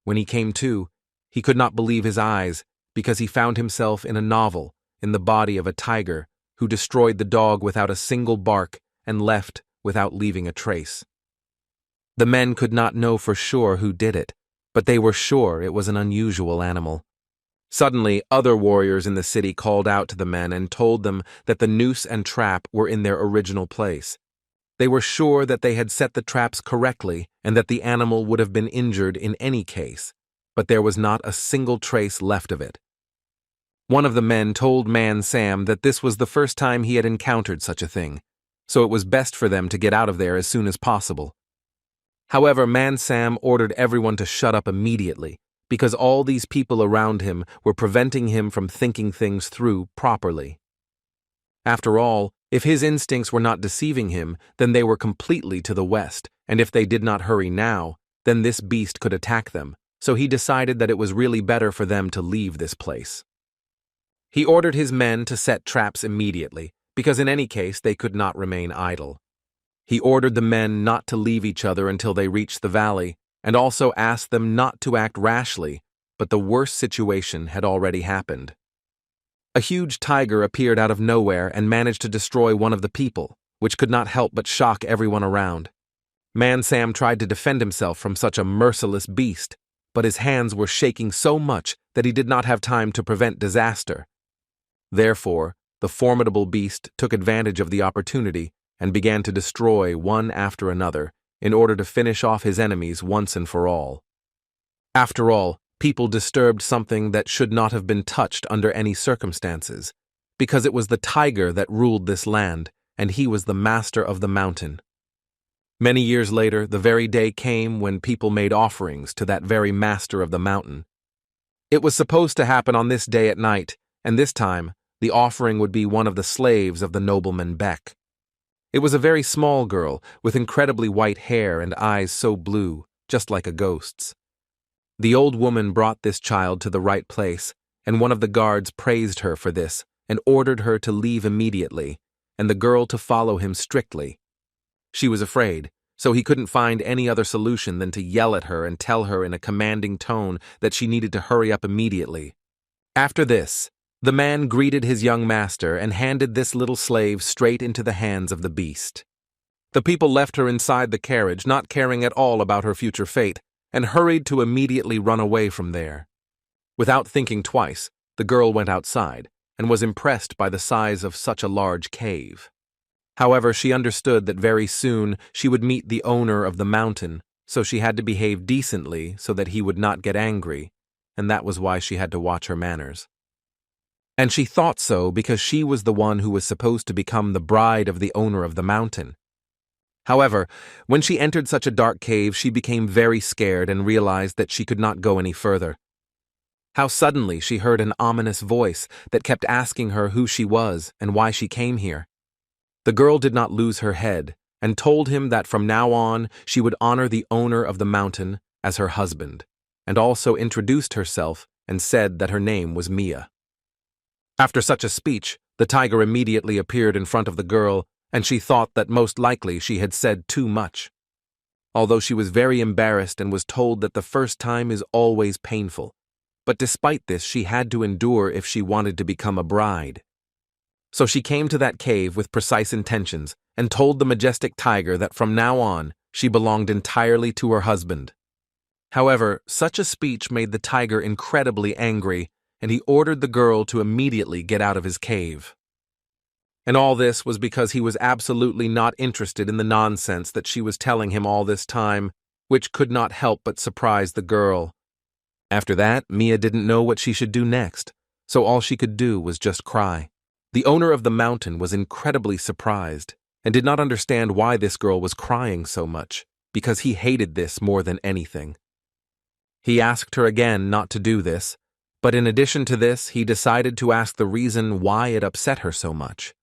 When he came to, he could not believe his eyes because he found himself in a novel in the body of a tiger who destroyed the dog without a single bark and left without leaving a trace. The men could not know for sure who did it, but they were sure it was an unusual animal. Suddenly, other warriors in the city called out to the men and told them that the noose and trap were in their original place. They were sure that they had set the traps correctly and that the animal would have been injured in any case, but there was not a single trace left of it. One of the men told Man Sam that this was the first time he had encountered such a thing, so it was best for them to get out of there as soon as possible. However, Man Sam ordered everyone to shut up immediately, because all these people around him were preventing him from thinking things through properly. After all, if his instincts were not deceiving him, then they were completely to the west, and if they did not hurry now, then this beast could attack them, so he decided that it was really better for them to leave this place. He ordered his men to set traps immediately, because in any case they could not remain idle. He ordered the men not to leave each other until they reached the valley, and also asked them not to act rashly, but the worst situation had already happened. A huge tiger appeared out of nowhere and managed to destroy one of the people, which could not help but shock everyone around. Man Sam tried to defend himself from such a merciless beast, but his hands were shaking so much that he did not have time to prevent disaster. Therefore, the formidable beast took advantage of the opportunity and began to destroy one after another in order to finish off his enemies once and for all. After all, people disturbed something that should not have been touched under any circumstances, because it was the tiger that ruled this land, and he was the master of the mountain. Many years later, the very day came when people made offerings to that very master of the mountain. It was supposed to happen on this day at night, and this time, the offering would be one of the slaves of the nobleman Beck. It was a very small girl with incredibly white hair and eyes so blue, just like a ghost's. The old woman brought this child to the right place, and one of the guards praised her for this and ordered her to leave immediately, and the girl to follow him strictly. She was afraid, so he couldn't find any other solution than to yell at her and tell her in a commanding tone that she needed to hurry up immediately. After this, the man greeted his young master and handed this little slave straight into the hands of the beast. The people left her inside the carriage, not caring at all about her future fate, and hurried to immediately run away from there. Without thinking twice, the girl went outside and was impressed by the size of such a large cave. However, she understood that very soon she would meet the owner of the mountain, so she had to behave decently so that he would not get angry, and that was why she had to watch her manners. And she thought so because she was the one who was supposed to become the bride of the owner of the mountain. However, when she entered such a dark cave, she became very scared and realized that she could not go any further. How suddenly she heard an ominous voice that kept asking her who she was and why she came here. The girl did not lose her head and told him that from now on she would honor the owner of the mountain as her husband, and also introduced herself and said that her name was Mia. After such a speech, the tiger immediately appeared in front of the girl, and she thought that most likely she had said too much. Although she was very embarrassed and was told that the first time is always painful, but despite this she had to endure if she wanted to become a bride. So she came to that cave with precise intentions and told the majestic tiger that from now on she belonged entirely to her husband. However, such a speech made the tiger incredibly angry, and he ordered the girl to immediately get out of his cave. And all this was because he was absolutely not interested in the nonsense that she was telling him all this time, which could not help but surprise the girl. After that, Mia didn't know what she should do next, so all she could do was just cry. The owner of the mountain was incredibly surprised and did not understand why this girl was crying so much, because he hated this more than anything. He asked her again not to do this, but in addition to this, he decided to ask the reason why it upset her so much.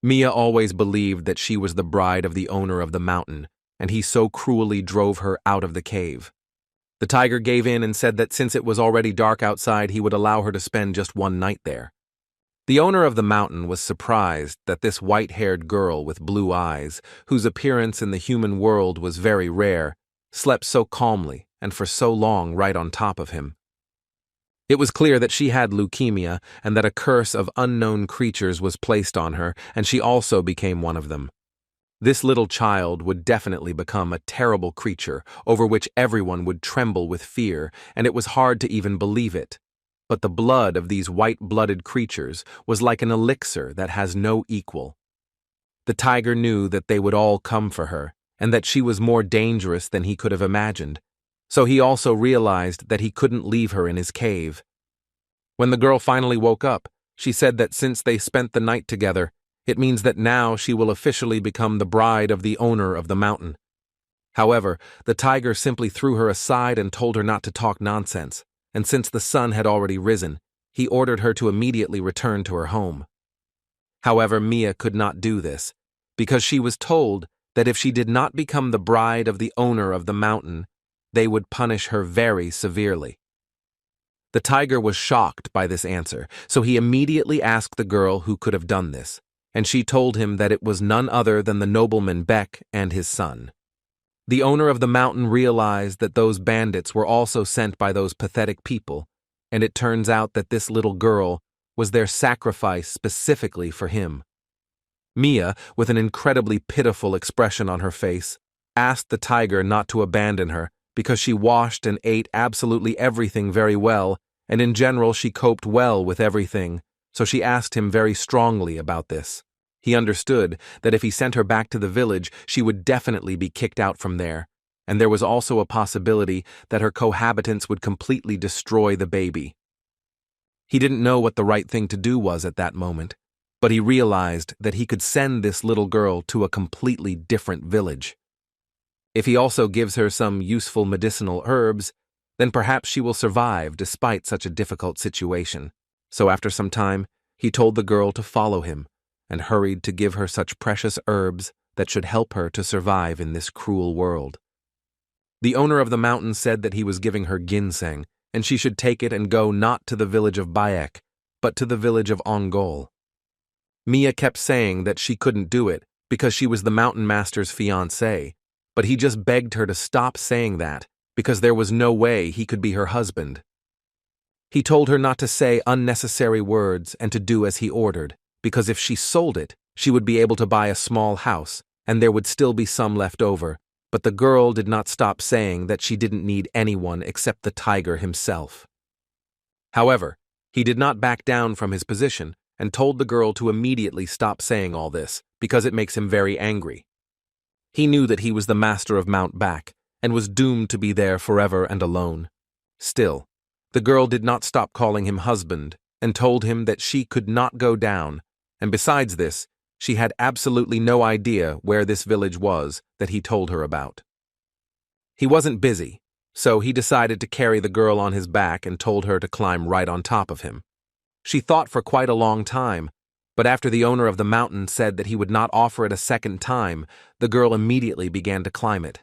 Mia always believed that she was the bride of the owner of the mountain, and he so cruelly drove her out of the cave. The tiger gave in and said that since it was already dark outside, he would allow her to spend just one night there. The owner of the mountain was surprised that this white-haired girl with blue eyes, whose appearance in the human world was very rare, slept so calmly and for so long right on top of him. It was clear that she had leukemia and that a curse of unknown creatures was placed on her, and she also became one of them. This little child would definitely become a terrible creature over which everyone would tremble with fear, and it was hard to even believe it. But the blood of these white-blooded creatures was like an elixir that has no equal. The tiger knew that they would all come for her, and that she was more dangerous than he could have imagined, so he also realized that he couldn't leave her in his cave. When the girl finally woke up, she said that since they spent the night together, it means that now she will officially become the bride of the owner of the mountain. However, the tiger simply threw her aside and told her not to talk nonsense, and since the sun had already risen, he ordered her to immediately return to her home. However, Mia could not do this, because she was told that if she did not become the bride of the owner of the mountain, they would punish her very severely. The tiger was shocked by this answer, so he immediately asked the girl who could have done this, and she told him that it was none other than the nobleman Beck and his son. The owner of the mountain realized that those bandits were also sent by those pathetic people, and it turns out that this little girl was their sacrifice specifically for him. Mia, with an incredibly pitiful expression on her face, asked the tiger not to abandon her because she washed and ate absolutely everything very well, and in general she coped well with everything, so she asked him very strongly about this. He understood that if he sent her back to the village, she would definitely be kicked out from there, and there was also a possibility that her cohabitants would completely destroy the baby. He didn't know what the right thing to do was at that moment, but he realized that he could send this little girl to a completely different village. If he also gives her some useful medicinal herbs, then perhaps she will survive despite such a difficult situation. So after some time, he told the girl to follow him and hurried to give her such precious herbs that should help her to survive in this cruel world. The owner of the mountain said that he was giving her ginseng, and she should take it and go not to the village of Bayek, but to the village of Ongol. Mia kept saying that she couldn't do it because she was the mountain master's fiancée, but he just begged her to stop saying that because there was no way he could be her husband. He told her not to say unnecessary words and to do as he ordered, because if she sold it, she would be able to buy a small house, and there would still be some left over, but the girl did not stop saying that she didn't need anyone except the tiger himself. However, he did not back down from his position and told the girl to immediately stop saying all this, because it makes him very angry. He knew that he was the master of Mount Back, and was doomed to be there forever and alone. Still, the girl did not stop calling him husband, and told him that she could not go down, and besides this, she had absolutely no idea where this village was that he told her about. He wasn't busy, so he decided to carry the girl on his back and told her to climb right on top of him. She thought for quite a long time, but after the owner of the mountain said that he would not offer it a second time, the girl immediately began to climb it.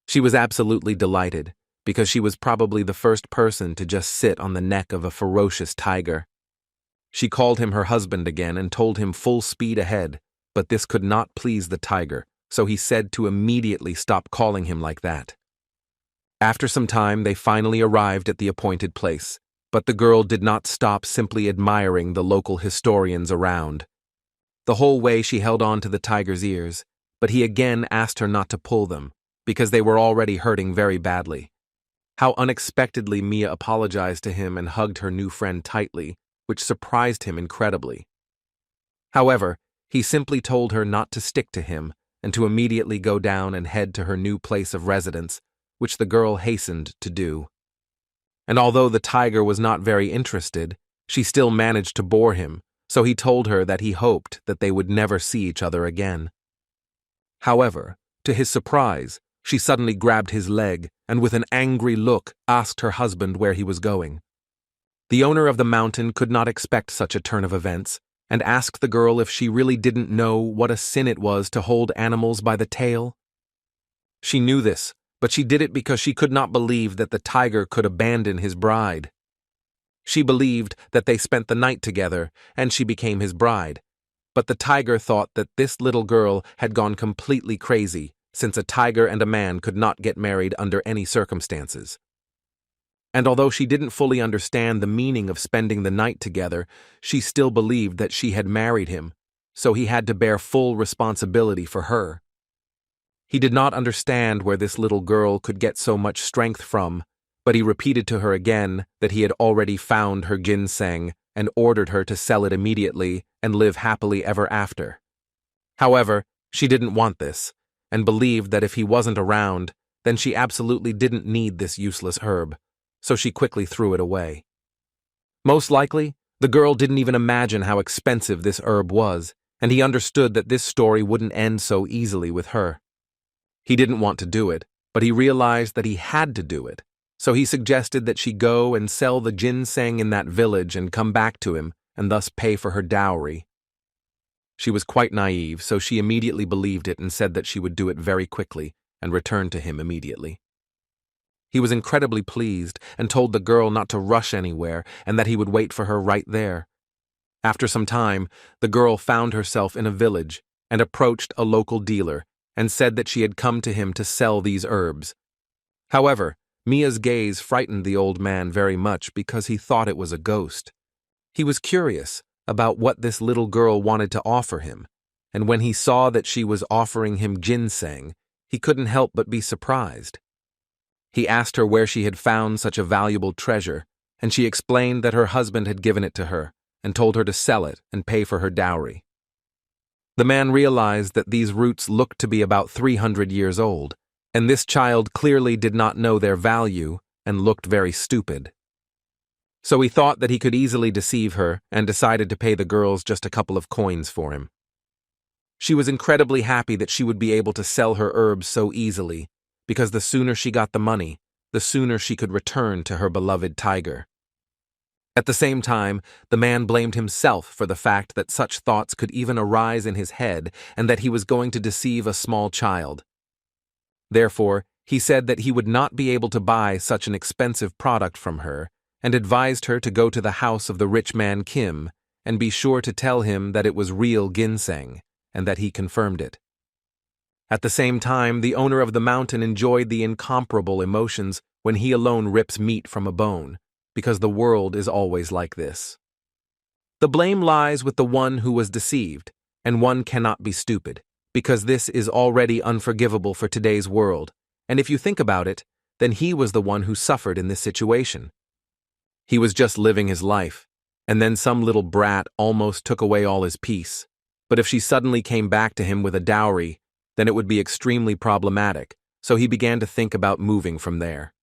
She was absolutely delighted, because she was probably the first person to just sit on the neck of a ferocious tiger. She called him her husband again and told him full speed ahead, but this could not please the tiger, so he said to immediately stop calling him like that. After some time, they finally arrived at the appointed place, but the girl did not stop simply admiring the local historians around. The whole way she held on to the tiger's ears, but he again asked her not to pull them, because they were already hurting very badly. How unexpectedly Mia apologized to him and hugged her new friend tightly, which surprised him incredibly. However, he simply told her not to stick to him and to immediately go down and head to her new place of residence, which the girl hastened to do. And although the tiger was not very interested, she still managed to bore him, so he told her that he hoped that they would never see each other again. However, to his surprise, she suddenly grabbed his leg and with an angry look asked her husband where he was going. The owner of the mountain could not expect such a turn of events and asked the girl if she really didn't know what a sin it was to hold animals by the tail. She knew this, but she did it because she could not believe that the tiger could abandon his bride. She believed that they spent the night together and she became his bride, but the tiger thought that this little girl had gone completely crazy, since a tiger and a man could not get married under any circumstances. And although she didn't fully understand the meaning of spending the night together, she still believed that she had married him, so he had to bear full responsibility for her. He did not understand where this little girl could get so much strength from, but he repeated to her again that he had already found her ginseng and ordered her to sell it immediately and live happily ever after. However, she didn't want this, and believed that if he wasn't around, then she absolutely didn't need this useless herb, so she quickly threw it away. Most likely, the girl didn't even imagine how expensive this herb was, and he understood that this story wouldn't end so easily with her. He didn't want to do it, but he realized that he had to do it, so he suggested that she go and sell the ginseng in that village and come back to him, and thus pay for her dowry. She was quite naive, so she immediately believed it and said that she would do it very quickly and return to him immediately. He was incredibly pleased and told the girl not to rush anywhere and that he would wait for her right there. After some time, the girl found herself in a village and approached a local dealer and said that she had come to him to sell these herbs. However, Mia's gaze frightened the old man very much because he thought it was a ghost. He was curious about what this little girl wanted to offer him, and when he saw that she was offering him ginseng, he couldn't help but be surprised. He asked her where she had found such a valuable treasure, and she explained that her husband had given it to her and told her to sell it and pay for her dowry. The man realized that these roots looked to be about 300 years old, and this child clearly did not know their value and looked very stupid. So he thought that he could easily deceive her and decided to pay the girls just a couple of coins for him. She was incredibly happy that she would be able to sell her herbs so easily, because the sooner she got the money, the sooner she could return to her beloved tiger. At the same time, the man blamed himself for the fact that such thoughts could even arise in his head and that he was going to deceive a small child. Therefore, he said that he would not be able to buy such an expensive product from her and advised her to go to the house of the rich man Kim and be sure to tell him that it was real ginseng and that he confirmed it. At the same time, the owner of the mountain enjoyed the incomparable emotions when he alone rips meat from a bone, because the world is always like this. The blame lies with the one who was deceived, and one cannot be stupid, because this is already unforgivable for today's world, and if you think about it, then he was the one who suffered in this situation. He was just living his life, and then some little brat almost took away all his peace. But if she suddenly came back to him with a dowry, then it would be extremely problematic, so he began to think about moving from there.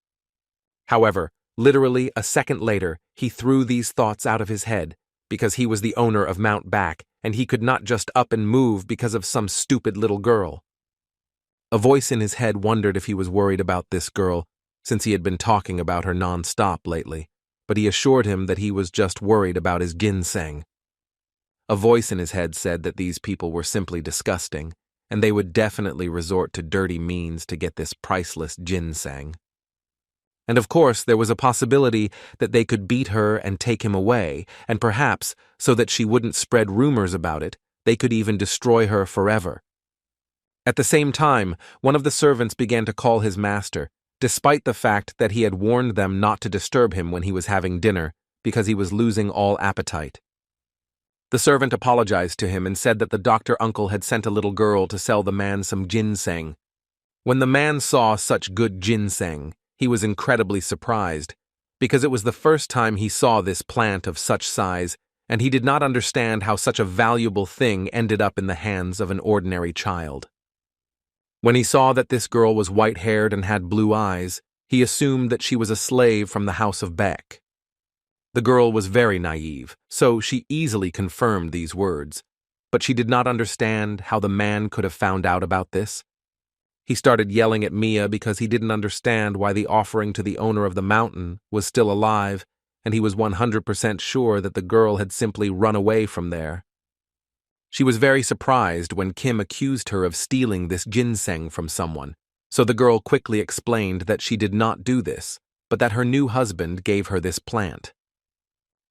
However, literally a second later, he threw these thoughts out of his head, because he was the owner of Mount Back, and he could not just up and move because of some stupid little girl. A voice in his head wondered if he was worried about this girl, since he had been talking about her non-stop lately, but he assured him that he was just worried about his ginseng. A voice in his head said that these people were simply disgusting, and they would definitely resort to dirty means to get this priceless ginseng. And of course, there was a possibility that they could beat her and take him away, and perhaps, so that she wouldn't spread rumors about it, they could even destroy her forever. At the same time, one of the servants began to call his master, despite the fact that he had warned them not to disturb him when he was having dinner, because he was losing all appetite. The servant apologized to him and said that the doctor uncle had sent a little girl to sell the man some ginseng. When the man saw such good ginseng, he was incredibly surprised, because it was the first time he saw this plant of such size, and he did not understand how such a valuable thing ended up in the hands of an ordinary child. When he saw that this girl was white-haired and had blue eyes, he assumed that she was a slave from the house of Beck. The girl was very naive, so she easily confirmed these words, but she did not understand how the man could have found out about this. He started yelling at Mia because he didn't understand why the offering to the owner of the mountain was still alive, and he was 100% sure that the girl had simply run away from there. She was very surprised when Kim accused her of stealing this ginseng from someone, so the girl quickly explained that she did not do this, but that her new husband gave her this plant.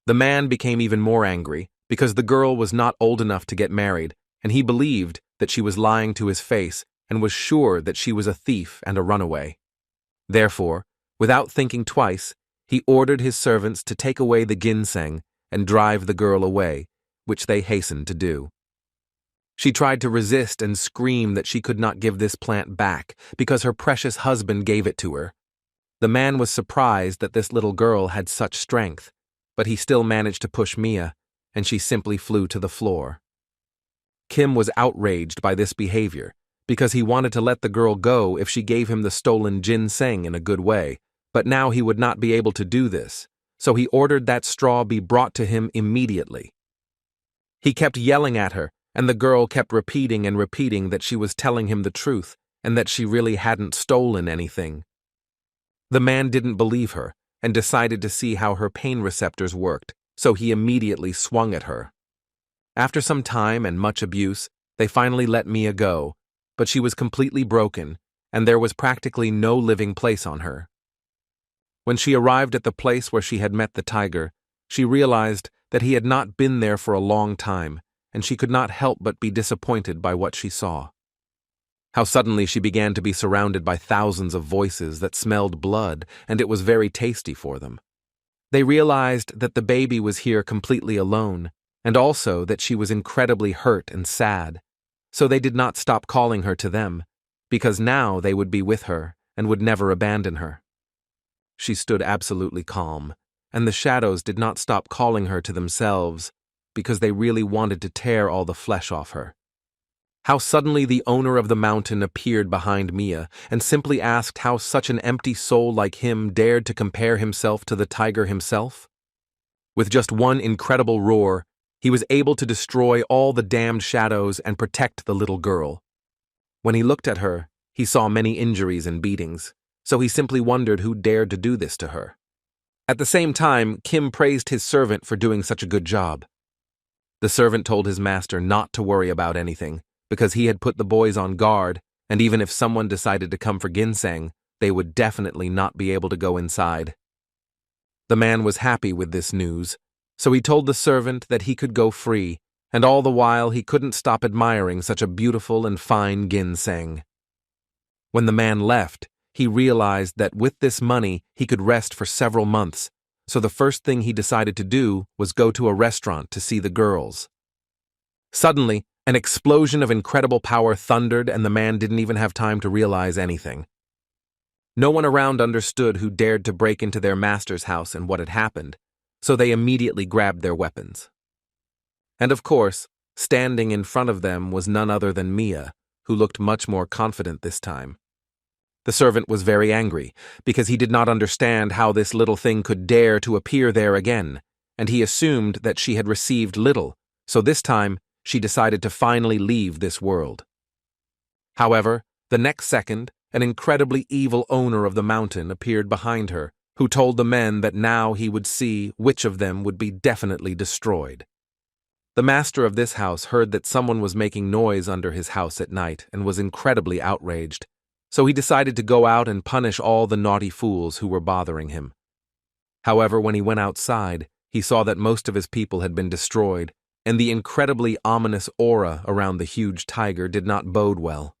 The man became even more angry because the girl was not old enough to get married, and he believed that she was lying to his face and was sure that she was a thief and a runaway. Therefore, without thinking twice, he ordered his servants to take away the ginseng and drive the girl away, which they hastened to do. She tried to resist and scream that she could not give this plant back because her precious husband gave it to her. The man was surprised that this little girl had such strength, but he still managed to push Mia, and she simply flew to the floor. Kim was outraged by this behavior because he wanted to let the girl go if she gave him the stolen ginseng in a good way, but now he would not be able to do this, so he ordered that straw be brought to him immediately. He kept yelling at her, and the girl kept repeating and repeating that she was telling him the truth and that she really hadn't stolen anything. The man didn't believe her and decided to see how her pain receptors worked, so he immediately swung at her. After some time and much abuse, they finally let Mia go, but she was completely broken, and there was practically no living place on her. When she arrived at the place where she had met the tiger, she realized that he had not been there for a long time, and she could not help but be disappointed by what she saw. How suddenly she began to be surrounded by thousands of voices that smelled blood, and it was very tasty for them. They realized that the baby was here completely alone, and also that she was incredibly hurt and sad, so they did not stop calling her to them, because now they would be with her and would never abandon her. She stood absolutely calm, and the shadows did not stop calling her to themselves, because they really wanted to tear all the flesh off her. How suddenly the owner of the mountain appeared behind Mia and simply asked how such an empty soul like him dared to compare himself to the tiger himself. With just one incredible roar, he was able to destroy all the damned shadows and protect the little girl. When he looked at her, he saw many injuries and beatings, so he simply wondered who dared to do this to her. At the same time, Kim praised his servant for doing such a good job. The servant told his master not to worry about anything, because he had put the boys on guard, and even if someone decided to come for ginseng, they would definitely not be able to go inside. The man was happy with this news, so he told the servant that he could go free, and all the while he couldn't stop admiring such a beautiful and fine ginseng. When the man left, he realized that with this money he could rest for several months, so the first thing he decided to do was go to a restaurant to see the girls. Suddenly, an explosion of incredible power thundered, and the man didn't even have time to realize anything. No one around understood who dared to break into their master's house and what had happened, so they immediately grabbed their weapons. And of course, standing in front of them was none other than Mia, who looked much more confident this time. The servant was very angry, because he did not understand how this little thing could dare to appear there again, and he assumed that she had received little, so this time she decided to finally leave this world. However, the next second, an incredibly evil owner of the mountain appeared behind her, who told the men that now he would see which of them would be definitely destroyed. The master of this house heard that someone was making noise under his house at night and was incredibly outraged, so he decided to go out and punish all the naughty fools who were bothering him. However, when he went outside, he saw that most of his people had been destroyed, and the incredibly ominous aura around the huge tiger did not bode well.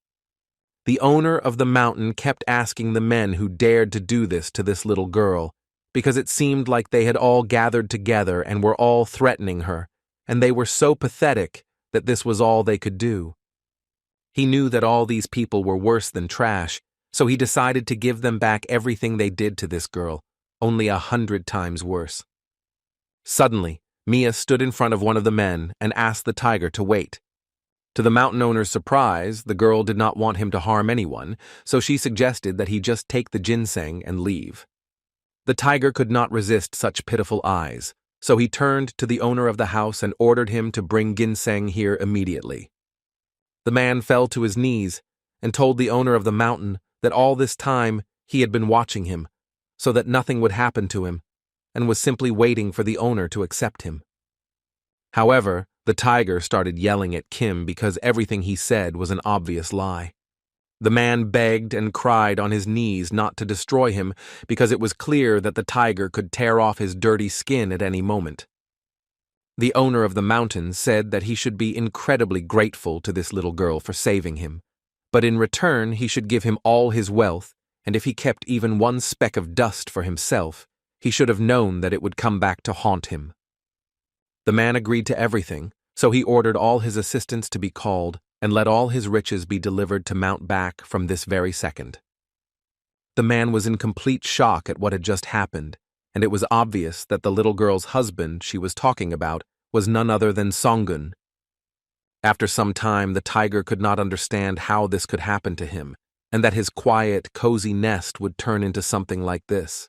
The owner of the mountain kept asking the men who dared to do this to this little girl, because it seemed like they had all gathered together and were all threatening her, and they were so pathetic that this was all they could do. He knew that all these people were worse than trash, so he decided to give them back everything they did to this girl, only 100 times worse. Suddenly, Mia stood in front of one of the men and asked the tiger to wait. To the mountain owner's surprise, the girl did not want him to harm anyone, so she suggested that he just take the ginseng and leave. The tiger could not resist such pitiful eyes, so he turned to the owner of the house and ordered him to bring ginseng here immediately. The man fell to his knees and told the owner of the mountain that all this time he had been watching him, so that nothing would happen to him, and was simply waiting for the owner to accept him. However, the tiger started yelling at Kim because everything he said was an obvious lie. The man begged and cried on his knees not to destroy him because it was clear that the tiger could tear off his dirty skin at any moment. The owner of the mountain said that he should be incredibly grateful to this little girl for saving him, but in return he should give him all his wealth, and if he kept even one speck of dust for himself, he should have known that it would come back to haunt him. The man agreed to everything, so he ordered all his assistants to be called and let all his riches be delivered to Mount Back from this very second. The man was in complete shock at what had just happened, and it was obvious that the little girl's husband she was talking about was none other than Songun. After some time, the tiger could not understand how this could happen to him, and that his quiet, cozy nest would turn into something like this.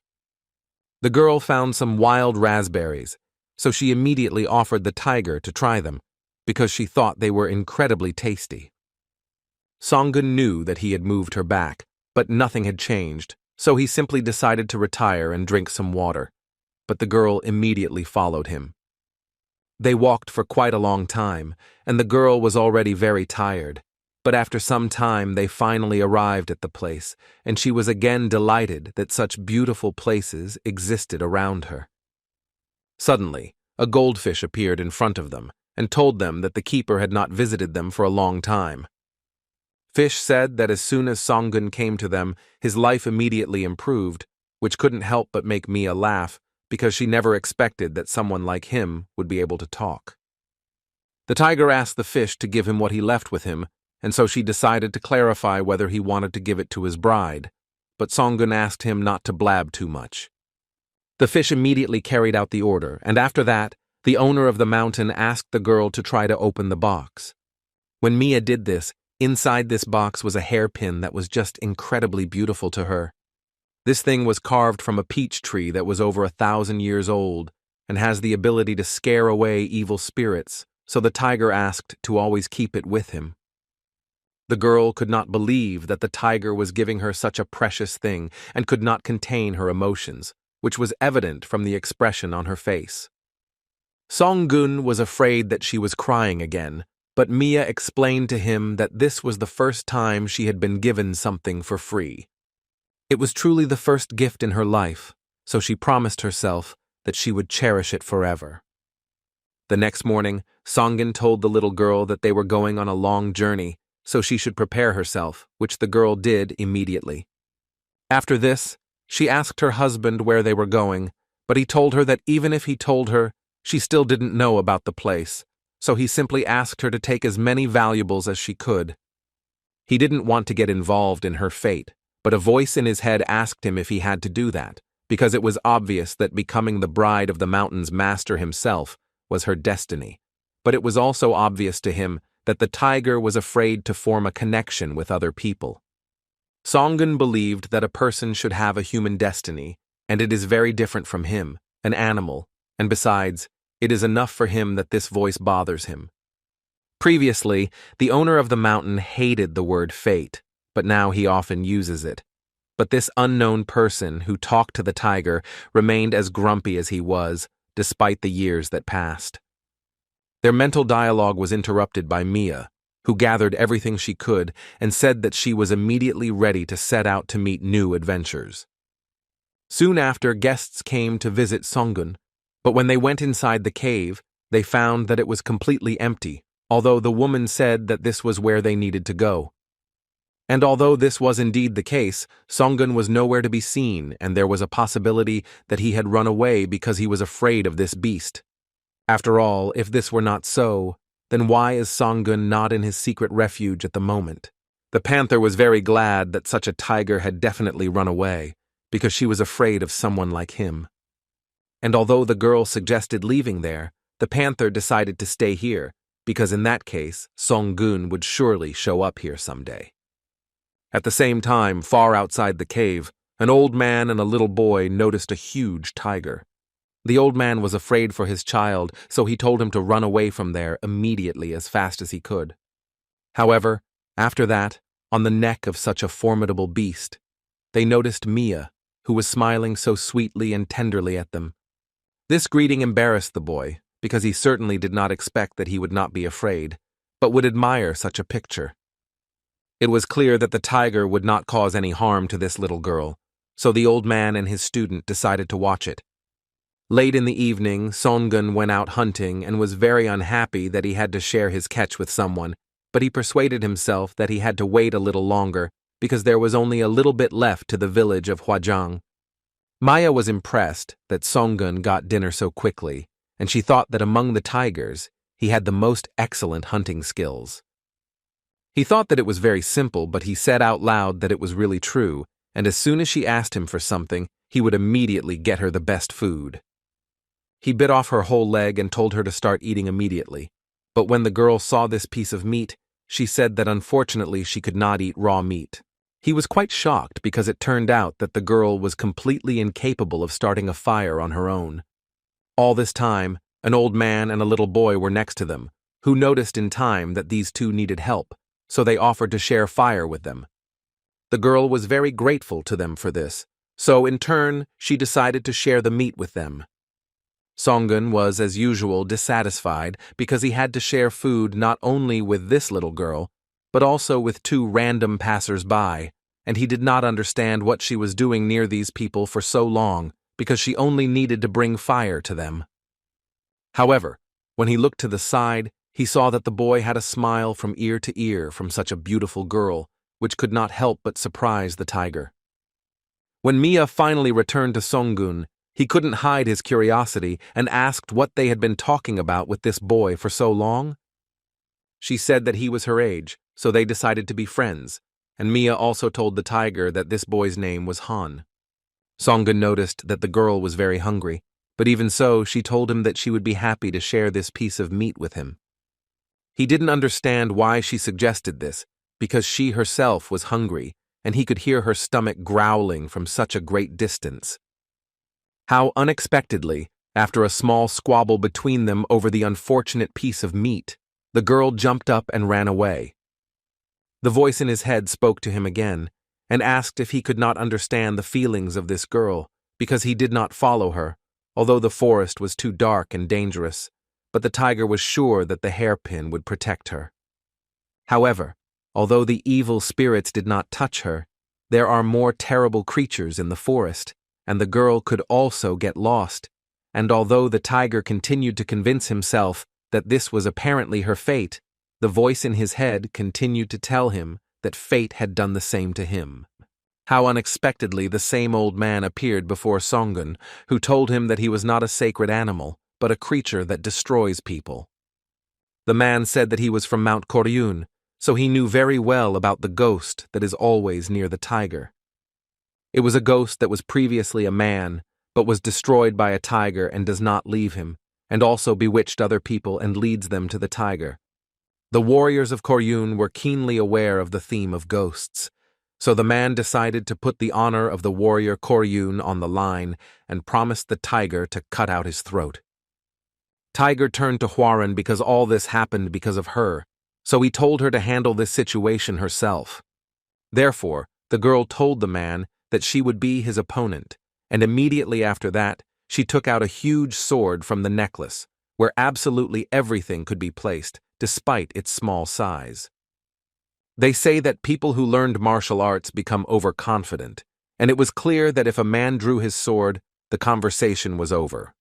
The girl found some wild raspberries, so she immediately offered the tiger to try them, because she thought they were incredibly tasty. Songun knew that he had moved her back, but nothing had changed, so he simply decided to retire and drink some water, but the girl immediately followed him. They walked for quite a long time, and the girl was already very tired, but after some time they finally arrived at the place, and she was again delighted that such beautiful places existed around her. Suddenly, a goldfish appeared in front of them and told them that the keeper had not visited them for a long time. Fish said that as soon as Songun came to them, his life immediately improved, which couldn't help but make Mia laugh, because she never expected that someone like him would be able to talk. The tiger asked the fish to give him what he left with him, and so she decided to clarify whether he wanted to give it to his bride, but Songun asked him not to blab too much. The fish immediately carried out the order, and after that, the owner of the mountain asked the girl to try to open the box. When Mia did this, inside this box was a hairpin that was just incredibly beautiful to her. This thing was carved from a peach tree that was over 1,000 years old and has the ability to scare away evil spirits, so the tiger asked to always keep it with him. The girl could not believe that the tiger was giving her such a precious thing and could not contain her emotions, which was evident from the expression on her face. Songun was afraid that she was crying again, but Mia explained to him that this was the first time she had been given something for free. It was truly the first gift in her life, so she promised herself that she would cherish it forever. The next morning, Songun told the little girl that they were going on a long journey, so she should prepare herself, which the girl did immediately. After this, she asked her husband where they were going, but he told her that even if he told her, she still didn't know about the place, so he simply asked her to take as many valuables as she could. He didn't want to get involved in her fate, but a voice in his head asked him if he had to do that, because it was obvious that becoming the bride of the mountain's master himself was her destiny. But it was also obvious to him that the tiger was afraid to form a connection with other people. Songun believed that a person should have a human destiny, and it is very different from him, an animal, and besides, it is enough for him that this voice bothers him. Previously, the owner of the mountain hated the word fate, but now he often uses it. But this unknown person who talked to the tiger remained as grumpy as he was, despite the years that passed. Their mental dialogue was interrupted by Mia, who gathered everything she could and said that she was immediately ready to set out to meet new adventures. Soon after, guests came to visit Songun, but when they went inside the cave, they found that it was completely empty, although the woman said that this was where they needed to go. And although this was indeed the case, Songun was nowhere to be seen, and there was a possibility that he had run away because he was afraid of this beast. After all, if this were not so, then why is Songun not in his secret refuge at the moment? The panther was very glad that such a tiger had definitely run away, because she was afraid of someone like him. And although the girl suggested leaving there, the panther decided to stay here, because in that case, Songun would surely show up here someday. At the same time, far outside the cave, an old man and a little boy noticed a huge tiger. The old man was afraid for his child, so he told him to run away from there immediately as fast as he could. However, after that, on the neck of such a formidable beast, they noticed Mia, who was smiling so sweetly and tenderly at them. This greeting embarrassed the boy, because he certainly did not expect that he would not be afraid, but would admire such a picture. It was clear that the tiger would not cause any harm to this little girl, so the old man and his student decided to watch it. Late in the evening, Songun went out hunting and was very unhappy that he had to share his catch with someone, but he persuaded himself that he had to wait a little longer because there was only a little bit left to the village of Huajiang. Maya was impressed that Songgun got dinner so quickly, and she thought that among the tigers, he had the most excellent hunting skills. He thought that it was very simple, but he said out loud that it was really true, and as soon as she asked him for something, he would immediately get her the best food. He bit off her whole leg and told her to start eating immediately, but when the girl saw this piece of meat, she said that unfortunately she could not eat raw meat. He was quite shocked because it turned out that the girl was completely incapable of starting a fire on her own. All this time, an old man and a little boy were next to them, who noticed in time that these two needed help, so they offered to share fire with them. The girl was very grateful to them for this, so in turn she decided to share the meat with them. Songgun was as usual dissatisfied because he had to share food not only with this little girl, but also with two random passers-by, and he did not understand what she was doing near these people for so long because she only needed to bring fire to them. However, when he looked to the side, he saw that the boy had a smile from ear to ear from such a beautiful girl, which could not help but surprise the tiger. When Mia finally returned to Songgun, he couldn't hide his curiosity and asked what they had been talking about with this boy for so long. She said that he was her age, so they decided to be friends, and Mia also told the tiger that this boy's name was Han. Songgun noticed that the girl was very hungry, but even so, she told him that she would be happy to share this piece of meat with him. He didn't understand why she suggested this, because she herself was hungry, and he could hear her stomach growling from such a great distance. How unexpectedly, after a small squabble between them over the unfortunate piece of meat, the girl jumped up and ran away. The voice in his head spoke to him again, and asked if he could not understand the feelings of this girl, because he did not follow her, although the forest was too dark and dangerous, but the tiger was sure that the hairpin would protect her. However, although the evil spirits did not touch her, there are more terrible creatures in the forest, and the girl could also get lost, and although the tiger continued to convince himself that this was apparently her fate, the voice in his head continued to tell him that fate had done the same to him. How unexpectedly the same old man appeared before Songgun, who told him that he was not a sacred animal, but a creature that destroys people. The man said that he was from Mount Koryun, so he knew very well about the ghost that is always near the tiger. It was a ghost that was previously a man, but was destroyed by a tiger and does not leave him, and also bewitched other people and leads them to the tiger. The warriors of Koryun were keenly aware of the theme of ghosts, so the man decided to put the honor of the warrior Koryun on the line and promised the tiger to cut out his throat. Tiger turned to Hwaran because all this happened because of her, so he told her to handle this situation herself. Therefore, the girl told the man that she would be his opponent, and immediately after that, she took out a huge sword from the necklace, where absolutely everything could be placed, despite its small size. They say that people who learned martial arts become overconfident, and it was clear that if a man drew his sword, the conversation was over.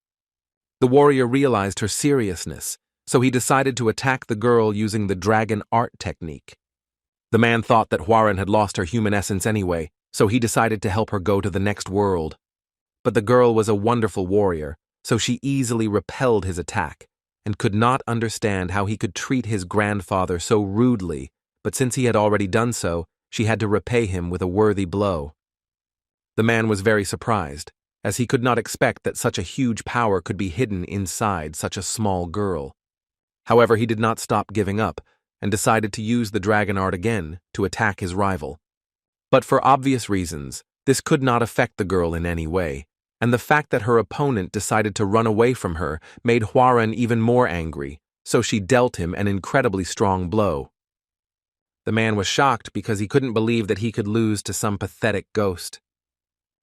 The warrior realized her seriousness, so he decided to attack the girl using the dragon art technique. The man thought that Hwaran had lost her human essence anyway, so he decided to help her go to the next world. But the girl was a wonderful warrior, so she easily repelled his attack, and could not understand how he could treat his grandfather so rudely, but since he had already done so, she had to repay him with a worthy blow. The man was very surprised, as he could not expect that such a huge power could be hidden inside such a small girl. However, he did not stop giving up, and decided to use the dragon art again to attack his rival. But for obvious reasons, this could not affect the girl in any way, and the fact that her opponent decided to run away from her made Hwaran even more angry, so she dealt him an incredibly strong blow. The man was shocked because he couldn't believe that he could lose to some pathetic ghost.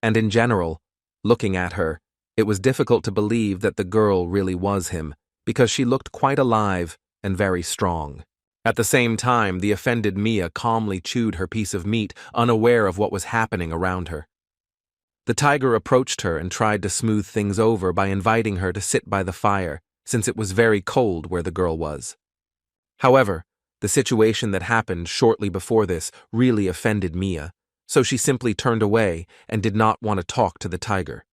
And in general, looking at her, it was difficult to believe that the girl really was him, because she looked quite alive and very strong. At the same time, the offended Mia calmly chewed her piece of meat, unaware of what was happening around her. The tiger approached her and tried to smooth things over by inviting her to sit by the fire, since it was very cold where the girl was. However, The situation that happened shortly before this really offended Mia, so she simply turned away and did not want to talk to the tiger.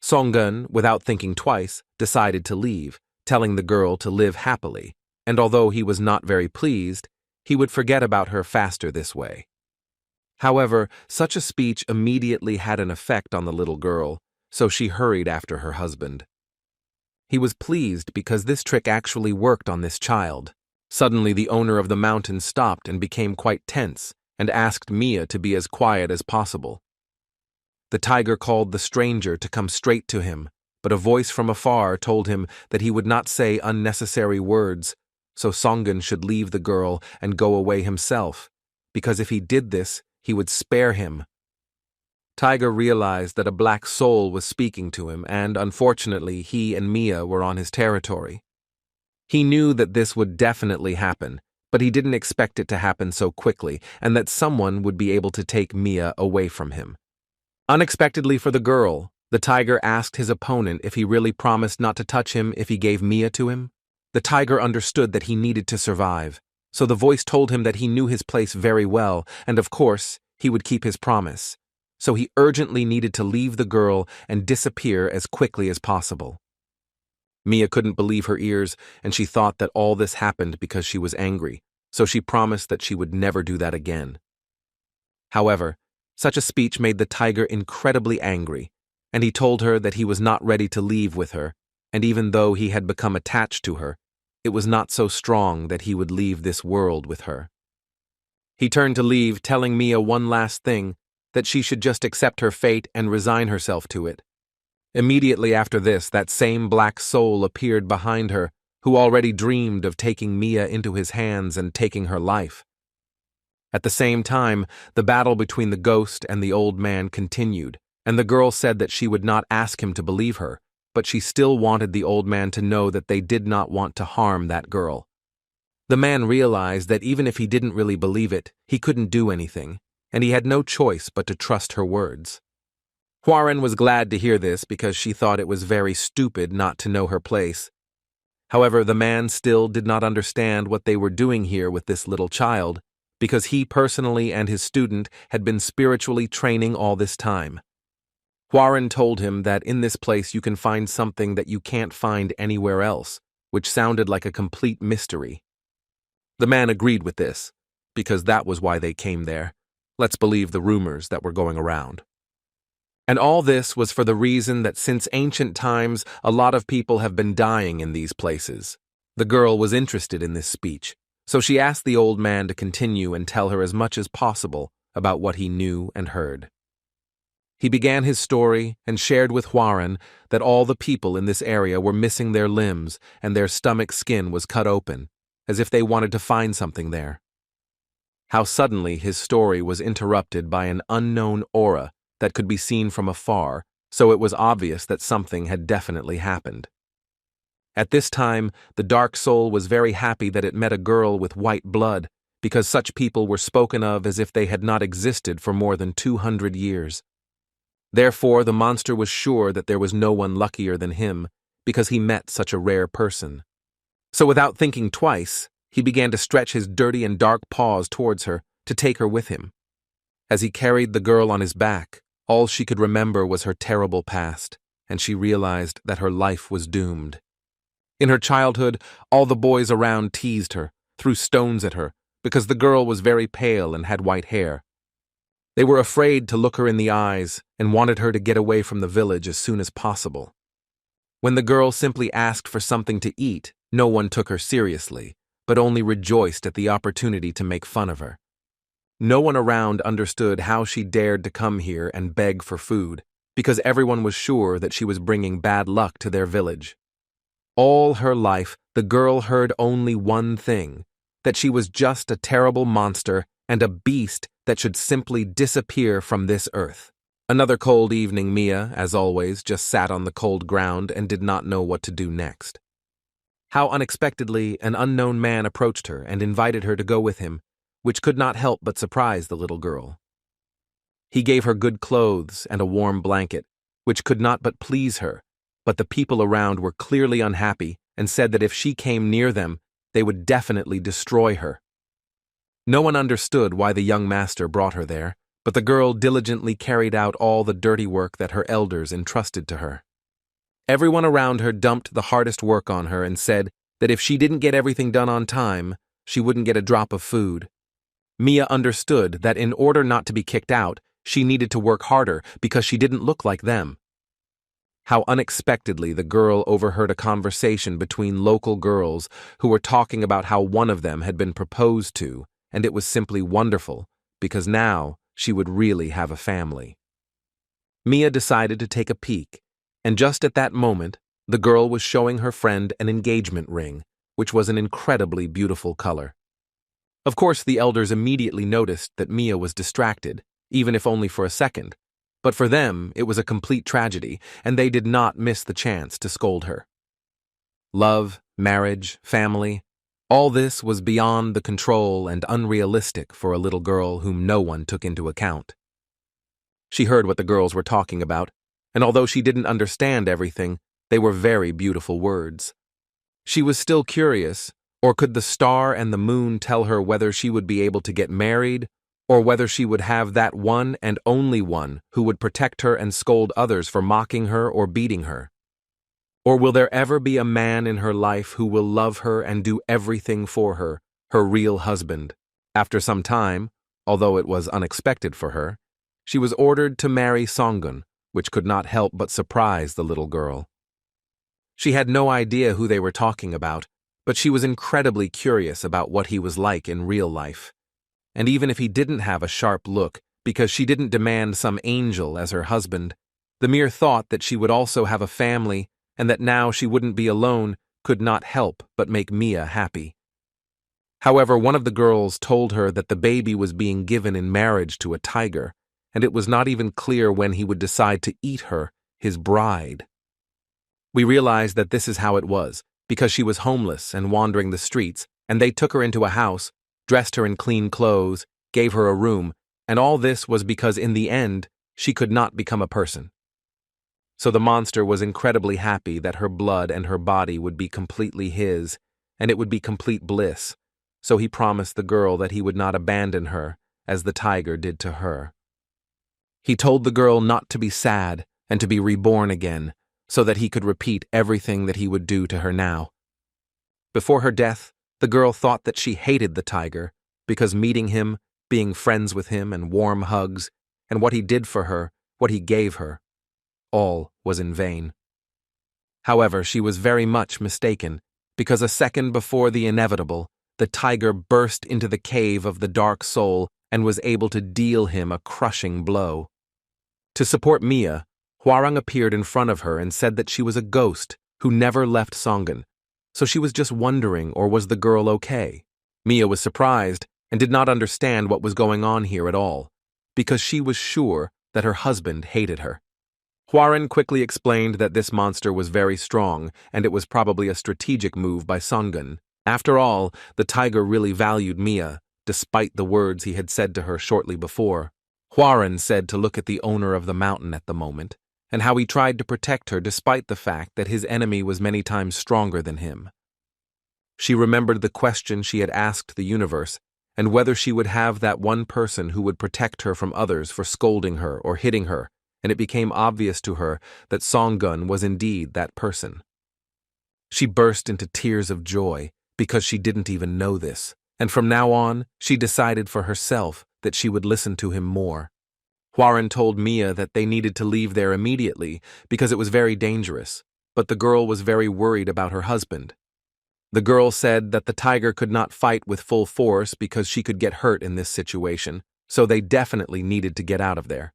Songgun, without thinking twice, decided to leave, telling the girl to live happily, and although he was not very pleased, he would forget about her faster this way. However, such a speech immediately had an effect on the little girl, so she hurried after her husband. He was pleased because this trick actually worked on this child. Suddenly, the owner of the mountain stopped and became quite tense and asked Mia to be as quiet as possible. The tiger called the stranger to come straight to him, but a voice from afar told him that he would not say unnecessary words, so Songgun should leave the girl and go away himself, because if he did this, he would spare him. Tiger realized that a black soul was speaking to him, and unfortunately, he and Mia were on his territory. He knew that this would definitely happen, but he didn't expect it to happen so quickly, and that someone would be able to take Mia away from him. Unexpectedly for the girl, the tiger asked his opponent if he really promised not to touch him if he gave Mia to him. The tiger understood that he needed to survive, so the voice told him that he knew his place very well, and of course, he would keep his promise. So he urgently needed to leave the girl and disappear as quickly as possible. Mia couldn't believe her ears, and she thought that all this happened because she was angry, so she promised that she would never do that again. However, such a speech made the tiger incredibly angry, and he told her that he was not ready to leave with her, and even though he had become attached to her, it was not so strong that he would leave this world with her. He turned to leave, telling Mia one last thing, that she should just accept her fate and resign herself to it. Immediately after this, that same black soul appeared behind her, who already dreamed of taking Mia into his hands and taking her life. At the same time, the battle between the ghost and the old man continued, and the girl said that she would not ask him to believe her, but she still wanted the old man to know that they did not want to harm that girl. The man realized that even if he didn't really believe it, he couldn't do anything, and he had no choice but to trust her words. Hwarin was glad to hear this because she thought it was very stupid not to know her place. However, the man still did not understand what they were doing here with this little child, because he personally and his student had been spiritually training all this time. Hwarin told him that in this place you can find something that you can't find anywhere else, which sounded like a complete mystery. The man agreed with this, because that was why they came there. Let's believe the rumors that were going around. And all this was for the reason that since ancient times, a lot of people have been dying in these places. The girl was interested in this speech, so she asked the old man to continue and tell her as much as possible about what he knew and heard. He began his story and shared with Hwarin that all the people in this area were missing their limbs and their stomach skin was cut open, as if they wanted to find something there. How suddenly his story was interrupted by an unknown aura that could be seen from afar, so it was obvious that something had definitely happened. At this time, the dark soul was very happy that it met a girl with white blood, because such people were spoken of as if they had not existed for more than 200 years. Therefore, the monster was sure that there was no one luckier than him, because he met such a rare person. So without thinking twice, he began to stretch his dirty and dark paws towards her to take her with him. As he carried the girl on his back, all she could remember was her terrible past, and she realized that her life was doomed. In her childhood, all the boys around teased her, threw stones at her, because the girl was very pale and had white hair. They were afraid to look her in the eyes and wanted her to get away from the village as soon as possible. When the girl simply asked for something to eat, no one took her seriously, but only rejoiced at the opportunity to make fun of her. No one around understood how she dared to come here and beg for food, because everyone was sure that she was bringing bad luck to their village. All her life, the girl heard only one thing, that she was just a terrible monster and a beast that should simply disappear from this earth. Another cold evening, Mia, as always, just sat on the cold ground and did not know what to do next. How unexpectedly an unknown man approached her and invited her to go with him, which could not help but surprise the little girl. He gave her good clothes and a warm blanket, which could not but please her, but the people around were clearly unhappy and said that if she came near them, they would definitely destroy her. No one understood why the young master brought her there, but the girl diligently carried out all the dirty work that her elders entrusted to her. Everyone around her dumped the hardest work on her and said that if she didn't get everything done on time, she wouldn't get a drop of food. Mia understood that in order not to be kicked out, she needed to work harder because she didn't look like them. How unexpectedly the girl overheard a conversation between local girls who were talking about how one of them had been proposed to, and it was simply wonderful, because now she would really have a family. Mia decided to take a peek, and just at that moment, the girl was showing her friend an engagement ring, which was an incredibly beautiful color. Of course, the elders immediately noticed that Mia was distracted, even if only for a second, but for them it was a complete tragedy, and they did not miss the chance to scold her. Love, marriage, family, all this was beyond the control and unrealistic for a little girl whom no one took into account. She heard what the girls were talking about, and although she didn't understand everything, they were very beautiful words. She was still curious, or could the star and the moon tell her whether she would be able to get married, or whether she would have that one and only one who would protect her and scold others for mocking her or beating her? Or will there ever be a man in her life who will love her and do everything for her, her real husband? After some time, although it was unexpected for her, she was ordered to marry Songun, which could not help but surprise the little girl. She had no idea who they were talking about, but she was incredibly curious about what he was like in real life. And even if he didn't have a sharp look, because she didn't demand some angel as her husband, the mere thought that she would also have a family and that now she wouldn't be alone could not help but make Mia happy. However, one of the girls told her that the baby was being given in marriage to a tiger, and it was not even clear when he would decide to eat her, his bride. We realized that this is how it was, because she was homeless and wandering the streets, and they took her into a house, dressed her in clean clothes, gave her a room, and all this was because in the end, she could not become a person. So the monster was incredibly happy that her blood and her body would be completely his, and it would be complete bliss, so he promised the girl that he would not abandon her, as the tiger did to her. He told the girl not to be sad and to be reborn again, so that he could repeat everything that he would do to her now. Before her death, the girl thought that she hated the tiger, because meeting him, being friends with him and warm hugs, and what he did for her, what he gave her, all was in vain. However, she was very much mistaken, because a second before the inevitable, the tiger burst into the cave of the dark soul and was able to deal him a crushing blow. To support Mia, Hwarang appeared in front of her and said that she was a ghost who never left Songun, so she was just wondering, or was the girl okay? Mia was surprised and did not understand what was going on here at all, because she was sure that her husband hated her. Hwarang quickly explained that this monster was very strong, and it was probably a strategic move by Songun. After all, the tiger really valued Mia, despite the words he had said to her shortly before. Hwarang said to look at the owner of the mountain at the moment, and how he tried to protect her despite the fact that his enemy was many times stronger than him. She remembered the question she had asked the universe, and whether she would have that one person who would protect her from others for scolding her or hitting her, and it became obvious to her that Songun was indeed that person. She burst into tears of joy because she didn't even know this, and from now on, she decided for herself that she would listen to him more. Hwarang told Mia that they needed to leave there immediately because it was very dangerous, but the girl was very worried about her husband. The girl said that the tiger could not fight with full force because she could get hurt in this situation, so they definitely needed to get out of there.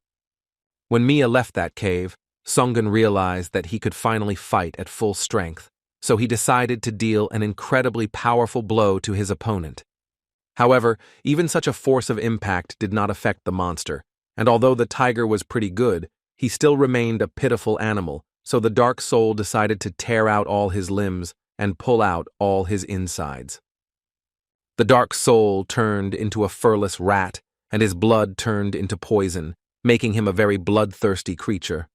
When Mia left that cave, Songun realized that he could finally fight at full strength, so he decided to deal an incredibly powerful blow to his opponent. However, even such a force of impact did not affect the monster, and although the tiger was pretty good, he still remained a pitiful animal, so the dark soul decided to tear out all his limbs and pull out all his insides. The dark soul turned into a furless rat, and his blood turned into poison, making him a very bloodthirsty creature.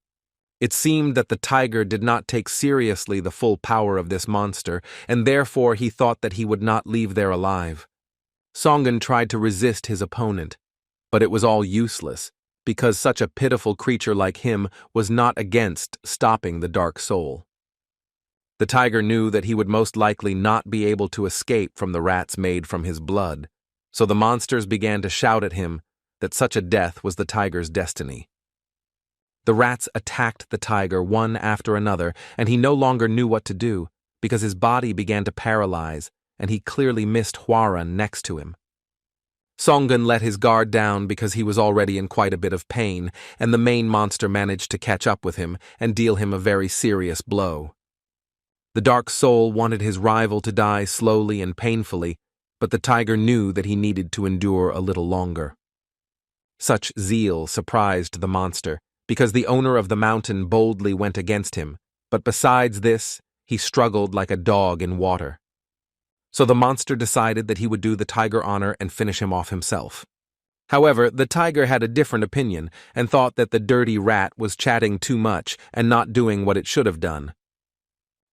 It seemed that the tiger did not take seriously the full power of this monster, and therefore he thought that he would not leave there alive. Songun tried to resist his opponent, but it was all useless, because such a pitiful creature like him was not against stopping the dark soul. The tiger knew that he would most likely not be able to escape from the rats made from his blood, so the monsters began to shout at him that such a death was the tiger's destiny. The rats attacked the tiger one after another, and he no longer knew what to do, because his body began to paralyze, and he clearly missed Hwaran next to him. Songun let his guard down because he was already in quite a bit of pain, and the main monster managed to catch up with him and deal him a very serious blow. The dark soul wanted his rival to die slowly and painfully, but the tiger knew that he needed to endure a little longer. Such zeal surprised the monster, because the owner of the mountain boldly went against him, but besides this, he struggled like a dog in water. So the monster decided that he would do the tiger honor and finish him off himself. However, the tiger had a different opinion and thought that the dirty rat was chatting too much and not doing what it should have done.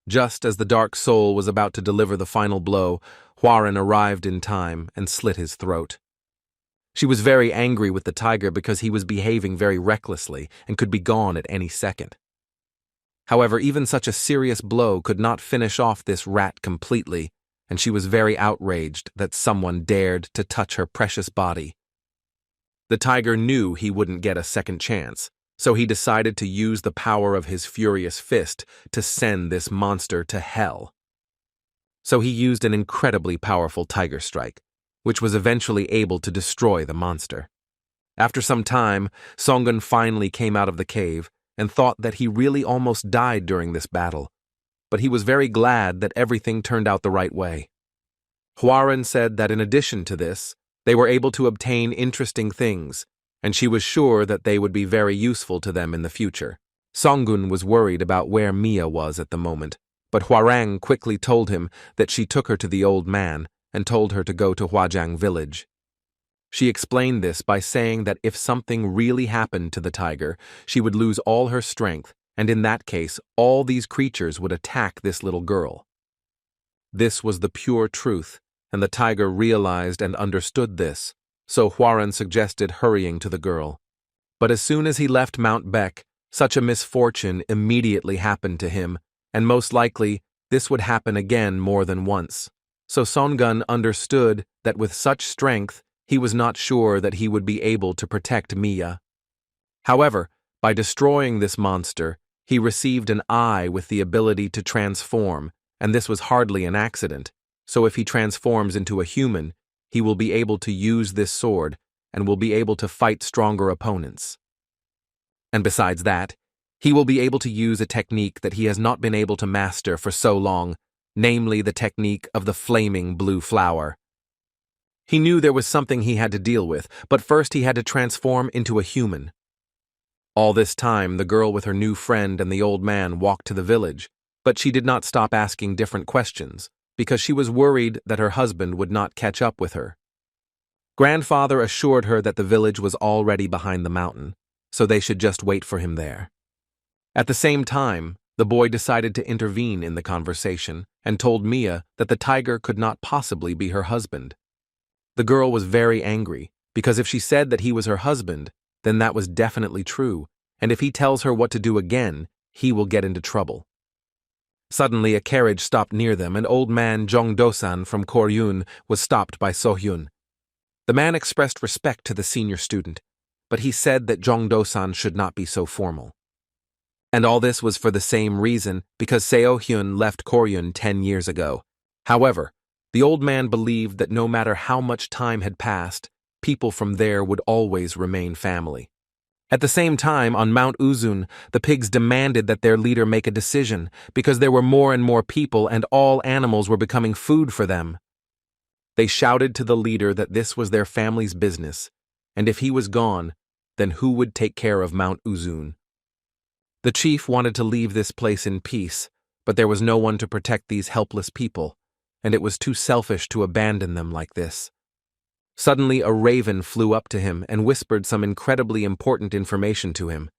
Just as the dark soul was about to deliver the final blow, Hwaran arrived in time and slit his throat. She was very angry with the tiger because he was behaving very recklessly and could be gone at any second. However, even such a serious blow could not finish off this rat completely, and she was very outraged that someone dared to touch her precious body. The tiger knew he wouldn't get a second chance, so he decided to use the power of his furious fist to send this monster to hell. So he used an incredibly powerful tiger strike, which was eventually able to destroy the monster. After some time, Songun finally came out of the cave and thought that he really almost died during this battle, but he was very glad that everything turned out the right way. Hwaran said that in addition to this, they were able to obtain interesting things, and she was sure that they would be very useful to them in the future. Songun was worried about where Mia was at the moment, but Hwarang quickly told him that she took her to the old man and told her to go to Hwajiang village. She explained this by saying that if something really happened to the tiger, she would lose all her strength, and in that case, all these creatures would attack this little girl. This was the pure truth, and the tiger realized and understood this, so Hwaran suggested hurrying to the girl. But as soon as he left Mount Beck, such a misfortune immediately happened to him, and most likely, this would happen again more than once. So Songun understood that with such strength, he was not sure that he would be able to protect Mia. However, by destroying this monster, he received an eye with the ability to transform, and this was hardly an accident, so if he transforms into a human, he will be able to use this sword and will be able to fight stronger opponents. And besides that, he will be able to use a technique that he has not been able to master for so long, namely the technique of the flaming blue flower. He knew there was something he had to deal with, but first he had to transform into a human. All this time, the girl with her new friend and the old man walked to the village, but she did not stop asking different questions, because she was worried that her husband would not catch up with her. Grandfather assured her that the village was already behind the mountain, so they should just wait for him there. At the same time, the boy decided to intervene in the conversation and told Mia that the tiger could not possibly be her husband. The girl was very angry, because if she said that he was her husband, then that was definitely true, and if he tells her what to do again, he will get into trouble. Suddenly, a carriage stopped near them, and old man Jong Do-san from Koryun was stopped by So-hyun. The man expressed respect to the senior student, but he said that Jong Do-san should not be so formal. And all this was for the same reason, because Seo-hyun left Koryun 10 years ago. However, the old man believed that no matter how much time had passed, people from there would always remain family. At the same time, on Mount Uzun, the pigs demanded that their leader make a decision, because there were more and more people and all animals were becoming food for them. They shouted to the leader that this was their family's business, and if he was gone, then who would take care of Mount Uzun? The chief wanted to leave this place in peace, but there was no one to protect these helpless people, and it was too selfish to abandon them like this. Suddenly, a raven flew up to him and whispered some incredibly important information to him.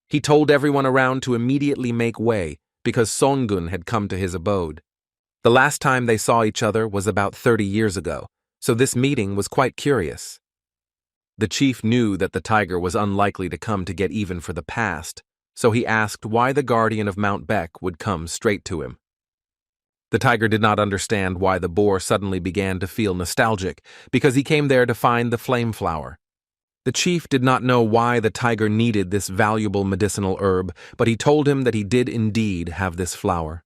He told everyone around to immediately make way, because Songun had come to his abode. The last time they saw each other was about 30 years ago, so this meeting was quite curious. The chief knew that the tiger was unlikely to come to get even for the past, so he asked why the guardian of Mount Beck would come straight to him. The tiger did not understand why the boar suddenly began to feel nostalgic, because he came there to find the flame flower. The chief did not know why the tiger needed this valuable medicinal herb, but he told him that he did indeed have this flower.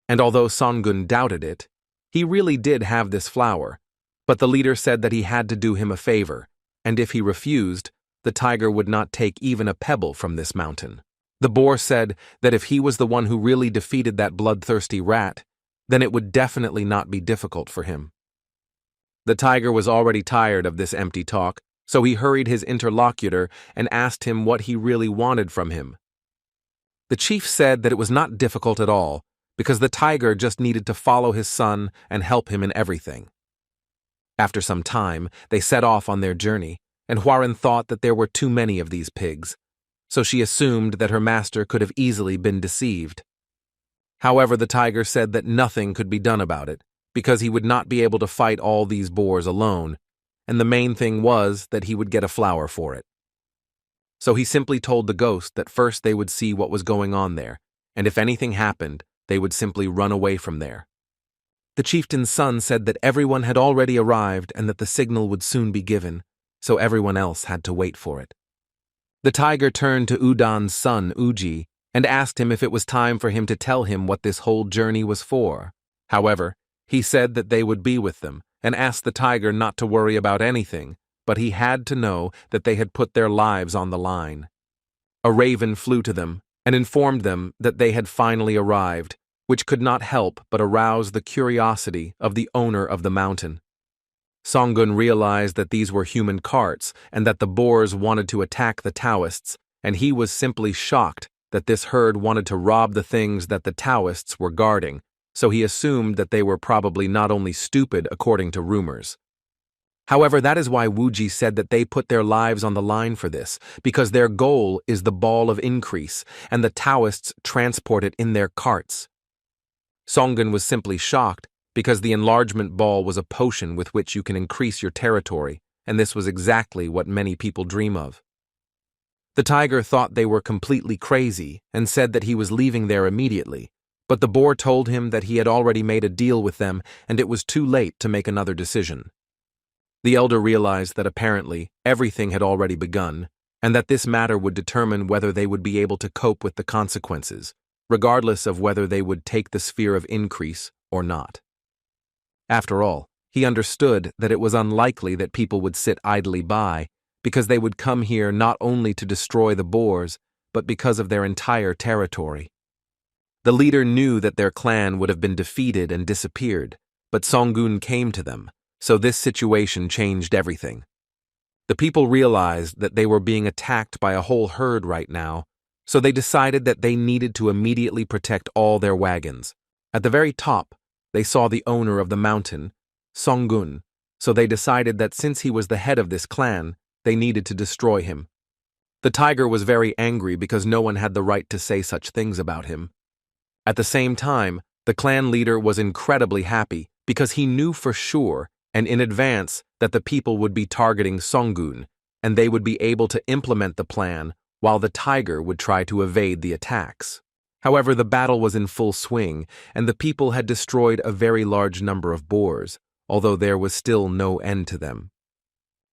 And although Songun doubted it, he really did have this flower, but the leader said that he had to do him a favor, and if he refused, the tiger would not take even a pebble from this mountain. The boar said that if he was the one who really defeated that bloodthirsty rat, then it would definitely not be difficult for him. The tiger was already tired of this empty talk, so he hurried his interlocutor and asked him what he really wanted from him. The chief said that it was not difficult at all, because the tiger just needed to follow his son and help him in everything. After some time, they set off on their journey, and Hwaran thought that there were too many of these pigs, so she assumed that her master could have easily been deceived. However, the tiger said that nothing could be done about it, because he would not be able to fight all these boars alone, and the main thing was that he would get a flower for it. So he simply told the ghost that first they would see what was going on there, and if anything happened, they would simply run away from there. The chieftain's son said that everyone had already arrived and that the signal would soon be given, so everyone else had to wait for it. The tiger turned to Udan's son, Uji, and asked him if it was time for him to tell him what this whole journey was for. However, he said that they would be with them, and asked the tiger not to worry about anything, but he had to know that they had put their lives on the line. A raven flew to them and informed them that they had finally arrived, which could not help but arouse the curiosity of the owner of the mountain. Songun realized that these were human carts and that the boars wanted to attack the Taoists, and he was simply shocked that this herd wanted to rob the things that the Taoists were guarding, so he assumed that they were probably not only stupid according to rumors. However, that is why Wuji said that they put their lives on the line for this, because their goal is the ball of increase, and the Taoists transport it in their carts. Songun was simply shocked, because the enlargement ball was a potion with which you can increase your territory, and this was exactly what many people dream of. The tiger thought they were completely crazy and said that he was leaving there immediately, but the boar told him that he had already made a deal with them and it was too late to make another decision. The elder realized that apparently everything had already begun, and that this matter would determine whether they would be able to cope with the consequences, regardless of whether they would take the sphere of increase or not. After all, he understood that it was unlikely that people would sit idly by, because they would come here not only to destroy the boars, but because of their entire territory. The leader knew that their clan would have been defeated and disappeared, but Songun came to them, so this situation changed everything. The people realized that they were being attacked by a whole herd right now, so they decided that they needed to immediately protect all their wagons. At the very top, they saw the owner of the mountain, Songun, so they decided that since he was the head of this clan, they needed to destroy him. The tiger was very angry because no one had the right to say such things about him. At the same time, the clan leader was incredibly happy because he knew for sure and in advance that the people would be targeting Songun, and they would be able to implement the plan while the tiger would try to evade the attacks. However, the battle was in full swing, and the people had destroyed a very large number of boars, although there was still no end to them.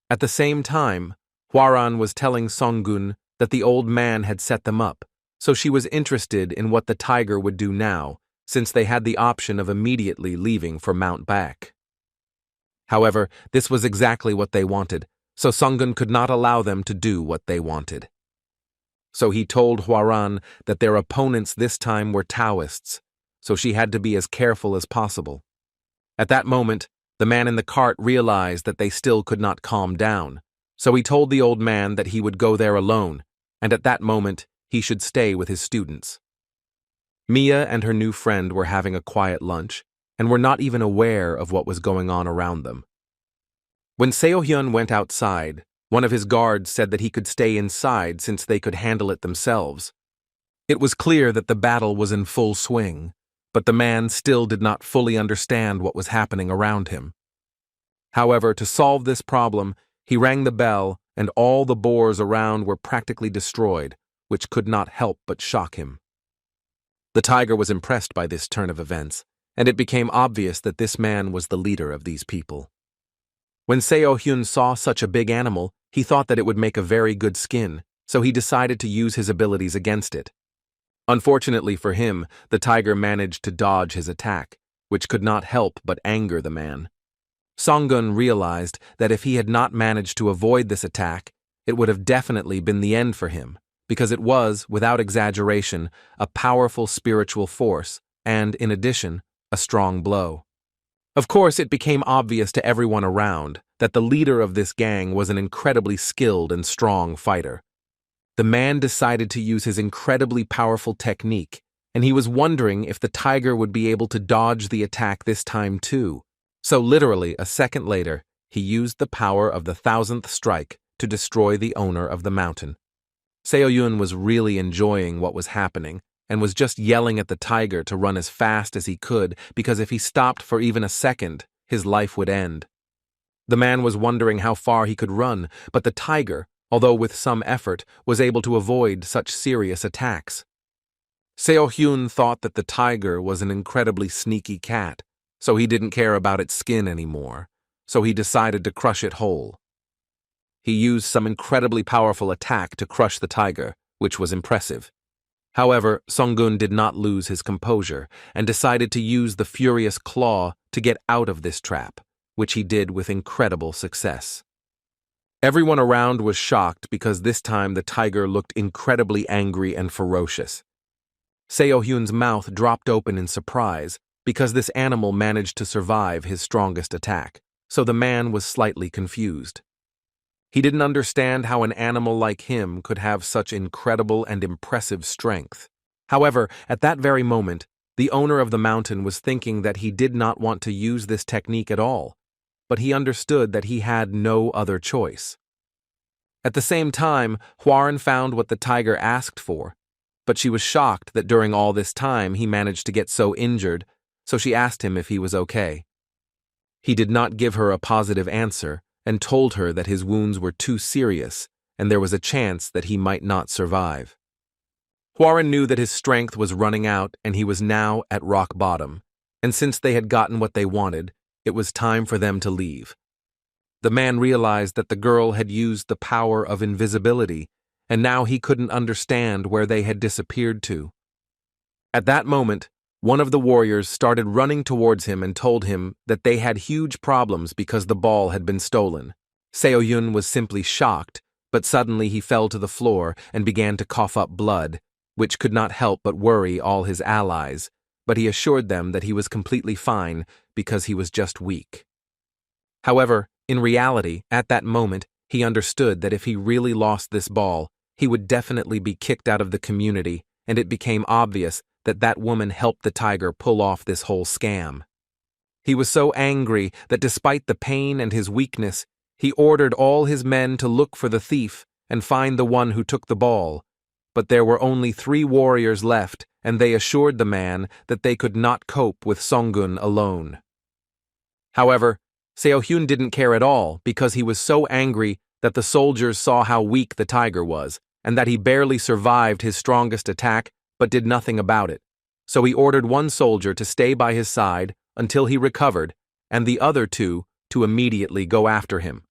At the same time, Hwaran was telling Songun that the old man had set them up, so she was interested in what the tiger would do now, since they had the option of immediately leaving for Mount Beck. However, this was exactly what they wanted, so Songun could not allow them to do what they wanted. So he told Hwaran that their opponents this time were Taoists, so she had to be as careful as possible. At that moment, the man in the cart realized that they still could not calm down, so he told the old man that he would go there alone, and at that moment, he should stay with his students. Mia and her new friend were having a quiet lunch, and were not even aware of what was going on around them. When Seo-hyun went outside, one of his guards said that he could stay inside since they could handle it themselves. It was clear that the battle was in full swing, but the man still did not fully understand what was happening around him. However, to solve this problem, he rang the bell, and all the boars around were practically destroyed, which could not help but shock him. The tiger was impressed by this turn of events, and it became obvious that this man was the leader of these people. When Seo-hyun saw such a big animal, he thought that it would make a very good skin, so he decided to use his abilities against it. Unfortunately for him, the tiger managed to dodge his attack, which could not help but anger the man. Song-gun realized that if he had not managed to avoid this attack, it would have definitely been the end for him, because it was, without exaggeration, a powerful spiritual force and, in addition, a strong blow. Of course, it became obvious to everyone around that the leader of this gang was an incredibly skilled and strong fighter. The man decided to use his incredibly powerful technique, and he was wondering if the tiger would be able to dodge the attack this time too. So literally, a second later, he used the power of the 1000th strike to destroy the owner of the mountain. Seo-hyun was really enjoying what was happening, and was just yelling at the tiger to run as fast as he could, because if he stopped for even a second, his life would end. The man was wondering how far he could run, but the tiger, although with some effort, was able to avoid such serious attacks. Seo-hyun thought that the tiger was an incredibly sneaky cat, so he didn't care about its skin anymore, so he decided to crush it whole. He used some incredibly powerful attack to crush the tiger, which was impressive. However, Song-gun did not lose his composure and decided to use the furious claw to get out of this trap, which he did with incredible success. Everyone around was shocked because this time the tiger looked incredibly angry and ferocious. Seo-hyun's mouth dropped open in surprise because this animal managed to survive his strongest attack, so the man was slightly confused. He didn't understand how an animal like him could have such incredible and impressive strength. However, at that very moment, the owner of the mountain was thinking that he did not want to use this technique at all, but he understood that he had no other choice. At the same time, Hwaran found what the tiger asked for, but she was shocked that during all this time he managed to get so injured, so she asked him if he was okay. He did not give her a positive answer, and told her that his wounds were too serious and there was a chance that he might not survive. Hwaran knew that his strength was running out and he was now at rock bottom, and since they had gotten what they wanted, it was time for them to leave. The man realized that the girl had used the power of invisibility, and now he couldn't understand where they had disappeared to. At that moment, one of the warriors started running towards him and told him that they had huge problems because the ball had been stolen. Seo-hyun was simply shocked, but suddenly he fell to the floor and began to cough up blood, which could not help but worry all his allies, but he assured them that he was completely fine because he was just weak. However, in reality, at that moment, he understood that if he really lost this ball, he would definitely be kicked out of the community, and it became obvious that that woman helped the tiger pull off this whole scam. He was so angry that despite the pain and his weakness, he ordered all his men to look for the thief and find the one who took the ball. But there were only 3 warriors left, and they assured the man that they could not cope with Song-gun alone. However, Seo-hyun didn't care at all because he was so angry that the soldiers saw how weak the tiger was, and that he barely survived his strongest attack but did nothing about it. So he ordered one soldier to stay by his side until he recovered, and the other 2 to immediately go after him.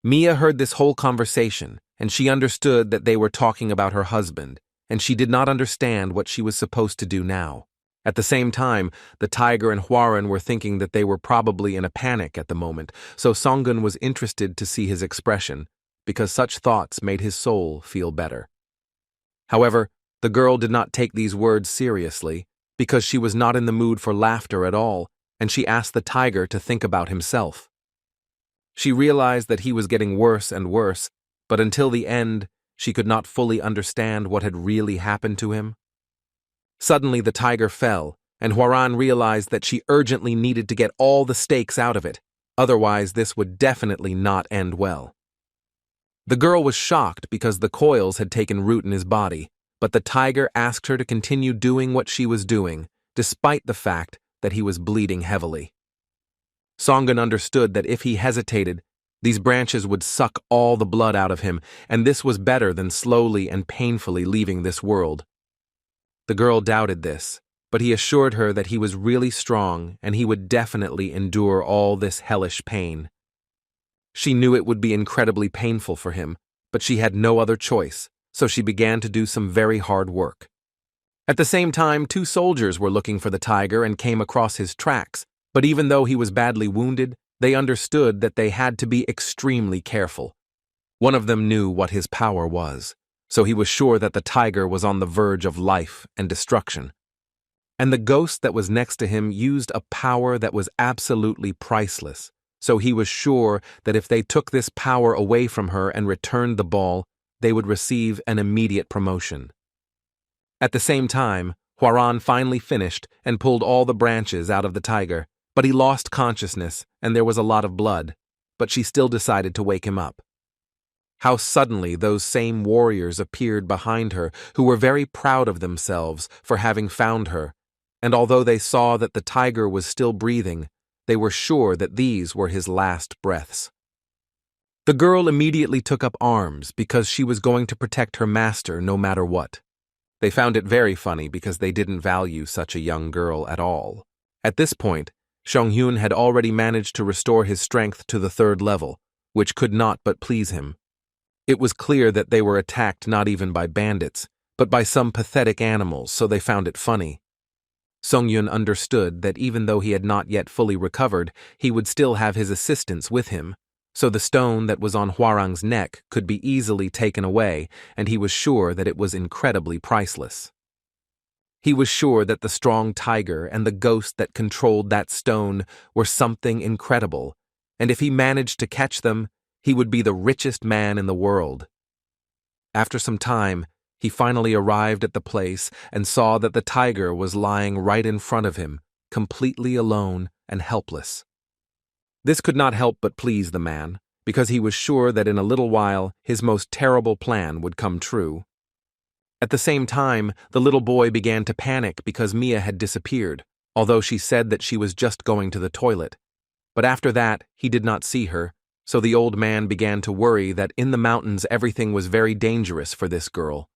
Mia heard this whole conversation, and she understood that they were talking about her husband, and she did not understand what she was supposed to do now. At the same time, the tiger and Hwaran were thinking that they were probably in a panic at the moment, so Song-gun was interested to see his expression, because such thoughts made his soul feel better. However, the girl did not take these words seriously, because she was not in the mood for laughter at all, and she asked the tiger to think about himself. She realized that he was getting worse and worse, but until the end, she could not fully understand what had really happened to him. Suddenly the tiger fell, and Hwaran realized that she urgently needed to get all the stakes out of it, otherwise this would definitely not end well. The girl was shocked because the coils had taken root in his body, but the tiger asked her to continue doing what she was doing, despite the fact that he was bleeding heavily. Songun understood that if he hesitated, these branches would suck all the blood out of him, and this was better than slowly and painfully leaving this world. The girl doubted this, but he assured her that he was really strong and he would definitely endure all this hellish pain. She knew it would be incredibly painful for him, but she had no other choice, so she began to do some very hard work. At the same time, 2 soldiers were looking for the tiger and came across his tracks, but even though he was badly wounded, they understood that they had to be extremely careful. One of them knew what his power was, so he was sure that the tiger was on the verge of life and destruction. And the ghost that was next to him used a power that was absolutely priceless, so he was sure that if they took this power away from her and returned the ball, they would receive an immediate promotion. At the same time, Hwaran finally finished and pulled all the branches out of the tiger, but he lost consciousness and there was a lot of blood, but she still decided to wake him up. How suddenly those same warriors appeared behind her who were very proud of themselves for having found her, and although they saw that the tiger was still breathing, they were sure that these were his last breaths. The girl immediately took up arms because she was going to protect her master no matter what. They found it very funny because they didn't value such a young girl at all. At this point, Seong-hyun had already managed to restore his strength to the 3rd level, which could not but please him. It was clear that they were attacked not even by bandits, but by some pathetic animals, so they found it funny. Seong-hyun understood that even though he had not yet fully recovered, he would still have his assistants with him, so the stone that was on Hwarang's neck could be easily taken away, and he was sure that it was incredibly priceless. He was sure that the strong tiger and the ghost that controlled that stone were something incredible, and if he managed to catch them, he would be the richest man in the world. After some time, he finally arrived at the place and saw that the tiger was lying right in front of him, completely alone and helpless. This could not help but please the man, because he was sure that in a little while his most terrible plan would come true. At the same time, the little boy began to panic because Mia had disappeared, although she said that she was just going to the toilet. But after that, he did not see her, so the old man began to worry that in the mountains everything was very dangerous for this girl.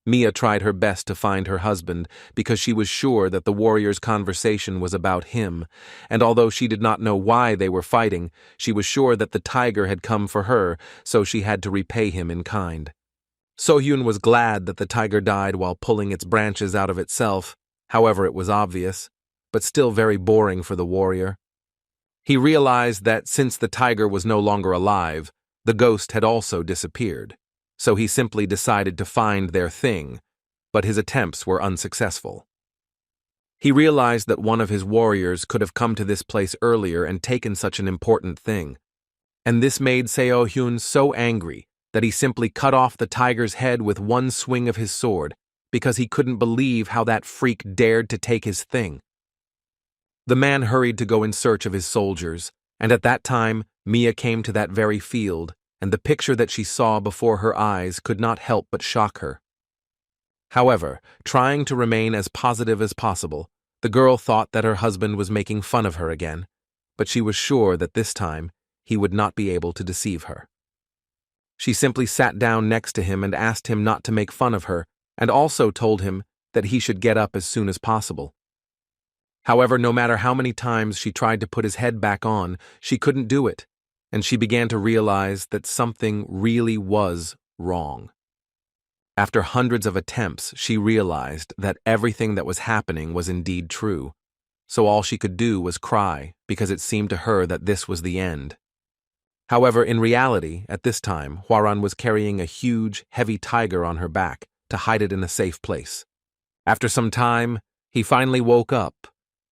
Mia tried her best to find her husband because she was sure that the warriors' conversation was about him, and although she did not know why they were fighting, she was sure that the tiger had come for her, so she had to repay him in kind. So-hyun was glad that the tiger died while pulling its branches out of itself, however it was obvious, but still very boring for the warrior. He realized that since the tiger was no longer alive, the ghost had also disappeared, so he simply decided to find their thing, but his attempts were unsuccessful. He realized that one of his warriors could have come to this place earlier and taken such an important thing, and this made Seo-hyun so angry that he simply cut off the tiger's head with one swing of his sword because he couldn't believe how that freak dared to take his thing. The man hurried to go in search of his soldiers, and at that time Mia came to that very field, and the picture that she saw before her eyes could not help but shock her. However, trying to remain as positive as possible, the girl thought that her husband was making fun of her again, but she was sure that this time he would not be able to deceive her. She simply sat down next to him and asked him not to make fun of her, and also told him that he should get up as soon as possible. However, no matter how many times she tried to put his head back on, she couldn't do it, and she began to realize that something really was wrong. After hundreds of attempts, she realized that everything that was happening was indeed true, so all she could do was cry because it seemed to her that this was the end. However, in reality, at this time, Hwaran was carrying a huge, heavy tiger on her back to hide it in a safe place. After some time, he finally woke up,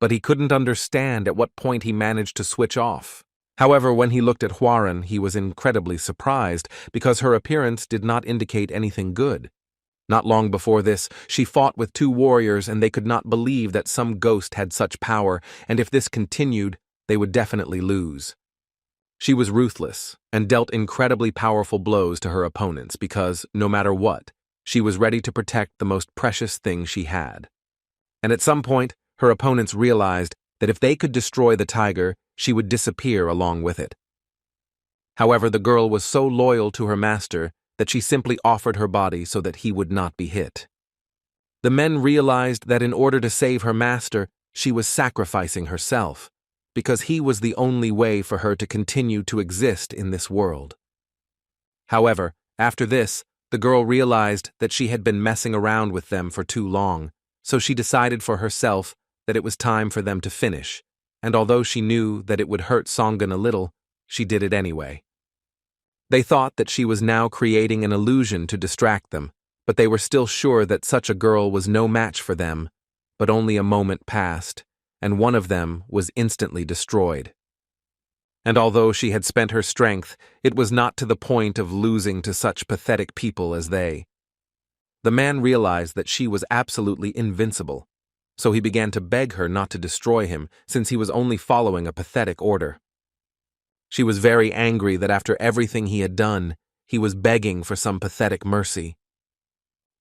but he couldn't understand at what point he managed to switch off. However, when he looked at Hwaran, he was incredibly surprised because her appearance did not indicate anything good. Not long before this, she fought with 2 warriors and they could not believe that some ghost had such power, and if this continued, they would definitely lose. She was ruthless and dealt incredibly powerful blows to her opponents because, no matter what, she was ready to protect the most precious thing she had. And at some point, her opponents realized that if they could destroy the tiger, she would disappear along with it. However, the girl was so loyal to her master that she simply offered her body so that he would not be hit. The men realized that in order to save her master, she was sacrificing herself, because he was the only way for her to continue to exist in this world. However, after this, the girl realized that she had been messing around with them for too long, so she decided for herself that it was time for them to finish, and although she knew that it would hurt Songun a little, she did it anyway. They thought that she was now creating an illusion to distract them, but they were still sure that such a girl was no match for them. But only a moment passed, and one of them was instantly destroyed. And although she had spent her strength, it was not to the point of losing to such pathetic people as they. The man realized that she was absolutely invincible, so he began to beg her not to destroy him since he was only following a pathetic order. She was very angry that after everything he had done, he was begging for some pathetic mercy.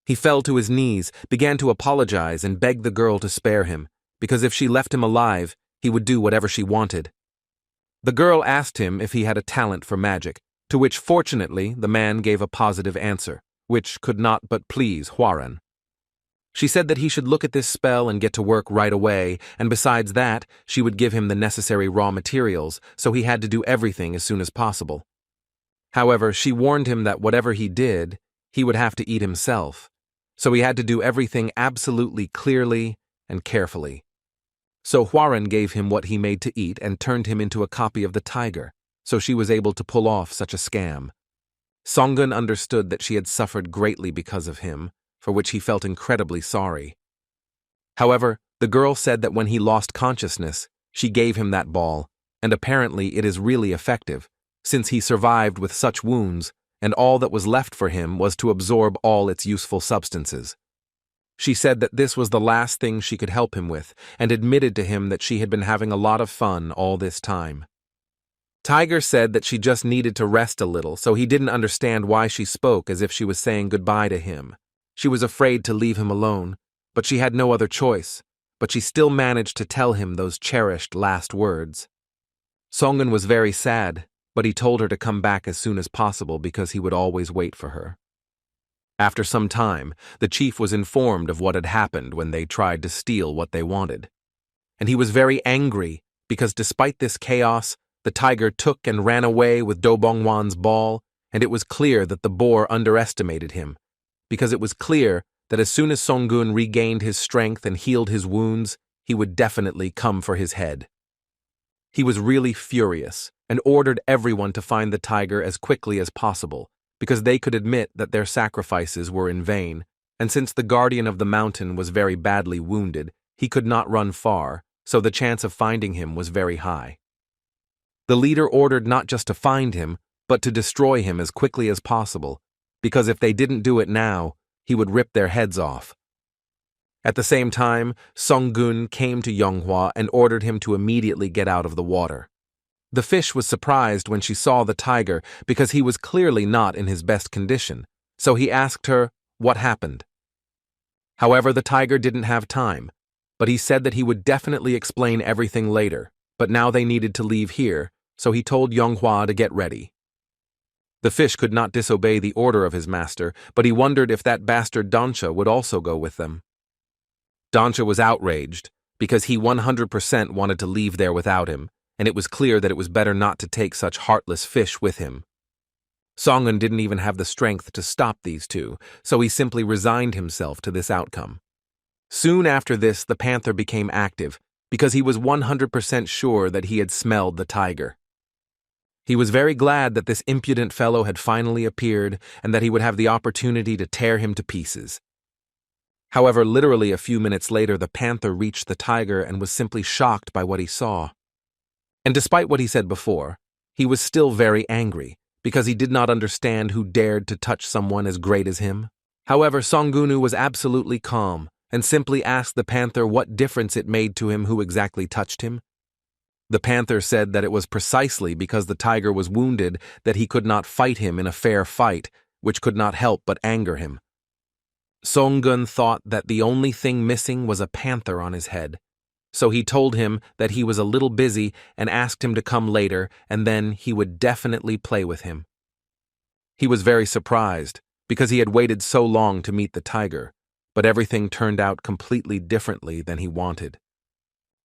He fell to his knees, began to apologize, and begged the girl to spare him, because if she left him alive, he would do whatever she wanted. The girl asked him if he had a talent for magic, to which fortunately the man gave a positive answer, which could not but please Hwaran. She said that he should look at this spell and get to work right away, and besides that, she would give him the necessary raw materials, so he had to do everything as soon as possible. However, she warned him that whatever he did, he would have to eat himself, so he had to do everything absolutely clearly and carefully. So Hwaran gave him what he made to eat and turned him into a copy of the tiger, so she was able to pull off such a scam. Songun understood that she had suffered greatly because of him, for which he felt incredibly sorry. However, the girl said that when he lost consciousness, she gave him that ball, and apparently it is really effective, since he survived with such wounds, and all that was left for him was to absorb all its useful substances. She said that this was the last thing she could help him with, and admitted to him that she had been having a lot of fun all this time. Tiger said that she just needed to rest a little, so he didn't understand why she spoke as if she was saying goodbye to him. She was afraid to leave him alone, but she had no other choice, but she still managed to tell him those cherished last words. Songun was very sad, but he told her to come back as soon as possible because he would always wait for her. After some time, the chief was informed of what had happened when they tried to steal what they wanted. And he was very angry because despite this chaos, the tiger took and ran away with Do Bongwan's ball, and it was clear that the boar underestimated him, because it was clear that as soon as Songun regained his strength and healed his wounds, he would definitely come for his head. He was really furious and ordered everyone to find the tiger as quickly as possible, because they could admit that their sacrifices were in vain, and since the guardian of the mountain was very badly wounded, he could not run far, so the chance of finding him was very high. The leader ordered not just to find him, but to destroy him as quickly as possible, because if they didn't do it now, he would rip their heads off. At the same time, Songun came to Yonghua and ordered him to immediately get out of the water. The fish was surprised when she saw the tiger because he was clearly not in his best condition, so he asked her what happened. However, the tiger didn't have time, but he said that he would definitely explain everything later, but now they needed to leave here, so he told Yonghua to get ready. The fish could not disobey the order of his master, but he wondered if that bastard Dansha would also go with them. Dansha was outraged, because he 100% wanted to leave there without him, and it was clear that it was better not to take such heartless fish with him. Songun didn't even have the strength to stop these two, so he simply resigned himself to this outcome. Soon after this, the panther became active, because he was 100% sure that he had smelled the tiger. He was very glad that this impudent fellow had finally appeared and that he would have the opportunity to tear him to pieces. However, literally a few minutes later, the panther reached the tiger and was simply shocked by what he saw. And despite what he said before, he was still very angry because he did not understand who dared to touch someone as great as him. However, Songunu was absolutely calm and simply asked the panther what difference it made to him who exactly touched him. The panther said that it was precisely because the tiger was wounded that he could not fight him in a fair fight, which could not help but anger him. Songun thought that the only thing missing was a panther on his head, So he told him that he was a little busy and asked him to come later, and then he would definitely play with him. He was very surprised, because he had waited so long to meet the tiger, but everything turned out completely differently than he wanted.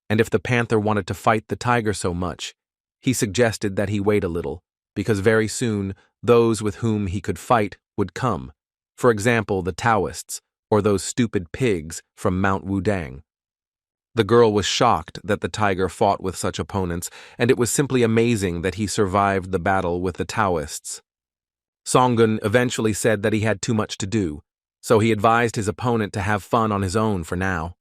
And if the panther wanted to fight the tiger so much, he suggested that he wait a little, because very soon those with whom he could fight would come, for example the Taoists, or those stupid pigs from Mount Wudang. The girl was shocked that the tiger fought with such opponents, and it was simply amazing that he survived the battle with the Taoists. Songun eventually said that he had too much to do, so he advised his opponent to have fun on his own for now.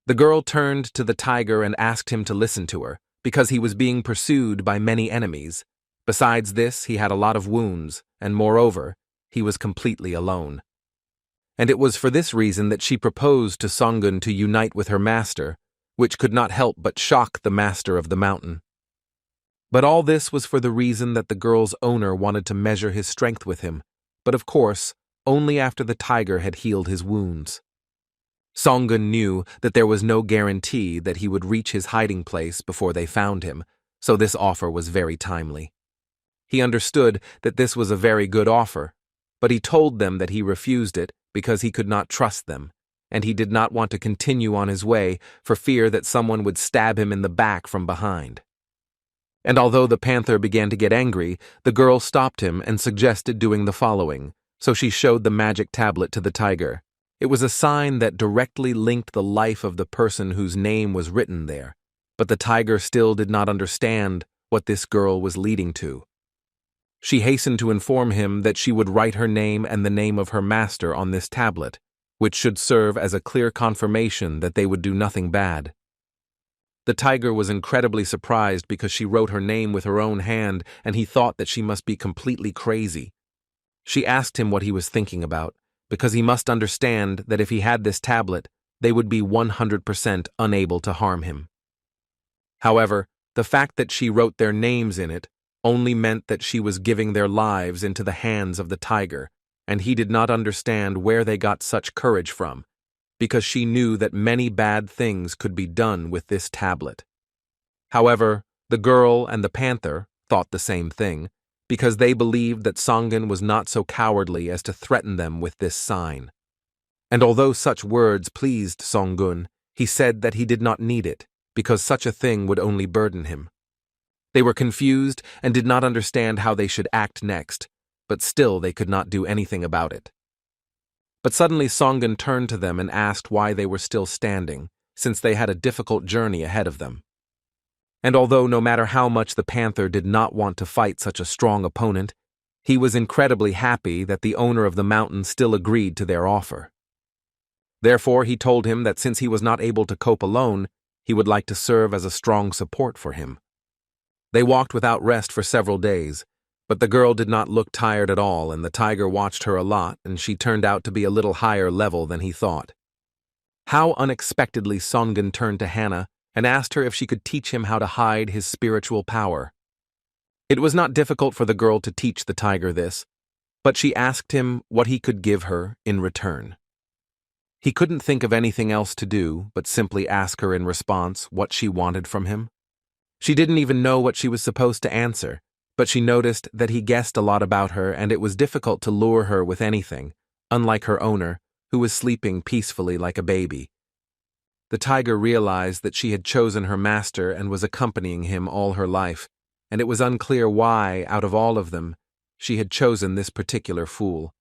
The girl turned to the tiger and asked him to listen to her, because he was being pursued by many enemies. Besides this, he had a lot of wounds, and moreover, he was completely alone. And it was for this reason that she proposed to Songun to unite with her master, which could not help but shock the master of the mountain. But all this was for the reason that the girl's owner wanted to measure his strength with him, but of course, only after the tiger had healed his wounds. Songun knew that there was no guarantee that he would reach his hiding place before they found him, so this offer was very timely. He understood that this was a very good offer, but he told them that he refused it because he could not trust them, and he did not want to continue on his way for fear that someone would stab him in the back from behind. And although the panther began to get angry, the girl stopped him and suggested doing the following, so she showed the magic tablet to the tiger. It was a sign that directly linked the life of the person whose name was written there, but the tiger still did not understand what this girl was leading to. She hastened to inform him that she would write her name and the name of her master on this tablet, which should serve as a clear confirmation that they would do nothing bad. The tiger was incredibly surprised because she wrote her name with her own hand, and he thought that she must be completely crazy. She asked him what he was thinking about, because he must understand that if he had this tablet, they would be 100% unable to harm him. However, the fact that she wrote their names in it only meant that she was giving their lives into the hands of the tiger, and he did not understand where they got such courage from, because she knew that many bad things could be done with this tablet. However, the girl and the panther thought the same thing, because they believed that Songun was not so cowardly as to threaten them with this sign. And although such words pleased Songun, he said that he did not need it, because such a thing would only burden him. They were confused and did not understand how they should act next, but still they could not do anything about it. But suddenly Songun turned to them and asked why they were still standing, since they had a difficult journey ahead of them. And although no matter how much the panther did not want to fight such a strong opponent, he was incredibly happy that the owner of the mountain still agreed to their offer. Therefore he told him that since he was not able to cope alone, he would like to serve as a strong support for him. They walked without rest for several days, but the girl did not look tired at all, and the tiger watched her a lot, and she turned out to be a little higher level than he thought. How unexpectedly Songun turned to Hannah and asked her if she could teach him how to hide his spiritual power. It was not difficult for the girl to teach the tiger this, but she asked him what he could give her in return. He couldn't think of anything else to do but simply ask her in response what she wanted from him. She didn't even know what she was supposed to answer, but she noticed that he guessed a lot about her, and it was difficult to lure her with anything, unlike her owner, who was sleeping peacefully like a baby. The tiger realized that she had chosen her master and was accompanying him all her life, and it was unclear why, out of all of them, she had chosen this particular fool.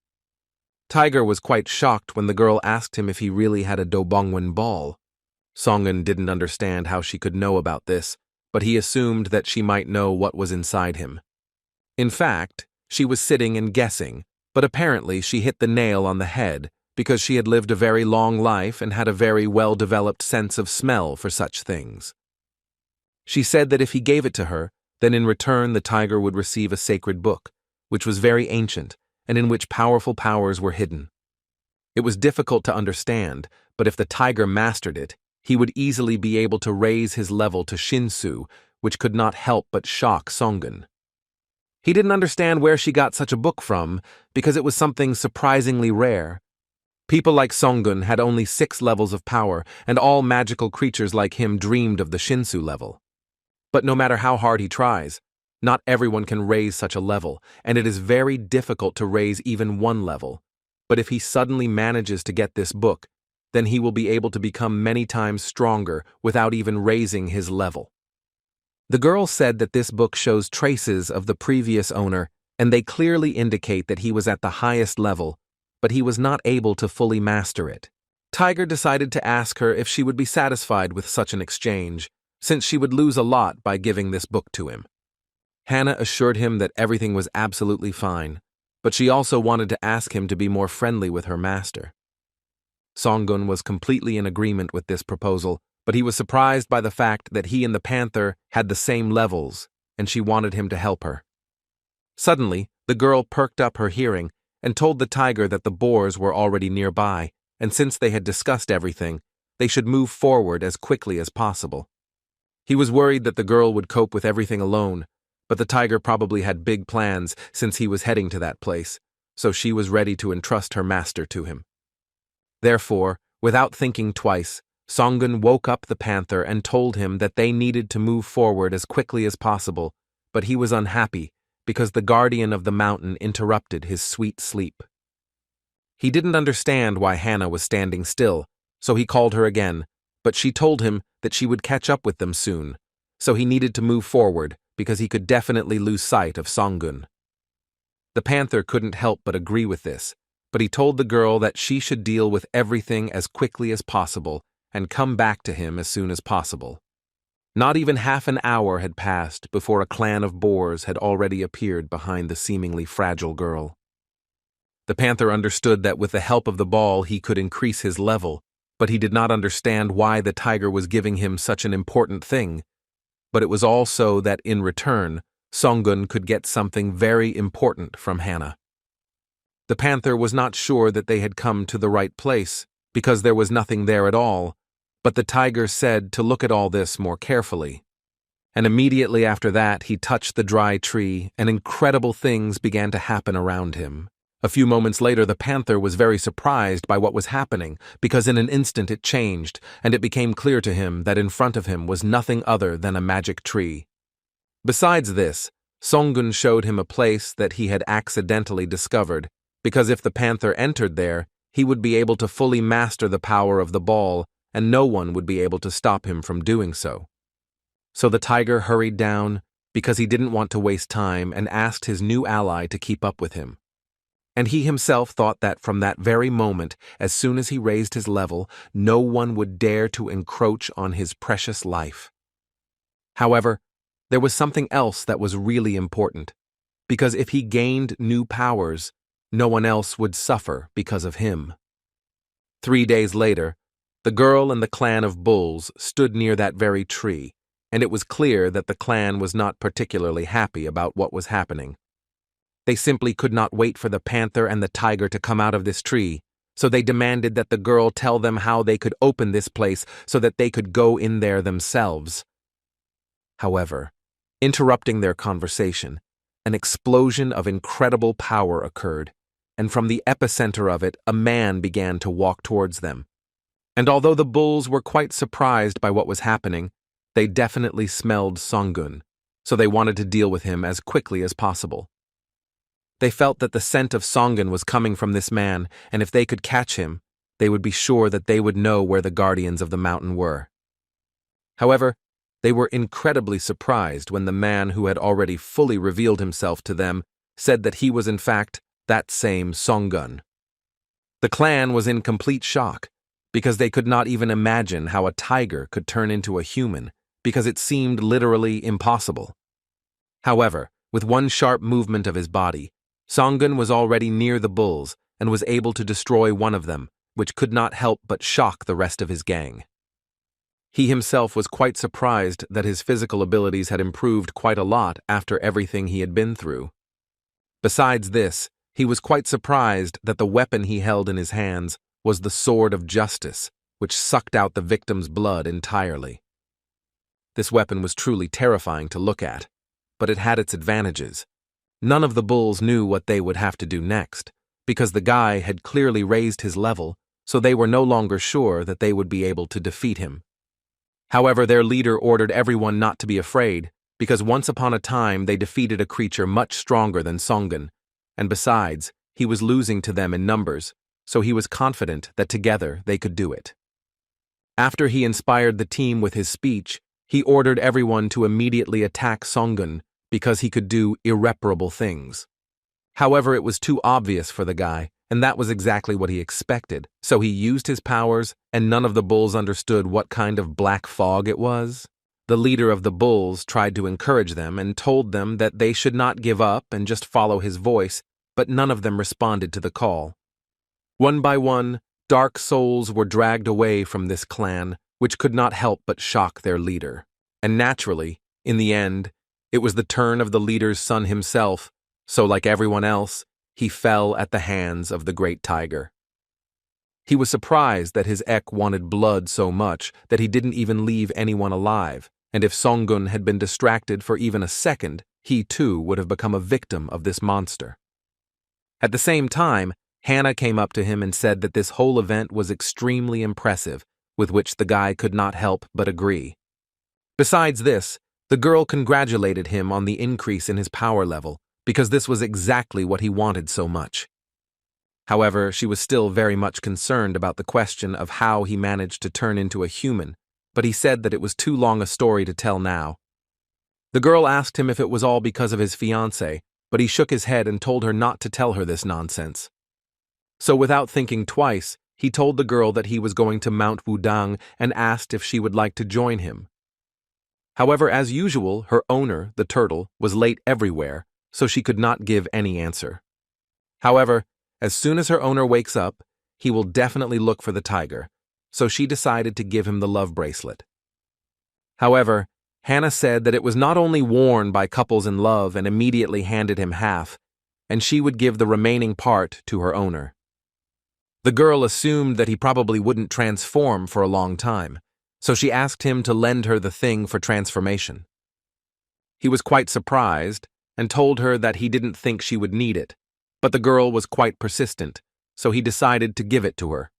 Tiger was quite shocked when the girl asked him if he really had a Dobongwon ball. Songun didn't understand how she could know about this, but he assumed that she might know what was inside him. In fact, she was sitting and guessing, but apparently she hit the nail on the head because she had lived a very long life and had a very well-developed sense of smell for such things. She said that if he gave it to her, then in return the tiger would receive a sacred book, which was very ancient and in which powerful powers were hidden. It was difficult to understand, but if the tiger mastered it, he would easily be able to raise his level to Shinsu, which could not help but shock Songun. He didn't understand where she got such a book from, because it was something surprisingly rare. People like Songun had only 6 levels of power, and all magical creatures like him dreamed of the Shinsu level. But no matter how hard he tries, not everyone can raise such a level, and it is very difficult to raise even 1 level. But if he suddenly manages to get this book, then he will be able to become many times stronger without even raising his level. The girl said that this book shows traces of the previous owner, and they clearly indicate that he was at the highest level, but he was not able to fully master it. Tiger decided to ask her if she would be satisfied with such an exchange, since she would lose a lot by giving this book to him. Hannah assured him that everything was absolutely fine, but she also wanted to ask him to be more friendly with her master. Songun was completely in agreement with this proposal, but he was surprised by the fact that he and the panther had the same levels, and she wanted him to help her. Suddenly, the girl perked up her hearing and told the tiger that the boars were already nearby, and since they had discussed everything, they should move forward as quickly as possible. He was worried that the girl would cope with everything alone, but the tiger probably had big plans since he was heading to that place, so she was ready to entrust her master to him. Therefore, without thinking twice, Songun woke up the panther and told him that they needed to move forward as quickly as possible, but he was unhappy because the guardian of the mountain interrupted his sweet sleep. He didn't understand why Hannah was standing still, so he called her again, but she told him that she would catch up with them soon, so he needed to move forward because he could definitely lose sight of Songun. The panther couldn't help but agree with this, but he told the girl that she should deal with everything as quickly as possible and come back to him as soon as possible. Not even half an hour had passed before a clan of boars had already appeared behind the seemingly fragile girl. The panther understood that with the help of the ball he could increase his level, but he did not understand why the tiger was giving him such an important thing. But it was all so that in return, Songun could get something very important from Hannah. The panther was not sure that they had come to the right place, because there was nothing there at all, but the tiger said to look at all this more carefully. And immediately after that, he touched the dry tree, and incredible things began to happen around him. A few moments later, the panther was very surprised by what was happening, because in an instant it changed, and it became clear to him that in front of him was nothing other than a magic tree. Besides this, Songun showed him a place that he had accidentally discovered, because if the panther entered there, he would be able to fully master the power of the ball, and no one would be able to stop him from doing so. So the tiger hurried down, because he didn't want to waste time, and asked his new ally to keep up with him. And he himself thought that from that very moment, as soon as he raised his level, no one would dare to encroach on his precious life. However, there was something else that was really important, because if he gained new powers, no one else would suffer because of him. 3 days later, the girl and the clan of bulls stood near that very tree, and it was clear that the clan was not particularly happy about what was happening. They simply could not wait for the panther and the tiger to come out of this tree, so they demanded that the girl tell them how they could open this place so that they could go in there themselves. However, interrupting their conversation, an explosion of incredible power occurred, and from the epicenter of it, a man began to walk towards them. And although the bulls were quite surprised by what was happening, they definitely smelled Songun, so they wanted to deal with him as quickly as possible. They felt that the scent of Songun was coming from this man, and if they could catch him, they would be sure that they would know where the guardians of the mountain were. However, they were incredibly surprised when the man who had already fully revealed himself to them said that he was in fact that same Songun. The clan was in complete shock, because they could not even imagine how a tiger could turn into a human, because it seemed literally impossible. However, with one sharp movement of his body, Songun was already near the bulls and was able to destroy one of them, which could not help but shock the rest of his gang. He himself was quite surprised that his physical abilities had improved quite a lot after everything he had been through. Besides this, he was quite surprised that the weapon he held in his hands was the sword of justice, which sucked out the victim's blood entirely. This weapon was truly terrifying to look at, but it had its advantages. None of the bulls knew what they would have to do next, because the guy had clearly raised his level, so they were no longer sure that they would be able to defeat him. However, their leader ordered everyone not to be afraid, because once upon a time they defeated a creature much stronger than Songun, and besides, he was losing to them in numbers, so he was confident that together they could do it. After he inspired the team with his speech, he ordered everyone to immediately attack Songun because he could do irreparable things. However, it was too obvious for the guy, and that was exactly what he expected, so he used his powers, and none of the bulls understood what kind of black fog it was. The leader of the bulls tried to encourage them and told them that they should not give up and just follow his voice, but none of them responded to the call. One by one, dark souls were dragged away from this clan, which could not help but shock their leader. And naturally, in the end, it was the turn of the leader's son himself, so like everyone else, he fell at the hands of the great tiger. He was surprised that his Ek wanted blood so much that he didn't even leave anyone alive, and if Songun had been distracted for even a second, he too would have become a victim of this monster. At the same time, Hannah came up to him and said that this whole event was extremely impressive, with which the guy could not help but agree. Besides this, the girl congratulated him on the increase in his power level, because this was exactly what he wanted so much. However, she was still very much concerned about the question of how he managed to turn into a human, but he said that it was too long a story to tell now. The girl asked him if it was all because of his fiancé, but he shook his head and told her not to tell her this nonsense. So without thinking twice, he told the girl that he was going to Mount Wudang and asked if she would like to join him. However, as usual, her owner, the turtle, was late everywhere, so she could not give any answer. However, as soon as her owner wakes up, he will definitely look for the tiger, so she decided to give him the love bracelet. However, Hannah said that it was not only worn by couples in love and immediately handed him half, and she would give the remaining part to her owner. The girl assumed that he probably wouldn't transform for a long time, so she asked him to lend her the thing for transformation. He was quite surprised and told her that he didn't think she would need it, but the girl was quite persistent, so he decided to give it to her.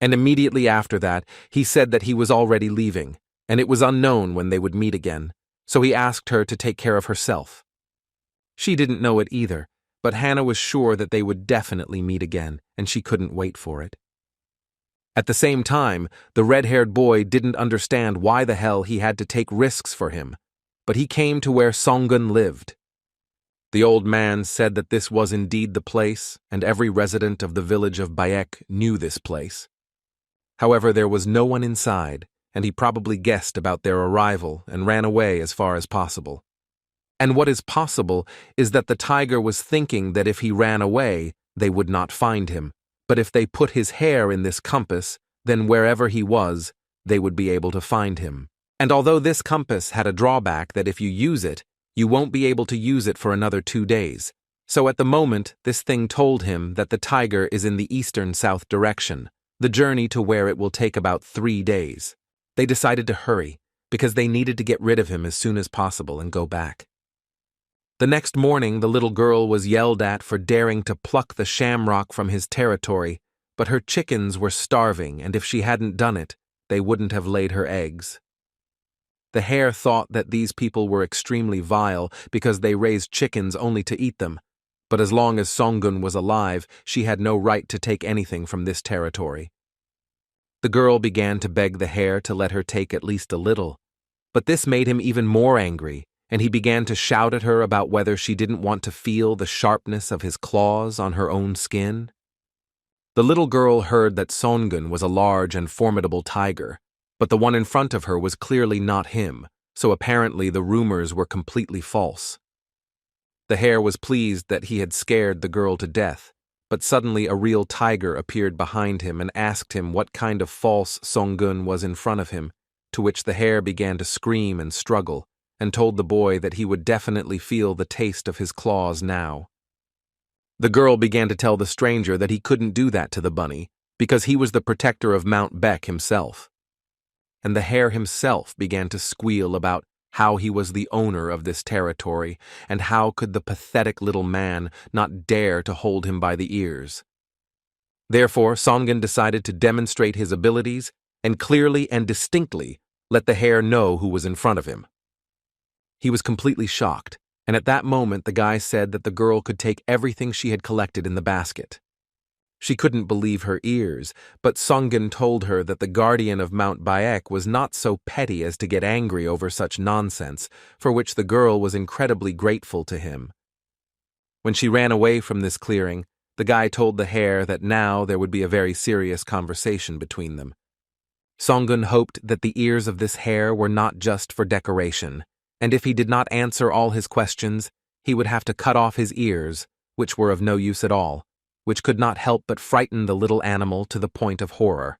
And immediately after that, he said that he was already leaving, and it was unknown when they would meet again, so he asked her to take care of herself. She didn't know it either, but Hannah was sure that they would definitely meet again, and she couldn't wait for it. At the same time, the red-haired boy didn't understand why the hell he had to take risks for him, but he came to where Songun lived. The old man said that this was indeed the place, and every resident of the village of Bayek knew this place. However, there was no one inside, and he probably guessed about their arrival and ran away as far as possible. And what is possible is that the tiger was thinking that if he ran away, they would not find him, but if they put his hair in this compass, then wherever he was, they would be able to find him. And although this compass had a drawback that if you use it, you won't be able to use it for another 2 days. So at the moment, this thing told him that the tiger is in the eastern-south direction, the journey to where it will take about 3 days. They decided to hurry, because they needed to get rid of him as soon as possible and go back. The next morning, the little girl was yelled at for daring to pluck the shamrock from his territory, but her chickens were starving, and if she hadn't done it, they wouldn't have laid her eggs. The hare thought that these people were extremely vile because they raised chickens only to eat them, but as long as Songun was alive, she had no right to take anything from this territory. The girl began to beg the hare to let her take at least a little, but this made him even more angry, and he began to shout at her about whether she didn't want to feel the sharpness of his claws on her own skin. The little girl heard that Songun was a large and formidable tiger, but the one in front of her was clearly not him, so apparently the rumors were completely false. The hare was pleased that he had scared the girl to death, but suddenly a real tiger appeared behind him and asked him what kind of false Songun was in front of him, to which the hare began to scream and struggle, and told the boy that he would definitely feel the taste of his claws now. The girl began to tell the stranger that he couldn't do that to the bunny, because he was the protector of Mount Beck himself. And the hare himself began to squeal about how he was the owner of this territory, and how could the pathetic little man not dare to hold him by the ears. Therefore, Songun decided to demonstrate his abilities and clearly and distinctly let the hare know who was in front of him. He was completely shocked, and at that moment the guy said that the girl could take everything she had collected in the basket. She couldn't believe her ears, but Songun told her that the guardian of Mount Bayek was not so petty as to get angry over such nonsense, for which the girl was incredibly grateful to him. When she ran away from this clearing, the guy told the hare that now there would be a very serious conversation between them. Songun hoped that the ears of this hare were not just for decoration, and if he did not answer all his questions, he would have to cut off his ears, which were of no use at all, which could not help but frighten the little animal to the point of horror.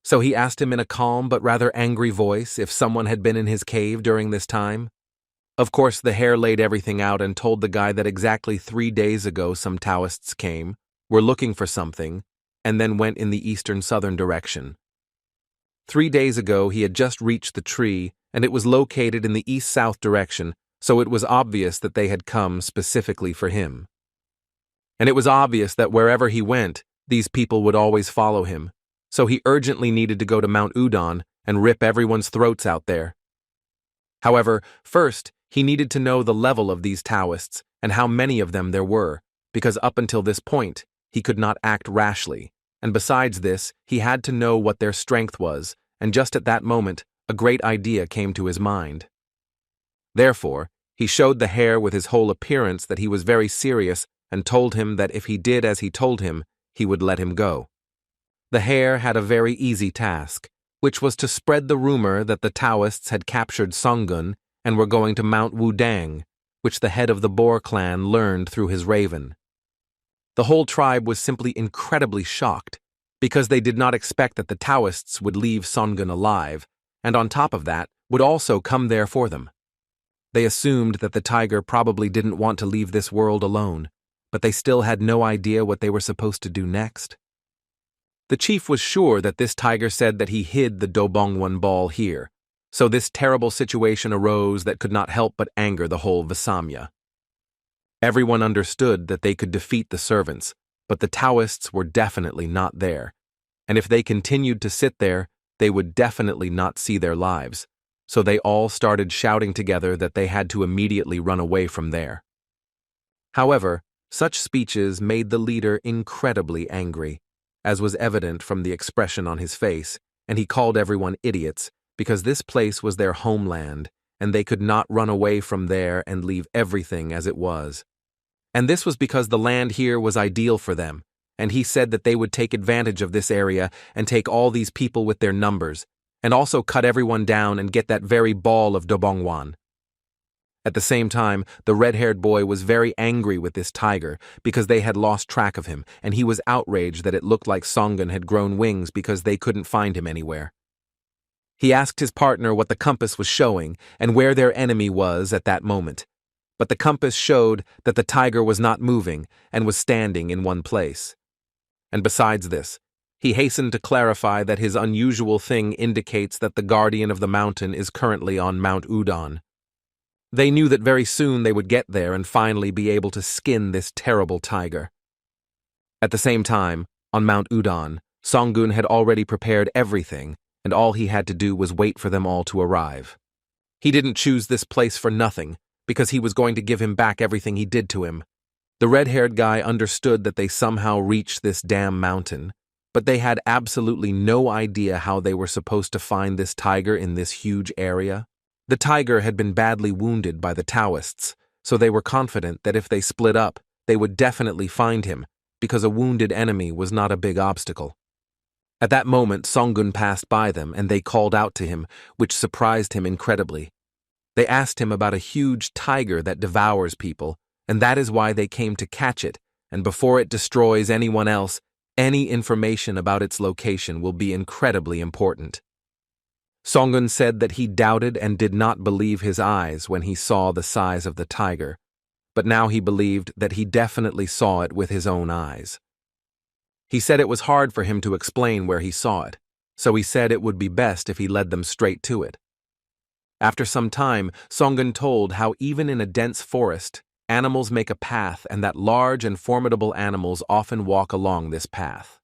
So he asked him in a calm but rather angry voice if someone had been in his cave during this time. Of course, the hare laid everything out and told the guy that exactly 3 days ago some Taoists came, were looking for something, and then went in the eastern-southern direction. 3 days ago he had just reached the tree, and it was located in the east-south direction, so it was obvious that they had come specifically for him. And it was obvious that wherever he went, these people would always follow him, so he urgently needed to go to Mount Udon and rip everyone's throats out there. However, first, he needed to know the level of these Taoists and how many of them there were, because up until this point, he could not act rashly, and besides this, he had to know what their strength was, and just at that moment, a great idea came to his mind. Therefore, he showed the hare with his whole appearance that he was very serious and told him that if he did as he told him, he would let him go. The hare had a very easy task, which was to spread the rumor that the Taoists had captured Songun and were going to Mount Wudang, which the head of the Boer clan learned through his raven. The whole tribe was simply incredibly shocked, because they did not expect that the Taoists would leave Songun alive, and on top of that, would also come there for them. They assumed that the tiger probably didn't want to leave this world alone, but they still had no idea what they were supposed to do next. The chief was sure that this tiger said that he hid the Dobongwon ball here, so this terrible situation arose that could not help but anger the whole Visamya. Everyone understood that they could defeat the servants, but the Taoists were definitely not there, and if they continued to sit there, they would definitely not see their lives, so they all started shouting together that they had to immediately run away from there. However, such speeches made the leader incredibly angry, as was evident from the expression on his face, and he called everyone idiots because this place was their homeland, and they could not run away from there and leave everything as it was. And this was because the land here was ideal for them, and he said that they would take advantage of this area and take all these people with their numbers, and also cut everyone down and get that very ball of Dobongwon. At the same time, the red-haired boy was very angry with this tiger because they had lost track of him, and he was outraged that it looked like Songun had grown wings because they couldn't find him anywhere. He asked his partner what the compass was showing and where their enemy was at that moment, but the compass showed that the tiger was not moving and was standing in one place. And besides this, he hastened to clarify that his unusual thing indicates that the guardian of the mountain is currently on Mount Udon. They knew that very soon they would get there and finally be able to skin this terrible tiger. At the same time, on Mount Udon, Songun had already prepared everything, and all he had to do was wait for them all to arrive. He didn't choose this place for nothing, because he was going to give him back everything he did to him. The red-haired guy understood that they somehow reached this damn mountain, but they had absolutely no idea how they were supposed to find this tiger in this huge area. The tiger had been badly wounded by the Taoists, so they were confident that if they split up, they would definitely find him, because a wounded enemy was not a big obstacle. At that moment, Songun passed by them, and they called out to him, which surprised him incredibly. They asked him about a huge tiger that devours people, and that is why they came to catch it, and before it destroys anyone else, any information about its location will be incredibly important. Songun said that he doubted and did not believe his eyes when he saw the size of the tiger, but now he believed that he definitely saw it with his own eyes. He said it was hard for him to explain where he saw it, so he said it would be best if he led them straight to it. After some time, Songun told how even in a dense forest, animals make a path and that large and formidable animals often walk along this path.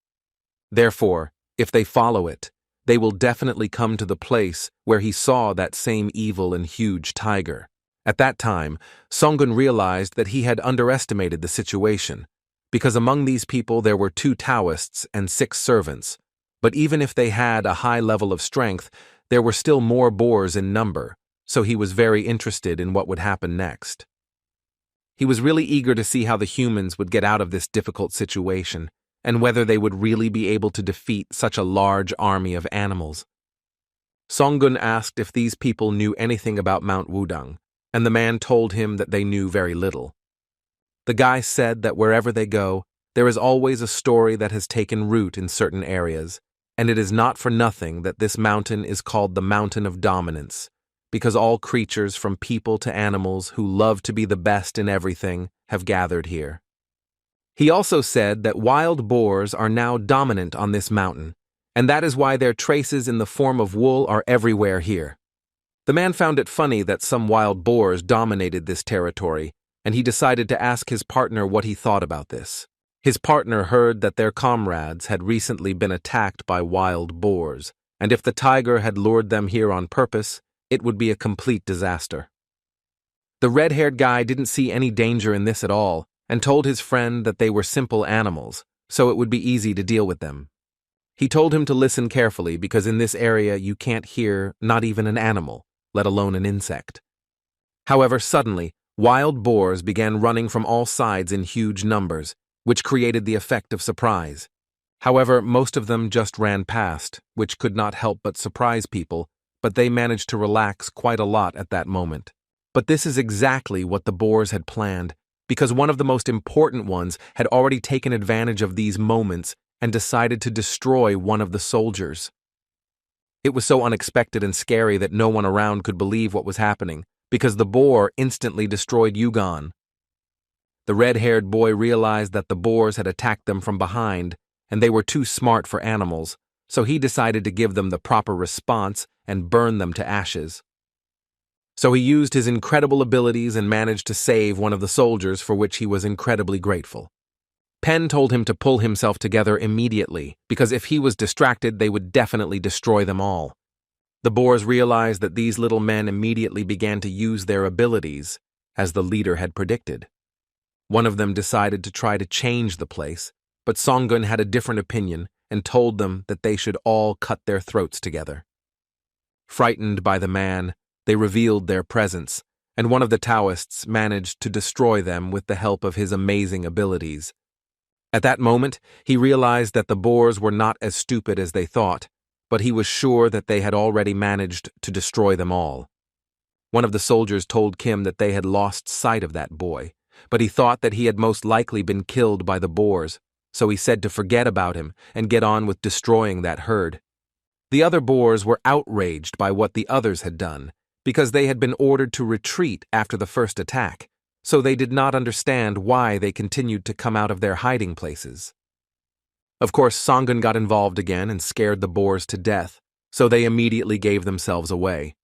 Therefore, if they follow it, they will definitely come to the place where he saw that same evil and huge tiger. At that time, Songun realized that he had underestimated the situation, because among these people there were 2 Taoists and 6 servants, but even if they had a high level of strength, there were still more boars in number, so he was very interested in what would happen next. He was really eager to see how the humans would get out of this difficult situation, and whether they would really be able to defeat such a large army of animals. Songun asked if these people knew anything about Mount Wudang, and the man told him that they knew very little. The guy said that wherever they go, there is always a story that has taken root in certain areas, and it is not for nothing that this mountain is called the Mountain of Dominance, because all creatures from people to animals who love to be the best in everything have gathered here. He also said that wild boars are now dominant on this mountain, and that is why their traces in the form of wool are everywhere here. The man found it funny that some wild boars dominated this territory, and he decided to ask his partner what he thought about this. His partner heard that their comrades had recently been attacked by wild boars, and if the tiger had lured them here on purpose, it would be a complete disaster. The red-haired guy didn't see any danger in this at all, and told his friend that they were simple animals, so it would be easy to deal with them. He told him to listen carefully because in this area you can't hear not even an animal, let alone an insect. However, suddenly, wild boars began running from all sides in huge numbers, which created the effect of surprise. However, most of them just ran past, which could not help but surprise people, but they managed to relax quite a lot at that moment. But this is exactly what the boars had planned, because one of the most important ones had already taken advantage of these moments and decided to destroy one of the soldiers. It was so unexpected and scary that no one around could believe what was happening, because the boar instantly destroyed Yugon. The red-haired boy realized that the boars had attacked them from behind, and they were too smart for animals, so he decided to give them the proper response and burn them to ashes. So he used his incredible abilities and managed to save one of the soldiers, for which he was incredibly grateful. Pen told him to pull himself together immediately, because if he was distracted, they would definitely destroy them all. The boars realized that these little men immediately began to use their abilities, as the leader had predicted. One of them decided to try to change the place, but Songun had a different opinion and told them that they should all cut their throats together. Frightened by the man, they revealed their presence, and one of the Taoists managed to destroy them with the help of his amazing abilities. At that moment, he realized that the boars were not as stupid as they thought, but he was sure that they had already managed to destroy them all. One of the soldiers told Kim that they had lost sight of that boy, but he thought that he had most likely been killed by the boars, so he said to forget about him and get on with destroying that herd. The other boars were outraged by what the others had done, because they had been ordered to retreat after the first attack, so they did not understand why they continued to come out of their hiding places. Of course, Songun got involved again and scared the boars to death, so they immediately gave themselves away.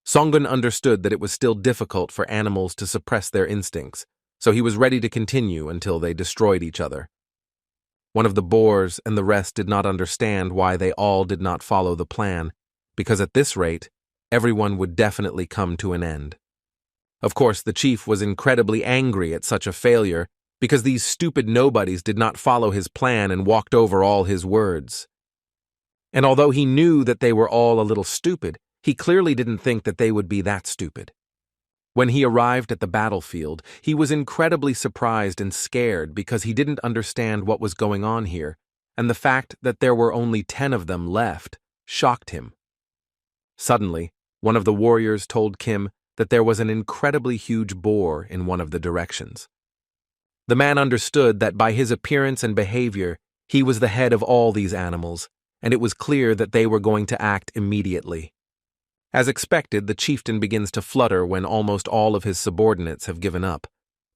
Songun understood that it was still difficult for animals to suppress their instincts, so he was ready to continue until they destroyed each other. One of the boars and the rest did not understand why they all did not follow the plan, because at this rate, everyone would definitely come to an end. Of course, the chief was incredibly angry at such a failure, because these stupid nobodies did not follow his plan and walked over all his words. And although he knew that they were all a little stupid, he clearly didn't think that they would be that stupid. When he arrived at the battlefield, he was incredibly surprised and scared because he didn't understand what was going on here, and the fact that there were only 10 of them left shocked him. Suddenly, one of the warriors told Kim that there was an incredibly huge boar in one of the directions. The man understood that by his appearance and behavior, he was the head of all these animals, and it was clear that they were going to act immediately. As expected, the chieftain begins to flutter when almost all of his subordinates have given up,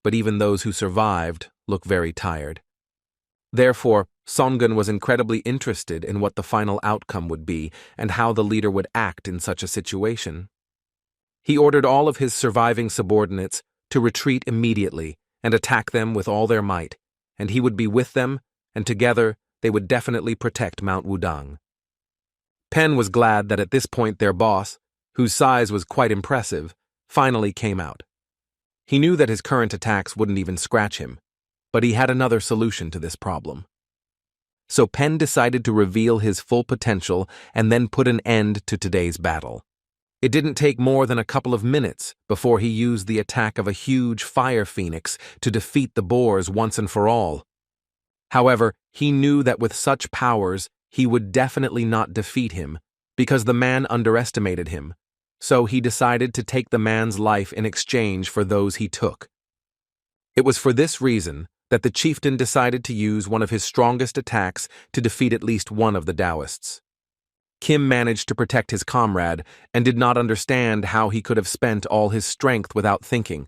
but even those who survived look very tired. Therefore, Songun was incredibly interested in what the final outcome would be and how the leader would act in such a situation. He ordered all of his surviving subordinates to retreat immediately and attack them with all their might, and he would be with them, and together they would definitely protect Mount Wudang. Pen was glad that at this point their boss, whose size was quite impressive, finally came out. He knew that his current attacks wouldn't even scratch him, but he had another solution to this problem. So Pen decided to reveal his full potential and then put an end to today's battle. It didn't take more than a couple of minutes before he used the attack of a huge fire phoenix to defeat the boars once and for all. However, he knew that with such powers, he would definitely not defeat him because the man underestimated him, so he decided to take the man's life in exchange for those he took. It was for this reason that the chieftain decided to use one of his strongest attacks to defeat at least one of the Taoists. Kim managed to protect his comrade and did not understand how he could have spent all his strength without thinking,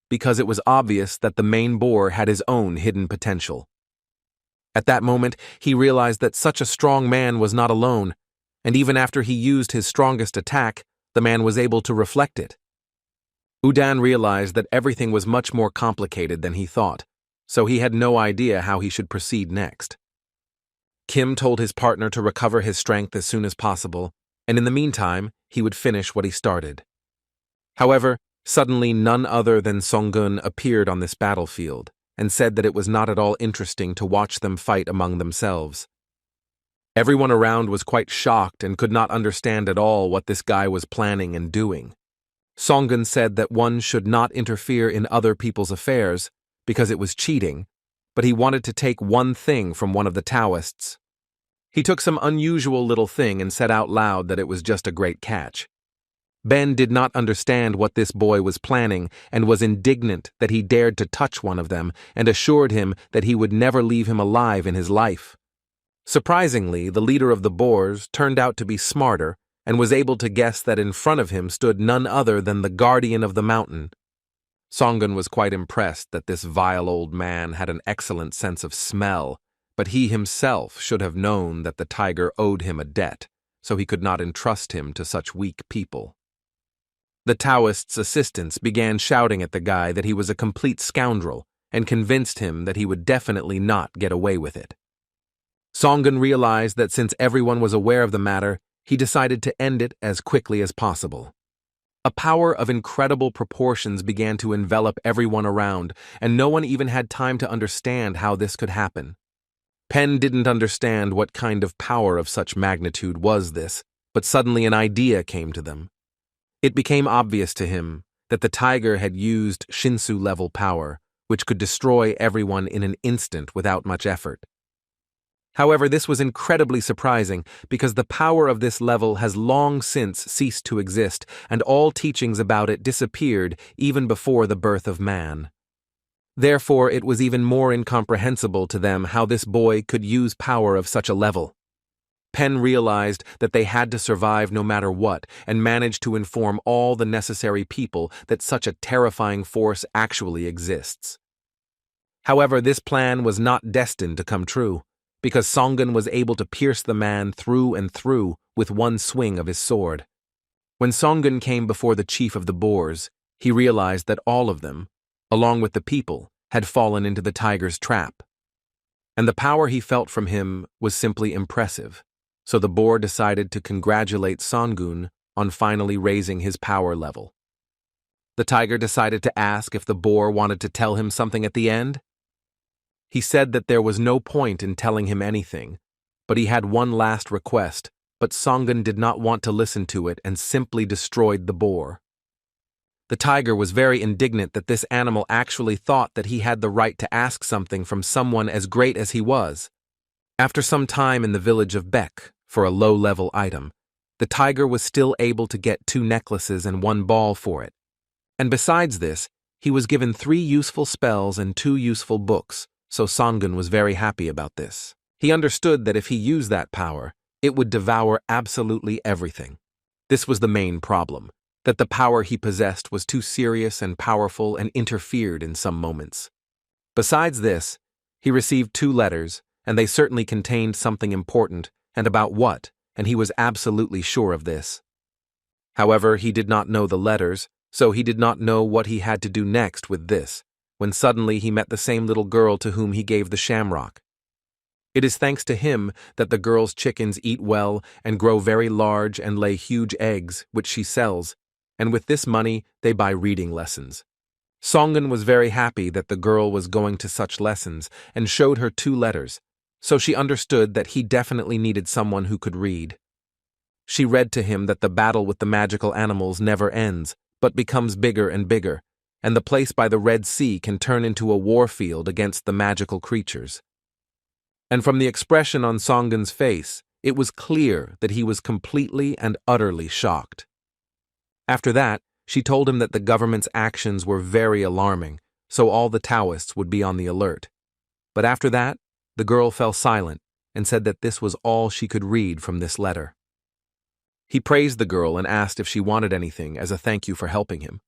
because it was obvious that the main boar had his own hidden potential. At that moment, he realized that such a strong man was not alone, and even after he used his strongest attack, the man was able to reflect it. Udan realized that everything was much more complicated than he thought, so he had no idea how he should proceed next. Kim told his partner to recover his strength as soon as possible, and in the meantime, he would finish what he started. However, suddenly none other than Songgun appeared on this battlefield and said that it was not at all interesting to watch them fight among themselves. Everyone around was quite shocked and could not understand at all what this guy was planning and doing. Songgun said that one should not interfere in other people's affairs because it was cheating, but he wanted to take one thing from one of the Taoists. He took some unusual little thing and said out loud that it was just a great catch. Ben did not understand what this boy was planning and was indignant that he dared to touch one of them and assured him that he would never leave him alive in his life. Surprisingly, the leader of the boars turned out to be smarter and was able to guess that in front of him stood none other than the guardian of the mountain. Songgun was quite impressed that this vile old man had an excellent sense of smell, but he himself should have known that the tiger owed him a debt, so he could not entrust him to such weak people. The Taoist's assistants began shouting at the guy that he was a complete scoundrel and convinced him that he would definitely not get away with it. Songgun realized that since everyone was aware of the matter, he decided to end it as quickly as possible. A power of incredible proportions began to envelop everyone around, and no one even had time to understand how this could happen. Pen didn't understand what kind of power of such magnitude was this, but suddenly an idea came to them. It became obvious to him that the tiger had used Shinsu-level power, which could destroy everyone in an instant without much effort. However, this was incredibly surprising because the power of this level has long since ceased to exist, and all teachings about it disappeared even before the birth of man. Therefore, it was even more incomprehensible to them how this boy could use power of such a level. Pen realized that they had to survive no matter what, and managed to inform all the necessary people that such a terrifying force actually exists. However, this plan was not destined to come true, because Songgun was able to pierce the man through and through with one swing of his sword. When Songgun came before the chief of the boars, he realized that all of them, along with the people, had fallen into the tiger's trap. And the power he felt from him was simply impressive, so the boar decided to congratulate Songgun on finally raising his power level. The tiger decided to ask if the boar wanted to tell him something at the end. He said that there was no point in telling him anything, but he had one last request, but Songgun did not want to listen to it and simply destroyed the boar. The tiger was very indignant that this animal actually thought that he had the right to ask something from someone as great as he was. After some time in the village of Beck for a low-level item, the tiger was still able to get 2 necklaces and 1 ball for it. And besides this, he was given 3 useful spells and 2 useful books, so Songgun was very happy about this. He understood that if he used that power, it would devour absolutely everything. This was the main problem, that the power he possessed was too serious and powerful and interfered in some moments. Besides this, he received 2 letters, and they certainly contained something important, and about what, and he was absolutely sure of this. However, he did not know the letters, so he did not know what he had to do next with this, when suddenly he met the same little girl to whom he gave the shamrock. It is thanks to him that the girl's chickens eat well and grow very large and lay huge eggs, which she sells, and with this money they buy reading lessons. Songun was very happy that the girl was going to such lessons and showed her 2 letters, so she understood that he definitely needed someone who could read. She read to him that the battle with the magical animals never ends, but becomes bigger and bigger, and the place by the Red Sea can turn into a war field against the magical creatures. And from the expression on Songun's face, it was clear that he was completely and utterly shocked. After that, she told him that the government's actions were very alarming, so all the Taoists would be on the alert. But after that, the girl fell silent and said that this was all she could read from this letter. He praised the girl and asked if she wanted anything as a thank you for helping him.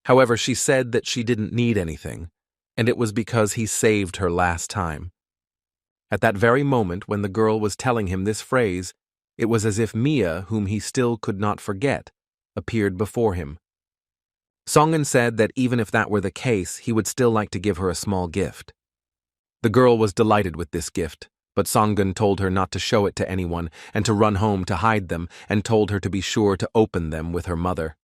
However, she said that she didn't need anything, and it was because he saved her last time. At that very moment when the girl was telling him this phrase, it was as if Mia, whom he still could not forget, appeared before him. Songun said that even if that were the case, he would still like to give her a small gift. The girl was delighted with this gift, but Songun told her not to show it to anyone and to run home to hide them, and told her to be sure to open them with her mother.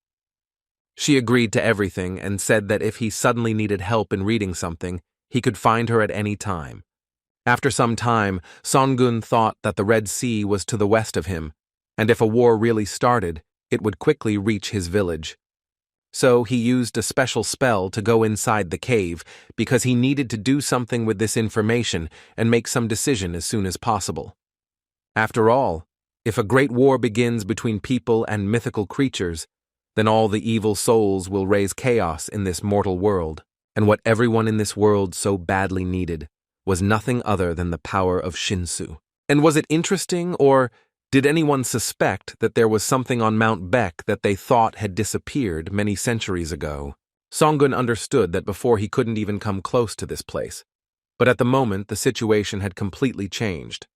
She agreed to everything and said that if he suddenly needed help in reading something, he could find her at any time. After some time, Songun thought that the Red Sea was to the west of him, and if a war really started, it would quickly reach his village. So he used a special spell to go inside the cave because he needed to do something with this information and make some decision as soon as possible. After all, if a great war begins between people and mythical creatures, then all the evil souls will raise chaos in this mortal world, and what everyone in this world so badly needed was nothing other than the power of Shinsu. And was it interesting, or did anyone suspect that there was something on Mount Baek that they thought had disappeared many centuries ago? Songun understood that before he couldn't even come close to this place, but at the moment the situation had completely changed.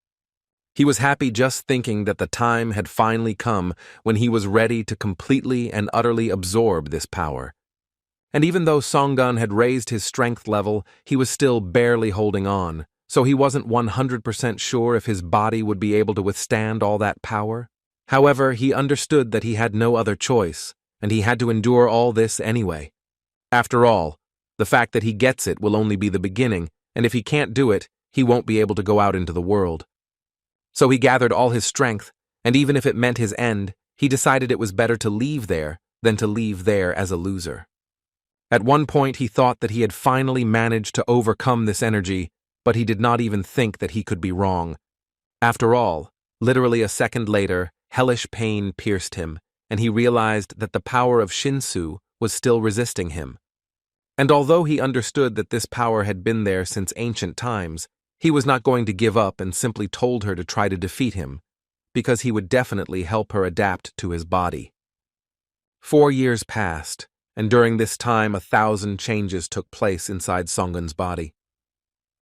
He was happy just thinking that the time had finally come when he was ready to completely and utterly absorb this power. And even though Songun had raised his strength level, he was still barely holding on, so he wasn't 100% sure if his body would be able to withstand all that power. However, he understood that he had no other choice, and he had to endure all this anyway. After all, the fact that he gets it will only be the beginning, and if he can't do it, he won't be able to go out into the world. So he gathered all his strength, and even if it meant his end, he decided it was better to leave there than to leave there as a loser. At one point he thought that he had finally managed to overcome this energy, but he did not even think that he could be wrong. After all, literally a second later, hellish pain pierced him, and he realized that the power of Shinsu was still resisting him. And although he understood that this power had been there since ancient times, he was not going to give up and simply told her to try to defeat him, because he would definitely help her adapt to his body. 4 years passed, and during this time 1,000 changes took place inside Songun's body.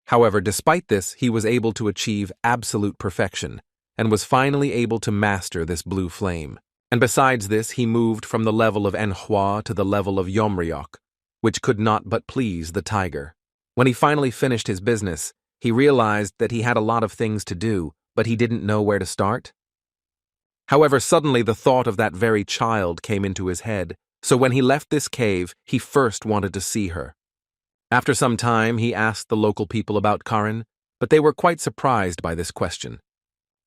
However, despite this, he was able to achieve absolute perfection, and was finally able to master this blue flame. And besides this, he moved from the level of Manhwa to the level of Yomryok, which could not but please the tiger. When he finally finished his business, he realized that he had a lot of things to do, but he didn't know where to start. However, suddenly the thought of that very child came into his head, so when he left this cave, he first wanted to see her. After some time, he asked the local people about Karin, but they were quite surprised by this question.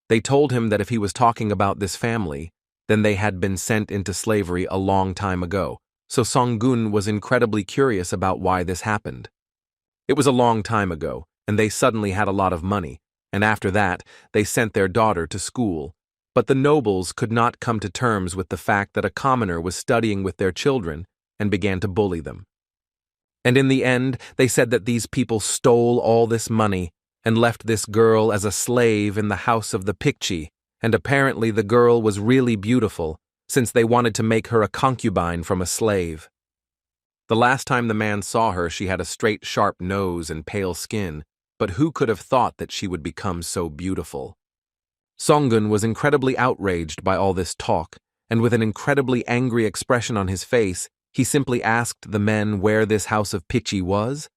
They told him that if he was talking about this family, then they had been sent into slavery a long time ago, so Songun was incredibly curious about why this happened. It was a long time ago, and they suddenly had a lot of money, and after that, they sent their daughter to school. But the nobles could not come to terms with the fact that a commoner was studying with their children and began to bully them. And in the end, they said that these people stole all this money and left this girl as a slave in the house of the Pikchi, and apparently the girl was really beautiful, since they wanted to make her a concubine from a slave. The last time the man saw her, she had a straight, sharp nose and pale skin, but who could have thought that she would become so beautiful? Songun was incredibly outraged by all this talk, and with an incredibly angry expression on his face, he simply asked the men where this house of Pichi was.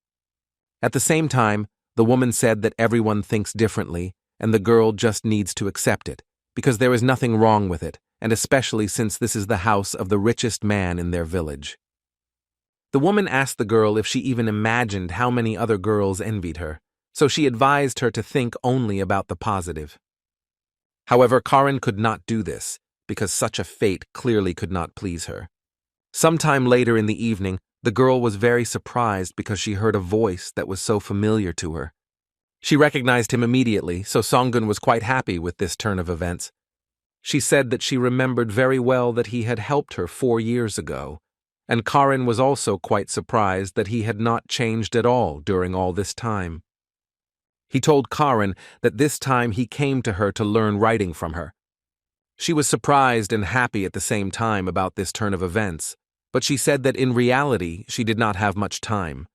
At the same time, the woman said that everyone thinks differently, and the girl just needs to accept it, because there is nothing wrong with it, and especially since this is the house of the richest man in their village. The woman asked the girl if she even imagined how many other girls envied her, so she advised her to think only about the positive. However, Karen could not do this, because such a fate clearly could not please her. Sometime later in the evening, the girl was very surprised because she heard a voice that was so familiar to her. She recognized him immediately, so Songun was quite happy with this turn of events. She said that she remembered very well that he had helped her 4 years ago, and Karen was also quite surprised that he had not changed at all during all this time. He told Karen that this time he came to her to learn writing from her. She was surprised and happy at the same time about this turn of events, but she said that in reality she did not have much time.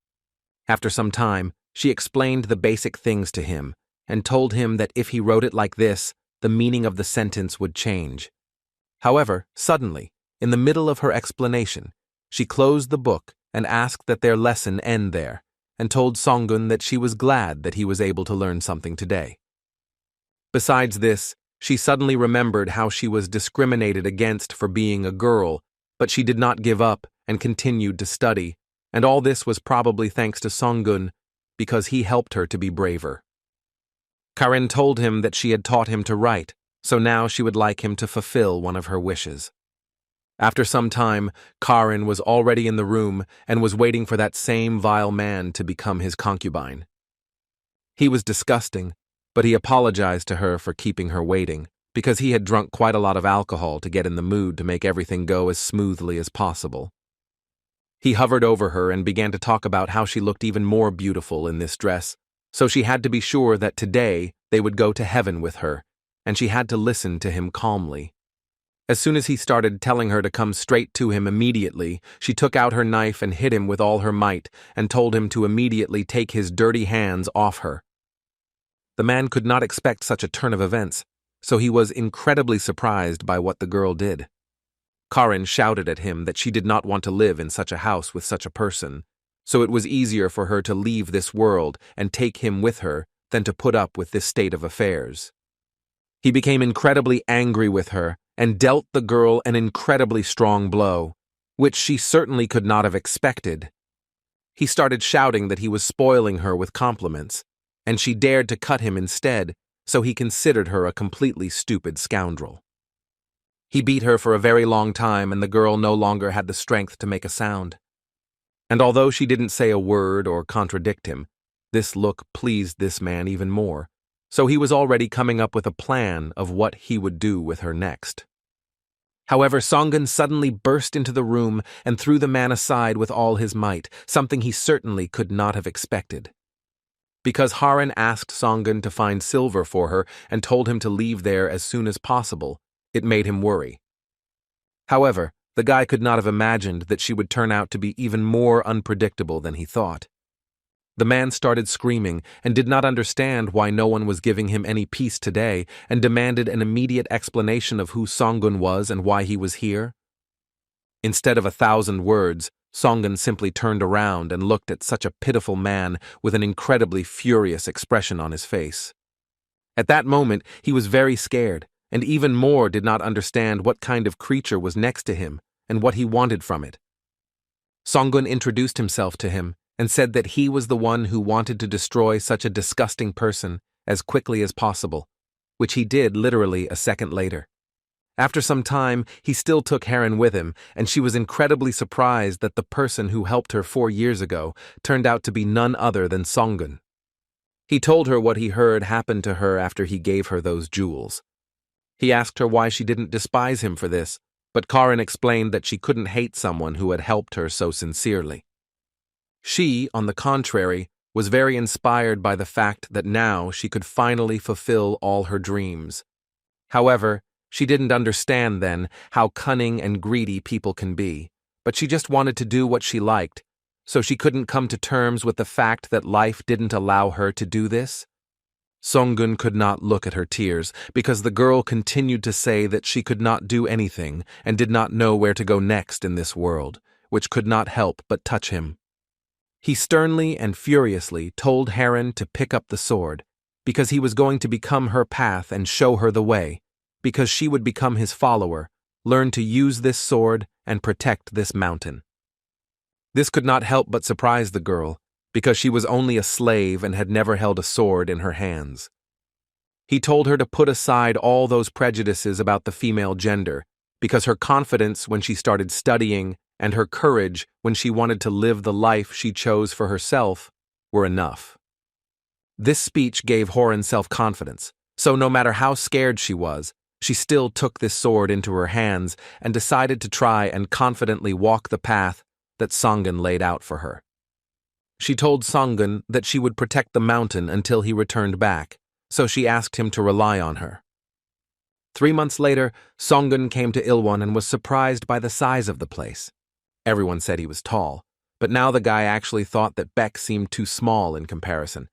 After some time, she explained the basic things to him and told him that if he wrote it like this, the meaning of the sentence would change. However, suddenly, in the middle of her explanation, she closed the book and asked that their lesson end there, and told Songun that she was glad that he was able to learn something today. Besides this, she suddenly remembered how she was discriminated against for being a girl, but she did not give up and continued to study, and all this was probably thanks to Songun, because he helped her to be braver. Karen told him that she had taught him to write, so now she would like him to fulfill one of her wishes. After some time, Karen was already in the room and was waiting for that same vile man to become his concubine. He was disgusting, but he apologized to her for keeping her waiting, because he had drunk quite a lot of alcohol to get in the mood to make everything go as smoothly as possible. He hovered over her and began to talk about how she looked even more beautiful in this dress, so she had to be sure that today they would go to heaven with her, and she had to listen to him calmly. As soon as he started telling her to come straight to him immediately, she took out her knife and hit him with all her might and told him to immediately take his dirty hands off her. The man could not expect such a turn of events, so he was incredibly surprised by what the girl did. Karen shouted at him that she did not want to live in such a house with such a person, so it was easier for her to leave this world and take him with her than to put up with this state of affairs. He became incredibly angry with her and dealt the girl an incredibly strong blow, which she certainly could not have expected. He started shouting that he was spoiling her with compliments, and she dared to cut him instead, so he considered her a completely stupid scoundrel. He beat her for a very long time, and the girl no longer had the strength to make a sound. And although she didn't say a word or contradict him, this look pleased this man even more, so he was already coming up with a plan of what he would do with her next. However, Songun suddenly burst into the room and threw the man aside with all his might, something he certainly could not have expected. Because Haren asked Songun to find silver for her and told him to leave there as soon as possible, it made him worry. However, the guy could not have imagined that she would turn out to be even more unpredictable than he thought. The man started screaming and did not understand why no one was giving him any peace today and demanded an immediate explanation of who Songun was and why he was here. Instead of 1,000 words, Songun simply turned around and looked at such a pitiful man with an incredibly furious expression on his face. At that moment, he was very scared, and even more did not understand what kind of creature was next to him and what he wanted from it. Songun introduced himself to him and said that he was the one who wanted to destroy such a disgusting person as quickly as possible, which he did literally a second later. After some time, he still took Haren with him, and she was incredibly surprised that the person who helped her 4 years ago turned out to be none other than Songun. He told her what he heard happened to her after he gave her those jewels. He asked her why she didn't despise him for this, but Karen explained that she couldn't hate someone who had helped her so sincerely. She, on the contrary, was very inspired by the fact that now she could finally fulfill all her dreams. However, she didn't understand then how cunning and greedy people can be, but she just wanted to do what she liked, so she couldn't come to terms with the fact that life didn't allow her to do this. Songun could not look at her tears because the girl continued to say that she could not do anything and did not know where to go next in this world, which could not help but touch him. He sternly and furiously told Heron to pick up the sword, because he was going to become her path and show her the way, because she would become his follower, learn to use this sword and protect this mountain. This could not help but surprise the girl, because she was only a slave and had never held a sword in her hands. He told her to put aside all those prejudices about the female gender, because her confidence when she started studying and her courage when she wanted to live the life she chose for herself were enough. This speech gave Horan self-confidence, so no matter how scared she was, she still took this sword into her hands and decided to try and confidently walk the path that Songun laid out for her. She told Songun that she would protect the mountain until he returned back, so she asked him to rely on her. 3 months later, Songun came to Ilwon and was surprised by the size of the place. Everyone said he was tall, but now the guy actually thought that Beck seemed too small in comparison.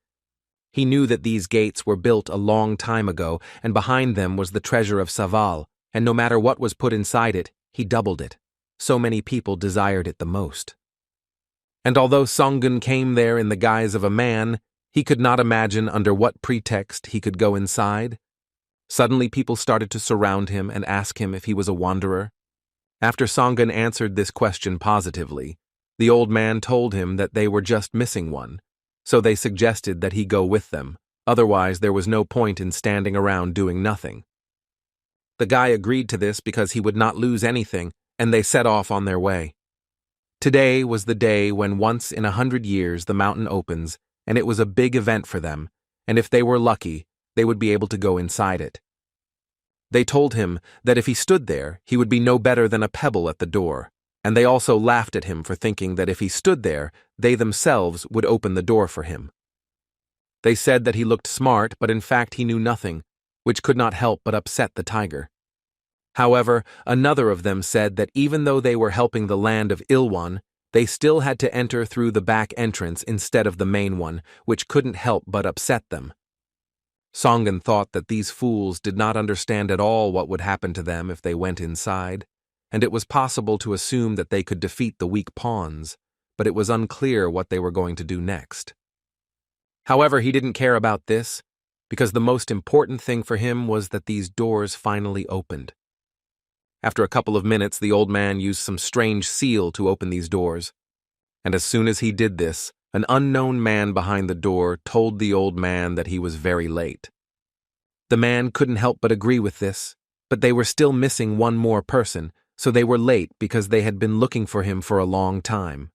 He knew that these gates were built a long time ago, and behind them was the treasure of Saval, and no matter what was put inside it, he doubled it. So many people desired it the most. And although Songun came there in the guise of a man, he could not imagine under what pretext he could go inside. Suddenly people started to surround him and ask him if he was a wanderer. After Songun answered this question positively, the old man told him that they were just missing one, so they suggested that he go with them, otherwise there was no point in standing around doing nothing. The guy agreed to this because he would not lose anything, and they set off on their way. Today was the day when once in 100 years the mountain opens, and it was a big event for them, and if they were lucky, they would be able to go inside it. They told him that if he stood there, he would be no better than a pebble at the door, and they also laughed at him for thinking that if he stood there, they themselves would open the door for him. They said that he looked smart, but in fact he knew nothing, which could not help but upset the tiger. However, another of them said that even though they were helping the land of Ilwon, they still had to enter through the back entrance instead of the main one, which couldn't help but upset them. Songun thought that these fools did not understand at all what would happen to them if they went inside, and it was possible to assume that they could defeat the weak pawns, but it was unclear what they were going to do next. However, he didn't care about this, because the most important thing for him was that these doors finally opened. After a couple of minutes, the old man used some strange seal to open these doors, and as soon as he did this, an unknown man behind the door told the old man that he was very late. The man couldn't help but agree with this, but they were still missing one more person, so they were late because they had been looking for him for a long time.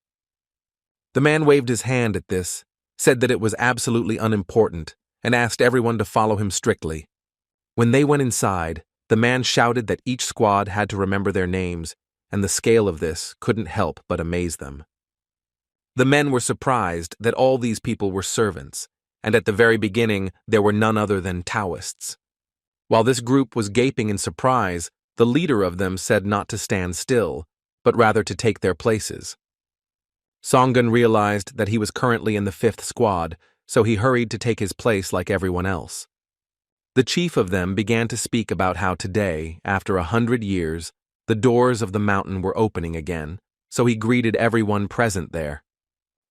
The man waved his hand at this, said that it was absolutely unimportant, and asked everyone to follow him strictly. When they went inside, the man shouted that each squad had to remember their names, and the scale of this couldn't help but amaze them. The men were surprised that all these people were servants, and at the very beginning there were none other than Taoists. While this group was gaping in surprise, the leader of them said not to stand still, but rather to take their places. Songun realized that he was currently in the 5th squad, so he hurried to take his place like everyone else. The chief of them began to speak about how today, after 100 years, the doors of the mountain were opening again, so he greeted everyone present there.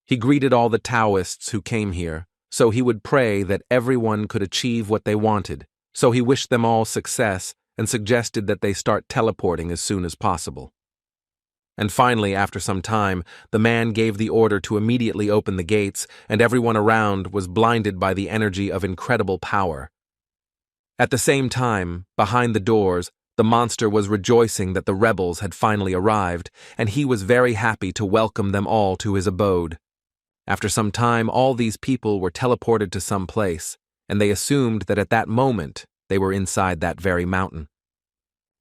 He greeted all the Taoists who came here, so he would pray that everyone could achieve what they wanted, so he wished them all success and suggested that they start teleporting as soon as possible. And finally, after some time, the man gave the order to immediately open the gates, and everyone around was blinded by the energy of incredible power. At the same time, behind the doors, the monster was rejoicing that the rebels had finally arrived, and he was very happy to welcome them all to his abode. After some time, all these people were teleported to some place, and they assumed that at that moment they were inside that very mountain.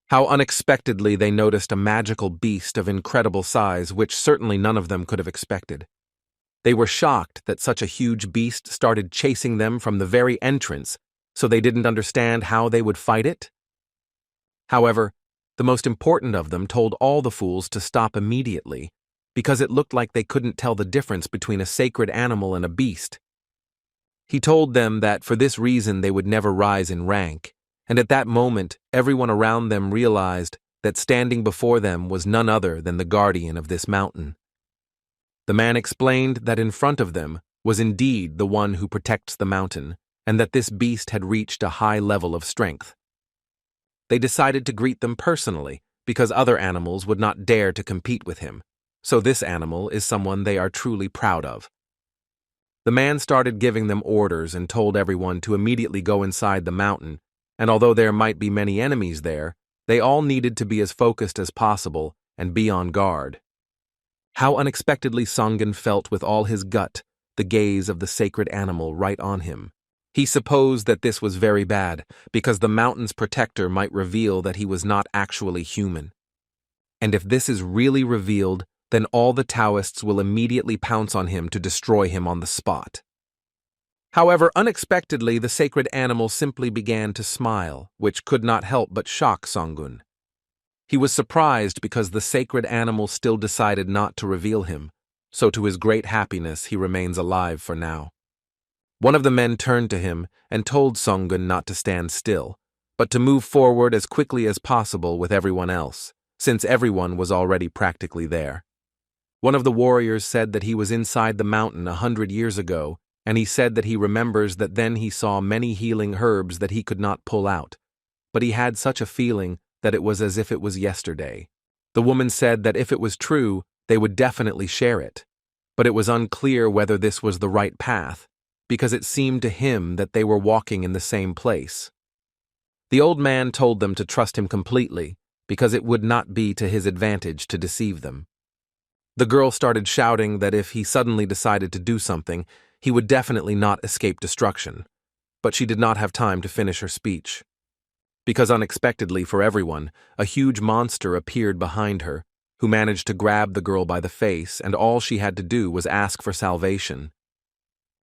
How unexpectedly they noticed a magical beast of incredible size, which certainly none of them could have expected. They were shocked that such a huge beast started chasing them from the very entrance, so they didn't understand how they would fight it. However, the most important of them told all the fools to stop immediately, because it looked like they couldn't tell the difference between a sacred animal and a beast. He told them that for this reason they would never rise in rank, and at that moment everyone around them realized that standing before them was none other than the guardian of this mountain. The man explained that in front of them was indeed the one who protects the mountain, and that this beast had reached a high level of strength. They decided to greet them personally, because other animals would not dare to compete with him, so this animal is someone they are truly proud of. The man started giving them orders and told everyone to immediately go inside the mountain, and although there might be many enemies there, they all needed to be as focused as possible and be on guard. How unexpectedly Songun felt with all his gut the gaze of the sacred animal right on him. He supposed that this was very bad, because the mountain's protector might reveal that he was not actually human. And if this is really revealed, then all the Taoists will immediately pounce on him to destroy him on the spot. However, unexpectedly, the sacred animal simply began to smile, which could not help but shock Songun. He was surprised because the sacred animal still decided not to reveal him, so to his great happiness he remains alive for now. One of the men turned to him and told Songun not to stand still, but to move forward as quickly as possible with everyone else, since everyone was already practically there. One of the warriors said that he was inside the mountain 100 years ago, and he said that he remembers that then he saw many healing herbs that he could not pull out, but he had such a feeling that it was as if it was yesterday. The woman said that if it was true, they would definitely share it, but it was unclear whether this was the right path, because it seemed to him that they were walking in the same place. The old man told them to trust him completely, because it would not be to his advantage to deceive them. The girl started shouting that if he suddenly decided to do something, he would definitely not escape destruction, but she did not have time to finish her speech. Because unexpectedly for everyone, a huge monster appeared behind her, who managed to grab the girl by the face, and all she had to do was ask for salvation.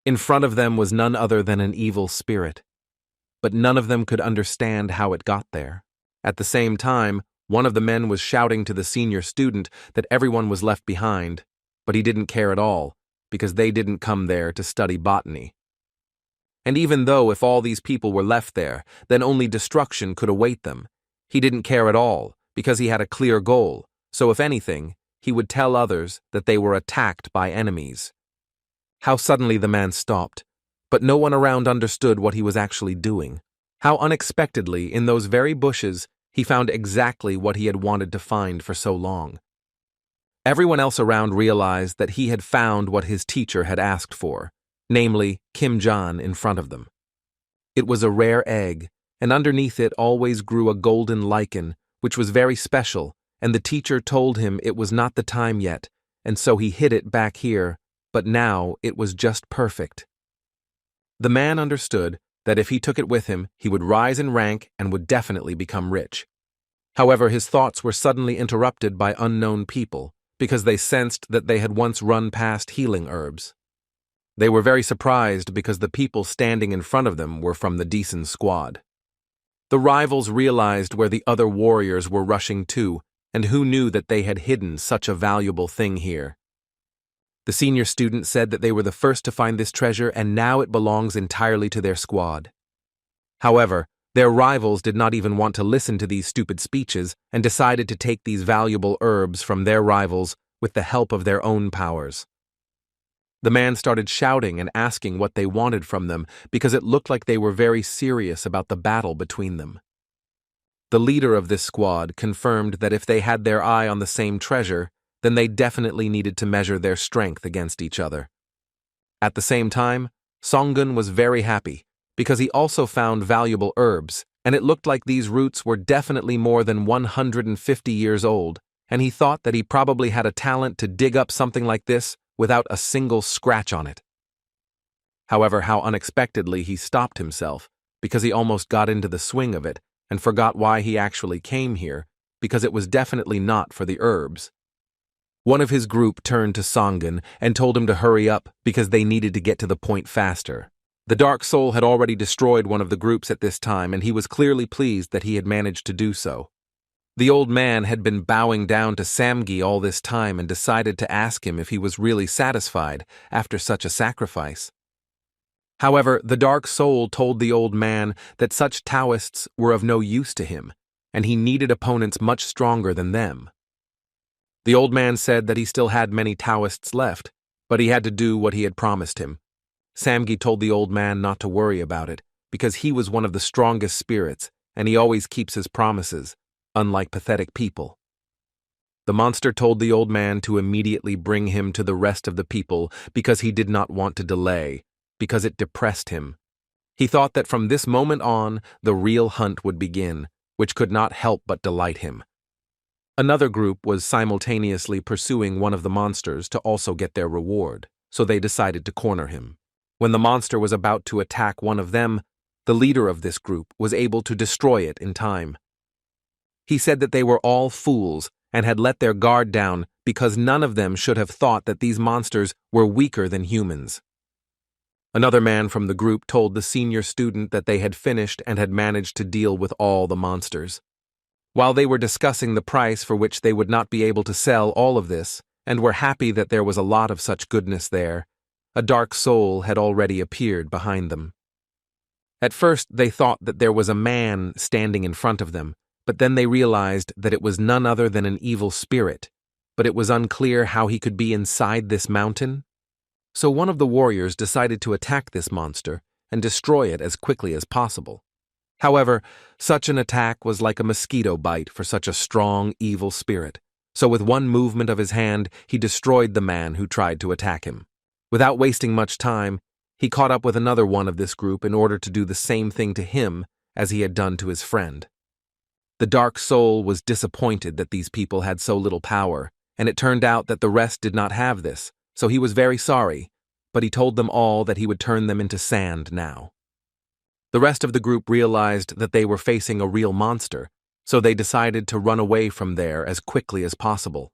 In front of them was none other than an evil spirit, but none of them could understand how it got there. At the same time, one of the men was shouting to the senior student that everyone was left behind, but he didn't care at all, because they didn't come there to study botany. And even though if all these people were left there, then only destruction could await them, he didn't care at all, because he had a clear goal, so if anything, he would tell others that they were attacked by enemies. How suddenly the man stopped, but no one around understood what he was actually doing. How unexpectedly, in those very bushes, he found exactly what he had wanted to find for so long. Everyone else around realized that he had found what his teacher had asked for, namely Kim Jong in front of them. It was a rare egg, and underneath it always grew a golden lichen, which was very special, and the teacher told him it was not the time yet, and so he hid it back here, but now it was just perfect. The man understood that if he took it with him, he would rise in rank and would definitely become rich. However, his thoughts were suddenly interrupted by unknown people, because they sensed that they had once run past healing herbs. They were very surprised because the people standing in front of them were from the decent squad. The rivals realized where the other warriors were rushing to, and who knew that they had hidden such a valuable thing here. The senior student said that they were the first to find this treasure and now it belongs entirely to their squad. However, their rivals did not even want to listen to these stupid speeches and decided to take these valuable herbs from their rivals with the help of their own powers. The man started shouting and asking what they wanted from them because it looked like they were very serious about the battle between them. The leader of this squad confirmed that if they had their eye on the same treasure, then they definitely needed to measure their strength against each other. At the same time, Songun was very happy because he also found valuable herbs, and it looked like these roots were definitely more than 150 years old, and he thought that he probably had a talent to dig up something like this without a single scratch on it. However, how unexpectedly he stopped himself because he almost got into the swing of it and forgot why he actually came here, because it was definitely not for the herbs. One of his group turned to Songun and told him to hurry up because they needed to get to the point faster. The Dark Soul had already destroyed one of the groups at this time, and he was clearly pleased that he had managed to do so. The old man had been bowing down to Samgi all this time and decided to ask him if he was really satisfied after such a sacrifice. However, the dark soul told the old man that such Taoists were of no use to him, and he needed opponents much stronger than them. The old man said that he still had many Taoists left, but he had to do what he had promised him. Samgi told the old man not to worry about it, because he was one of the strongest spirits, and he always keeps his promises, unlike pathetic people. The monster told the old man to immediately bring him to the rest of the people because he did not want to delay, because it depressed him. He thought that from this moment on, the real hunt would begin, which could not help but delight him. Another group was simultaneously pursuing one of the monsters to also get their reward, so they decided to corner him. When the monster was about to attack one of them, the leader of this group was able to destroy it in time. He said that they were all fools and had let their guard down because none of them should have thought that these monsters were weaker than humans. Another man from the group told the senior student that they had finished and had managed to deal with all the monsters. While they were discussing the price for which they would not be able to sell all of this, and were happy that there was a lot of such goodness there, a dark soul had already appeared behind them. At first they thought that there was a man standing in front of them, but then they realized that it was none other than an evil spirit, but it was unclear how he could be inside this mountain. So one of the warriors decided to attack this monster and destroy it as quickly as possible. However, such an attack was like a mosquito bite for such a strong, evil spirit, so with one movement of his hand he destroyed the man who tried to attack him. Without wasting much time, he caught up with another one of this group in order to do the same thing to him as he had done to his friend. The dark soul was disappointed that these people had so little power, and it turned out that the rest did not have this, so he was very sorry, but he told them all that he would turn them into sand now. The rest of the group realized that they were facing a real monster, so they decided to run away from there as quickly as possible.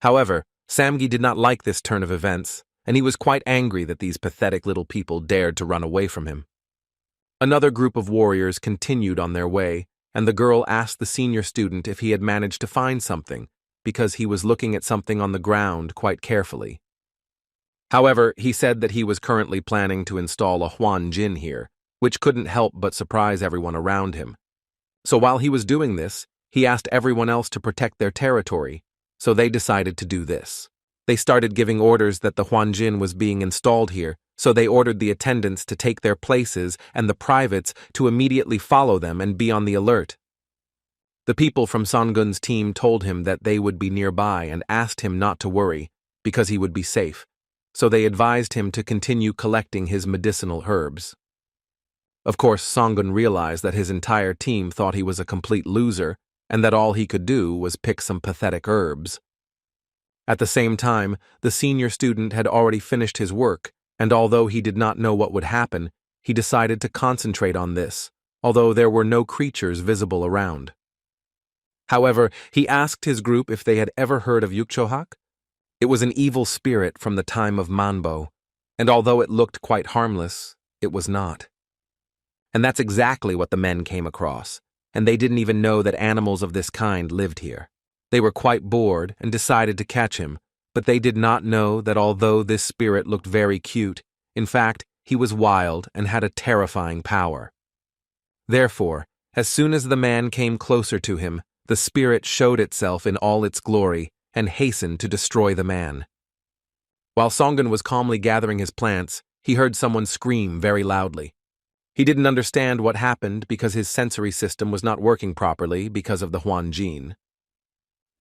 However, Samgi did not like this turn of events, and he was quite angry that these pathetic little people dared to run away from him. Another group of warriors continued on their way, and the girl asked the senior student if he had managed to find something, because he was looking at something on the ground quite carefully. However, he said that he was currently planning to install a Huan Jin here, which couldn't help but surprise everyone around him. So while he was doing this, he asked everyone else to protect their territory, so they decided to do this. They started giving orders that the Huan Jin was being installed here, so they ordered the attendants to take their places and the privates to immediately follow them and be on the alert. The people from Songun's team told him that they would be nearby and asked him not to worry, because he would be safe, so they advised him to continue collecting his medicinal herbs. Of course, Songun realized that his entire team thought he was a complete loser and that all he could do was pick some pathetic herbs. At the same time, the senior student had already finished his work, and although he did not know what would happen, he decided to concentrate on this, although there were no creatures visible around. However, he asked his group if they had ever heard of Yukchohak. It was an evil spirit from the time of Manbo, and although it looked quite harmless, it was not. And that's exactly what the men came across, and they didn't even know that animals of this kind lived here. They were quite bored and decided to catch him, but they did not know that although this spirit looked very cute, in fact, he was wild and had a terrifying power. Therefore, as soon as the man came closer to him, the spirit showed itself in all its glory and hastened to destroy the man. While Songun was calmly gathering his plants, he heard someone scream very loudly. He didn't understand what happened because his sensory system was not working properly because of the Huan Jin.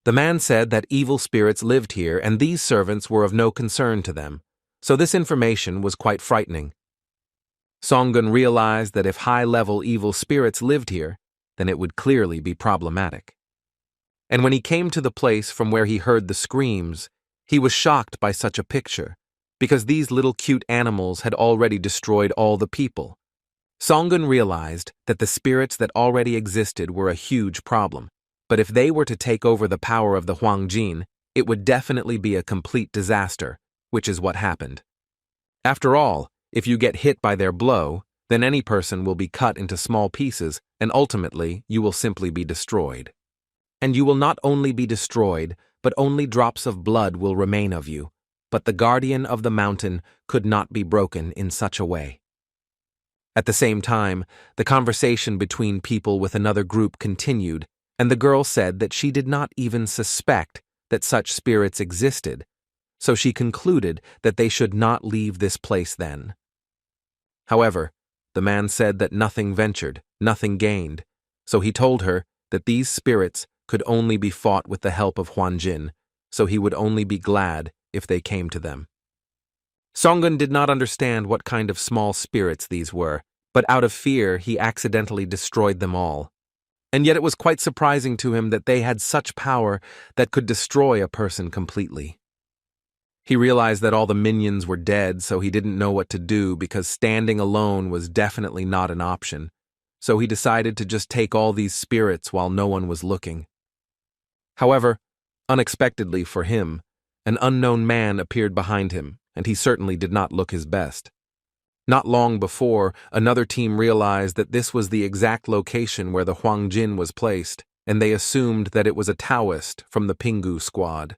The man said that evil spirits lived here and these servants were of no concern to them, so this information was quite frightening. Songun realized that if high-level evil spirits lived here, then it would clearly be problematic. And when he came to the place from where he heard the screams, he was shocked by such a picture, because these little cute animals had already destroyed all the people. Songun realized that the spirits that already existed were a huge problem, but if they were to take over the power of the Huang Jin, it would definitely be a complete disaster, which is what happened. After all, if you get hit by their blow, then any person will be cut into small pieces and ultimately you will simply be destroyed. And you will not only be destroyed, but only drops of blood will remain of you, but the guardian of the mountain could not be broken in such a way. At the same time, the conversation between people with another group continued, and the girl said that she did not even suspect that such spirits existed, so she concluded that they should not leave this place then. However, the man said that nothing ventured, nothing gained, so he told her that these spirits could only be fought with the help of Huanjin, so he would only be glad if they came to them. Songun did not understand what kind of small spirits these were, but out of fear he accidentally destroyed them all. And yet it was quite surprising to him that they had such power that could destroy a person completely. He realized that all the minions were dead, so he didn't know what to do because standing alone was definitely not an option, so he decided to just take all these spirits while no one was looking. However, unexpectedly for him, an unknown man appeared behind him, and he certainly did not look his best. Not long before, another team realized that this was the exact location where the Huangjin was placed, and they assumed that it was a Taoist from the Pingu squad.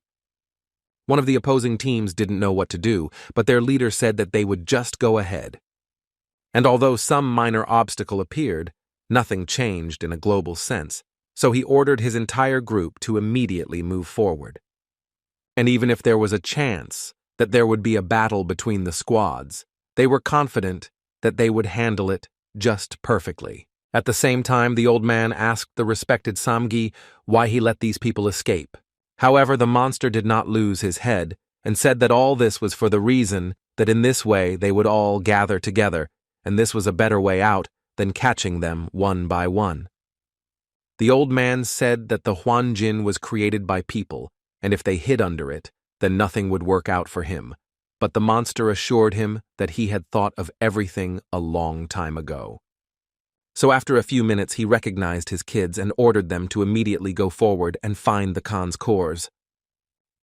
One of the opposing teams didn't know what to do, but their leader said that they would just go ahead. And although some minor obstacle appeared, nothing changed in a global sense, so he ordered his entire group to immediately move forward. And even if there was a chance that there would be a battle between the squads, they were confident that they would handle it just perfectly. At the same time, the old man asked the respected Samgi why he let these people escape. However, the monster did not lose his head and said that all this was for the reason that in this way they would all gather together, and this was a better way out than catching them one by one. The old man said that the Huanjin was created by people, and if they hid under it, then nothing would work out for him. But the monster assured him that he had thought of everything a long time ago. So after a few minutes he recognized his kids and ordered them to immediately go forward and find the Khan's cores.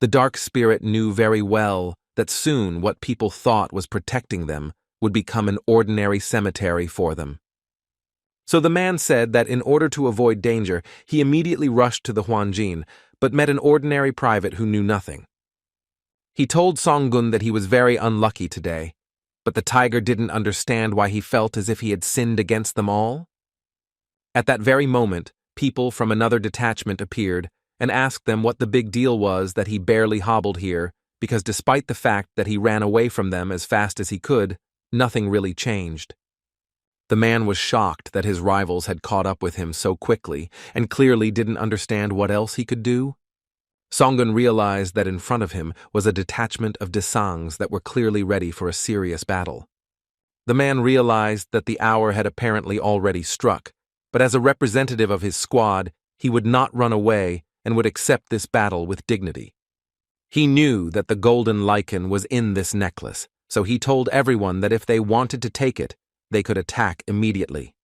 The dark spirit knew very well that soon what people thought was protecting them would become an ordinary cemetery for them. So the man said that in order to avoid danger, he immediately rushed to the Huanjin, but met an ordinary private who knew nothing. He told Songun that he was very unlucky today, but the tiger didn't understand why he felt as if he had sinned against them all. At that very moment, people from another detachment appeared and asked them what the big deal was that he barely hobbled here, because despite the fact that he ran away from them as fast as he could, nothing really changed. The man was shocked that his rivals had caught up with him so quickly and clearly didn't understand what else he could do. Songun realized that in front of him was a detachment of Desangs that were clearly ready for a serious battle. The man realized that the hour had apparently already struck, but as a representative of his squad, he would not run away and would accept this battle with dignity. He knew that the golden lichen was in this necklace, so he told everyone that if they wanted to take it, they could attack immediately.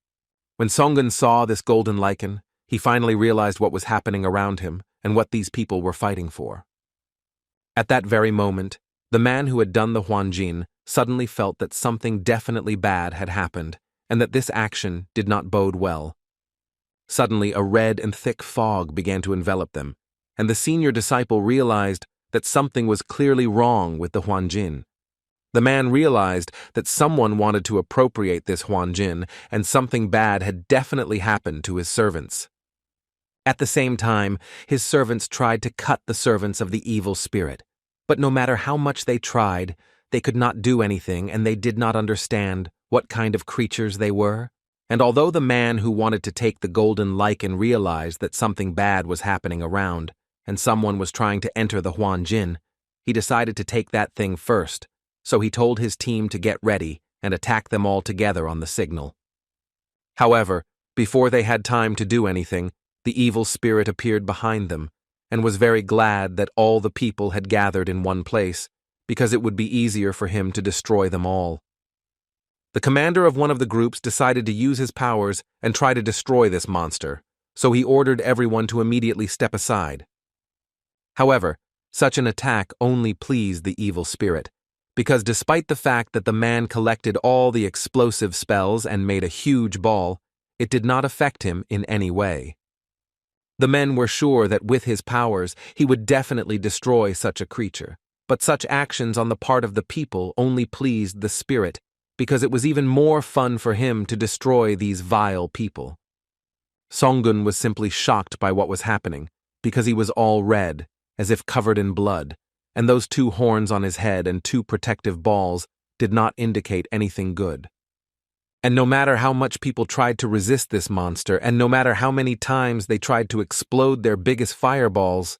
When Songun saw this golden lichen, he finally realized what was happening around him and what these people were fighting for. At that very moment, the man who had done the Huanjin suddenly felt that something definitely bad had happened and that this action did not bode well. Suddenly, a red and thick fog began to envelop them, and the senior disciple realized that something was clearly wrong with the Huanjin. The man realized that someone wanted to appropriate this Huanjin, and something bad had definitely happened to his servants. At the same time, his servants tried to cut the servants of the evil spirit, but no matter how much they tried, they could not do anything, and they did not understand what kind of creatures they were. And although the man who wanted to take the golden lichen realized that something bad was happening around, and someone was trying to enter the Huanjin, he decided to take that thing first, so he told his team to get ready and attack them all together on the signal. However, before they had time to do anything, the evil spirit appeared behind them, and was very glad that all the people had gathered in one place, because it would be easier for him to destroy them all. The commander of one of the groups decided to use his powers and try to destroy this monster, so he ordered everyone to immediately step aside. However, such an attack only pleased the evil spirit, because despite the fact that the man collected all the explosive spells and made a huge ball, it did not affect him in any way. The men were sure that with his powers he would definitely destroy such a creature, but such actions on the part of the people only pleased the spirit, because it was even more fun for him to destroy these vile people. Songun was simply shocked by what was happening, because he was all red, as if covered in blood, and those 2 horns on his head and 2 protective balls did not indicate anything good. And no matter how much people tried to resist this monster, and no matter how many times they tried to explode their biggest fireballs,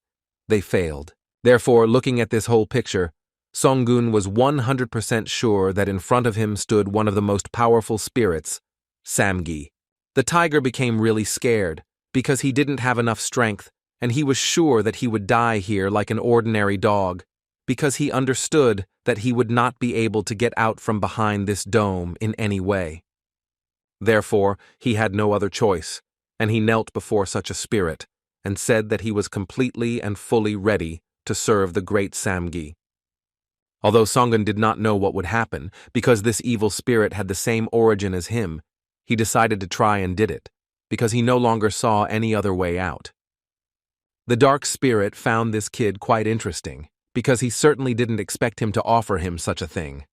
they failed. Therefore, looking at this whole picture, Songun was 100% sure that in front of him stood one of the most powerful spirits, Samgi. The tiger became really scared, because he didn't have enough strength, and he was sure that he would die here like an ordinary dog, because he understood that he would not be able to get out from behind this dome in any way. Therefore, he had no other choice, and he knelt before such a spirit, and said that he was completely and fully ready to serve the great Samgi. Although Songun did not know what would happen, because this evil spirit had the same origin as him, he decided to try and did it, because he no longer saw any other way out. The dark spirit found this kid quite interesting, because he certainly didn't expect him to offer him such a thing.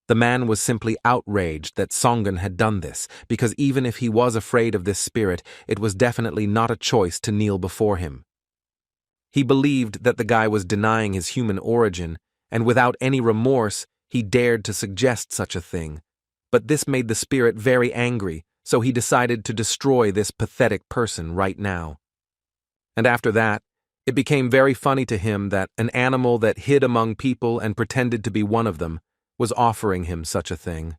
The man was simply outraged that Songun had done this, because even if he was afraid of this spirit, it was definitely not a choice to kneel before him. He believed that the guy was denying his human origin, and without any remorse, he dared to suggest such a thing. But this made the spirit very angry, so he decided to destroy this pathetic person right now. And after that, it became very funny to him that an animal that hid among people and pretended to be one of them was offering him such a thing.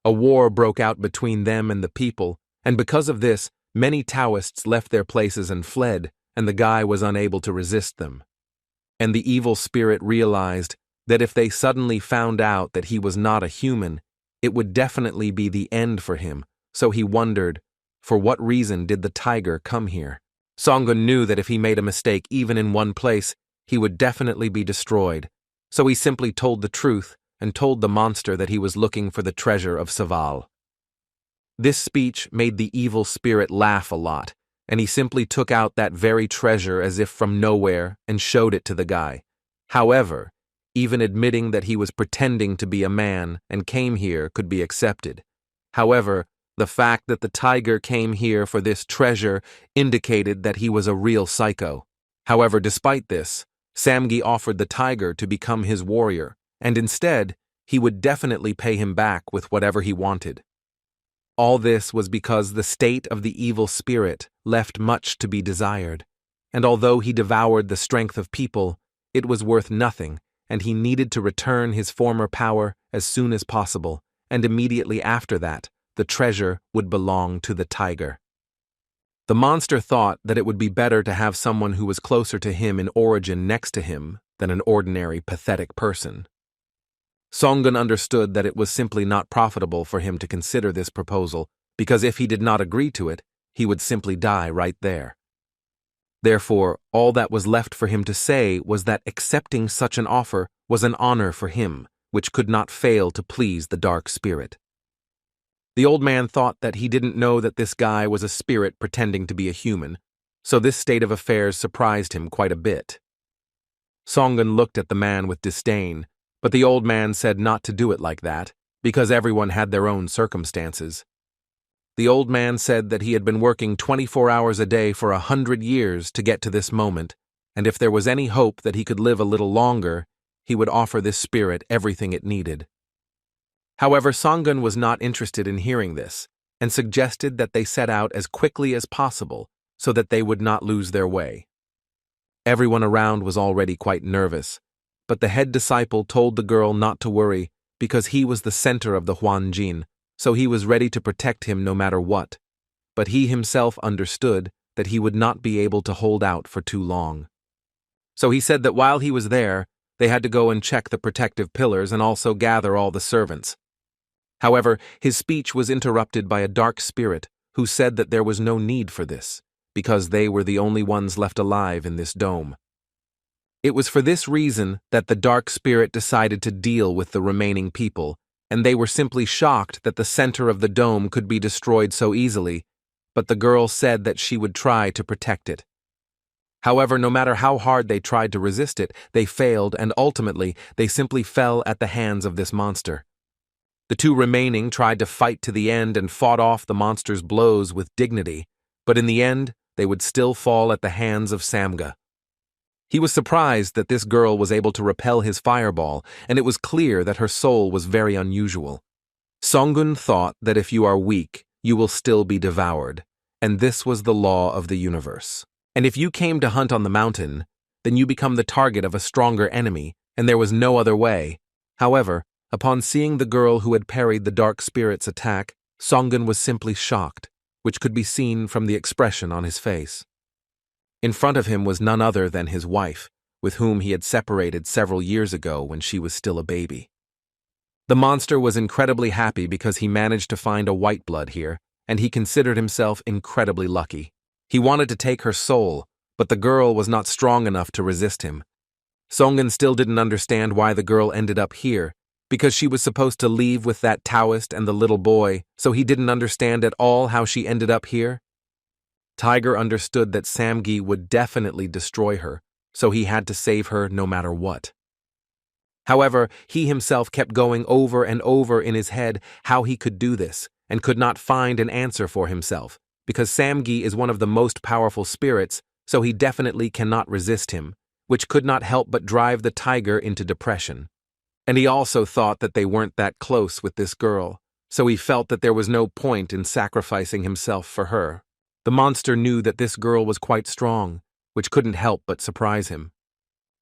A war broke out between them and the people, and because of this, many Taoists left their places and fled, and the guy was unable to resist them. And the evil spirit realized that if they suddenly found out that he was not a human, it would definitely be the end for him, so he wondered, for what reason did the tiger come here? Songun knew that if he made a mistake even in one place, he would definitely be destroyed, so he simply told the truth and told the monster that he was looking for the treasure of Saval. This speech made the evil spirit laugh a lot, and he simply took out that very treasure as if from nowhere and showed it to the guy. However, even admitting that he was pretending to be a man and came here could be accepted. However, the fact that the tiger came here for this treasure indicated that he was a real psycho. However, despite this, Samgi offered the tiger to become his warrior, and instead, he would definitely pay him back with whatever he wanted. All this was because the state of the evil spirit left much to be desired, and although he devoured the strength of people, it was worth nothing, and he needed to return his former power as soon as possible, and immediately after that, the treasure would belong to the tiger. The monster thought that it would be better to have someone who was closer to him in origin next to him than an ordinary, pathetic person. Songun understood that it was simply not profitable for him to consider this proposal, because if he did not agree to it, he would simply die right there. Therefore, all that was left for him to say was that accepting such an offer was an honor for him, which could not fail to please the dark spirit. The old man thought that he didn't know that this guy was a spirit pretending to be a human, so this state of affairs surprised him quite a bit. Songun looked at the man with disdain, but the old man said not to do it like that, because everyone had their own circumstances. The old man said that he had been working 24 hours a day for 100 years to get to this moment, and if there was any hope that he could live a little longer, he would offer this spirit everything it needed. However, Songun was not interested in hearing this, and suggested that they set out as quickly as possible so that they would not lose their way. Everyone around was already quite nervous, but the head disciple told the girl not to worry because he was the center of the Huanjin, so he was ready to protect him no matter what, but he himself understood that he would not be able to hold out for too long. So he said that while he was there, they had to go and check the protective pillars and also gather all the servants. However, his speech was interrupted by a dark spirit who said that there was no need for this, because they were the only ones left alive in this dome. It was for this reason that the dark spirit decided to deal with the remaining people, and they were simply shocked that the center of the dome could be destroyed so easily, but the girl said that she would try to protect it. However, no matter how hard they tried to resist it, they failed, and ultimately, they simply fell at the hands of this monster. The two remaining tried to fight to the end and fought off the monster's blows with dignity, but in the end, they would still fall at the hands of Samga. He was surprised that this girl was able to repel his fireball, and it was clear that her soul was very unusual. Songun thought that if you are weak, you will still be devoured, and this was the law of the universe. And if you came to hunt on the mountain, then you become the target of a stronger enemy, and there was no other way. However, upon seeing the girl who had parried the dark spirit's attack, Songun was simply shocked, which could be seen from the expression on his face. In front of him was none other than his wife, with whom he had separated several years ago when she was still a baby. The monster was incredibly happy because he managed to find a white blood here, and he considered himself incredibly lucky. He wanted to take her soul, but the girl was not strong enough to resist him. Songun still didn't understand why the girl ended up here, because she was supposed to leave with that Taoist and the little boy, so he didn't understand at all how she ended up here. Tiger understood that Samgi would definitely destroy her, so he had to save her no matter what. However, he himself kept going over and over in his head how he could do this, and could not find an answer for himself, because Samgi is one of the most powerful spirits, so he definitely cannot resist him, which could not help but drive the tiger into depression. And he also thought that they weren't that close with this girl, so he felt that there was no point in sacrificing himself for her. The monster knew that this girl was quite strong, which couldn't help but surprise him.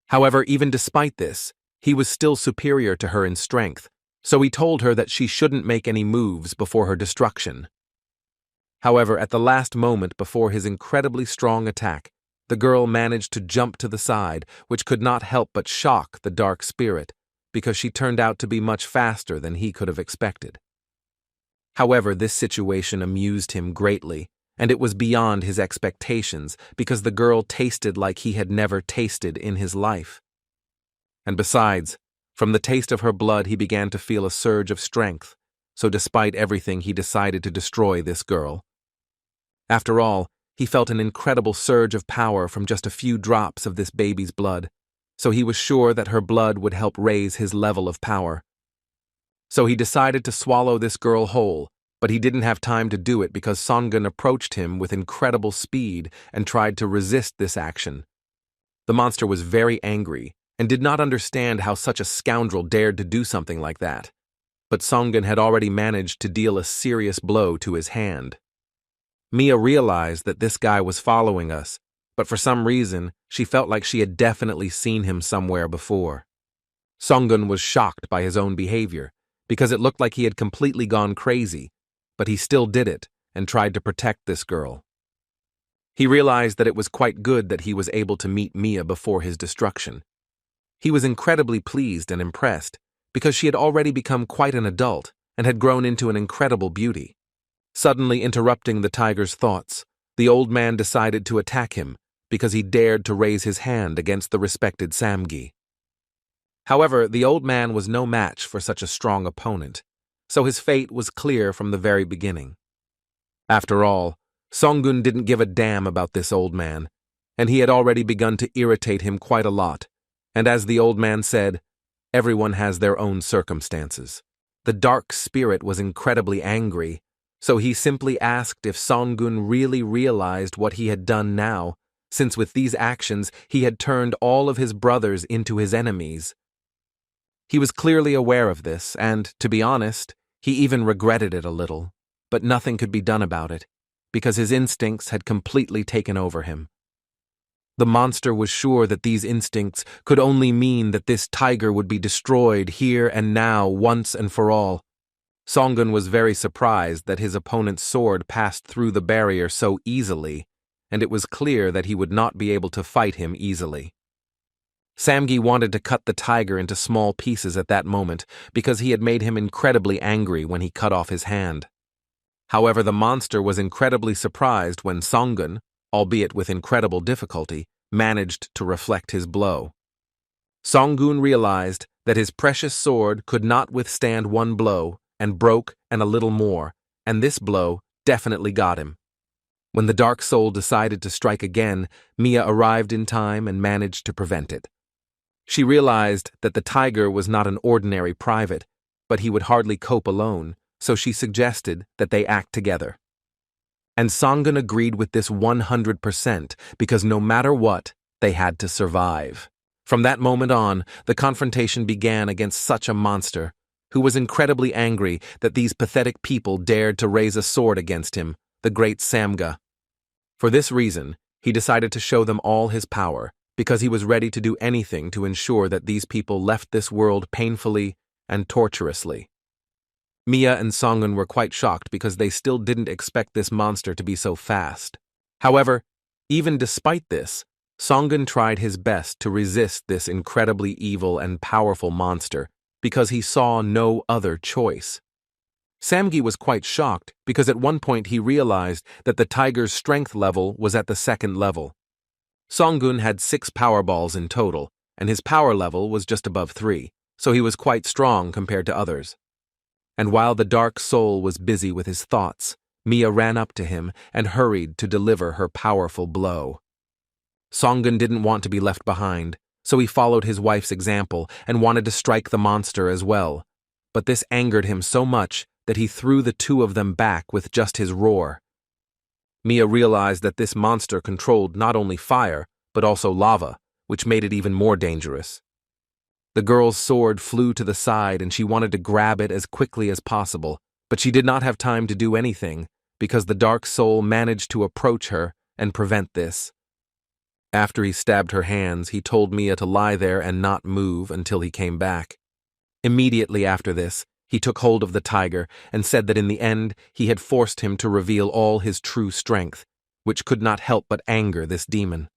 However, even despite this, he was still superior to her in strength, so he told her that she shouldn't make any moves before her destruction. However, at the last moment before his incredibly strong attack, the girl managed to jump to the side, which could not help but shock the dark spirit, because she turned out to be much faster than he could have expected. However, this situation amused him greatly, and it was beyond his expectations because the girl tasted like he had never tasted in his life. And besides, from the taste of her blood he began to feel a surge of strength, so despite everything he decided to destroy this girl. After all, he felt an incredible surge of power from just a few drops of this baby's blood, so he was sure that her blood would help raise his level of power. So he decided to swallow this girl whole, but he didn't have time to do it because Songun approached him with incredible speed and tried to resist this action. The monster was very angry and did not understand how such a scoundrel dared to do something like that, but Songun had already managed to deal a serious blow to his hand. Mia realized that this guy was following us, but for some reason, she felt like she had definitely seen him somewhere before. Songun was shocked by his own behavior, because it looked like he had completely gone crazy, but he still did it and tried to protect this girl. He realized that it was quite good that he was able to meet Mia before his destruction. He was incredibly pleased and impressed, because she had already become quite an adult and had grown into an incredible beauty. Suddenly interrupting the tiger's thoughts, the old man decided to attack him because he dared to raise his hand against the respected Samgi. However, the old man was no match for such a strong opponent, so his fate was clear from the very beginning. After all, Songun didn't give a damn about this old man, and he had already begun to irritate him quite a lot, and as the old man said, everyone has their own circumstances. The dark spirit was incredibly angry, so he simply asked if Songun really realized what he had done now, since with these actions he had turned all of his brothers into his enemies. He was clearly aware of this, and, to be honest, he even regretted it a little, but nothing could be done about it, because his instincts had completely taken over him. The monster was sure that these instincts could only mean that this tiger would be destroyed here and now once and for all. Songun was very surprised that his opponent's sword passed through the barrier so easily, and it was clear that he would not be able to fight him easily. Samgi wanted to cut the tiger into small pieces at that moment because he had made him incredibly angry when he cut off his hand. However, the monster was incredibly surprised when Songun, albeit with incredible difficulty, managed to reflect his blow. Songun realized that his precious sword could not withstand one blow and broke and a little more, and this blow definitely got him. When the dark soul decided to strike again, Mia arrived in time and managed to prevent it. She realized that the tiger was not an ordinary private, but he would hardly cope alone, so she suggested that they act together. And Songun agreed with this 100% because no matter what, they had to survive. From that moment on, the confrontation began against such a monster, who was incredibly angry that these pathetic people dared to raise a sword against him, the great Samga. For this reason, he decided to show them all his power, because he was ready to do anything to ensure that these people left this world painfully and torturously. Mia and Songun were quite shocked because they still didn't expect this monster to be so fast. However, even despite this, Songun tried his best to resist this incredibly evil and powerful monster because he saw no other choice. Samgi was quite shocked because at one point he realized that the tiger's strength level was at the second level. Songun had 6 power balls in total, and his power level was just above 3, so he was quite strong compared to others. And while the dark soul was busy with his thoughts, Mia ran up to him and hurried to deliver her powerful blow. Songun didn't want to be left behind, so he followed his wife's example and wanted to strike the monster as well. But this angered him so much that he threw the two of them back with just his roar. Mia realized that this monster controlled not only fire, but also lava, which made it even more dangerous. The girl's sword flew to the side and she wanted to grab it as quickly as possible, but she did not have time to do anything because the dark soul managed to approach her and prevent this. After he stabbed her hands, he told Mia to lie there and not move until he came back. Immediately after this, he took hold of the tiger and said that in the end he had forced him to reveal all his true strength, which could not help but anger this demon.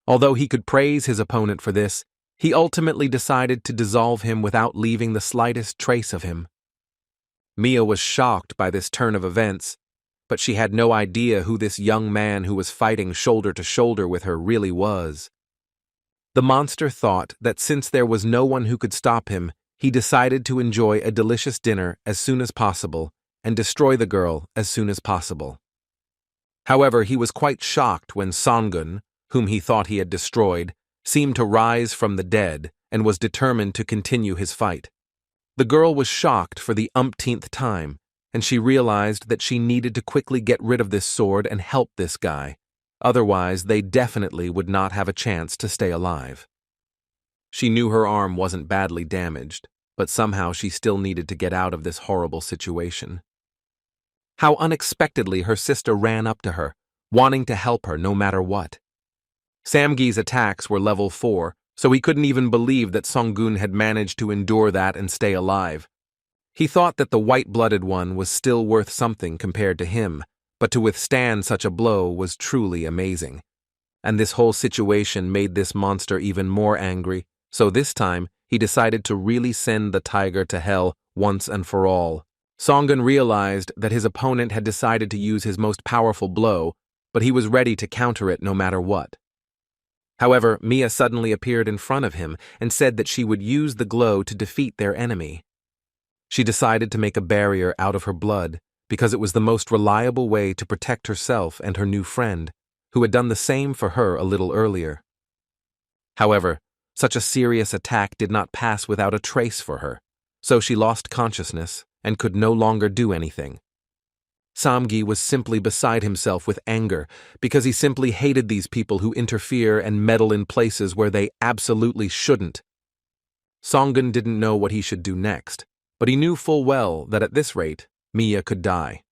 Although he could praise his opponent for this, he ultimately decided to dissolve him without leaving the slightest trace of him. Mia was shocked by this turn of events, but she had no idea who this young man who was fighting shoulder to shoulder with her really was. The monster thought that since there was no one who could stop him, he decided to enjoy a delicious dinner as soon as possible and destroy the girl as soon as possible. However, he was quite shocked when Songun, whom he thought he had destroyed, seemed to rise from the dead and was determined to continue his fight. The girl was shocked for the umpteenth time, and she realized that she needed to quickly get rid of this sword and help this guy. Otherwise, they definitely would not have a chance to stay alive. She knew her arm wasn't badly damaged, but somehow she still needed to get out of this horrible situation. How unexpectedly her sister ran up to her, wanting to help her no matter what. Samgi's attacks were level 4, so he couldn't even believe that Songun had managed to endure that and stay alive. He thought that the white-blooded one was still worth something compared to him, but to withstand such a blow was truly amazing. And this whole situation made this monster even more angry, so this time he decided to really send the tiger to hell once and for all. Songun realized that his opponent had decided to use his most powerful blow, but he was ready to counter it no matter what. However, Mia suddenly appeared in front of him and said that she would use the glow to defeat their enemy. She decided to make a barrier out of her blood because it was the most reliable way to protect herself and her new friend, who had done the same for her a little earlier. However, such a serious attack did not pass without a trace for her, so she lost consciousness and could no longer do anything. Samgi was simply beside himself with anger because he simply hated these people who interfere and meddle in places where they absolutely shouldn't. Songun didn't know what he should do next, but he knew full well that at this rate, Mia could die.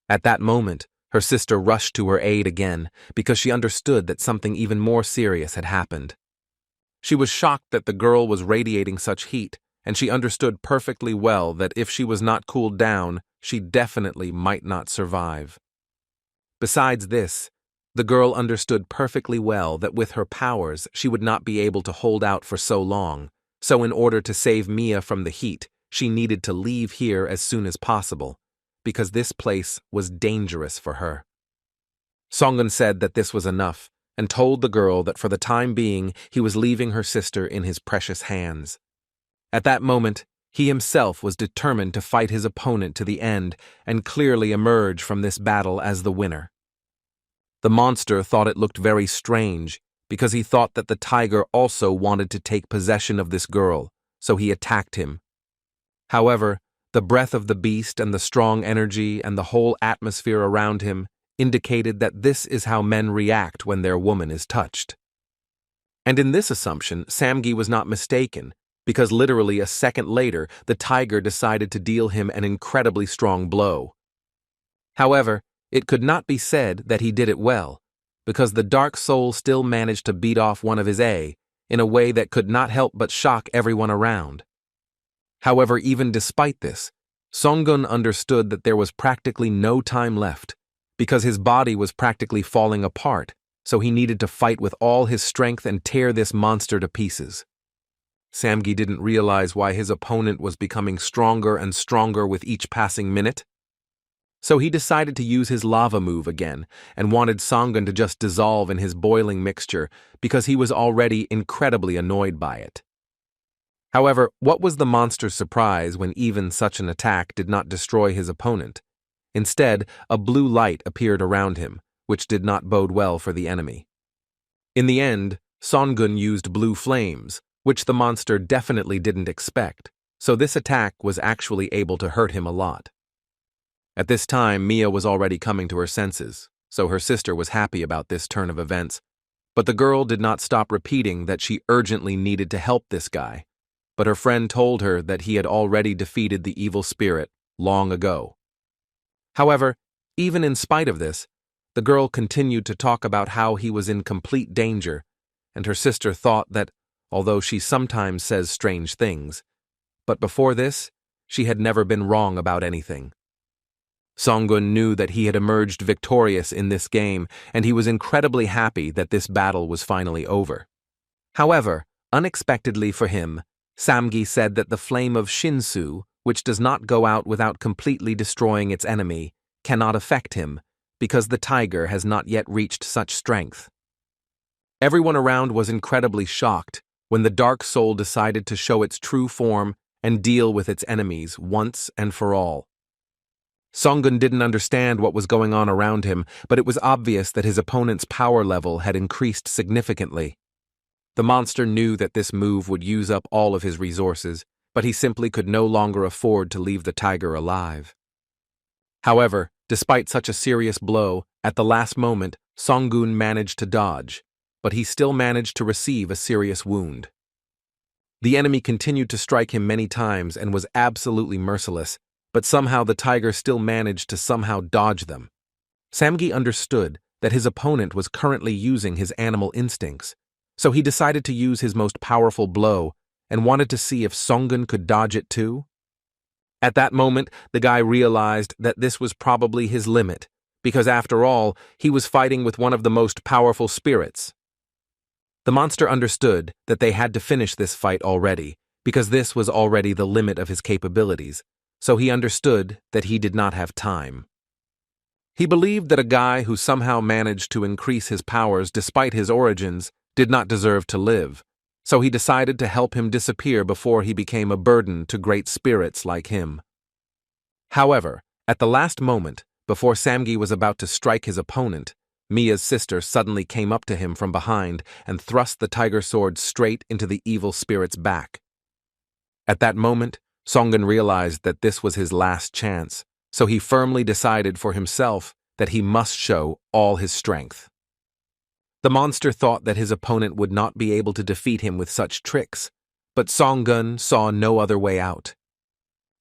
At that moment, her sister rushed to her aid again because she understood that something even more serious had happened. She was shocked that the girl was radiating such heat, and she understood perfectly well that if she was not cooled down, she definitely might not survive. Besides this, the girl understood perfectly well that with her powers she would not be able to hold out for so long, so in order to save Mia from the heat, she needed to leave here as soon as possible, because this place was dangerous for her. Songun said that this was enough, and told the girl that for the time being he was leaving her sister in his precious hands. At that moment, he himself was determined to fight his opponent to the end and clearly emerge from this battle as the winner. The monster thought it looked very strange because he thought that the tiger also wanted to take possession of this girl, so he attacked him. However, the breath of the beast and the strong energy and the whole atmosphere around him indicated that this is how men react when their woman is touched. And in this assumption, Samgi was not mistaken, because literally a second later, the tiger decided to deal him an incredibly strong blow. However, it could not be said that he did it well, because the dark soul still managed to beat off one of his A in a way that could not help but shock everyone around. However, even despite this, Songun understood that there was practically no time left, because his body was practically falling apart, so he needed to fight with all his strength and tear this monster to pieces. Samgi didn't realize why his opponent was becoming stronger and stronger with each passing minute. So he decided to use his lava move again and wanted Songun to just dissolve in his boiling mixture because he was already incredibly annoyed by it. However, what was the monster's surprise when even such an attack did not destroy his opponent? Instead, a blue light appeared around him, which did not bode well for the enemy. In the end, Songun used blue flames, which the monster definitely didn't expect, so this attack was actually able to hurt him a lot. At this time, Mia was already coming to her senses, so her sister was happy about this turn of events, but the girl did not stop repeating that she urgently needed to help this guy, but her friend told her that he had already defeated the evil spirit long ago. However, even in spite of this, the girl continued to talk about how he was in complete danger, and her sister thought that, although she sometimes says strange things, but before this, she had never been wrong about anything. Songun knew that he had emerged victorious in this game, and he was incredibly happy that this battle was finally over. However, unexpectedly for him, Samgi said that the flame of Shinsu, which does not go out without completely destroying its enemy, cannot affect him, because the tiger has not yet reached such strength. Everyone around was incredibly shocked when the dark soul decided to show its true form and deal with its enemies once and for all. Songun didn't understand what was going on around him, but it was obvious that his opponent's power level had increased significantly. The monster knew that this move would use up all of his resources, but he simply could no longer afford to leave the tiger alive. However, despite such a serious blow, at the last moment, Songun managed to dodge, but he still managed to receive a serious wound. The enemy continued to strike him many times and was absolutely merciless, but somehow the tiger still managed to somehow dodge them. Samgi understood that his opponent was currently using his animal instincts, so he decided to use his most powerful blow and wanted to see if Songun could dodge it too. At that moment, the guy realized that this was probably his limit, because after all, he was fighting with one of the most powerful spirits. The monster understood that they had to finish this fight already, because this was already the limit of his capabilities, so he understood that he did not have time. He believed that a guy who somehow managed to increase his powers despite his origins did not deserve to live, so he decided to help him disappear before he became a burden to great spirits like him. However, at the last moment, before Samgi was about to strike his opponent, Mia's sister suddenly came up to him from behind and thrust the tiger sword straight into the evil spirit's back. At that moment, Songun realized that this was his last chance, so he firmly decided for himself that he must show all his strength. The monster thought that his opponent would not be able to defeat him with such tricks, but Songun saw no other way out.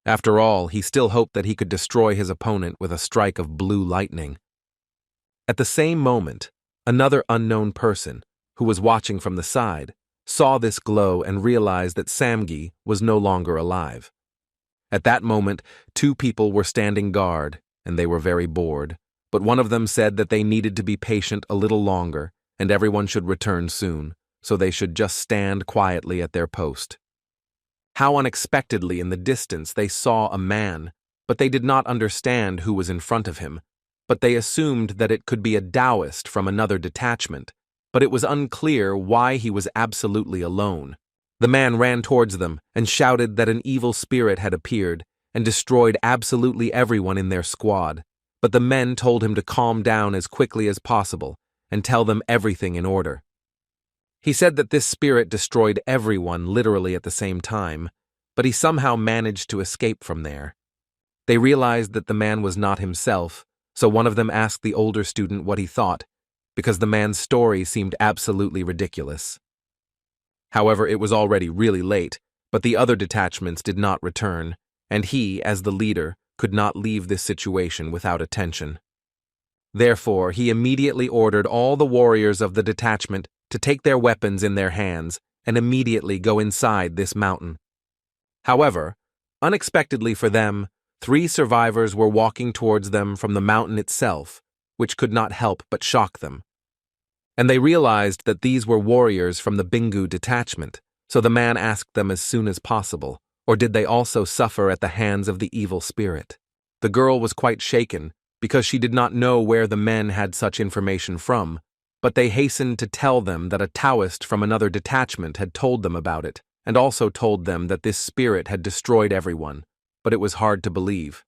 After all, he still hoped that he could destroy his opponent with a strike of blue lightning. At the same moment, another unknown person, who was watching from the side, saw this glow and realized that Samgi was no longer alive. At that moment, two people were standing guard, and they were very bored, but one of them said that they needed to be patient a little longer, and everyone should return soon, so they should just stand quietly at their post. How unexpectedly in the distance they saw a man, but they did not understand who was in front of him, but they assumed that it could be a Taoist from another detachment, but it was unclear why he was absolutely alone. The man ran towards them and shouted that an evil spirit had appeared and destroyed absolutely everyone in their squad, but the men told him to calm down as quickly as possible and tell them everything in order. He said that this spirit destroyed everyone literally at the same time, but he somehow managed to escape from there. They realized that the man was not himself, so one of them asked the older student what he thought, because the man's story seemed absolutely ridiculous. However, it was already really late, but the other detachments did not return, and he, as the leader, could not leave this situation without attention. Therefore, he immediately ordered all the warriors of the detachment to take their weapons in their hands and immediately go inside this mountain. However, unexpectedly for them, 3 survivors were walking towards them from the mountain itself, which could not help but shock them. And they realized that these were warriors from the Bingu detachment, so the man asked them as soon as possible, or did they also suffer at the hands of the evil spirit? The girl was quite shaken, because she did not know where the men had such information from, but they hastened to tell them that a Taoist from another detachment had told them about it, and also told them that this spirit had destroyed everyone, but it was hard to believe.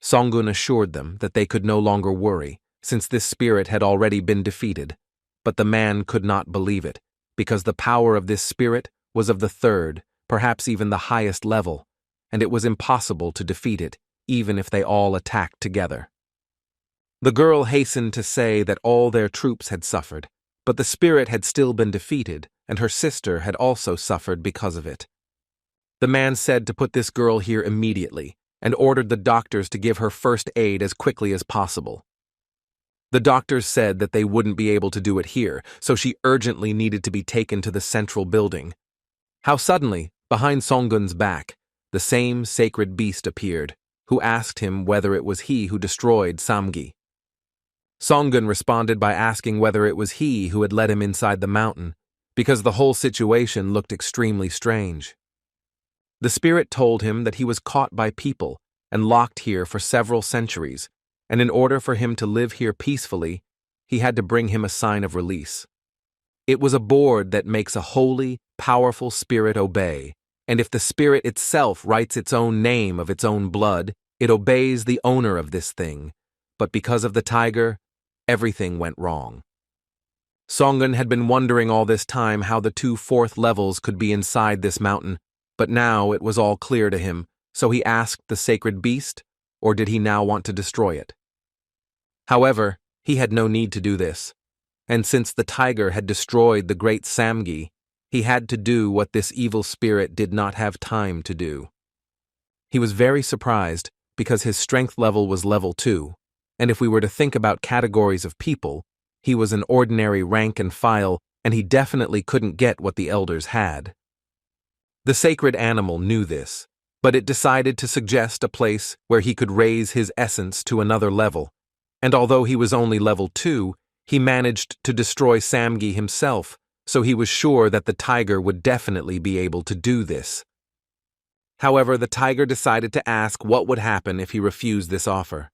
Songun assured them that they could no longer worry, since this spirit had already been defeated, but the man could not believe it, because the power of this spirit was of the 3rd, perhaps even the highest level, and it was impossible to defeat it, even if they all attacked together. The girl hastened to say that all their troops had suffered, but the spirit had still been defeated, and her sister had also suffered because of it. The man said to put this girl here immediately, and ordered the doctors to give her first aid as quickly as possible. The doctors said that they wouldn't be able to do it here, so she urgently needed to be taken to the central building. How suddenly, behind Songun's back, the same sacred beast appeared, who asked him whether it was he who destroyed Samgi. Songun responded by asking whether it was he who had led him inside the mountain, because the whole situation looked extremely strange. The spirit told him that he was caught by people and locked here for several centuries, and in order for him to live here peacefully, he had to bring him a sign of release. It was a board that makes a holy, powerful spirit obey, and if the spirit itself writes its own name of its own blood, it obeys the owner of this thing. But because of the tiger, everything went wrong. Songun had been wondering all this time how the 2 4th levels could be inside this mountain, but now it was all clear to him, so he asked the sacred beast, or did he now want to destroy it? However, he had no need to do this, and since the tiger had destroyed the great Samgi, he had to do what this evil spirit did not have time to do. He was very surprised because his strength level was level 2, and if we were to think about categories of people, he was an ordinary rank and file, and he definitely couldn't get what the elders had. The sacred animal knew this, but it decided to suggest a place where he could raise his essence to another level, and although he was only level 2, he managed to destroy Samgi himself, so he was sure that the tiger would definitely be able to do this. However, the tiger decided to ask what would happen if he refused this offer.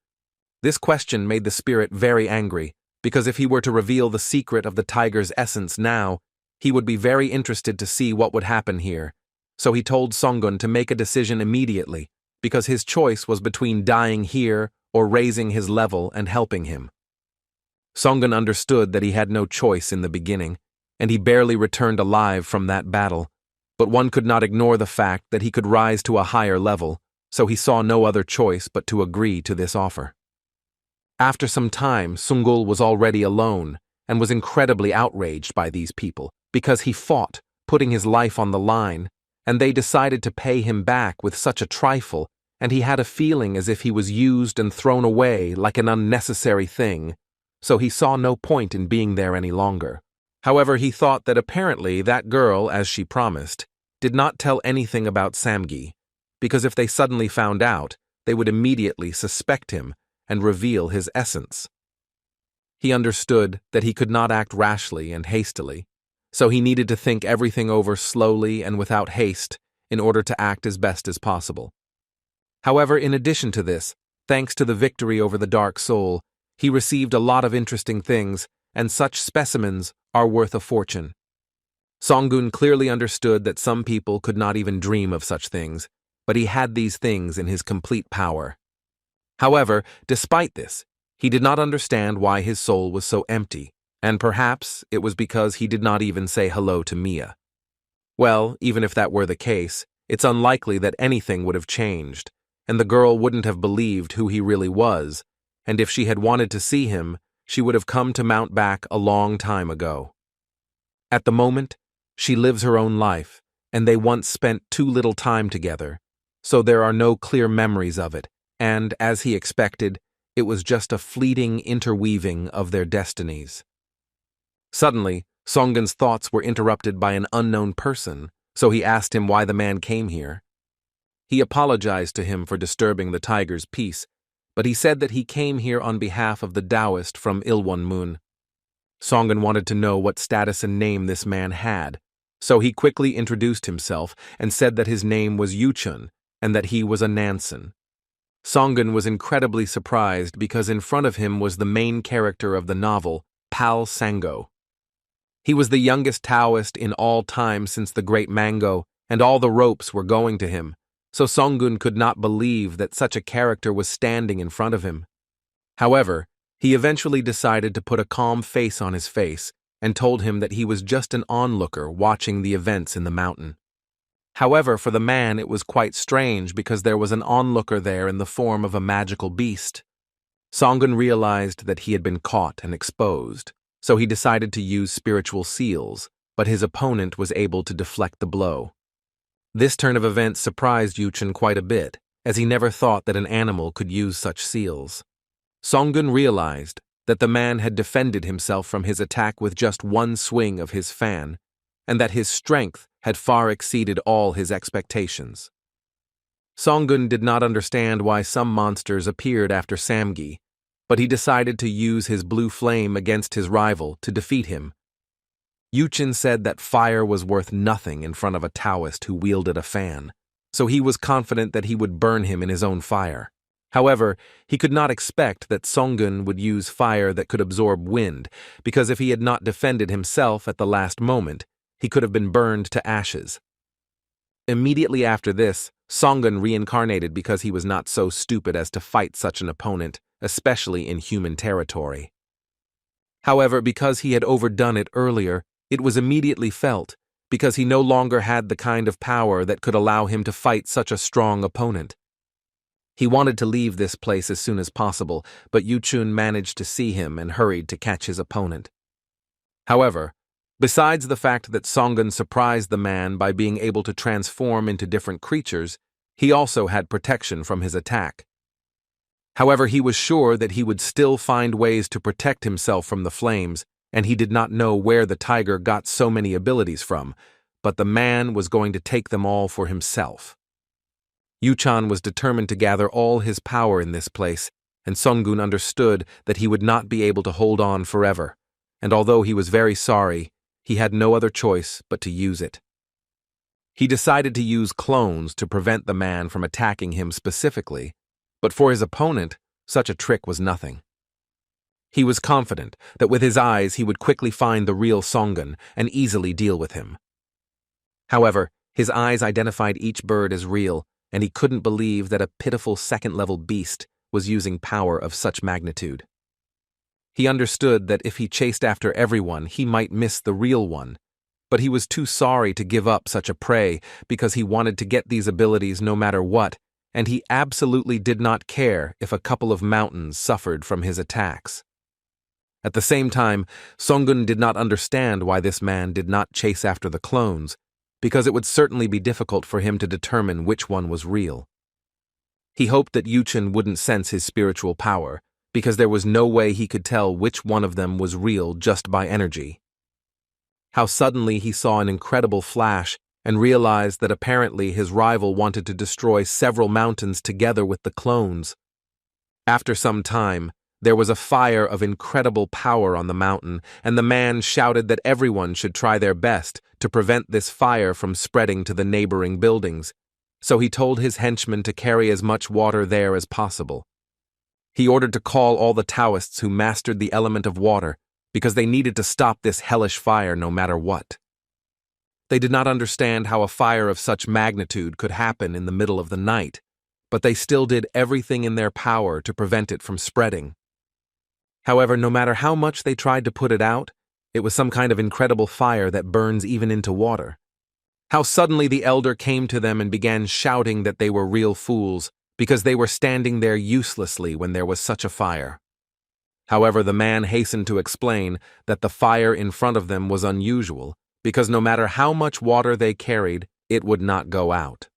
This question made the spirit very angry, because if he were to reveal the secret of the tiger's essence now, he would be very interested to see what would happen here. So he told Songun to make a decision immediately, because his choice was between dying here or raising his level and helping him. Songun understood that he had no choice in the beginning, and he barely returned alive from that battle, but one could not ignore the fact that he could rise to a higher level, so he saw no other choice but to agree to this offer. After some time, Sungul was already alone and was incredibly outraged by these people because he fought, putting his life on the line, and they decided to pay him back with such a trifle, and he had a feeling as if he was used and thrown away like an unnecessary thing, so he saw no point in being there any longer. However, he thought that apparently that girl, as she promised, did not tell anything about Samgi, because if they suddenly found out, they would immediately suspect him and reveal his essence. He understood that he could not act rashly and hastily, so he needed to think everything over slowly and without haste in order to act as best as possible. However, in addition to this, thanks to the victory over the Dark Soul, he received a lot of interesting things, and such specimens are worth a fortune. Songun clearly understood that some people could not even dream of such things, but he had these things in his complete power. However, despite this, he did not understand why his soul was so empty, and perhaps it was because he did not even say hello to Mia. Well, even if that were the case, it's unlikely that anything would have changed, and the girl wouldn't have believed who he really was, and if she had wanted to see him, she would have come to Mount Back a long time ago. At the moment, she lives her own life, and they once spent too little time together, so there are no clear memories of it, and, as he expected, it was just a fleeting interweaving of their destinies. Suddenly, Songun's thoughts were interrupted by an unknown person, so he asked him why the man came here. He apologized to him for disturbing the tiger's peace, but he said that he came here on behalf of the Taoist from Ilwon-mun. Songun wanted to know what status and name this man had, so he quickly introduced himself and said that his name was Yuchun and that he was a Nansen. Songun was incredibly surprised because in front of him was the main character of the novel, Pal Sango. He was the youngest Taoist in all time since the great Manga, and all the ropes were going to him, so Songun could not believe that such a character was standing in front of him. However, he eventually decided to put a calm face on his face and told him that he was just an onlooker watching the events in the mountain. However, for the man it was quite strange because there was an onlooker there in the form of a magical beast. Songun realized that he had been caught and exposed, so he decided to use spiritual seals, but his opponent was able to deflect the blow. This turn of events surprised Yuchun quite a bit, as he never thought that an animal could use such seals. Songun realized that the man had defended himself from his attack with just one swing of his fan, and that his strength had far exceeded all his expectations. Songun did not understand why some monsters appeared after Samgi, but he decided to use his blue flame against his rival to defeat him. Yuchun said that fire was worth nothing in front of a Taoist who wielded a fan, so he was confident that he would burn him in his own fire. However, he could not expect that Songun would use fire that could absorb wind, because if he had not defended himself at the last moment, he could have been burned to ashes. Immediately after this, Songun reincarnated because he was not so stupid as to fight such an opponent, especially in human territory. However, because he had overdone it earlier, it was immediately felt, because he no longer had the kind of power that could allow him to fight such a strong opponent. He wanted to leave this place as soon as possible, but Yuchun managed to see him and hurried to catch his opponent. However, besides the fact that Songun surprised the man by being able to transform into different creatures, he also had protection from his attack. However, he was sure that he would still find ways to protect himself from the flames, and he did not know where the tiger got so many abilities from, but the man was going to take them all for himself. Yuchun was determined to gather all his power in this place, and Songun understood that he would not be able to hold on forever, and although he was very sorry, he had no other choice but to use it. He decided to use clones to prevent the man from attacking him specifically, but for his opponent, such a trick was nothing. He was confident that with his eyes he would quickly find the real Songun and easily deal with him. However, his eyes identified each bird as real, and he couldn't believe that a pitiful second-level beast was using power of such magnitude. He understood that if he chased after everyone, he might miss the real one, but he was too sorry to give up such a prey because he wanted to get these abilities no matter what, and he absolutely did not care if a couple of mountains suffered from his attacks. At the same time, Songun did not understand why this man did not chase after the clones, because it would certainly be difficult for him to determine which one was real. He hoped that Yuchun wouldn't sense his spiritual power, because there was no way he could tell which one of them was real just by energy. How suddenly he saw an incredible flash and realized that apparently his rival wanted to destroy several mountains together with the clones. After some time, there was a fire of incredible power on the mountain, and the man shouted that everyone should try their best to prevent this fire from spreading to the neighboring buildings, so he told his henchmen to carry as much water there as possible. He ordered to call all the Taoists who mastered the element of water, because they needed to stop this hellish fire no matter what. They did not understand how a fire of such magnitude could happen in the middle of the night, but they still did everything in their power to prevent it from spreading. However, no matter how much they tried to put it out, it was some kind of incredible fire that burns even into water. How suddenly the elder came to them and began shouting that they were real fools, because they were standing there uselessly when there was such a fire. However, the man hastened to explain that the fire in front of them was unusual, because no matter how much water they carried, it would not go out.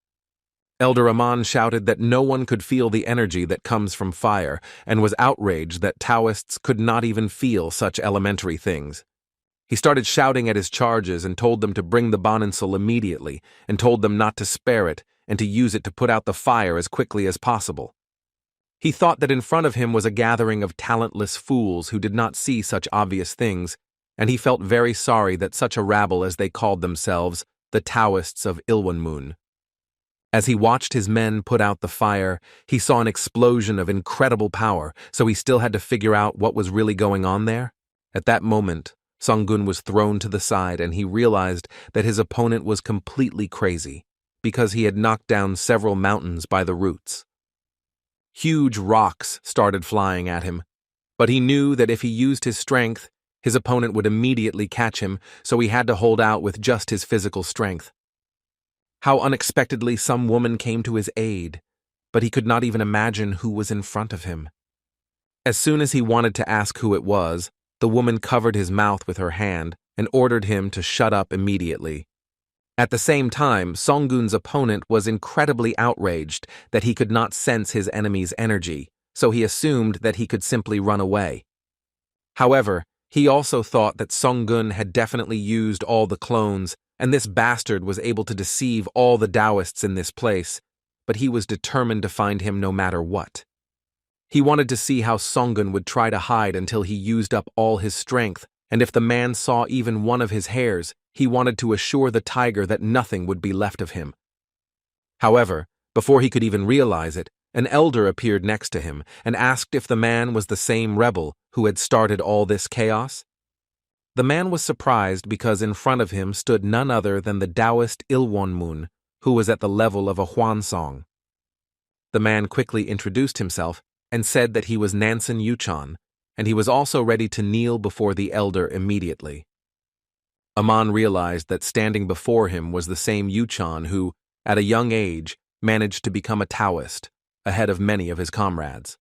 Elder Aman shouted that no one could feel the energy that comes from fire, and was outraged that Taoists could not even feel such elementary things. He started shouting at his charges and told them to bring the Boninsul immediately, and told them not to spare it, and to use it to put out the fire as quickly as possible. He thought that in front of him was a gathering of talentless fools who did not see such obvious things, and he felt very sorry that such a rabble as they called themselves, the Taoists of Ilwanmun. As he watched his men put out the fire, he saw an explosion of incredible power, so he still had to figure out what was really going on there. At that moment, Songgun was thrown to the side and he realized that his opponent was completely crazy, because he had knocked down several mountains by the roots. Huge rocks started flying at him, but he knew that if he used his strength, his opponent would immediately catch him, so he had to hold out with just his physical strength. How unexpectedly some woman came to his aid, but he could not even imagine who was in front of him. As soon as he wanted to ask who it was, the woman covered his mouth with her hand and ordered him to shut up immediately. At the same time, Songgun's opponent was incredibly outraged that he could not sense his enemy's energy, so he assumed that he could simply run away. However, he also thought that Songgun had definitely used all the clones, and this bastard was able to deceive all the Taoists in this place, but he was determined to find him no matter what. He wanted to see how Songgun would try to hide until he used up all his strength, and if the man saw even one of his hairs, he wanted to assure the tiger that nothing would be left of him. However, before he could even realize it, an elder appeared next to him and asked if the man was the same rebel who had started all this chaos. The man was surprised because in front of him stood none other than the Taoist Ilwanmun, who was at the level of a Huansong. The man quickly introduced himself and said that he was Nansen Yuchan, and he was also ready to kneel before the elder immediately. Aman realized that standing before him was the same Yuchan who, at a young age, managed to become a Taoist, ahead of many of his comrades.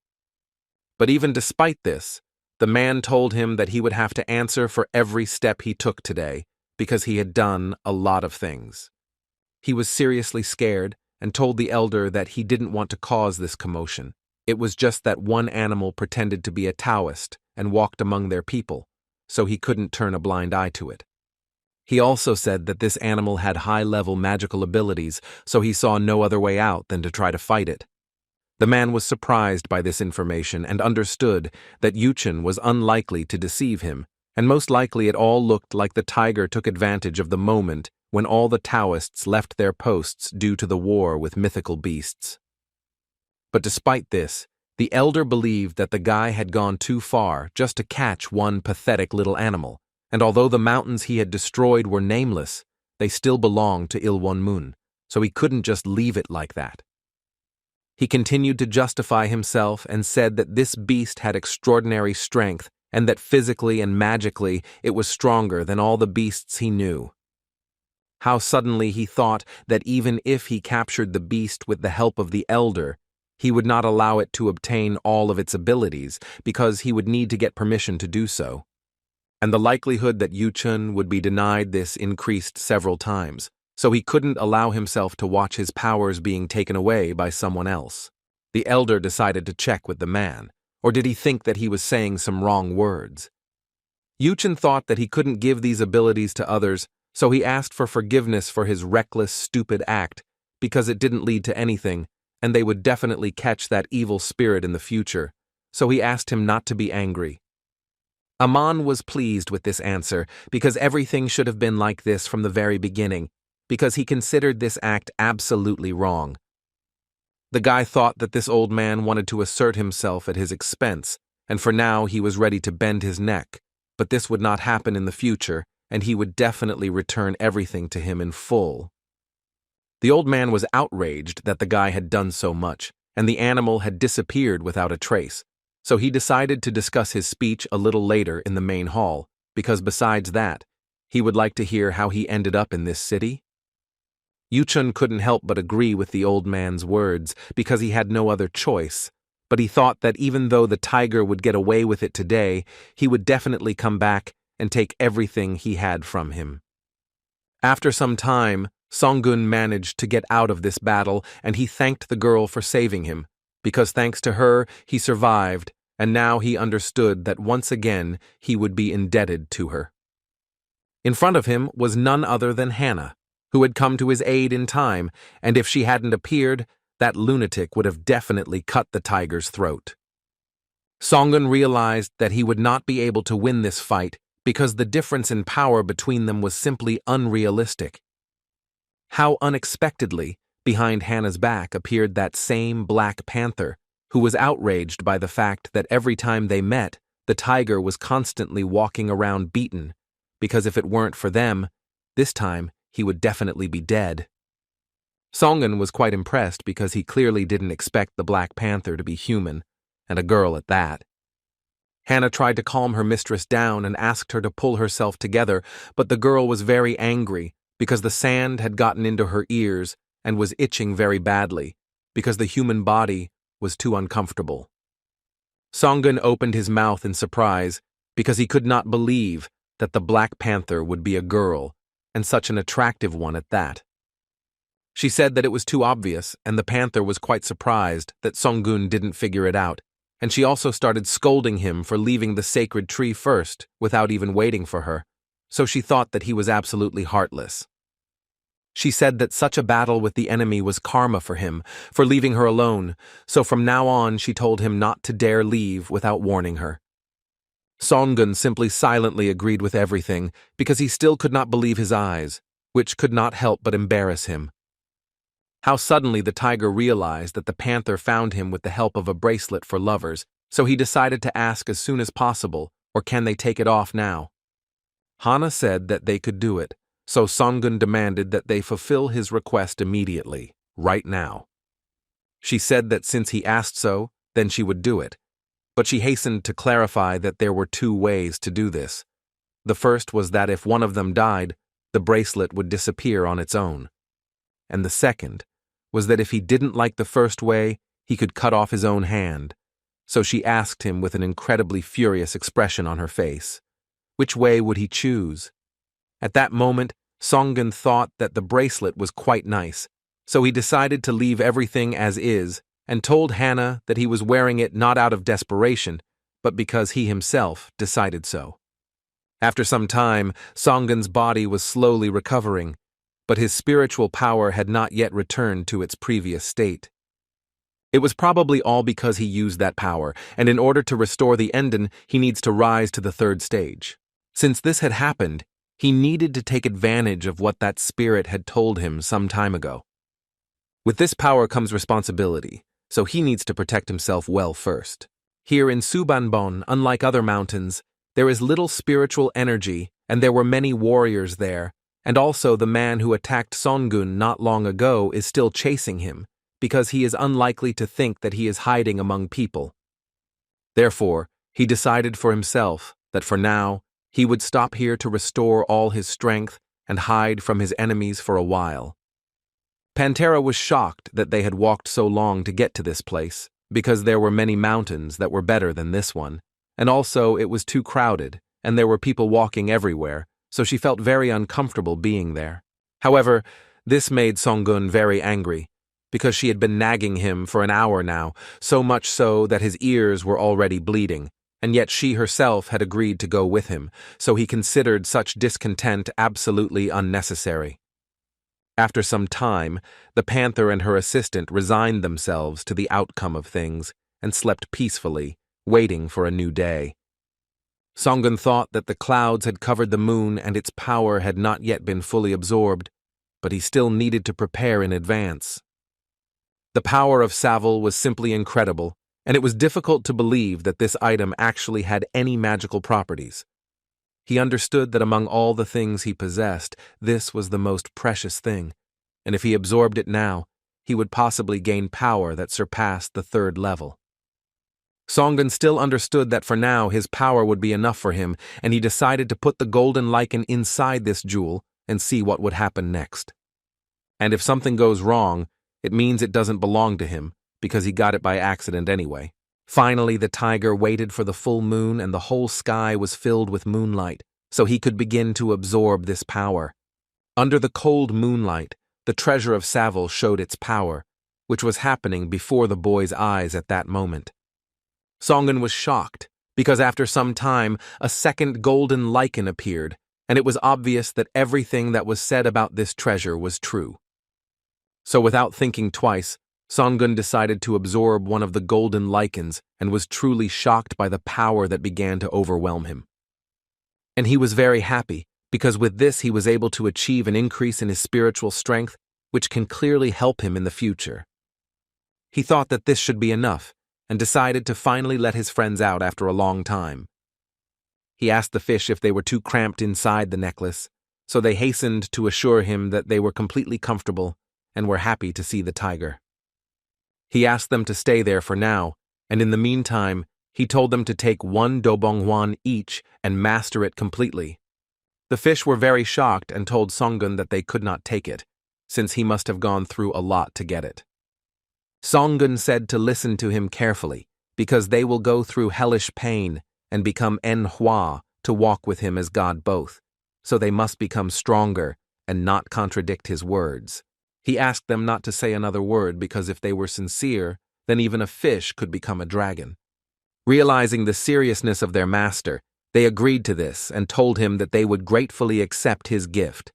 But even despite this, the man told him that he would have to answer for every step he took today, because he had done a lot of things. He was seriously scared and told the elder that he didn't want to cause this commotion. It was just that one animal pretended to be a Taoist and walked among their people, so he couldn't turn a blind eye to it. He also said that this animal had high-level magical abilities, so he saw no other way out than to try to fight it. The man was surprised by this information and understood that Yuchen was unlikely to deceive him, and most likely it all looked like the tiger took advantage of the moment when all the Taoists left their posts due to the war with mythical beasts. But despite this, the elder believed that the guy had gone too far just to catch one pathetic little animal, and although the mountains he had destroyed were nameless, they still belonged to Ilwanmun, so he couldn't just leave it like that. He continued to justify himself and said that this beast had extraordinary strength and that physically and magically it was stronger than all the beasts he knew. How suddenly he thought that even if he captured the beast with the help of the elder, he would not allow it to obtain all of its abilities because he would need to get permission to do so. And the likelihood that Yuchen would be denied this increased several times, so he couldn't allow himself to watch his powers being taken away by someone else. The elder decided to check with the man, or did he think that he was saying some wrong words? Yuchen thought that he couldn't give these abilities to others, so he asked for forgiveness for his reckless, stupid act, because it didn't lead to anything, and they would definitely catch that evil spirit in the future, so he asked him not to be angry. Aman was pleased with this answer, because everything should have been like this from the very beginning, because he considered this act absolutely wrong. The guy thought that this old man wanted to assert himself at his expense, and for now he was ready to bend his neck, but this would not happen in the future, and he would definitely return everything to him in full. The old man was outraged that the guy had done so much, and the animal had disappeared without a trace, so he decided to discuss his speech a little later in the main hall, because besides that, he would like to hear how he ended up in this city. Yuchun couldn't help but agree with the old man's words because he had no other choice, but he thought that even though the tiger would get away with it today, he would definitely come back and take everything he had from him. After some time, Songgun managed to get out of this battle, and he thanked the girl for saving him, because thanks to her, he survived, and now he understood that once again he would be indebted to her. In front of him was none other than Hannah, who had come to his aid in time, and if she hadn't appeared, that lunatic would have definitely cut the tiger's throat. Songgun realized that he would not be able to win this fight because the difference in power between them was simply unrealistic. How unexpectedly, behind Hannah's back appeared that same Black Panther, who was outraged by the fact that every time they met, the tiger was constantly walking around beaten, because if it weren't for them, this time he would definitely be dead. Songgun was quite impressed because he clearly didn't expect the Black Panther to be human, and a girl at that. Hannah tried to calm her mistress down and asked her to pull herself together, but the girl was very angry because the sand had gotten into her ears and was itching very badly because the human body was too uncomfortable. Songgun opened his mouth in surprise because he could not believe that the Black Panther would be a girl, and such an attractive one at that. She said that it was too obvious, and the panther was quite surprised that Songgun didn't figure it out, and she also started scolding him for leaving the sacred tree first without even waiting for her, so she thought that he was absolutely heartless. She said that such a battle with the enemy was karma for him, for leaving her alone, so from now on she told him not to dare leave without warning her. Songgun simply silently agreed with everything because he still could not believe his eyes, which could not help but embarrass him. How suddenly the tiger realized that the panther found him with the help of a bracelet for lovers, so he decided to ask as soon as possible, or can they take it off now? Hannah said that they could do it, so Songgun demanded that they fulfill his request immediately, right now. She said that since he asked so, then she would do it, but she hastened to clarify that there were two ways to do this. The first was that if one of them died, the bracelet would disappear on its own. And the second was that if he didn't like the first way, he could cut off his own hand. So she asked him with an incredibly furious expression on her face. Which way would he choose? At that moment, Songgun thought that the bracelet was quite nice, so he decided to leave everything as is and told Hannah that he was wearing it not out of desperation, but because he himself decided so. After some time, Songgun's body was slowly recovering, but his spiritual power had not yet returned to its previous state. It was probably all because he used that power, and in order to restore the Enden, he needs to rise to the third stage. Since this had happened, he needed to take advantage of what that spirit had told him some time ago. With this power comes responsibility, so he needs to protect himself well first. Here in Subanbon, unlike other mountains, there is little spiritual energy, and there were many warriors there, and also the man who attacked Songgun not long ago is still chasing him, because he is unlikely to think that he is hiding among people. Therefore, he decided for himself that for now, he would stop here to restore all his strength and hide from his enemies for a while. Pantera was shocked that they had walked so long to get to this place, because there were many mountains that were better than this one, and also it was too crowded, and there were people walking everywhere, so she felt very uncomfortable being there. However, this made Songgun very angry, because she had been nagging him for an hour now, so much so that his ears were already bleeding, and yet she herself had agreed to go with him, so he considered such discontent absolutely unnecessary. After some time, the panther and her assistant resigned themselves to the outcome of things and slept peacefully, waiting for a new day. Songgun thought that the clouds had covered the moon and its power had not yet been fully absorbed, but he still needed to prepare in advance. The power of Savile was simply incredible, and it was difficult to believe that this item actually had any magical properties. He understood that among all the things he possessed, this was the most precious thing, and if he absorbed it now, he would possibly gain power that surpassed the third level. Songgun still understood that for now his power would be enough for him, and he decided to put the golden lichen inside this jewel and see what would happen next. And if something goes wrong, it means it doesn't belong to him, because he got it by accident anyway. Finally, the tiger waited for the full moon and the whole sky was filled with moonlight, so he could begin to absorb this power. Under the cold moonlight, the treasure of Savile showed its power, which was happening before the boy's eyes at that moment. Songun was shocked, because after some time, a second golden lichen appeared, and it was obvious that everything that was said about this treasure was true. So without thinking twice, Songun decided to absorb one of the golden lichens and was truly shocked by the power that began to overwhelm him. And he was very happy, because with this he was able to achieve an increase in his spiritual strength, which can clearly help him in the future. He thought that this should be enough, and decided to finally let his friends out after a long time. He asked the fish if they were too cramped inside the necklace, so they hastened to assure him that they were completely comfortable and were happy to see the tiger. He asked them to stay there for now, and in the meantime, he told them to take 1 dobongwon each and master it completely. The fish were very shocked and told Songun that they could not take it, since he must have gone through a lot to get it. Songun said to listen to him carefully, because they will go through hellish pain and become Manhwa to walk with him as God both, so they must become stronger and not contradict his words. He asked them not to say another word because if they were sincere, then even a fish could become a dragon. Realizing the seriousness of their master, they agreed to this and told him that they would gratefully accept his gift.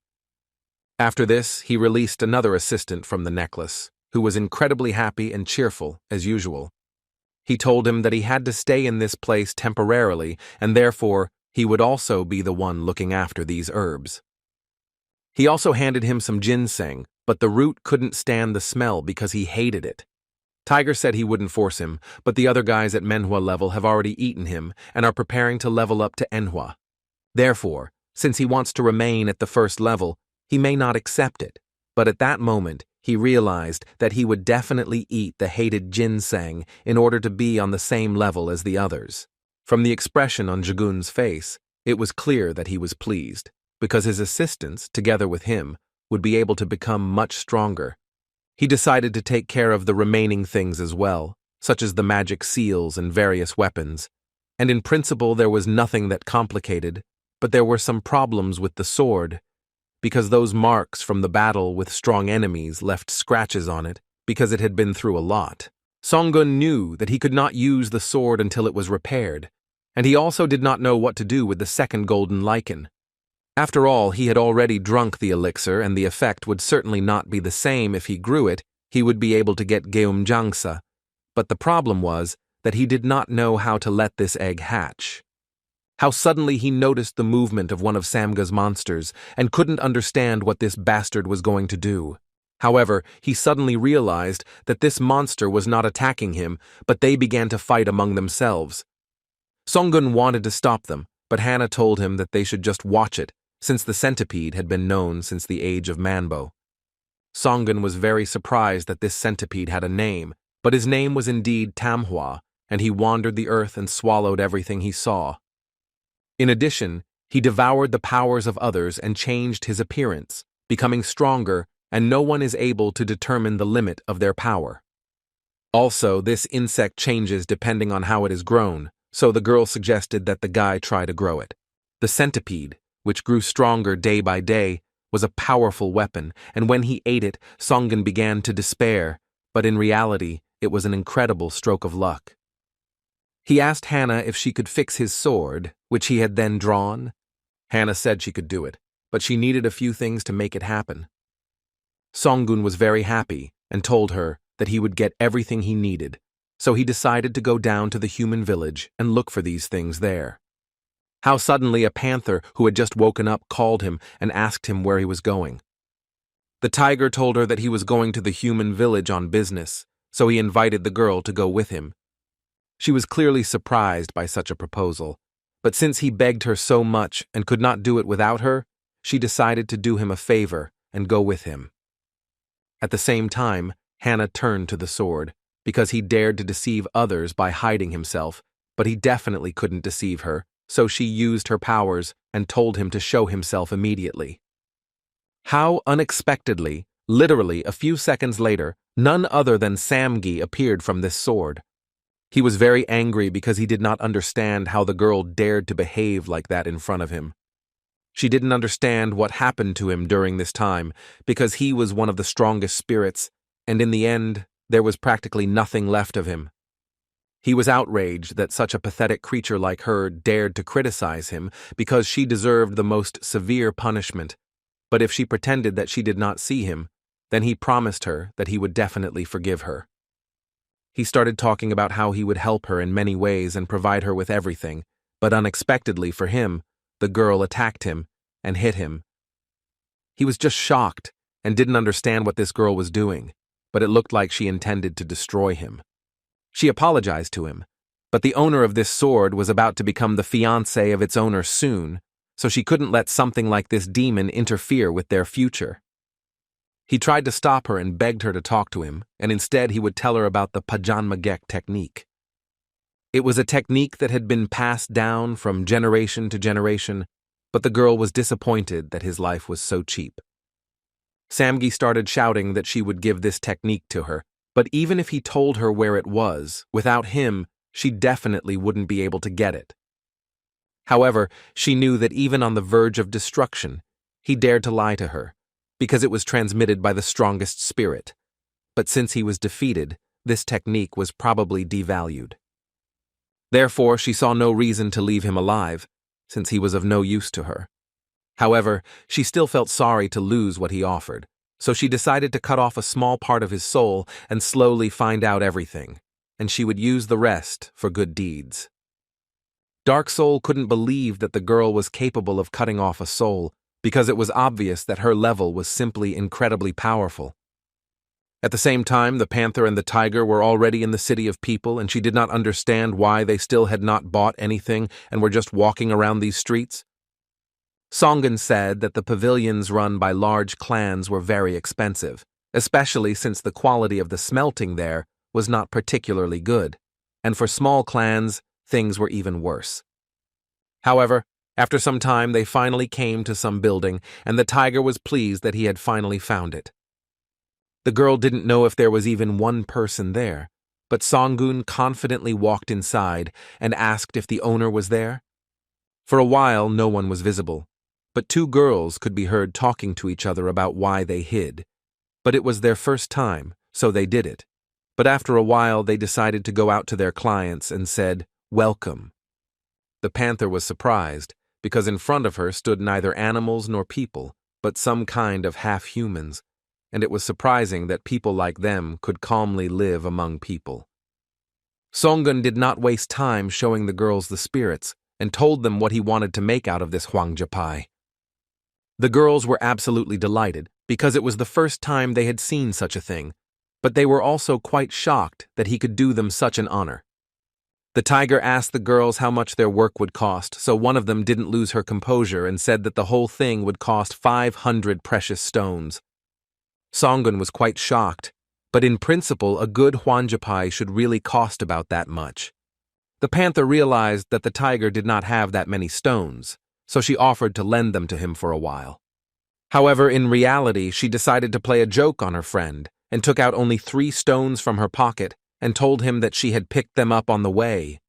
After this, he released another assistant from the necklace, who was incredibly happy and cheerful, as usual. He told him that he had to stay in this place temporarily, and therefore he would also be the one looking after these herbs. He also handed him some ginseng, but the root couldn't stand the smell because he hated it. Tiger said he wouldn't force him, but the other guys at Manhwa level have already eaten him and are preparing to level up to Enhwa. Therefore, since he wants to remain at the first level, he may not accept it, but at that moment, he realized that he would definitely eat the hated ginseng in order to be on the same level as the others. From the expression on Jagun's face, it was clear that he was pleased, because his assistants, together with him, would be able to become much stronger. He decided to take care of the remaining things as well, such as the magic seals and various weapons, and in principle there was nothing that complicated, but there were some problems with the sword, because those marks from the battle with strong enemies left scratches on it because it had been through a lot. Songun knew that he could not use the sword until it was repaired, and he also did not know what to do with the second golden lichen. After all, he had already drunk the elixir, and the effect would certainly not be the same if he grew it. He would be able to get Geumjangsa, but the problem was that he did not know how to let this egg hatch. How suddenly he noticed the movement of one of Samga's monsters and couldn't understand what this bastard was going to do. However, he suddenly realized that this monster was not attacking him, but they began to fight among themselves. Songun wanted to stop them, but Hannah told him that they should just watch it, since the centipede had been known since the age of Manbo. Songun was very surprised that this centipede had a name, but his name was indeed Tamhwa, and he wandered the earth and swallowed everything he saw. In addition, he devoured the powers of others and changed his appearance, becoming stronger, and no one is able to determine the limit of their power. Also, this insect changes depending on how it is grown, so the girl suggested that the guy try to grow it. The centipede, which grew stronger day by day, was a powerful weapon, and when he ate it, Songun began to despair, but in reality, it was an incredible stroke of luck. He asked Hannah if she could fix his sword, which he had then drawn. Hannah said she could do it, but she needed a few things to make it happen. Songun was very happy and told her that he would get everything he needed, so he decided to go down to the human village and look for these things there. How suddenly a panther who had just woken up called him and asked him where he was going. The tiger told her that he was going to the human village on business, so he invited the girl to go with him. She was clearly surprised by such a proposal, but since he begged her so much and could not do it without her, she decided to do him a favor and go with him. At the same time, Hannah turned to the sword, because he dared to deceive others by hiding himself, but he definitely couldn't deceive her, so she used her powers and told him to show himself immediately. How unexpectedly, Literally, a few seconds later, none other than Samgi appeared from this sword. He was very angry because he did not understand how the girl dared to behave like that in front of him. She didn't understand what happened to him during this time because he was one of the strongest spirits, and in the end, there was practically nothing left of him. He was outraged that such a pathetic creature like her dared to criticize him because she deserved the most severe punishment, but if she pretended that she did not see him, then he promised her that he would definitely forgive her. He started talking about how he would help her in many ways and provide her with everything, but unexpectedly for him, the girl attacked him and hit him. He was just shocked and didn't understand what this girl was doing, but it looked like she intended to destroy him. She apologized to him, but the owner of this sword was about to become the fiancé of its owner soon, so she couldn't let something like this demon interfere with their future. He tried to stop her and begged her to talk to him, and instead he would tell her about the Pajanmagek technique. It was a technique that had been passed down from generation to generation, but the girl was disappointed that his life was so cheap. Samgi started shouting that she would give this technique to her, but even if he told her where it was, without him, she definitely wouldn't be able to get it. However, she knew that even on the verge of destruction, he dared to lie to her, because it was transmitted by the strongest spirit. But since he was defeated, this technique was probably devalued. Therefore, she saw no reason to leave him alive, since he was of no use to her. However, she still felt sorry to lose what he offered, so she decided to cut off a small part of his soul and slowly find out everything, and she would use the rest for good deeds. Dark Soul couldn't believe that the girl was capable of cutting off a soul, because it was obvious that her level was simply incredibly powerful. At the same time, the panther and the tiger were already in the city of people, and she did not understand why they still had not bought anything and were just walking around these streets. Songun said that the pavilions run by large clans were very expensive, especially since the quality of the smelting there was not particularly good, and for small clans, things were even worse. However, after some time they finally came to some building, and the tiger was pleased that he had finally found it. The girl didn't know if there was even one person there, but Songun confidently walked inside and asked if the owner was there. For a while, no one was visible, but two girls could be heard talking to each other about why they hid. But it was their first time, so they did it. But after a while, they decided to go out to their clients and said, "Welcome." The panther was surprised, because in front of her stood neither animals nor people, but some kind of half-humans, and it was surprising that people like them could calmly live among people. Songun did not waste time showing the girls the spirits, and told them what he wanted to make out of this Hwangjapai. The girls were absolutely delighted, because it was the first time they had seen such a thing, but they were also quite shocked that he could do them such an honor. The tiger asked the girls how much their work would cost, so one of them didn't lose her composure and said that the whole thing would cost 500 precious stones. Songun was quite shocked, but in principle a good Hwangjapai should really cost about that much. The panther realized that the tiger did not have that many stones, so she offered to lend them to him for a while. However, in reality, she decided to play a joke on her friend and took out only 3 stones from her pocket and told him that she had picked them up on the way.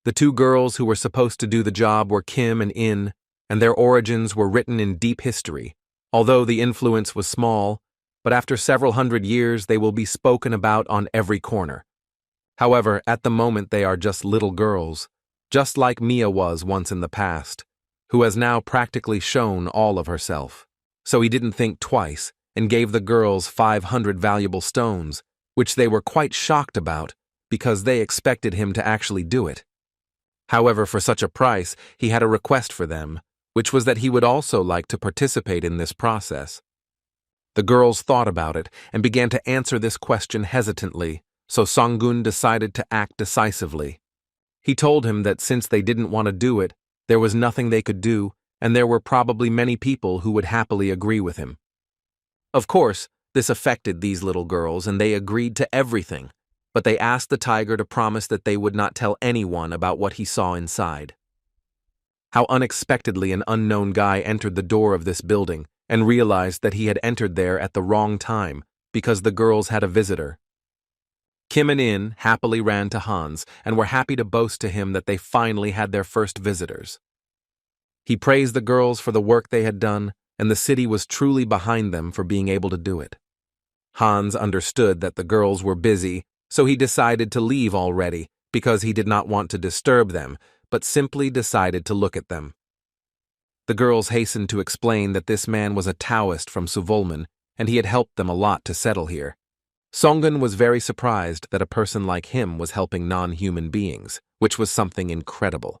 The two girls who were supposed to do the job were Kim and In, and their origins were written in deep history, although the influence was small, but after several hundred years they will be spoken about on every corner. However, at the moment they are just little girls, just like Mia was once in the past, who has now practically shown all of herself. So he didn't think twice and gave the girls 500 valuable stones, which they were quite shocked about because they expected him to actually do it. However, for such a price, he had a request for them, which was that he would also like to participate in this process. The girls thought about it and began to answer this question hesitantly, so Songun decided to act decisively. He told him that since they didn't want to do it, there was nothing they could do, and there were probably many people who would happily agree with him. Of course, this affected these little girls, and they agreed to everything, but they asked the tiger to promise that they would not tell anyone about what he saw inside. How unexpectedly an unknown guy entered the door of this building, and realized that he had entered there at the wrong time because the girls had a visitor. Kim and In happily ran to Hans and were happy to boast to him that they finally had their first visitors. He praised the girls for the work they had done, and the city was truly behind them for being able to do it. Hans understood that the girls were busy, so he decided to leave already because he did not want to disturb them, but simply decided to look at them. The girls hastened to explain that this man was a Taoist from Suvolman, and he had helped them a lot to settle here. Songun was very surprised that a person like him was helping non-human beings, which was something incredible.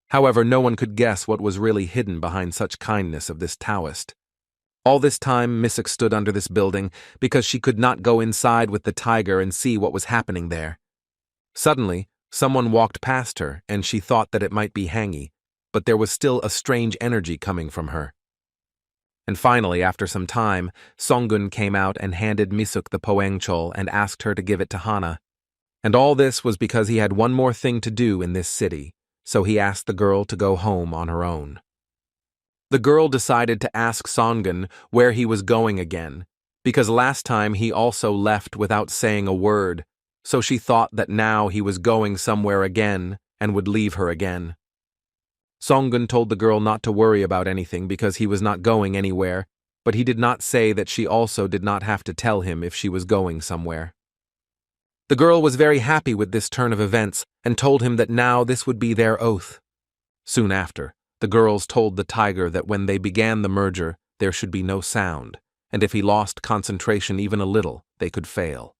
However, no one could guess what was really hidden behind such kindness of this Taoist. All this time, Misuk stood under this building because she could not go inside with the tiger and see what was happening there. Suddenly, someone walked past her and she thought that it might be Hangi, but there was still a strange energy coming from her. And finally, after some time, Songun came out and handed Misuk the poengchol and asked her to give it to Hana. And all this was because he had one more thing to do in this city, so he asked the girl to go home on her own. The girl decided to ask Songun where he was going again, because last time he also left without saying a word, so she thought that now he was going somewhere again and would leave her again. Songun told the girl not to worry about anything because he was not going anywhere, but he did not say that she also did not have to tell him if she was going somewhere. The girl was very happy with this turn of events and told him that now this would be their oath. Soon after, the girls told the tiger that when they began the merger, there should be no sound, and if he lost concentration even a little, they could fail.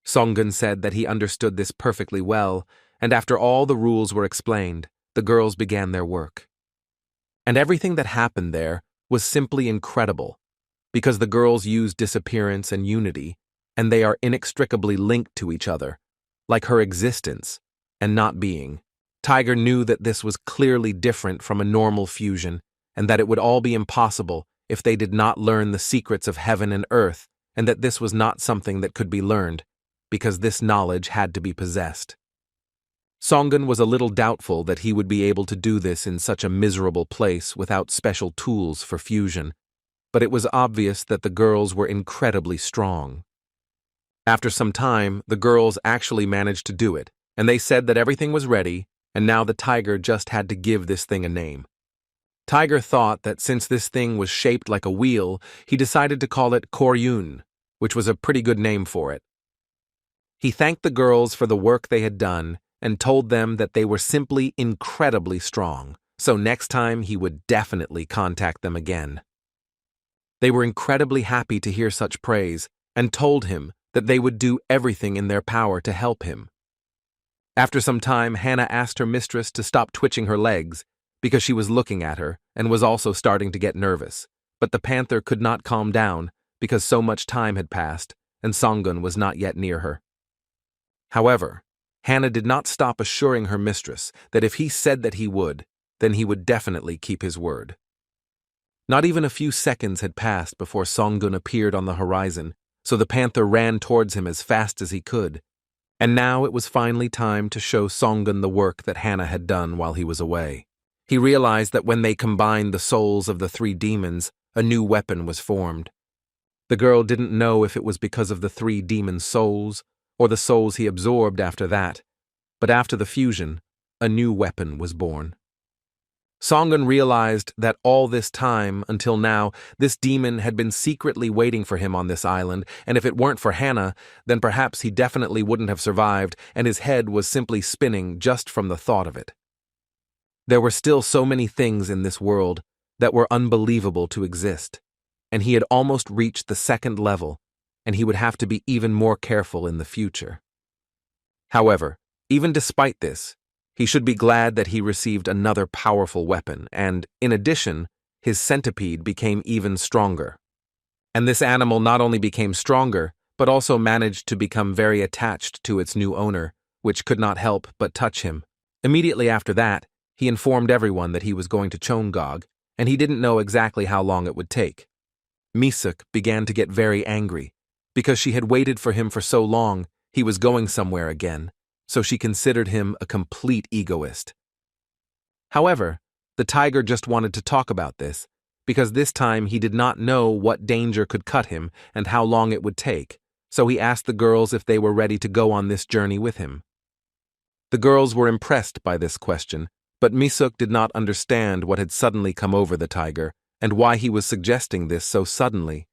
Songun said that he understood this perfectly well, and after all the rules were explained, the girls began their work. And everything that happened there was simply incredible, because the girls used disappearance and unity, and they are inextricably linked to each other, like her existence and not being. Tiger knew that this was clearly different from a normal fusion, and that it would all be impossible if they did not learn the secrets of heaven and earth, and that this was not something that could be learned, because this knowledge had to be possessed. Songun was a little doubtful that he would be able to do this in such a miserable place without special tools for fusion, but it was obvious that the girls were incredibly strong. After some time, the girls actually managed to do it, and they said that everything was ready, and now the tiger just had to give this thing a name. Tiger thought that since this thing was shaped like a wheel, he decided to call it Koryun, which was a pretty good name for it. He thanked the girls for the work they had done and told them that they were simply incredibly strong, so next time he would definitely contact them again. They were incredibly happy to hear such praise and told him that they would do everything in their power to help him. After some time, Hannah asked her mistress to stop twitching her legs because she was looking at her and was also starting to get nervous, but the panther could not calm down because so much time had passed and Songun was not yet near her. However, Hannah did not stop assuring her mistress that if he said that he would, then he would definitely keep his word. Not even a few seconds had passed before Songun appeared on the horizon, so the panther ran towards him as fast as he could. And now it was finally time to show Songun the work that Hannah had done while he was away. He realized that when they combined the souls of the three demons, a new weapon was formed. The girl didn't know if it was because of the three demon souls or the souls he absorbed after that, but after the fusion, a new weapon was born. Songun realized that all this time, until now, this demon had been secretly waiting for him on this island, and if it weren't for Hannah, then perhaps he definitely wouldn't have survived, and his head was simply spinning just from the thought of it. There were still so many things in this world that were unbelievable to exist, and he had almost reached the second level, and he would have to be even more careful in the future. However, even despite this, he should be glad that he received another powerful weapon, and, in addition, his centipede became even stronger. And this animal not only became stronger, but also managed to become very attached to its new owner, which could not help but touch him. Immediately after that, he informed everyone that he was going to Chongog, and he didn't know exactly how long it would take. Misuk began to get very angry, because she had waited for him for so long, he was going somewhere again, so she considered him a complete egoist. However, the tiger just wanted to talk about this, because this time he did not know what danger could cut him and how long it would take, so he asked the girls if they were ready to go on this journey with him. The girls were impressed by this question, but Misuk did not understand what had suddenly come over the tiger and why he was suggesting this so suddenly.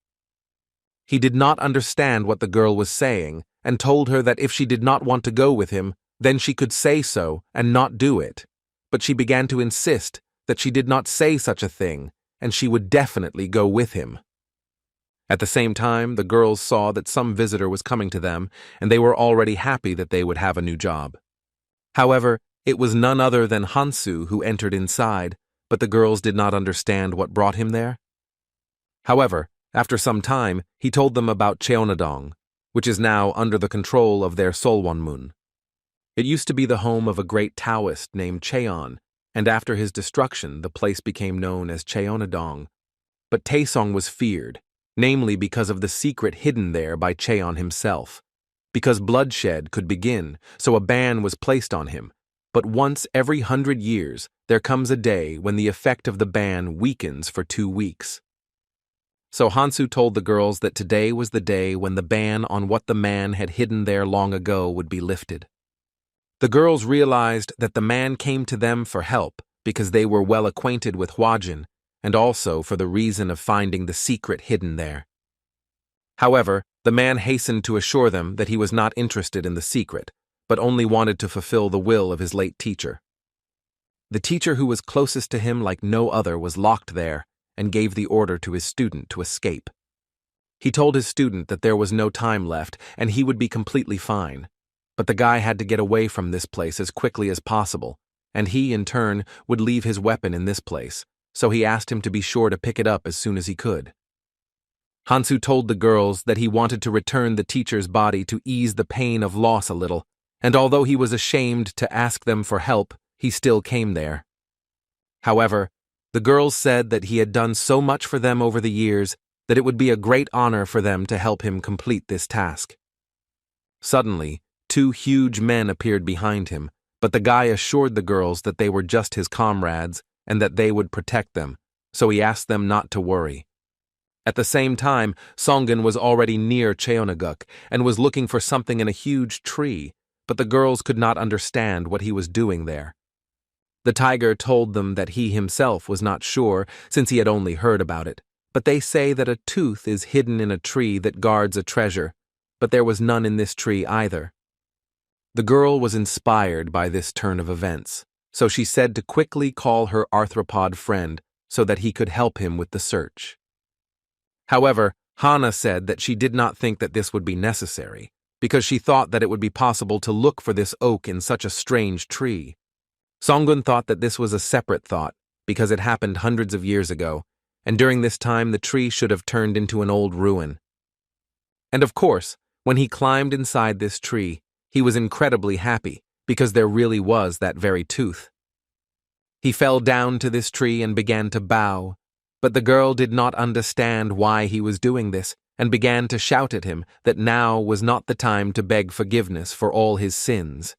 He did not understand what the girl was saying and told her that if she did not want to go with him, then she could say so and not do it. But she began to insist that she did not say such a thing and she would definitely go with him. At the same time, the girls saw that some visitor was coming to them and they were already happy that they would have a new job. However, it was none other than Hansu who entered inside, but the girls did not understand what brought him there. However, after some time, he told them about Cheonadong, which is now under the control of their Solwonmun. It used to be the home of a great Taoist named Cheon, and after his destruction, the place became known as Cheonadong. But Taesong was feared, namely because of the secret hidden there by Cheon himself. Because bloodshed could begin, so a ban was placed on him. But once every 100 years, there comes a day when the effect of the ban weakens for 2 weeks. So Hansu told the girls that today was the day when the ban on what the man had hidden there long ago would be lifted. The girls realized that the man came to them for help because they were well acquainted with Hwajin, and also for the reason of finding the secret hidden there. However, the man hastened to assure them that he was not interested in the secret, but only wanted to fulfill the will of his late teacher. The teacher who was closest to him like no other was locked there and gave the order to his student to escape. He told his student that there was no time left and he would be completely fine, but the guy had to get away from this place as quickly as possible, and he, in turn, would leave his weapon in this place, so he asked him to be sure to pick it up as soon as he could. Hansu told the girls that he wanted to return the teacher's body to ease the pain of loss a little, and although he was ashamed to ask them for help, he still came there. However, the girls said that he had done so much for them over the years that it would be a great honor for them to help him complete this task. Suddenly, 2 huge men appeared behind him, but the guy assured the girls that they were just his comrades and that they would protect them, so he asked them not to worry. At the same time, Songun was already near Cheonaguk and was looking for something in a huge tree, but the girls could not understand what he was doing there. The tiger told them that he himself was not sure since he had only heard about it, but they say that a tooth is hidden in a tree that guards a treasure, but there was none in this tree either. The girl was inspired by this turn of events, so she said to quickly call her arthropod friend so that he could help him with the search. However, Hana said that she did not think that this would be necessary, because she thought that it would be possible to look for this oak in such a strange tree. Songun thought that this was a separate thought, because it happened hundreds of years ago, and during this time the tree should have turned into an old ruin. And of course, when he climbed inside this tree, he was incredibly happy, because there really was that very tooth. He fell down to this tree and began to bow, but the girl did not understand why he was doing this, and began to shout at him that now was not the time to beg forgiveness for all his sins.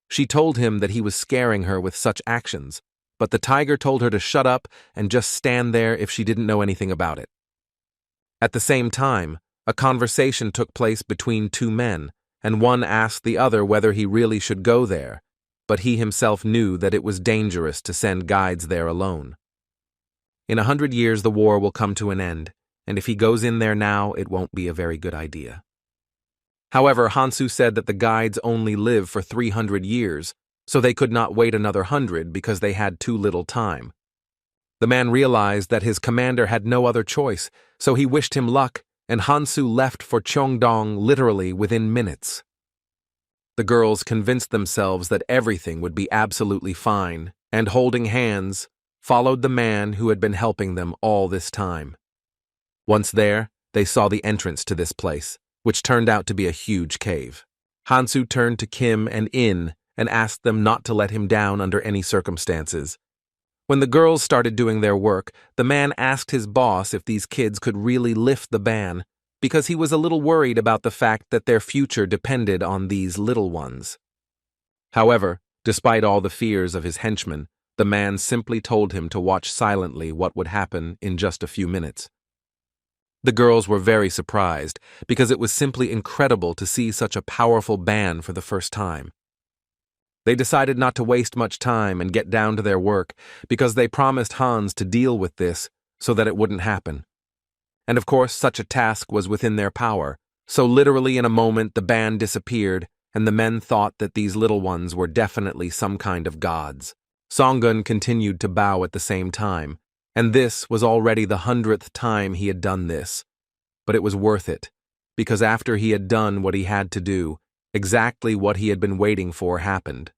She told him that he was scaring her with such actions, but the tiger told her to shut up and just stand there if she didn't know anything about it. At the same time, a conversation took place between 2 men, and one asked the other whether he really should go there, but he himself knew that it was dangerous to send guides there alone. In 100 years the war will come to an end, and if he goes in there now, it won't be a very good idea. However, Hansu said that the guides only live for 300 years, so they could not wait another 100 because they had too little time. The man realized that his commander had no other choice, so he wished him luck, and Hansu left for Cheongdong literally within minutes. The girls convinced themselves that everything would be absolutely fine, and holding hands, followed the man who had been helping them all this time. Once there, they saw the entrance to this place, which turned out to be a huge cave. Hansu turned to Kim and In and asked them not to let him down under any circumstances. When the girls started doing their work, the man asked his boss if these kids could really lift the ban, because he was a little worried about the fact that their future depended on these little ones. However, despite all the fears of his henchmen, The man simply told him to watch silently what would happen in just a few minutes. The girls were very surprised because it was simply incredible to see such a powerful ban for the first time. They decided not to waste much time and get down to their work because they promised Hans to deal with this so that it wouldn't happen. And of course, such a task was within their power, so literally in a moment the ban disappeared and the men thought that these little ones were definitely some kind of gods. Songun continued to bow at the same time, and this was already the 100th time he had done this. But it was worth it, because after he had done what he had to do, exactly what he had been waiting for happened.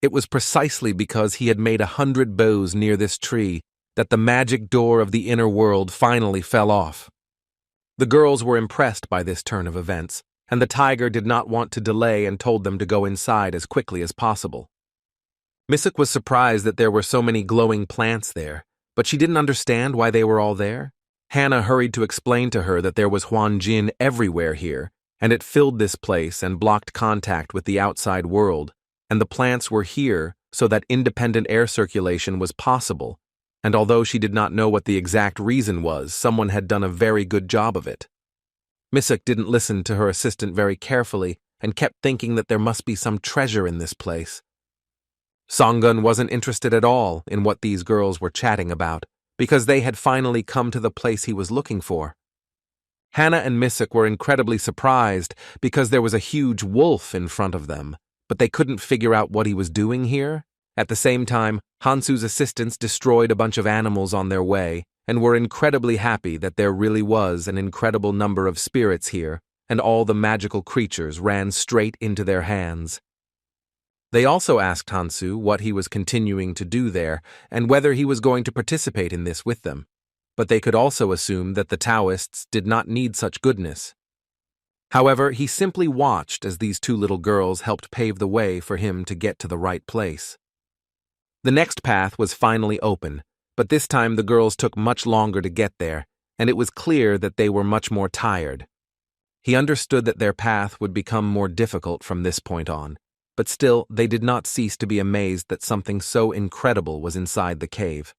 It was precisely because he had made 100 bows near this tree that the magic door of the inner world finally fell off. The girls were impressed by this turn of events, and the tiger did not want to delay and told them to go inside as quickly as possible. Misuk was surprised that there were so many glowing plants there, but she didn't understand why they were all there. Hannah hurried to explain to her that there was Huanjin everywhere here, and it filled this place and blocked contact with the outside world, and the plants were here so that independent air circulation was possible, and although she did not know what the exact reason was, someone had done a very good job of it. Misuk didn't listen to her assistant very carefully and kept thinking that there must be some treasure in this place. Songun wasn't interested at all in what these girls were chatting about, because they had finally come to the place he was looking for. Hannah and Misuk were incredibly surprised because there was a huge wolf in front of them, but they couldn't figure out what he was doing here. At the same time, Hansu's assistants destroyed a bunch of animals on their way and were incredibly happy that there really was an incredible number of spirits here, and all the magical creatures ran straight into their hands. They also asked Hansu what he was continuing to do there and whether he was going to participate in this with them, but they could also assume that the Taoists did not need such goodness. However, he simply watched as these two little girls helped pave the way for him to get to the right place. The next path was finally open, but this time the girls took much longer to get there, and it was clear that they were much more tired. He understood that their path would become more difficult from this point on, but still they did not cease to be amazed that something so incredible was inside the cave.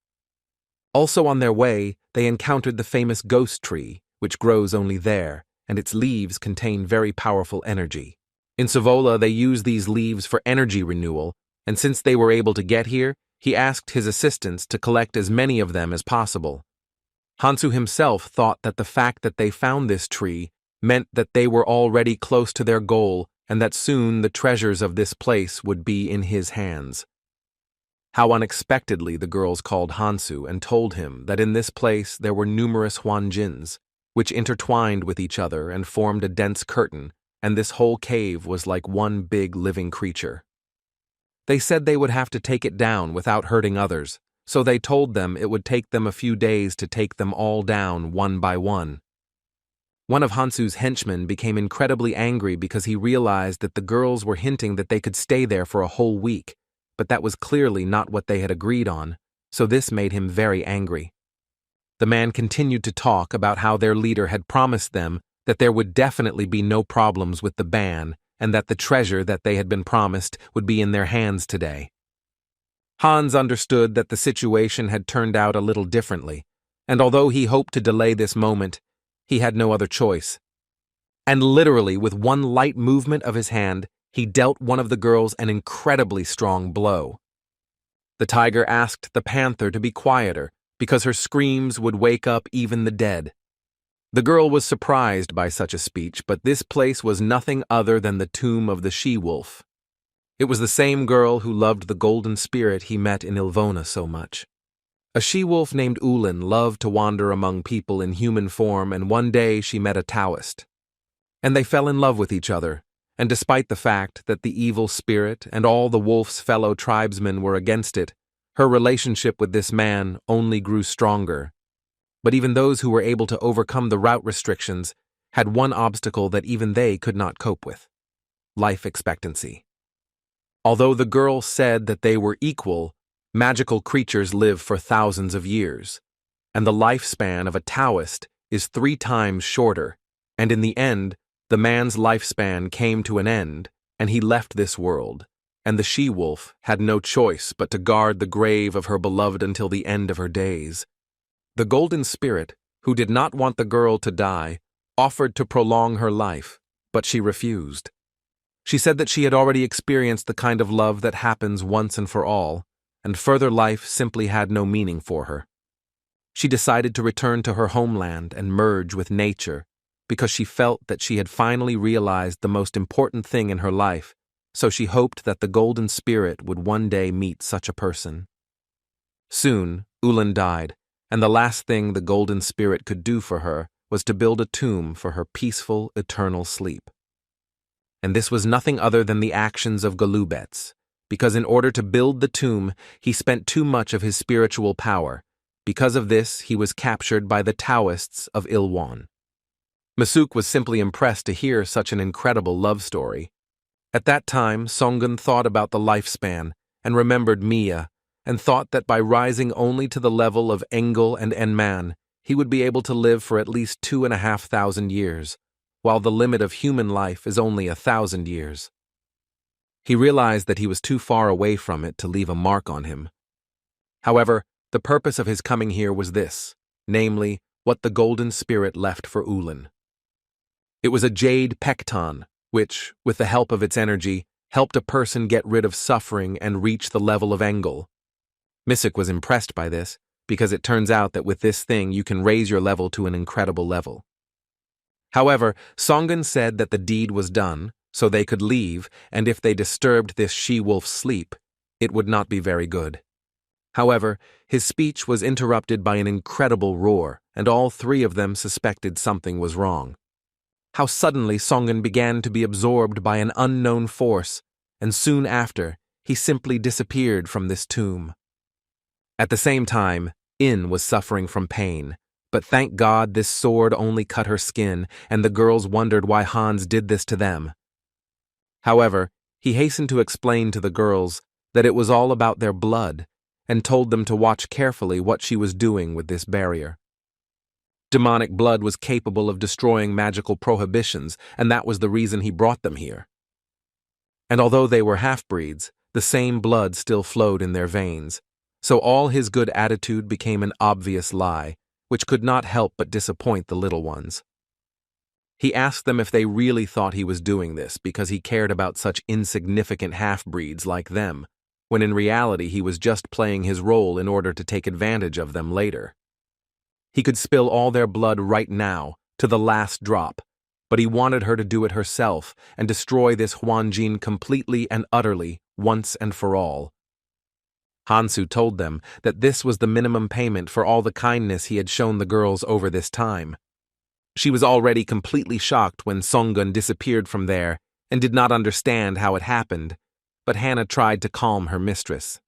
Also on their way, they encountered the famous ghost tree, which grows only there, and its leaves contain very powerful energy. In Savola, they use these leaves for energy renewal, and since they were able to get here, he asked his assistants to collect as many of them as possible. Hansu himself thought that the fact that they found this tree meant that they were already close to their goal and that soon the treasures of this place would be in his hands. How unexpectedly the girls called Hansu and told him that in this place there were numerous Huanjins, which intertwined with each other and formed a dense curtain, and this whole cave was like one big living creature. They said they would have to take it down without hurting others, so they told them it would take them a few days to take them all down one by one. One of Hansu's henchmen became incredibly angry because he realized that the girls were hinting that they could stay there for a whole week, but that was clearly not what they had agreed on, so this made him very angry. The man continued to talk about how their leader had promised them that there would definitely be no problems with the ban and that the treasure that they had been promised would be in their hands today. Hans understood that the situation had turned out a little differently, and although he hoped to delay this moment, he had no other choice. And literally, with one light movement of his hand, he dealt one of the girls an incredibly strong blow. The tiger asked the panther to be quieter because her screams would wake up even the dead. The girl was surprised by such a speech, but this place was nothing other than the tomb of the she-wolf. It was the same girl who loved the golden spirit he met in Ilvona so much. A she-wolf named Ulin loved to wander among people in human form, and one day she met a Taoist. And they fell in love with each other, and despite the fact that the evil spirit and all the wolf's fellow tribesmen were against it, her relationship with this man only grew stronger. But even those who were able to overcome the route restrictions had one obstacle that even they could not cope with: life expectancy. Although the girl said that they were equal, magical creatures live for thousands of years, and the lifespan of a Taoist is 3 times shorter, and in the end, the man's lifespan came to an end, and he left this world, and the she-wolf had no choice but to guard the grave of her beloved until the end of her days. The golden spirit, who did not want the girl to die, offered to prolong her life, but she refused. She said that she had already experienced the kind of love that happens once and for all, and further life simply had no meaning for her. She decided to return to her homeland and merge with nature, because she felt that she had finally realized the most important thing in her life, so she hoped that the golden spirit would one day meet such a person. Soon, Ulan died, and the last thing the golden spirit could do for her was to build a tomb for her peaceful, eternal sleep. And this was nothing other than the actions of Golubets, because in order to build the tomb, he spent too much of his spiritual power. Because of this, he was captured by the Taoists of Ilwan. Masuk was simply impressed to hear such an incredible love story. At that time, Songun thought about the lifespan and remembered Mia, and thought that by rising only to the level of Engel and Enman, he would be able to live for at least 2,500 years, while the limit of human life is only 1,000 years. He realized that he was too far away from it to leave a mark on him. However, the purpose of his coming here was this, namely, what the golden spirit left for Ulan. It was a jade pekton, which, with the help of its energy, helped a person get rid of suffering and reach the level of Engel. Misuk was impressed by this, because it turns out that with this thing you can raise your level to an incredible level. However, Songun said that the deed was done, so they could leave, and if they disturbed this she-wolf's sleep, it would not be very good. However, his speech was interrupted by an incredible roar, and all three of them suspected something was wrong. How suddenly Songun began to be absorbed by an unknown force, and soon after, he simply disappeared from this tomb. At the same time, In was suffering from pain, but thank God this sword only cut her skin, and the girls wondered why Hans did this to them. However, he hastened to explain to the girls that it was all about their blood, and told them to watch carefully what she was doing with this barrier. Demonic blood was capable of destroying magical prohibitions, and that was the reason he brought them here. And although they were half-breeds, the same blood still flowed in their veins, so all his good attitude became an obvious lie, which could not help but disappoint the little ones. He asked them if they really thought he was doing this because he cared about such insignificant half-breeds like them, when in reality he was just playing his role in order to take advantage of them later. He could spill all their blood right now, to the last drop, but he wanted her to do it herself and destroy this Huanjin completely and utterly, once and for all. Hansu told them that this was the minimum payment for all the kindness he had shown the girls over this time. She was already completely shocked when Songun disappeared from there and did not understand how it happened, but Hannah tried to calm her mistress.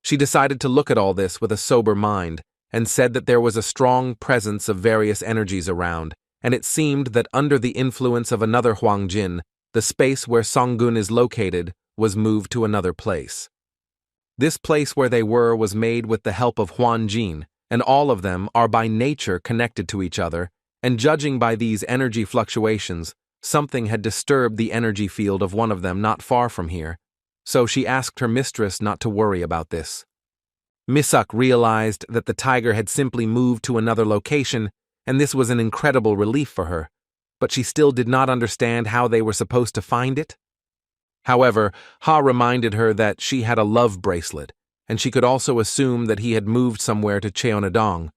She decided to look at all this with a sober mind and said that there was a strong presence of various energies around, and it seemed that under the influence of another Huangjin, the space where Songun is located was moved to another place. This place where they were was made with the help of Huanjin, and all of them are by nature connected to each other, and judging by these energy fluctuations, something had disturbed the energy field of one of them not far from here, so she asked her mistress not to worry about this. Misuk realized that the tiger had simply moved to another location, and this was an incredible relief for her, but she still did not understand how they were supposed to find it. However, Ha reminded her that she had a love bracelet, and she could also assume that he had moved somewhere to Cheonadong,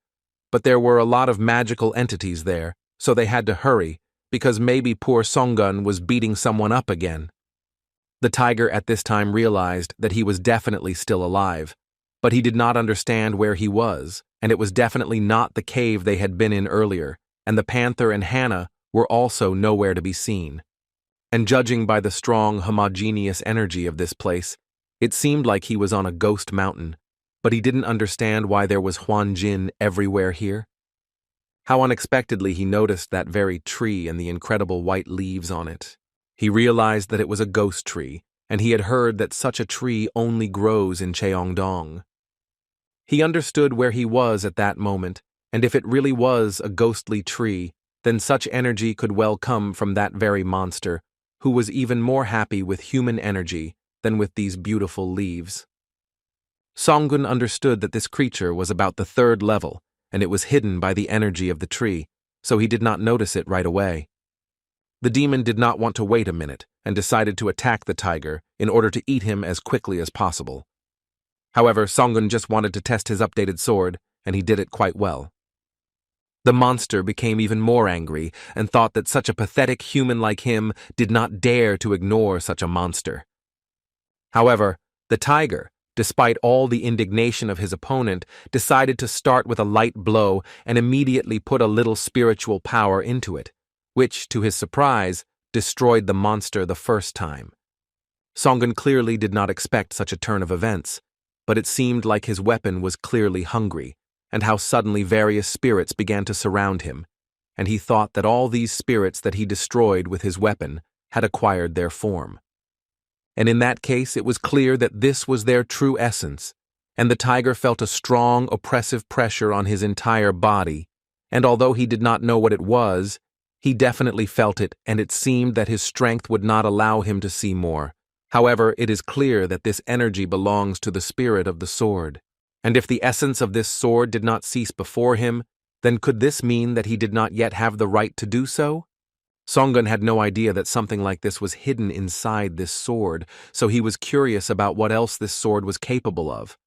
but there were a lot of magical entities there, so they had to hurry, because maybe poor Songun was beating someone up again. The tiger at this time realized that he was definitely still alive, but he did not understand where he was, and it was definitely not the cave they had been in earlier, and the panther and Hannah were also nowhere to be seen. And judging by the strong, homogeneous energy of this place, it seemed like he was on a ghost mountain, but he didn't understand why there was Huanjin everywhere here. How unexpectedly he noticed that very tree and the incredible white leaves on it. He realized that it was a ghost tree, and he had heard that such a tree only grows in Cheongdong. He understood where he was at that moment, and if it really was a ghostly tree, then such energy could well come from that very monster, who was even more happy with human energy than with these beautiful leaves. Songun understood that this creature was about the 3rd level, and it was hidden by the energy of the tree, so he did not notice it right away. The demon did not want to wait a minute and decided to attack the tiger in order to eat him as quickly as possible. However, Songun just wanted to test his updated sword, and he did it quite well. The monster became even more angry and thought that such a pathetic human like him did not dare to ignore such a monster. However, the tiger, despite all the indignation of his opponent, decided to start with a light blow and immediately put a little spiritual power into it, which, to his surprise, destroyed the monster the first time. Songun clearly did not expect such a turn of events, but it seemed like his weapon was clearly hungry, and how suddenly various spirits began to surround him, and he thought that all these spirits that he destroyed with his weapon had acquired their form. And in that case, it was clear that this was their true essence, and the tiger felt a strong, oppressive pressure on his entire body, and although he did not know what it was, he definitely felt it, and it seemed that his strength would not allow him to see more. However, it is clear that this energy belongs to the spirit of the sword. And if the essence of this sword did not cease before him, then could this mean that he did not yet have the right to do so? Songun had no idea that something like this was hidden inside this sword, so he was curious about what else this sword was capable of.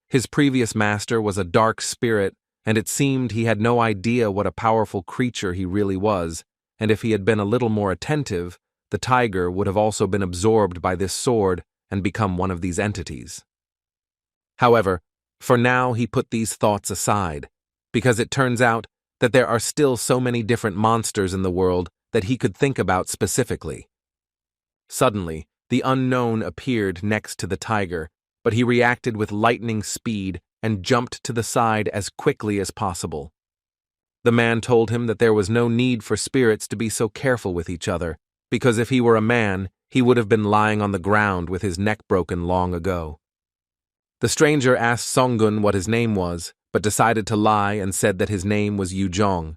His previous master was a dark spirit, and it seemed he had no idea what a powerful creature he really was, and if he had been a little more attentive, the tiger would have also been absorbed by this sword and become one of these entities. However, for now he put these thoughts aside, because it turns out that there are still so many different monsters in the world that he could think about specifically. Suddenly, the unknown appeared next to the tiger, but he reacted with lightning speed and jumped to the side as quickly as possible. The man told him that there was no need for spirits to be so careful with each other, because if he were a man, he would have been lying on the ground with his neck broken long ago. The stranger asked Songun what his name was, but decided to lie and said that his name was Yujong.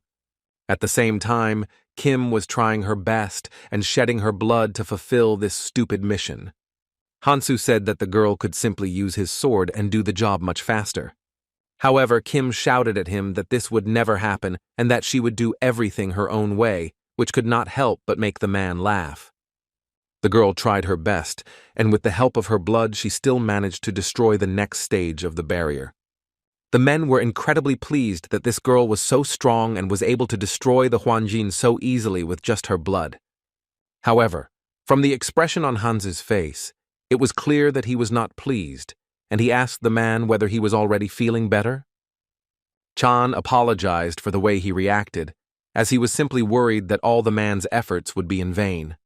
At the same time, Kim was trying her best and shedding her blood to fulfill this stupid mission. Hansu said that the girl could simply use his sword and do the job much faster. However, Kim shouted at him that this would never happen and that she would do everything her own way, which could not help but make the man laugh. The girl tried her best, and with the help of her blood she still managed to destroy the next stage of the barrier. The men were incredibly pleased that this girl was so strong and was able to destroy the Huanjin so easily with just her blood. However, from the expression on Hansu's face, it was clear that he was not pleased, and he asked the man whether he was already feeling better. Chan apologized for the way he reacted, as he was simply worried that all the man's efforts would be in vain.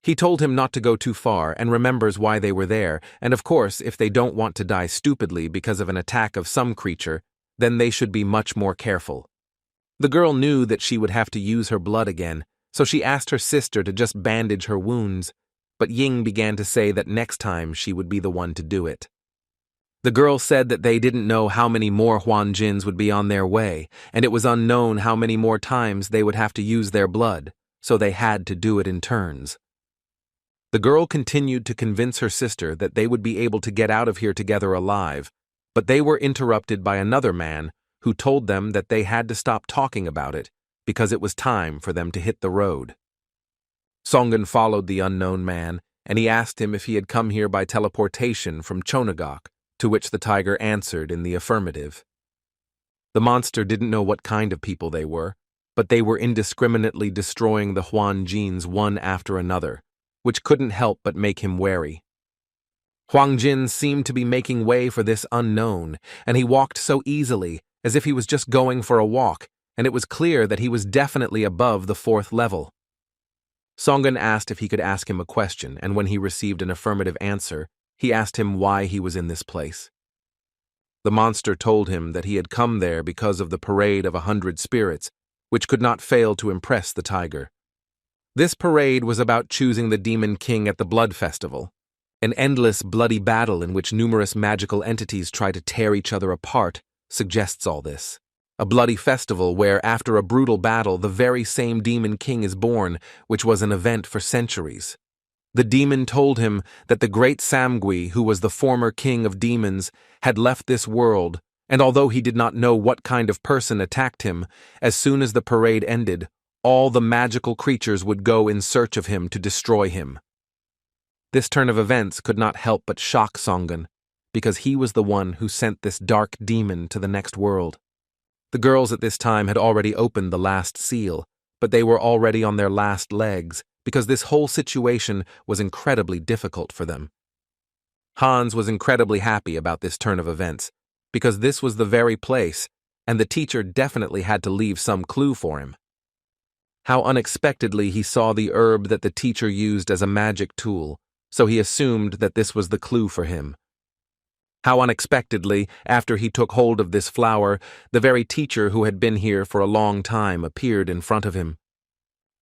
He told him not to go too far and remembers why they were there, and of course, if they don't want to die stupidly because of an attack of some creature, then they should be much more careful. The girl knew that she would have to use her blood again, so she asked her sister to just bandage her wounds, but Ying began to say that next time she would be the one to do it. The girl said that they didn't know how many more Huanjins would be on their way, and it was unknown how many more times they would have to use their blood, so they had to do it in turns. The girl continued to convince her sister that they would be able to get out of here together alive, but they were interrupted by another man who told them that they had to stop talking about it because it was time for them to hit the road. Songun followed the unknown man, and he asked him if he had come here by teleportation from Chonagok, to which the tiger answered in the affirmative. The monster didn't know what kind of people they were, but they were indiscriminately destroying the Huanjins one after another, which couldn't help but make him wary. Huang Jin seemed to be making way for this unknown, and he walked so easily, as if he was just going for a walk, and it was clear that he was definitely above the 4th level. Songun asked if he could ask him a question, and when he received an affirmative answer, he asked him why he was in this place. The monster told him that he had come there because of the parade of 100 spirits, which could not fail to impress the tiger. This parade was about choosing the Demon King at the Blood Festival, an endless bloody battle in which numerous magical entities try to tear each other apart, suggests all this. A bloody festival where, after a brutal battle, the very same Demon King is born, which was an event for centuries. The demon told him that the great Samgui, who was the former king of demons, had left this world, and although he did not know what kind of person attacked him, as soon as the parade ended, all the magical creatures would go in search of him to destroy him. This turn of events could not help but shock Songun, because he was the one who sent this dark demon to the next world. The girls at this time had already opened the last seal, but they were already on their last legs, because this whole situation was incredibly difficult for them. Hans was incredibly happy about this turn of events, because this was the very place, and the teacher definitely had to leave some clue for him. How unexpectedly he saw the herb that the teacher used as a magic tool, so he assumed that this was the clue for him. How unexpectedly, after he took hold of this flower, the very teacher who had been here for a long time appeared in front of him.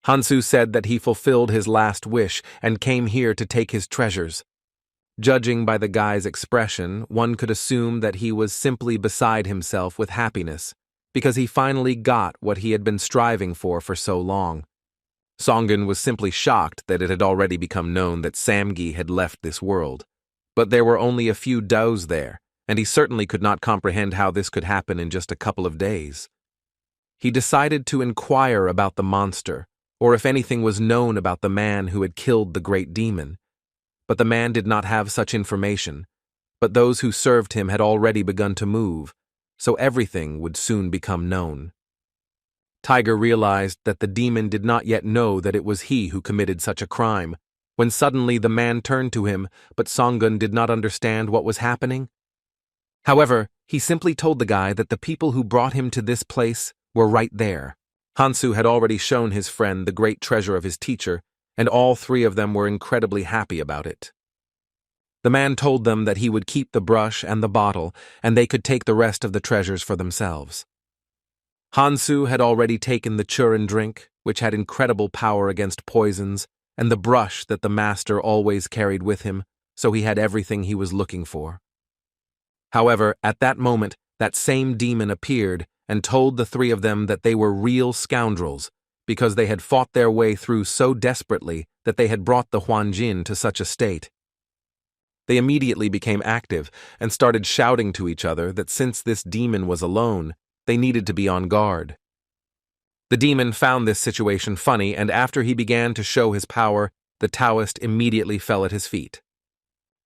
Hansu said that he fulfilled his last wish and came here to take his treasures. Judging by the guy's expression, one could assume that he was simply beside himself with happiness, because he finally got what he had been striving for so long. Songun was simply shocked that it had already become known that Samgi had left this world. But there were only a few does there, and he certainly could not comprehend how this could happen in just a couple of days. He decided to inquire about the monster, or if anything was known about the man who had killed the great demon. But the man did not have such information, but those who served him had already begun to move, so everything would soon become known. Tiger realized that the demon did not yet know that it was he who committed such a crime, when suddenly the man turned to him, but Songun did not understand what was happening. However, he simply told the guy that the people who brought him to this place were right there. Hansu had already shown his friend the great treasure of his teacher, and all three of them were incredibly happy about it. The man told them that he would keep the brush and the bottle, and they could take the rest of the treasures for themselves. Hansu had already taken the Churin drink, which had incredible power against poisons, and the brush that the master always carried with him, so he had everything he was looking for. However, at that moment, that same demon appeared and told the three of them that they were real scoundrels, because they had fought their way through so desperately that they had brought the Huanjin to such a state. They immediately became active and started shouting to each other that since this demon was alone, they needed to be on guard. The demon found this situation funny, and after he began to show his power, the Taoist immediately fell at his feet.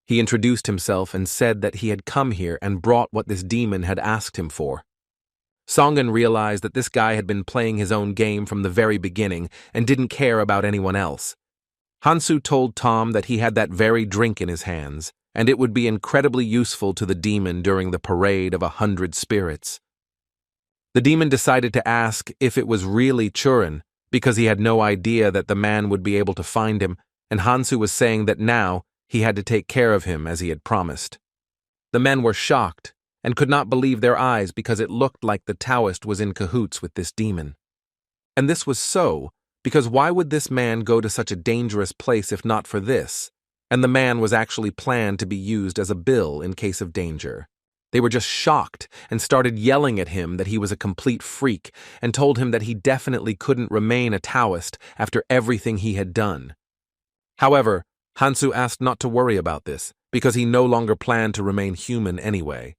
He introduced himself and said that he had come here and brought what this demon had asked him for. Songun realized that this guy had been playing his own game from the very beginning and didn't care about anyone else. Hansu told Tom that he had that very drink in his hands, and it would be incredibly useful to the demon during the parade of 100 spirits. The demon decided to ask if it was really Churin, because he had no idea that the man would be able to find him, and Hansu was saying that now he had to take care of him as he had promised. The men were shocked and could not believe their eyes because it looked like the Taoist was in cahoots with this demon. And this was so, because why would this man go to such a dangerous place if not for this? And the man was actually planned to be used as a bill in case of danger. They were just shocked and started yelling at him that he was a complete freak and told him that he definitely couldn't remain a Taoist after everything he had done. However, Hansu asked not to worry about this because he no longer planned to remain human anyway.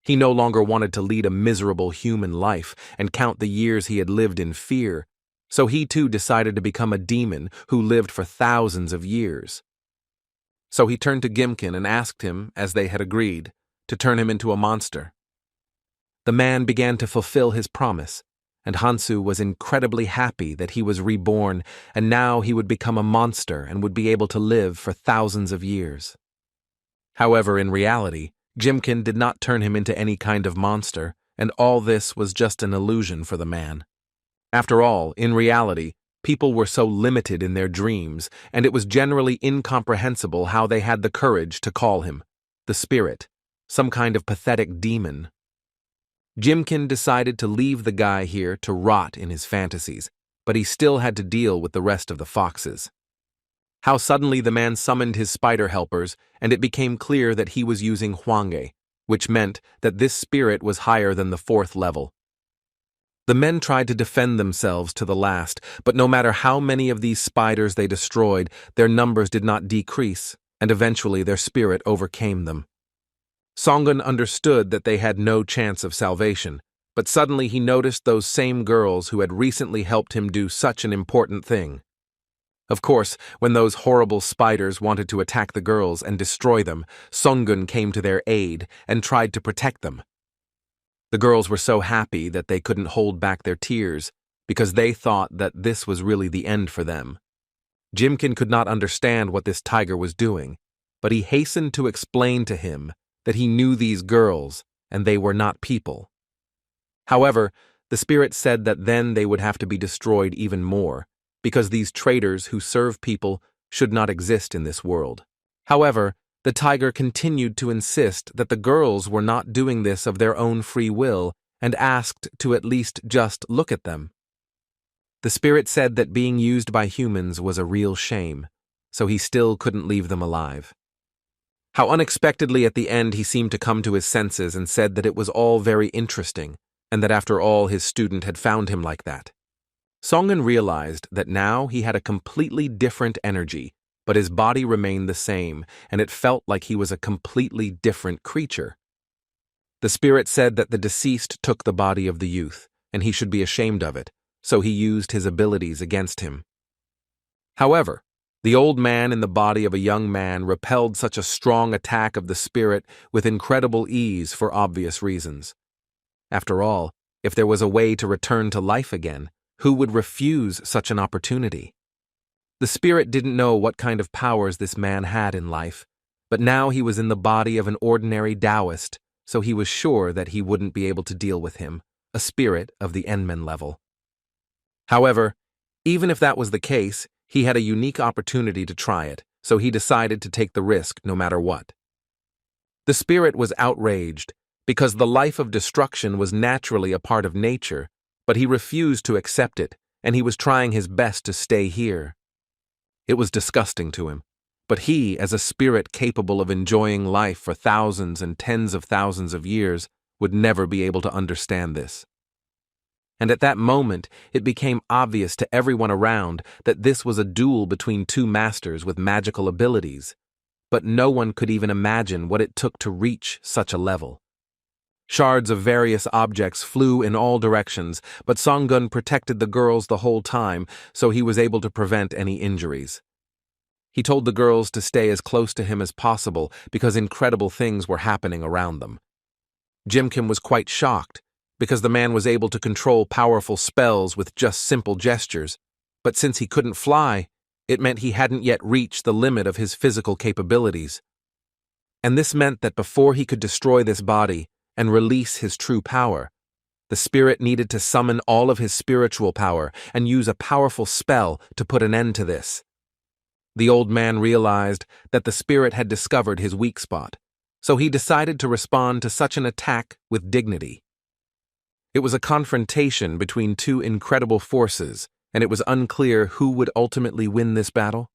He no longer wanted to lead a miserable human life and count the years he had lived in fear, so he too decided to become a demon who lived for thousands of years. So he turned to Gimkin and asked him, as they had agreed, to turn him into a monster. The man began to fulfill his promise, and Hansu was incredibly happy that he was reborn, and now he would become a monster and would be able to live for thousands of years. However, in reality, Gimkin did not turn him into any kind of monster, and all this was just an illusion for the man. After all, in reality, people were so limited in their dreams, and it was generally incomprehensible how they had the courage to call him the spirit, some kind of pathetic demon. Gimkin decided to leave the guy here to rot in his fantasies, but he still had to deal with the rest of the foxes. How suddenly the man summoned his spider helpers, and it became clear that he was using Hwange, which meant that this spirit was higher than the 4th level. The men tried to defend themselves to the last, but no matter how many of these spiders they destroyed, their numbers did not decrease, and eventually their spirit overcame them. Songun understood that they had no chance of salvation, but suddenly he noticed those same girls who had recently helped him do such an important thing. Of course, when those horrible spiders wanted to attack the girls and destroy them, Songun came to their aid and tried to protect them. The girls were so happy that they couldn't hold back their tears because they thought that this was really the end for them. Jimkin could not understand what this tiger was doing, but he hastened to explain to him that he knew these girls and they were not people. However, the spirit said that then they would have to be destroyed even more, because these traitors who serve people should not exist in this world. However, the tiger continued to insist that the girls were not doing this of their own free will and asked to at least just look at them. The spirit said that being used by humans was a real shame, so he still couldn't leave them alive. How unexpectedly at the end he seemed to come to his senses and said that it was all very interesting, and that after all his student had found him like that. Songun realized that now he had a completely different energy, but his body remained the same, and it felt like he was a completely different creature. The spirit said that the deceased took the body of the youth, and he should be ashamed of it, so he used his abilities against him. However, the old man in the body of a young man repelled such a strong attack of the spirit with incredible ease for obvious reasons. After all, if there was a way to return to life again, who would refuse such an opportunity? The spirit didn't know what kind of powers this man had in life, but now he was in the body of an ordinary Taoist, so he was sure that he wouldn't be able to deal with him, a spirit of the Enmen level. However, even if that was the case, he had a unique opportunity to try it, so he decided to take the risk no matter what. The spirit was outraged, because the life of destruction was naturally a part of nature, but he refused to accept it, and he was trying his best to stay here. It was disgusting to him, but he, as a spirit capable of enjoying life for thousands and tens of thousands of years, would never be able to understand this. And at that moment, it became obvious to everyone around that this was a duel between two masters with magical abilities, but no one could even imagine what it took to reach such a level. Shards of various objects flew in all directions, but Songun protected the girls the whole time, so he was able to prevent any injuries. He told the girls to stay as close to him as possible because incredible things were happening around them. Jimkin was quite shocked, because the man was able to control powerful spells with just simple gestures, but since he couldn't fly, it meant he hadn't yet reached the limit of his physical capabilities. And this meant that before he could destroy this body and release his true power, the spirit needed to summon all of his spiritual power and use a powerful spell to put an end to this. The old man realized that the spirit had discovered his weak spot, so he decided to respond to such an attack with dignity. It was a confrontation between two incredible forces, and it was unclear who would ultimately win this battle.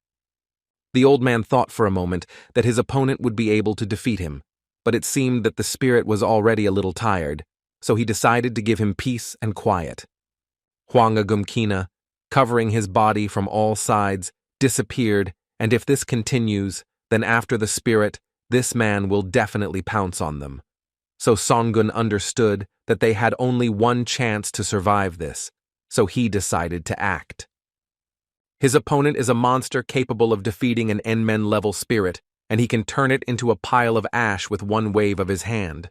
The old man thought for a moment that his opponent would be able to defeat him, but it seemed that the spirit was already a little tired, so he decided to give him peace and quiet. Hwanga Gumkina, covering his body from all sides, disappeared, and if this continues, then after the spirit, this man will definitely pounce on them. So Songun understood that they had only one chance to survive this, so he decided to act. His opponent is a monster capable of defeating an Enmen-level spirit, and he can turn it into a pile of ash with one wave of his hand.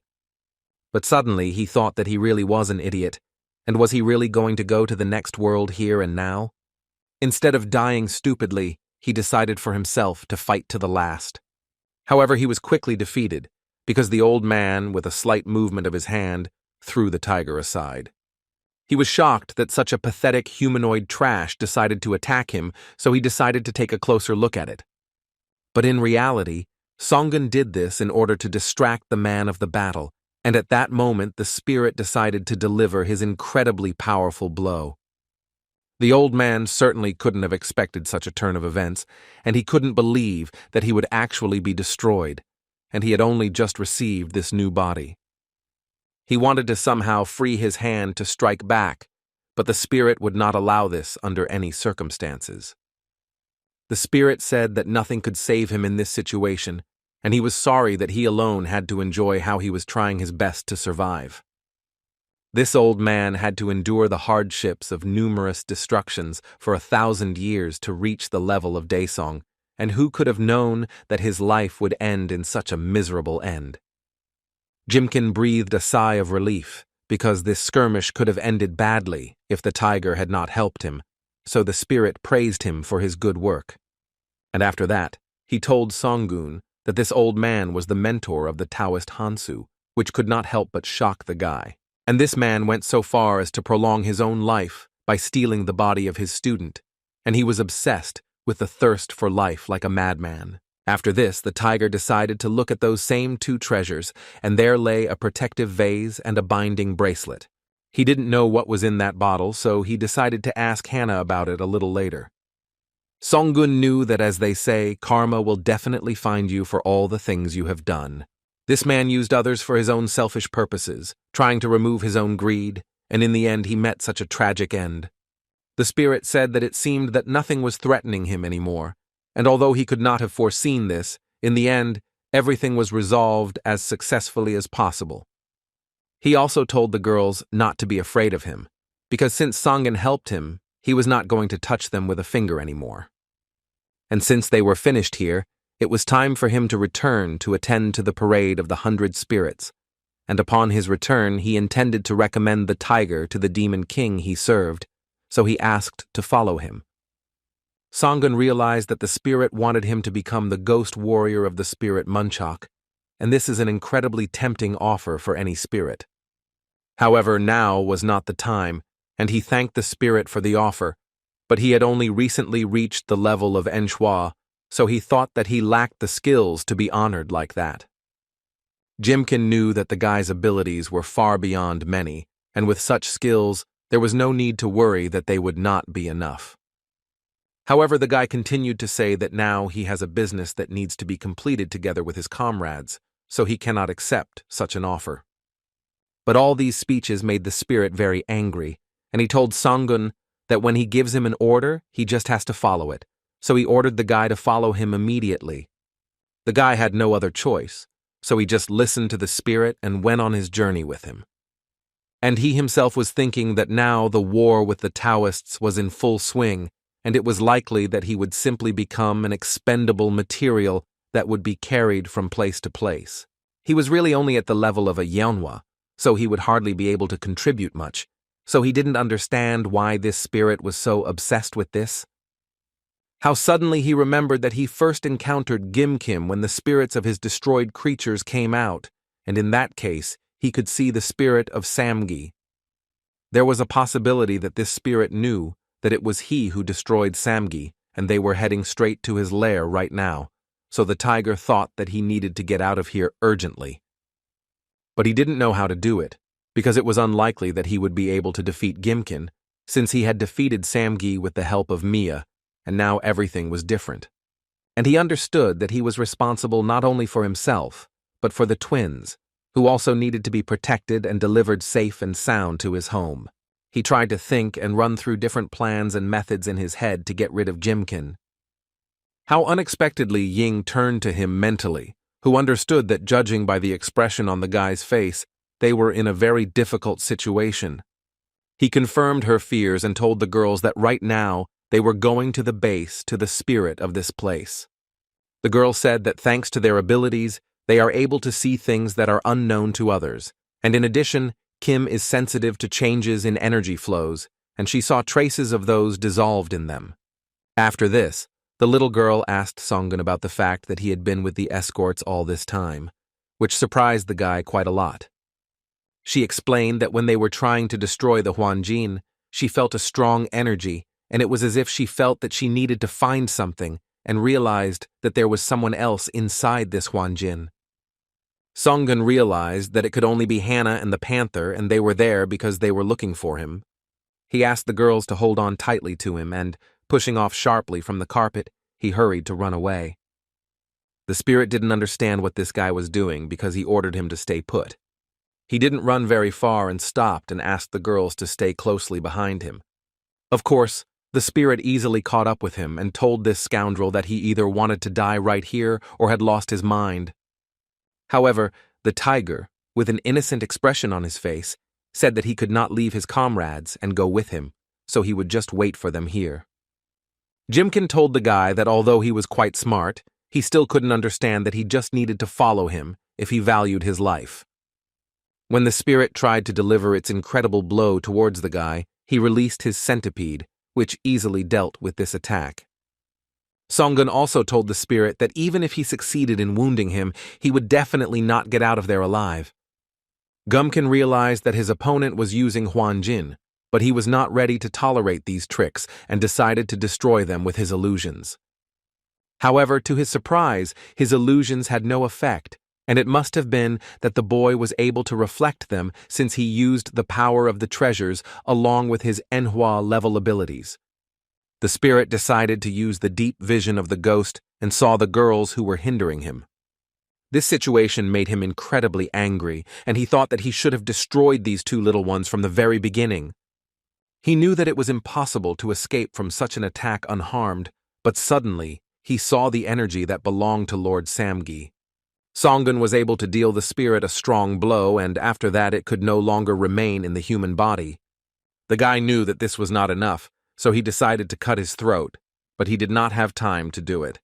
But suddenly he thought that he really was an idiot, and was he really going to go to the next world here and now? Instead of dying stupidly, he decided for himself to fight to the last. However, he was quickly defeated, because the old man, with a slight movement of his hand, threw the tiger aside. He was shocked that such a pathetic humanoid trash decided to attack him, so he decided to take a closer look at it. But in reality, Songun did this in order to distract the man of the battle, and at that moment the spirit decided to deliver his incredibly powerful blow. The old man certainly couldn't have expected such a turn of events, and he couldn't believe that he would actually be destroyed, and he had only just received this new body. He wanted to somehow free his hand to strike back, but the spirit would not allow this under any circumstances. The spirit said that nothing could save him in this situation, and he was sorry that he alone had to enjoy how he was trying his best to survive. This old man had to endure the hardships of numerous destructions for 1,000 years to reach the level of Daesong, and who could have known that his life would end in such a miserable end? Jimkin breathed a sigh of relief, because this skirmish could have ended badly if the tiger had not helped him, so the spirit praised him for his good work. And after that, he told Songgun that this old man was the mentor of the Taoist Hansu, which could not help but shock the guy. And this man went so far as to prolong his own life by stealing the body of his student, and he was obsessed with the thirst for life like a madman. After this, the tiger decided to look at those same two treasures, and there lay a protective vase and a binding bracelet. He didn't know what was in that bottle, so he decided to ask Hannah about it a little later. Songgun knew that, as they say, karma will definitely find you for all the things you have done. This man used others for his own selfish purposes, trying to remove his own greed, and in the end he met such a tragic end. The spirit said that it seemed that nothing was threatening him anymore, and although he could not have foreseen this, in the end, everything was resolved as successfully as possible. He also told the girls not to be afraid of him, because since Songgun helped him, he was not going to touch them with a finger anymore. And since they were finished here, it was time for him to return to attend to the parade of the 100 spirits, and upon his return he intended to recommend the tiger to the demon king he served, so he asked to follow him. Songgun realized that the spirit wanted him to become the ghost warrior of the spirit Munchak, and this is an incredibly tempting offer for any spirit. However, now was not the time, and he thanked the spirit for the offer, but he had only recently reached the level of Enshua, so he thought that he lacked the skills to be honored like that. Jimkin knew that the guy's abilities were far beyond many, and with such skills, there was no need to worry that they would not be enough. However, the guy continued to say that now he has a business that needs to be completed together with his comrades, so he cannot accept such an offer. But all these speeches made the spirit very angry, and he told Songgun that when he gives him an order, he just has to follow it, so he ordered the guy to follow him immediately. The guy had no other choice, so he just listened to the spirit and went on his journey with him. And he himself was thinking that now the war with the Taoists was in full swing, and it was likely that he would simply become an expendable material that would be carried from place to place. He was really only at the level of a Yeonhwa, so he would hardly be able to contribute much, so he didn't understand why this spirit was so obsessed with this. How suddenly he remembered that he first encountered Gimkim when the spirits of his destroyed creatures came out, and in that case, he could see the spirit of Samgi. There was a possibility that this spirit knew that it was he who destroyed Samgi, and they were heading straight to his lair right now, so the tiger thought that he needed to get out of here urgently. But he didn't know how to do it, because it was unlikely that he would be able to defeat Gimkin, since he had defeated Samgi with the help of Mia, and now everything was different. And he understood that he was responsible not only for himself, but for the twins, who also needed to be protected and delivered safe and sound to his home. He tried to think and run through different plans and methods in his head to get rid of Jimkin. How unexpectedly Ying turned to him mentally, who understood that judging by the expression on the guy's face, they were in a very difficult situation. He confirmed her fears and told the girls that right now they were going to the base to the spirit of this place. The girl said that thanks to their abilities, they are able to see things that are unknown to others, and in addition, Kim is sensitive to changes in energy flows, and she saw traces of those dissolved in them. After this, the little girl asked Songgun about the fact that he had been with the escorts all this time, which surprised the guy quite a lot. She explained that when they were trying to destroy the Huanjin, she felt a strong energy, and it was as if she felt that she needed to find something and realized that there was someone else inside this Huanjin. Songgun realized that it could only be Hannah and the panther, and they were there because they were looking for him. He asked the girls to hold on tightly to him, and, pushing off sharply from the carpet, he hurried to run away. The spirit didn't understand what this guy was doing because he ordered him to stay put. He didn't run very far and stopped and asked the girls to stay closely behind him. Of course, the spirit easily caught up with him and told this scoundrel that he either wanted to die right here or had lost his mind. However, the tiger, with an innocent expression on his face, said that he could not leave his comrades and go with him, so he would just wait for them here. Jimkin told the guy that although he was quite smart, he still couldn't understand that he just needed to follow him if he valued his life. When the spirit tried to deliver its incredible blow towards the guy, he released his centipede, which easily dealt with this attack. Songun also told the spirit that even if he succeeded in wounding him, he would definitely not get out of there alive. Gumkin realized that his opponent was using Huanjin, but he was not ready to tolerate these tricks and decided to destroy them with his illusions. However, to his surprise, his illusions had no effect, and it must have been that the boy was able to reflect them since he used the power of the treasures along with his Manhwa level abilities. The spirit decided to use the deep vision of the ghost and saw the girls who were hindering him. This situation made him incredibly angry, and he thought that he should have destroyed these two little ones from the very beginning. He knew that it was impossible to escape from such an attack unharmed, but suddenly he saw the energy that belonged to Lord Samgi. Songun was able to deal the spirit a strong blow, and after that it could no longer remain in the human body. The guy knew that this was not enough, so he decided to cut his throat, but he did not have time to do it.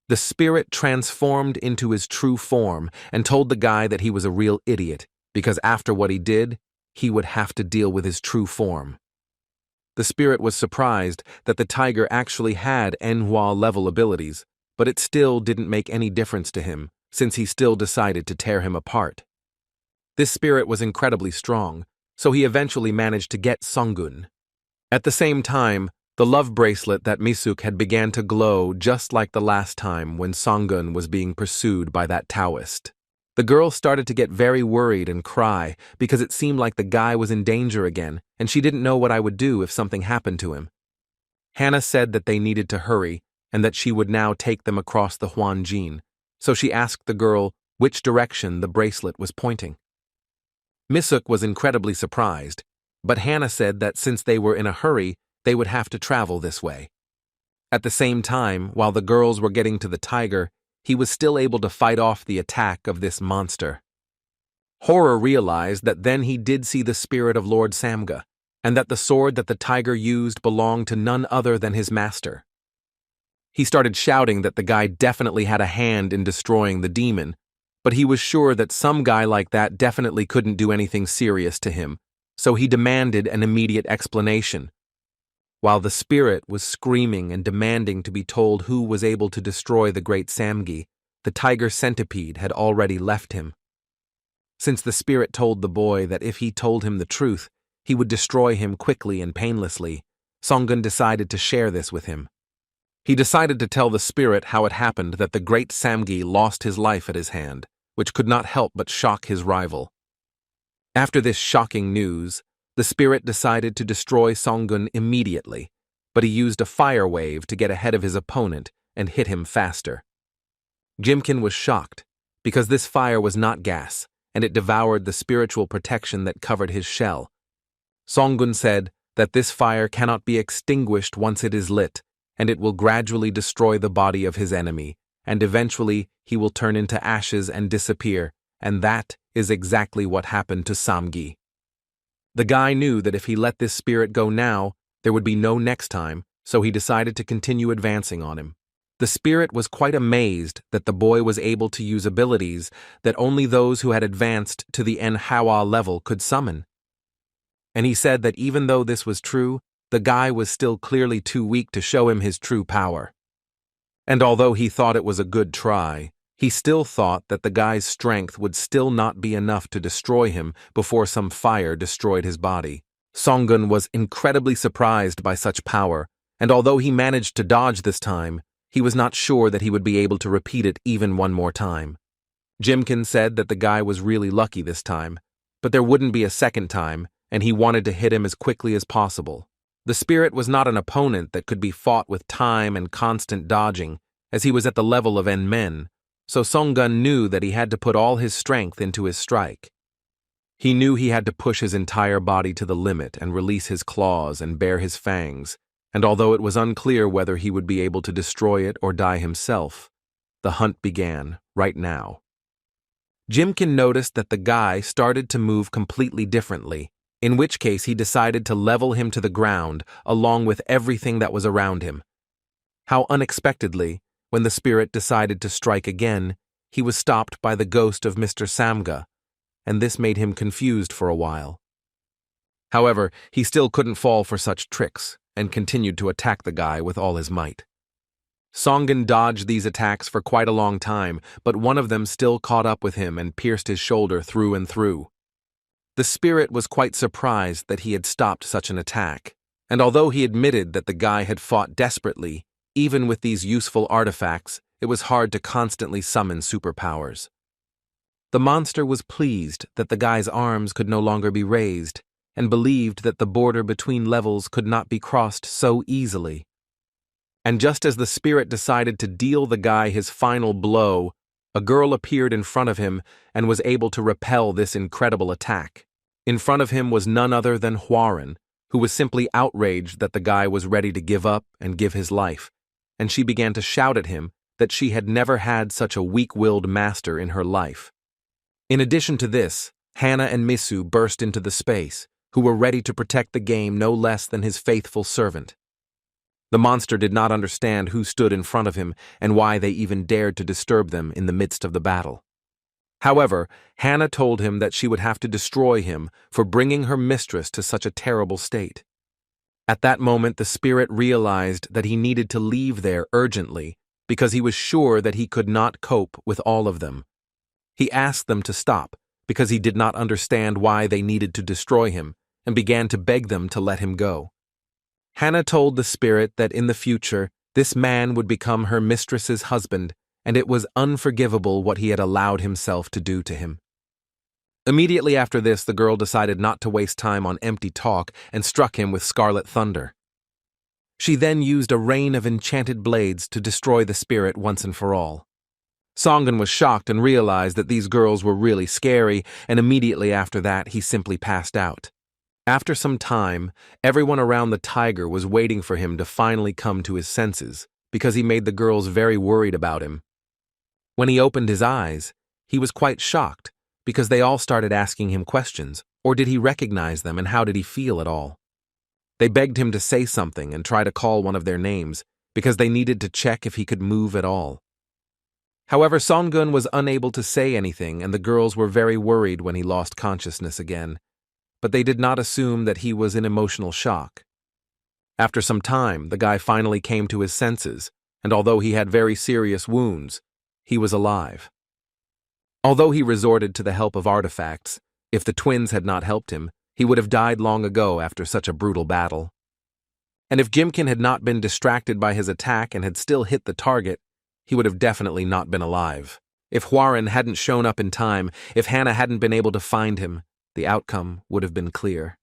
The spirit transformed into his true form and told the guy that he was a real idiot, because after what he did, he would have to deal with his true form. The spirit was surprised that the tiger actually had Manhwa level abilities, but it still didn't make any difference to him, since he still decided to tear him apart. This spirit was incredibly strong, so he eventually managed to get Songun. At the same time, the love bracelet that Misuk had began to glow just like the last time when Songun was being pursued by that Taoist. The girl started to get very worried and cry because it seemed like the guy was in danger again, and she didn't know what I would do if something happened to him. Hannah said that they needed to hurry and that she would now take them across the Huanjin, so she asked the girl which direction the bracelet was pointing. Misuk was incredibly surprised, but Hannah said that since they were in a hurry, they would have to travel this way. At the same time, while the girls were getting to the tiger, he was still able to fight off the attack of this monster. Horror realized that then he did see the spirit of Lord Samga, and that the sword that the tiger used belonged to none other than his master. He started shouting that the guy definitely had a hand in destroying the demon, but he was sure that some guy like that definitely couldn't do anything serious to him, so he demanded an immediate explanation. While the spirit was screaming and demanding to be told who was able to destroy the great Samgi, the tiger centipede had already left him. Since the spirit told the boy that if he told him the truth, he would destroy him quickly and painlessly, Songun decided to share this with him. He decided to tell the spirit how it happened that the great Samgi lost his life at his hand, which could not help but shock his rival. After this shocking news, the spirit decided to destroy Songun immediately, but he used a fire wave to get ahead of his opponent and hit him faster. Jimkin was shocked, because this fire was not gas, and it devoured the spiritual protection that covered his shell. Songun said that this fire cannot be extinguished once it is lit, and it will gradually destroy the body of his enemy, and eventually he will turn into ashes and disappear, and that is exactly what happened to Samgi. The guy knew that if he let this spirit go now, there would be no next time, so he decided to continue advancing on him. The spirit was quite amazed that the boy was able to use abilities that only those who had advanced to the Manhwa level could summon. And he said that even though this was true, the guy was still clearly too weak to show him his true power. And although he thought it was a good try, he still thought that the guy's strength would still not be enough to destroy him before some fire destroyed his body. Songun was incredibly surprised by such power, and although he managed to dodge this time, he was not sure that he would be able to repeat it even one more time. Jimkin said that the guy was really lucky this time, but there wouldn't be a second time, and he wanted to hit him as quickly as possible. The spirit was not an opponent that could be fought with time and constant dodging, as he was at the level of men, so Songun knew that he had to put all his strength into his strike. He knew he had to push his entire body to the limit and release his claws and bare his fangs, and although it was unclear whether he would be able to destroy it or die himself, the hunt began right now. Jimkin noticed that the guy started to move completely differently, in which case he decided to level him to the ground along with everything that was around him. How unexpectedly, when the spirit decided to strike again, he was stopped by the ghost of Mr. Samga, and this made him confused for a while. However, he still couldn't fall for such tricks, and continued to attack the guy with all his might. Songun dodged these attacks for quite a long time, but one of them still caught up with him and pierced his shoulder through and through. The spirit was quite surprised that he had stopped such an attack, and although he admitted that the guy had fought desperately, even with these useful artifacts, it was hard to constantly summon superpowers. The monster was pleased that the guy's arms could no longer be raised, and believed that the border between levels could not be crossed so easily. And just as the spirit decided to deal the guy his final blow, a girl appeared in front of him and was able to repel this incredible attack. In front of him was none other than Hwaran, who was simply outraged that the guy was ready to give up and give his life, and she began to shout at him that she had never had such a weak-willed master in her life. In addition to this, Hana and Misu burst into the space, who were ready to protect the game no less than his faithful servant. The monster did not understand who stood in front of him and why they even dared to disturb them in the midst of the battle. However, Hana told him that she would have to destroy him for bringing her mistress to such a terrible state. At that moment, the spirit realized that he needed to leave there urgently because he was sure that he could not cope with all of them. He asked them to stop because he did not understand why they needed to destroy him and began to beg them to let him go. Hana told the spirit that in the future, this man would become her mistress's husband, and it was unforgivable what he had allowed himself to do to him. Immediately after this, the girl decided not to waste time on empty talk and struck him with scarlet thunder. She then used a rain of enchanted blades to destroy the spirit once and for all. Songun was shocked and realized that these girls were really scary, and immediately after that, he simply passed out. After some time, everyone around the tiger was waiting for him to finally come to his senses, because he made the girls very worried about him. When he opened his eyes, he was quite shocked, because they all started asking him questions, or did he recognize them and how did he feel at all? They begged him to say something and try to call one of their names, because they needed to check if he could move at all. However, Songun was unable to say anything, and the girls were very worried when he lost consciousness again, but they did not assume that he was in emotional shock. After some time, the guy finally came to his senses, and although he had very serious wounds, he was alive. Although he resorted to the help of artifacts, if the twins had not helped him, he would have died long ago after such a brutal battle. And if Jimkin had not been distracted by his attack and had still hit the target, he would have definitely not been alive. If Hwaran hadn't shown up in time, if Hana hadn't been able to find him, the outcome would have been clear.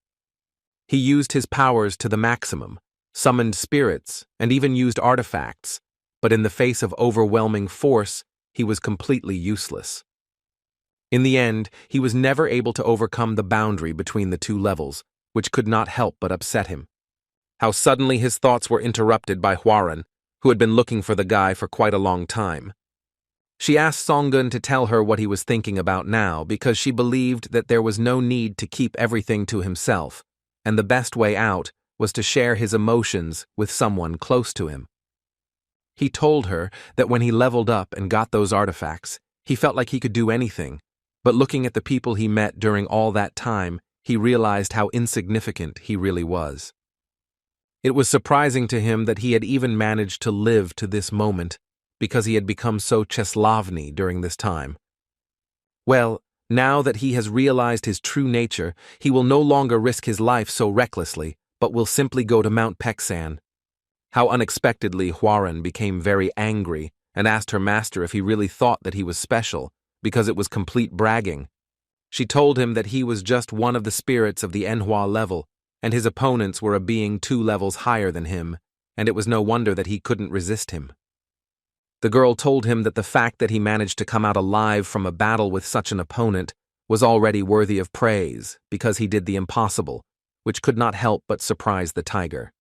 He used his powers to the maximum, summoned spirits, and even used artifacts, but in the face of overwhelming force, he was completely useless. In the end, he was never able to overcome the boundary between the two levels, which could not help but upset him. How suddenly his thoughts were interrupted by Hwaran, who had been looking for the guy for quite a long time. She asked Songun to tell her what he was thinking about now because she believed that there was no need to keep everything to himself, and the best way out was to share his emotions with someone close to him. He told her that when he leveled up and got those artifacts, he felt like he could do anything, but looking at the people he met during all that time, he realized how insignificant he really was. It was surprising to him that he had even managed to live to this moment, because he had become so Czeslavny during this time. Well, now that he has realized his true nature, he will no longer risk his life so recklessly, but will simply go to Mount Peksan. How unexpectedly Hwaran became very angry and asked her master if he really thought that he was special, because it was complete bragging. She told him that he was just one of the spirits of the Manhwa level, and his opponents were a being 2 levels higher than him, and it was no wonder that he couldn't resist him. The girl told him that the fact that he managed to come out alive from a battle with such an opponent was already worthy of praise because he did the impossible, which could not help but surprise the tiger.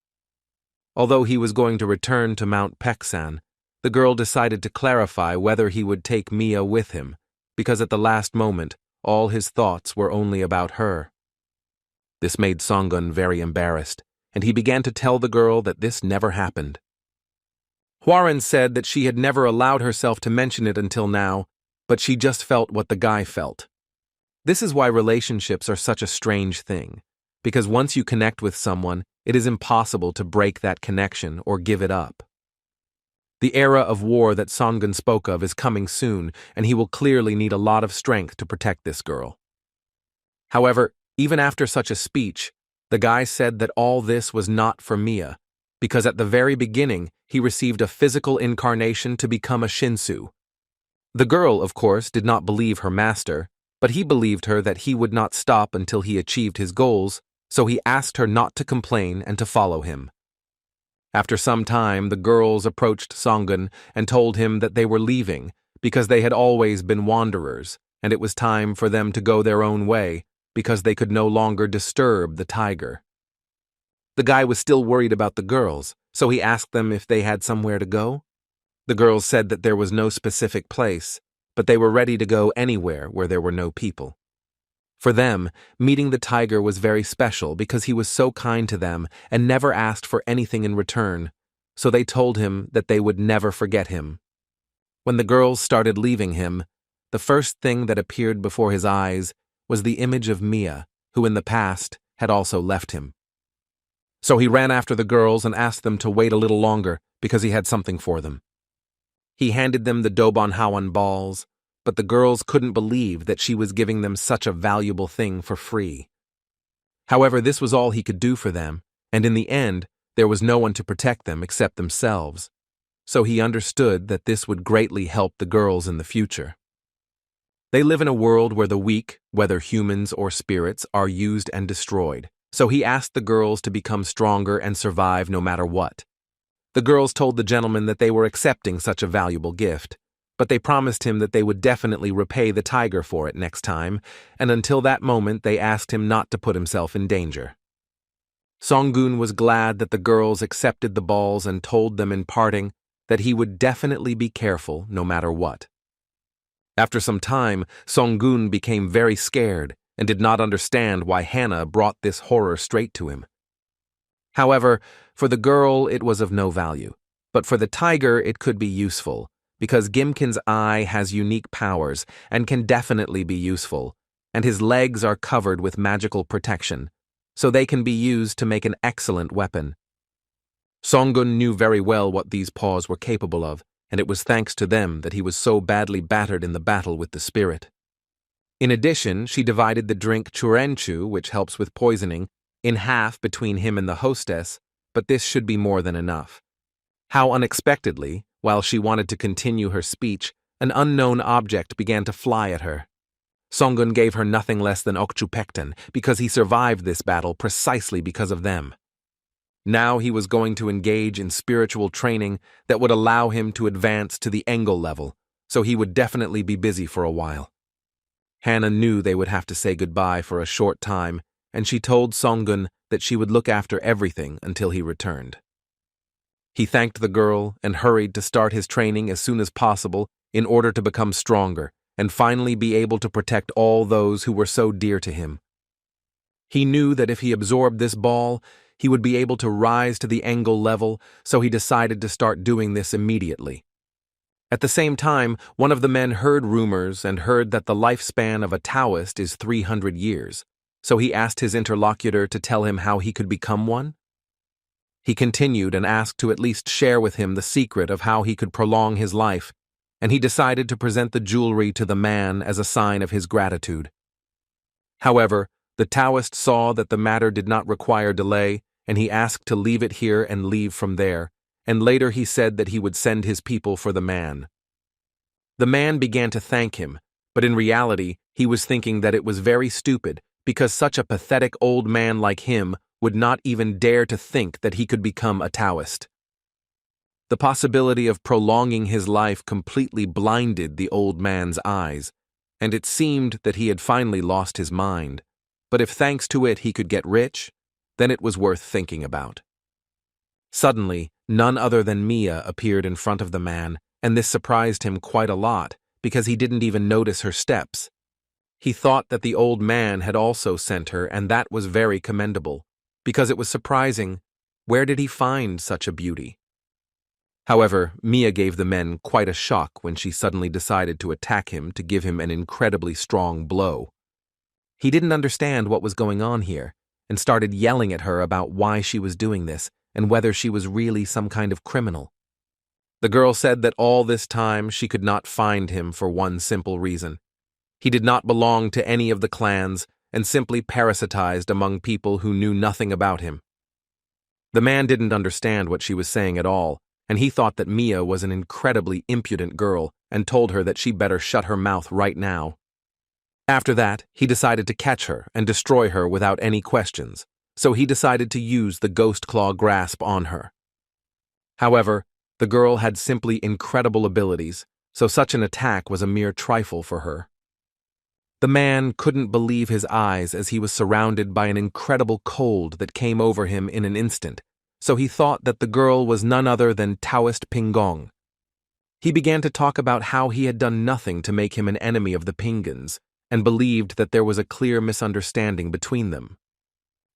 Although he was going to return to Mount Peksan, the girl decided to clarify whether he would take Mia with him, because at the last moment, all his thoughts were only about her. This made Songun very embarrassed, and he began to tell the girl that this never happened. Hwarin said that she had never allowed herself to mention it until now, but she just felt what the guy felt. This is why relationships are such a strange thing, because once you connect with someone, it is impossible to break that connection or give it up. The era of war that Songun spoke of is coming soon, and he will clearly need a lot of strength to protect this girl. However, even after such a speech, the guy said that all this was not for Mia, because at the very beginning, he received a physical incarnation to become a Shinsu. The girl, of course, did not believe her master, but he believed her that he would not stop until he achieved his goals, so he asked her not to complain and to follow him. After some time, the girls approached Songun and told him that they were leaving because they had always been wanderers, and it was time for them to go their own way because they could no longer disturb the tiger. The guy was still worried about the girls, so he asked them if they had somewhere to go. The girls said that there was no specific place, but they were ready to go anywhere where there were no people. For them, meeting the tiger was very special because he was so kind to them and never asked for anything in return, so they told him that they would never forget him. When the girls started leaving him, the first thing that appeared before his eyes was the image of Mia, who in the past had also left him. So he ran after the girls and asked them to wait a little longer because he had something for them. He handed them the Dobon Hawan balls, but the girls couldn't believe that she was giving them such a valuable thing for free. However, this was all he could do for them, and in the end, there was no one to protect them except themselves, so he understood that this would greatly help the girls in the future. They live in a world where the weak, whether humans or spirits, are used and destroyed, so he asked the girls to become stronger and survive no matter what. The girls told the gentleman that they were accepting such a valuable gift, but they promised him that they would definitely repay the tiger for it next time, and until that moment they asked him not to put himself in danger. Songun was glad that the girls accepted the balls and told them in parting that he would definitely be careful no matter what. After some time, Songun became very scared and did not understand why Hannah brought this horror straight to him. However, for the girl it was of no value, but for the tiger it could be useful, because Gimkin's eye has unique powers and can definitely be useful, and his legs are covered with magical protection, so they can be used to make an excellent weapon. Songun knew very well what these paws were capable of, and it was thanks to them that he was so badly battered in the battle with the spirit. In addition, she divided the drink Churenchu, which helps with poisoning, in half between him and the hostess, but this should be more than enough. How unexpectedly, while she wanted to continue her speech, an unknown object began to fly at her. Songun gave her nothing less than Okchupektan because he survived this battle precisely because of them. Now he was going to engage in spiritual training that would allow him to advance to the Engel level, so he would definitely be busy for a while. Hannah knew they would have to say goodbye for a short time, and she told Songun that she would look after everything until he returned. He thanked the girl and hurried to start his training as soon as possible in order to become stronger and finally be able to protect all those who were so dear to him. He knew that if he absorbed this ball, he would be able to rise to the Engel level, so he decided to start doing this immediately. At the same time, one of the men heard rumors and heard that the lifespan of a Taoist is 300 years, so he asked his interlocutor to tell him how he could become one. He continued and asked to at least share with him the secret of how he could prolong his life, and he decided to present the jewelry to the man as a sign of his gratitude. However, the Taoist saw that the matter did not require delay, and he asked to leave it here and leave from there, and later he said that he would send his people for the man. The man began to thank him, but in reality, he was thinking that it was very stupid because such a pathetic old man like him would not even dare to think that he could become a Taoist. The possibility of prolonging his life completely blinded the old man's eyes, and it seemed that he had finally lost his mind. But if thanks to it he could get rich, then it was worth thinking about. Suddenly, none other than Mia appeared in front of the man, and this surprised him quite a lot, because he didn't even notice her steps. He thought that the old man had also sent her, and that was very commendable, because it was surprising. Where did he find such a beauty? However, Mia gave the men quite a shock when she suddenly decided to attack him to give him an incredibly strong blow. He didn't understand what was going on here, and started yelling at her about why she was doing this and whether she was really some kind of criminal. The girl said that all this time she could not find him for one simple reason. He did not belong to any of the clans and simply parasitized among people who knew nothing about him. The man didn't understand what she was saying at all, and he thought that Mia was an incredibly impudent girl and told her that she better shut her mouth right now. After that, he decided to catch her and destroy her without any questions, so he decided to use the Ghost Claw grasp on her. However, the girl had simply incredible abilities, so such an attack was a mere trifle for her. The man couldn't believe his eyes as he was surrounded by an incredible cold that came over him in an instant, so he thought that the girl was none other than Taoist Pingong. He began to talk about how he had done nothing to make him an enemy of the Pingans, and believed that there was a clear misunderstanding between them.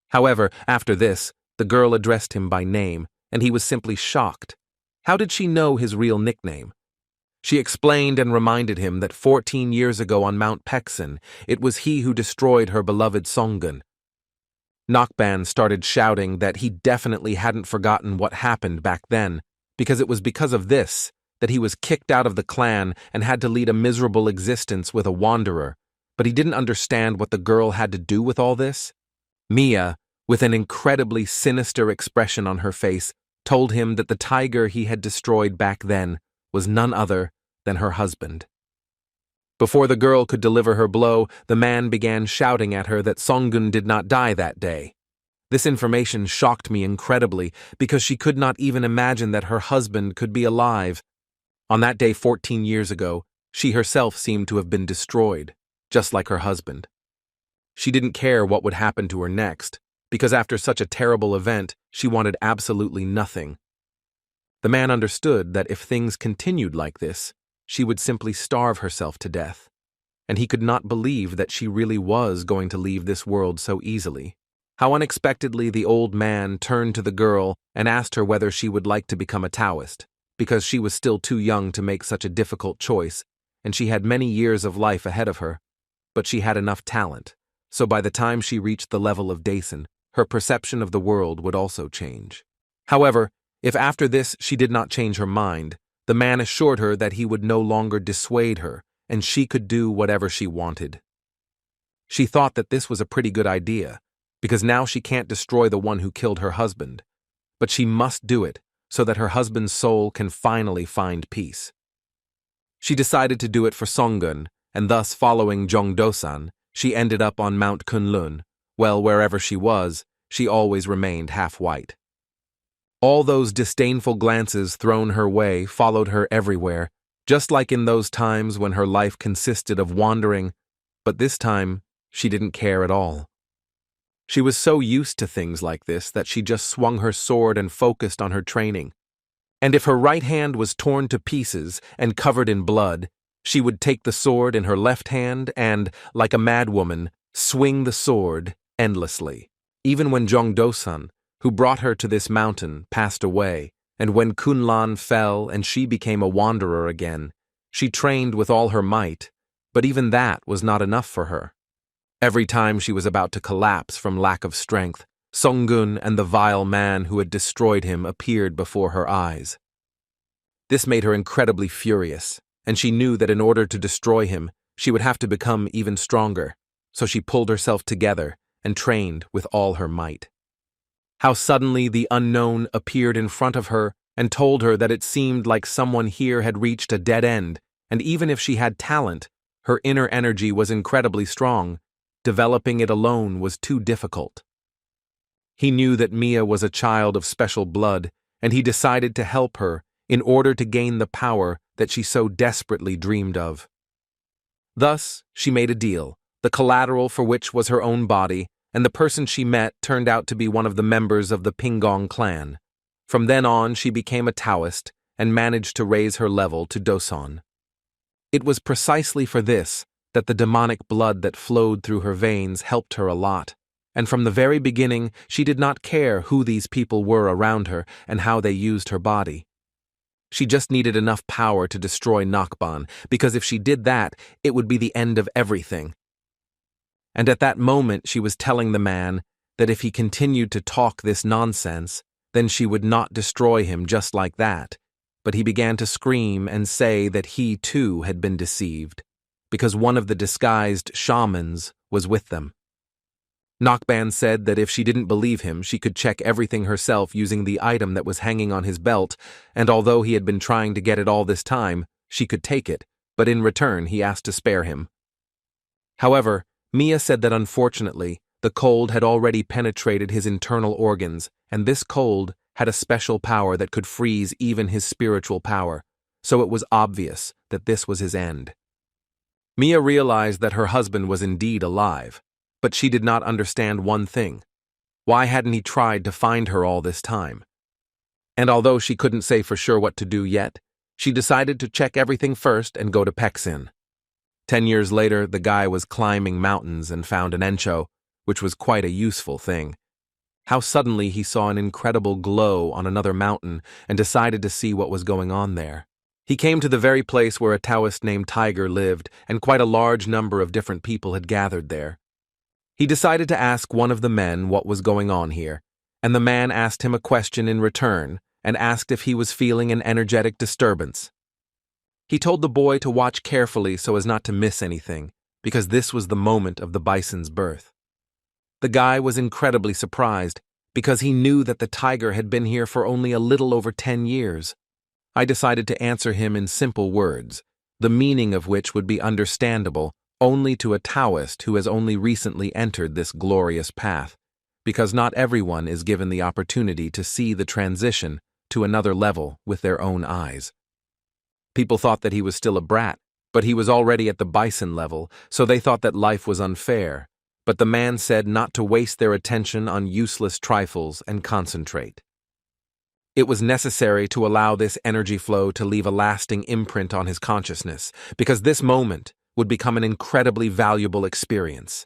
However, after this, the girl addressed him by name, and he was simply shocked. How did she know his real nickname? She explained and reminded him that 14 years ago on Mount Pekson, it was he who destroyed her beloved Songun. Nakban started shouting that he definitely hadn't forgotten what happened back then, because it was because of this that he was kicked out of the clan and had to lead a miserable existence with a wanderer, but he didn't understand what the girl had to do with all this. Mia, with an incredibly sinister expression on her face, told him that the tiger he had destroyed back then was none other than her husband. Before the girl could deliver her blow, the man began shouting at her that Songun did not die that day. This information shocked me incredibly because she could not even imagine that her husband could be alive. On that day 14 years ago, she herself seemed to have been destroyed, just like her husband. She didn't care what would happen to her next, because after such a terrible event, she wanted absolutely nothing. The man understood that if things continued like this, she would simply starve herself to death, and he could not believe that she really was going to leave this world so easily. How unexpectedly the old man turned to the girl and asked her whether she would like to become a Taoist, because she was still too young to make such a difficult choice, and she had many years of life ahead of her, but she had enough talent, so by the time she reached the level of Dason, her perception of the world would also change. However, if after this she did not change her mind, the man assured her that he would no longer dissuade her, and she could do whatever she wanted. She thought that this was a pretty good idea, because now she can't destroy the one who killed her husband, but she must do it so that her husband's soul can finally find peace. She decided to do it for Songun, and thus following Jongdosan, she ended up on Mount Kunlun. Well, wherever she was, she always remained half-white. All those disdainful glances thrown her way followed her everywhere, just like in those times when her life consisted of wandering, but this time she didn't care at all. She was so used to things like this that she just swung her sword and focused on her training. And if her right hand was torn to pieces and covered in blood, she would take the sword in her left hand and, like a madwoman, swing the sword endlessly. Even when Jongdosan, who brought her to this mountain, passed away, and when Kunlan fell and she became a wanderer again, she trained with all her might, but even that was not enough for her. Every time she was about to collapse from lack of strength, Songun and the vile man who had destroyed him appeared before her eyes. This made her incredibly furious, and she knew that in order to destroy him, she would have to become even stronger, so she pulled herself together and trained with all her might. How suddenly the unknown appeared in front of her and told her that it seemed like someone here had reached a dead end, and even if she had talent, her inner energy was incredibly strong. Developing it alone was too difficult. He knew that Mia was a child of special blood, and he decided to help her in order to gain the power that she so desperately dreamed of. Thus, she made a deal, the collateral for which was her own body, and the person she met turned out to be one of the members of the Pingong clan. From then on, she became a Taoist and managed to raise her level to Dosan. It was precisely for this that the demonic blood that flowed through her veins helped her a lot, and from the very beginning she did not care who these people were around her and how they used her body. She just needed enough power to destroy Nakban, because if she did that, it would be the end of everything. And at that moment she was telling the man that if he continued to talk this nonsense, then she would not destroy him just like that. But he began to scream and say that he too had been deceived, because one of the disguised shamans was with them. Nakban said that if she didn't believe him, she could check everything herself using the item that was hanging on his belt, and although he had been trying to get it all this time, she could take it, but in return he asked to spare him. However, Mia said that unfortunately, the cold had already penetrated his internal organs, and this cold had a special power that could freeze even his spiritual power, so it was obvious that this was his end. Mia realized that her husband was indeed alive, but she did not understand one thing. Why hadn't he tried to find her all this time? And although she couldn't say for sure what to do yet, she decided to check everything first and go to Peksin. 10 years later, the guy was climbing mountains and found an encho, which was quite a useful thing. How suddenly he saw an incredible glow on another mountain and decided to see what was going on there. He came to the very place where a Taoist named Tiger lived, and quite a large number of different people had gathered there. He decided to ask one of the men what was going on here, and the man asked him a question in return and asked if he was feeling an energetic disturbance. He told the boy to watch carefully so as not to miss anything, because this was the moment of the bison's birth. The guy was incredibly surprised, because he knew that the tiger had been here for only a little over 10 years. I decided to answer him in simple words, the meaning of which would be understandable only to a Taoist who has only recently entered this glorious path, because not everyone is given the opportunity to see the transition to another level with their own eyes. People thought that he was still a brat, but he was already at the bison level, so they thought that life was unfair. But the man said not to waste their attention on useless trifles and concentrate. It was necessary to allow this energy flow to leave a lasting imprint on his consciousness, because this moment would become an incredibly valuable experience.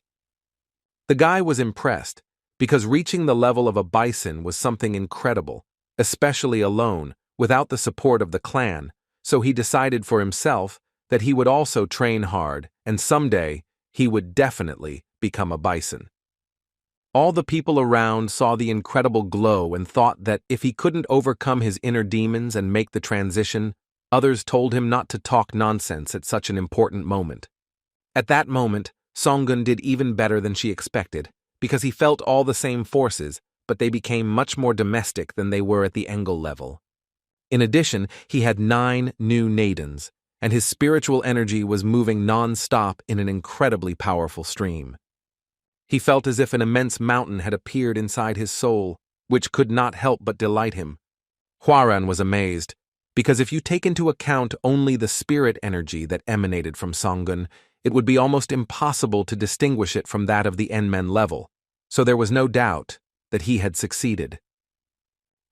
The guy was impressed, because reaching the level of a bison was something incredible, especially alone, without the support of the clan, so he decided for himself that he would also train hard, and someday he would definitely become a bison. All the people around saw the incredible glow and thought that if he couldn't overcome his inner demons and make the transition, others told him not to talk nonsense at such an important moment. At that moment, Songun did even better than she expected, because he felt all the same forces, but they became much more domestic than they were at the Engel level. In addition, he had 9 new Nadens, and his spiritual energy was moving non-stop in an incredibly powerful stream. He felt as if an immense mountain had appeared inside his soul, which could not help but delight him. Huaran was amazed, because if you take into account only the spirit energy that emanated from Songun, it would be almost impossible to distinguish it from that of the Enmen level, so there was no doubt that he had succeeded.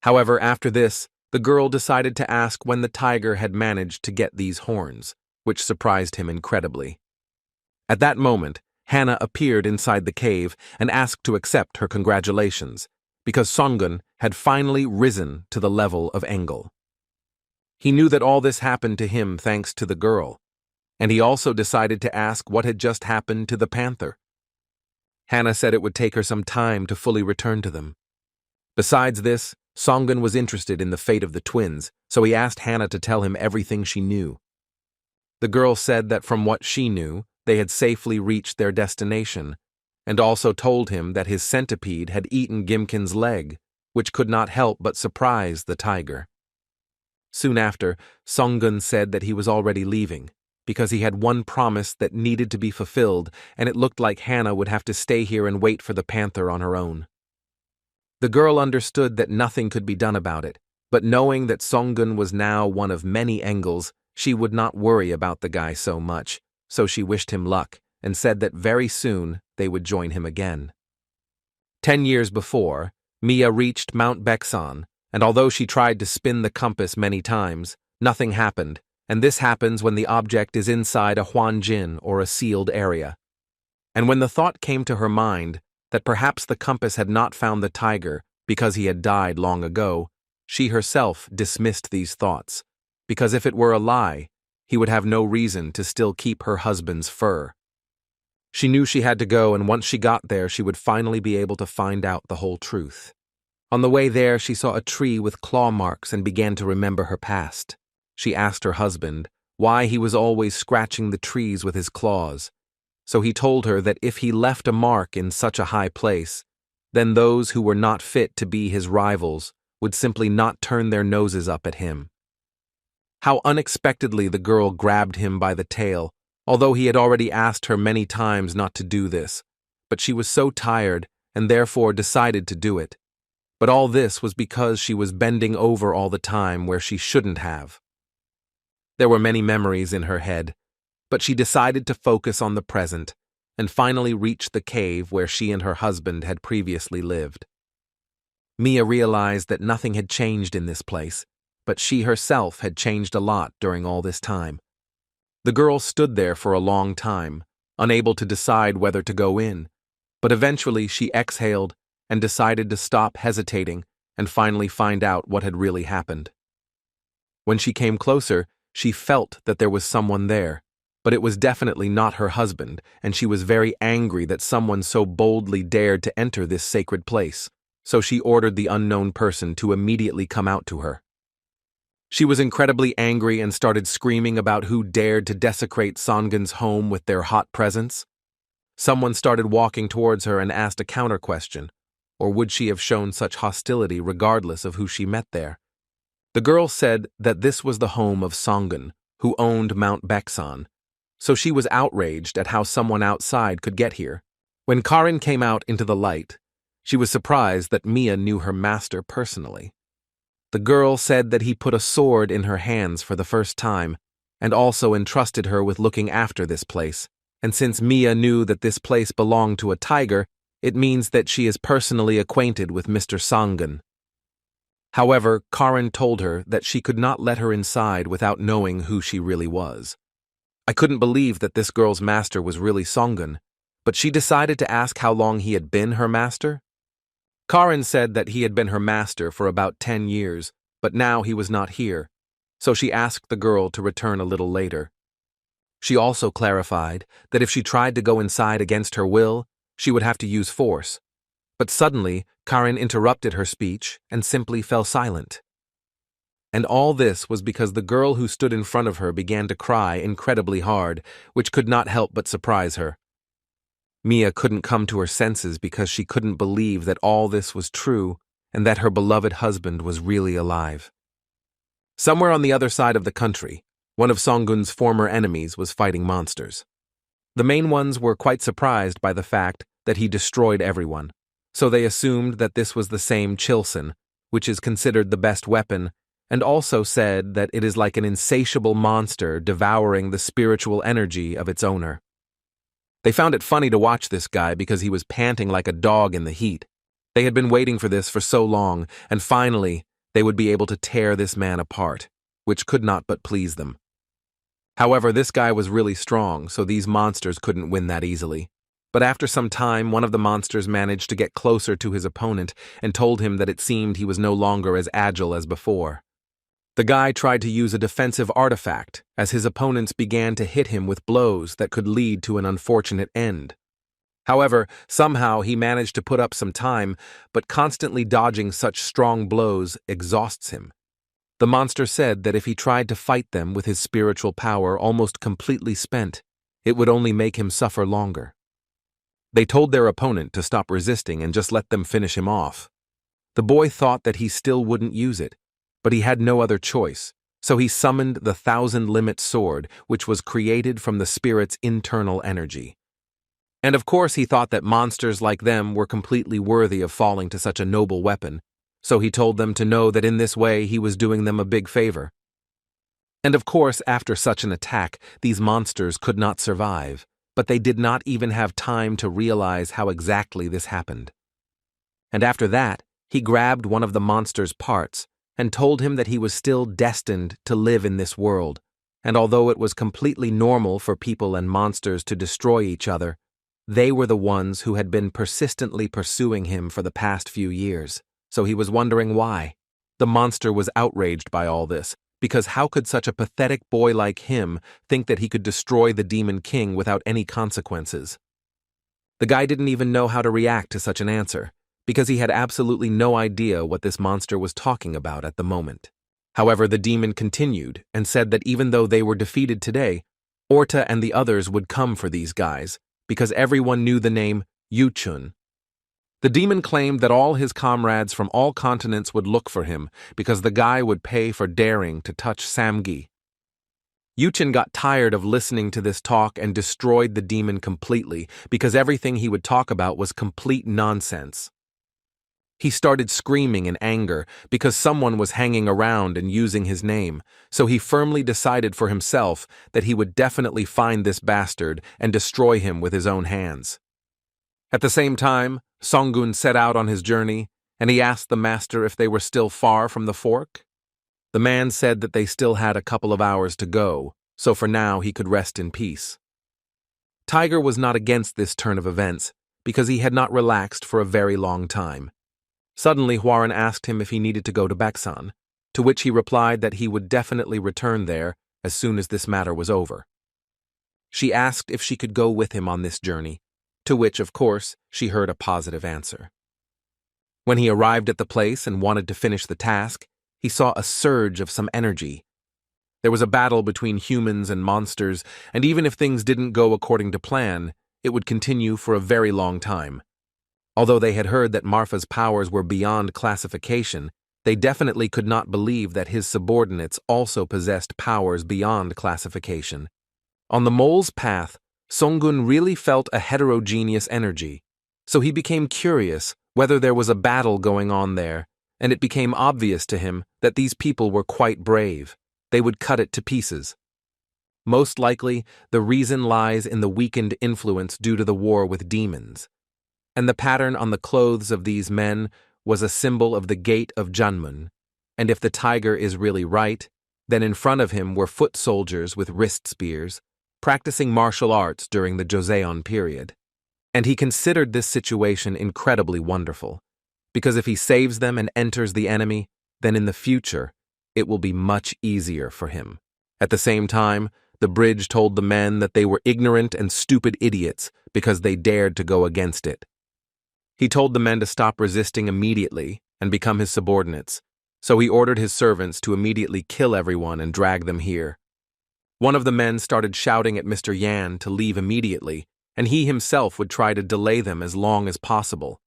However, after this, the girl decided to ask when the tiger had managed to get these horns, which surprised him incredibly. At that moment, Hannah appeared inside the cave and asked to accept her congratulations, because Songun had finally risen to the level of Engel. He knew that all this happened to him thanks to the girl, and he also decided to ask what had just happened to the panther. Hannah said it would take her some time to fully return to them. Besides this, Songun was interested in the fate of the twins, so he asked Hannah to tell him everything she knew. The girl said that from what she knew, they had safely reached their destination, and also told him that his centipede had eaten Gimkin's leg, which could not help but surprise the tiger. Soon after, Songun said that he was already leaving, because he had one promise that needed to be fulfilled, and it looked like Hannah would have to stay here and wait for the panther on her own. The girl understood that nothing could be done about it, but knowing that Songun was now one of many Engels, she would not worry about the guy so much, so she wished him luck and said that very soon they would join him again. 10 years before, Mia reached Mount Baeksan, and although she tried to spin the compass many times, nothing happened, and this happens when the object is inside a huanjin or a sealed area. And when the thought came to her mind that perhaps the compass had not found the tiger because he had died long ago, she herself dismissed these thoughts, because if it were a lie, he would have no reason to still keep her husband's fur. She knew she had to go, and once she got there, she would finally be able to find out the whole truth. On the way there, she saw a tree with claw marks and began to remember her past. She asked her husband why he was always scratching the trees with his claws. So he told her that if he left a mark in such a high place, then those who were not fit to be his rivals would simply not turn their noses up at him. How unexpectedly the girl grabbed him by the tail, although he had already asked her many times not to do this, but she was so tired and therefore decided to do it. But all this was because she was bending over all the time where she shouldn't have. There were many memories in her head, but she decided to focus on the present and finally reached the cave where she and her husband had previously lived. Mia realized that nothing had changed in this place, but she herself had changed a lot during all this time. The girl stood there for a long time, unable to decide whether to go in, but eventually she exhaled and decided to stop hesitating and finally find out what had really happened. When she came closer, she felt that there was someone there, but it was definitely not her husband, and she was very angry that someone so boldly dared to enter this sacred place, so she ordered the unknown person to immediately come out to her. She was incredibly angry and started screaming about who dared to desecrate Songun's home with their hot presence. Someone started walking towards her and asked a counter question, or would she have shown such hostility regardless of who she met there? The girl said that this was the home of Songun, who owned Mount Baeksan, so she was outraged at how someone outside could get here. When Karin came out into the light, she was surprised that Mia knew her master personally. The girl said that he put a sword in her hands for the first time, and also entrusted her with looking after this place, and since Mia knew that this place belonged to a tiger, it means that she is personally acquainted with Mr. Songun. However, Karin told her that she could not let her inside without knowing who she really was. I couldn't believe that this girl's master was really Songun, but she decided to ask how long he had been her master. Karin said that he had been her master for about 10 years, but now he was not here, so she asked the girl to return a little later. She also clarified that if she tried to go inside against her will, she would have to use force. But suddenly, Karin interrupted her speech and simply fell silent. And all this was because the girl who stood in front of her began to cry incredibly hard, which could not help but surprise her. Mia couldn't come to her senses because she couldn't believe that all this was true and that her beloved husband was really alive. Somewhere on the other side of the country, one of Songun's former enemies was fighting monsters. The main ones were quite surprised by the fact that he destroyed everyone, so they assumed that this was the same Chilson, which is considered the best weapon, and also said that it is like an insatiable monster devouring the spiritual energy of its owner. They found it funny to watch this guy because he was panting like a dog in the heat. They had been waiting for this for so long, and finally, they would be able to tear this man apart, which could not but please them. However, this guy was really strong, so these monsters couldn't win that easily. But after some time, one of the monsters managed to get closer to his opponent and told him that it seemed he was no longer as agile as before. The guy tried to use a defensive artifact as his opponents began to hit him with blows that could lead to an unfortunate end. However, somehow he managed to put up some time, but constantly dodging such strong blows exhausts him. The monster said that if he tried to fight them with his spiritual power almost completely spent, it would only make him suffer longer. They told their opponent to stop resisting and just let them finish him off. The boy thought that he still wouldn't use it, but he had no other choice, so he summoned the 1,000-limit sword, which was created from the spirit's internal energy. And of course he thought that monsters like them were completely worthy of falling to such a noble weapon, so he told them to know that in this way he was doing them a big favor. And of course, after such an attack, these monsters could not survive, but they did not even have time to realize how exactly this happened. And after that, he grabbed one of the monster's parts and told him that he was still destined to live in this world, and although it was completely normal for people and monsters to destroy each other, they were the ones who had been persistently pursuing him for the past few years, so he was wondering why. The monster was outraged by all this, because how could such a pathetic boy like him think that he could destroy the Demon King without any consequences? The guy didn't even know how to react to such an answer, because he had absolutely no idea what this monster was talking about at the moment. However, the demon continued and said that even though they were defeated today, Orta and the others would come for these guys, because everyone knew the name Yuchun. The demon claimed that all his comrades from all continents would look for him because the guy would pay for daring to touch Samgi. Yuchun got tired of listening to this talk and destroyed the demon completely because everything he would talk about was complete nonsense. He started screaming in anger because someone was hanging around and using his name, so he firmly decided for himself that he would definitely find this bastard and destroy him with his own hands. At the same time, Songgun set out on his journey, and he asked the master if they were still far from the fork. The man said that they still had a couple of hours to go, so for now he could rest in peace. Tiger was not against this turn of events because he had not relaxed for a very long time. Suddenly, Hwaran asked him if he needed to go to Baeksan, to which he replied that he would definitely return there as soon as this matter was over. She asked if she could go with him on this journey, to which, of course, she heard a positive answer. When he arrived at the place and wanted to finish the task, he saw a surge of some energy. There was a battle between humans and monsters, and even if things didn't go according to plan, it would continue for a very long time. Although they had heard that Marfa's powers were beyond classification, they definitely could not believe that his subordinates also possessed powers beyond classification. On the mole's path, Songgun really felt a heterogeneous energy, so he became curious whether there was a battle going on there, and it became obvious to him that these people were quite brave. They would cut it to pieces. Most likely, the reason lies in the weakened influence due to the war with demons. And the pattern on the clothes of these men was a symbol of the gate of Junmun, and if the tiger is really right, then in front of him were foot soldiers with wrist spears, practicing martial arts during the Joseon period. And he considered this situation incredibly wonderful, because if he saves them and enters the enemy, then in the future, it will be much easier for him. At the same time, the bridge told the men that they were ignorant and stupid idiots because they dared to go against it. He told the men to stop resisting immediately and become his subordinates, so he ordered his servants to immediately kill everyone and drag them here. One of the men started shouting at Mr. Yan to leave immediately, and he himself would try to delay them as long as possible.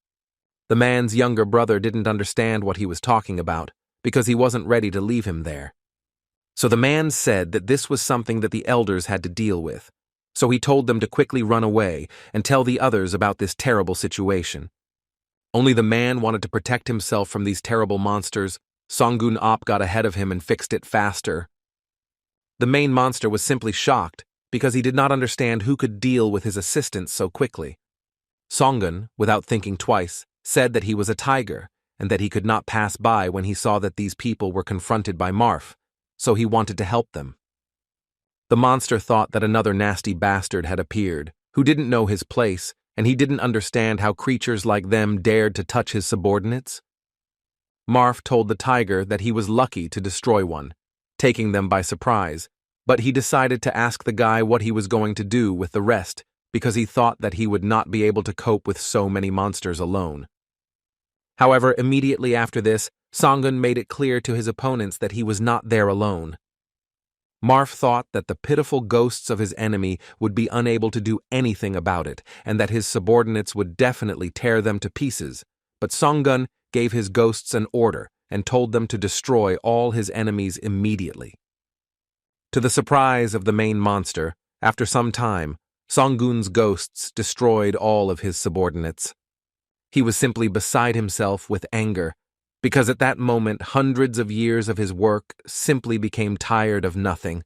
The man's younger brother didn't understand what he was talking about because he wasn't ready to leave him there. So the man said that this was something that the elders had to deal with, so he told them to quickly run away and tell the others about this terrible situation. Only the man wanted to protect himself from these terrible monsters. Songgun Op got ahead of him and fixed it faster. The main monster was simply shocked because he did not understand who could deal with his assistants so quickly. Songgun, without thinking twice, said that he was a tiger and that he could not pass by when he saw that these people were confronted by Marf, so he wanted to help them. The monster thought that another nasty bastard had appeared, who didn't know his place, and he didn't understand how creatures like them dared to touch his subordinates. Marf told the tiger that he was lucky to destroy one, taking them by surprise, but he decided to ask the guy what he was going to do with the rest because he thought that he would not be able to cope with so many monsters alone. However, immediately after this, Songgun made it clear to his opponents that he was not there alone. Marf thought that the pitiful ghosts of his enemy would be unable to do anything about it, and that his subordinates would definitely tear them to pieces, but Songgun gave his ghosts an order and told them to destroy all his enemies immediately. To the surprise of the main monster, after some time, Songgun's ghosts destroyed all of his subordinates. He was simply beside himself with anger, because at that moment hundreds of years of his work simply became tired of nothing.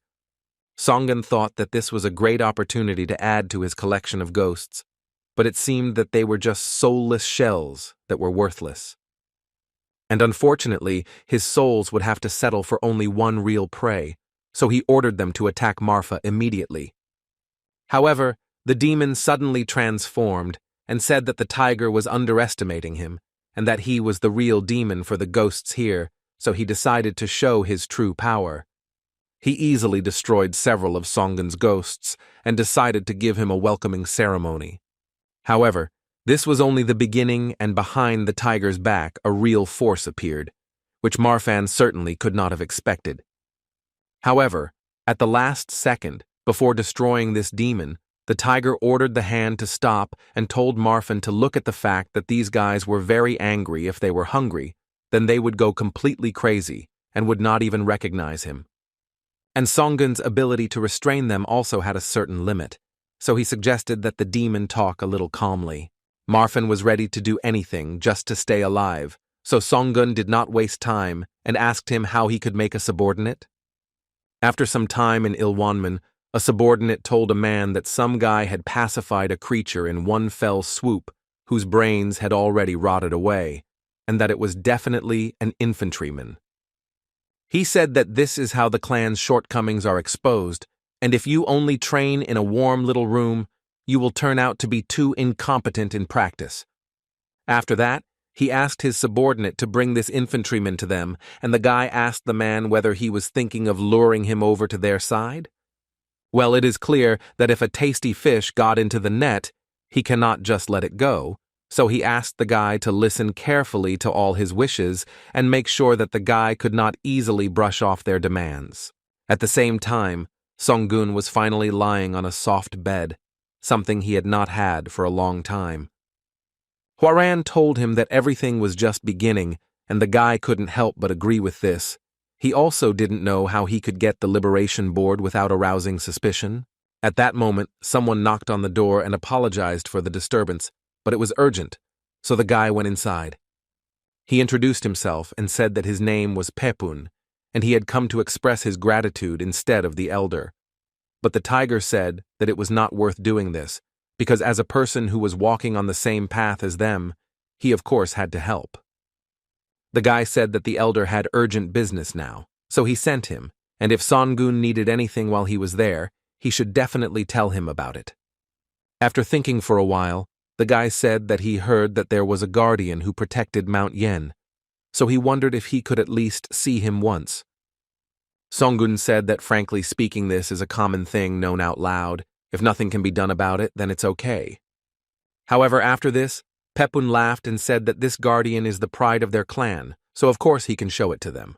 Songun thought that this was a great opportunity to add to his collection of ghosts, but it seemed that they were just soulless shells that were worthless. And unfortunately, his souls would have to settle for only one real prey, so he ordered them to attack Marfa immediately. However, the demon suddenly transformed and said that the tiger was underestimating him, and that he was the real demon for the ghosts here, so he decided to show his true power. He easily destroyed several of Songun's ghosts and decided to give him a welcoming ceremony. However, this was only the beginning, and behind the tiger's back a real force appeared, which Marfan certainly could not have expected. However, at the last second, before destroying this demon, the tiger ordered the hand to stop and told Marfan to look at the fact that these guys were very angry. If they were hungry, then they would go completely crazy and would not even recognize him. And Songun's ability to restrain them also had a certain limit, so he suggested that the demon talk a little calmly. Marfan was ready to do anything just to stay alive, so Songun did not waste time and asked him how he could make a subordinate. After some time in Ilwanman, a subordinate told a man that some guy had pacified a creature in one fell swoop whose brains had already rotted away, and that it was definitely an infantryman. He said that this is how the clan's shortcomings are exposed, and if you only train in a warm little room, you will turn out to be too incompetent in practice. After that, he asked his subordinate to bring this infantryman to them, and the guy asked the man whether he was thinking of luring him over to their side. Well, it is clear that if a tasty fish got into the net, he cannot just let it go, so he asked the guy to listen carefully to all his wishes and make sure that the guy could not easily brush off their demands. At the same time, Songun was finally lying on a soft bed, something he had not had for a long time. Hwaran told him that everything was just beginning, and the guy couldn't help but agree with this. He also didn't know how he could get the Liberation Board without arousing suspicion. At that moment, someone knocked on the door and apologized for the disturbance, but it was urgent, so the guy went inside. He introduced himself and said that his name was Pepun, and he had come to express his gratitude instead of the elder. But the tiger said that it was not worth doing this, because as a person who was walking on the same path as them, he of course had to help. The guy said that the elder had urgent business now, so he sent him, and if Songun needed anything while he was there, he should definitely tell him about it. After thinking for a while, the guy said that he heard that there was a guardian who protected Mount Yen, so he wondered if he could at least see him once. Songun said that frankly speaking this is a common thing known out loud. If nothing can be done about it, then it's okay. However, after this, Pepun laughed and said that this guardian is the pride of their clan, so of course he can show it to them.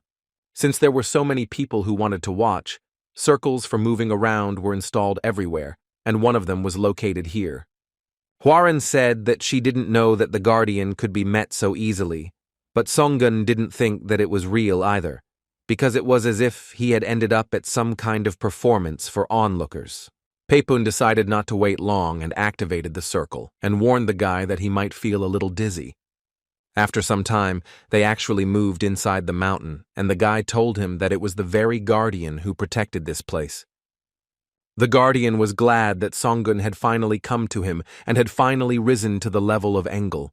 Since there were so many people who wanted to watch, circles for moving around were installed everywhere, and one of them was located here. Hwaran said that she didn't know that the guardian could be met so easily, but Songun didn't think that it was real either, because it was as if he had ended up at some kind of performance for onlookers. Pepun decided not to wait long and activated the circle, and warned the guy that he might feel a little dizzy. After some time, they actually moved inside the mountain, and the guy told him that it was the very guardian who protected this place. The guardian was glad that Songun had finally come to him and had finally risen to the level of Engel.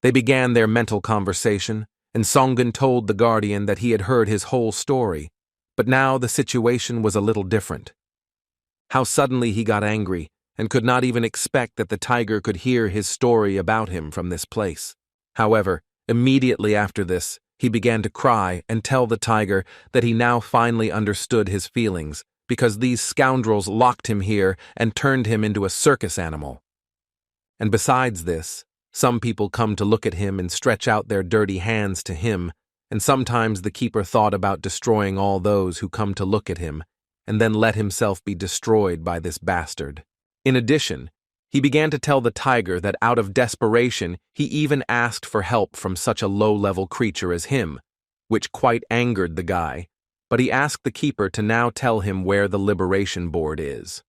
They began their mental conversation, and Songun told the guardian that he had heard his whole story, but now the situation was a little different. How suddenly he got angry and could not even expect that the tiger could hear his story about him from this place. However, immediately after this, he began to cry and tell the tiger that he now finally understood his feelings because these scoundrels locked him here and turned him into a circus animal. And besides this, some people come to look at him and stretch out their dirty hands to him, and sometimes the keeper thought about destroying all those who come to look at him, and then let himself be destroyed by this bastard. In addition, he began to tell the tiger that out of desperation he even asked for help from such a low-level creature as him, which quite angered the guy, but he asked the keeper to now tell him where the Liberation Board is.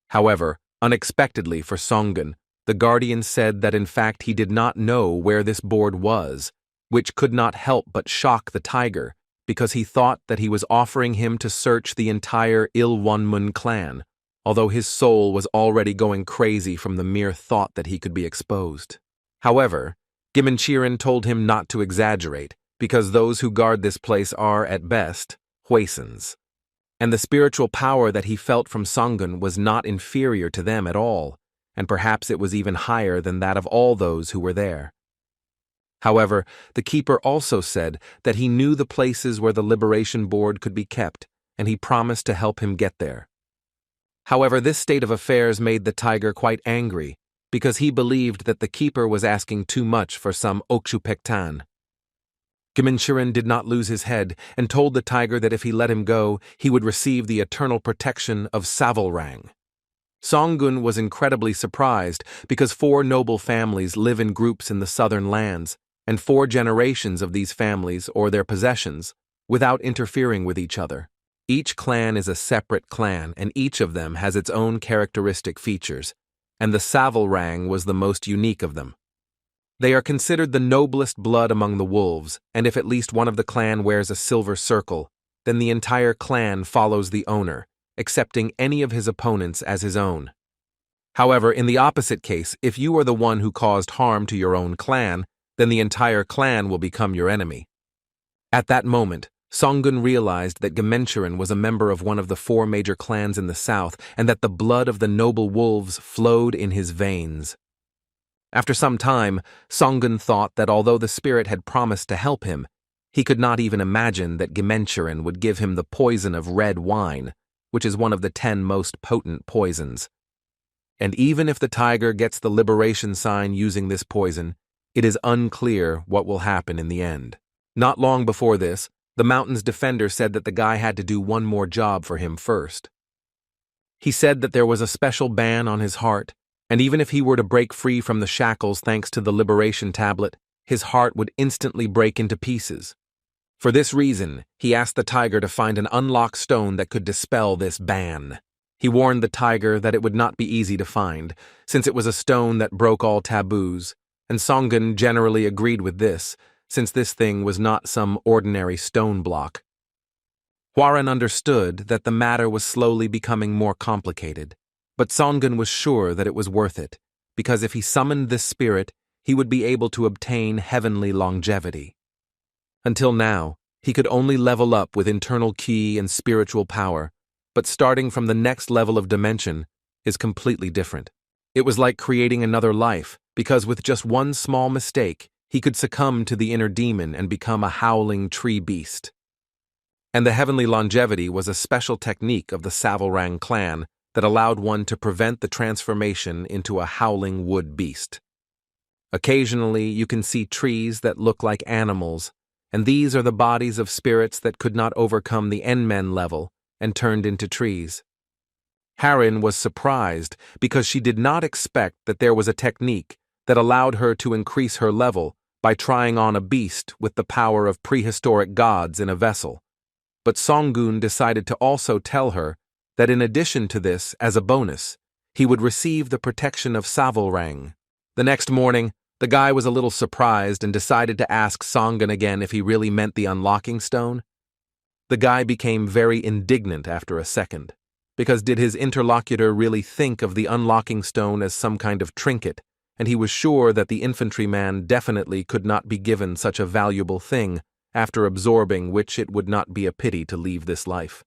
However, unexpectedly for Songun, the guardian said that in fact he did not know where this board was, which could not help but shock the tiger, because he thought that he was offering him to search the entire Ilwonmun clan, although his soul was already going crazy from the mere thought that he could be exposed. However, Gimenchiren told him not to exaggerate, because those who guard this place are, at best, Huaisans. And the spiritual power that he felt from Songun was not inferior to them at all, and perhaps it was even higher than that of all those who were there. However, the keeper also said that he knew the places where the Liberation Board could be kept, and he promised to help him get there. However, this state of affairs made the tiger quite angry, because he believed that the keeper was asking too much for some Okshupektan. Gimenchiren did not lose his head and told the tiger that if he let him go, he would receive the eternal protection of SSS-Rank. Songun was incredibly surprised because 4 noble families live in groups in the southern lands, and 4 generations of these families or their possessions, without interfering with each other. Each clan is a separate clan, and each of them has its own characteristic features, and the SSS-Rank was the most unique of them. They are considered the noblest blood among the wolves, and if at least one of the clan wears a silver circle, then the entire clan follows the owner, accepting any of his opponents as his own. However, in the opposite case, if you are the one who caused harm to your own clan, then the entire clan will become your enemy. At that moment, Songun realized that Gimenchiren was a member of one of the 4 major clans in the south, and that the blood of the noble wolves flowed in his veins. After some time, Songun thought that although the spirit had promised to help him, he could not even imagine that Gimenchiren would give him the poison of red wine, which is one of the 10 most potent poisons. And even if the tiger gets the liberation sign using this poison, it is unclear what will happen in the end. Not long before this, the mountain's defender said that the guy had to do one more job for him first. He said that there was a special ban on his heart, and even if he were to break free from the shackles thanks to the liberation tablet, his heart would instantly break into pieces. For this reason, he asked the tiger to find an unlocked stone that could dispel this ban. He warned the tiger that it would not be easy to find, since it was a stone that broke all taboos, and Songun generally agreed with this, since this thing was not some ordinary stone block. Hwaran understood that the matter was slowly becoming more complicated, but Songun was sure that it was worth it, because if he summoned this spirit, he would be able to obtain heavenly longevity. Until now, he could only level up with internal ki and spiritual power, but starting from the next level of dimension is completely different. It was like creating another life, because with just one small mistake, he could succumb to the inner demon and become a howling tree beast. And the heavenly longevity was a special technique of the SSS-Rank clan that allowed one to prevent the transformation into a howling wood beast. Occasionally, you can see trees that look like animals, and these are the bodies of spirits that could not overcome the Enmen level and turned into trees. Harin was surprised because she did not expect that there was a technique that allowed her to increase her level by trying on a beast with the power of prehistoric gods in a vessel. But Songun decided to also tell her that in addition to this, as a bonus, he would receive the protection of SSS-Rank. The next morning, the guy was a little surprised and decided to ask Songun again if he really meant the unlocking stone. The guy became very indignant after a second, because did his interlocutor really think of the unlocking stone as some kind of trinket, and he was sure that the infantryman definitely could not be given such a valuable thing, after absorbing which it would not be a pity to leave this life.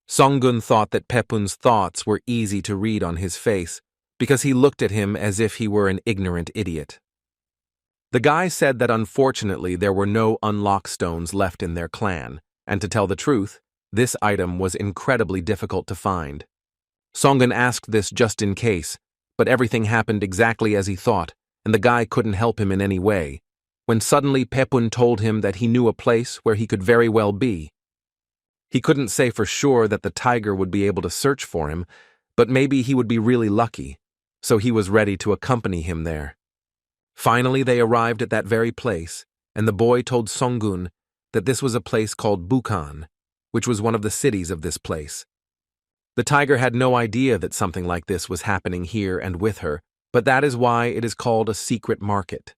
Songun thought that Pepun's thoughts were easy to read on his face, because he looked at him as if he were an ignorant idiot. The guy said that unfortunately there were no unlock stones left in their clan, and to tell the truth, this item was incredibly difficult to find. Songun asked this just in case, but everything happened exactly as he thought, and the guy couldn't help him in any way, when suddenly Pepun told him that he knew a place where he could very well be. He couldn't say for sure that the tiger would be able to search for him, but maybe he would be really lucky, so he was ready to accompany him there. Finally, they arrived at that very place, and the boy told Songun that this was a place called Bukan, which was one of the cities of this place. The tiger had no idea that something like this was happening here and with her, but that is why it is called a secret market.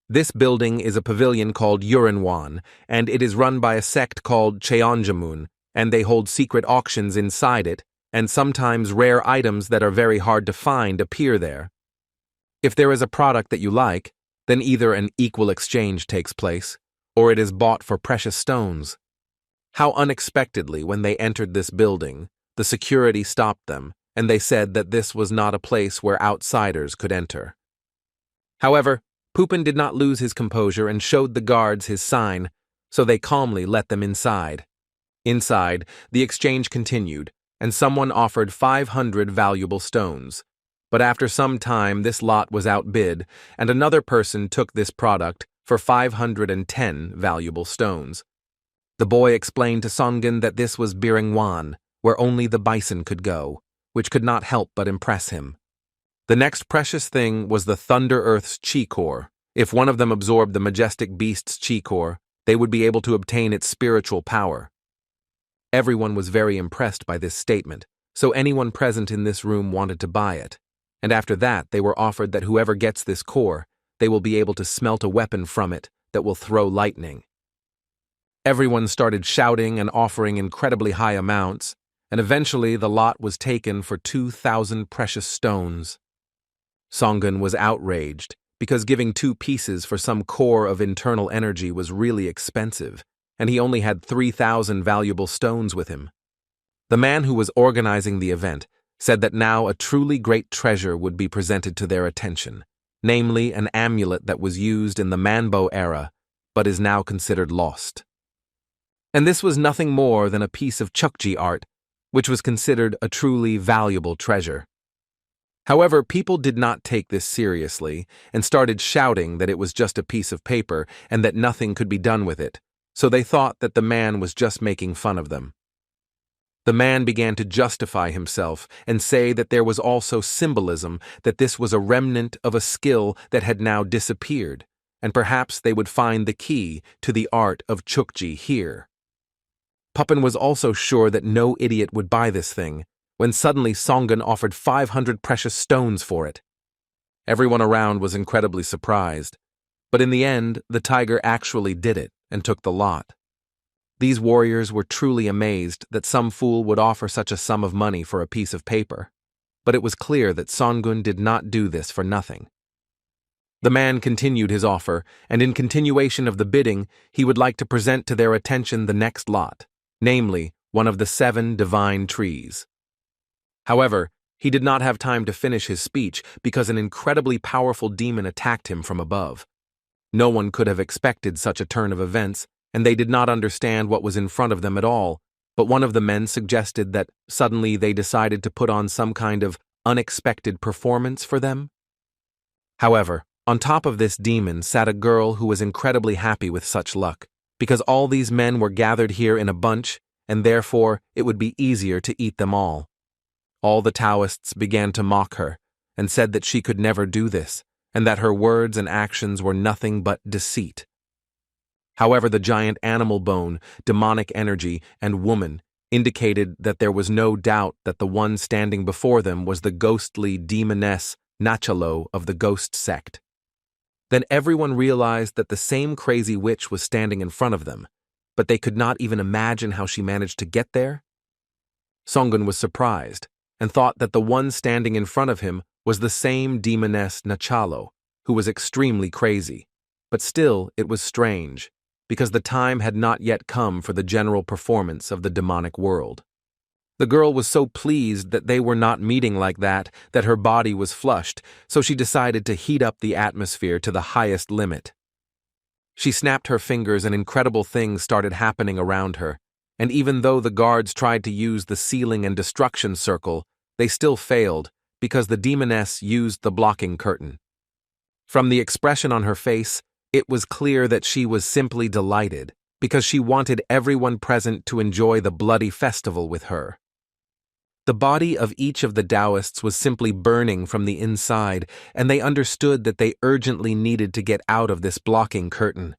This building is a pavilion called Yurinwan, and it is run by a sect called Cheonjamun, and they hold secret auctions inside it, and sometimes rare items that are very hard to find appear there. If there is a product that you like, then either an equal exchange takes place, or it is bought for precious stones. How unexpectedly, when they entered this building, the security stopped them, and they said that this was not a place where outsiders could enter. However, Pupin did not lose his composure and showed the guards his sign, so they calmly let them inside. Inside, the exchange continued, and someone offered 500 valuable stones. But after some time, this lot was outbid, and another person took this product for 510 valuable stones. The boy explained to Songun that this was Biringwan, where only the bison could go, which could not help but impress him. The next precious thing was the Thunder Earth's chi core. If one of them absorbed the majestic beast's chi core, they would be able to obtain its spiritual power. Everyone was very impressed by this statement, so anyone present in this room wanted to buy it. And after that, they were offered that whoever gets this core, they will be able to smelt a weapon from it that will throw lightning. Everyone started shouting and offering incredibly high amounts, and eventually the lot was taken for 2,000 precious stones. Songun was outraged, because giving 2 pieces for some core of internal energy was really expensive, and he only had 3,000 valuable stones with him. The man who was organizing the event said that now a truly great treasure would be presented to their attention, namely an amulet that was used in the Manbo era, but is now considered lost. And this was nothing more than a piece of Chukji art, which was considered a truly valuable treasure. However, people did not take this seriously and started shouting that it was just a piece of paper and that nothing could be done with it, so they thought that the man was just making fun of them. The man began to justify himself and say that there was also symbolism, that this was a remnant of a skill that had now disappeared, and perhaps they would find the key to the art of Chukji here. Pupin was also sure that no idiot would buy this thing, when suddenly Songun offered 500 precious stones for it. Everyone around was incredibly surprised, but in the end, the tiger actually did it and took the lot. These warriors were truly amazed that some fool would offer such a sum of money for a piece of paper, but it was clear that Songun did not do this for nothing. The man continued his offer, and in continuation of the bidding, he would like to present to their attention the next lot, namely, one of the 7 divine trees. However, he did not have time to finish his speech because an incredibly powerful demon attacked him from above. No one could have expected such a turn of events, and they did not understand what was in front of them at all, but one of the men suggested that suddenly they decided to put on some kind of unexpected performance for them. However, on top of this demon sat a girl who was incredibly happy with such luck, because all these men were gathered here in a bunch, and therefore it would be easier to eat them all. All the Taoists began to mock her, and said that she could never do this, and that her words and actions were nothing but deceit. However, the giant animal bone, demonic energy, and woman indicated that there was no doubt that the one standing before them was the ghostly demoness Nachalo of the ghost sect. Then everyone realized that the same crazy witch was standing in front of them, but they could not even imagine how she managed to get there. Songun was surprised, and thought that the one standing in front of him was the same demoness Nachalo, who was extremely crazy. But still, it was strange, because the time had not yet come for the general performance of the demonic world. The girl was so pleased that they were not meeting like that her body was flushed, so she decided to heat up the atmosphere to the highest limit. She snapped her fingers and incredible things started happening around her, and even though the guards tried to use the sealing and destruction circle, they still failed because the demoness used the blocking curtain. From the expression on her face, it was clear that she was simply delighted because she wanted everyone present to enjoy the bloody festival with her. The body of each of the Taoists was simply burning from the inside, and they understood that they urgently needed to get out of this blocking curtain.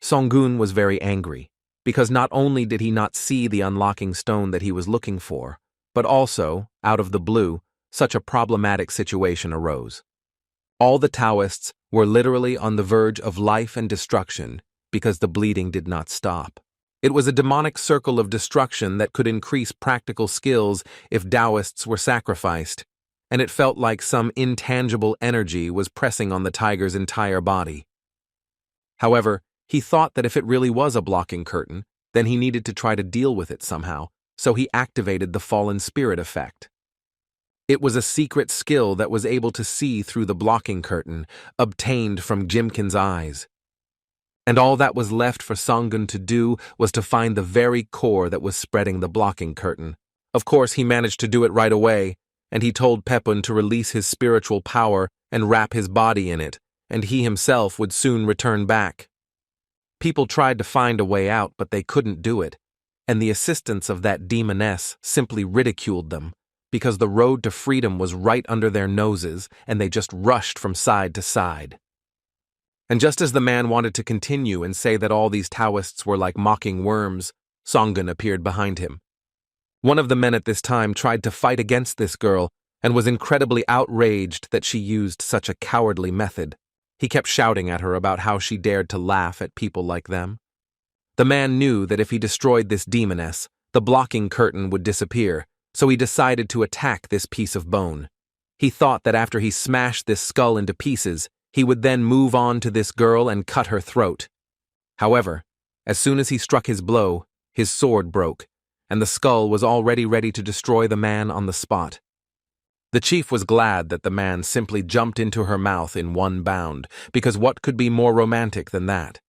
Songun was very angry, because not only did he not see the unlocking stone that he was looking for, but also, out of the blue, such a problematic situation arose. All the Taoists were literally on the verge of life and destruction because the bleeding did not stop. It was a demonic circle of destruction that could increase practical skills if Taoists were sacrificed, and it felt like some intangible energy was pressing on the tiger's entire body. However, he thought that if it really was a blocking curtain, then he needed to try to deal with it somehow, so he activated the fallen spirit effect. It was a secret skill that was able to see through the blocking curtain, obtained from Jimkin's eyes. And all that was left for Song-gun to do was to find the very core that was spreading the blocking curtain. Of course, he managed to do it right away, and he told Pepun to release his spiritual power and wrap his body in it, and he himself would soon return back. People tried to find a way out, but they couldn't do it, and the assistants of that demoness simply ridiculed them, because the road to freedom was right under their noses, and they just rushed from side to side. And just as the man wanted to continue and say that all these Taoists were like mocking worms, Song-gun appeared behind him. One of the men at this time tried to fight against this girl and was incredibly outraged that she used such a cowardly method. He kept shouting at her about how she dared to laugh at people like them. The man knew that if he destroyed this demoness, the blocking curtain would disappear, so he decided to attack this piece of bone. He thought that after he smashed this skull into pieces, he would then move on to this girl and cut her throat. However, as soon as he struck his blow, his sword broke, and the skull was already ready to destroy the man on the spot. The chief was glad that the man simply jumped into her mouth in one bound, because what could be more romantic than that?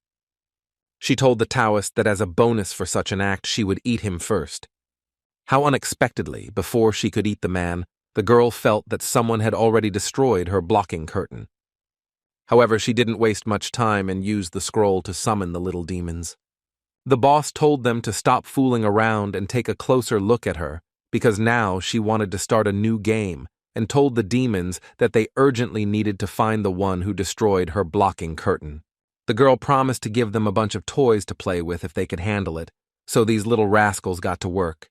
She told the Taoist that as a bonus for such an act, she would eat him first. How unexpectedly, before she could eat the man, the girl felt that someone had already destroyed her blocking curtain. However, she didn't waste much time and used the scroll to summon the little demons. The boss told them to stop fooling around and take a closer look at her, because now she wanted to start a new game, and told the demons that they urgently needed to find the one who destroyed her blocking curtain. The girl promised to give them a bunch of toys to play with if they could handle it, so these little rascals got to work.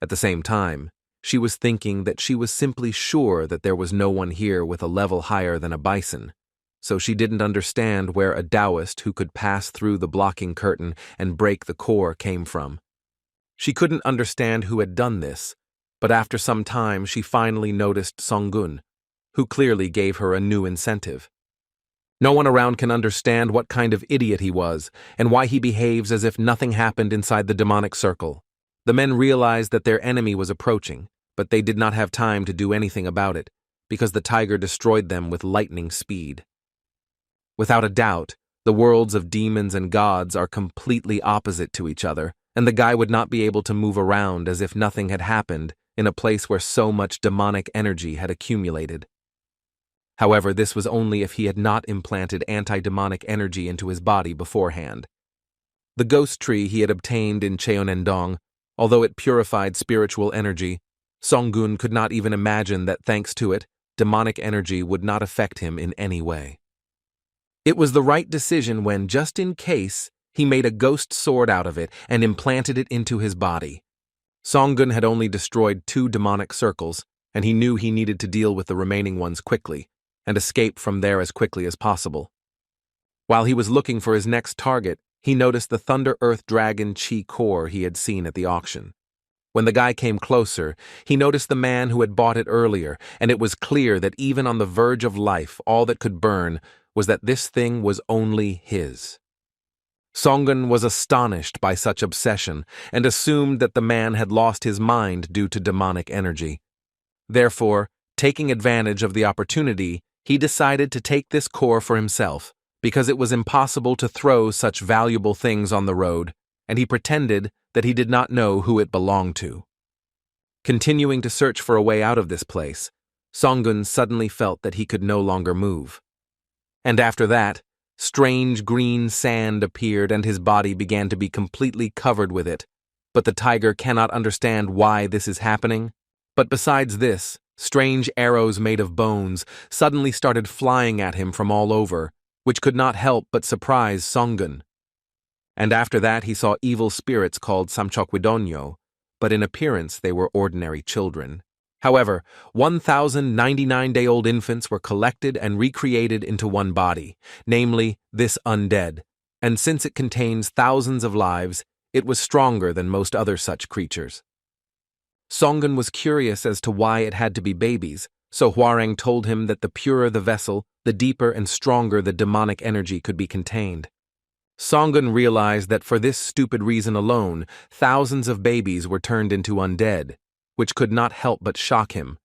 At the same time, she was thinking that she was simply sure that there was no one here with a level higher than a bison, so she didn't understand where a Taoist who could pass through the blocking curtain and break the core came from. She couldn't understand who had done this, but after some time she finally noticed Song-gun, who clearly gave her a new incentive. No one around can understand what kind of idiot he was and why he behaves as if nothing happened inside the demonic circle. The men realized that their enemy was approaching, but they did not have time to do anything about it, because the tiger destroyed them with lightning speed. Without a doubt, the worlds of demons and gods are completely opposite to each other, and the guy would not be able to move around as if nothing had happened in a place where so much demonic energy had accumulated. However, this was only if he had not implanted anti-demonic energy into his body beforehand. The ghost tree he had obtained in Cheonendong, although it purified spiritual energy, Song-gun could not even imagine that thanks to it, demonic energy would not affect him in any way. It was the right decision when, just in case, he made a ghost sword out of it and implanted it into his body. Song-gun had only destroyed 2 demonic circles, and he knew he needed to deal with the remaining ones quickly, and escape from there as quickly as possible. While he was looking for his next target, he noticed the Thunder Earth Dragon Chi core he had seen at the auction. When the guy came closer, he noticed the man who had bought it earlier, and it was clear that even on the verge of life, all that could burn was that this thing was only his. Song-gun was astonished by such obsession and assumed that the man had lost his mind due to demonic energy. Therefore, taking advantage of the opportunity, he decided to take this core for himself, because it was impossible to throw such valuable things on the road, and he pretended that he did not know who it belonged to. Continuing to search for a way out of this place, Song-gun suddenly felt that he could no longer move. And after that, strange green sand appeared and his body began to be completely covered with it. But the tiger cannot understand why this is happening. But besides this, strange arrows made of bones suddenly started flying at him from all over, which could not help but surprise Song-gun. And after that he saw evil spirits called Samchokwidonyo, but in appearance they were ordinary children. However, 1,099-day-old infants were collected and recreated into one body, namely this undead, and since it contains thousands of lives, it was stronger than most other such creatures. Songun was curious as to why it had to be babies, so Hwarang told him that the purer the vessel, the deeper and stronger the demonic energy could be contained. Songun realized that for this stupid reason alone, thousands of babies were turned into undead, which could not help but shock him.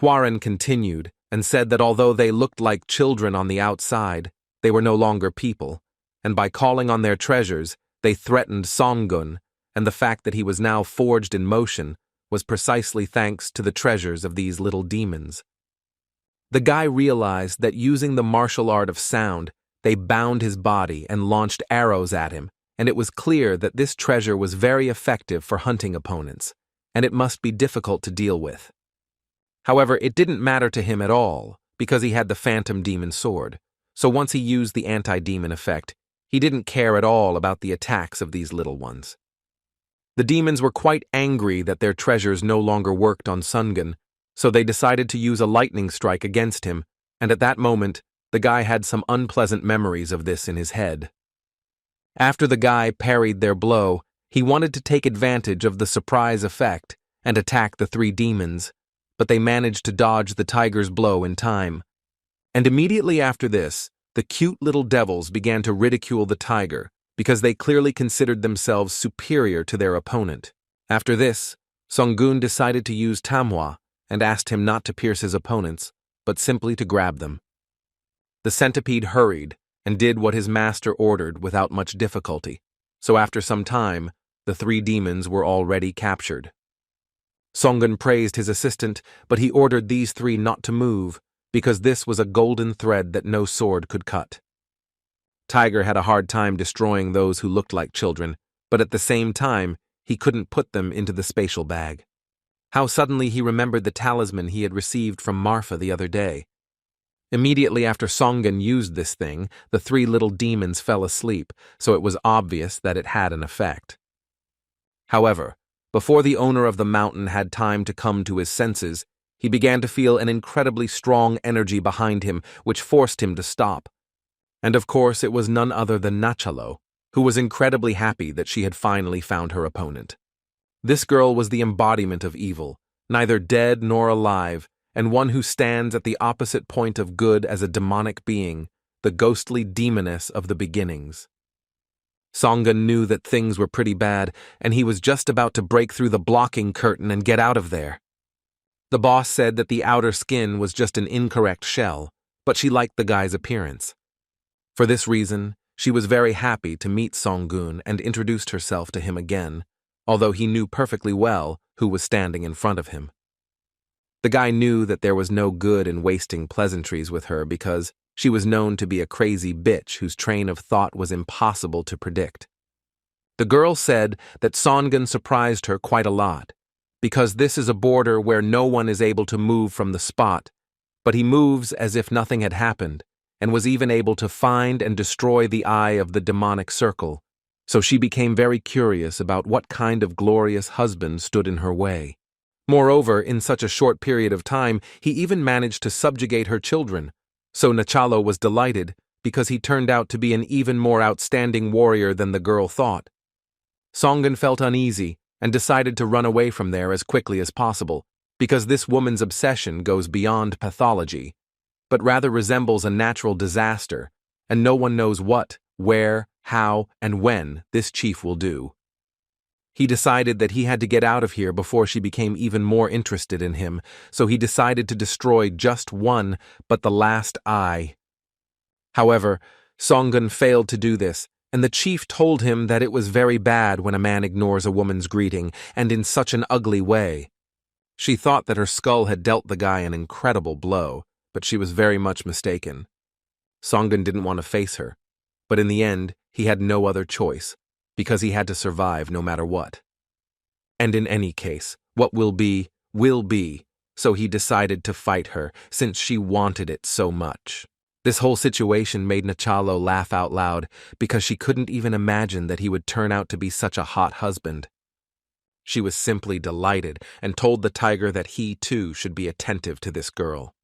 Hwarang continued and said that although they looked like children on the outside, they were no longer people, and by calling on their treasures, they threatened Songun, and the fact that he was now forged in motion was precisely thanks to the treasures of these little demons. The guy realized that using the martial art of sound, they bound his body and launched arrows at him, and it was clear that this treasure was very effective for hunting opponents, and it must be difficult to deal with. However, it didn't matter to him at all, because he had the Phantom Demon Sword, so once he used the anti-demon effect, he didn't care at all about the attacks of these little ones. The demons were quite angry that their treasures no longer worked on Songun, so they decided to use a lightning strike against him, and at that moment, the guy had some unpleasant memories of this in his head. After the guy parried their blow, he wanted to take advantage of the surprise effect and attack the three demons, but they managed to dodge the tiger's blow in time. And immediately after this, the cute little devils began to ridicule the tiger because they clearly considered themselves superior to their opponent. After this, Songun decided to use Manhwa and asked him not to pierce his opponents, but simply to grab them. The centipede hurried and did what his master ordered without much difficulty, so after some time, the three demons were already captured. Songun praised his assistant, but he ordered these three not to move, because this was a golden thread that no sword could cut. Tiger had a hard time destroying those who looked like children, but at the same time, he couldn't put them into the spatial bag. How suddenly he remembered the talisman he had received from Marfa the other day. Immediately after Songun used this thing, the three little demons fell asleep, so it was obvious that it had an effect. However, before the owner of the mountain had time to come to his senses, he began to feel an incredibly strong energy behind him, which forced him to stop. And of course, it was none other than Nachalo, who was incredibly happy that she had finally found her opponent. This girl was the embodiment of evil, neither dead nor alive, and one who stands at the opposite point of good as a demonic being, the ghostly demoness of the beginnings. Songun knew that things were pretty bad, and he was just about to break through the blocking curtain and get out of there. The boss said that the outer skin was just an incorrect shell, but she liked the guy's appearance. For this reason, she was very happy to meet Songun and introduced herself to him again, although he knew perfectly well who was standing in front of him. The guy knew that there was no good in wasting pleasantries with her because she was known to be a crazy bitch whose train of thought was impossible to predict. The girl said that Songun surprised her quite a lot, because this is a border where no one is able to move from the spot, but he moves as if nothing had happened, and was even able to find and destroy the eye of the demonic circle, so she became very curious about what kind of glorious husband stood in her way. Moreover, in such a short period of time, he even managed to subjugate her children, so Nachalo was delighted because he turned out to be an even more outstanding warrior than the girl thought. Songun felt uneasy and decided to run away from there as quickly as possible, because this woman's obsession goes beyond pathology, but rather resembles a natural disaster, and no one knows what, where, how, and when this chief will do. He decided that he had to get out of here before she became even more interested in him, so he decided to destroy just one, but the last eye. However, Songun failed to do this, and the chief told him that it was very bad when a man ignores a woman's greeting, and in such an ugly way. She thought that her skull had dealt the guy an incredible blow, but she was very much mistaken. Songun didn't want to face her, but in the end, he had no other choice, because he had to survive no matter what. And in any case, what will be, so he decided to fight her, since she wanted it so much. This whole situation made Nachalo laugh out loud, because she couldn't even imagine that he would turn out to be such a hot husband. She was simply delighted and told the tiger that he too should be attentive to this girl.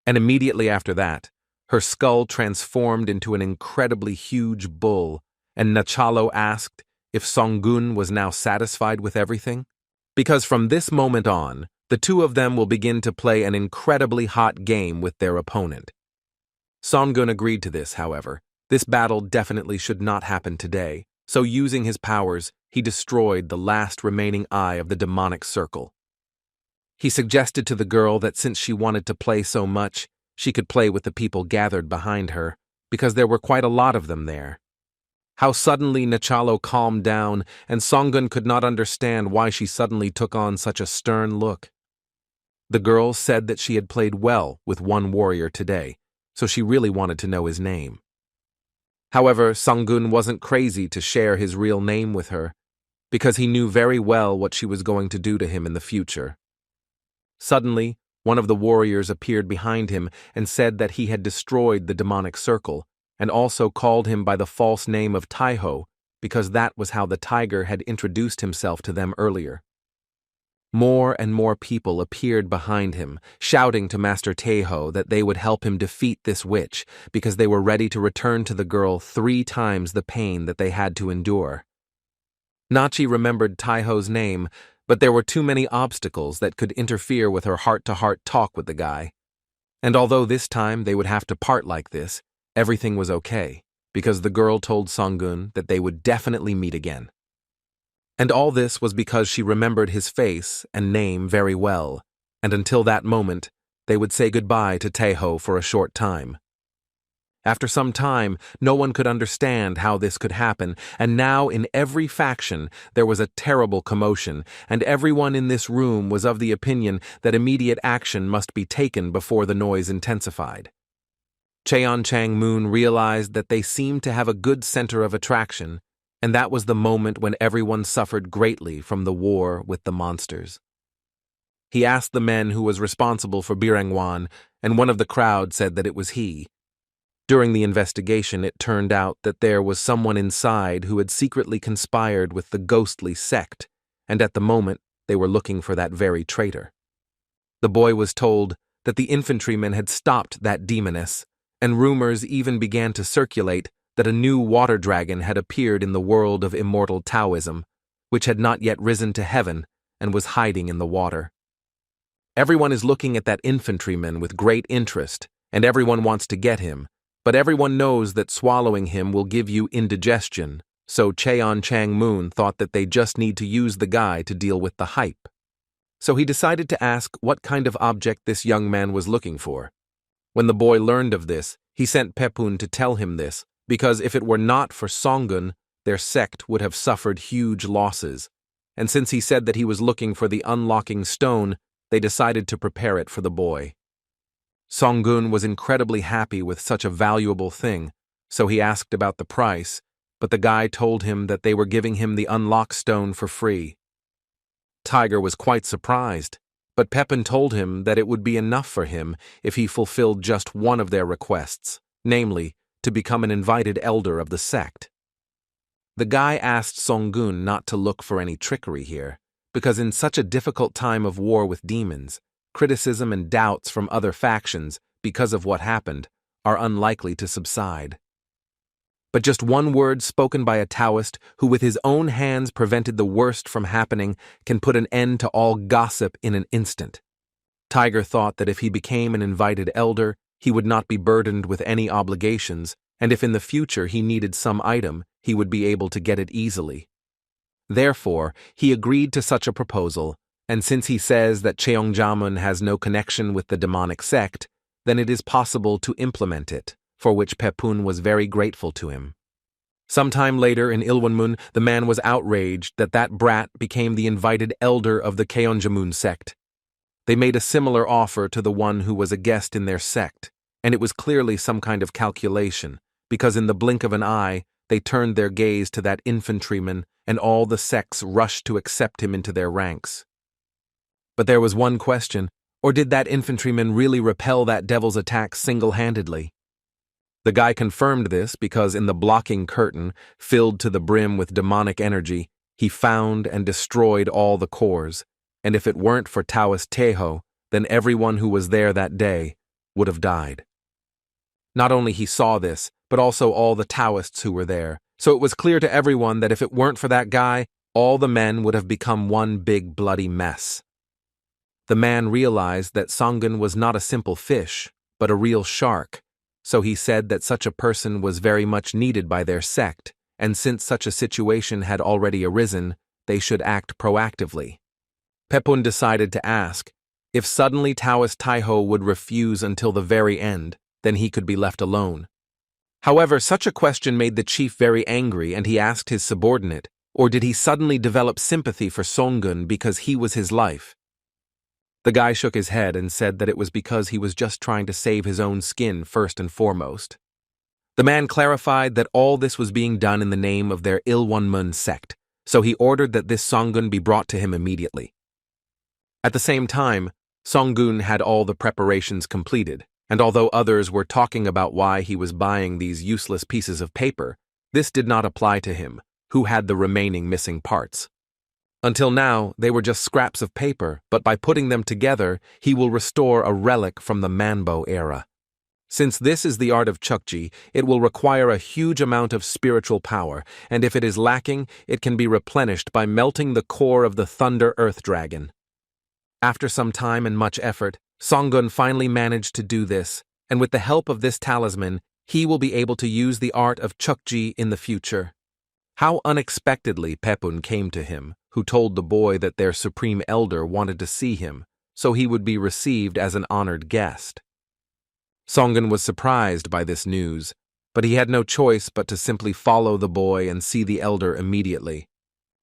And immediately after that, her skull transformed into an incredibly huge bull, and Nachalo asked if Songgun was now satisfied with everything. Because from this moment on, the two of them will begin to play an incredibly hot game with their opponent. Songgun agreed to this, however. This battle definitely should not happen today, so using his powers, he destroyed the last remaining eye of the demonic circle. He suggested to the girl that since she wanted to play so much, she could play with the people gathered behind her, because there were quite a lot of them there. How suddenly Nachalo calmed down, and Songgun could not understand why she suddenly took on such a stern look. The girl said that she had played well with one warrior today, so she really wanted to know his name. However, Songgun wasn't crazy to share his real name with her, because he knew very well what she was going to do to him in the future. Suddenly, one of the warriors appeared behind him and said that he had destroyed the demonic circle, and also called him by the false name of Taiho, because that was how the tiger had introduced himself to them earlier. More and more people appeared behind him, shouting to Master Taiho that they would help him defeat this witch, because they were ready to return to the girl 3 times the pain that they had to endure. Nachi remembered Taiho's name, but there were too many obstacles that could interfere with her heart-to-heart talk with the guy. And although this time they would have to part like this, everything was okay, because the girl told Songgun that they would definitely meet again. And all this was because she remembered his face and name very well, and until that moment, they would say goodbye to Taiho for a short time. After some time, no one could understand how this could happen, and now in every faction there was a terrible commotion, and everyone in this room was of the opinion that immediate action must be taken before the noise intensified. Cheon Chang Moon realized that they seemed to have a good center of attraction, and that was the moment when everyone suffered greatly from the war with the monsters. He asked the men who was responsible for Birangwan, and one of the crowd said that it was he. During the investigation, it turned out that there was someone inside who had secretly conspired with the ghostly sect, and at the moment they were looking for that very traitor. The boy was told that the infantrymen had stopped that demoness, and rumors even began to circulate that a new water dragon had appeared in the world of immortal Taoism, which had not yet risen to heaven and was hiding in the water. Everyone is looking at that infantryman with great interest, and everyone wants to get him, but everyone knows that swallowing him will give you indigestion, so Cheon Chang Moon thought that they just need to use the guy to deal with the hype. So he decided to ask what kind of object this young man was looking for. When the boy learned of this, he sent Pepun to tell him this, because if it were not for Songgun, their sect would have suffered huge losses, and since he said that he was looking for the unlocking stone, they decided to prepare it for the boy. Songgun was incredibly happy with such a valuable thing, so he asked about the price, but the guy told him that they were giving him the unlock stone for free. Tiger was quite surprised, but Pepin told him that it would be enough for him if he fulfilled just one of their requests, namely, to become an invited elder of the sect. The guy asked Songgun not to look for any trickery here, because in such a difficult time of war with demons, criticism and doubts from other factions, because of what happened, are unlikely to subside. But just one word spoken by a Taoist who with his own hands prevented the worst from happening can put an end to all gossip in an instant. Tiger thought that if he became an invited elder, he would not be burdened with any obligations, and if in the future he needed some item, he would be able to get it easily. Therefore, he agreed to such a proposal, and since he says that Cheongjamun has no connection with the demonic sect, then it is possible to implement it, for which Pepun was very grateful to him. Sometime later in Ilwanmun, the man was outraged that that brat became the invited elder of the Cheonjamun sect. They made a similar offer to the one who was a guest in their sect, and it was clearly some kind of calculation, because in the blink of an eye, they turned their gaze to that infantryman, and all the sects rushed to accept him into their ranks. But there was one question, or did that infantryman really repel that devil's attack single-handedly? The guy confirmed this because in the blocking curtain, filled to the brim with demonic energy, He found and destroyed all the cores, and if it weren't for Taoist Teho, then everyone who was there that day would have died. Not only he saw this, but also all the Taoists who were there, so it was clear to everyone that if it weren't for that guy, all the men would have become one big bloody mess. The man realized that Songun was not a simple fish, but a real shark, so he said that such a person was very much needed by their sect, and since such a situation had already arisen, they should act proactively. Pepun decided to ask, if suddenly Taoist Taiho would refuse until the very end, then he could be left alone. However, such a question made the chief very angry, and he asked his subordinate, or did he suddenly develop sympathy for Songun because he was his life? The guy shook his head and said that it was because he was just trying to save his own skin first and foremost. The man clarified that all this was being done in the name of their Ilwonmun sect, so he ordered that this Songun be brought to him immediately. At the same time, Songun had all the preparations completed, and although others were talking about why he was buying these useless pieces of paper, this did not apply to him, who had the remaining missing parts. Until now, they were just scraps of paper, but by putting them together, he will restore a relic from the Manbo era. Since this is the art of Chukji, it will require a huge amount of spiritual power, and if it is lacking, it can be replenished by melting the core of the Thunder Earth Dragon. After some time and much effort, Songun finally managed to do this, and with the help of this talisman, he will be able to use the art of Chukji in the future. How unexpectedly Pepun came to him, who told the boy that their supreme elder wanted to see him, so he would be received as an honored guest. Songun was surprised by this news, but he had no choice but to simply follow the boy and see the elder immediately.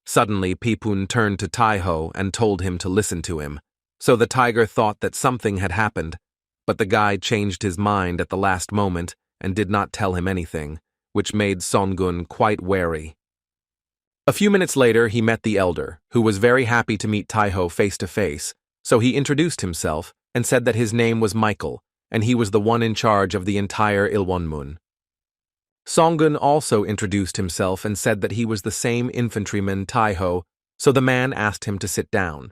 Suddenly, Pepun turned to Taiho and told him to listen to him, so the tiger thought that something had happened, but the guide changed his mind at the last moment and did not tell him anything, which made Songun quite wary. A few minutes later, he met the elder, who was very happy to meet Taiho face to face, so he introduced himself and said that his name was Michael, and he was the one in charge of the entire Ilwonmun. Songun also introduced himself and said that he was the same infantryman Taiho, so the man asked him to sit down.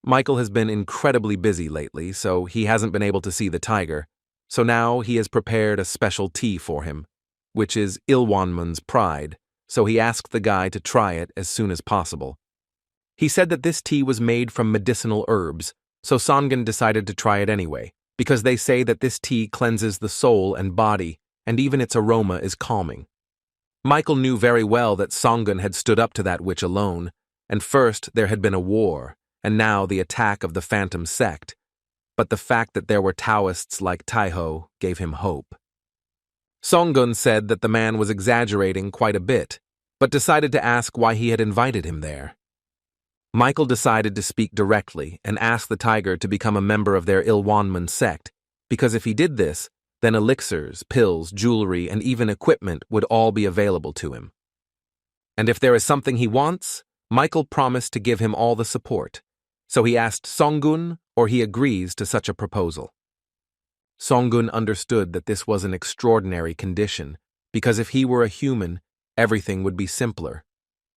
Michael has been incredibly busy lately, so he hasn't been able to see the tiger, so now he has prepared a special tea for him, which is Ilwonmun's pride, so he asked the guy to try it as soon as possible. He said that this tea was made from medicinal herbs, so Songun decided to try it anyway, because they say that this tea cleanses the soul and body, and even its aroma is calming. Michael knew very well that Songun had stood up to that witch alone, and first there had been a war, and now the attack of the Phantom sect, but the fact that there were Taoists like Taiho gave him hope. Songun said that the man was exaggerating quite a bit, but decided to ask why he had invited him there. Michael decided to speak directly and ask the tiger to become a member of their Ilwonmun sect, because if he did this, then elixirs, pills, jewelry, and even equipment would all be available to him. And if there is something he wants, Michael promised to give him all the support, so he asked Songun or he agrees to such a proposal. Songun understood that this was an extraordinary condition, because if he were a human, everything would be simpler.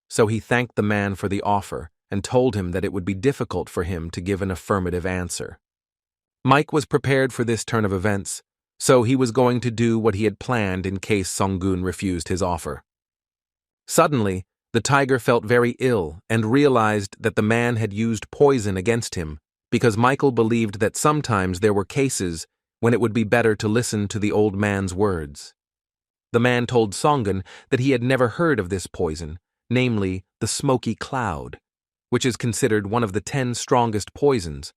So he thanked the man for the offer and told him that it would be difficult for him to give an affirmative answer. Mike was prepared for this turn of events, so he was going to do what he had planned in case Songun refused his offer. Suddenly, the tiger felt very ill and realized that the man had used poison against him, because Michael believed that sometimes there were cases when it would be better to listen to the old man's words. The man told Songun that he had never heard of this poison, namely the smoky cloud, which is considered one of the 10 strongest poisons,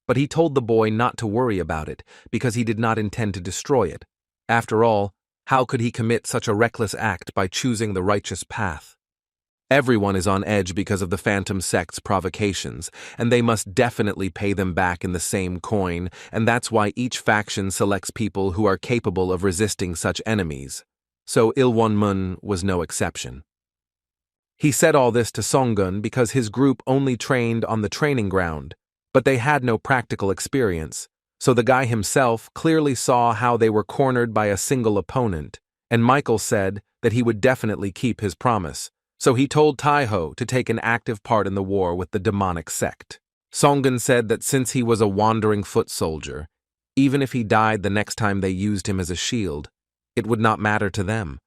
but he told the boy not to worry about it because he did not intend to destroy it. After all, how could he commit such a reckless act by choosing the righteous path? Everyone is on edge because of the Phantom sect's provocations, and they must definitely pay them back in the same coin, and that's why each faction selects people who are capable of resisting such enemies. So Ilwonmun was no exception. He said all this to Songun because his group only trained on the training ground, but they had no practical experience, so the guy himself clearly saw how they were cornered by a single opponent, and Michael said that he would definitely keep his promise, So he told Taiho to take an active part in the war with the demonic sect. Songun said that since he was a wandering foot soldier, even if he died the next time they used him as a shield, it would not matter to them.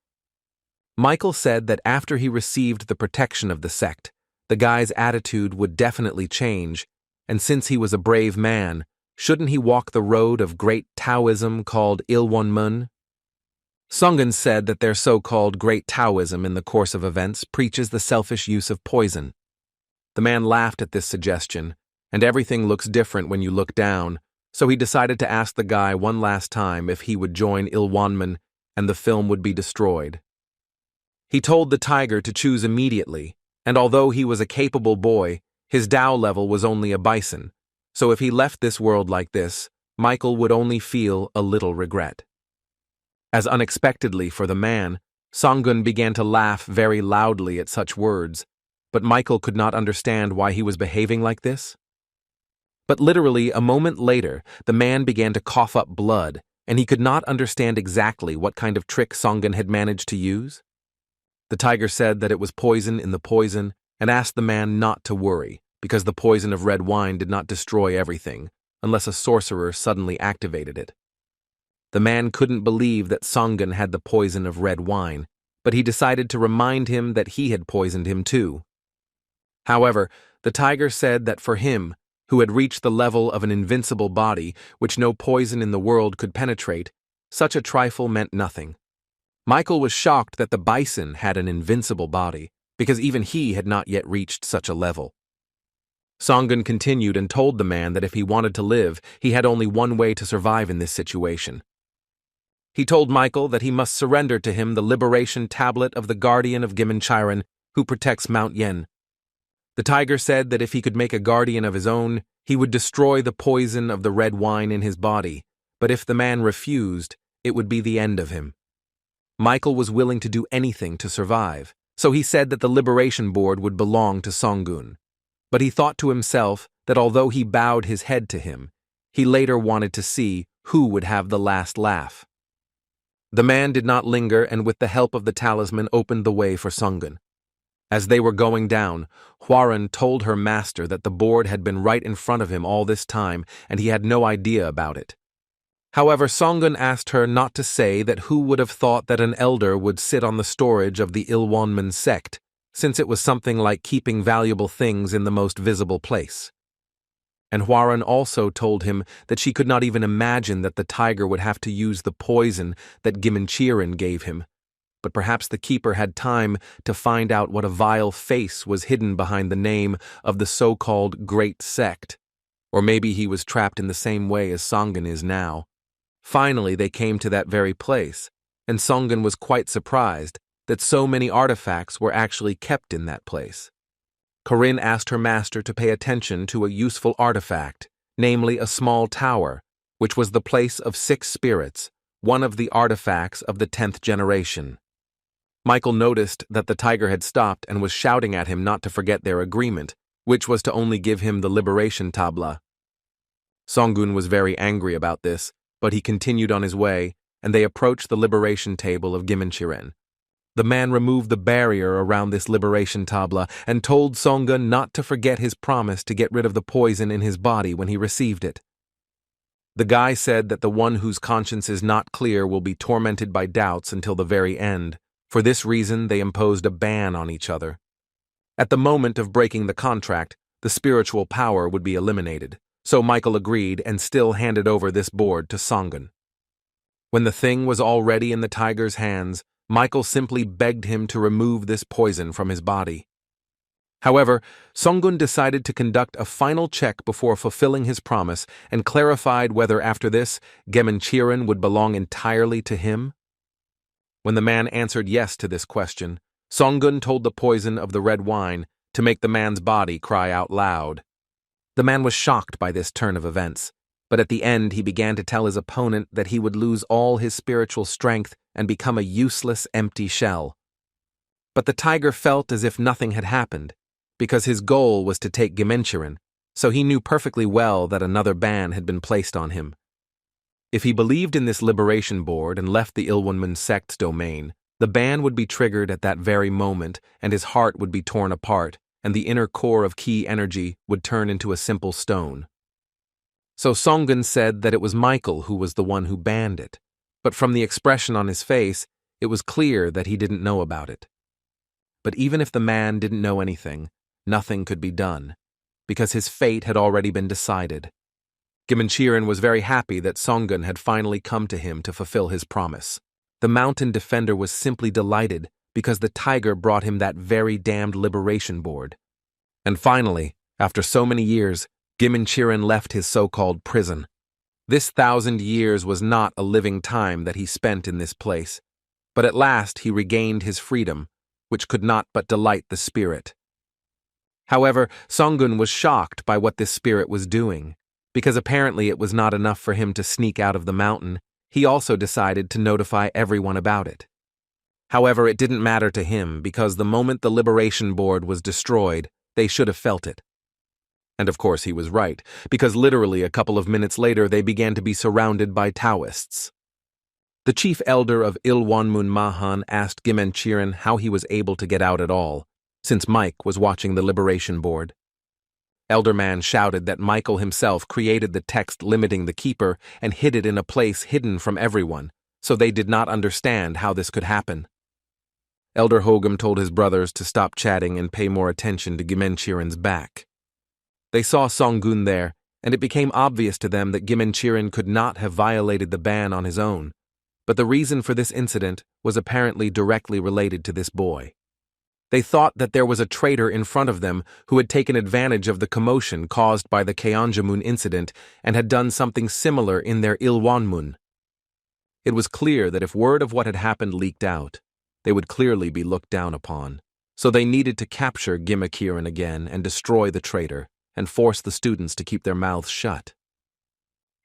Michael said that after he received the protection of the sect, the guy's attitude would definitely change, and since he was a brave man, shouldn't he walk the road of great Taoism called Ilwonmun? Songun said that their so-called great Taoism in the course of events preaches the selfish use of poison. The man laughed at this suggestion, and everything looks different when you look down, so he decided to ask the guy one last time if he would join Ilwonmun and the film would be destroyed. He told the tiger to choose immediately, and although he was a capable boy, his Tao level was only a bison, so if he left this world like this, Michael would only feel a little regret. As unexpectedly for the man, Songun began to laugh very loudly at such words, but Michael could not understand why he was behaving like this. But literally a moment later, the man began to cough up blood, and he could not understand exactly what kind of trick Songun had managed to use. The tiger said that it was poison in the poison and asked the man not to worry, because the poison of red wine did not destroy everything, unless a sorcerer suddenly activated it. The man couldn't believe that Songun had the poison of red wine, but he decided to remind him that he had poisoned him too. However, the tiger said that for him, who had reached the level of an invincible body which no poison in the world could penetrate, such a trifle meant nothing. Michael was shocked that the bison had an invincible body, because even he had not yet reached such a level. Songun continued and told the man that if he wanted to live, he had only one way to survive in this situation. He told Michael that he must surrender to him the liberation tablet of the guardian of Gimenchiren, who protects Mount Yen. The tiger said that if he could make a guardian of his own, he would destroy the poison of the red wine in his body, but if the man refused, it would be the end of him. Michael was willing to do anything to survive, so he said that the liberation board would belong to Songun. But he thought to himself that although he bowed his head to him, he later wanted to see who would have the last laugh. The man did not linger and with the help of the talisman opened the way for Songun. As they were going down, Hwaran told her master that the board had been right in front of him all this time and he had no idea about it. However, Songun asked her not to say that who would have thought that an elder would sit on the storage of the Ilwonmun sect, since it was something like keeping valuable things in the most visible place. And Hwaran also told him that she could not even imagine that the tiger would have to use the poison that Gimenchiren gave him, but perhaps the keeper had time to find out what a vile face was hidden behind the name of the so-called Great Sect, or maybe he was trapped in the same way as Songun is now. Finally, they came to that very place, and Songun was quite surprised that so many artifacts were actually kept in that place. Corinne asked her master to pay attention to a useful artifact, namely a small tower, which was the place of 6 spirits, one of the artifacts of the 10th generation. Michael noticed that the tiger had stopped and was shouting at him not to forget their agreement, which was to only give him the liberation tabla. Songun was very angry about this, but he continued on his way, and they approached the liberation table of Gimenchiren. The man removed the barrier around this liberation tabla and told Songun not to forget his promise to get rid of the poison in his body when he received it. The guy said that the one whose conscience is not clear will be tormented by doubts until the very end. For this reason, they imposed a ban on each other. At the moment of breaking the contract, the spiritual power would be eliminated, so Michael agreed and still handed over this board to Songun. When the thing was already in the tiger's hands, Michael simply begged him to remove this poison from his body. However, Songun decided to conduct a final check before fulfilling his promise and clarified whether after this, Gimenchiren would belong entirely to him. When the man answered yes to this question, Songun told the poison of the red wine to make the man's body cry out loud. The man was shocked by this turn of events, but at the end he began to tell his opponent that he would lose all his spiritual strength and become a useless, empty shell. But the tiger felt as if nothing had happened, because his goal was to take Gimenchiren, so he knew perfectly well that another ban had been placed on him. If he believed in this liberation board and left the Ilwonmun sect's domain, The ban would be triggered at that very moment, and his heart would be torn apart, and the inner core of key energy would turn into a simple stone. So Songun said that it was Michael who was the one who banned it, but from the expression on his face, it was clear that he didn't know about it. But even if the man didn't know anything, nothing could be done, because his fate had already been decided. Gimenchiren was very happy that Songun had finally come to him to fulfill his promise. The mountain defender was simply delighted because the tiger brought him that very damned liberation board. And finally, after so many years, Gimenchiren left his so-called prison. This 1,000 years was not a living time that he spent in this place, but at last he regained his freedom, which could not but delight the spirit. However, Songun was shocked by what this spirit was doing, because apparently it was not enough for him to sneak out of the mountain. He also decided to notify everyone about it. However, it didn't matter to him because the moment the liberation board was destroyed, they should have felt it. And of course he was right, because literally a couple of minutes later they began to be surrounded by Taoists. The chief elder of Ilwanmun Mahan asked Gimenchiren how he was able to get out at all, since Mike was watching the liberation board. Elder Man shouted that Michael himself created the text limiting the keeper and hid it in a place hidden from everyone, so they did not understand how this could happen. Elder Hogum told his brothers to stop chatting and pay more attention to Gimenchiren's back. They saw Songun there, and it became obvious to them that Gimenchiren could not have violated the ban on his own, but the reason for this incident was apparently directly related to this boy. They thought that there was a traitor in front of them who had taken advantage of the commotion caused by the Keonjamun incident and had done something similar in their Ilwanmun. It was clear that if word of what had happened leaked out, they would clearly be looked down upon, so they needed to capture Gimenchiren again and destroy the traitor, and force the students to keep their mouths shut.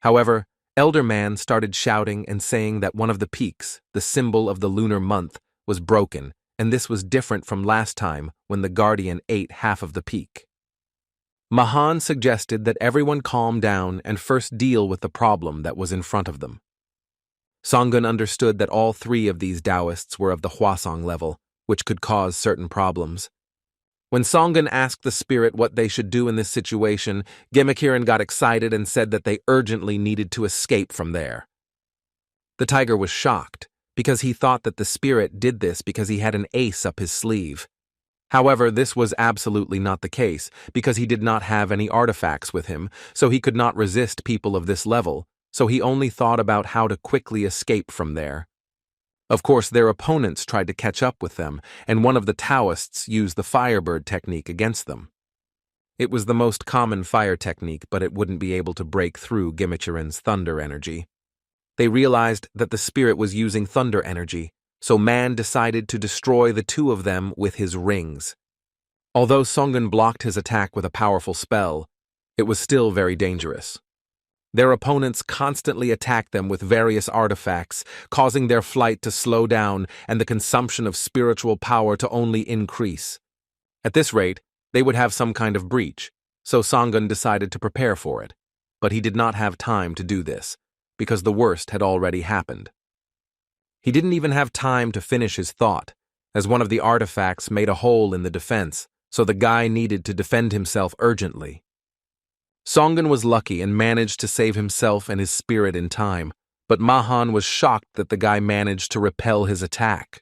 However, Elder Man started shouting and saying that one of the peaks, the symbol of the lunar month, was broken, and this was different from last time when the Guardian ate half of the peak. Mahan suggested that everyone calm down and first deal with the problem that was in front of them. Songun understood that all three of these Taoists were of the Hwasong level, which could cause certain problems. When Songun asked the spirit what they should do in this situation, Gimenchiren got excited and said that they urgently needed to escape from there. The tiger was shocked, because he thought that the spirit did this because he had an ace up his sleeve. However, this was absolutely not the case, because he did not have any artifacts with him, so he could not resist people of this level, so he only thought about how to quickly escape from there. Of course, their opponents tried to catch up with them, and one of the Taoists used the Firebird technique against them. It was the most common fire technique, but it wouldn't be able to break through Gimenchiren's thunder energy. They realized that the spirit was using thunder energy, so Man decided to destroy the two of them with his rings. Although Songun blocked his attack with a powerful spell, it was still very dangerous. Their opponents constantly attacked them with various artifacts, causing their flight to slow down and the consumption of spiritual power to only increase. At this rate, they would have some kind of breach, so Songun decided to prepare for it, but he did not have time to do this, because the worst had already happened. He didn't even have time to finish his thought, as one of the artifacts made a hole in the defense, so the guy needed to defend himself urgently. Songun was lucky and managed to save himself and his spirit in time, but Mahan was shocked that the guy managed to repel his attack.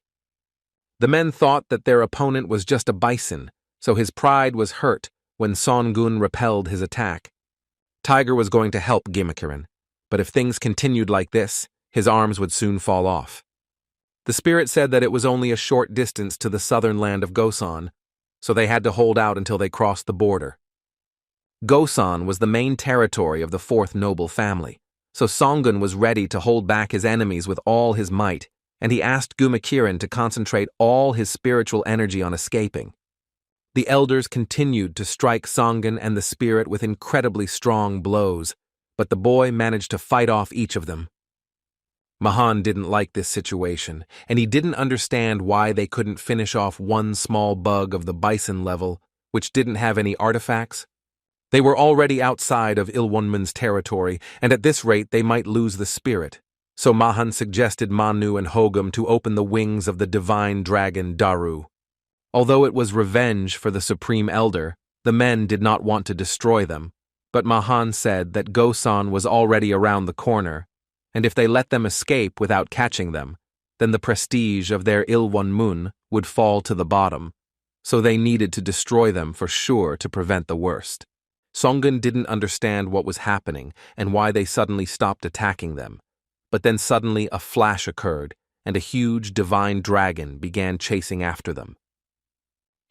The men thought that their opponent was just a bison, so his pride was hurt when Songun repelled his attack. Tiger was going to help Gimenchiren, but if things continued like this, his arms would soon fall off. The spirit said that it was only a short distance to the southern land of Gosan, so they had to hold out until they crossed the border. Gosan was the main territory of the fourth noble family, so Songun was ready to hold back his enemies with all his might, and he asked Gimenchiren to concentrate all his spiritual energy on escaping. The elders continued to strike Songun and the spirit with incredibly strong blows, but the boy managed to fight off each of them. Mahan didn't like this situation, and he didn't understand why they couldn't finish off one small bug of the bison level, which didn't have any artifacts. They were already outside of Ilwanmun's territory, and at this rate they might lose the spirit, So Mahan suggested Manu and Hogum to open the wings of the divine dragon Daru. Although it was revenge for the Supreme Elder, the men did not want to destroy them, but Mahan said that Gosan was already around the corner, and if they let them escape without catching them, then the prestige of their Ilwon would fall to the bottom, so they needed to destroy them for sure to prevent the worst. Songun didn't understand what was happening and why they suddenly stopped attacking them, but then suddenly a flash occurred, and a huge divine dragon began chasing after them.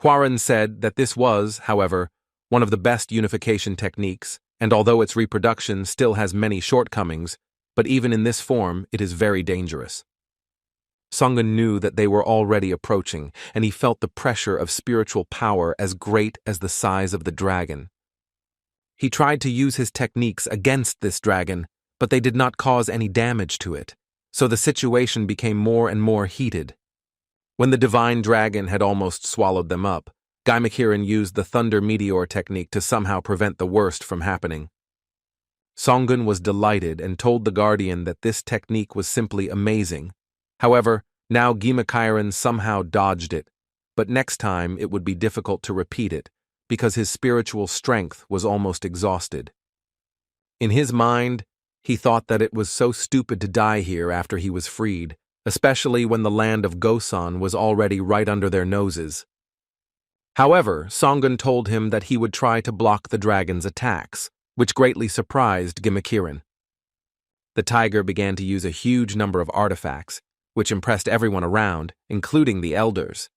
Hwaran said that this was, however, one of the best unification techniques, and although its reproduction still has many shortcomings, but even in this form it is very dangerous. Songun knew that they were already approaching, and he felt the pressure of spiritual power as great as the size of the dragon. He tried to use his techniques against this dragon, but they did not cause any damage to it, so the situation became more and more heated. When the divine dragon had almost swallowed them up, Gaimakirin used the thunder meteor technique to somehow prevent the worst from happening. Songun was delighted and told the guardian that this technique was simply amazing. However, now Gaimakirin somehow dodged it, but next time it would be difficult to repeat it, because his spiritual strength was almost exhausted. In his mind, he thought that it was so stupid to die here after he was freed, especially when the land of Gosan was already right under their noses. However, Songun told him that he would try to block the dragon's attacks, which greatly surprised Gaimakirin. The tiger began to use a huge number of artifacts, which impressed everyone around, including the elders.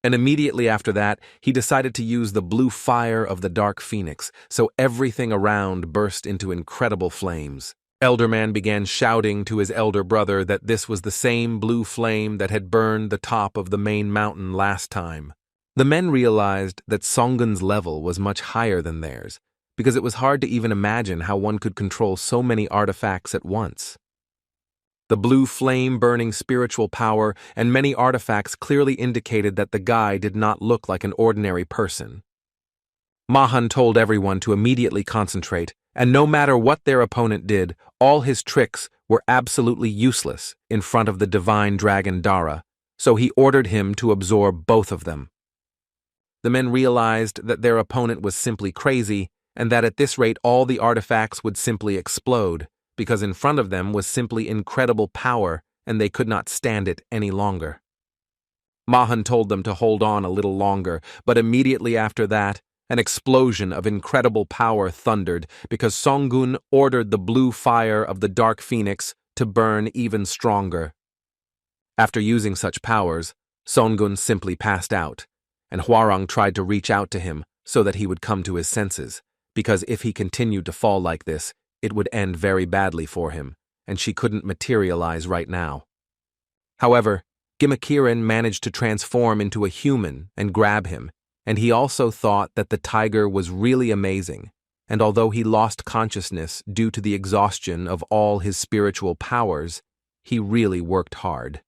And immediately after that, he decided to use the blue fire of the Dark Phoenix, so everything around burst into incredible flames. Elderman began shouting to his elder brother that this was the same blue flame that had burned the top of the main mountain last time. The men realized that Songun's level was much higher than theirs, because it was hard to even imagine how one could control so many artifacts at once. The blue flame-burning spiritual power and many artifacts clearly indicated that the guy did not look like an ordinary person. Mahan told everyone to immediately concentrate, and no matter what their opponent did, all his tricks were absolutely useless in front of the divine dragon Dara, so he ordered him to absorb both of them. The men realized that their opponent was simply crazy, and that at this rate all the artifacts would simply explode, because in front of them was simply incredible power, and they could not stand it any longer. Mahan told them to hold on a little longer, but immediately after that, an explosion of incredible power thundered because Songun ordered the blue fire of the Dark Phoenix to burn even stronger. After using such powers, Songun simply passed out, and Hwarang tried to reach out to him so that he would come to his senses, because if he continued to fall like this, it would end very badly for him, and she couldn't materialize right now. However, Gaimakirin managed to transform into a human and grab him, and he also thought that the tiger was really amazing, and although he lost consciousness due to the exhaustion of all his spiritual powers, he really worked hard.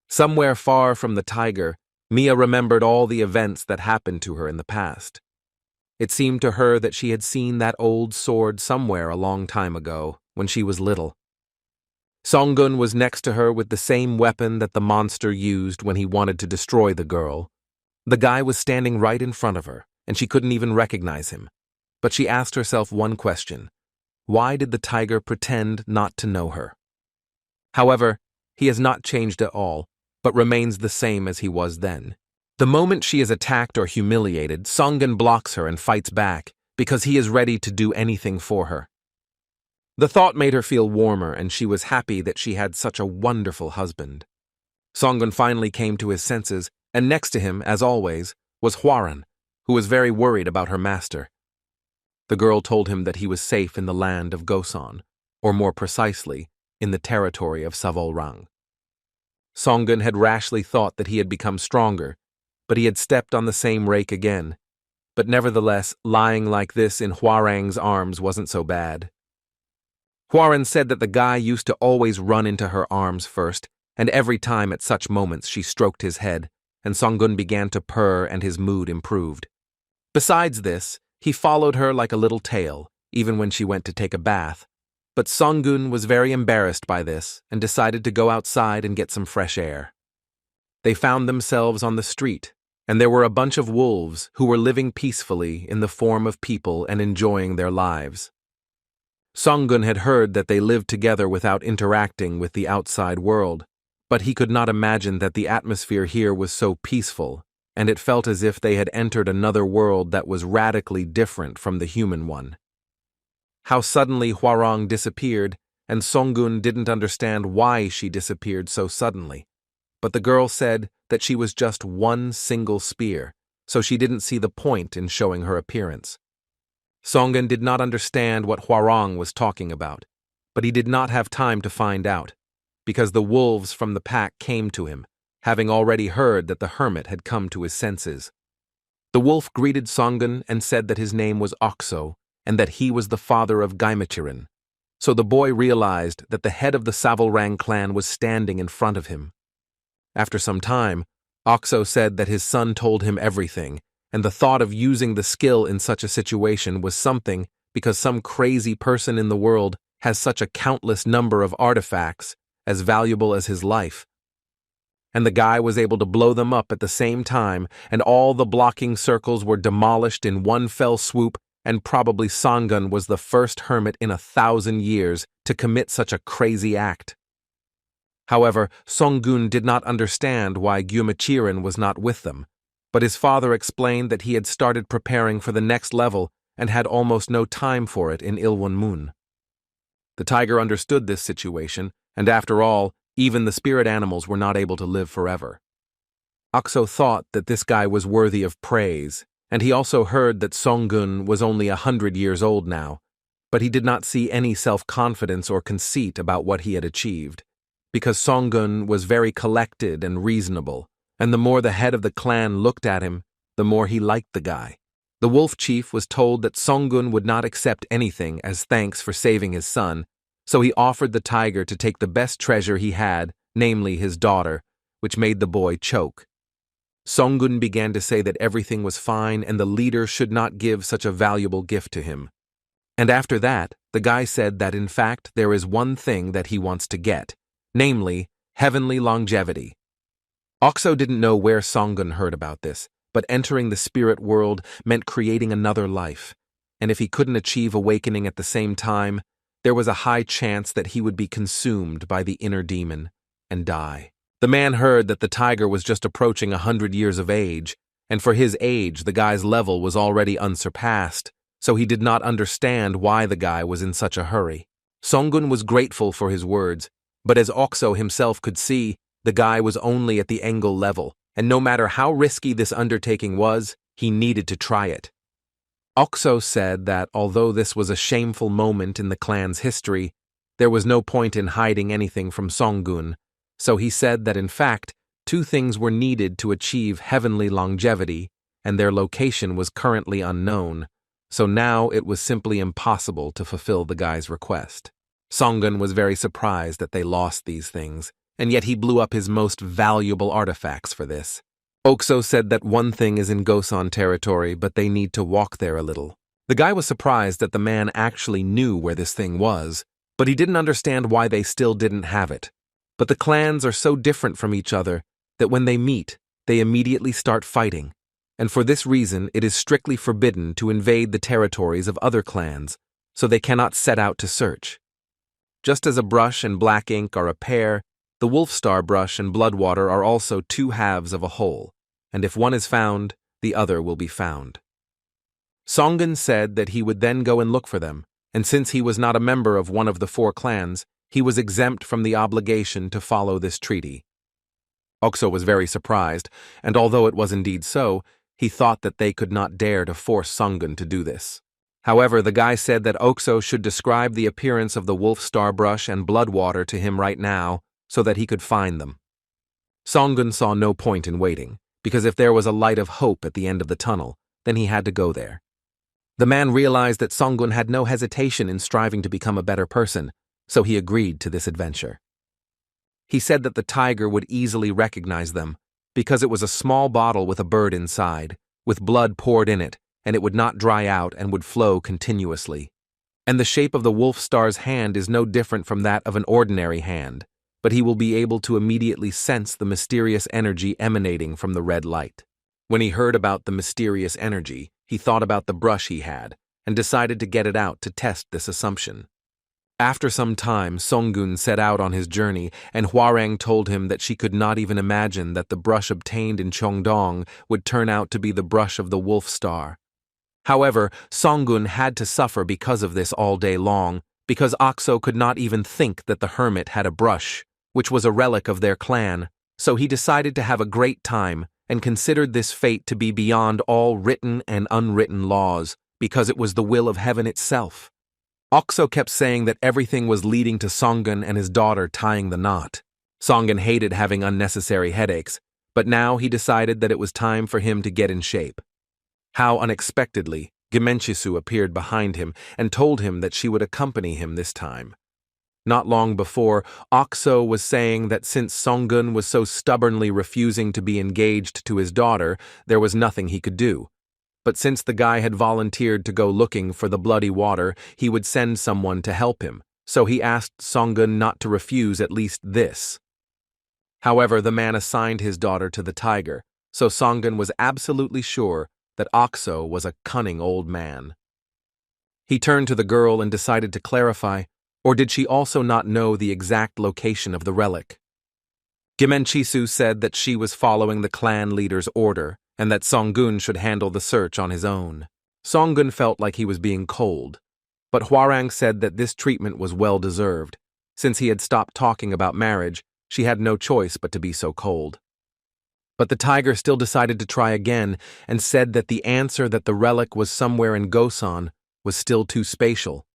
Somewhere far from the tiger, Mia remembered all the events that happened to her in the past. It seemed to her that she had seen that old sword somewhere a long time ago, when she was little. Songun was next to her with the same weapon that the monster used when he wanted to destroy the girl. The guy was standing right in front of her, and she couldn't even recognize him. But she asked herself one question: why did the tiger pretend not to know her? However, he has not changed at all, but remains the same as he was then. The moment she is attacked or humiliated, Songun blocks her and fights back, because he is ready to do anything for her. The thought made her feel warmer, and she was happy that she had such a wonderful husband. Songun finally came to his senses, and next to him, as always, was Hwaran, who was very worried about her master. The girl told him that he was safe in the land of Gosan, or more precisely, in the territory of Savolrang. Songun had rashly thought that he had become stronger, but he had stepped on the same rake again. But nevertheless, lying like this in Hwarang's arms wasn't so bad. Hwaran said that the guy used to always run into her arms first, and every time at such moments she stroked his head, and Songun began to purr and his mood improved. Besides this, he followed her like a little tail, even when she went to take a bath. But Songgun was very embarrassed by this and decided to go outside and get some fresh air. They found themselves on the street, and there were a bunch of wolves who were living peacefully in the form of people and enjoying their lives. Songgun had heard that they lived together without interacting with the outside world, but he could not imagine that the atmosphere here was so peaceful, and it felt as if they had entered another world that was radically different from the human one. How suddenly Hwarang disappeared, and Songgun didn't understand why she disappeared so suddenly. But the girl said that she was just one single spear, so she didn't see the point in showing her appearance. Songgun did not understand what Hwarang was talking about, but he did not have time to find out, because the wolves from the pack came to him, having already heard that the hermit had come to his senses. The wolf greeted Songgun and said that his name was Oxo, and that he was the father of Gaimachiren. So the boy realized that the head of the SSS-Rank clan was standing in front of him. After some time, Oxo said that his son told him everything, and the thought of using the skill in such a situation was something because some crazy person in the world has such a countless number of artifacts as valuable as his life. And the guy was able to blow them up at the same time, and all the blocking circles were demolished in one fell swoop, and probably Songgun was the first hermit in 1,000 years to commit such a crazy act. However, Songgun did not understand why Gaimachiren was not with them, but his father explained that he had started preparing for the next level and had almost no time for it in Ilwon-mun. The tiger understood this situation, and after all, even the spirit animals were not able to live forever. Oxo thought that this guy was worthy of praise, and he also heard that Songgun was only 100 years old now, but he did not see any self-confidence or conceit about what he had achieved, because Songgun was very collected and reasonable, and the more the head of the clan looked at him, the more he liked the guy. The wolf chief was told that Songgun would not accept anything as thanks for saving his son, so he offered the tiger to take the best treasure he had, namely his daughter, which made the boy choke. Songgun began to say that everything was fine and the leader should not give such a valuable gift to him. And after that, the guy said that in fact there is one thing that he wants to get, namely, heavenly longevity. Oxo didn't know where Songgun heard about this, but entering the spirit world meant creating another life, and if he couldn't achieve awakening at the same time, there was a high chance that he would be consumed by the inner demon and die. The man heard that the tiger was just approaching 100 years of age, and for his age the guy's level was already unsurpassed, so he did not understand why the guy was in such a hurry. Songgun was grateful for his words, but as Oxo himself could see, the guy was only at the Engel level, and no matter how risky this undertaking was, he needed to try it. Oxo said that although this was a shameful moment in the clan's history, there was no point in hiding anything from Songgun, so he said that in fact, two things were needed to achieve heavenly longevity, and their location was currently unknown, so now it was simply impossible to fulfill the guy's request. Songgun was very surprised that they lost these things, and yet he blew up his most valuable artifacts for this. Oxo said that one thing is in Gosan territory, but they need to walk there a little. The guy was surprised that the man actually knew where this thing was, but he didn't understand why they still didn't have it. But the clans are so different from each other that when they meet, they immediately start fighting, and for this reason it is strictly forbidden to invade the territories of other clans, so they cannot set out to search. Just as a brush and black ink are a pair, the Wolfstar brush and Bloodwater are also two halves of a whole, and if one is found, the other will be found. Songgun said that he would then go and look for them, and since he was not a member of one of the 4 clans, he was exempt from the obligation to follow this treaty. Oxo was very surprised, and although it was indeed so, he thought that they could not dare to force Songgun to do this. However, the guy said that Oxo should describe the appearance of the Wolfstar brush and Bloodwater to him right now, so that he could find them. Songgun saw no point in waiting, because if there was a light of hope at the end of the tunnel, then he had to go there. The man realized that Songgun had no hesitation in striving to become a better person, so he agreed to this adventure. He said that the tiger would easily recognize them, because it was a small bottle with a bird inside, with blood poured in it, and it would not dry out and would flow continuously. And the shape of the wolf star's hand is no different from that of an ordinary hand, but he will be able to immediately sense the mysterious energy emanating from the red light. When he heard about the mysterious energy, he thought about the brush he had, and decided to get it out to test this assumption. After some time, Songgun set out on his journey, and Hwarang told him that she could not even imagine that the brush obtained in Cheongdong would turn out to be the brush of the wolf star. However, Songgun had to suffer because of this all day long, because Oxo could not even think that the hermit had a brush, which was a relic of their clan, so he decided to have a great time and considered this fate to be beyond all written and unwritten laws, because it was the will of heaven itself. Oxo kept saying that everything was leading to Songgun and his daughter tying the knot. Songgun hated having unnecessary headaches, but now he decided that it was time for him to get in shape. How unexpectedly, Gimenchisu appeared behind him and told him that she would accompany him this time. Not long before, Oxo was saying that since Songgun was so stubbornly refusing to be engaged to his daughter, there was nothing he could do. But since the guy had volunteered to go looking for the bloody water, he would send someone to help him, so he asked Songgun not to refuse at least this. However, the man assigned his daughter to the tiger, so Songgun was absolutely sure that Oxo was a cunning old man. He turned to the girl and decided to clarify, or did she also not know the exact location of the relic? Gimenchisu said that she was following the clan leader's order, and that Songgun should handle the search on his own. Songgun felt like he was being cold, but Hwarang said that this treatment was well-deserved. Since he had stopped talking about marriage, she had no choice but to be so cold. But the tiger still decided to try again and said that the answer that the relic was somewhere in Gosan was still too spatial.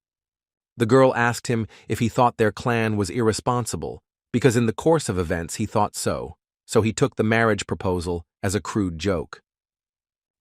The girl asked him if he thought their clan was irresponsible, because in the course of events he thought so he took the marriage proposal as a crude joke.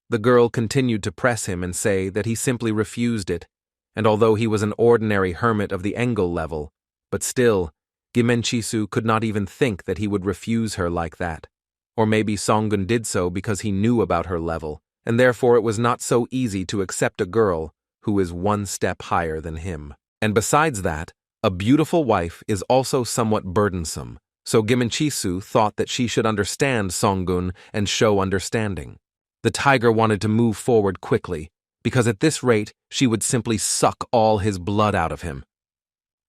The girl continued to press him and say that he simply refused it, and although he was an ordinary hermit of the Engel level, but still, Gimenchisu could not even think that he would refuse her like that. Or maybe Songgun did so because he knew about her level, and therefore it was not so easy to accept a girl who is one step higher than him. And besides that, a beautiful wife is also somewhat burdensome, so Gimenchisu thought that she should understand Songgun and show understanding. The tiger wanted to move forward quickly, because at this rate she would simply suck all his blood out of him.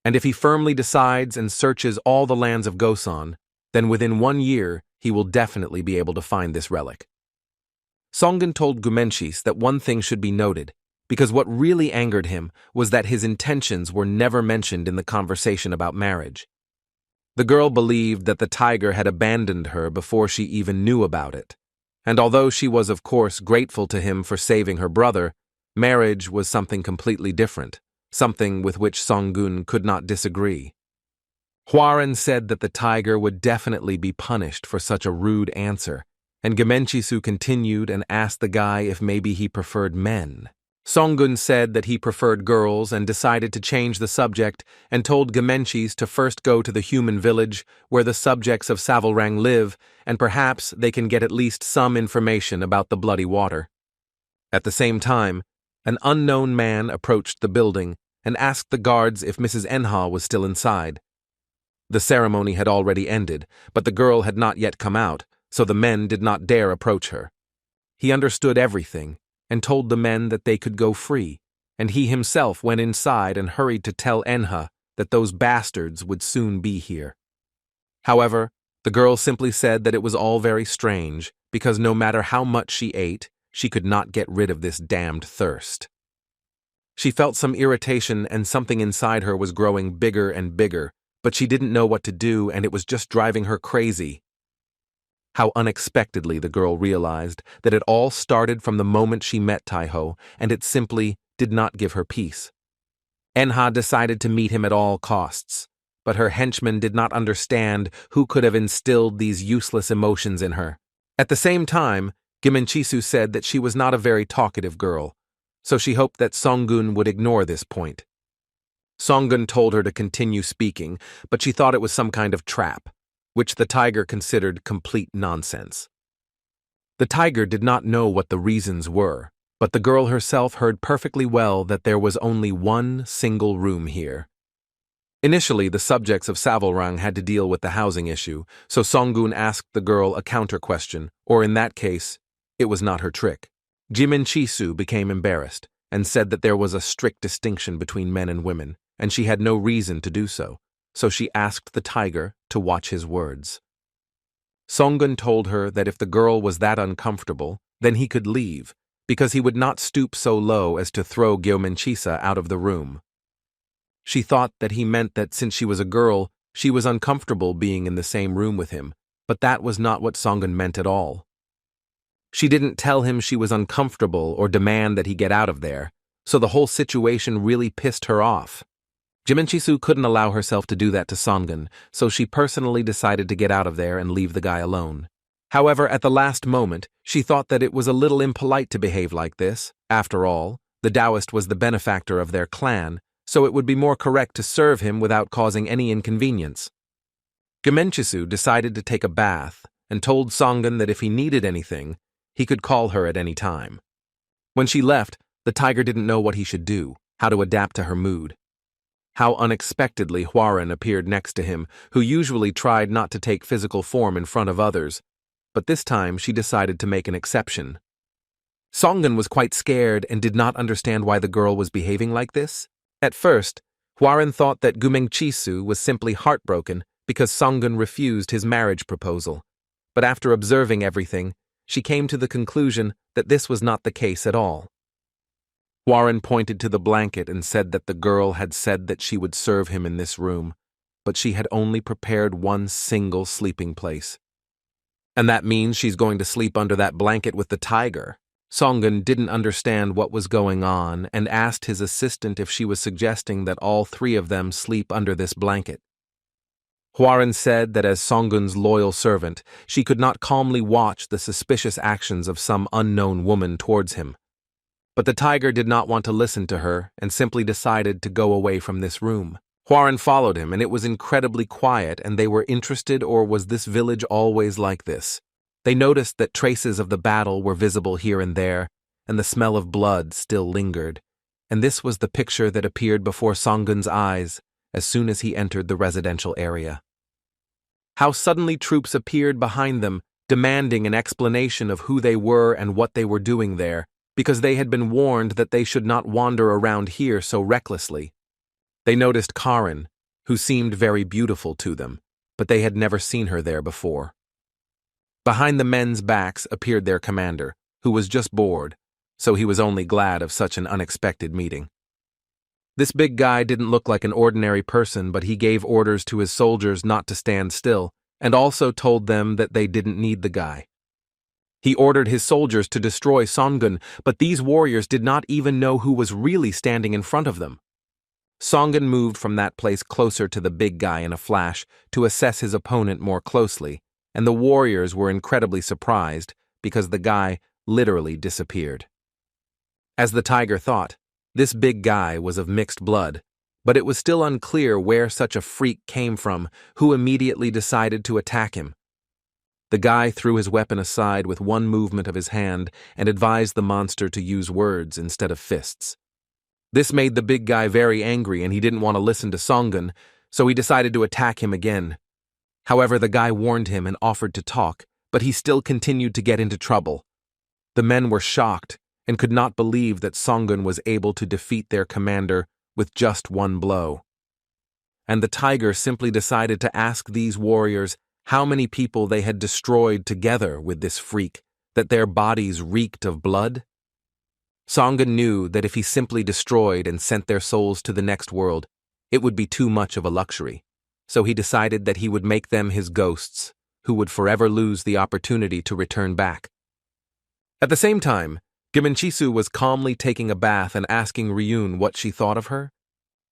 And if he firmly decides and searches all the lands of Gosan, then within 1 year he will definitely be able to find this relic. Songgun told Gimenchis that one thing should be noted, because what really angered him was that his intentions were never mentioned in the conversation about marriage. The girl believed that the tiger had abandoned her before she even knew about it, and although she was of course grateful to him for saving her brother, marriage was something completely different, something with which Songgun could not disagree. Hwarang said that the tiger would definitely be punished for such a rude answer, and Gimenchisu continued and asked the guy if maybe he preferred men. Songgun said that he preferred girls and decided to change the subject and told Gimenchis to first go to the human village where the subjects of Savalrang live, and perhaps they can get at least some information about the bloody water. At the same time, an unknown man approached the building and asked the guards if Mrs. Enha was still inside. The ceremony had already ended, but the girl had not yet come out, so the men did not dare approach her. He understood everything and told the men that they could go free, and he himself went inside and hurried to tell Enha that those bastards would soon be here. However, the girl simply said that it was all very strange, because no matter how much she ate, she could not get rid of this damned thirst. She felt some irritation and something inside her was growing bigger and bigger, but she didn't know what to do and it was just driving her crazy. How unexpectedly the girl realized that it all started from the moment she met Taiho, and it simply did not give her peace. Enha decided to meet him at all costs, but her henchmen did not understand who could have instilled these useless emotions in her. At the same time, Gimenchisu said that she was not a very talkative girl, so she hoped that Songgun would ignore this point. Songgun told her to continue speaking, but she thought it was some kind of trap, which the tiger considered complete nonsense. The tiger did not know what the reasons were, But the girl herself heard perfectly well that there was only one single room here. Initially, the subjects of Savalrang had to deal with the housing issue, so Songgun asked the girl a counter-question, or in that case, it was not her trick. Jimin Chisu became embarrassed and said that there was a strict distinction between men and women, and she had no reason to do so she asked the tiger to watch his words. Songgun told her that if the girl was that uncomfortable, then he could leave, because he would not stoop so low as to throw Gyomenchisa out of the room. She thought that he meant that since she was a girl, she was uncomfortable being in the same room with him, but that was not what Songgun meant at all. She didn't tell him she was uncomfortable or demand that he get out of there, so the whole situation really pissed her off. Jiminchisu couldn't allow herself to do that to Songgun, so she personally decided to get out of there and leave the guy alone. However, at the last moment, she thought that it was a little impolite to behave like this. After all, the Taoist was the benefactor of their clan, so it would be more correct to serve him without causing any inconvenience. Gemenchisu decided to take a bath and told Songgun that if he needed anything, he could call her at any time. When she left, the tiger didn't know what he should do, how to adapt to her mood. How unexpectedly Hwaran appeared next to him, who usually tried not to take physical form in front of others, but this time she decided to make an exception. Songgun was quite scared and did not understand why the girl was behaving like this. At first, Hwaran thought that Gumengchisu was simply heartbroken because Songgun refused his marriage proposal, but after observing everything, she came to the conclusion that this was not the case at all. Hwaran pointed to the blanket and said that the girl had said that she would serve him in this room, but she had only prepared one single sleeping place. And that means she's going to sleep under that blanket with the tiger. Songgun didn't understand what was going on and asked his assistant if she was suggesting that all three of them sleep under this blanket. Hwaran said that as Songgun's loyal servant, she could not calmly watch the suspicious actions of some unknown woman towards him. But the tiger did not want to listen to her and simply decided to go away from this room. Hwaran followed him, and it was incredibly quiet, and they were interested, or was this village always like this? They noticed that traces of the battle were visible here and there, and the smell of blood still lingered, and this was the picture that appeared before Songgun's eyes as soon as he entered the residential area. How suddenly troops appeared behind them, demanding an explanation of who they were and what they were doing there, because they had been warned that they should not wander around here so recklessly. They noticed Karin, who seemed very beautiful to them, but they had never seen her there before. Behind the men's backs appeared their commander, who was just bored, so he was only glad of such an unexpected meeting. This big guy didn't look like an ordinary person, but he gave orders to his soldiers not to stand still, and also told them that they didn't need the guy. He ordered his soldiers to destroy Songgun, but these warriors did not even know who was really standing in front of them. Songgun moved from that place closer to the big guy in a flash to assess his opponent more closely, and the warriors were incredibly surprised because the guy literally disappeared. As the tiger thought, this big guy was of mixed blood, but it was still unclear where such a freak came from, who immediately decided to attack him. The guy threw his weapon aside with one movement of his hand and advised the monster to use words instead of fists. This made the big guy very angry, and he didn't want to listen to Songgun, so he decided to attack him again. However, the guy warned him and offered to talk, but he still continued to get into trouble. The men were shocked and could not believe that Songgun was able to defeat their commander with just one blow. And the tiger simply decided to ask these warriors how many people they had destroyed together with this freak, that their bodies reeked of blood. Songgun knew that if he simply destroyed and sent their souls to the next world, it would be too much of a luxury, so he decided that he would make them his ghosts, who would forever lose the opportunity to return back. At the same time, Gimenchisu was calmly taking a bath and asking Ryun what she thought of her.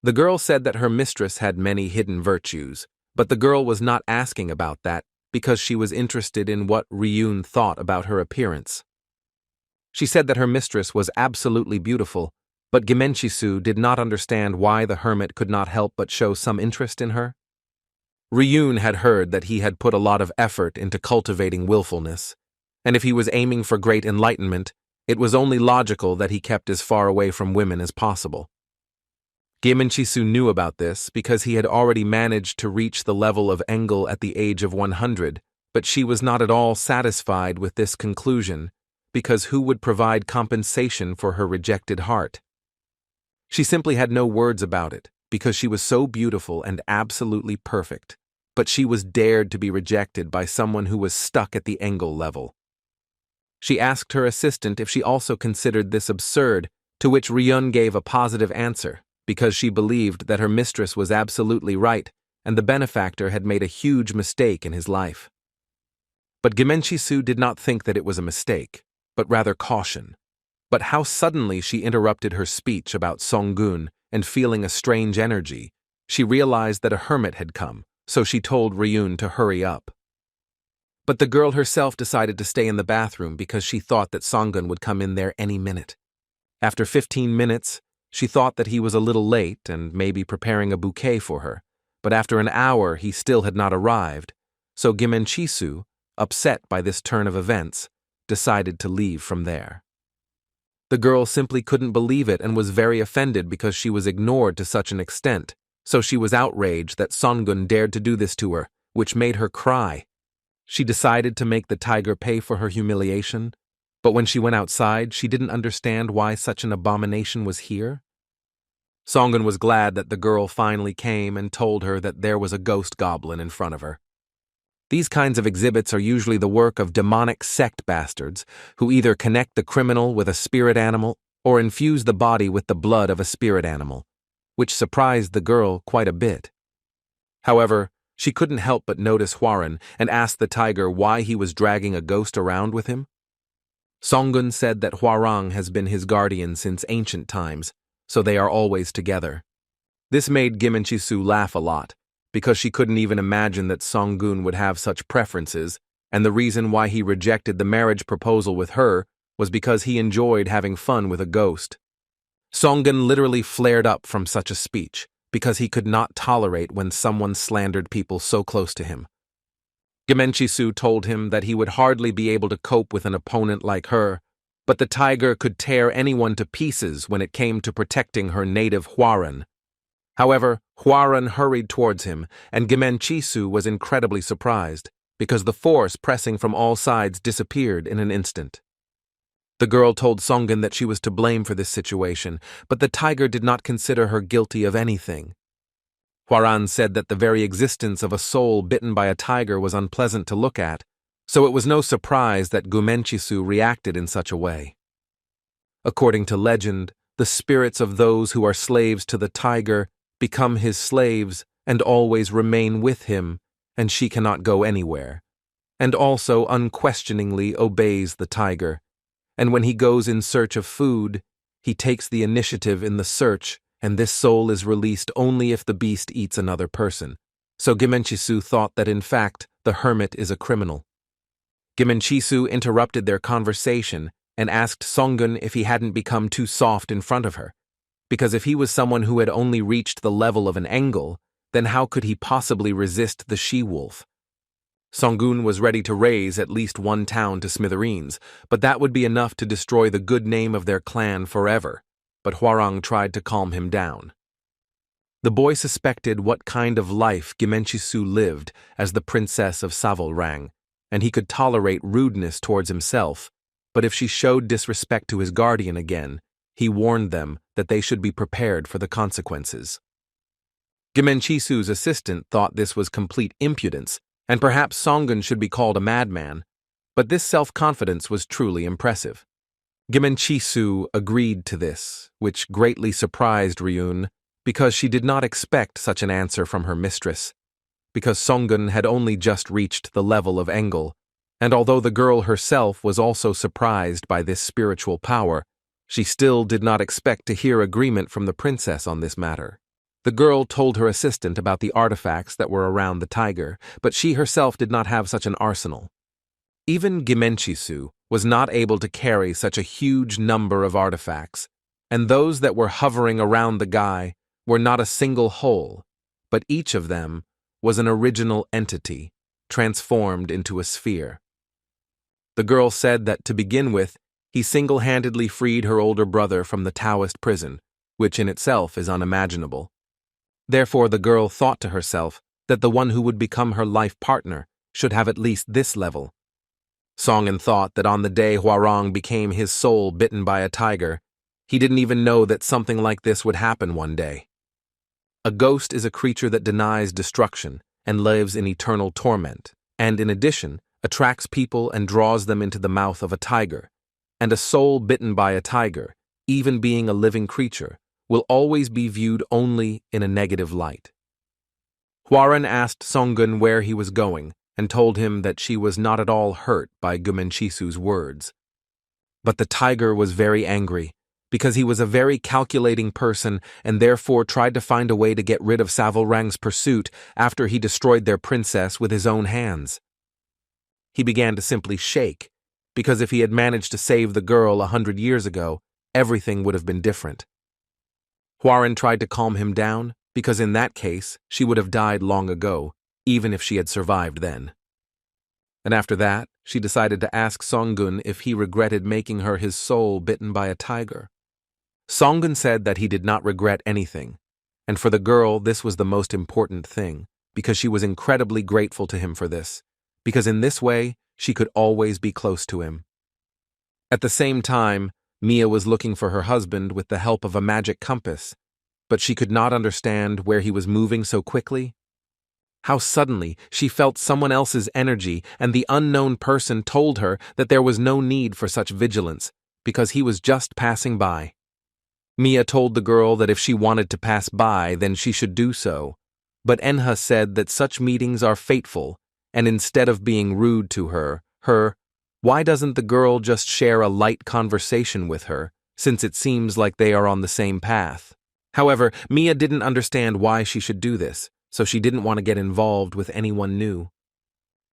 The girl said that her mistress had many hidden virtues, but the girl was not asking about that because she was interested in what Ryun thought about her appearance. She said that her mistress was absolutely beautiful, but Gimenchisu did not understand why the hermit could not help but show some interest in her. Ryun had heard that he had put a lot of effort into cultivating willfulness, and if he was aiming for great enlightenment, It was only logical that he kept as far away from women as possible. Gimenchisu knew about this because he had already managed to reach the level of Engel at the age of 100, but she was not at all satisfied with this conclusion, because who would provide compensation for her rejected heart? She simply had no words about it, because she was so beautiful and absolutely perfect, but she was dared to be rejected by someone who was stuck at the Engel level. She asked her assistant if she also considered this absurd, to which Ryun gave a positive answer, because she believed that her mistress was absolutely right and the benefactor had made a huge mistake in his life. But Gimenchisu did not think that it was a mistake, but rather caution. But how suddenly she interrupted her speech about Songgun, and feeling a strange energy, she realized that a hermit had come, so she told Ryun to hurry up. But the girl herself decided to stay in the bathroom because she thought that Songgun would come in there any minute. After 15 minutes, she thought that he was a little late and maybe preparing a bouquet for her, but after an hour he still had not arrived, so Gimenchisu, upset by this turn of events, decided to leave from there. The girl simply couldn't believe it and was very offended because she was ignored to such an extent, so she was outraged that Songgun dared to do this to her, which made her cry. She decided to make the tiger pay for her humiliation, but when she went outside, she didn't understand why such an abomination was here. Songgun was glad that the girl finally came and told her that there was a ghost goblin in front of her. These kinds of exhibits are usually the work of demonic sect bastards who either connect the criminal with a spirit animal or infuse the body with the blood of a spirit animal, which surprised the girl quite a bit. However, she couldn't help but notice Hwaran and asked the tiger why he was dragging a ghost around with him. Songgun said that Hwarang has been his guardian since ancient times, so they are always together. This made Gimenchisu laugh a lot, because she couldn't even imagine that Songgun would have such preferences, and the reason why he rejected the marriage proposal with her was because he enjoyed having fun with a ghost. Songgun literally flared up from such a speech, because he could not tolerate when someone slandered people so close to him. Gimenchisu told him that he would hardly be able to cope with an opponent like her, but the tiger could tear anyone to pieces when it came to protecting her native Hwaran. However, Hwaran hurried towards him, and Gimenchisu was incredibly surprised, because the force pressing from all sides disappeared in an instant. The girl told Songgun that she was to blame for this situation, but the tiger did not consider her guilty of anything. Hwaran said that the very existence of a soul bitten by a tiger was unpleasant to look at, so it was no surprise that Gimenchisu reacted in such a way. According to legend, the spirits of those who are slaves to the tiger become his slaves and always remain with him, and she cannot go anywhere, and also unquestioningly obeys the tiger, and when he goes in search of food, he takes the initiative in the search, and this soul is released only if the beast eats another person. So Gimenchisu thought that in fact the hermit is a criminal. Gimenchisu interrupted their conversation and asked Songgun if he hadn't become too soft in front of her, because if he was someone who had only reached the level of an Engel, then how could he possibly resist the she-wolf? Songgun was ready to raise at least one town to smithereens, but that would be enough to destroy the good name of their clan forever, but Hwarang tried to calm him down. The boy suspected what kind of life Gimenchisu lived as the princess of Savolrang, and he could tolerate rudeness towards himself, but if she showed disrespect to his guardian again, he warned them that they should be prepared for the consequences. Gimenchisu's assistant thought this was complete impudence, and perhaps Songgun should be called a madman, but this self-confidence was truly impressive. Gimenchisu agreed to this, which greatly surprised Ryun, because she did not expect such an answer from her mistress, because Songgun had only just reached the level of Engel, and although the girl herself was also surprised by this spiritual power, she still did not expect to hear agreement from the princess on this matter. The girl told her assistant about the artifacts that were around the tiger, but she herself did not have such an arsenal. Even Gimenchisu was not able to carry such a huge number of artifacts, and those that were hovering around the guy were not a single whole, but each of them was an original entity, transformed into a sphere. The girl said that to begin with, He single-handedly freed her older brother from the Taoist prison, which in itself is unimaginable. Therefore, the girl thought to herself that the one who would become her life partner should have at least this level. Songun thought that on the day Hwarang became his soul bitten by a tiger, he didn't even know that something like this would happen one day. A ghost is a creature that denies destruction and lives in eternal torment, and in addition, attracts people and draws them into the mouth of a tiger. And a soul bitten by a tiger, even being a living creature, will always be viewed only in a negative light. Hwarang asked Songun where he was going and told him that she was not at all hurt by Gumenchisu's words. But the tiger was very angry because he was a very calculating person and therefore tried to find a way to get rid of Savalrang's pursuit after he destroyed their princess with his own hands. He began to simply shake, because if he had managed to save the girl 100 years ago, everything would have been different. Hwarang tried to calm him down, because in that case, she would have died long ago, even if she had survived then. And after that, she decided to ask Songun if he regretted making her his soul bitten by a tiger. Songun said that he did not regret anything, and for the girl this was the most important thing, because she was incredibly grateful to him for this, because in this way, she could always be close to him. At the same time, Mia was looking for her husband with the help of a magic compass, but she could not understand where he was moving so quickly. How suddenly she felt someone else's energy, and the unknown person told her that there was no need for such vigilance, because he was just passing by. Mia told the girl that if she wanted to pass by, then she should do so, but Enha said that such meetings are fateful, and instead of being rude to her, why doesn't the girl just share a light conversation with her, since it seems like they are on the same path? However, Mia didn't understand why she should do this, so she didn't want to get involved with anyone new.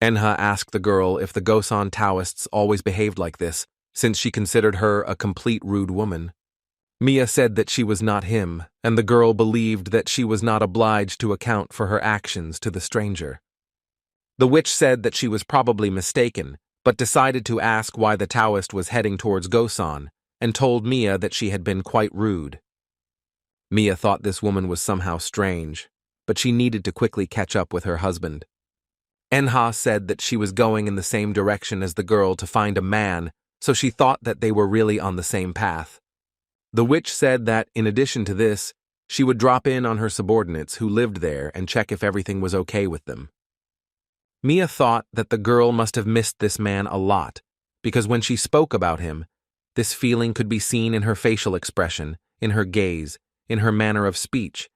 Enha asked the girl if the Gosan Taoists always behaved like this, since she considered her a complete rude woman. Mia said that she was not him, and the girl believed that she was not obliged to account for her actions to the stranger. The witch said that she was probably mistaken, but decided to ask why the Taoist was heading towards Gosan, and told Mia that she had been quite rude. Mia thought this woman was somehow strange, but she needed to quickly catch up with her husband. Enha said that she was going in the same direction as the girl to find a man, so she thought that they were really on the same path. The witch said that, in addition to this, she would drop in on her subordinates who lived there and check if everything was okay with them. Mia thought that the girl must have missed this man a lot, because when she spoke about him, this feeling could be seen in her facial expression, in her gaze, in her manner of speech.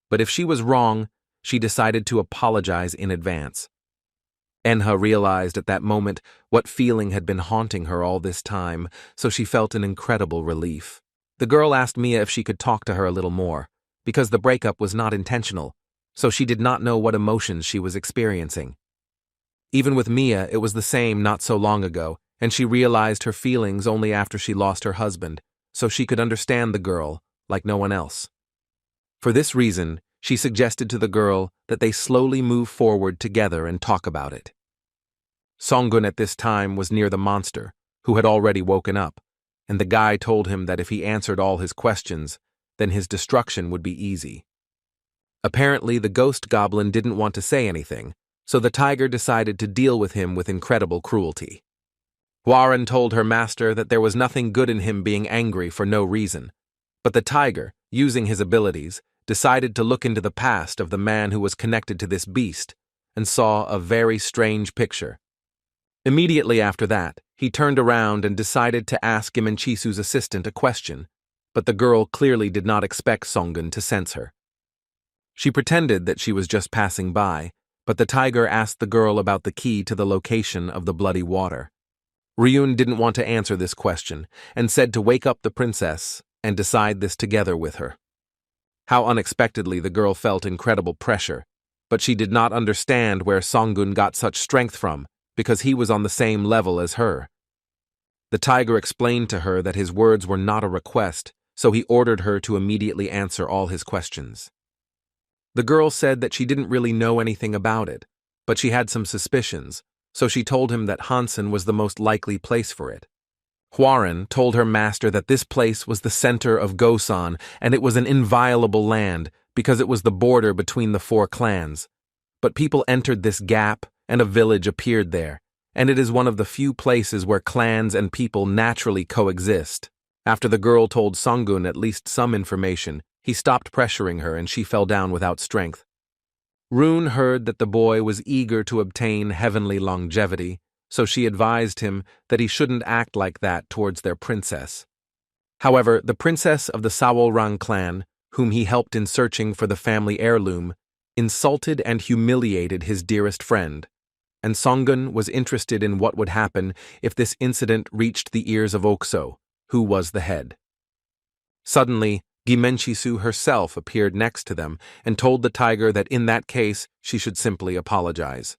But if she was wrong, she decided to apologize in advance. Enha realized at that moment what feeling had been haunting her all this time, so she felt an incredible relief. The girl asked Mia if she could talk to her a little more, because the breakup was not intentional, so she did not know what emotions she was experiencing. Even with Mia, it was the same not so long ago, and she realized her feelings only after she lost her husband, so she could understand the girl like no one else. For this reason, she suggested to the girl that they slowly move forward together and talk about it. Songun at this time was near the monster, who had already woken up, and the guy told him that if he answered all his questions, then his destruction would be easy. Apparently, the ghost goblin didn't want to say anything, so the tiger decided to deal with him with incredible cruelty. Hwarang told her master that there was nothing good in him being angry for no reason, but the tiger, using his abilities, decided to look into the past of the man who was connected to this beast, and saw a very strange picture. Immediately after that, he turned around and decided to ask Gumenchisu's assistant a question, but the girl clearly did not expect Songun to sense her. She pretended that she was just passing by, but the tiger asked the girl about the key to the location of the bloody water. Ryun didn't want to answer this question, and said to wake up the princess and decide this together with her. How unexpectedly the girl felt incredible pressure, but she did not understand where Songun got such strength from, because he was on the same level as her. The tiger explained to her that his words were not a request, so he ordered her to immediately answer all his questions. The girl said that she didn't really know anything about it, but she had some suspicions, so she told him that Hansen was the most likely place for it. Hwaran told her master that this place was the center of Gosan and it was an inviolable land because it was the border between the 4 clans. But people entered this gap and a village appeared there, and it is one of the few places where clans and people naturally coexist. After the girl told Songun at least some information, he stopped pressuring her and she fell down without strength. Rune heard that the boy was eager to obtain heavenly longevity, so she advised him that he shouldn't act like that towards their princess. However, the princess of the Sawolrang clan, whom he helped in searching for the family heirloom, insulted and humiliated his dearest friend, and Songun was interested in what would happen if this incident reached the ears of Okso, who was the head. Suddenly, Gimenchisu herself appeared next to them and told the tiger that in that case she should simply apologize.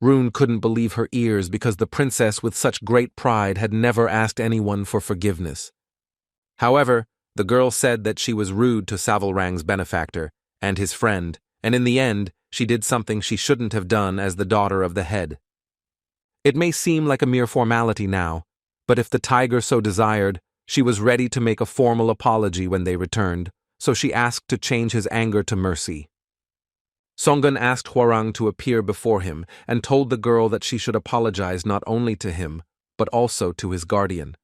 Rune couldn't believe her ears because the princess with such great pride had never asked anyone for forgiveness. However, the girl said that she was rude to Savalrang's benefactor and his friend, and in the end, she did something she shouldn't have done as the daughter of the head. It may seem like a mere formality now, but if the tiger so desired, she was ready to make a formal apology when they returned, so she asked to change his anger to mercy. Songun asked Hwarang to appear before him and told the girl that she should apologize not only to him, but also to his guardian.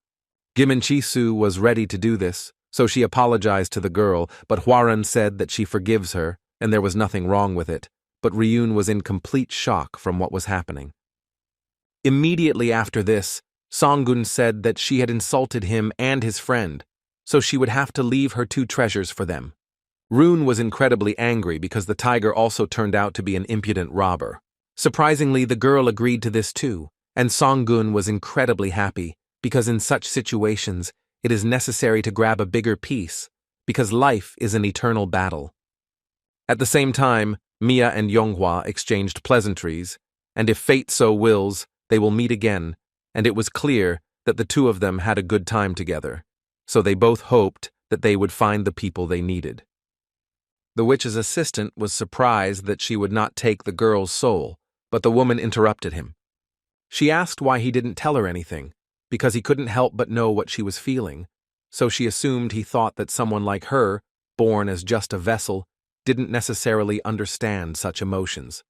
Gimenchisu was ready to do this, so she apologized to the girl, but Hwarang said that she forgives her, and there was nothing wrong with it, but Ryun was in complete shock from what was happening. Immediately after this, Songun said that she had insulted him and his friend, so she would have to leave her 2 treasures for them. Rune was incredibly angry because the tiger also turned out to be an impudent robber. Surprisingly, the girl agreed to this too, and Songun was incredibly happy because in such situations, it is necessary to grab a bigger piece because life is an eternal battle. At the same time, Mia and Yonghua exchanged pleasantries, and if fate so wills, they will meet again, and it was clear that the 2 of them had a good time together, so they both hoped that they would find the people they needed. The witch's assistant was surprised that she would not take the girl's soul, but the woman interrupted him. She asked why he didn't tell her anything, because he couldn't help but know what she was feeling, so she assumed he thought that someone like her, born as just a vessel, didn't necessarily understand such emotions.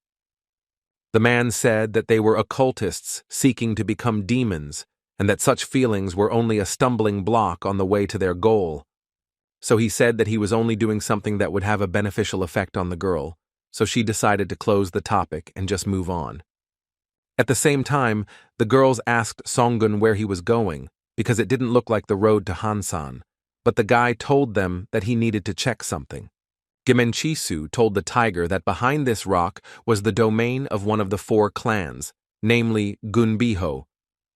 The man said that they were occultists seeking to become demons, and that such feelings were only a stumbling block on the way to their goal. So he said that he was only doing something that would have a beneficial effect on the girl, so she decided to close the topic and just move on. At the same time, the girls asked Songun where he was going, because it didn't look like the road to Hansan, but the guy told them that he needed to check something. Gimenchisu told the tiger that behind this rock was the domain of one of the 4 clans, namely Gunbiho,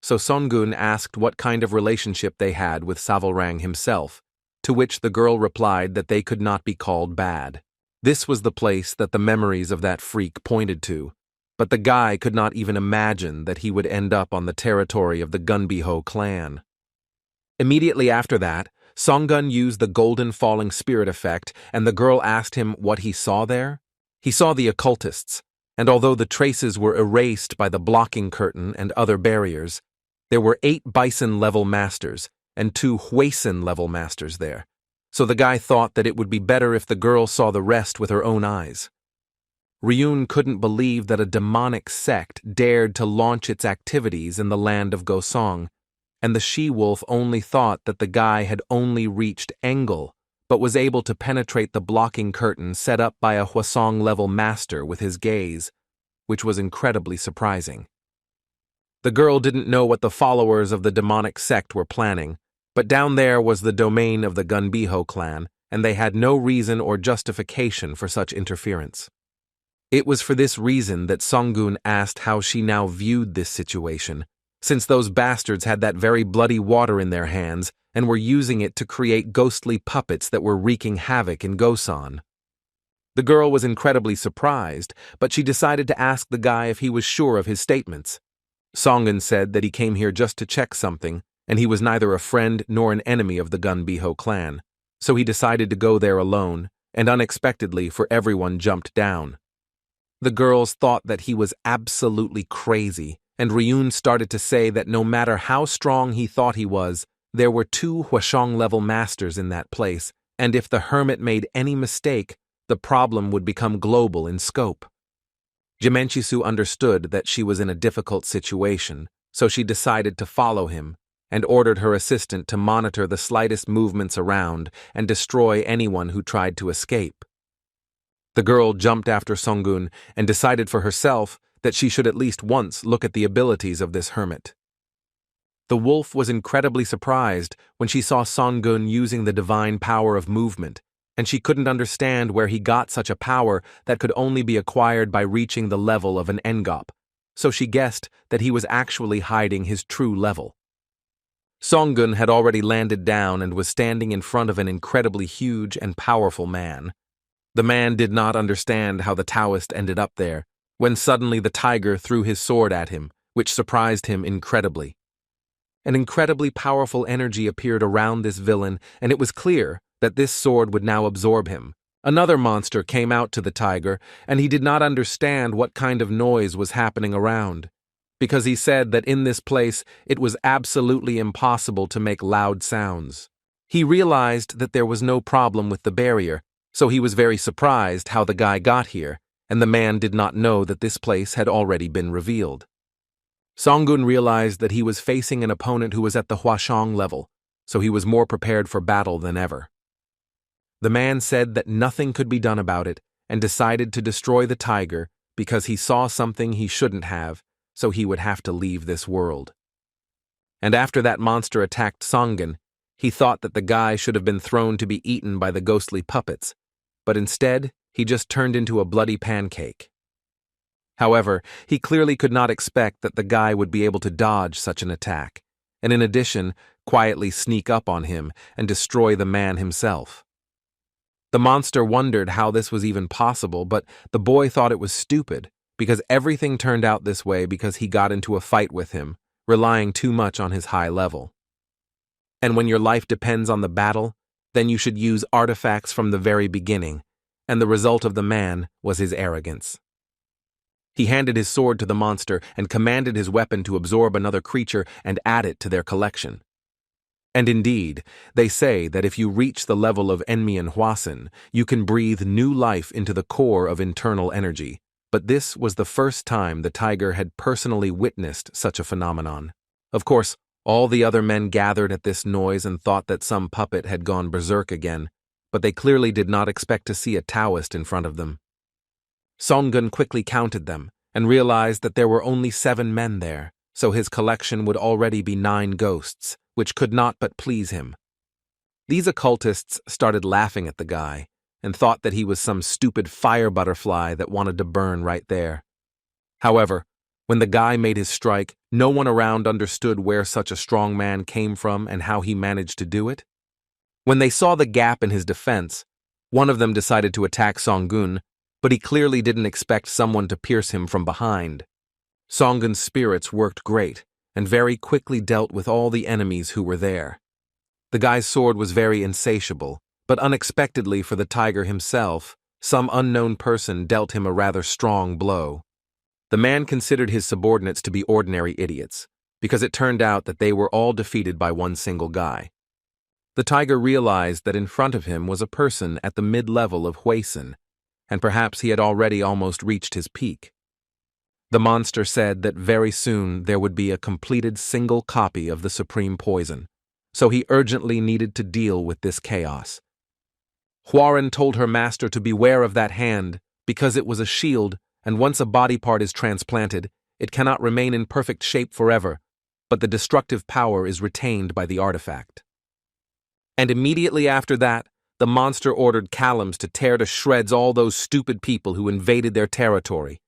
so Songun asked what kind of relationship they had with Savalrang himself, to which the girl replied that they could not be called bad. This was the place that the memories of that freak pointed to, but the guy could not even imagine that he would end up on the territory of the Gunbiho clan. Immediately after that, Songun used the golden falling spirit effect, and the girl asked him what he saw there. He saw the occultists, and although the traces were erased by the blocking curtain and other barriers, there were 8 Bison-level masters and 2 Hueson-level masters there, so the guy thought that it would be better if the girl saw the rest with her own eyes. Ryun couldn't believe that a demonic sect dared to launch its activities in the land of Gosong, and the she-wolf only thought that the guy had only reached Engel, but was able to penetrate the blocking curtain set up by a Hwasong-level master with his gaze, which was incredibly surprising. The girl didn't know what the followers of the demonic sect were planning, but down there was the domain of the Gunbiho clan, and they had no reason or justification for such interference. It was for this reason that Songun asked how she now viewed this situation, since those bastards had that very bloody water in their hands and were using it to create ghostly puppets that were wreaking havoc in Gosan. The girl was incredibly surprised, but she decided to ask the guy if he was sure of his statements. Songun said that he came here just to check something, and he was neither a friend nor an enemy of the Gunbiho clan, so he decided to go there alone, and unexpectedly for everyone jumped down. The girls thought that he was absolutely crazy, and Ryun started to say that no matter how strong he thought he was, there were 2 Hwashong-level masters in that place, and if the hermit made any mistake, the problem would become global in scope. Jimenchisu understood that she was in a difficult situation, so she decided to follow him, and ordered her assistant to monitor the slightest movements around and destroy anyone who tried to escape. The girl jumped after Songun and decided for herself that she should at least once look at the abilities of this hermit. The wolf was incredibly surprised when she saw Songun using the divine power of movement, and she couldn't understand where he got such a power that could only be acquired by reaching the level of an Ngop, so she guessed that he was actually hiding his true level. Songun had already landed down and was standing in front of an incredibly huge and powerful man. The man did not understand how the Taoist ended up there, when suddenly the tiger threw his sword at him, which surprised him incredibly. An incredibly powerful energy appeared around this villain, and it was clear that this sword would now absorb him. Another monster came out to the tiger, and he did not understand what kind of noise was happening around, because he said that in this place it was absolutely impossible to make loud sounds. He realized that there was no problem with the barrier, so he was very surprised how the guy got here, and the man did not know that this place had already been revealed. Songun realized that he was facing an opponent who was at the Hwashong level, so he was more prepared for battle than ever. The man said that nothing could be done about it and decided to destroy the tiger because he saw something he shouldn't have, so he would have to leave this world. And after that monster attacked Songun, he thought that the guy should have been thrown to be eaten by the ghostly puppets, but instead he just turned into a bloody pancake. However, he clearly could not expect that the guy would be able to dodge such an attack, and in addition, quietly sneak up on him and destroy the man himself. The monster wondered how this was even possible, but the boy thought it was stupid, because everything turned out this way because he got into a fight with him, relying too much on his high level. And when your life depends on the battle, then you should use artifacts from the very beginning, and the result of the man was his arrogance. He handed his sword to the monster and commanded his weapon to absorb another creature and add it to their collection. And indeed, they say that if you reach the level of Enmian Hwasen, you can breathe new life into the core of internal energy, but this was the first time the tiger had personally witnessed such a phenomenon. Of course, all the other men gathered at this noise and thought that some puppet had gone berserk again, but they clearly did not expect to see a Taoist in front of them. Songun quickly counted them and realized that there were only 7 men there, so his collection would already be 9 ghosts, which could not but please him. These occultists started laughing at the guy and thought that he was some stupid fire butterfly that wanted to burn right there. However, when the guy made his strike, no one around understood where such a strong man came from and how he managed to do it. When they saw the gap in his defense, one of them decided to attack Songun, but he clearly didn't expect someone to pierce him from behind. Songun's spirits worked great, and very quickly dealt with all the enemies who were there. The guy's sword was very insatiable, but unexpectedly for the tiger himself, some unknown person dealt him a rather strong blow. The man considered his subordinates to be ordinary idiots, because it turned out that they were all defeated by one single guy. The tiger realized that in front of him was a person at the mid-level of Hwasen, and perhaps he had already almost reached his peak. The monster said that very soon there would be a completed single copy of the supreme poison, so he urgently needed to deal with this chaos. Hwaran told her master to beware of that hand because it was a shield, and once a body part is transplanted, it cannot remain in perfect shape forever, but the destructive power is retained by the artifact. And immediately after that, the monster ordered Callums to tear to shreds all those stupid people who invaded their territory.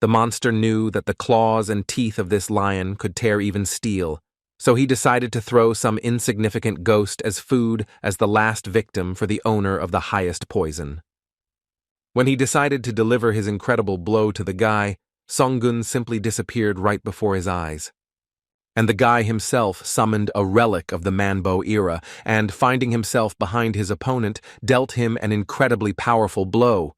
The monster knew that the claws and teeth of this lion could tear even steel, so he decided to throw some insignificant ghost as food as the last victim for the owner of the highest poison. When he decided to deliver his incredible blow to the guy, Songun simply disappeared right before his eyes. And the guy himself summoned a relic of the Manbo era and, finding himself behind his opponent, dealt him an incredibly powerful blow.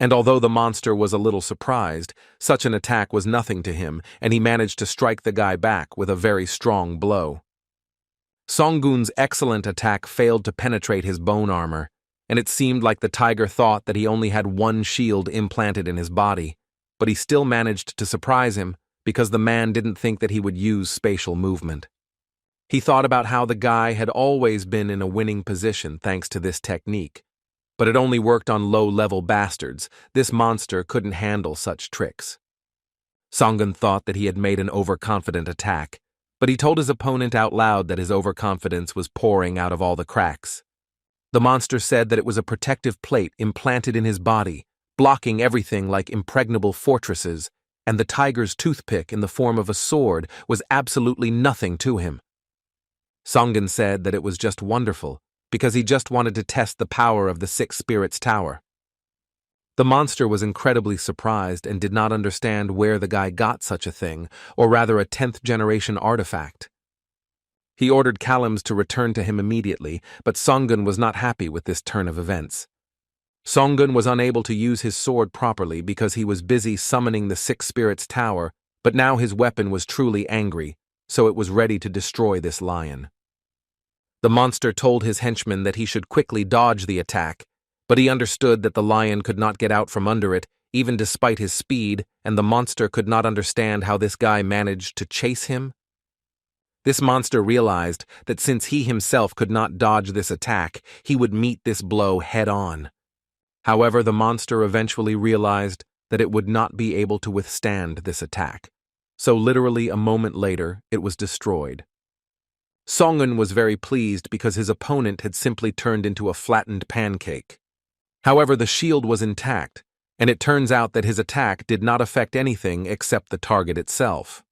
And although the monster was a little surprised, such an attack was nothing to him, and he managed to strike the guy back with a very strong blow. Songgun's excellent attack failed to penetrate his bone armor, and it seemed like the tiger thought that he only had one shield implanted in his body, but he still managed to surprise him because the man didn't think that he would use spatial movement. He thought about how the guy had always been in a winning position thanks to this technique, but it only worked on low-level bastards. This monster couldn't handle such tricks. Songgun thought that he had made an overconfident attack, but he told his opponent out loud that his overconfidence was pouring out of all the cracks. The monster said that it was a protective plate implanted in his body, blocking everything like impregnable fortresses, and the tiger's toothpick in the form of a sword was absolutely nothing to him. Songgun said that it was just wonderful, because he just wanted to test the power of the Six Spirits Tower. The monster was incredibly surprised and did not understand where the guy got such a thing, or rather a 10th-generation artifact. He ordered Callums to return to him immediately, but Songgun was not happy with this turn of events. Songgun was unable to use his sword properly because he was busy summoning the Six Spirits Tower, but now his weapon was truly angry, so it was ready to destroy this lion. The monster told his henchman that he should quickly dodge the attack, but he understood that the lion could not get out from under it, even despite his speed, and the monster could not understand how this guy managed to chase him. This monster realized that since he himself could not dodge this attack, he would meet this blow head-on. However, the monster eventually realized that it would not be able to withstand this attack, so literally a moment later, it was destroyed. Songgun was very pleased because his opponent had simply turned into a flattened pancake. However, the shield was intact, and it turns out that his attack did not affect anything except the target itself.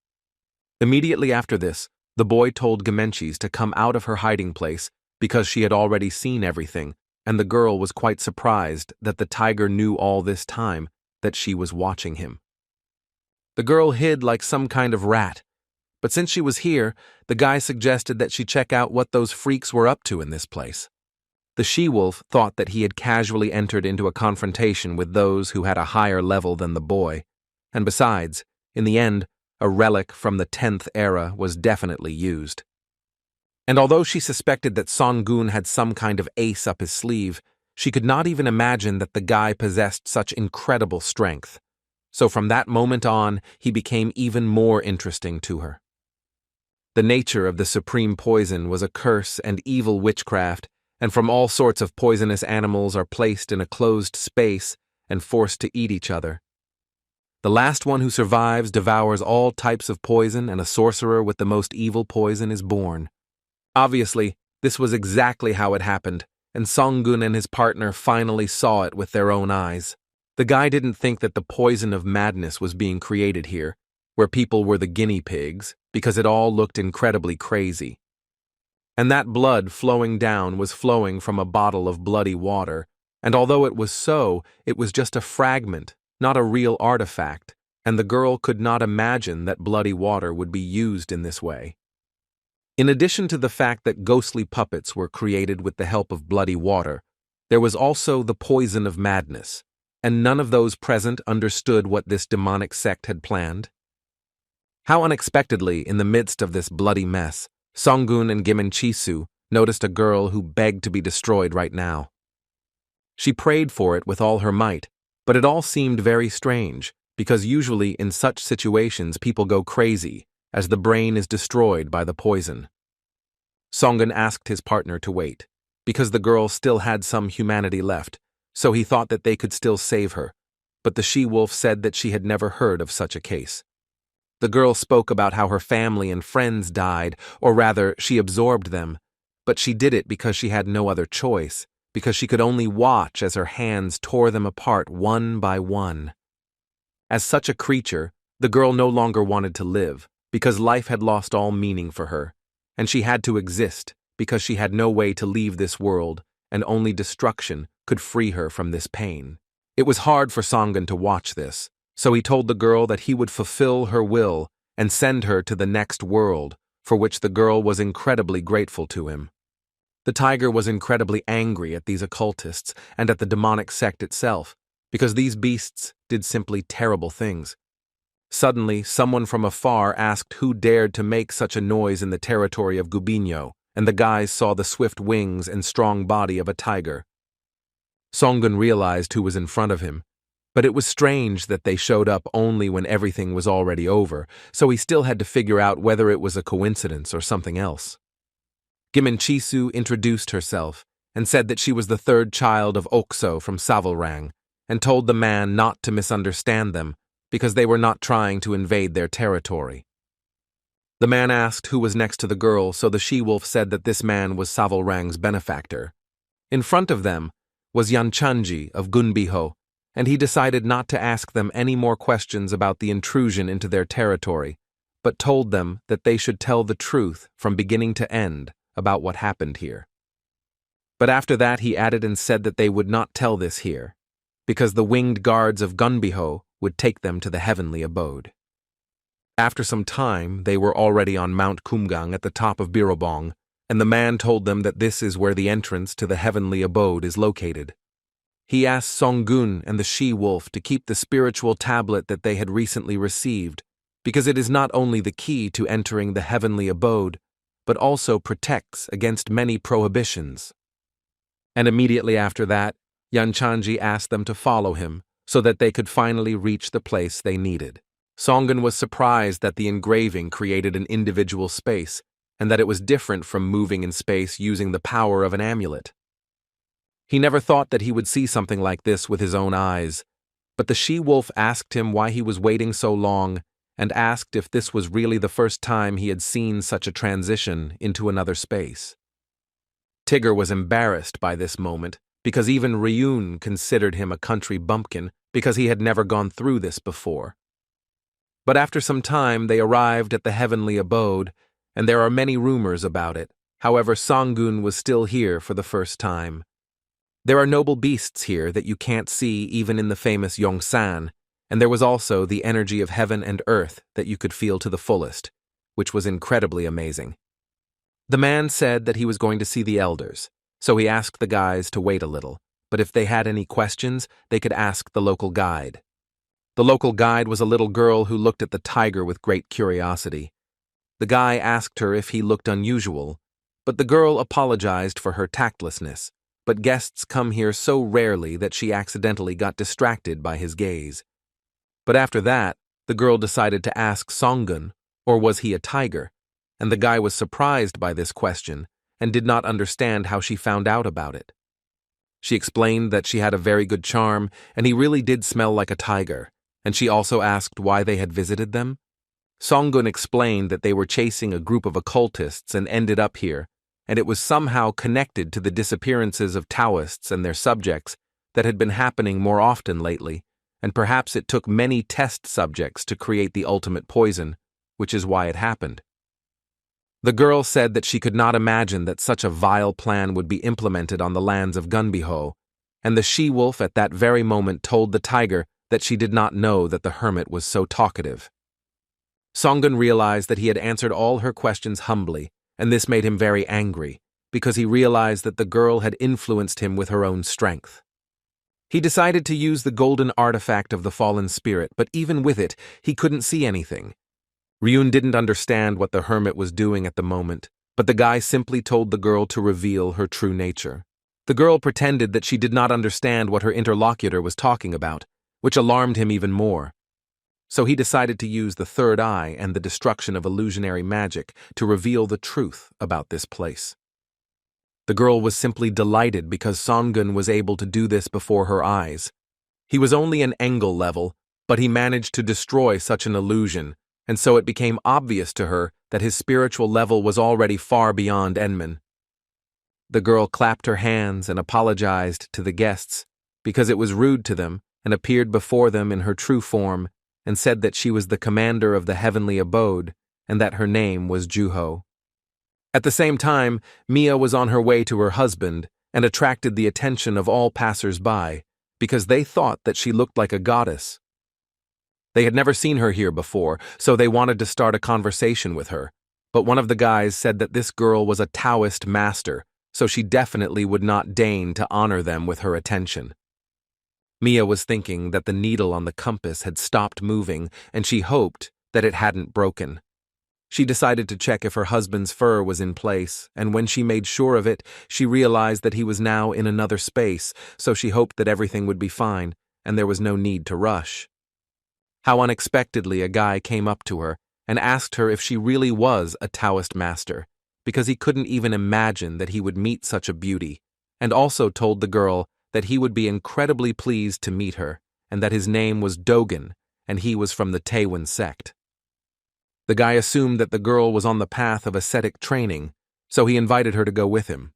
Immediately after this, the boy told Gemenchis to come out of her hiding place because she had already seen everything, and the girl was quite surprised that the tiger knew all this time that she was watching him. The girl hid like some kind of rat, but since she was here, the guy suggested that she check out what those freaks were up to in this place. The she-wolf thought that he had casually entered into a confrontation with those who had a higher level than the boy, and besides, in the end, a relic from the 10th era was definitely used. And although she suspected that Songgun had some kind of ace up his sleeve, she could not even imagine that the guy possessed such incredible strength. So from that moment on, he became even more interesting to her. The nature of the supreme poison was a curse and evil witchcraft, and from all sorts of poisonous animals are placed in a closed space and forced to eat each other. The last one who survives devours all types of poison, and a sorcerer with the most evil poison is born. Obviously, this was exactly how it happened, and Songgun and his partner finally saw it with their own eyes. The guy didn't think that the poison of madness was being created here, where people were the guinea pigs, because it all looked incredibly crazy. And that blood flowing down was flowing from a bottle of bloody water, and although it was so, it was just a fragment, not a real artifact, and the girl could not imagine that bloody water would be used in this way. In addition to the fact that ghostly puppets were created with the help of bloody water, there was also the poison of madness, and none of those present understood what this demonic sect had planned. How unexpectedly, in the midst of this bloody mess, Songgun and Gemenchisu noticed a girl who begged to be destroyed right now. She prayed for it with all her might, but it all seemed very strange, because usually in such situations people go crazy, as the brain is destroyed by the poison. Songgun asked his partner to wait, because the girl still had some humanity left, so he thought that they could still save her, but the she-wolf said that she had never heard of such a case. The girl spoke about how her family and friends died, or rather, she absorbed them, but she did it because she had no other choice, because she could only watch as her hands tore them apart one by one. As such a creature, the girl no longer wanted to live, because life had lost all meaning for her, and she had to exist because she had no way to leave this world, and only destruction could free her from this pain. It was hard for Songgun to watch this, so he told the girl that he would fulfill her will and send her to the next world, for which the girl was incredibly grateful to him. The tiger was incredibly angry at these occultists and at the demonic sect itself, because these beasts did simply terrible things. Suddenly, someone from afar asked who dared to make such a noise in the territory of Gubinho, and the guys saw the swift wings and strong body of a tiger. Songun realized who was in front of him, but it was strange that they showed up only when everything was already over, so he still had to figure out whether it was a coincidence or something else. Gimenchisu introduced herself and said that she was the third child of Okso from Savalrang, and told the man not to misunderstand them because they were not trying to invade their territory. The man asked who was next to the girl, so the she-wolf said that this man was Savalrang's benefactor. In front of them was Yanchanji of Gunbiho, and he decided not to ask them any more questions about the intrusion into their territory, but told them that they should tell the truth from beginning to end about what happened here. But after that he added and said that they would not tell this here, because the winged guards of Gunbiho would take them to the heavenly abode. After some time, they were already on Mount Kumgang at the top of Birobong, and the man told them that this is where the entrance to the heavenly abode is located. He asked Songun and the she-wolf to keep the spiritual tablet that they had recently received, because it is not only the key to entering the heavenly abode, but also protects against many prohibitions. And immediately after that, Yanchanji asked them to follow him so that they could finally reach the place they needed. Songun was surprised that the engraving created an individual space, and that it was different from moving in space using the power of an amulet. He never thought that he would see something like this with his own eyes, but the she-wolf asked him why he was waiting so long and asked if this was really the first time he had seen such a transition into another space. Tigger was embarrassed by this moment because even Ryun considered him a country bumpkin because he had never gone through this before. But after some time they arrived at the heavenly abode, and there are many rumors about it. However, Songun was still here for the first time. There are noble beasts here that you can't see even in the famous Yongsan, and there was also the energy of heaven and earth that you could feel to the fullest, which was incredibly amazing. The man said that he was going to see the elders, so he asked the guys to wait a little, but if they had any questions, they could ask the local guide. The local guide was a little girl who looked at the tiger with great curiosity. The guy asked her if he looked unusual, but the girl apologized for her tactlessness, but guests come here so rarely that she accidentally got distracted by his gaze. But after that, the girl decided to ask Songun, or was he a tiger? And the guy was surprised by this question and did not understand how she found out about it. She explained that she had a very good charm and he really did smell like a tiger, and she also asked why they had visited them. Songun explained that they were chasing a group of occultists and ended up here, and it was somehow connected to the disappearances of Taoists and their subjects that had been happening more often lately, and perhaps it took many test subjects to create the ultimate poison, which is why it happened. The girl said that she could not imagine that such a vile plan would be implemented on the lands of Gunbiho, and the she-wolf at that very moment told the tiger that she did not know that the hermit was so talkative. Songun realized that he had answered all her questions humbly, and this made him very angry, because he realized that the girl had influenced him with her own strength. He decided to use the golden artifact of the fallen spirit, but even with it, he couldn't see anything. Ryun didn't understand what the hermit was doing at the moment, but the guy simply told the girl to reveal her true nature. The girl pretended that she did not understand what her interlocutor was talking about, which alarmed him even more. So he decided to use the third eye and the destruction of illusionary magic to reveal the truth about this place. The girl was simply delighted because Songun was able to do this before her eyes. He was only an Engel level, but he managed to destroy such an illusion, and so it became obvious to her that his spiritual level was already far beyond Enman. The girl clapped her hands and apologized to the guests because it was rude to them and appeared before them in her true form and said that she was the commander of the heavenly abode and that her name was Juho. At the same time, Mia was on her way to her husband and attracted the attention of all passers-by because they thought that she looked like a goddess. They had never seen her here before, so they wanted to start a conversation with her, but one of the guys said that this girl was a Taoist master, so she definitely would not deign to honor them with her attention. Mia was thinking that the needle on the compass had stopped moving, and she hoped that it hadn't broken. She decided to check if her husband's fur was in place, and when she made sure of it, she realized that he was now in another space, so she hoped that everything would be fine, and there was no need to rush. How unexpectedly a guy came up to her and asked her if she really was a Taoist master, because he couldn't even imagine that he would meet such a beauty, and also told the girl that he would be incredibly pleased to meet her, and that his name was Dogen, and he was from the Taewon sect. The guy assumed that the girl was on the path of ascetic training, so he invited her to go with him.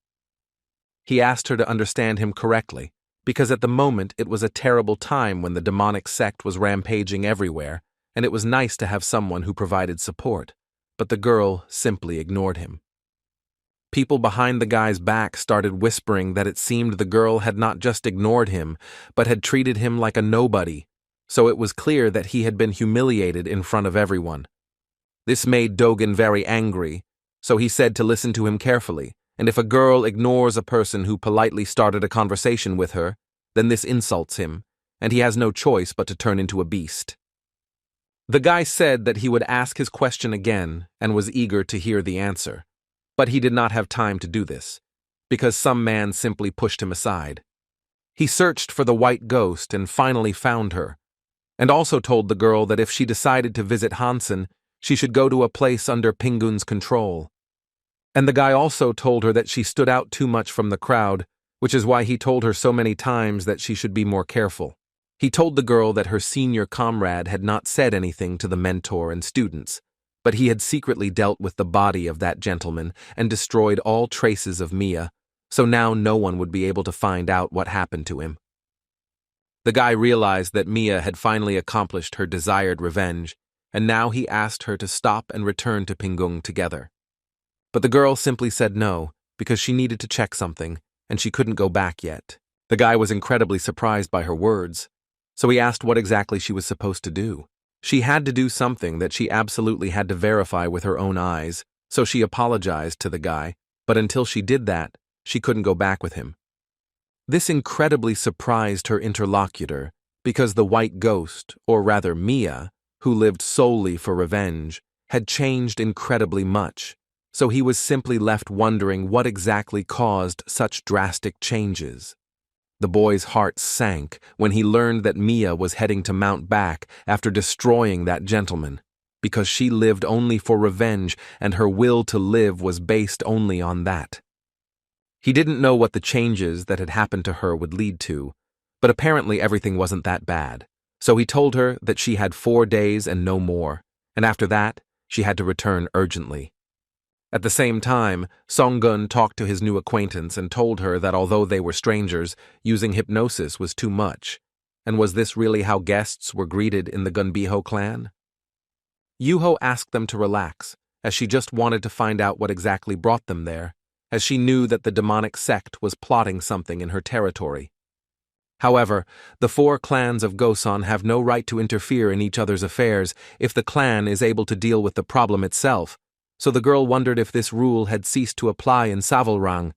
He asked her to understand him correctly, because at the moment it was a terrible time when the demonic sect was rampaging everywhere, and it was nice to have someone who provided support, but the girl simply ignored him. People behind the guy's back started whispering that it seemed the girl had not just ignored him, but had treated him like a nobody, so it was clear that he had been humiliated in front of everyone. This made Dogen very angry, so he said to listen to him carefully, and if a girl ignores a person who politely started a conversation with her, then this insults him, and he has no choice but to turn into a beast. The guy said that he would ask his question again and was eager to hear the answer, but he did not have time to do this, because some man simply pushed him aside. He searched for the white ghost and finally found her, and also told the girl that if she decided to visit Hansen, she should go to a place under Pingun's control. And the guy also told her that she stood out too much from the crowd, which is why he told her so many times that she should be more careful. He told the girl that her senior comrade had not said anything to the mentor and students, but he had secretly dealt with the body of that gentleman and destroyed all traces of Mia, so now no one would be able to find out what happened to him. The guy realized that Mia had finally accomplished her desired revenge, and now he asked her to stop and return to Pingung together. But the girl simply said no, because she needed to check something, and she couldn't go back yet. The guy was incredibly surprised by her words, so he asked what exactly she was supposed to do. She had to do something that she absolutely had to verify with her own eyes, so she apologized to the guy, but until she did that, she couldn't go back with him. This incredibly surprised her interlocutor, because the white ghost, or rather Mia, who lived solely for revenge, had changed incredibly much, so he was simply left wondering what exactly caused such drastic changes. The boy's heart sank when he learned that Mia was heading to Mount Back after destroying that gentleman, because she lived only for revenge and her will to live was based only on that. He didn't know what the changes that had happened to her would lead to, but apparently everything wasn't that bad. So he told her that she had 4 days and no more, and after that, she had to return urgently. At the same time, Song-gun talked to his new acquaintance and told her that although they were strangers, using hypnosis was too much. And was this really how guests were greeted in the Gunbiho clan? Yuho asked them to relax, as she just wanted to find out what exactly brought them there, as she knew that the demonic sect was plotting something in her territory. However, the 4 clans of Gosan have no right to interfere in each other's affairs if the clan is able to deal with the problem itself, so the girl wondered if this rule had ceased to apply in Savalrang.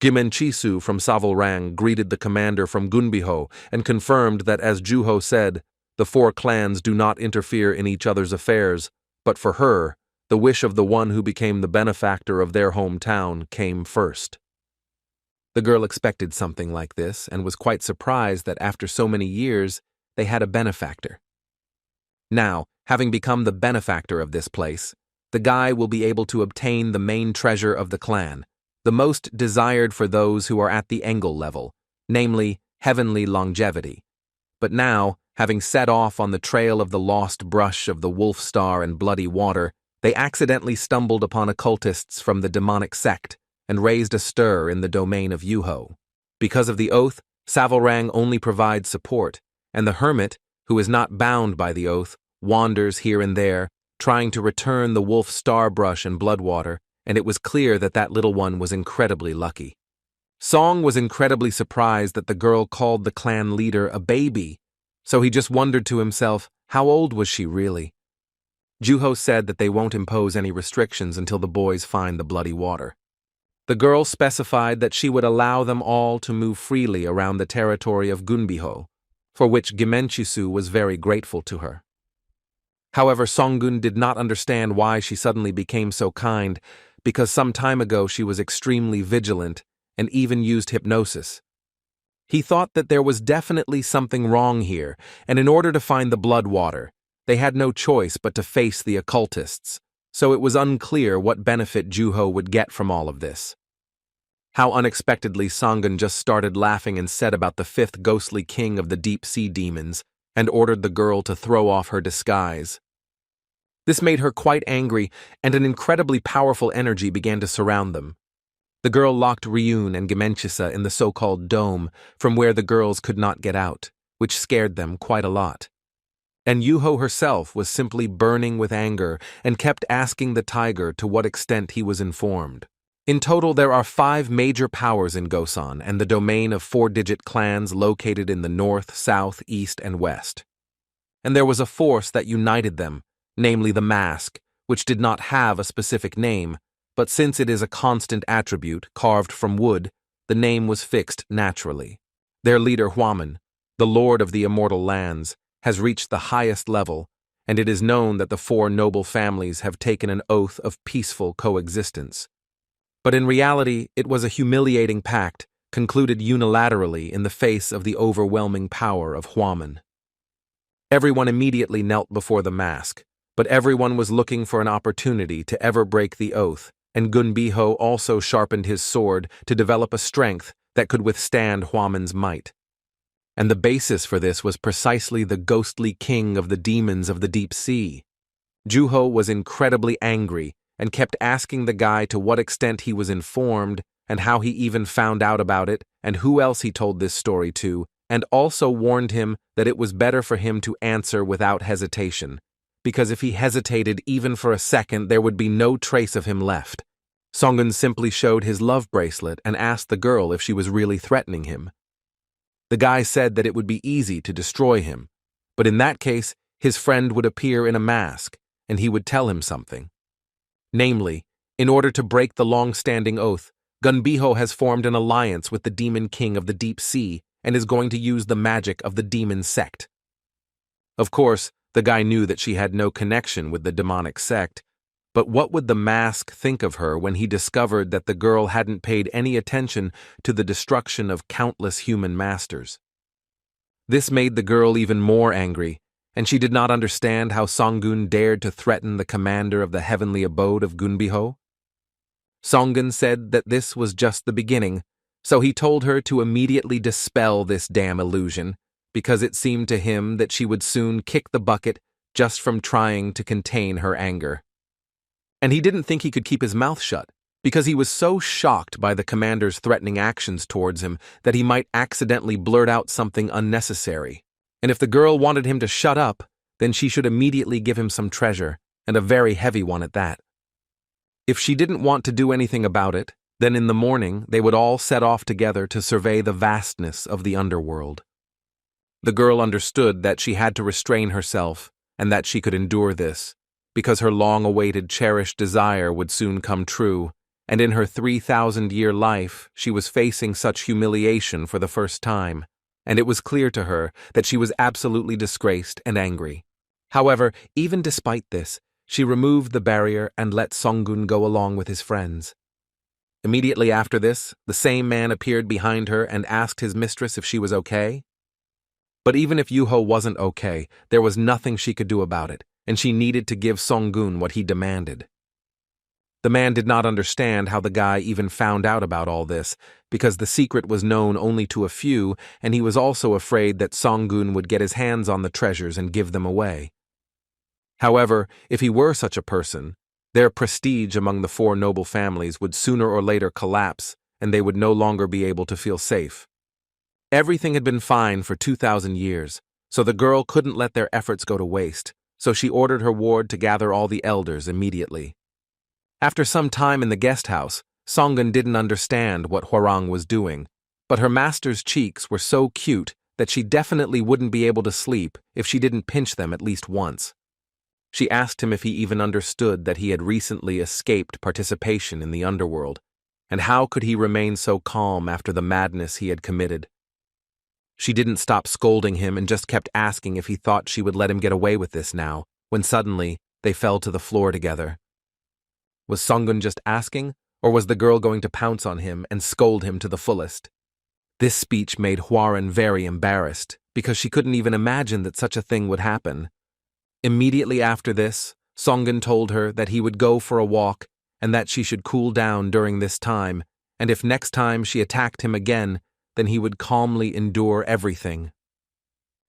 Gimenchisu from Savalrang greeted the commander from Gunbiho and confirmed that, as Juho said, the 4 clans do not interfere in each other's affairs, but for her, the wish of the one who became the benefactor of their hometown came first. The girl expected something like this and was quite surprised that after so many years, they had a benefactor. Now, having become the benefactor of this place, the guy will be able to obtain the main treasure of the clan, the most desired for those who are at the Engel level, namely heavenly longevity. But now, having set off on the trail of the lost brush of the Wolf Star and Bloody Water, they accidentally stumbled upon occultists from the demonic sect and raised a stir in the domain of Yuho. Because of the oath, Savalrang only provides support, and the hermit, who is not bound by the oath, wanders here and there, trying to return the Wolf Star brush and Bloodwater, and it was clear that that little one was incredibly lucky. Song was incredibly surprised that the girl called the clan leader a baby, so he just wondered to himself, how old was she really? Juho said that they won't impose any restrictions until the boys find the Bloody Water. The girl specified that she would allow them all to move freely around the territory of Gunbiho, for which Gimenchisu was very grateful to her. However, Songun did not understand why she suddenly became so kind, because some time ago she was extremely vigilant and even used hypnosis. He thought that there was definitely something wrong here, and in order to find the blood water, they had no choice but to face the occultists, so it was unclear what benefit Juho would get from all of this. How unexpectedly Songun just started laughing and said about the fifth ghostly king of the deep sea demons, and ordered the girl to throw off her disguise. This made her quite angry, and an incredibly powerful energy began to surround them. The girl locked Ryun and Gimenchisa in the so-called dome, from where the girls could not get out, which scared them quite a lot. And Yuho herself was simply burning with anger and kept asking the tiger to what extent he was informed. In total, there are 5 major powers in Gosan and the domain of 4-digit clans located in the north, south, east, and west. And there was a force that united them, namely the mask, which did not have a specific name, but since it is a constant attribute carved from wood, the name was fixed naturally. Their leader Huaman, the lord of the immortal lands, has reached the highest level, and it is known that the 4 noble families have taken an oath of peaceful coexistence. But in reality, it was a humiliating pact, concluded unilaterally in the face of the overwhelming power of Huaman. Everyone immediately knelt before the mask, but everyone was looking for an opportunity to ever break the oath, and Gunbiho also sharpened his sword to develop a strength that could withstand Huaman's might. And the basis for this was precisely the ghostly king of the demons of the deep sea. Juho was incredibly angry and kept asking the guy to what extent he was informed and how he even found out about it and who else he told this story to, and also warned him that it was better for him to answer without hesitation, because if he hesitated even for a second, there would be no trace of him left. Songun simply showed his love bracelet and asked the girl if she was really threatening him. The guy said that it would be easy to destroy him, but in that case, his friend would appear in a mask, and he would tell him something. Namely, in order to break the long-standing oath, Gunbiho has formed an alliance with the demon king of the deep sea and is going to use the magic of the demon sect. Of course, the guy knew that she had no connection with the demonic sect, but what would the mask think of her when he discovered that the girl hadn't paid any attention to the destruction of countless human masters? This made the girl even more angry, and she did not understand how Songun dared to threaten the commander of the heavenly abode of Gunbiho. Songun said that this was just the beginning, so he told her to immediately dispel this damn illusion, because it seemed to him that she would soon kick the bucket just from trying to contain her anger. And he didn't think he could keep his mouth shut, because he was so shocked by the commander's threatening actions towards him that he might accidentally blurt out something unnecessary. And if the girl wanted him to shut up, then she should immediately give him some treasure, and a very heavy one at that. If she didn't want to do anything about it, then in the morning they would all set off together to survey the vastness of the underworld. The girl understood that she had to restrain herself, and that she could endure this, because her long-awaited cherished desire would soon come true, and in her 3,000-year life she was facing such humiliation for the first time, and it was clear to her that she was absolutely disgraced and angry. However, even despite this, she removed the barrier and let Songun go along with his friends. Immediately after this, the same man appeared behind her and asked his mistress if she was okay. But even if Yuho wasn't okay, there was nothing she could do about it, and she needed to give Songun what he demanded. The man did not understand how the guy even found out about all this, because the secret was known only to a few, and he was also afraid that Songun would get his hands on the treasures and give them away. However, if he were such a person, their prestige among the 4 noble families would sooner or later collapse, and they would no longer be able to feel safe. Everything had been fine for 2,000 years, so the girl couldn't let their efforts go to waste, so she ordered her ward to gather all the elders immediately. After some time in the guest house, Songun didn't understand what Hwarang was doing, but her master's cheeks were so cute that she definitely wouldn't be able to sleep if she didn't pinch them at least once. She asked him if he even understood that he had recently escaped participation in the underworld, and how could he remain so calm after the madness he had committed. She didn't stop scolding him and just kept asking if he thought she would let him get away with this now, when suddenly they fell to the floor together. Was Songun just asking, or was the girl going to pounce on him and scold him to the fullest? This speech made Hwaran very embarrassed, because she couldn't even imagine that such a thing would happen. Immediately after this, Songun told her that he would go for a walk and that she should cool down during this time, and if next time she attacked him again, then he would calmly endure everything.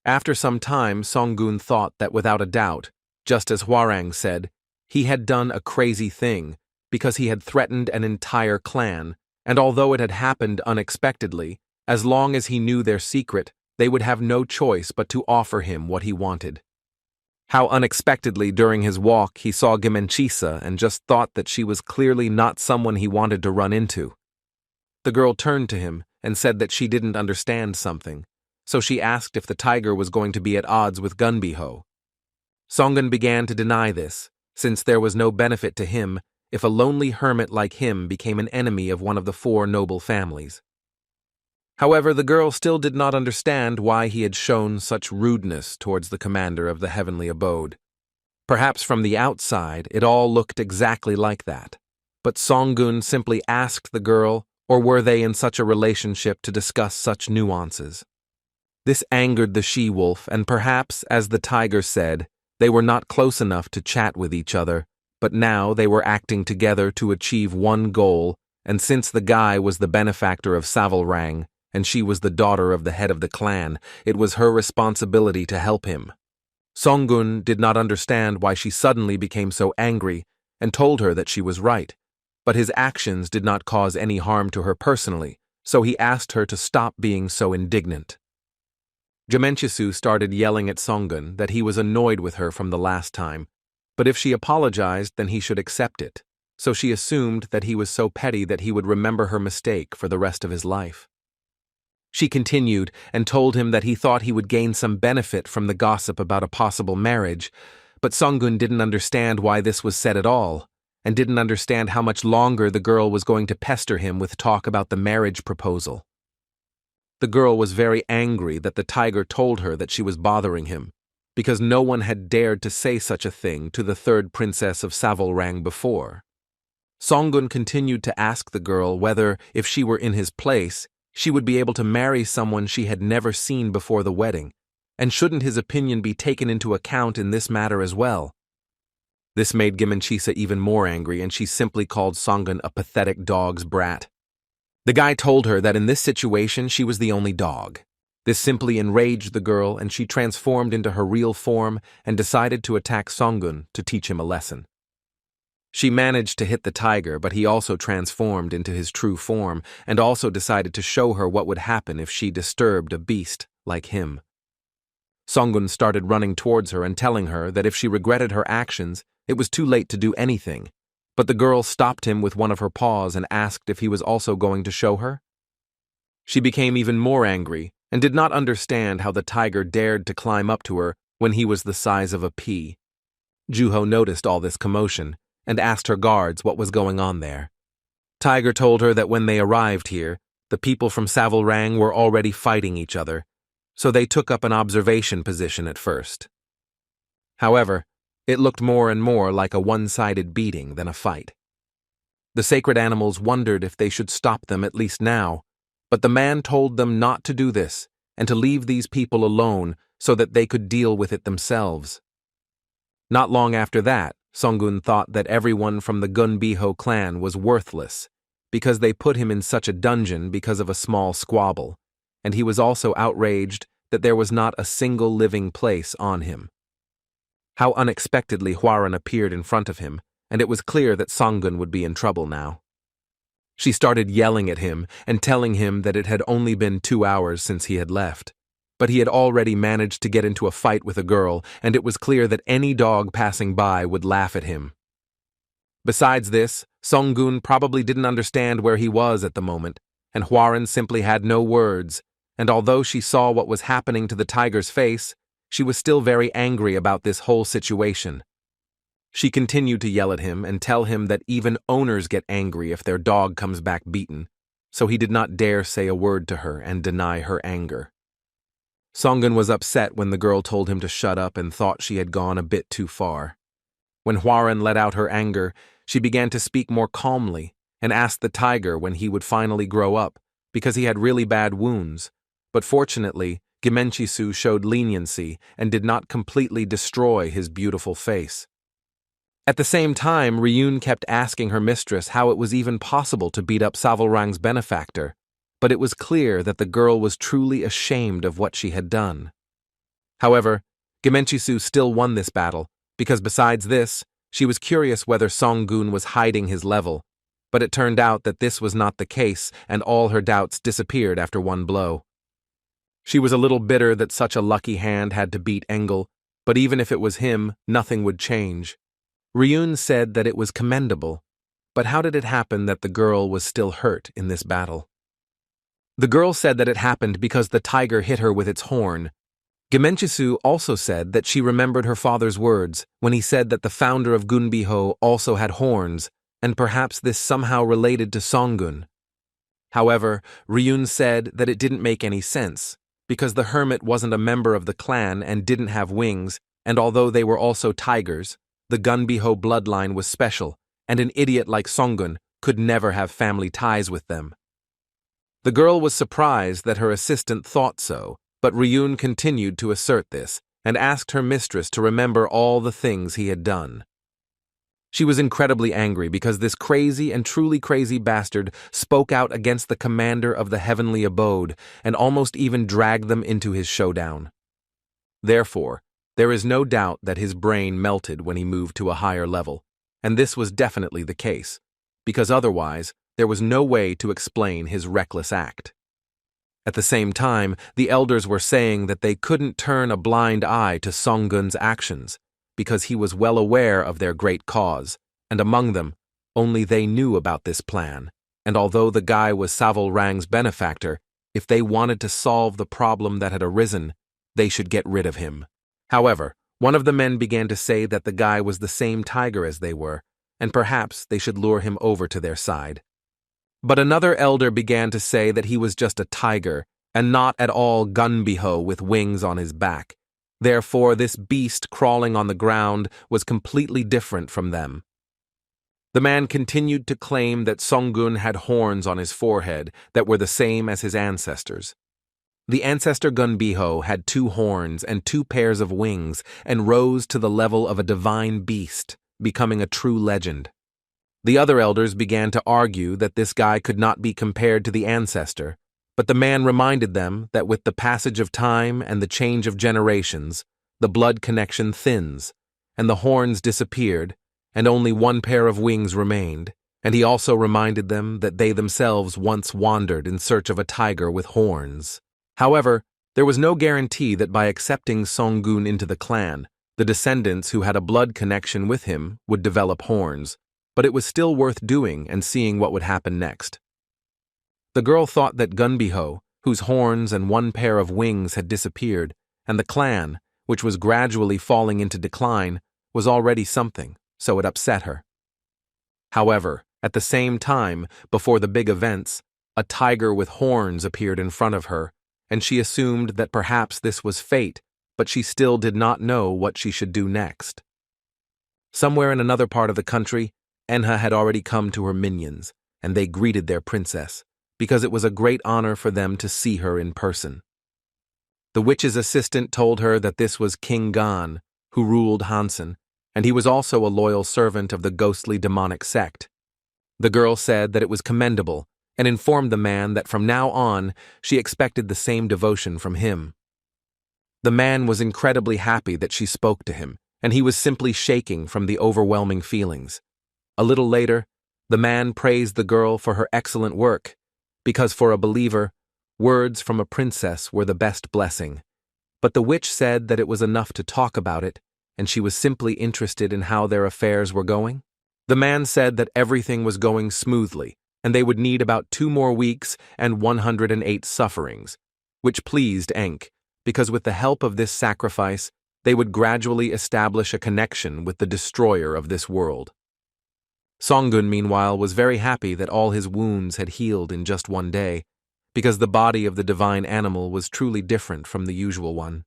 After some time, Songun thought that without a doubt, just as Hwarang said, he had done a crazy thing because he had threatened an entire clan, and although it had happened unexpectedly, as long as he knew their secret, they would have no choice but to offer him what he wanted. How unexpectedly during his walk he saw Gimenchisa and just thought that she was clearly not someone he wanted to run into. The girl turned to him and said that she didn't understand something, so she asked if the tiger was going to be at odds with Gunbiho. Songun began to deny this, since there was no benefit to him if a lonely hermit like him became an enemy of one of the 4 noble families. However, the girl still did not understand why he had shown such rudeness towards the commander of the heavenly abode. Perhaps from the outside it all looked exactly like that, but Songun simply asked the girl, or were they in such a relationship to discuss such nuances? This angered the she-wolf, and perhaps, as the tiger said, they were not close enough to chat with each other, but now they were acting together to achieve one goal, and since the guy was the benefactor of Savalrang, and she was the daughter of the head of the clan, it was her responsibility to help him. Songun did not understand why she suddenly became so angry and told her that she was right, but his actions did not cause any harm to her personally, so he asked her to stop being so indignant. Jimenchisu started yelling at Songun that he was annoyed with her from the last time, but if she apologized then he should accept it, so she assumed that he was so petty that he would remember her mistake for the rest of his life. She continued and told him that he thought he would gain some benefit from the gossip about a possible marriage, but Songun didn't understand why this was said at all, and didn't understand how much longer the girl was going to pester him with talk about the marriage proposal. The girl was very angry that the tiger told her that she was bothering him, because no one had dared to say such a thing to the 3rd princess of Savalrang before. Songun continued to ask the girl whether, if she were in his place, she would be able to marry someone she had never seen before the wedding, and shouldn't his opinion be taken into account in this matter as well? This made Gimenchisa even more angry, and she simply called Songun a pathetic dog's brat. The guy told her that in this situation she was the only dog. This simply enraged the girl, and she transformed into her real form and decided to attack Songun to teach him a lesson. She managed to hit the tiger, but he also transformed into his true form and also decided to show her what would happen if she disturbed a beast like him. Songun started running towards her and telling her that if she regretted her actions, it was too late to do anything, but the girl stopped him with one of her paws and asked if he was also going to show her. She became even more angry and did not understand how the tiger dared to climb up to her when he was the size of a pea. Juho noticed all this commotion and asked her guards what was going on there. Tiger told her that when they arrived here, the people from Savalrang were already fighting each other, so they took up an observation position at first. However, it looked more and more like a one-sided beating than a fight. The sacred animals wondered if they should stop them at least now, but the man told them not to do this and to leave these people alone so that they could deal with it themselves. Not long after that, Songun thought that everyone from the Gunbiho clan was worthless because they put him in such a dungeon because of a small squabble, and he was also outraged that there was not a single living place on him. How unexpectedly Hwaran appeared in front of him, and it was clear that Songun would be in trouble now. She started yelling at him and telling him that it had only been 2 hours since he had left, but he had already managed to get into a fight with a girl, and it was clear that any dog passing by would laugh at him. Besides this, Songun probably didn't understand where he was at the moment, and Hwaran simply had no words, and although she saw what was happening to the tiger's face, she was still very angry about this whole situation. She continued to yell at him and tell him that even owners get angry if their dog comes back beaten, so he did not dare say a word to her and deny her anger. Songun was upset when the girl told him to shut up and thought she had gone a bit too far. When Hwaran let out her anger, she began to speak more calmly and asked the tiger when he would finally grow up, because he had really bad wounds. But fortunately, Gimenchisu showed leniency and did not completely destroy his beautiful face. At the same time, Ryun kept asking her mistress how it was even possible to beat up Savalrang's benefactor, but it was clear that the girl was truly ashamed of what she had done. However, Gimenchisu still won this battle, because besides this, she was curious whether Songun was hiding his level, but it turned out that this was not the case, and all her doubts disappeared after one blow. She was a little bitter that such a lucky hand had to beat Engel, but even if it was him, nothing would change. Ryun said that it was commendable, but how did it happen that the girl was still hurt in this battle? The girl said that it happened because the tiger hit her with its horn. Gimenchisu also said that she remembered her father's words when he said that the founder of Gunbiho also had horns, and perhaps this somehow related to Songun. However, Ryun said that it didn't make any sense, because the hermit wasn't a member of the clan and didn't have wings, and although they were also tigers, the Gunbiho bloodline was special, and an idiot like Songun could never have family ties with them. The girl was surprised that her assistant thought so, but Ryun continued to assert this, and asked her mistress to remember all the things he had done. She was incredibly angry because this crazy and truly crazy bastard spoke out against the commander of the heavenly abode and almost even dragged them into his showdown. Therefore, there is no doubt that his brain melted when he moved to a higher level, and this was definitely the case, because otherwise there was no way to explain his reckless act. At the same time, the elders were saying that they couldn't turn a blind eye to Songun's actions, because he was well aware of their great cause, and among them, only they knew about this plan, and although the guy was Savalrang's benefactor, if they wanted to solve the problem that had arisen, they should get rid of him. However, one of the men began to say that the guy was the same tiger as they were, and perhaps they should lure him over to their side. But another elder began to say that he was just a tiger, and not at all Gunbiho with wings on his back. Therefore, this beast crawling on the ground was completely different from them. The man continued to claim that Songun had horns on his forehead that were the same as his ancestors. The ancestor Gunbiho had 2 horns and 2 pairs of wings and rose to the level of a divine beast, becoming a true legend. The other elders began to argue that this guy could not be compared to the ancestor, but the man reminded them that with the passage of time and the change of generations, the blood connection thins, and the horns disappeared, and only 1 pair of wings remained, and he also reminded them that they themselves once wandered in search of a tiger with horns. However, there was no guarantee that by accepting Songun into the clan, the descendants who had a blood connection with him would develop horns, but it was still worth doing and seeing what would happen next. The girl thought that Gunbiho, whose horns and 1 pair of wings had disappeared, and the clan, which was gradually falling into decline, was already something, so it upset her. However, at the same time, before the big events, a tiger with horns appeared in front of her, and she assumed that perhaps this was fate, but she still did not know what she should do next. Somewhere in another part of the country, Enha had already come to her minions, and they greeted their princess, because it was a great honor for them to see her in person. The witch's assistant told her that this was King Gan, who ruled Hansen, and he was also a loyal servant of the ghostly demonic sect. The girl said that it was commendable, and informed the man that from now on she expected the same devotion from him. The man was incredibly happy that she spoke to him, and he was simply shaking from the overwhelming feelings. A little later, the man praised the girl for her excellent work, because for a believer, words from a princess were the best blessing. But the witch said that it was enough to talk about it, and she was simply interested in how their affairs were going. The man said that everything was going smoothly, and they would need about 2 more weeks and 108 sufferings, which pleased Enk, because with the help of this sacrifice, they would gradually establish a connection with the destroyer of this world. Songun, meanwhile, was very happy that all his wounds had healed in just 1 day, because the body of the divine animal was truly different from the usual one.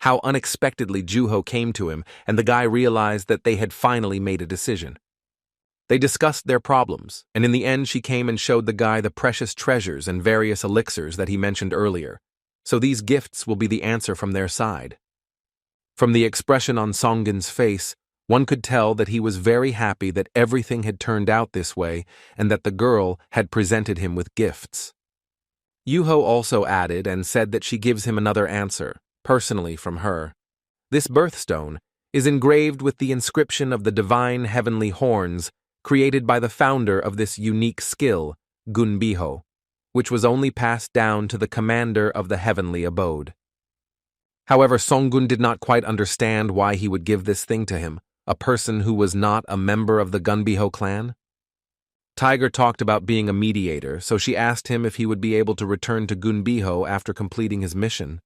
How unexpectedly Juho came to him, and the guy realized that they had finally made a decision. They discussed their problems, and in the end she came and showed the guy the precious treasures and various elixirs that he mentioned earlier, so these gifts will be the answer from their side. From the expression on Songgun's face, one could tell that he was very happy that everything had turned out this way and that the girl had presented him with gifts. Yuho also added and said that she gives him another answer, personally from her. This birthstone is engraved with the inscription of the divine heavenly horns created by the founder of this unique skill, Gunbiho, which was only passed down to the commander of the heavenly abode. However, Songgun did not quite understand why he would give this thing to him, a person who was not a member of the Gunbiho clan. Tiger talked about being a mediator, so she asked him if he would be able to return to Gunbiho after completing his mission.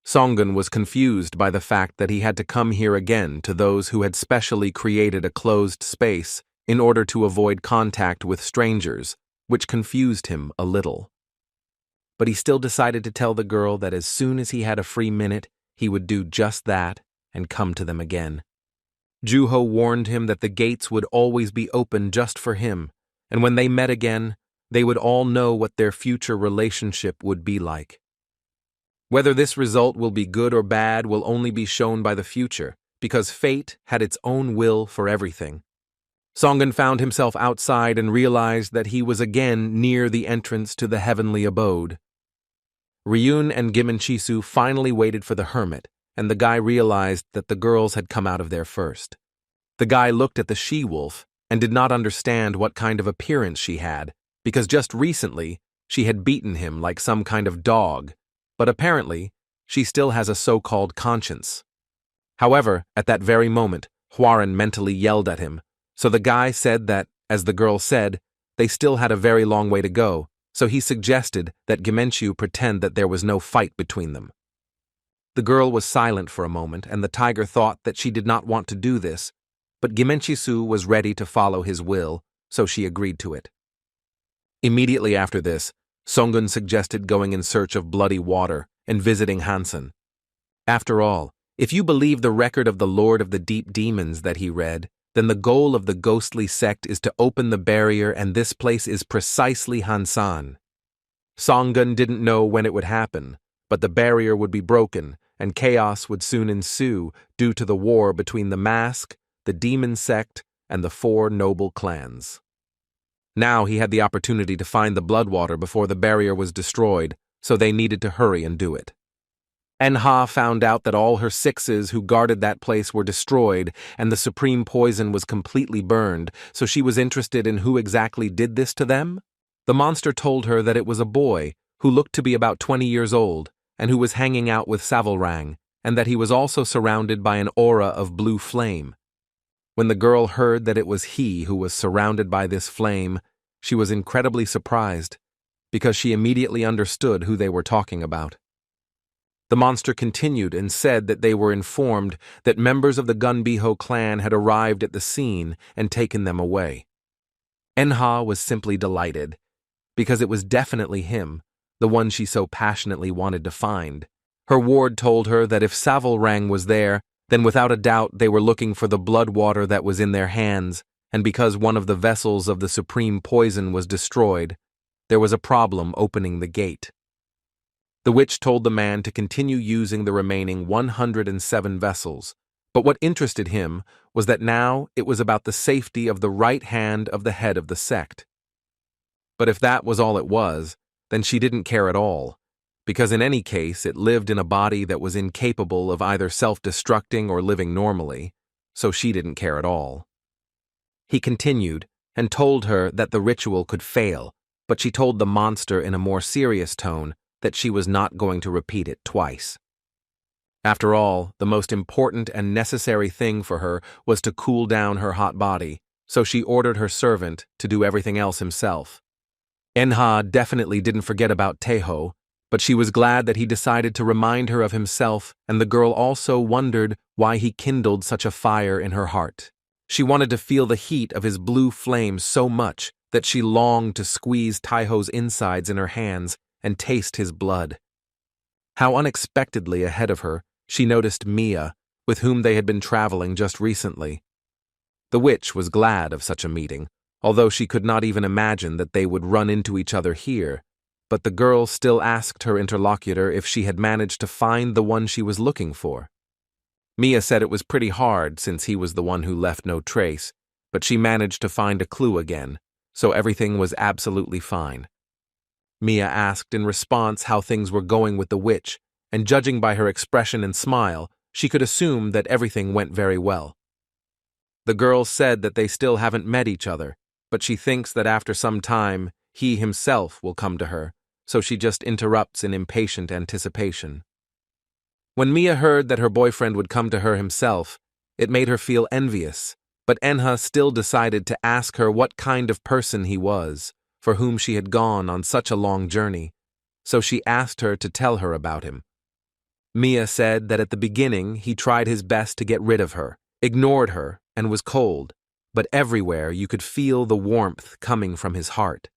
Songgun was confused by the fact that he had to come here again to those who had specially created a closed space in order to avoid contact with strangers, which confused him a little. But he still decided to tell the girl that as soon as he had a free minute, he would do just that and come to them again. Juho warned him that the gates would always be open just for him, and when they met again, they would all know what their future relationship would be like. Whether this result will be good or bad will only be shown by the future, because fate had its own will for everything. Songgun found himself outside and realized that he was again near the entrance to the heavenly abode. Ryun and Gimenchisu finally waited for the hermit, and the guy realized that the girls had come out of there first. The guy looked at the she-wolf and did not understand what kind of appearance she had, because just recently she had beaten him like some kind of dog, but apparently she still has a so-called conscience. However, at that very moment, Hwaran mentally yelled at him, so the guy said that, as the girl said, they still had a very long way to go, so he suggested that Gimenchu pretend that there was no fight between them. The girl was silent for a moment, and the tiger thought that she did not want to do this, but Gimenchisu was ready to follow his will, so she agreed to it. Immediately after this, Songgun suggested going in search of bloody water and visiting Hansen. After all, if you believe the record of the Lord of the Deep Demons that he read, then the goal of the ghostly sect is to open the barrier, and this place is precisely Hansan. Songgun didn't know when it would happen, but the barrier would be broken, and chaos would soon ensue due to the war between the Mask, the Demon Sect, and the 4 noble clans. Now he had the opportunity to find the Bloodwater before the barrier was destroyed, so they needed to hurry and do it. Enha found out that all her 6s who guarded that place were destroyed, and the supreme poison was completely burned, so she was interested in who exactly did this to them. The monster told her that it was a boy who looked to be about 20 years old, and who was hanging out with Savalrang, and that he was also surrounded by an aura of blue flame. When the girl heard that it was he who was surrounded by this flame, she was incredibly surprised, because she immediately understood who they were talking about. The monster continued and said that they were informed that members of the Gunbiho clan had arrived at the scene and taken them away. Enha was simply delighted, because it was definitely him, the one she so passionately wanted to find. Her ward told her that if Savalrang was there, then without a doubt they were looking for the blood water that was in their hands, and because one of the vessels of the supreme poison was destroyed, there was a problem opening the gate. The witch told the man to continue using the remaining 107 vessels, but what interested him was that now it was about the safety of the right hand of the head of the sect. But if that was all it was, then she didn't care at all, because in any case it lived in a body that was incapable of either self-destructing or living normally, so she didn't care at all. He continued and told her that the ritual could fail, but she told the monster in a more serious tone that she was not going to repeat it twice. After all, the most important and necessary thing for her was to cool down her hot body, so she ordered her servant to do everything else himself. Enha definitely didn't forget about Teho, but she was glad that he decided to remind her of himself, and the girl also wondered why he kindled such a fire in her heart. She wanted to feel the heat of his blue flame so much that she longed to squeeze Taiho's insides in her hands and taste his blood. How unexpectedly ahead of her, she noticed Mia, with whom they had been traveling just recently. The witch was glad of such a meeting, although she could not even imagine that they would run into each other here, but the girl still asked her interlocutor if she had managed to find the one she was looking for. Mia said it was pretty hard since he was the one who left no trace, but she managed to find a clue again, so everything was absolutely fine. Mia asked in response how things were going with the witch, and judging by her expression and smile, she could assume that everything went very well. The girl said that they still haven't met each other, but she thinks that after some time, he himself will come to her, so she just interrupts in impatient anticipation. When Mia heard that her boyfriend would come to her himself, it made her feel envious, but Enha still decided to ask her what kind of person he was, for whom she had gone on such a long journey, so she asked her to tell her about him. Mia said that at the beginning he tried his best to get rid of her, ignored her, and was cold, but everywhere you could feel the warmth coming from his heart.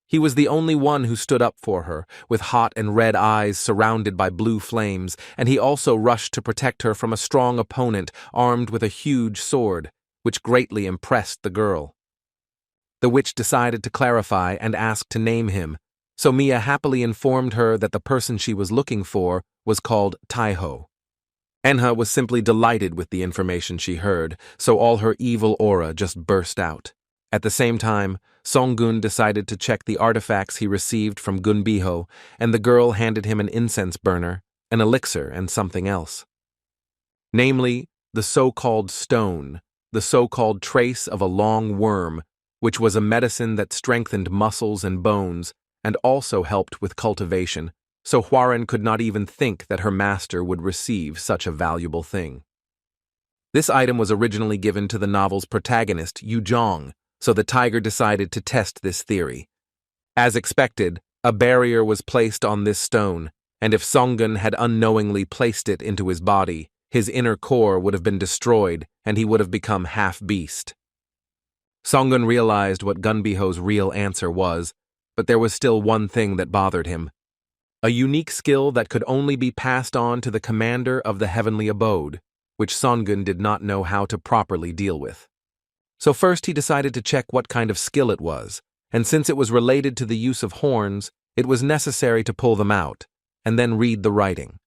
He was the only one who stood up for her, with hot and red eyes surrounded by blue flames, and he also rushed to protect her from a strong opponent armed with a huge sword, which greatly impressed the girl. The witch decided to clarify and asked to name him, so Mia happily informed her that the person she was looking for was called Taiho. Enha was simply delighted with the information she heard, so all her evil aura just burst out. At the same time, Songgun decided to check the artifacts he received from Gunbiho, and the girl handed him an incense burner, an elixir, and something else. Namely, the so-called stone, the so-called trace of a long worm, which was a medicine that strengthened muscles and bones, and also helped with cultivation, so Huaren could not even think that her master would receive such a valuable thing. This item was originally given to the novel's protagonist, Yu Zhong, so the tiger decided to test this theory. As expected, a barrier was placed on this stone, and if Songgun had unknowingly placed it into his body, his inner core would have been destroyed and he would have become half-beast. Songgun realized what Gunbiho's real answer was, but there was still one thing that bothered him. A unique skill that could only be passed on to the commander of the heavenly abode, which Songgun did not know how to properly deal with. So first he decided to check what kind of skill it was, and since it was related to the use of horns, it was necessary to pull them out, and then read the writing.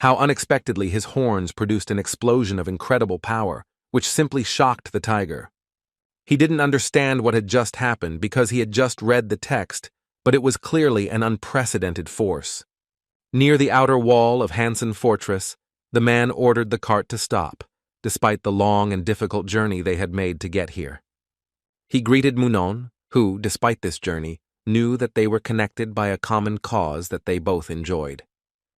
How unexpectedly his horns produced an explosion of incredible power, which simply shocked the tiger. He didn't understand what had just happened because he had just read the text, but it was clearly an unprecedented force. Near the outer wall of Hansen Fortress, the man ordered the cart to stop, despite the long and difficult journey they had made to get here. He greeted Munon, who, despite this journey, knew that they were connected by a common cause that they both enjoyed.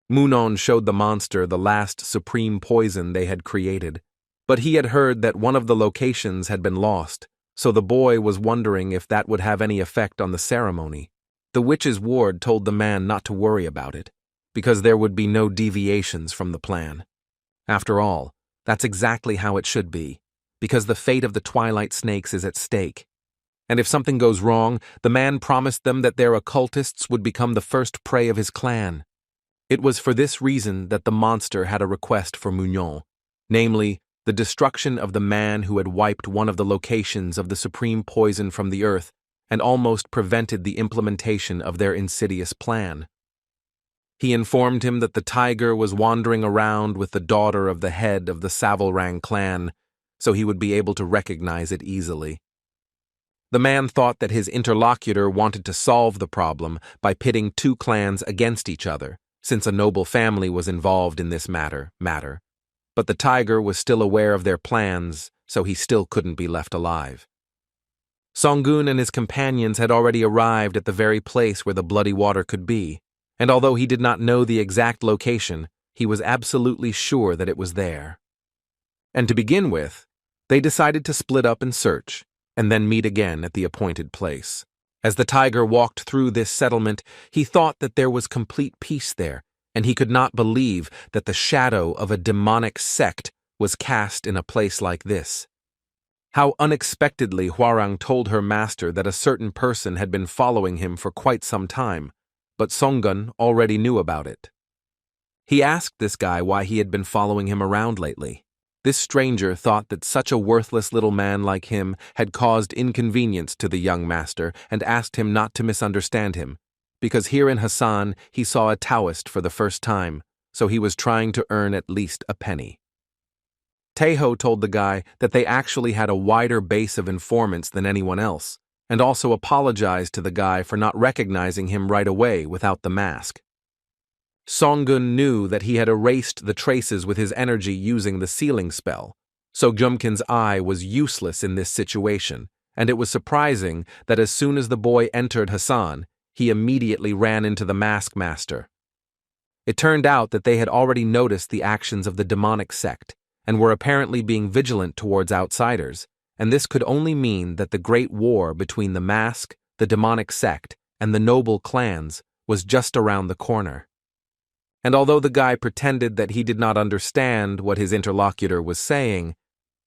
Munon showed the monster the last supreme poison they had created, but he had heard that one of the locations had been lost, so the boy was wondering if that would have any effect on the ceremony. The witch's ward told the man not to worry about it, because there would be no deviations from the plan. After all, that's exactly how it should be, because the fate of the Twilight Snakes is at stake. And if something goes wrong, the man promised them that their occultists would become the first prey of his clan. It was for this reason that the monster had a request for Mignon, namely, the destruction of the man who had wiped one of the locations of the supreme poison from the earth and almost prevented the implementation of their insidious plan. He informed him that the tiger was wandering around with the daughter of the head of the Savalrang clan, so he would be able to recognize it easily. The man thought that his interlocutor wanted to solve the problem by pitting two clans against each other, since a noble family was involved in this matter. But the tiger was still aware of their plans, so he still couldn't be left alive. Songgun and his companions had already arrived at the very place where the bloody water could be, and although he did not know the exact location, he was absolutely sure that it was there. And to begin with, they decided to split up and search, and then meet again at the appointed place. As the tiger walked through this settlement, he thought that there was complete peace there, and he could not believe that the shadow of a demonic sect was cast in a place like this. How unexpectedly Hwarang told her master that a certain person had been following him for quite some time, but Songgun already knew about it. He asked this guy why he had been following him around lately. This stranger thought that such a worthless little man like him had caused inconvenience to the young master and asked him not to misunderstand him, because here in Hassan he saw a Taoist for the first time, so he was trying to earn at least a penny. Taeho told the guy that they actually had a wider base of informants than anyone else, and also apologized to the guy for not recognizing him right away without the mask. Songgun knew that he had erased the traces with his energy using the sealing spell, so Jumkin's eye was useless in this situation, and it was surprising that as soon as the boy entered Hassan, he immediately ran into the mask master. It turned out that they had already noticed the actions of the demonic sect, and were apparently being vigilant towards outsiders, and this could only mean that the great war between the mask, the demonic sect, and the noble clans was just around the corner. And although the guy pretended that he did not understand what his interlocutor was saying,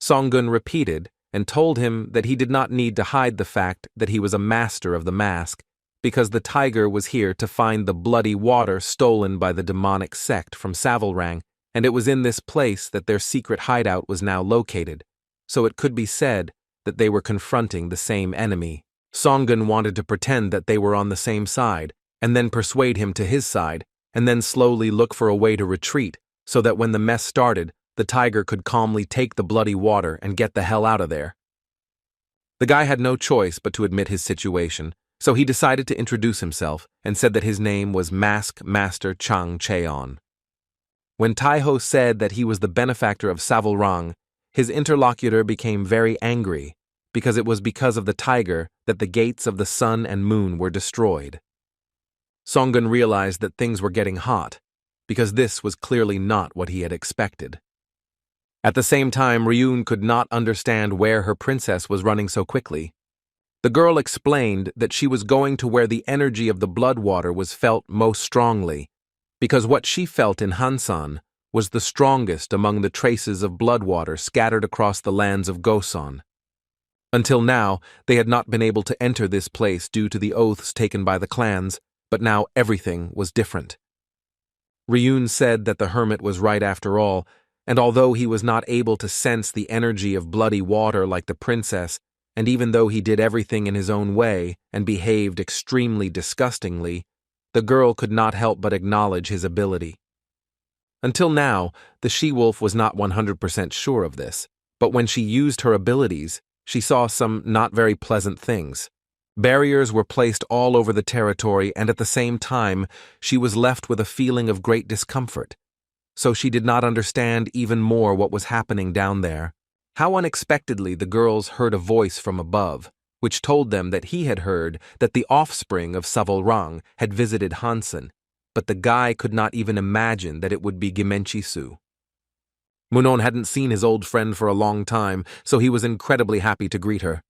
Songgun repeated and told him that he did not need to hide the fact that he was a master of the mask, because the tiger was here to find the bloody water stolen by the demonic sect from SSS-Rank, and it was in this place that their secret hideout was now located, so it could be said that they were confronting the same enemy. Songgun wanted to pretend that they were on the same side, and then persuade him to his side, and then slowly look for a way to retreat, so that when the mess started, the tiger could calmly take the bloody water and get the hell out of there. The guy had no choice but to admit his situation, so he decided to introduce himself and said that his name was Mask Master Chang Cheon. When Taeho said that he was the benefactor of SSS-Rank, his interlocutor became very angry, because it was because of the tiger that the gates of the sun and moon were destroyed. Songgun realized that things were getting hot, because this was clearly not what he had expected. At the same time, Ryun could not understand where her princess was running so quickly. The girl explained that she was going to where the energy of the blood water was felt most strongly, because what she felt in Hansan was the strongest among the traces of blood water scattered across the lands of Gosan. Until now, they had not been able to enter this place due to the oaths taken by the clans, but now everything was different. Ryun said that the hermit was right after all, and although he was not able to sense the energy of bloody water like the princess, and even though he did everything in his own way and behaved extremely disgustingly, the girl could not help but acknowledge his ability. Until now, the she-wolf was not 100% sure of this, but when she used her abilities, she saw some not very pleasant things. Barriers were placed all over the territory, and at the same time, she was left with a feeling of great discomfort. So she did not understand even more what was happening down there. How unexpectedly the girls heard a voice from above, which told them that he had heard that the offspring of SSS-Rank had visited Hansen, but the guy could not even imagine that it would be Gimenchi-su. Munon hadn't seen his old friend for a long time, so he was incredibly happy to greet her.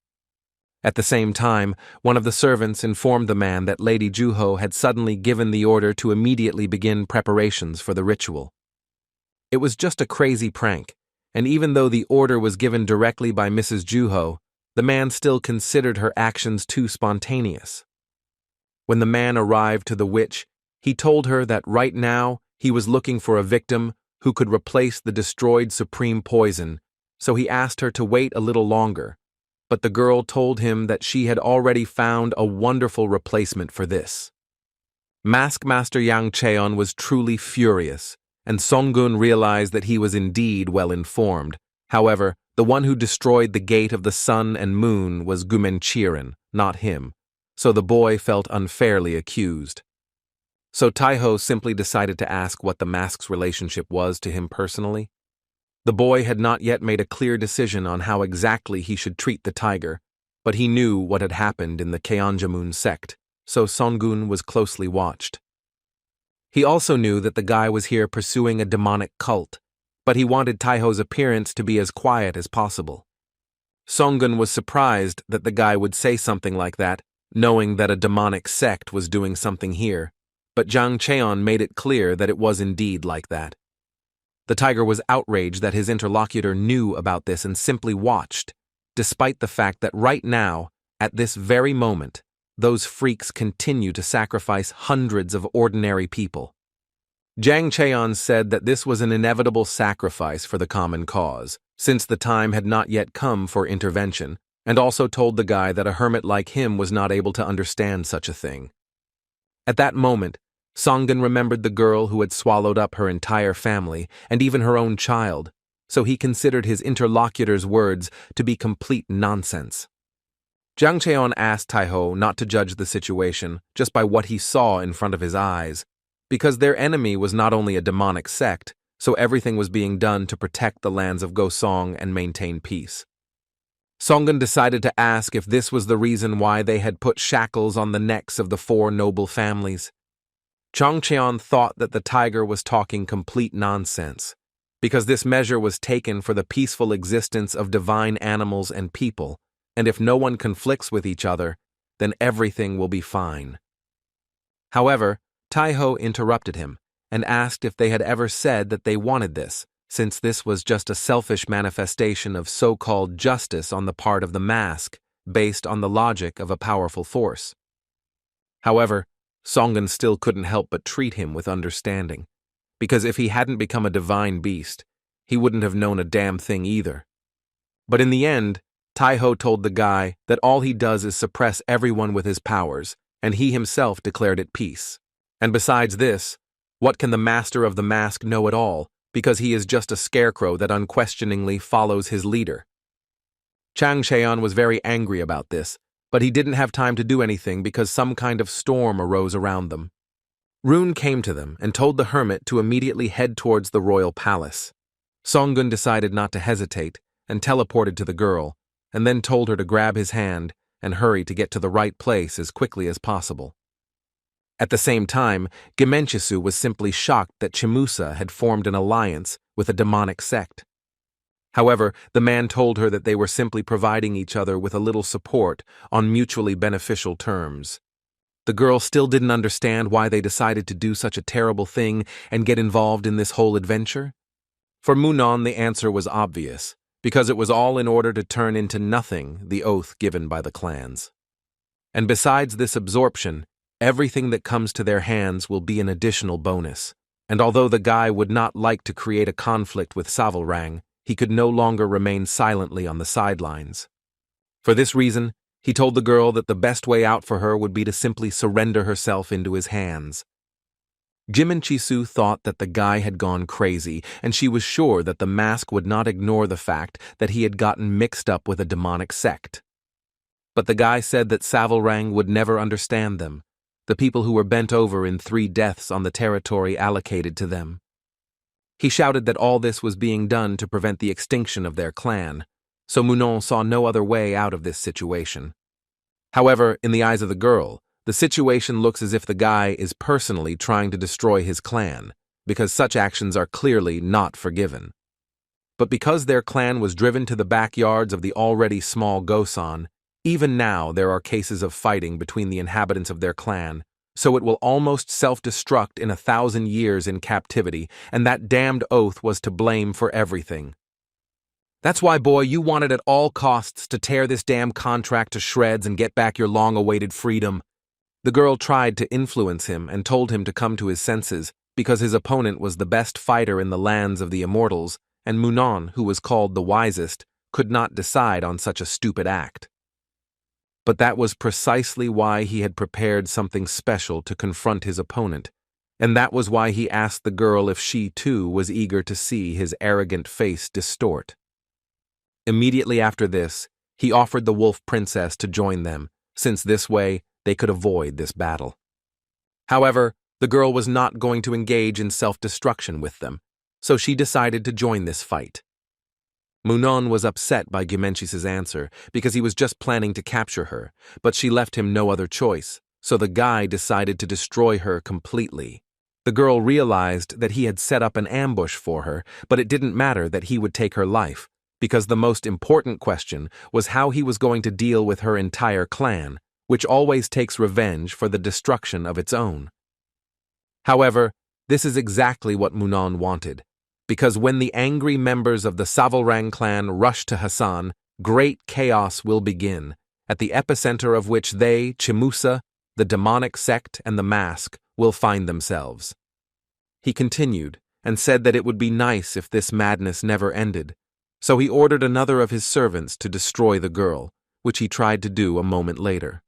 At the same time, one of the servants informed the man that Lady Juho had suddenly given the order to immediately begin preparations for the ritual. It was just a crazy prank, and even though the order was given directly by Mrs. Juho, the man still considered her actions too spontaneous. When the man arrived to the witch, he told her that right now he was looking for a victim who could replace the destroyed supreme poison, so he asked her to wait a little longer, but the girl told him that she had already found a wonderful replacement for this. Mask Master Yang Cheon was truly furious, and Songgun realized that he was indeed well informed. However, the one who destroyed the gate of the sun and moon was Gumenchiren, not him, so the boy felt unfairly accused. So Taeho simply decided to ask what the mask's relationship was to him personally. The boy had not yet made a clear decision on how exactly he should treat the tiger, but he knew what had happened in the Keonjamun sect, so Songgun was closely watched. He also knew that the guy was here pursuing a demonic cult, but he wanted Taeho's appearance to be as quiet as possible. Songgun was surprised that the guy would say something like that, knowing that a demonic sect was doing something here, but Jang Cheon made it clear that it was indeed like that. The tiger was outraged that his interlocutor knew about this and simply watched, despite the fact that right now, at this very moment, those freaks continue to sacrifice hundreds of ordinary people. Jang Cheon said that this was an inevitable sacrifice for the common cause, since the time had not yet come for intervention, and also told the guy that a hermit like him was not able to understand such a thing. At that moment, Songun remembered the girl who had swallowed up her entire family and even her own child, so he considered his interlocutor's words to be complete nonsense. Jang Cheon asked Taiho not to judge the situation just by what he saw in front of his eyes, because their enemy was not only a demonic sect, so everything was being done to protect the lands of Gosong and maintain peace. Songun decided to ask if this was the reason why they had put shackles on the necks of the four noble families. Jang Cheon thought that the tiger was talking complete nonsense, because this measure was taken for the peaceful existence of divine animals and people, and if no one conflicts with each other, then everything will be fine. However, Taiho interrupted him and asked if they had ever said that they wanted this, since this was just a selfish manifestation of so-called justice on the part of the mask, based on the logic of a powerful force. However, Songun still couldn't help but treat him with understanding, because if he hadn't become a divine beast, he wouldn't have known a damn thing either. But in the end, Taiho told the guy that all he does is suppress everyone with his powers, and he himself declared it peace. And besides this, what can the master of the mask know at all, because he is just a scarecrow that unquestioningly follows his leader? Jang Cheon was very angry about this, but he didn't have time to do anything because some kind of storm arose around them. Rune came to them and told the hermit to immediately head towards the royal palace. Songun decided not to hesitate and teleported to the girl, and then told her to grab his hand and hurry to get to the right place as quickly as possible. At the same time, Gimenchisu was simply shocked that Chimusa had formed an alliance with a demonic sect. However, the man told her that they were simply providing each other with a little support on mutually beneficial terms. The girl still didn't understand why they decided to do such a terrible thing and get involved in this whole adventure. For Munon, the answer was obvious, because it was all in order to turn into nothing the oath given by the clans. And besides this absorption, everything that comes to their hands will be an additional bonus, and although the guy would not like to create a conflict with SSS-Rank, he could no longer remain silently on the sidelines. For this reason, he told the girl that the best way out for her would be to simply surrender herself into his hands. Gimenchisu thought that the guy had gone crazy, and she was sure that the mask would not ignore the fact that he had gotten mixed up with a demonic sect. But the guy said that SSS-Rank would never understand them, the people who were bent over in 3 deaths on the territory allocated to them. He shouted that all this was being done to prevent the extinction of their clan, so Munon saw no other way out of this situation. However, in the eyes of the girl, the situation looks as if the guy is personally trying to destroy his clan, because such actions are clearly not forgiven. But because their clan was driven to the backyards of the already small Gosan, even now there are cases of fighting between the inhabitants of their clan, so it will almost self-destruct in 1,000 years in captivity, and that damned oath was to blame for everything. That's why, boy, you wanted at all costs to tear this damn contract to shreds and get back your long-awaited freedom. The girl tried to influence him and told him to come to his senses, because his opponent was the best fighter in the lands of the immortals, and Munon, who was called the wisest, could not decide on such a stupid act. But that was precisely why he had prepared something special to confront his opponent, and that was why he asked the girl if she too was eager to see his arrogant face distort. Immediately after this, he offered the Wolf Princess to join them, since this way they could avoid this battle. However, the girl was not going to engage in self-destruction with them, so she decided to join this fight. Munon was upset by Gimenchis's answer because he was just planning to capture her, but she left him no other choice, so the guy decided to destroy her completely. The girl realized that he had set up an ambush for her, but it didn't matter that he would take her life, because the most important question was how he was going to deal with her entire clan, which always takes revenge for the destruction of its own. However, this is exactly what Munon wanted, because when the angry members of the SSS-Rank clan rushed to Hassan, great chaos will begin, at the epicenter of which they, Chimusa, the demonic sect, and the mask, will find themselves. He continued, and said that it would be nice if this madness never ended, so he ordered another of his servants to destroy the girl, which he tried to do a moment later.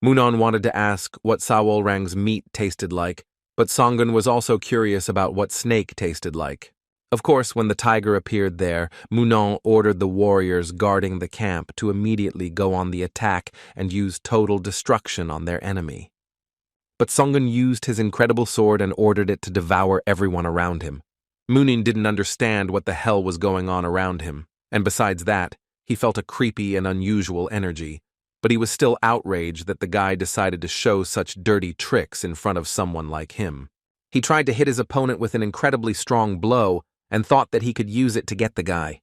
Munon wanted to ask what Sawolrang's meat tasted like, but Songun was also curious about what snake tasted like. Of course, when the tiger appeared there, Munon ordered the warriors guarding the camp to immediately go on the attack and use total destruction on their enemy. But Songun used his incredible sword and ordered it to devour everyone around him. Munin didn't understand what the hell was going on around him, and besides that, he felt a creepy and unusual energy, but he was still outraged that the guy decided to show such dirty tricks in front of someone like him. He tried to hit his opponent with an incredibly strong blow and thought that he could use it to get the guy.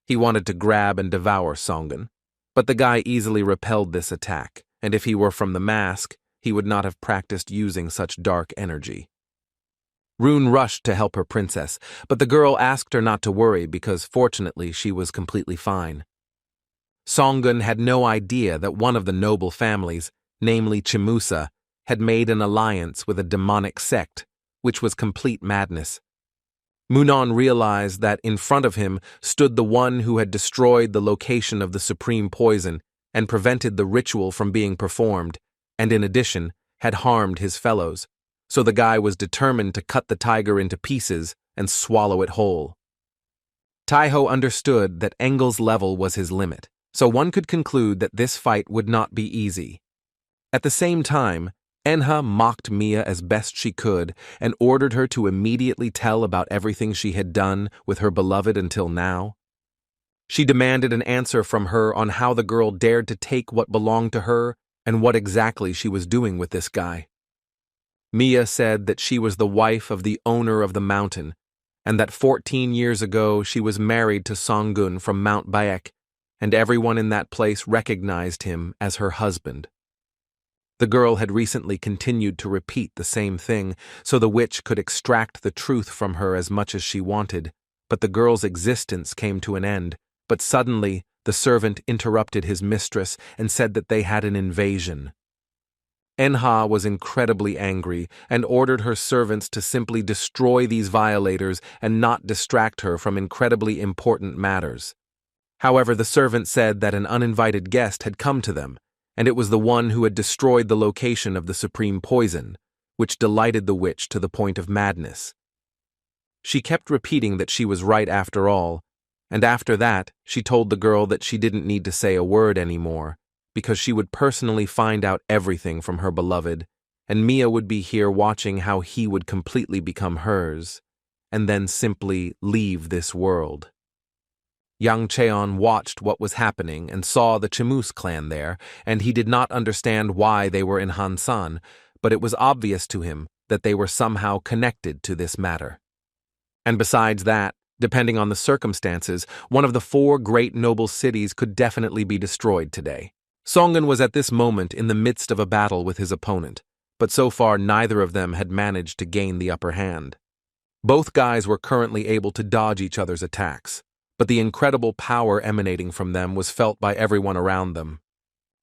He wanted to grab and devour Songun, but the guy easily repelled this attack, and if he were from the mask, he would not have practiced using such dark energy. Rune rushed to help her princess, but the girl asked her not to worry because fortunately she was completely fine. Songun had no idea that one of the noble families, namely Chimusa, had made an alliance with a demonic sect, which was complete madness. Munon realized that in front of him stood the one who had destroyed the location of the supreme poison and prevented the ritual from being performed, and in addition, had harmed his fellows. So the guy was determined to cut the tiger into pieces and swallow it whole. Taiho understood that Engel's level was his limit, so one could conclude that this fight would not be easy. At the same time, Enha mocked Mia as best she could and ordered her to immediately tell about everything she had done with her beloved until now. She demanded an answer from her on how the girl dared to take what belonged to her and what exactly she was doing with this guy. Mia said that she was the wife of the owner of the mountain, and that 14 years ago she was married to Songun from Mount Baek, and everyone in that place recognized him as her husband. The girl had recently continued to repeat the same thing, so the witch could extract the truth from her as much as she wanted, but the girl's existence came to an end. But suddenly, the servant interrupted his mistress and said that they had an invasion. Enha was incredibly angry and ordered her servants to simply destroy these violators and not distract her from incredibly important matters. However, the servant said that an uninvited guest had come to them, and it was the one who had destroyed the location of the supreme poison, which delighted the witch to the point of madness. She kept repeating that she was right after all, and after that, she told the girl that she didn't need to say a word anymore, because she would personally find out everything from her beloved, and Mia would be here watching how he would completely become hers, and then simply leave this world. Yang Cheon watched what was happening and saw the Chimus clan there, and he did not understand why they were in Hansan, but it was obvious to him that they were somehow connected to this matter. And besides that, depending on the circumstances, one of the 4 great noble cities could definitely be destroyed today. Songun was at this moment in the midst of a battle with his opponent, but so far neither of them had managed to gain the upper hand. Both guys were currently able to dodge each other's attacks, but the incredible power emanating from them was felt by everyone around them.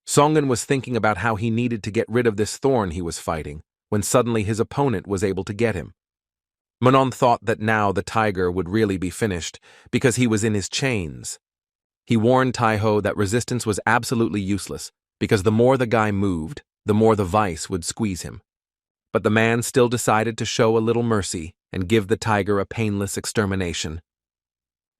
Songun was thinking about how he needed to get rid of this thorn he was fighting, when suddenly his opponent was able to get him. Manon thought that now the tiger would really be finished, because he was in his chains. He warned Taiho that resistance was absolutely useless, because the more the guy moved, the more the vice would squeeze him. But the man still decided to show a little mercy and give the tiger a painless extermination.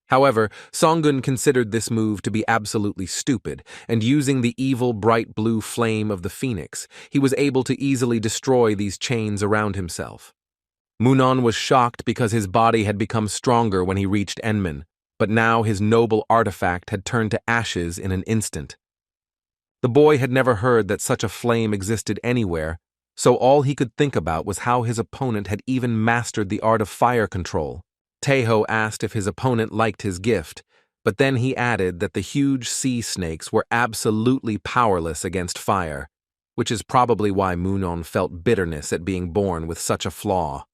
However, Songun considered this move to be absolutely stupid, and using the evil bright blue flame of the phoenix, he was able to easily destroy these chains around himself. Munon was shocked because his body had become stronger when he reached Enmin, but now his noble artifact had turned to ashes in an instant. The boy had never heard that such a flame existed anywhere, so all he could think about was how his opponent had even mastered the art of fire control. Taiho asked if his opponent liked his gift, but then he added that the huge sea snakes were absolutely powerless against fire, which is probably why Munon felt bitterness at being born with such a flaw.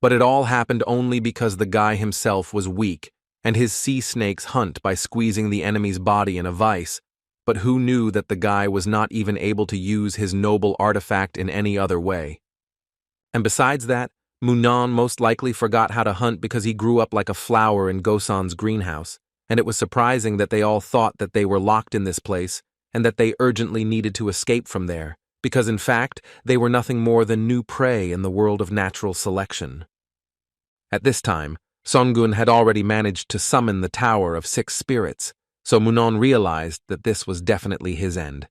But it all happened only because the guy himself was weak and his sea snakes hunt by squeezing the enemy's body in a vice, but who knew that the guy was not even able to use his noble artifact in any other way? And besides that, Munan most likely forgot how to hunt because he grew up like a flower in Gosan's greenhouse, and it was surprising that they all thought that they were locked in this place and that they urgently needed to escape from there, because in fact, they were nothing more than new prey in the world of natural selection. At this time, Songun had already managed to summon the Tower of Six Spirits, so Munan realized that this was definitely his end.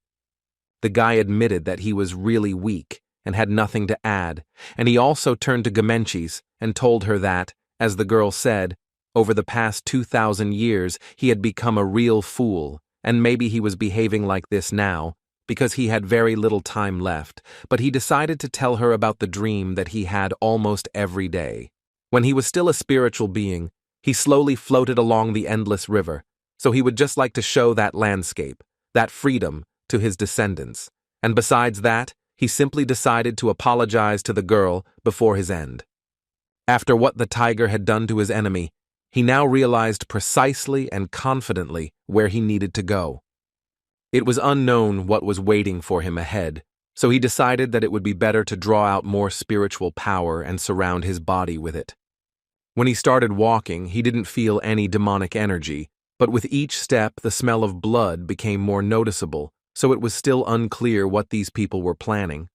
The guy admitted that he was really weak and had nothing to add, and he also turned to Gamenchis and told her that, as the girl said, over the past 2,000 years he had become a real fool, and maybe he was behaving like this now, because he had very little time left, but he decided to tell her about the dream that he had almost every day. When he was still a spiritual being, he slowly floated along the endless river, so he would just like to show that landscape, that freedom, to his descendants, and besides that, he simply decided to apologize to the girl before his end. After what the tiger had done to his enemy, he now realized precisely and confidently where he needed to go. It was unknown what was waiting for him ahead, so he decided that it would be better to draw out more spiritual power and surround his body with it. When he started walking, he didn't feel any demonic energy, but with each step the smell of blood became more noticeable, so it was still unclear what these people were planning.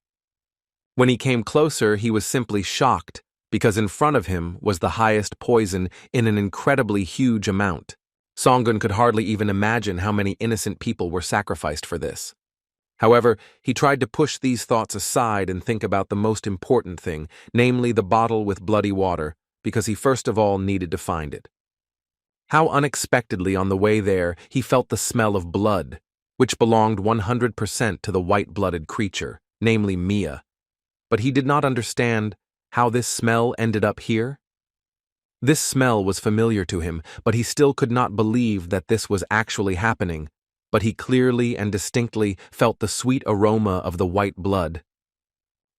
When he came closer, he was simply shocked, because in front of him was the highest poison in an incredibly huge amount. Songun could hardly even imagine how many innocent people were sacrificed for this. However, he tried to push these thoughts aside and think about the most important thing, namely the bottle with bloody water, because he first of all needed to find it. How unexpectedly on the way there he felt the smell of blood, which belonged 100% to the white-blooded creature, namely Mia. But he did not understand how this smell ended up here. This smell was familiar to him, but he still could not believe that this was actually happening, but he clearly and distinctly felt the sweet aroma of the white blood.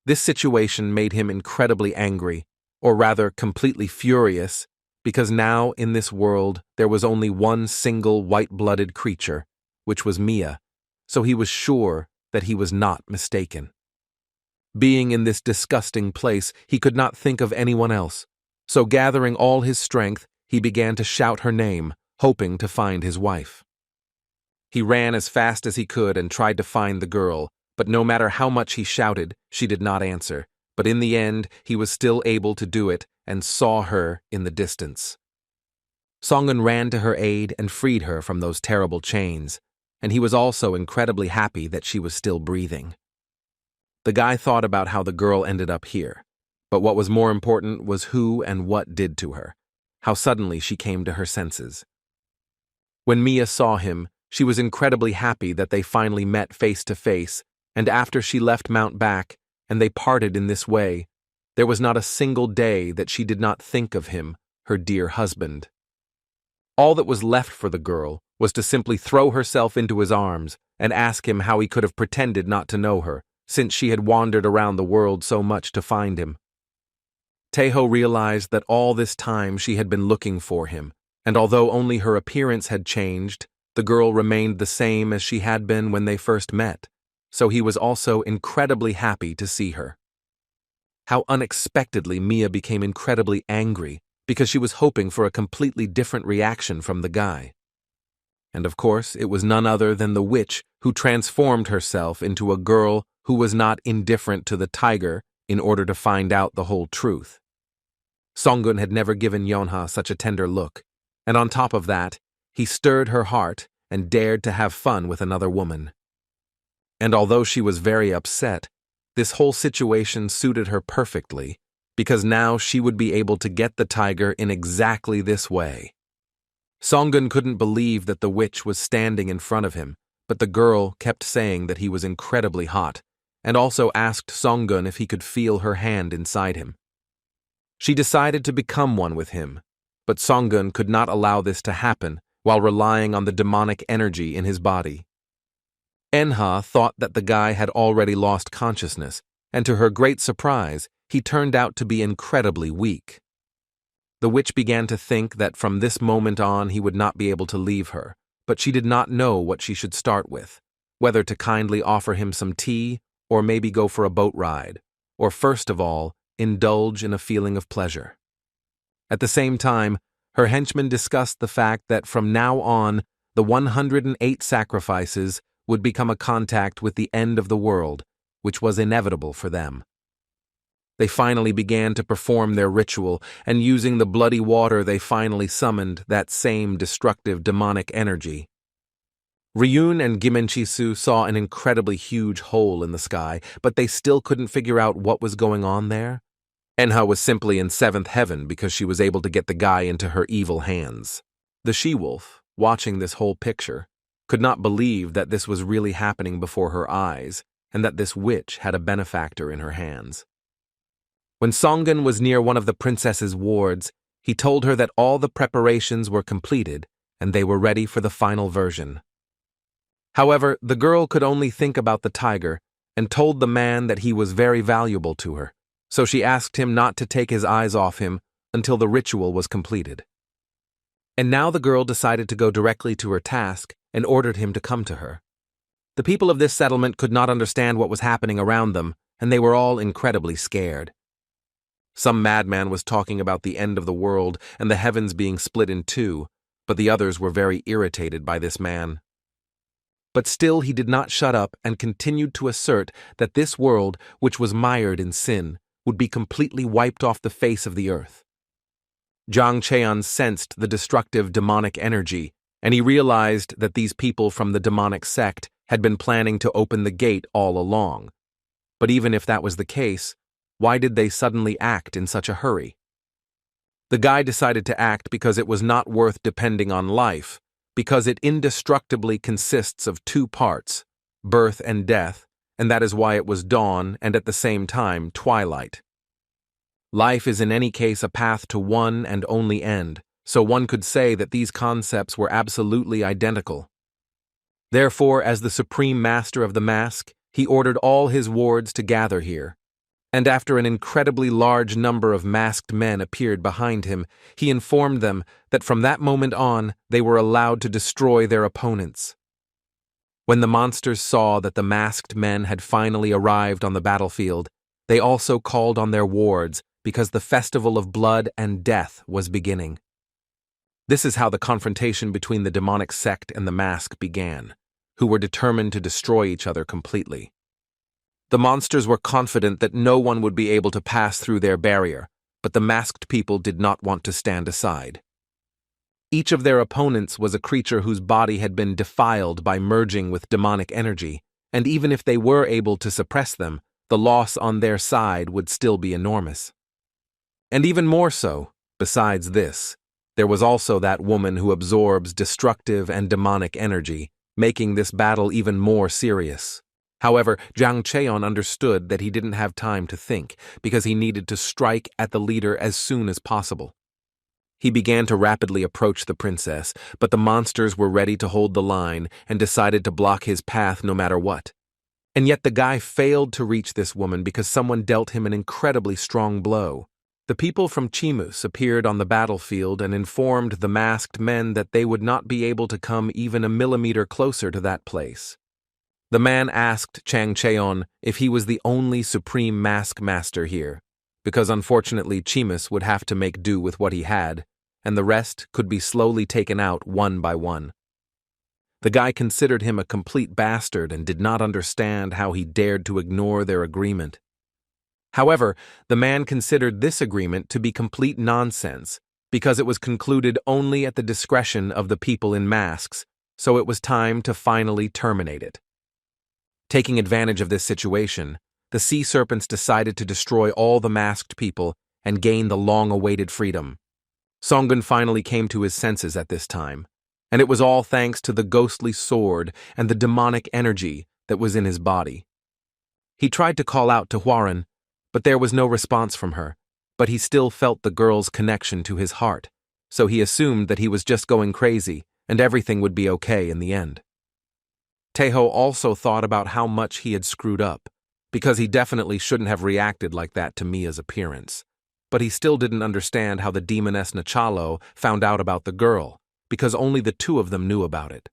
This situation made him incredibly angry, or rather completely furious, because now in this world there was only one single white-blooded creature, which was Mia, so he was sure that he was not mistaken. Being in this disgusting place, he could not think of anyone else, so gathering all his strength, he began to shout her name, hoping to find his wife. He ran as fast as he could and tried to find the girl, but no matter how much he shouted, she did not answer, but in the end he was still able to do it and saw her in the distance. Songun ran to her aid and freed her from those terrible chains, and he was also incredibly happy that she was still breathing. The guy thought about how the girl ended up here, but what was more important was who and what did to her, how suddenly she came to her senses. When Mia saw him, she was incredibly happy that they finally met face to face, and after she left Mount Back, and they parted in this way, there was not a single day that she did not think of him, her dear husband. All that was left for the girl was to simply throw herself into his arms and ask him how he could have pretended not to know her, since she had wandered around the world so much to find him. Taeho realized that all this time she had been looking for him, and although only her appearance had changed, the girl remained the same as she had been when they first met, so he was also incredibly happy to see her. How unexpectedly Mia became incredibly angry because she was hoping for a completely different reaction from the guy. And of course, it was none other than the witch who transformed herself into a girl who was not indifferent to the tiger in order to find out the whole truth. Songun had never given Yonha such a tender look, and on top of that, he stirred her heart and dared to have fun with another woman. And although she was very upset, this whole situation suited her perfectly, because now she would be able to get the tiger in exactly this way. Songun couldn't believe that the witch was standing in front of him, but the girl kept saying that he was incredibly hot, and also asked Songun if he could feel her hand inside him. She decided to become one with him, but Songun could not allow this to happen while relying on the demonic energy in his body. Enha thought that the guy had already lost consciousness, and to her great surprise, he turned out to be incredibly weak. The witch began to think that from this moment on he would not be able to leave her, but she did not know what she should start with, whether to kindly offer him some tea or maybe go for a boat ride, or first of all, indulge in a feeling of pleasure. At the same time, her henchmen discussed the fact that from now on, the 108 sacrifices would become a contact with the end of the world, which was inevitable for them. They finally began to perform their ritual, and using the bloody water they finally summoned that same destructive demonic energy. Ryun and Gimenchisu saw an incredibly huge hole in the sky, but they still couldn't figure out what was going on there. Enha was simply in seventh heaven because she was able to get the guy into her evil hands. The she-wolf, watching this whole picture, could not believe that this was really happening before her eyes, and that this witch had a benefactor in her hands. When Songun was near one of the princess's wards, he told her that all the preparations were completed and they were ready for the final version. However, the girl could only think about the tiger and told the man that he was very valuable to her, so she asked him not to take his eyes off him until the ritual was completed. And now the girl decided to go directly to her task and ordered him to come to her. The people of this settlement could not understand what was happening around them, and they were all incredibly scared. Some madman was talking about the end of the world and the heavens being split in two, but the others were very irritated by this man. But still he did not shut up and continued to assert that this world, which was mired in sin, would be completely wiped off the face of the earth. Zhang Cheon sensed the destructive demonic energy, and he realized that these people from the demonic sect had been planning to open the gate all along. But even if that was the case, why did they suddenly act in such a hurry? The guy decided to act because it was not worth depending on life, because it indestructibly consists of two parts, birth and death, and that is why it was dawn and at the same time twilight. Life is in any case a path to one and only end, so one could say that these concepts were absolutely identical. Therefore, as the supreme master of the mask, he ordered all his wards to gather here. And after an incredibly large number of masked men appeared behind him, he informed them that from that moment on, they were allowed to destroy their opponents. When the monsters saw that the masked men had finally arrived on the battlefield, they also called on their wards because the festival of blood and death was beginning. This is how the confrontation between the demonic sect and the mask began, who were determined to destroy each other completely. The monsters were confident that no one would be able to pass through their barrier, but the masked people did not want to stand aside. Each of their opponents was a creature whose body had been defiled by merging with demonic energy, and even if they were able to suppress them, the loss on their side would still be enormous. And even more so, besides this, there was also that woman who absorbs destructive and demonic energy, making this battle even more serious. However, Zhang Cheon understood that he didn't have time to think, because he needed to strike at the leader as soon as possible. He began to rapidly approach the princess, but the monsters were ready to hold the line and decided to block his path no matter what. And yet the guy failed to reach this woman because someone dealt him an incredibly strong blow. The people from Chimus appeared on the battlefield and informed the masked men that they would not be able to come even a millimeter closer to that place. The man asked Zhang Cheon if he was the only supreme mask master here, because unfortunately Chimus would have to make do with what he had, and the rest could be slowly taken out one by one. The guy considered him a complete bastard and did not understand how he dared to ignore their agreement. However, the man considered this agreement to be complete nonsense, because it was concluded only at the discretion of the people in masks, so it was time to finally terminate it. Taking advantage of this situation, the sea serpents decided to destroy all the masked people and gain the long-awaited freedom. Songun finally came to his senses at this time, and it was all thanks to the ghostly sword and the demonic energy that was in his body. He tried to call out to Huaren, but there was no response from her, but he still felt the girl's connection to his heart, so he assumed that he was just going crazy and everything would be okay in the end. Taeho also thought about how much he had screwed up, because he definitely shouldn't have reacted like that to Mia's appearance. but he still didn't understand how the demoness Nachalo found out about the girl, because only the two of them knew about it.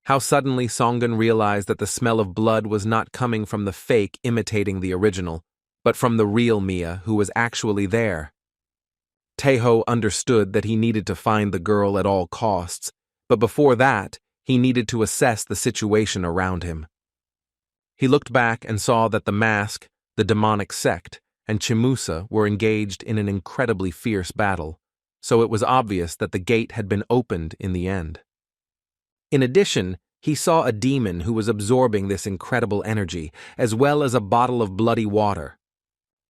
How suddenly Songun realized that the smell of blood was not coming from the fake imitating the original, but from the real Mia who was actually there. Taeho understood that he needed to find the girl at all costs, but before that, he needed to assess the situation around him. He looked back and saw that the mask, the demonic sect, and Chimusa were engaged in an incredibly fierce battle, so it was obvious that the gate had been opened in the end. In addition, he saw a demon who was absorbing this incredible energy, as well as a bottle of bloody water.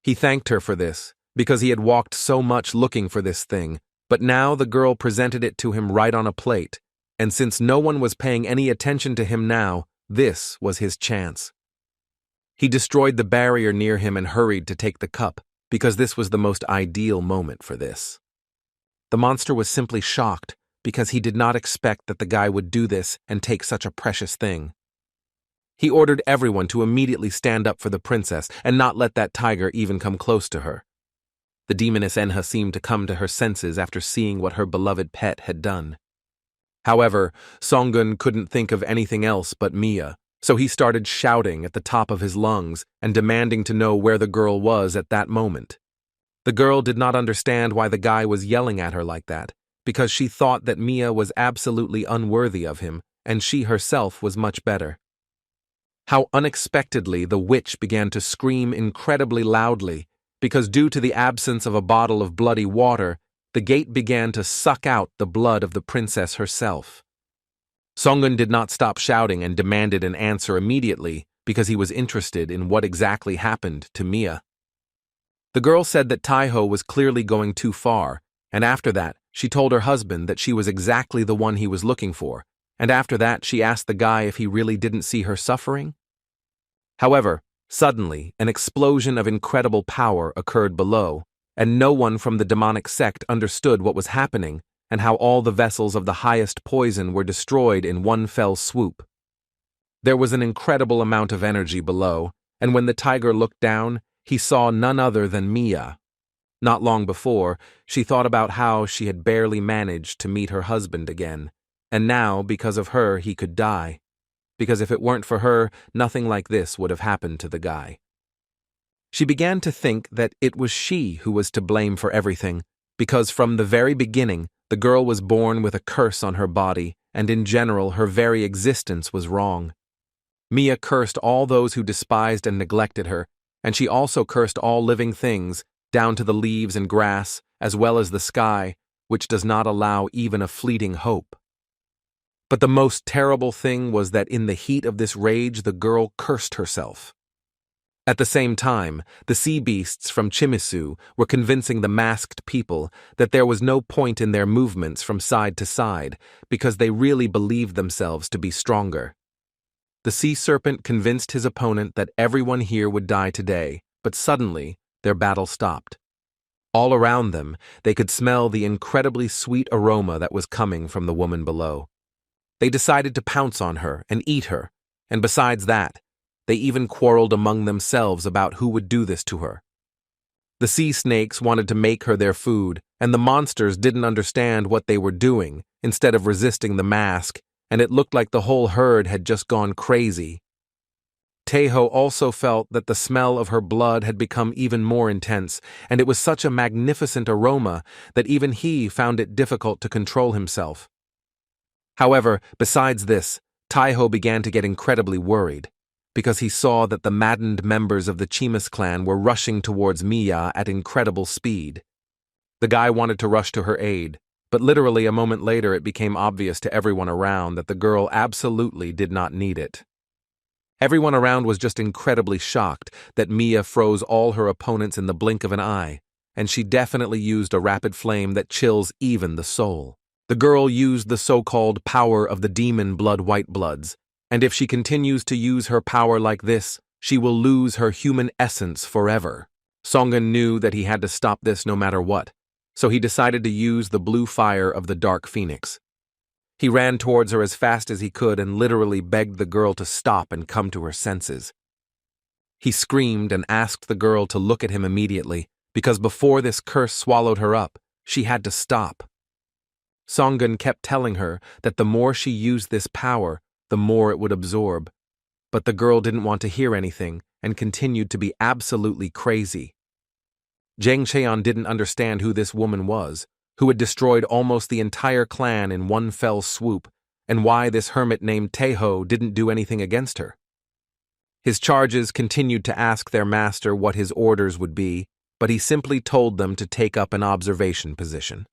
He thanked her for this, because he had walked so much looking for this thing, but now the girl presented it to him right on a plate, and since no one was paying any attention to him now, this was his chance. He destroyed the barrier near him and hurried to take the cup, because this was the most ideal moment for this. The monster was simply shocked, because he did not expect that the guy would do this and take such a precious thing. He ordered everyone to immediately stand up for the princess and not let that tiger even come close to her. The demoness Enha seemed to come to her senses after seeing what her beloved pet had done. However, Songun couldn't think of anything else but Mia, so he started shouting at the top of his lungs and demanding to know where the girl was at that moment. The girl did not understand why the guy was yelling at her like that, because she thought that Mia was absolutely unworthy of him, and she herself was much better. How unexpectedly the witch began to scream incredibly loudly, because due to the absence of a bottle of bloody water, the gate began to suck out the blood of the princess herself. Songun did not stop shouting and demanded an answer immediately because he was interested in what exactly happened to Mia. The girl said that Taeho was clearly going too far, and after that, she told her husband that she was exactly the one he was looking for, and after that she asked the guy if he really didn't see her suffering. However, suddenly, an explosion of incredible power occurred below, and no one from the demonic sect understood what was happening and how all the vessels of the highest poison were destroyed in one fell swoop. There was an incredible amount of energy below, and when the tiger looked down, he saw none other than Mia. Not long before, she thought about how she had barely managed to meet her husband again, and now, because of her, he could die. Because if it weren't for her, nothing like this would have happened to the guy. She began to think that it was she who was to blame for everything, because from the very beginning, the girl was born with a curse on her body, and in general, her very existence was wrong. Mia cursed all those who despised and neglected her, and she also cursed all living things, down to the leaves and grass, as well as the sky, which does not allow even a fleeting hope. But the most terrible thing was that in the heat of this rage, the girl cursed herself. At the same time, the sea beasts from Chimisu were convincing the masked people that there was no point in their movements from side to side because they really believed themselves to be stronger. The sea serpent convinced his opponent that everyone here would die today, but suddenly, their battle stopped. All around them, they could smell the incredibly sweet aroma that was coming from the woman below. They decided to pounce on her and eat her, and besides that, they even quarreled among themselves about who would do this to her. The sea snakes wanted to make her their food, and the monsters didn't understand what they were doing instead of resisting the mask, and it looked like the whole herd had just gone crazy. Taeho also felt that the smell of her blood had become even more intense, and it was such a magnificent aroma that even he found it difficult to control himself. However, besides this, Taeho began to get incredibly worried, because he saw that the maddened members of the Chimas clan were rushing towards Mia at incredible speed. The guy wanted to rush to her aid, but literally a moment later it became obvious to everyone around that the girl absolutely did not need it. Everyone around was just incredibly shocked that Mia froze all her opponents in the blink of an eye, and she definitely used a rapid flame that chills even the soul. The girl used the so-called power of the demon blood white bloods, and if she continues to use her power like this, she will lose her human essence forever. Songun knew that he had to stop this no matter what, so he decided to use the blue fire of the Dark Phoenix. He ran towards her as fast as he could and literally begged the girl to stop and come to her senses. He screamed and asked the girl to look at him immediately, because before this curse swallowed her up, she had to stop. Songun kept telling her that the more she used this power, the more it would absorb. But the girl didn't want to hear anything and continued to be absolutely crazy. Jang Cheon didn't understand who this woman was, who had destroyed almost the entire clan in one fell swoop, and why this hermit named Taeho didn't do anything against her. His charges continued to ask their master what his orders would be, but he simply told them to take up an observation position.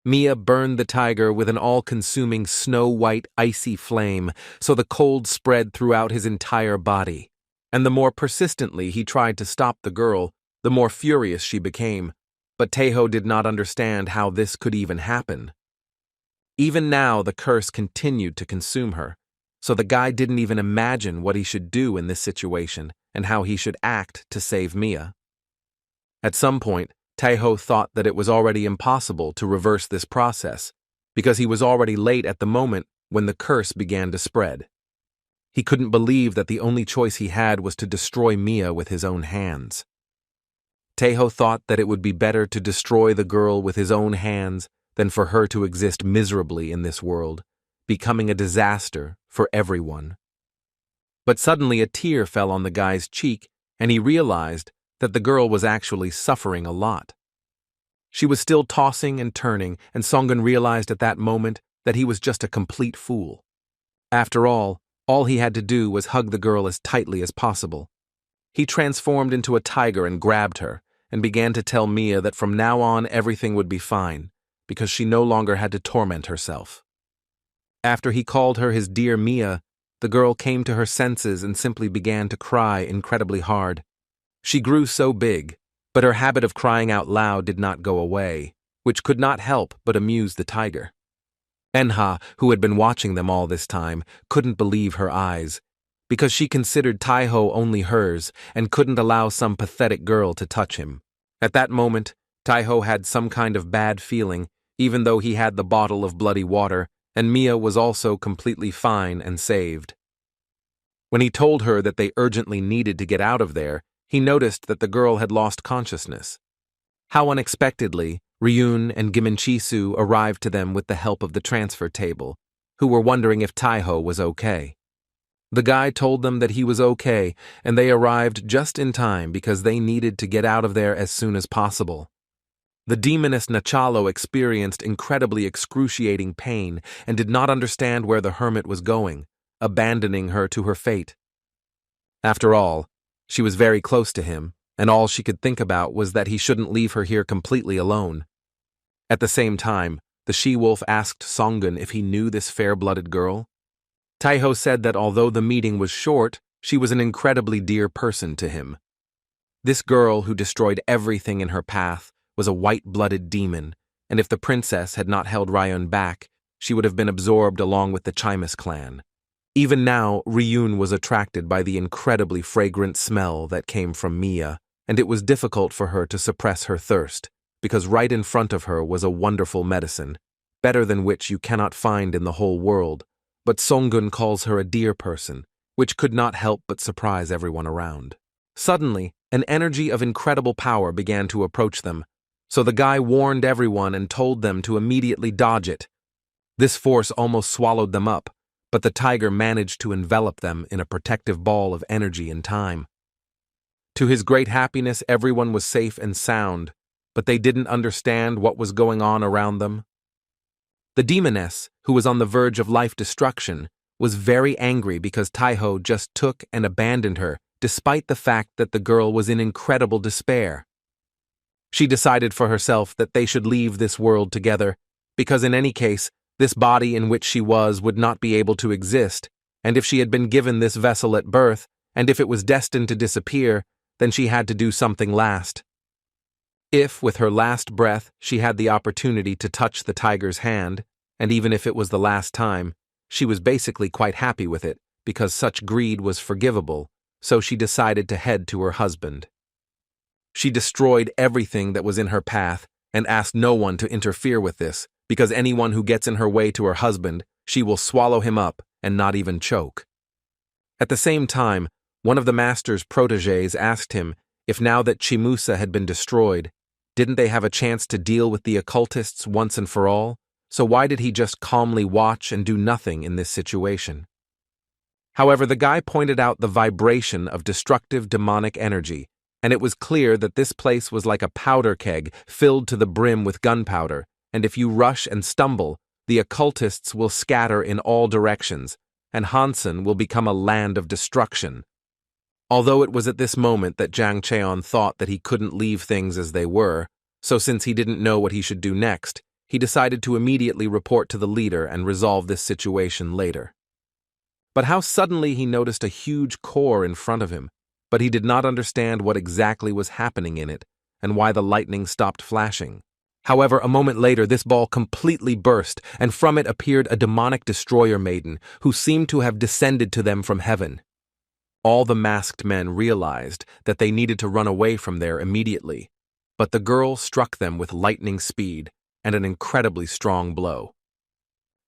Mia burned the tiger with an all-consuming snow-white icy flame, so the cold spread throughout his entire body. And the more persistently he tried to stop the girl, the more furious she became. But Taeho did not understand how this could even happen. Even now, the curse continued to consume her, so the guy didn't even imagine what he should do in this situation and how he should act to save Mia. At some point, Taeho thought that it was already impossible to reverse this process, because he was already late at the moment when the curse began to spread. He couldn't believe that the only choice he had was to destroy Mia with his own hands. Taeho thought that it would be better to destroy the girl with his own hands than for her to exist miserably in this world, becoming a disaster for everyone. But suddenly a tear fell on the guy's cheek, and he realized that the girl was actually suffering a lot. She was still tossing and turning, and Songun realized at that moment that he was just a complete fool. After all he had to do was hug the girl as tightly as possible. He transformed into a tiger and grabbed her, and began to tell Mia that from now on everything would be fine, because she no longer had to torment herself. After he called her his dear Mia, the girl came to her senses and simply began to cry incredibly hard. She grew so big, but her habit of crying out loud did not go away, which could not help but amuse the tiger. Enha, who had been watching them all this time, couldn't believe her eyes, because she considered Taeho only hers and couldn't allow some pathetic girl to touch him. At that moment, Taeho had some kind of bad feeling, even though he had the bottle of bloody water, and Mia was also completely fine and saved. When he told her that they urgently needed to get out of there, he noticed that the girl had lost consciousness. How unexpectedly, Ryun and Giminchisu arrived to them with the help of the transfer table, who were wondering if Taeho was okay. The guy told them that he was okay, and they arrived just in time because they needed to get out of there as soon as possible. The demoness Nachalo experienced incredibly excruciating pain and did not understand where the hermit was going, abandoning her to her fate. After all, she was very close to him, and all she could think about was that he shouldn't leave her here completely alone. At the same time, the she-wolf asked Songun if he knew this fair-blooded girl. Taeho said that although the meeting was short, she was an incredibly dear person to him. This girl who destroyed everything in her path was a white-blooded demon, and if the princess had not held Ryun back, she would have been absorbed along with the Chimus clan. Even now, Ryun was attracted by the incredibly fragrant smell that came from Mia, and it was difficult for her to suppress her thirst, because right in front of her was a wonderful medicine, better than which you cannot find in the whole world, but Songun calls her a dear person, which could not help but surprise everyone around. Suddenly, an energy of incredible power began to approach them, so the guy warned everyone and told them to immediately dodge it. This force almost swallowed them up, but the tiger managed to envelop them in a protective ball of energy and time. To his great happiness, everyone was safe and sound, but they didn't understand what was going on around them. The demoness, who was on the verge of life destruction, was very angry because Taeho just took and abandoned her, despite the fact that the girl was in incredible despair. She decided for herself that they should leave this world together, because in any case, this body in which she was would not be able to exist, and if she had been given this vessel at birth, and if it was destined to disappear, then she had to do something last. If, with her last breath, she had the opportunity to touch the tiger's hand, and even if it was the last time, she was basically quite happy with it, because such greed was forgivable, so she decided to head to her husband. She destroyed everything that was in her path, and asked no one to interfere with this, because anyone who gets in her way to her husband, she will swallow him up and not even choke. At the same time, one of the master's protégés asked him If now that Chimusa had been destroyed, didn't they have a chance to deal with the occultists once and for all? So why did he just calmly watch and do nothing in this situation? However, the guy pointed out the vibration of destructive demonic energy, and it was clear that this place was like a powder keg filled to the brim with gunpowder, and if you rush and stumble, the occultists will scatter in all directions, and Hansen will become a land of destruction. Although it was at this moment that Jang Cheon thought that he couldn't leave things as they were, so since he didn't know what he should do next, he decided to immediately report to the leader and resolve this situation later. But how suddenly he noticed a huge core in front of him, but he did not understand what exactly was happening in it and why the lightning stopped flashing. However, a moment later this ball completely burst, and from it appeared a demonic destroyer maiden who seemed to have descended to them from heaven. All the masked men realized that they needed to run away from there immediately, but the girl struck them with lightning speed and an incredibly strong blow.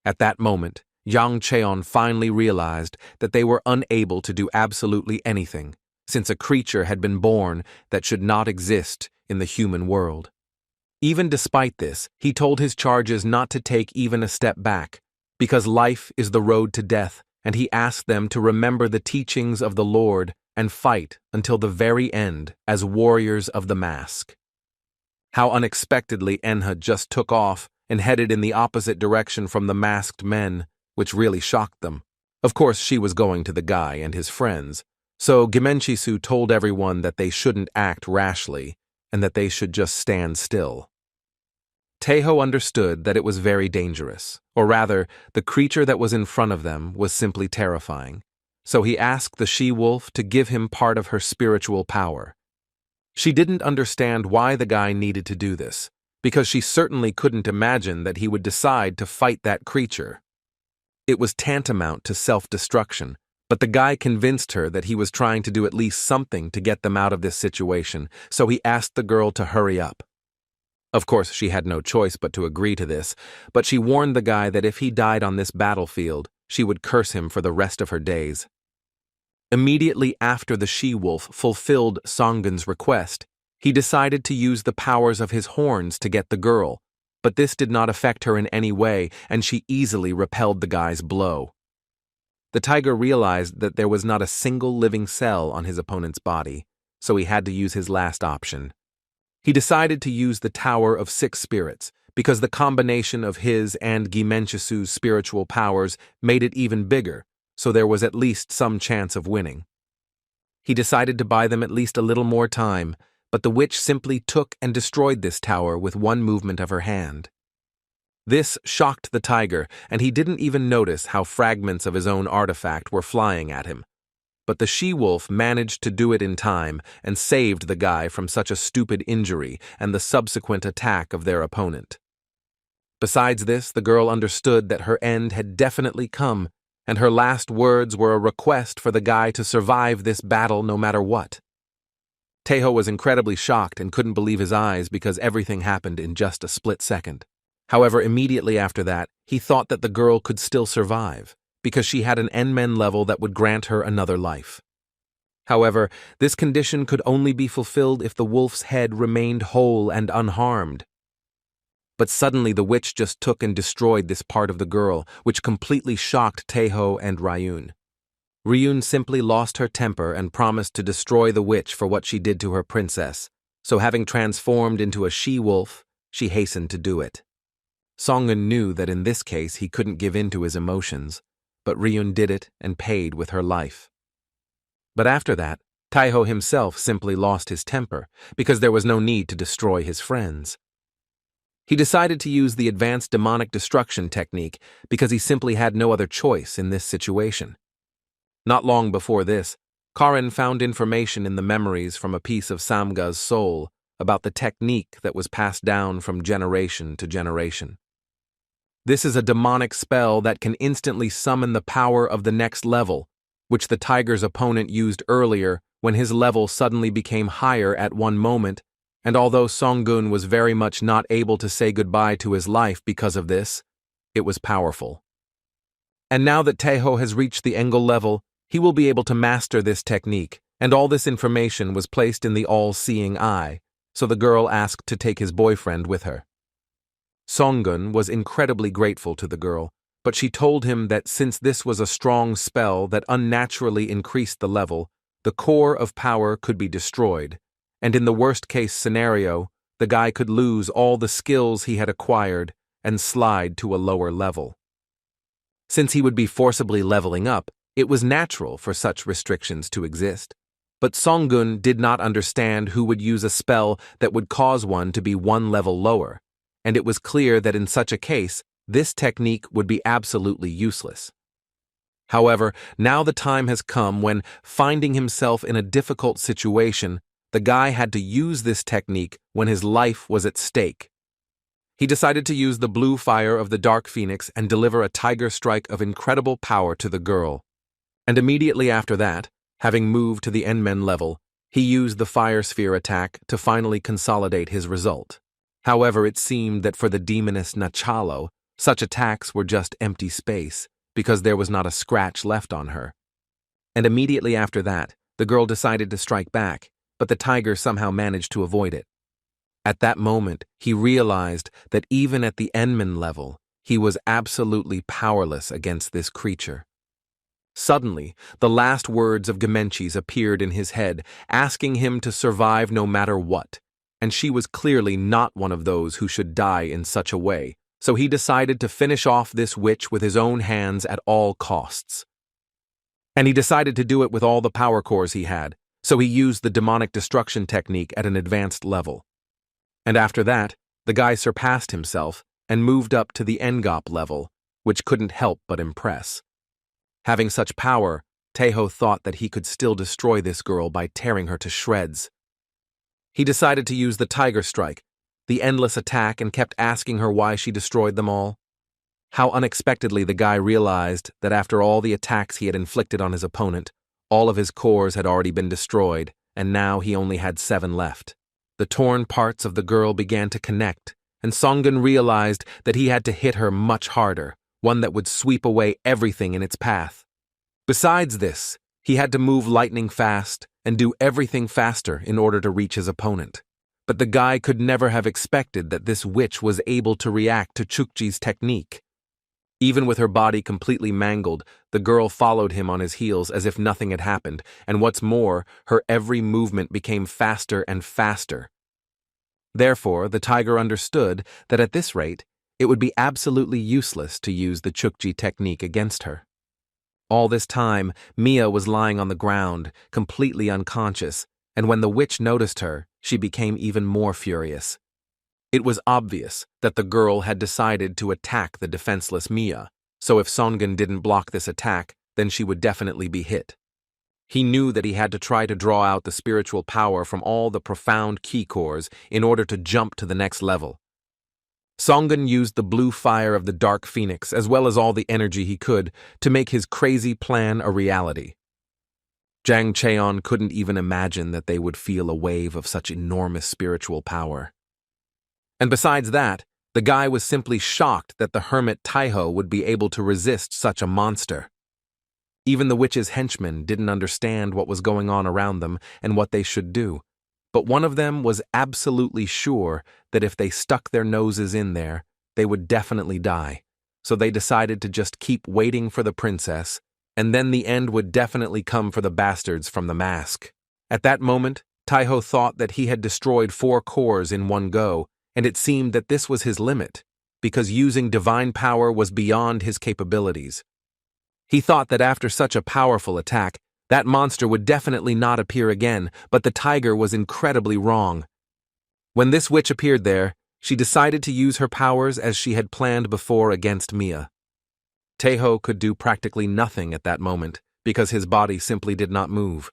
At that moment, Yang Cheon finally realized that they were unable to do absolutely anything, since a creature had been born that should not exist in the human world. Even despite this, he told his charges not to take even a step back, because life is the road to death, and he asked them to remember the teachings of the Lord and fight until the very end as warriors of the mask. How unexpectedly Enha just took off and headed in the opposite direction from the masked men, which really shocked them. Of course, she was going to the guy and his friends, so Gimenchisu told everyone that they shouldn't act rashly and that they should just stand still. Taeho understood that it was very dangerous, or rather, the creature that was in front of them was simply terrifying, so he asked the she-wolf to give him part of her spiritual power. She didn't understand why the guy needed to do this, because she certainly couldn't imagine that he would decide to fight that creature. It was tantamount to self-destruction, but the guy convinced her that he was trying to do at least something to get them out of this situation, so he asked the girl to hurry up. Of course, she had no choice but to agree to this, but she warned the guy that if he died on this battlefield, she would curse him for the rest of her days. Immediately after the she-wolf fulfilled Songun's request, he decided to use the powers of his horns to get the girl, but this did not affect her in any way, and she easily repelled the guy's blow. The tiger realized that there was not a single living cell on his opponent's body, so he had to use his last option. He decided to use the Tower of Six Spirits, because the combination of his and Gimenchisu's spiritual powers made it even bigger, so there was at least some chance of winning. He decided to buy them at least a little more time, but the witch simply took and destroyed this tower with one movement of her hand. This shocked the tiger, and he didn't even notice how fragments of his own artifact were flying at him. But the she-wolf managed to do it in time and saved the guy from such a stupid injury and the subsequent attack of their opponent. Besides this, the girl understood that her end had definitely come, and her last words were a request for the guy to survive this battle no matter what. Taeho was incredibly shocked and couldn't believe his eyes because everything happened in just a split second. However, immediately after that, he thought that the girl could still survive, because she had an Enmen level that would grant her another life. However, this condition could only be fulfilled if the wolf's head remained whole and unharmed. But suddenly the witch just took and destroyed this part of the girl, which completely shocked Taeho and Ryun. Ryun simply lost her temper and promised to destroy the witch for what she did to her princess, so having transformed into a she-wolf, she hastened to do it. Songun knew that in this case he couldn't give in to his emotions, but Ryun did it and paid with her life. But after that, Taeho himself simply lost his temper, because there was no need to destroy his friends. He decided to use the advanced demonic destruction technique because he simply had no other choice in this situation. Not long before this, Karin found information in the memories from a piece of Samga's soul about the technique that was passed down from generation to generation. This is a demonic spell that can instantly summon the power of the next level, which the tiger's opponent used earlier when his level suddenly became higher at one moment, and although Songun was very much not able to say goodbye to his life because of this, it was powerful. And now that Taeho has reached the Engel level, he will be able to master this technique, And all this information was placed in the all-seeing eye, so the girl asked to take his boyfriend with her. Songun was incredibly grateful to the girl, but she told him that since this was a strong spell that unnaturally increased the level, the core of power could be destroyed, and in the worst-case scenario, the guy could lose all the skills he had acquired and slide to a lower level. Since he would be forcibly leveling up, it was natural for such restrictions to exist. But Songun did not understand who would use a spell that would cause one to be one level lower, and it was clear that in such a case, this technique would be absolutely useless. However, now the time has come when, finding himself in a difficult situation, the guy had to use this technique when his life was at stake. He decided to use the blue fire of the Dark Phoenix and deliver a tiger strike of incredible power to the girl. And immediately after that, having moved to the Enmen level, he used the fire sphere attack to finally consolidate his result. However, it seemed that for the demoness Nachalo, such attacks were just empty space, because there was not a scratch left on her. And immediately after that, the girl decided to strike back, but the tiger somehow managed to avoid it. At that moment, he realized that even at the Enmen level, he was absolutely powerless against this creature. Suddenly, the last words of Gemenchis appeared in his head, asking him to survive no matter what, and she was clearly not one of those who should die in such a way, so he decided to finish off this witch with his own hands at all costs. And he decided to do it with all the power cores he had, so he used the demonic destruction technique at an advanced level. And after that, the guy surpassed himself and moved up to the Ngop level, which couldn't help but impress. Having such power, Taeho thought that he could still destroy this girl by tearing her to shreds. He decided to use the Tiger Strike, the endless attack, and kept asking her why she destroyed them all. How unexpectedly the guy realized that after all the attacks he had inflicted on his opponent, all of his cores had already been destroyed, and now he only had 7 left. The torn parts of the girl began to connect, and Songun realized that he had to hit her much harder, one that would sweep away everything in its path. Besides this, he had to move lightning fast and do everything faster in order to reach his opponent. But the guy could never have expected that this witch was able to react to Chukji's technique. Even with her body completely mangled, the girl followed him on his heels as if nothing had happened, and what's more, her every movement became faster and faster. Therefore, the tiger understood that at this rate, it would be absolutely useless to use the Chukji technique against her. All this time, Mia was lying on the ground, completely unconscious, and when the witch noticed her, she became even more furious. It was obvious that the girl had decided to attack the defenseless Mia, so if Songun didn't block this attack, then she would definitely be hit. He knew that he had to try to draw out the spiritual power from all the profound key cores in order to jump to the next level. Songun used the blue fire of the Dark Phoenix as well as all the energy he could to make his crazy plan a reality. Jang Cheon couldn't even imagine that they would feel a wave of such enormous spiritual power. And besides that, the guy was simply shocked that the hermit Taiho would be able to resist such a monster. Even the witch's henchmen didn't understand what was going on around them and what they should do, but one of them was absolutely sure that if they stuck their noses in there, they would definitely die, so they decided to just keep waiting for the princess, and then the end would definitely come for the bastards from the mask. At that moment, Taiho thought that he had destroyed 4 cores in one go, and it seemed that this was his limit, because using divine power was beyond his capabilities. He thought that after such a powerful attack, that monster would definitely not appear again, but the tiger was incredibly wrong. When this witch appeared there, she decided to use her powers as she had planned before against Mia. Taeho could do practically nothing at that moment, because his body simply did not move.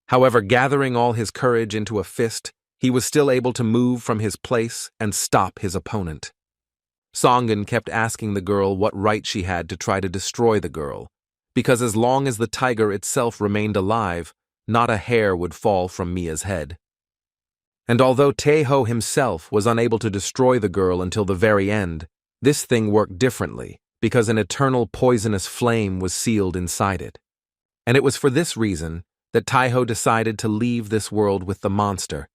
However, gathering all his courage into a fist, he was still able to move from his place and stop his opponent. Songun kept asking the girl what right she had to try to destroy the girl, because as long as the tiger itself remained alive, not a hair would fall from Mia's head. And although Taeho himself was unable to destroy the girl until the very end, this thing worked differently, because an eternal poisonous flame was sealed inside it. And it was for this reason that Taiho decided to leave this world with the monster,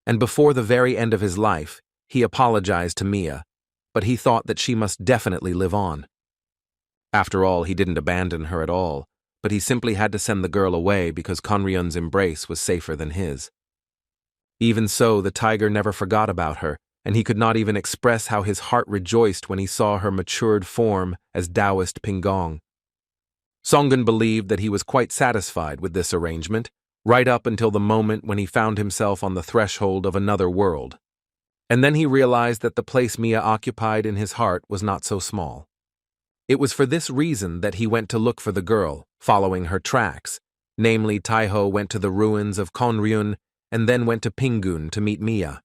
and before the very end of his life, he apologized to Mia, but he thought that she must definitely live on. After all, he didn't abandon her at all, but he simply had to send the girl away because Konryun's embrace was safer than his. Even so, the tiger never forgot about her, and he could not even express how his heart rejoiced when he saw her matured form as Taoist Pingong. Songun believed that he was quite satisfied with this arrangement, right up until the moment when he found himself on the threshold of another world. And then he realized that the place Mia occupied in his heart was not so small. It was for this reason that he went to look for the girl, following her tracks. Namely, Taiho went to the ruins of Konryun and then went to Pingun to meet Mia.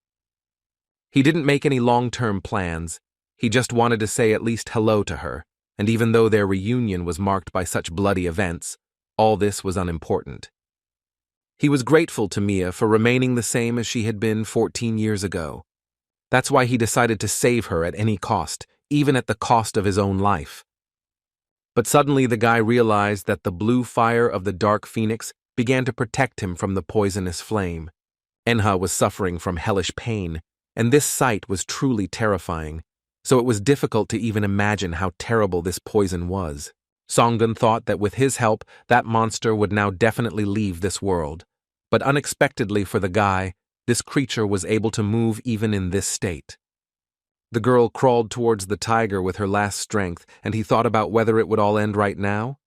He didn't make any long-term plans. He just wanted to say at least hello to her, and even though their reunion was marked by such bloody events, all this was unimportant. He was grateful to Mia for remaining the same as she had been 14 years ago. That's why he decided to save her at any cost, even at the cost of his own life. But suddenly the guy realized that the blue fire of the dark phoenix began to protect him from the poisonous flame. Enha was suffering from hellish pain, and this sight was truly terrifying, so it was difficult to even imagine how terrible this poison was. Songun thought that with his help, that monster would now definitely leave this world. But unexpectedly for the guy, this creature was able to move even in this state. The girl crawled towards the tiger with her last strength, and he thought about whether it would all end right now.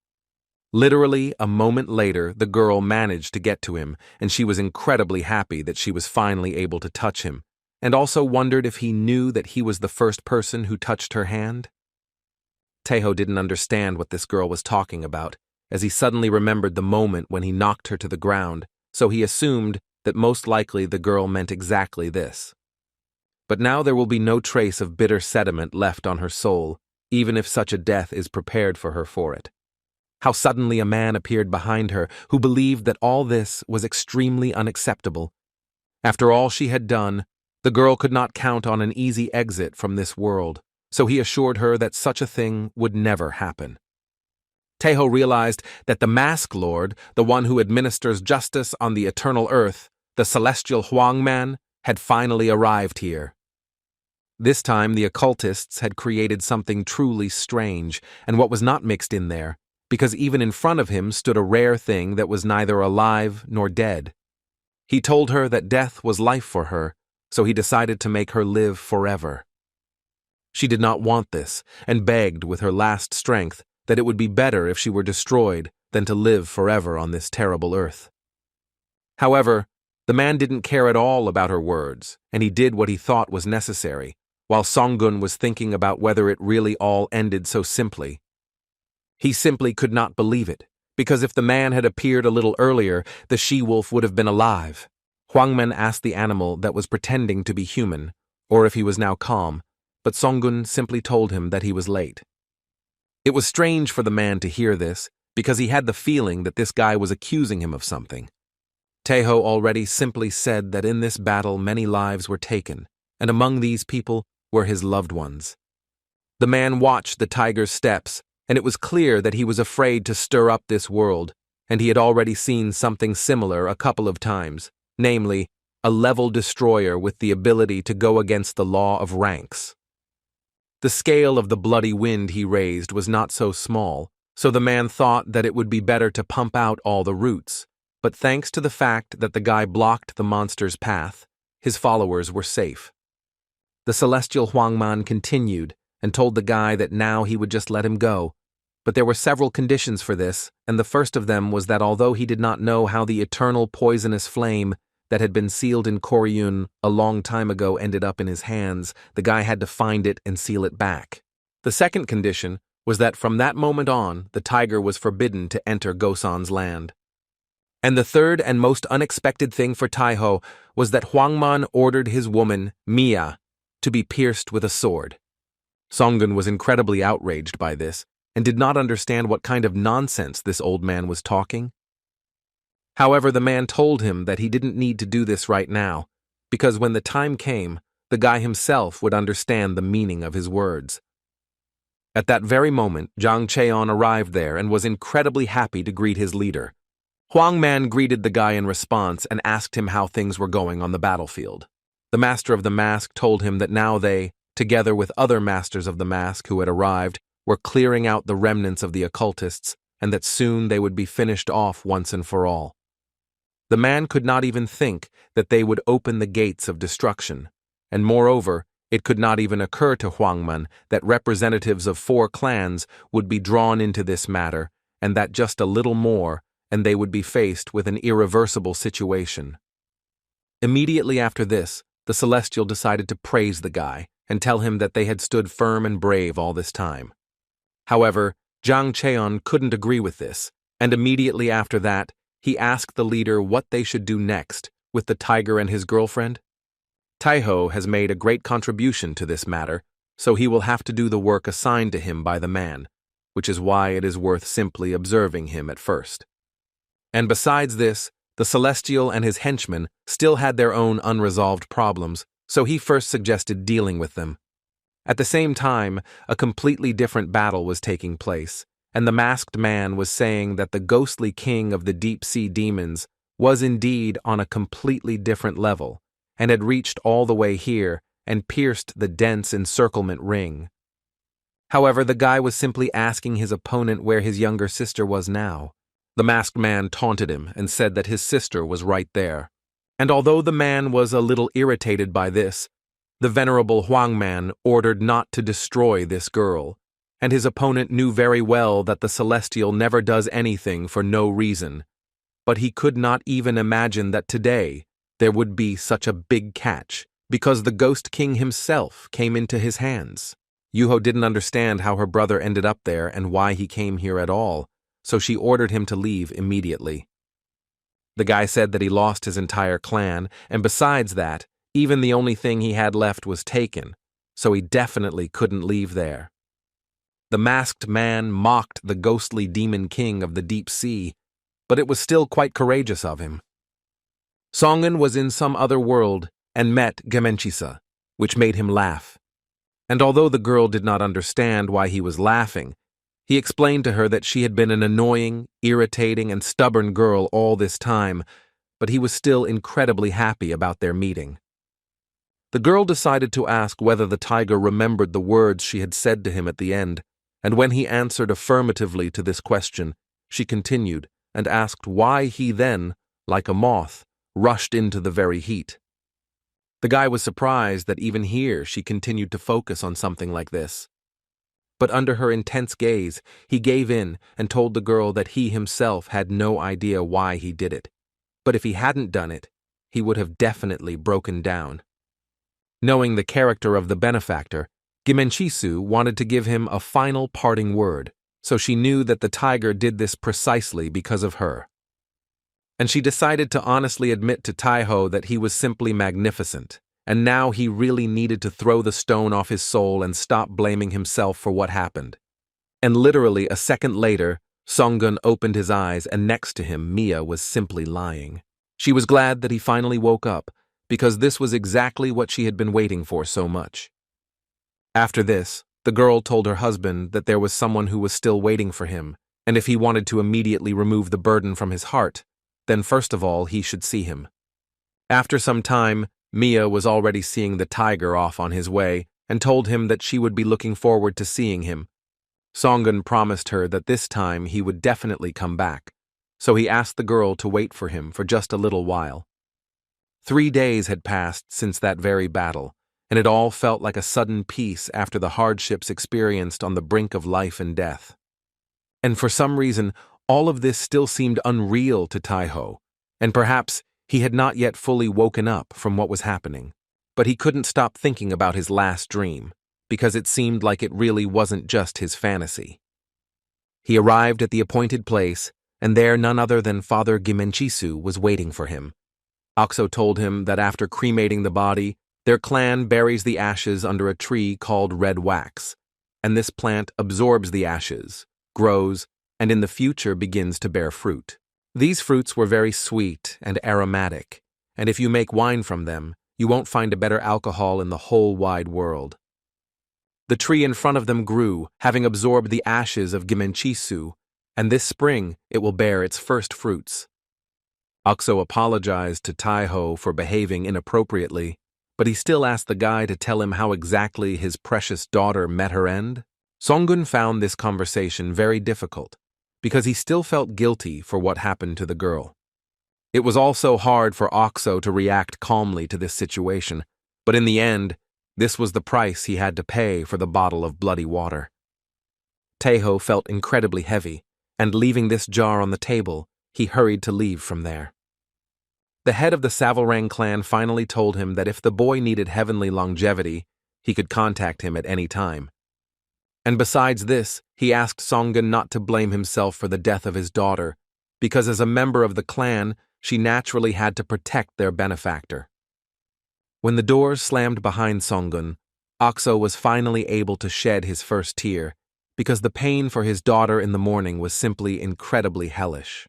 Literally, a moment later, the girl managed to get to him, and she was incredibly happy that she was finally able to touch him, and also wondered if he knew that he was the first person who touched her hand. Taiho didn't understand what this girl was talking about, as he suddenly remembered the moment when he knocked her to the ground, so he assumed that most likely the girl meant exactly this. But now there will be no trace of bitter sediment left on her soul, even if such a death is prepared for her for it. How suddenly a man appeared behind her who believed that all this was extremely unacceptable. After all she had done, the girl could not count on an easy exit from this world, so he assured her that such a thing would never happen. Taiho realized that the Mask Lord, the one who administers justice on the eternal earth, the celestial Huangman, had finally arrived here. This time the occultists had created something truly strange, and what was not mixed in there, because even in front of him stood a rare thing that was neither alive nor dead. He told her that death was life for her, so he decided to make her live forever. She did not want this, and begged with her last strength that it would be better if she were destroyed than to live forever on this terrible earth. However, the man didn't care at all about her words, and he did what he thought was necessary, while Songun was thinking about whether it really all ended so simply. He simply could not believe it, because if the man had appeared a little earlier, the she-wolf would have been alive. Huangmen asked the animal that was pretending to be human, or if he was now calm, but Songun simply told him that he was late. It was strange for the man to hear this, because he had the feeling that this guy was accusing him of something. Taiho already simply said that in this battle many lives were taken, and among these people were his loved ones. The man watched the tiger's steps, and it was clear that he was afraid to stir up this world, and he had already seen something similar a couple of times, namely, a level destroyer with the ability to go against the law of ranks. The scale of the bloody wind he raised was not so small, so the man thought that it would be better to pump out all the roots, but thanks to the fact that the guy blocked the monster's path, his followers were safe. The celestial Huangman continued and told the guy that now he would just let him go, but there were several conditions for this, and the first of them was that although he did not know how the eternal poisonous flame that had been sealed in Koryun a long time ago ended up in his hands, the guy had to find it and seal it back. The second condition was that from that moment on, the tiger was forbidden to enter Gosan's land. And the third and most unexpected thing for Taiho was that Huangman ordered his woman, Mia, to be pierced with a sword. Songun was incredibly outraged by this and did not understand what kind of nonsense this old man was talking. However, the man told him that he didn't need to do this right now, because when the time came, the guy himself would understand the meaning of his words. At that very moment, Zhang Cheon arrived there and was incredibly happy to greet his leader. Huang Man greeted the guy in response and asked him how things were going on the battlefield. The Master of the Mask told him that now they, together with other Masters of the Mask who had arrived, were clearing out the remnants of the occultists, and that soon they would be finished off once and for all. The man could not even think that they would open the gates of destruction, and moreover, it could not even occur to Huang Man that representatives of 4 clans would be drawn into this matter, and that just a little more, and they would be faced with an irreversible situation. Immediately after this, the Celestial decided to praise the guy and tell him that they had stood firm and brave all this time. However, Zhang Cheon couldn't agree with this, and immediately after that, he asked the leader what they should do next with the tiger and his girlfriend. Taiho has made a great contribution to this matter, so he will have to do the work assigned to him by the man, which is why it is worth simply observing him at first. And besides this, the Celestial and his henchmen still had their own unresolved problems, so he first suggested dealing with them. At the same time, a completely different battle was taking place, and the masked man was saying that the ghostly king of the deep-sea demons was indeed on a completely different level, and had reached all the way here and pierced the dense encirclement ring. However, the guy was simply asking his opponent where his younger sister was now. The masked man taunted him and said that his sister was right there. And although the man was a little irritated by this, the venerable Huang Man ordered not to destroy this girl, and his opponent knew very well that the Celestial never does anything for no reason. But he could not even imagine that today there would be such a big catch, because the Ghost King himself came into his hands. Yuho didn't understand how her brother ended up there and why he came here at all, so she ordered him to leave immediately. The guy said that he lost his entire clan, and besides that, even the only thing he had left was taken, so he definitely couldn't leave there. The masked man mocked the ghostly demon king of the deep sea, but it was still quite courageous of him. Songen was in some other world and met Gemenchisa, which made him laugh. And although the girl did not understand why he was laughing, he explained to her that she had been an annoying, irritating, and stubborn girl all this time, but he was still incredibly happy about their meeting. The girl decided to ask whether the tiger remembered the words she had said to him at the end, and when he answered affirmatively to this question, she continued and asked why he then, like a moth, rushed into the very heat. The guy was surprised that even here she continued to focus on something like this. But under her intense gaze, he gave in and told the girl that he himself had no idea why he did it. But if he hadn't done it, he would have definitely broken down. Knowing the character of the benefactor, Gimenchisu wanted to give him a final parting word, so she knew that the tiger did this precisely because of her. And she decided to honestly admit to Taiho that he was simply magnificent, and now he really needed to throw the stone off his soul and stop blaming himself for what happened. And literally a second later, Songun opened his eyes, and next to him Mia was simply lying. She was glad that he finally woke up, because this was exactly what she had been waiting for so much. After this, the girl told her husband that there was someone who was still waiting for him, and if he wanted to immediately remove the burden from his heart, then first of all he should see him. After some time, Mia was already seeing the tiger off on his way and told him that she would be looking forward to seeing him. Songun promised her that this time he would definitely come back, so he asked the girl to wait for him for just a little while. 3 days had passed since that very battle, and it all felt like a sudden peace after the hardships experienced on the brink of life and death. And for some reason, all of this still seemed unreal to Taiho, and perhaps he had not yet fully woken up from what was happening. But he couldn't stop thinking about his last dream, because it seemed like it really wasn't just his fantasy. He arrived at the appointed place, and there none other than Father Gimenchisu was waiting for him. Oxo told him that after cremating the body, their clan buries the ashes under a tree called red wax, and this plant absorbs the ashes, grows, and in the future begins to bear fruit. These fruits were very sweet and aromatic, and if you make wine from them, you won't find a better alcohol in the whole wide world. The tree in front of them grew, having absorbed the ashes of Gimenchisu, and this spring it will bear its first fruits. Oxo apologized to Taiho for behaving inappropriately, but he still asked the guy to tell him how exactly his precious daughter met her end. Songun found this conversation very difficult, because he still felt guilty for what happened to the girl. It was also hard for Oxo to react calmly to this situation, but in the end, this was the price he had to pay for the bottle of bloody water. Taiho felt incredibly heavy, and leaving this jar on the table, he hurried to leave from there. The head of the SSS-Rank clan finally told him that if the boy needed heavenly longevity, he could contact him at any time. And besides this, he asked Songun not to blame himself for the death of his daughter, because as a member of the clan, she naturally had to protect their benefactor. When the doors slammed behind Songun, Oxo was finally able to shed his first tear, because the pain for his daughter in the morning was simply incredibly hellish.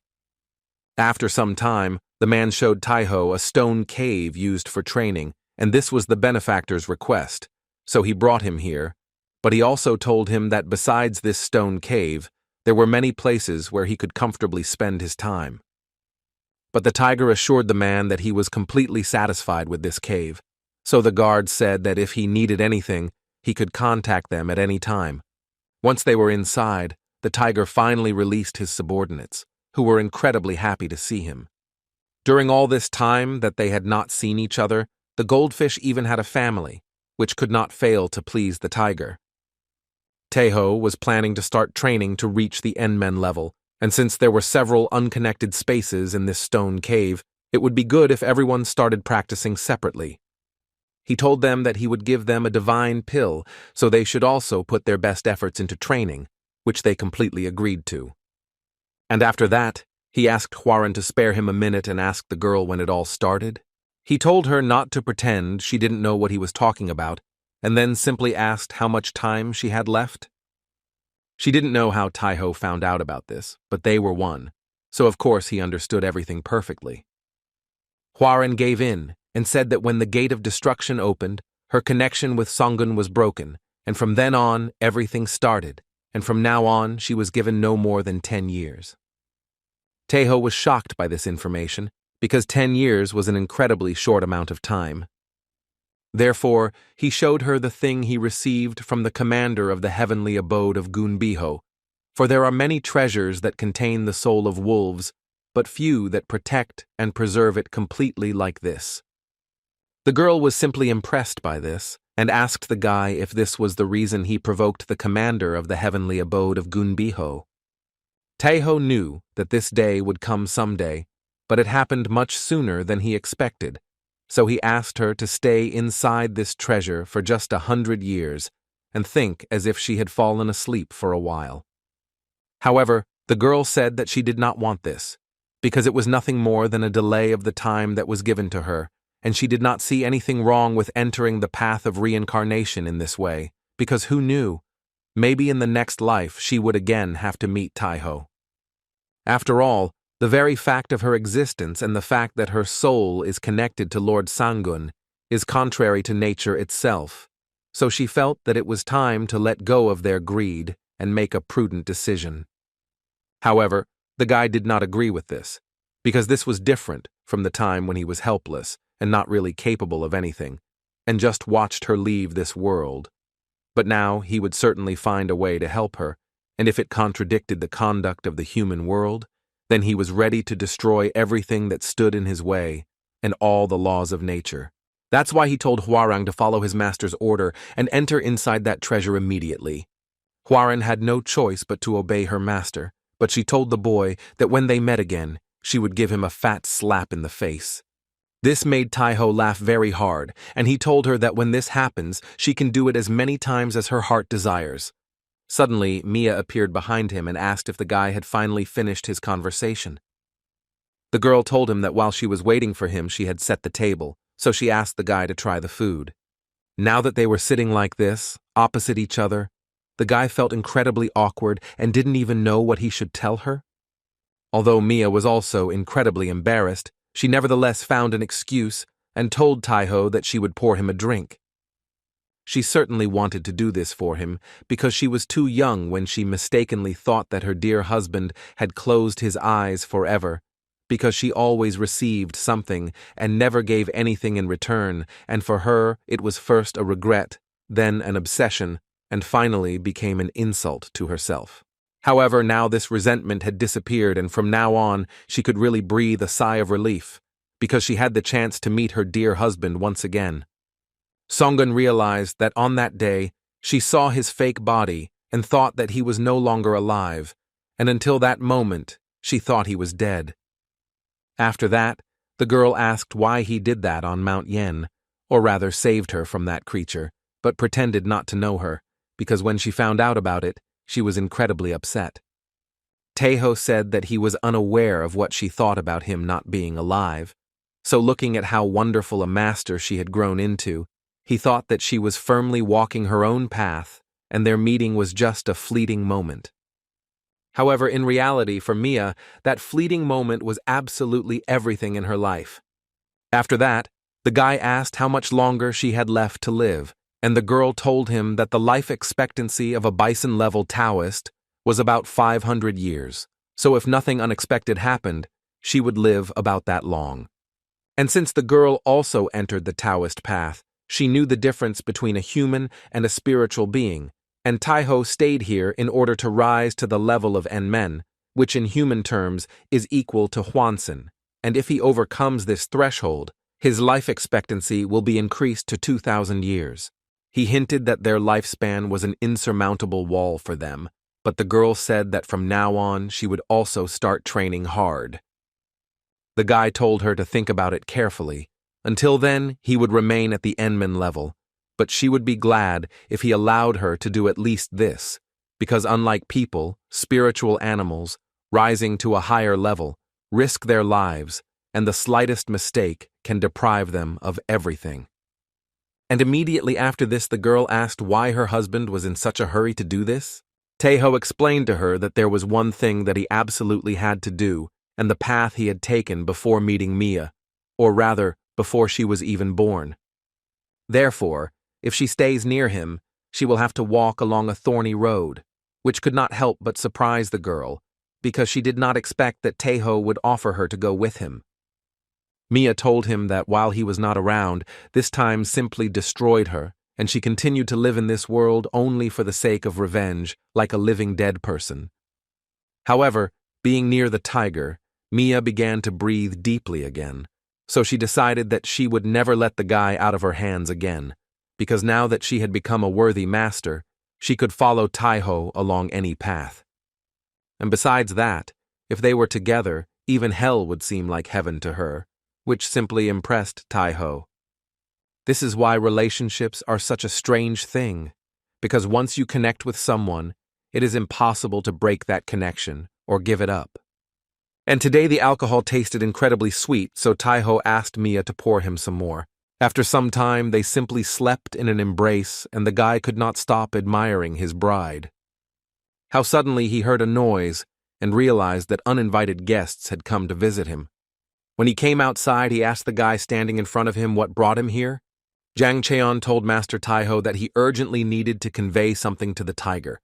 After some time, the man showed Taiho a stone cave used for training, and this was the benefactor's request, so he brought him here, but he also told him that besides this stone cave, there were many places where he could comfortably spend his time. But the tiger assured the man that he was completely satisfied with this cave, so the guard said that if he needed anything, he could contact them at any time. Once they were inside, the tiger finally released his subordinates, who were incredibly happy to see him. During all this time that they had not seen each other, the goldfish even had a family, which could not fail to please the tiger. Taiho was planning to start training to reach the N-Men level, and since there were several unconnected spaces in this stone cave, it would be good if everyone started practicing separately. He told them that he would give them a divine pill, so they should also put their best efforts into training, which they completely agreed to. And after that, he asked Hwaran to spare him a minute and ask the girl when it all started. He told her not to pretend she didn't know what he was talking about, and then simply asked how much time she had left. She didn't know how Taiho found out about this, but they were one, so of course he understood everything perfectly. Hwaran gave in and said that when the gate of destruction opened, her connection with Songun was broken, and from then on, everything started, and from now on, she was given no more than 10 years. Taiho was shocked by this information, because 10 years was an incredibly short amount of time. Therefore, he showed her the thing he received from the commander of the heavenly abode of Gunbiho, for there are many treasures that contain the soul of wolves, but few that protect and preserve it completely like this. The girl was simply impressed by this, and asked the guy if this was the reason he provoked the commander of the heavenly abode of Gunbiho. Taiho knew that this day would come someday, but it happened much sooner than he expected, so he asked her to stay inside this treasure for just 100 years and think as if she had fallen asleep for a while. However, the girl said that she did not want this, because it was nothing more than a delay of the time that was given to her, and she did not see anything wrong with entering the path of reincarnation in this way, because who knew? Maybe in the next life she would again have to meet Taiho. After all, the very fact of her existence and the fact that her soul is connected to Lord Sangun is contrary to nature itself, so she felt that it was time to let go of their greed and make a prudent decision. However, the guy did not agree with this, because this was different from the time when he was helpless and not really capable of anything, and just watched her leave this world. But now he would certainly find a way to help her, and if it contradicted the conduct of the human world, then he was ready to destroy everything that stood in his way and all the laws of nature. That's why he told Hwaran to follow his master's order and enter inside that treasure immediately. Hwaran had no choice but to obey her master, but she told the boy that when they met again, she would give him a fat slap in the face. This made Taiho laugh very hard, and he told her that when this happens, she can do it as many times as her heart desires. Suddenly, Mia appeared behind him and asked if the guy had finally finished his conversation. The girl told him that while she was waiting for him, she had set the table, so she asked the guy to try the food. Now that they were sitting like this, opposite each other, the guy felt incredibly awkward and didn't even know what he should tell her. Although Mia was also incredibly embarrassed, she nevertheless found an excuse and told Taiho that she would pour him a drink. She certainly wanted to do this for him because she was too young when she mistakenly thought that her dear husband had closed his eyes forever, because she always received something and never gave anything in return, and for her it was first a regret, then an obsession, and finally became an insult to herself. However, now this resentment had disappeared, and from now on she could really breathe a sigh of relief, because she had the chance to meet her dear husband once again. Songun realized that on that day she saw his fake body and thought that he was no longer alive, and until that moment she thought he was dead. After that, the girl asked why he did that on Mount Yen, or rather saved her from that creature, but pretended not to know her, because when she found out about it, she was incredibly upset. Taeho said that he was unaware of what she thought about him not being alive, so looking at how wonderful a master she had grown into, he thought that she was firmly walking her own path, and their meeting was just a fleeting moment. However, in reality, for Mia, that fleeting moment was absolutely everything in her life. After that, the guy asked how much longer she had left to live, and the girl told him that the life expectancy of a bison-level Taoist was about 500 years, so if nothing unexpected happened, she would live about that long. And since the girl also entered the Taoist path, she knew the difference between a human and a spiritual being, and Taeho stayed here in order to rise to the level of Enmen, which in human terms is equal to Hwansen, and if he overcomes this threshold, his life expectancy will be increased to 2,000 years. He hinted that their lifespan was an insurmountable wall for them, but the girl said that from now on she would also start training hard. The guy told her to think about it carefully. Until then, he would remain at the Enmen level, but she would be glad if he allowed her to do at least this, because unlike people, spiritual animals, rising to a higher level, risk their lives, and the slightest mistake can deprive them of everything. And immediately after this, the girl asked why her husband was in such a hurry to do this. Taeho explained to her that there was one thing that he absolutely had to do, and the path he had taken before meeting Mia, or rather, before she was even born. Therefore, if she stays near him, she will have to walk along a thorny road, which could not help but surprise the girl, because she did not expect that Taeho would offer her to go with him. Mia told him that while he was not around, this time simply destroyed her, and she continued to live in this world only for the sake of revenge, like a living dead person. However, being near the tiger, Mia began to breathe deeply again, so she decided that she would never let the guy out of her hands again, because now that she had become a worthy master, she could follow Taeho along any path. And besides that, if they were together, even hell would seem like heaven to her, which simply impressed Taeho. This is why relationships are such a strange thing, because once you connect with someone, it is impossible to break that connection or give it up. And today the alcohol tasted incredibly sweet, so Taeho asked Mia to pour him some more. After some time, they simply slept in an embrace, and the guy could not stop admiring his bride. How suddenly he heard a noise and realized that uninvited guests had come to visit him. When he came outside, he asked the guy standing in front of him what brought him here. Jang Cheon told Master Taeho that he urgently needed to convey something to the tiger.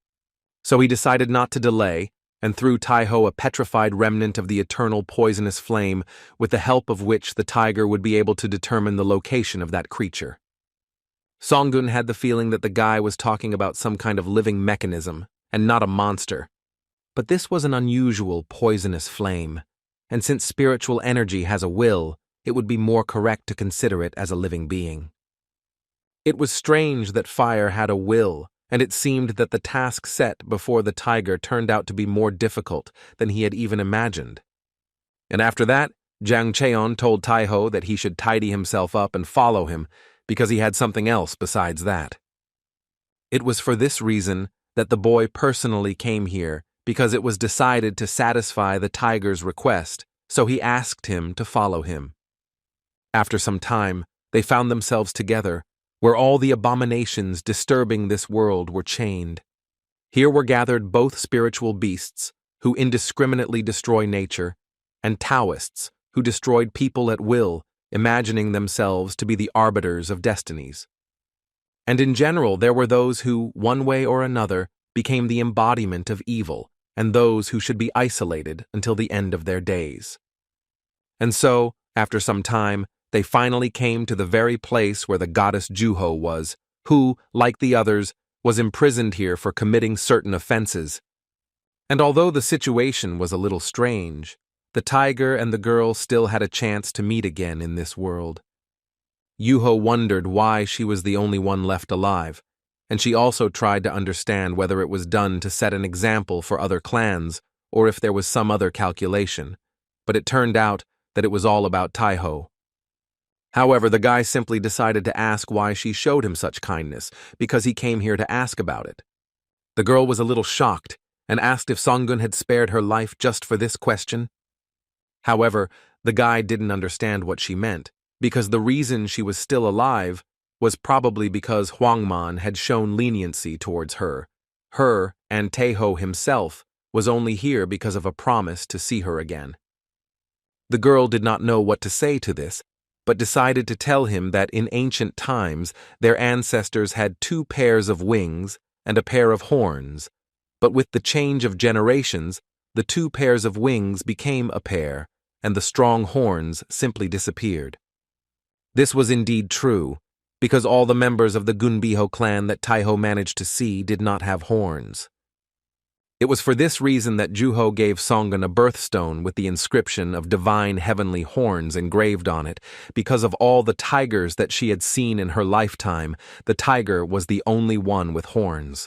So he decided not to delay, and threw Taeho a petrified remnant of the eternal poisonous flame, with the help of which the tiger would be able to determine the location of that creature. Songun had the feeling that the guy was talking about some kind of living mechanism, and not a monster. But this was an unusual poisonous flame, and since spiritual energy has a will, it would be more correct to consider it as a living being. It was strange that fire had a will, and it seemed that the task set before the tiger turned out to be more difficult than he had even imagined. And after that, Jang Cheon told Taeho that he should tidy himself up and follow him, because he had something else besides that. It was for this reason that the boy personally came here, because it was decided to satisfy the tiger's request, so he asked him to follow him. After some time, they found themselves together, where all the abominations disturbing this world were chained. Here were gathered both spiritual beasts, who indiscriminately destroy nature, and Taoists, who destroyed people at will, imagining themselves to be the arbiters of destinies. And in general, there were those who, one way or another, became the embodiment of evil, and those who should be isolated until the end of their days. And so, after some time, they finally came to the very place where the goddess Juho was, who, like the others, was imprisoned here for committing certain offenses. And although the situation was a little strange, the tiger and the girl still had a chance to meet again in this world. Juho wondered why she was the only one left alive, and she also tried to understand whether it was done to set an example for other clans or if there was some other calculation, but it turned out that it was all about Taiho. However, the guy simply decided to ask why she showed him such kindness, because he came here to ask about it. The girl was a little shocked and asked if Songun had spared her life just for this question. However, the guy didn't understand what she meant, because the reason she was still alive was probably because Huangman had shown leniency towards her. Her, and Taiho himself, was only here because of a promise to see her again. The girl did not know what to say to this, but decided to tell him that in ancient times their ancestors had 2 pairs of wings and a pair of horns, but with the change of generations, the 2 pairs of wings became a pair, and the strong horns simply disappeared. This was indeed true, because all the members of the Gunbiho clan that Taiho managed to see did not have horns. It was for this reason that Juho gave Songun a birthstone with the inscription of divine heavenly horns engraved on it. Because of all the tigers that she had seen in her lifetime, the tiger was the only one with horns.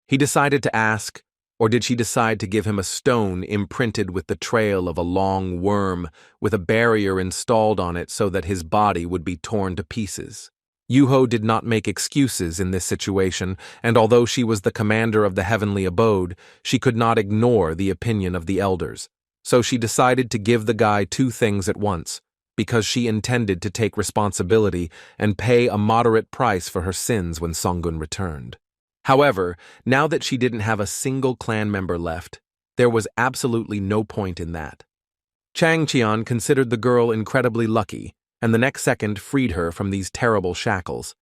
He decided to ask, or did she decide to give him a stone imprinted with the trail of a long worm with a barrier installed on it so that his body would be torn to pieces? Juho did not make excuses in this situation, and although she was the commander of the heavenly abode, she could not ignore the opinion of the elders. So she decided to give the guy 2 things at once, because she intended to take responsibility and pay a moderate price for her sins when Songun returned. However, now that she didn't have a single clan member left, there was absolutely no point in that. Changqian considered the girl incredibly lucky, and the next second freed her from these terrible shackles.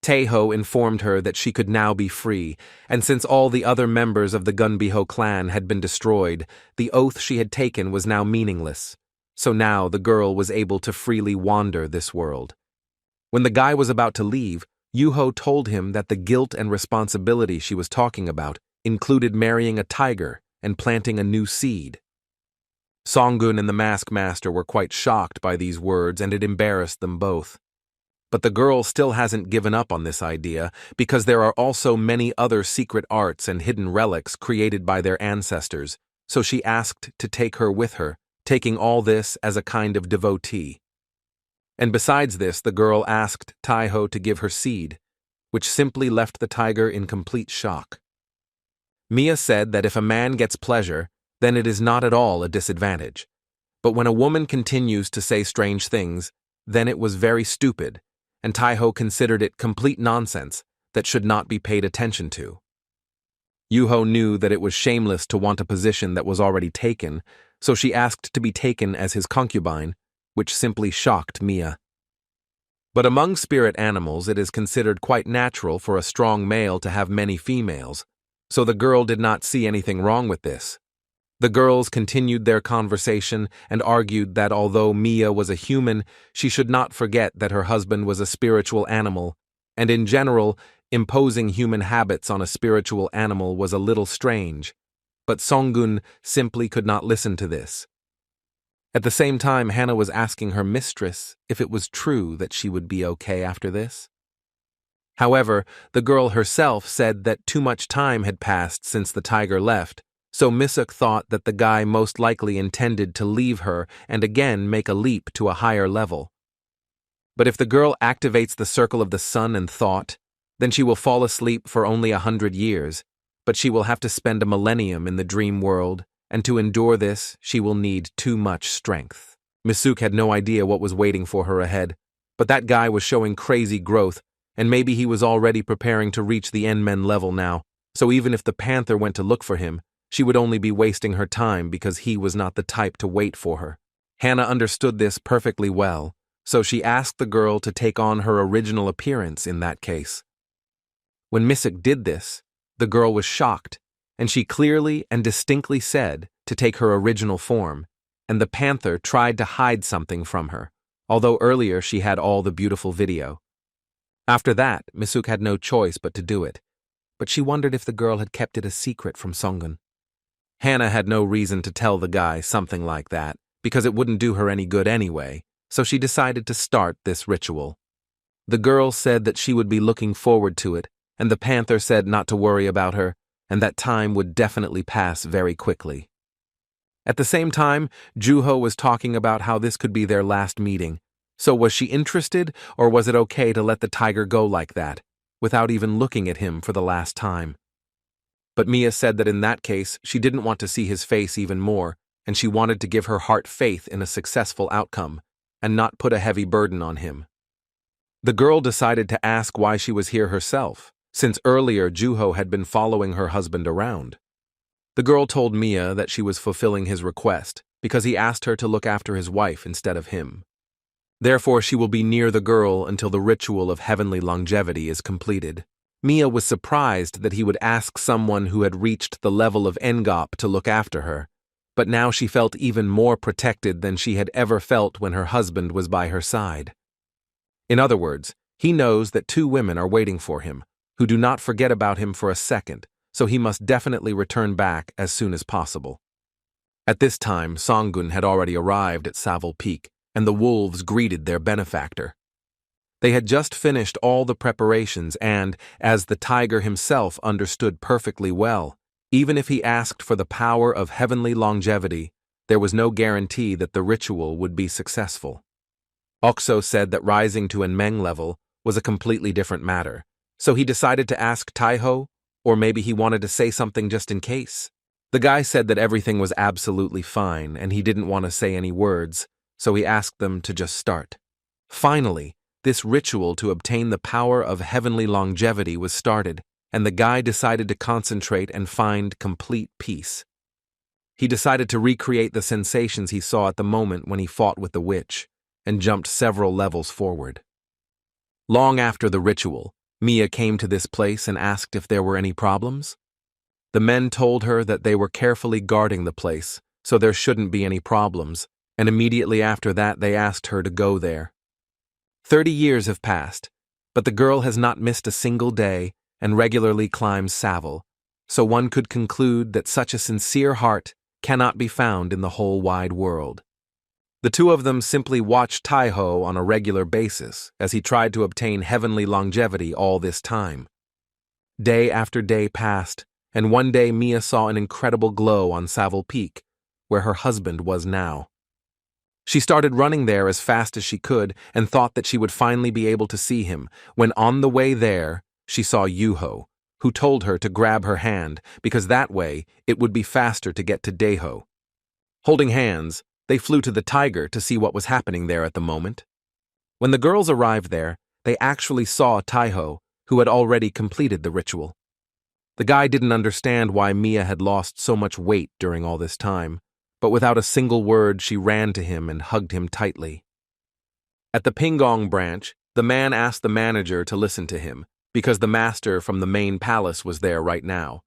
Taiho informed her that she could now be free, and since all the other members of the Gunbiho clan had been destroyed, the oath she had taken was now meaningless, so now the girl was able to freely wander this world. When the guy was about to leave, Juho told him that the guilt and responsibility she was talking about included marrying a tiger and planting a new seed. Songun and the Mask Master were quite shocked by these words, and it embarrassed them both. But the girl still hasn't given up on this idea, because there are also many other secret arts and hidden relics created by their ancestors, so she asked to take her with her, taking all this as a kind of devotee. And besides this, the girl asked Taiho to give her seed, which simply left the tiger in complete shock. Mia said that if a man gets pleasure, then it is not at all a disadvantage. But when a woman continues to say strange things, then it was very stupid, and Taiho considered it complete nonsense that should not be paid attention to. Juho knew that it was shameless to want a position that was already taken, so she asked to be taken as his concubine, which simply shocked Mia. But among spirit animals, it is considered quite natural for a strong male to have many females, so the girl did not see anything wrong with this. The girls continued their conversation and argued that although Mia was a human, she should not forget that her husband was a spiritual animal, and in general, imposing human habits on a spiritual animal was a little strange. But Songun simply could not listen to this. At the same time, Hannah was asking her mistress if it was true that she would be okay after this. However, the girl herself said that too much time had passed since the tiger left, so Misuk thought that the guy most likely intended to leave her and again make a leap to a higher level. But if the girl activates the circle of the sun and thought, then she will fall asleep for only 100 years, but she will have to spend a millennium in the dream world, and to endure this, she will need too much strength. Misuk had no idea what was waiting for her ahead, but that guy was showing crazy growth, and maybe he was already preparing to reach the N-Men level now, so even if the panther went to look for him, she would only be wasting her time because he was not the type to wait for her. Hannah understood this perfectly well, so she asked the girl to take on her original appearance in that case. When Misuk did this, the girl was shocked, and she clearly and distinctly said to take her original form, and the panther tried to hide something from her, although earlier she had all the beautiful video. After that, Misuk had no choice but to do it, but she wondered if the girl had kept it a secret from Songun. Hannah had no reason to tell the guy something like that, because it wouldn't do her any good anyway, so she decided to start this ritual. The girl said that she would be looking forward to it, and the panther said not to worry about her, and that time would definitely pass very quickly. At the same time, Juho was talking about how this could be their last meeting. So was she interested, or was it okay to let the tiger go like that, without even looking at him for the last time? But Mia said that in that case, she didn't want to see his face even more, and she wanted to give her heart faith in a successful outcome, and not put a heavy burden on him. The girl decided to ask why she was here herself, since earlier Juho had been following her husband around. The girl told Mia that she was fulfilling his request, because he asked her to look after his wife instead of him. Therefore, she will be near the girl until the ritual of heavenly longevity is completed. Mia was surprised that he would ask someone who had reached the level of Ngop to look after her, but now she felt even more protected than she had ever felt when her husband was by her side. In other words, he knows that two women are waiting for him, who do not forget about him for a second, so he must definitely return back as soon as possible. At this time, Songun had already arrived at Savile Peak, and the wolves greeted their benefactor. They had just finished all the preparations and, as the tiger himself understood perfectly well, even if he asked for the power of heavenly longevity, there was no guarantee that the ritual would be successful. Okso said that rising to Enmeng level was a completely different matter, so he decided to ask Taiho, or maybe he wanted to say something just in case. The guy said that everything was absolutely fine and he didn't want to say any words, so he asked them to just start. Finally, this ritual to obtain the power of heavenly longevity was started, and the guy decided to concentrate and find complete peace. He decided to recreate the sensations he saw at the moment when he fought with the witch, and jumped several levels forward. Long after the ritual, Mia came to this place and asked if there were any problems. The men told her that they were carefully guarding the place, so there shouldn't be any problems, and immediately after that they asked her to go there. 30 years have passed, but the girl has not missed a single day and regularly climbs Savile, so one could conclude that such a sincere heart cannot be found in the whole wide world. The two of them simply watched Taiho on a regular basis as he tried to obtain heavenly longevity all this time. Day after day passed, and one day Mia saw an incredible glow on Savile Peak, where her husband was now. She started running there as fast as she could and thought that she would finally be able to see him, when on the way there, she saw Yuho, who told her to grab her hand because that way it would be faster to get to Daeho. Holding hands, they flew to the tiger to see what was happening there at the moment. When the girls arrived there, they actually saw Taiho, who had already completed the ritual. The guy didn't understand why Mia had lost so much weight during all this time, but without a single word she ran to him and hugged him tightly. At the Pingong branch, the man asked the manager to listen to him, because the master from the main palace was there right now.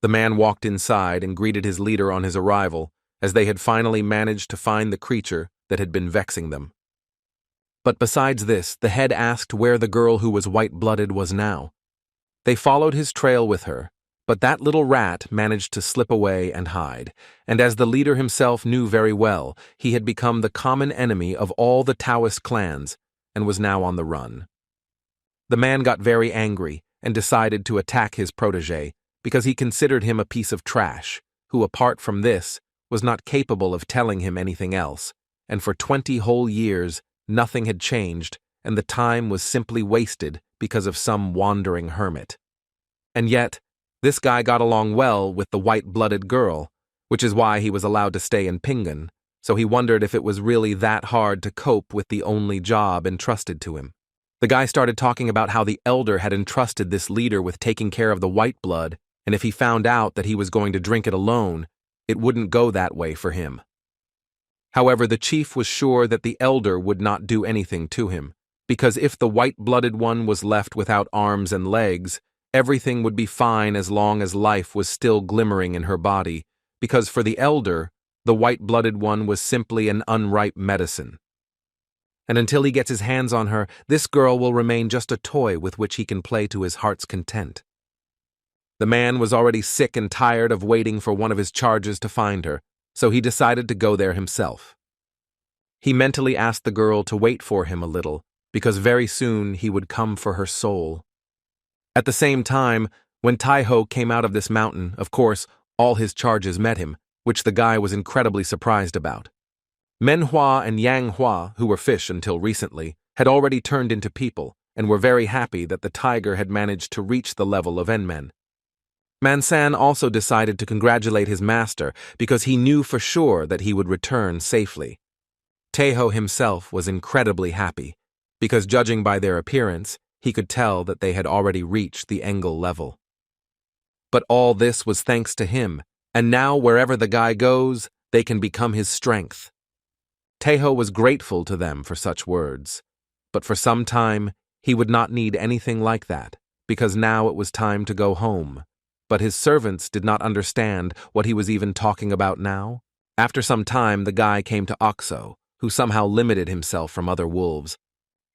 The man walked inside and greeted his leader on his arrival, as they had finally managed to find the creature that had been vexing them. But besides this, the head asked where the girl who was white-blooded was now. They followed his trail with her, but that little rat managed to slip away and hide, and as the leader himself knew very well, he had become the common enemy of all the Taoist clans and was now on the run. The man got very angry and decided to attack his protégé because he considered him a piece of trash, who apart from this, was not capable of telling him anything else, and for 20 whole years nothing had changed and the time was simply wasted because of some wandering hermit. And yet, this guy got along well with the white-blooded girl, which is why he was allowed to stay in Pingan, so he wondered if it was really that hard to cope with the only job entrusted to him. The guy started talking about how the elder had entrusted this leader with taking care of the white blood, and if he found out that he was going to drink it alone, it wouldn't go that way for him. However, the chief was sure that the elder would not do anything to him, because if the white-blooded one was left without arms and legs, everything would be fine as long as life was still glimmering in her body, because for the elder, The white-blooded one was simply an unripe medicine. And until he gets his hands on her, this girl will remain just a toy with which he can play to his heart's content. The man was already sick and tired of waiting for one of his charges to find her, so he decided to go there himself. He mentally asked the girl to wait for him a little, because very soon he would come for her soul. At the same time, when Taiho came out of this mountain, of course, all his charges met him, which the guy was incredibly surprised about. Manhwa and Yanghua, who were fish until recently, had already turned into people, and were very happy that the tiger had managed to reach the level of Enmen. Mansan also decided to congratulate his master because he knew for sure that he would return safely. Taiho himself was incredibly happy, because judging by their appearance, he could tell that they had already reached the Engel level. But all this was thanks to him, and now wherever the guy goes, they can become his strength. Taiho was grateful to them for such words, but for some time, he would not need anything like that, because now it was time to go home. But his servants did not understand what he was even talking about now. After some time, the guy came to Oxo, who somehow limited himself from other wolves.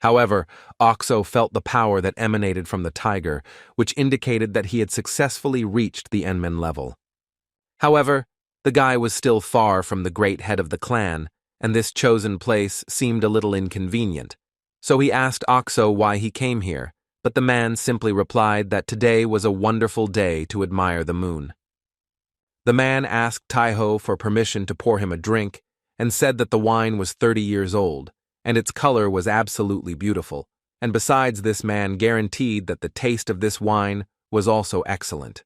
However, Oxo felt the power that emanated from the tiger, which indicated that he had successfully reached the Enmen level. However, the guy was still far from the great head of the clan, and this chosen place seemed a little inconvenient. So he asked Oxo why he came here, but the man simply replied that today was a wonderful day to admire the moon. The man asked Taiho for permission to pour him a drink, and said that the wine was 30 years old, and its color was absolutely beautiful, and besides this man guaranteed that the taste of this wine was also excellent.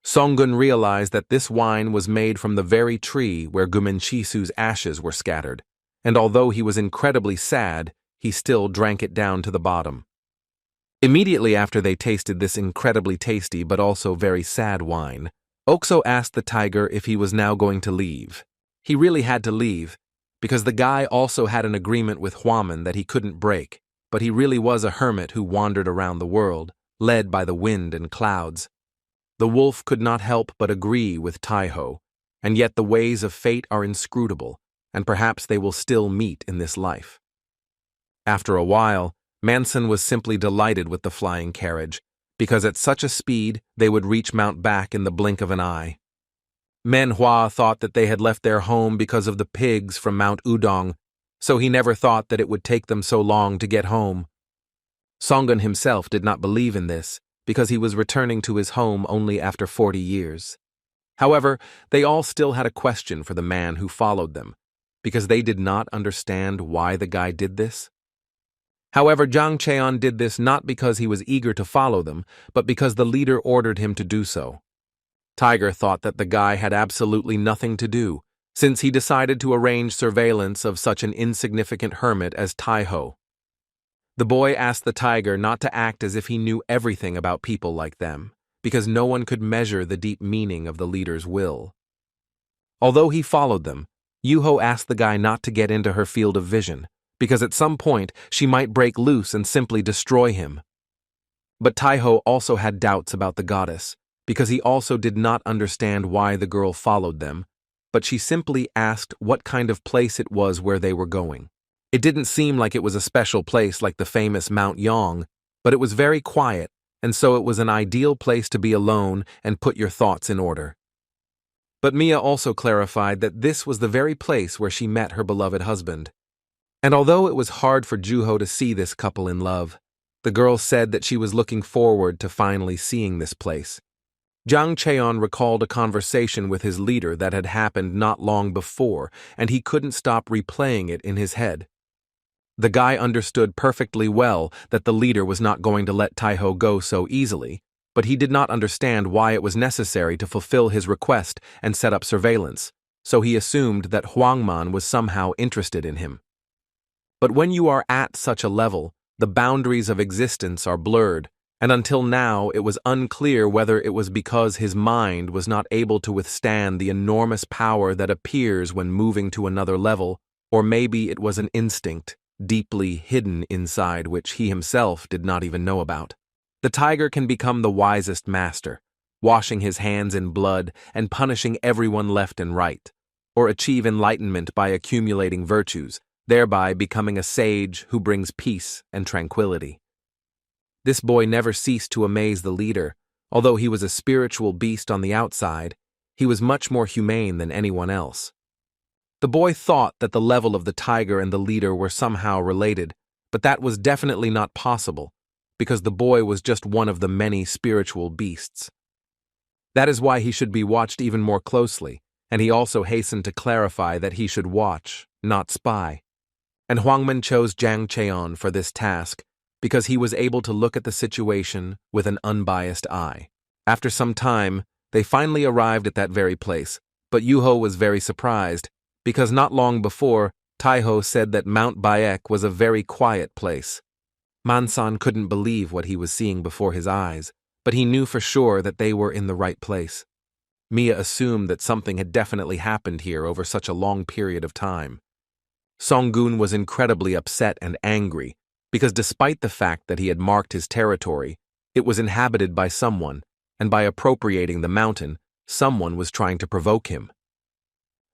Songgun realized that this wine was made from the very tree where Gumenchisu's ashes were scattered, and although he was incredibly sad, he still drank it down to the bottom. Immediately after they tasted this incredibly tasty but also very sad wine, Oxo asked the tiger if he was now going to leave. He really had to leave, because the guy also had an agreement with Huaman that he couldn't break, but he really was a hermit who wandered around the world, led by the wind and clouds. The wolf could not help but agree with Taiho, and yet the ways of fate are inscrutable, and perhaps they will still meet in this life. After a while, Manson was simply delighted with the flying carriage, because at such a speed they would reach Mount Back in the blink of an eye. Manhwa thought that they had left their home because of the pigs from Mount Udong, so he never thought that it would take them so long to get home. Songgun himself did not believe in this, because he was returning to his home only after 40 years. However, they all still had a question for the man who followed them, because they did not understand why the guy did this. However, Zhang Cheon did this not because he was eager to follow them, but because the leader ordered him to do so. Tiger thought that the guy had absolutely nothing to do, since he decided to arrange surveillance of such an insignificant hermit as Taiho. The boy asked the tiger not to act as if he knew everything about people like them, because no one could measure the deep meaning of the leader's will. Although he followed them, Yuho asked the guy not to get into her field of vision, because at some point she might break loose and simply destroy him. But Taiho also had doubts about the goddess, because he also did not understand why the girl followed them, but she simply asked what kind of place it was where they were going. It didn't seem like it was a special place like the famous Mount Yong, but it was very quiet, and so it was an ideal place to be alone and put your thoughts in order. But Mia also clarified that this was the very place where she met her beloved husband. And although it was hard for Juho to see this couple in love, the girl said that she was looking forward to finally seeing this place. Zhang Cheon recalled a conversation with his leader that had happened not long before, and he couldn't stop replaying it in his head. The guy understood perfectly well that the leader was not going to let Taiho go so easily, but he did not understand why it was necessary to fulfill his request and set up surveillance, so he assumed that Huangman was somehow interested in him. But when you are at such a level, the boundaries of existence are blurred, and until now it was unclear whether it was because his mind was not able to withstand the enormous power that appears when moving to another level, or maybe it was an instinct, deeply hidden inside which he himself did not even know about. The tiger can become the wisest master, washing his hands in blood and punishing everyone left and right. or achieve enlightenment by accumulating virtues, thereby becoming a sage who brings peace and tranquility. This boy never ceased to amaze the leader. Although he was a spiritual beast on the outside, he was much more humane than anyone else. The boy thought that the level of the tiger and the leader were somehow related, but that was definitely not possible, because the boy was just one of the many spiritual beasts. That is why he should be watched even more closely, and he also hastened to clarify that he should watch, not spy. And Huangmen chose Jiang Cheon for this task because he was able to look at the situation with an unbiased eye. After some time, they finally arrived at that very place, but Yuho was very surprised because not long before, Taiho said that Mount Baek was a very quiet place. Mansan couldn't believe what he was seeing before his eyes, but he knew for sure that they were in the right place. Mia assumed that something had definitely happened here over such a long period of time. Songgun was incredibly upset and angry, because despite the fact that he had marked his territory, it was inhabited by someone, and by appropriating the mountain, someone was trying to provoke him.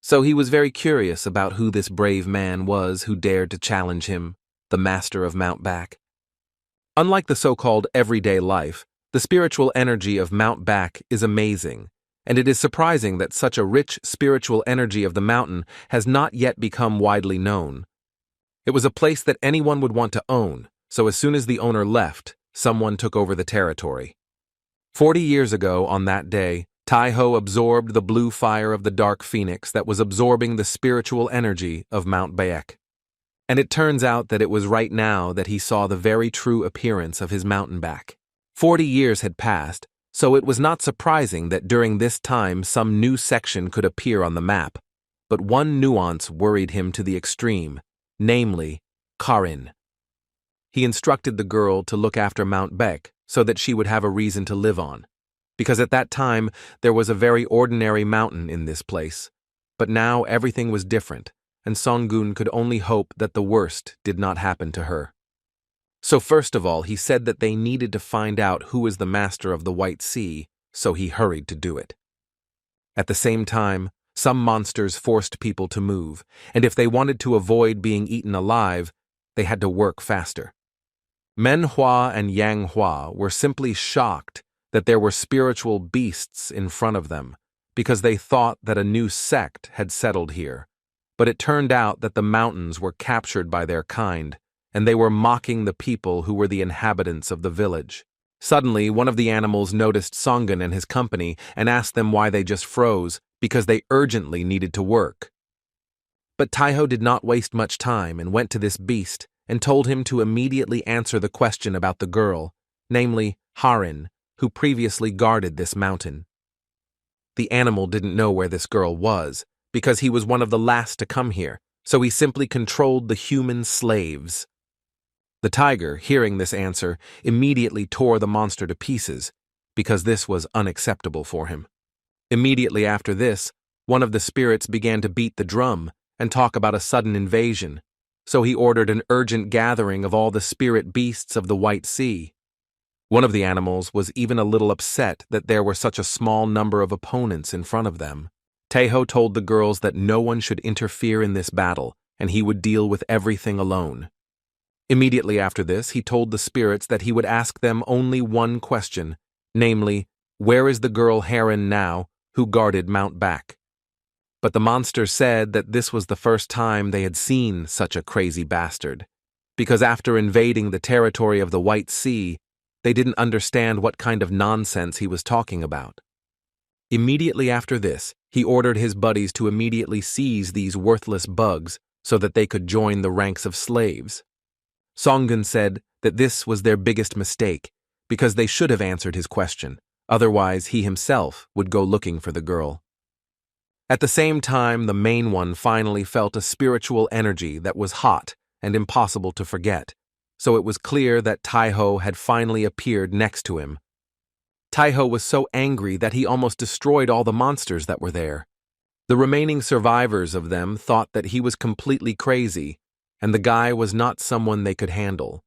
So he was very curious about who this brave man was who dared to challenge him, the master of Mount Baek. Unlike the so-called everyday life, the spiritual energy of Mount Baek is amazing, and it is surprising that such a rich spiritual energy of the mountain has not yet become widely known. It was a place that anyone would want to own, so as soon as the owner left, someone took over the territory. 40 years ago, on that day, Taiho absorbed the blue fire of the dark phoenix that was absorbing the spiritual energy of Mount Baek. And it turns out that it was right now that he saw the very true appearance of his mountain back. 40 years had passed, so it was not surprising that during this time some new section could appear on the map. But one nuance worried him to the extreme, namely, Karin. He instructed the girl to look after Mount Baek so that she would have a reason to live on, because at that time there was a very ordinary mountain in this place. But now everything was different, and Songgun could only hope that the worst did not happen to her. So first of all, he said that they needed to find out who was the master of the White Sea, so he hurried to do it. At the same time, some monsters forced people to move, and if they wanted to avoid being eaten alive, they had to work faster. Manhwa and Yanghua were simply shocked that there were spiritual beasts in front of them, because they thought that a new sect had settled here. But it turned out that the mountains were captured by their kind, and they were mocking the people who were the inhabitants of the village. Suddenly, one of the animals noticed Songgun and his company and asked them why they just froze, because they urgently needed to work. But Taiho did not waste much time and went to this beast and told him to immediately answer the question about the girl, namely Harin, who previously guarded this mountain. The animal didn't know where this girl was, because he was one of the last to come here, so he simply controlled the human slaves. The tiger, hearing this answer, immediately tore the monster to pieces, because this was unacceptable for him. Immediately after this, one of the spirits began to beat the drum and talk about a sudden invasion, so he ordered an urgent gathering of all the spirit beasts of the White Sea. One of the animals was even a little upset that there were such a small number of opponents in front of them. Taiho told the girls that no one should interfere in this battle, and he would deal with everything alone. Immediately after this, he told the spirits that he would ask them only one question, namely, where is the girl Harin now, who guarded Mount Baek? But the monster said that this was the first time they had seen such a crazy bastard, because after invading the territory of the White Sea, they didn't understand what kind of nonsense he was talking about. Immediately after this, he ordered his buddies to immediately seize these worthless bugs so that they could join the ranks of slaves. Songgun said that this was their biggest mistake, because they should have answered his question, otherwise he himself would go looking for the girl. At the same time, the main one finally felt a spiritual energy that was hot and impossible to forget, so it was clear that Taiho had finally appeared next to him. Taiho was so angry that he almost destroyed all the monsters that were there. The remaining survivors of them thought that he was completely crazy, and the guy was not someone they could handle.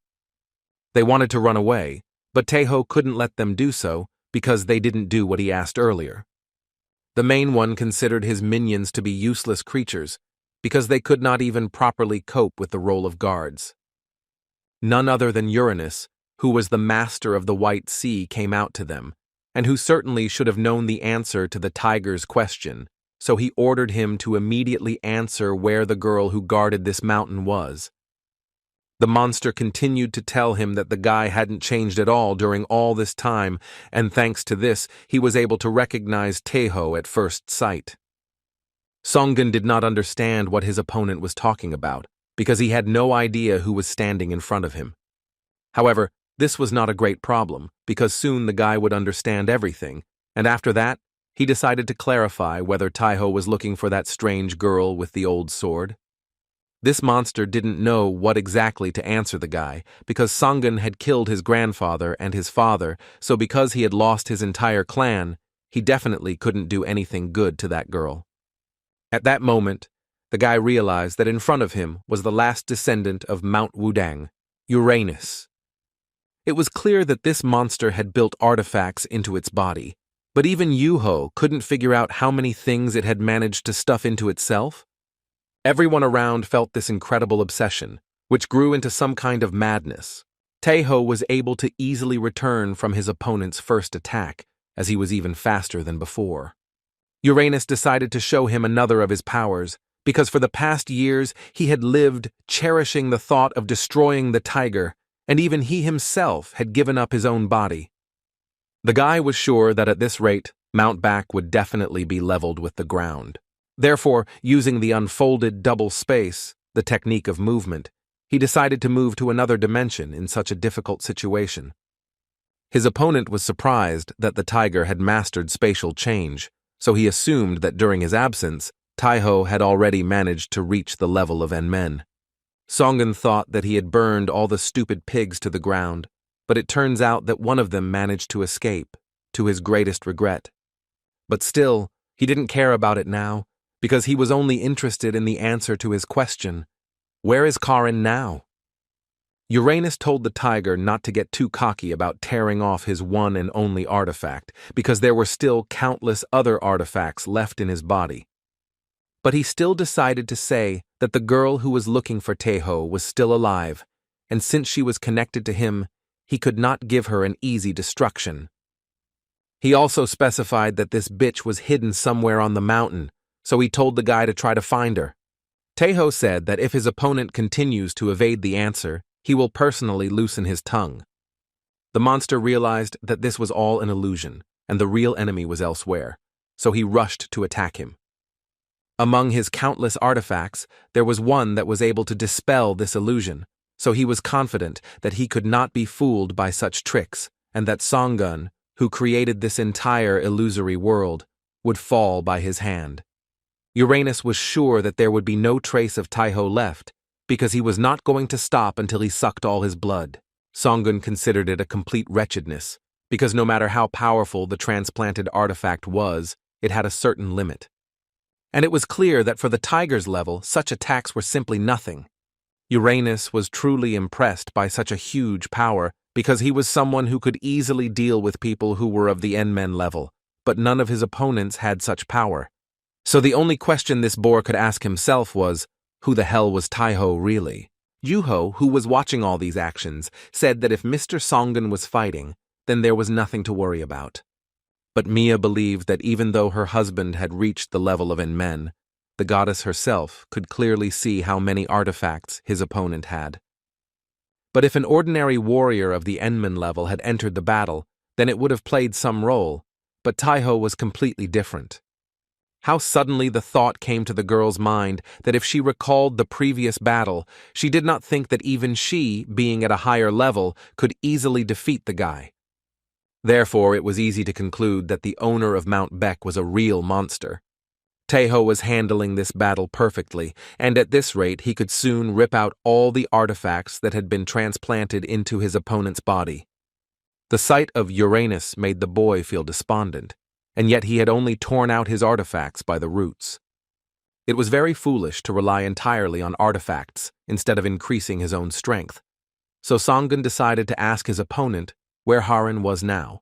They wanted to run away, but Taiho couldn't let them do so because they didn't do what he asked earlier. The main one considered his minions to be useless creatures because they could not even properly cope with the role of guards. None other than Uranus, who was the master of the White Sea, came out to them, and who certainly should have known the answer to the tiger's question, so he ordered him to immediately answer where the girl who guarded this mountain was. The monster continued to tell him that the guy hadn't changed at all during all this time, and thanks to this, he was able to recognize Taeho at first sight. Songun did not understand what his opponent was talking about, because he had no idea who was standing in front of him. However, this was not a great problem, because soon the guy would understand everything, and after that, he decided to clarify whether Taeho was looking for that strange girl with the old sword. This monster didn't know what exactly to answer the guy, because Songun had killed his grandfather and his father, so because he had lost his entire clan, he definitely couldn't do anything good to that girl. At that moment, the guy realized that in front of him was the last descendant of Mount Wudang, Uranus. It was clear that this monster had built artifacts into its body, but even Yuho couldn't figure out how many things it had managed to stuff into itself. Everyone around felt this incredible obsession, which grew into some kind of madness. Taeho was able to easily return from his opponent's first attack, as he was even faster than before. Uranus decided to show him another of his powers, because for the past years he had lived cherishing the thought of destroying the tiger, and even he himself had given up his own body. The guy was sure that at this rate, Mount Back would definitely be leveled with the ground. Therefore, using the unfolded double space, the technique of movement, he decided to move to another dimension in such a difficult situation. His opponent was surprised that the tiger had mastered spatial change, so he assumed that during his absence, Taeho had already managed to reach the level of Enmen. Songun thought that he had burned all the stupid pigs to the ground, but it turns out that one of them managed to escape, to his greatest regret. But still, he didn't care about it now, because he was only interested in the answer to his question, where is Karin now? Uranus told the tiger not to get too cocky about tearing off his one and only artifact, because there were still countless other artifacts left in his body. But he still decided to say that the girl who was looking for Taeho was still alive, and since she was connected to him, he could not give her an easy destruction. He also specified that this bitch was hidden somewhere on the mountain, so he told the guy to try to find her. Taeho said that if his opponent continues to evade the answer, he will personally loosen his tongue. The monster realized that this was all an illusion, and the real enemy was elsewhere, so he rushed to attack him. Among his countless artifacts, there was one that was able to dispel this illusion, so he was confident that he could not be fooled by such tricks, and that Songun, who created this entire illusory world, would fall by his hand. Uranus was sure that there would be no trace of Taeho left, because he was not going to stop until he sucked all his blood. Songun considered it a complete wretchedness, because no matter how powerful the transplanted artifact was, it had a certain limit. And it was clear that for the tiger's level, such attacks were simply nothing. Uranus was truly impressed by such a huge power, because he was someone who could easily deal with people who were of the Enmen level, but none of his opponents had such power. So the only question this boar could ask himself was, who the hell was Taeho really? Yuho, who was watching all these actions, said that if Mr. Songun was fighting, then there was nothing to worry about. But Mia believed that even though her husband had reached the level of Enmen, the goddess herself could clearly see how many artifacts his opponent had. But if an ordinary warrior of the Enmen level had entered the battle, then it would have played some role, but Taeho was completely different. How suddenly the thought came to the girl's mind that if she recalled the previous battle, she did not think that even she, being at a higher level, could easily defeat the guy. Therefore, it was easy to conclude that the owner of Mount Baek was a real monster. Taeho was handling this battle perfectly, and at this rate he could soon rip out all the artifacts that had been transplanted into his opponent's body. The sight of Uranus made the boy feel despondent, and yet he had only torn out his artifacts by the roots. It was very foolish to rely entirely on artifacts instead of increasing his own strength, so Songun decided to ask his opponent where Harin was now.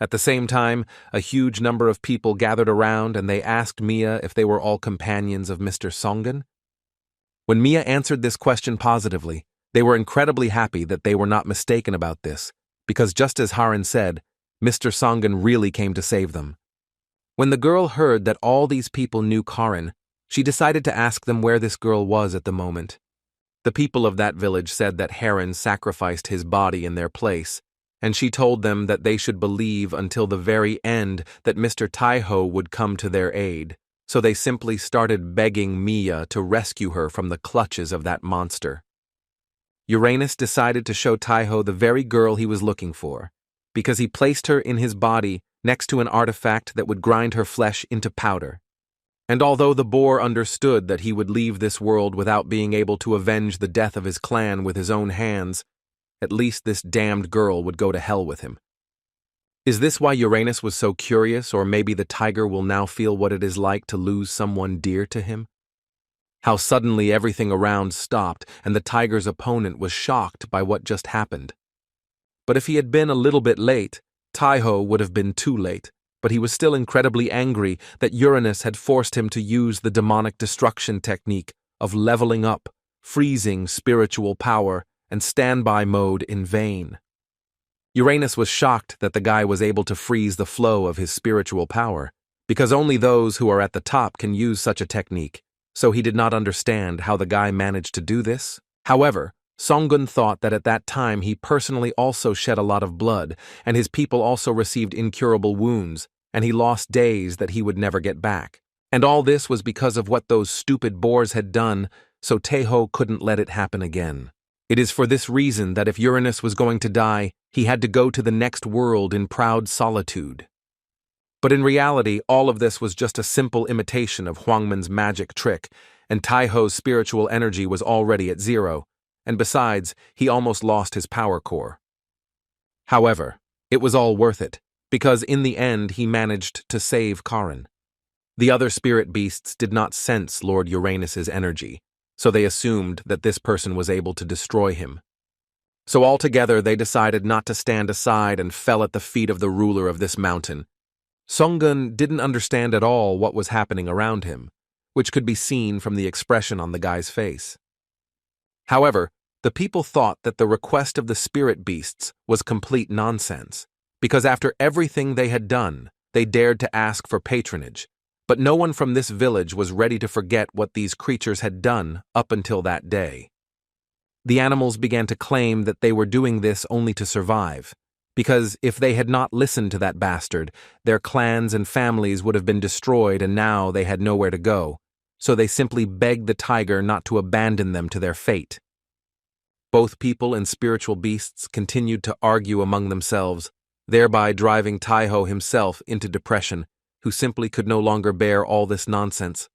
At the same time, a huge number of people gathered around and they asked Mia if they were all companions of Mr. Songun. When Mia answered this question positively, they were incredibly happy that they were not mistaken about this, because just as Haran said, Mr. Songun really came to save them. When the girl heard that all these people knew Karin, she decided to ask them where this girl was at the moment. The people of that village said that Haran sacrificed his body in their place, and she told them that they should believe until the very end that Mr. Taiho would come to their aid, so they simply started begging Mia to rescue her from the clutches of that monster. Uranus decided to show Taiho the very girl he was looking for, because he placed her in his body next to an artifact that would grind her flesh into powder. And although the boar understood that he would leave this world without being able to avenge the death of his clan with his own hands, at least this damned girl would go to hell with him. Is this why Uranus was so curious, or maybe the tiger will now feel what it is like to lose someone dear to him? How suddenly everything around stopped and the tiger's opponent was shocked by what just happened. But if he had been a little bit late, Taiho would have been too late, but he was still incredibly angry that Uranus had forced him to use the demonic destruction technique of leveling up, freezing spiritual power, and standby mode in vain. Uranus was shocked that the guy was able to freeze the flow of his spiritual power, because only those who are at the top can use such a technique, so he did not understand how the guy managed to do this. However, Songun thought that at that time he personally also shed a lot of blood, and his people also received incurable wounds, and he lost days that he would never get back. And all this was because of what those stupid boars had done, so Taiho couldn't let it happen again. It is for this reason that if Uranus was going to die, he had to go to the next world in proud solitude. But in reality, all of this was just a simple imitation of Huangman's magic trick, and Taiho's spiritual energy was already at 0, and besides, he almost lost his power core. However, it was all worth it, because in the end he managed to save Karin. The other spirit beasts did not sense Lord Uranus's energy, so they assumed that this person was able to destroy him. So altogether they decided not to stand aside and fell at the feet of the ruler of this mountain. Songun didn't understand at all what was happening around him, which could be seen from the expression on the guy's face. However, the people thought that the request of the spirit beasts was complete nonsense, because after everything they had done, they dared to ask for patronage, but no one from this village was ready to forget what these creatures had done up until that day. The animals began to claim that they were doing this only to survive, because if they had not listened to that bastard, their clans and families would have been destroyed and now they had nowhere to go, so they simply begged the tiger not to abandon them to their fate. Both people and spiritual beasts continued to argue among themselves, thereby driving Taiho himself into depression, who simply could no longer bear all this nonsense.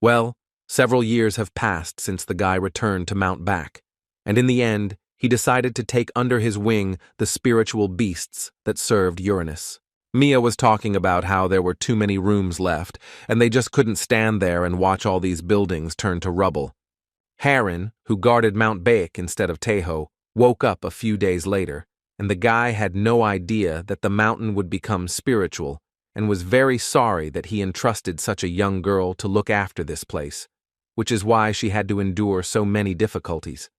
Well, several years have passed since the guy returned to Mount Back, and in the end, he decided to take under his wing the spiritual beasts that served Uranus. Mia was talking about how there were too many rooms left, and they just couldn't stand there and watch all these buildings turn to rubble. Haran, who guarded Mount Baek instead of Taiho, woke up a few days later, and the guy had no idea that the mountain would become spiritual, and was very sorry that he entrusted such a young girl to look after this place, which is why she had to endure so many difficulties.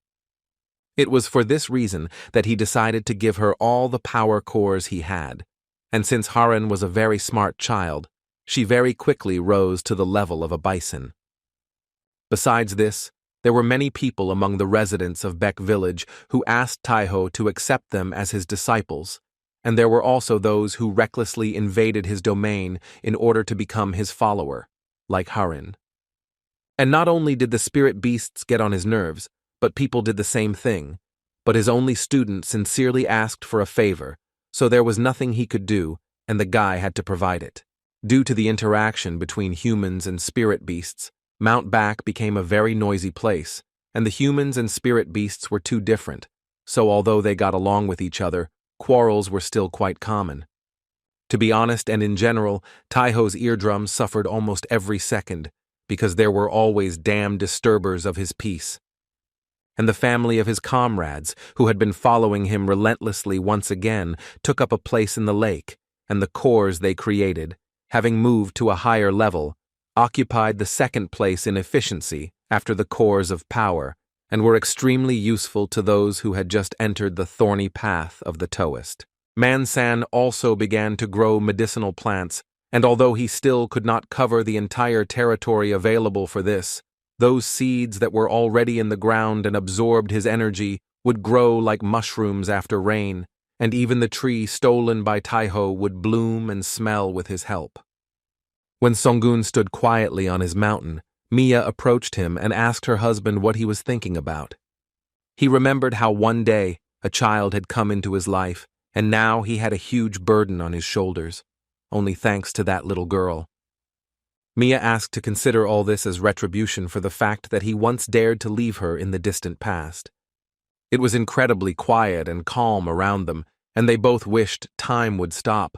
It was for this reason that he decided to give her all the power cores he had, and since Haran was a very smart child, she very quickly rose to the level of a bison. Besides this, there were many people among the residents of Baek village who asked Taiho to accept them as his disciples, and there were also those who recklessly invaded his domain in order to become his follower, like Haran. And not only did the spirit beasts get on his nerves, but people did the same thing, but his only student sincerely asked for a favor, so there was nothing he could do, and the guy had to provide it. Due to the interaction between humans and spirit beasts, Mount Baek became a very noisy place, and the humans and spirit beasts were too different, so although they got along with each other, quarrels were still quite common. To be honest and in general, Taiho's eardrums suffered almost every second, because there were always damn disturbers of his peace. And the family of his comrades, who had been following him relentlessly once again, took up a place in the lake, and the cores they created, having moved to a higher level, occupied the second place in efficiency after the cores of power, and were extremely useful to those who had just entered the thorny path of the Taoist. Mansan also began to grow medicinal plants, and although he still could not cover the entire territory available for this, those seeds that were already in the ground and absorbed his energy would grow like mushrooms after rain, and even the tree stolen by Taiho would bloom and smell with his help. When Songun stood quietly on his mountain, Mia approached him and asked her husband what he was thinking about. He remembered how one day a child had come into his life, and now he had a huge burden on his shoulders, only thanks to that little girl. Mia asked to consider all this as retribution for the fact that he once dared to leave her in the distant past. It was incredibly quiet and calm around them, and they both wished time would stop,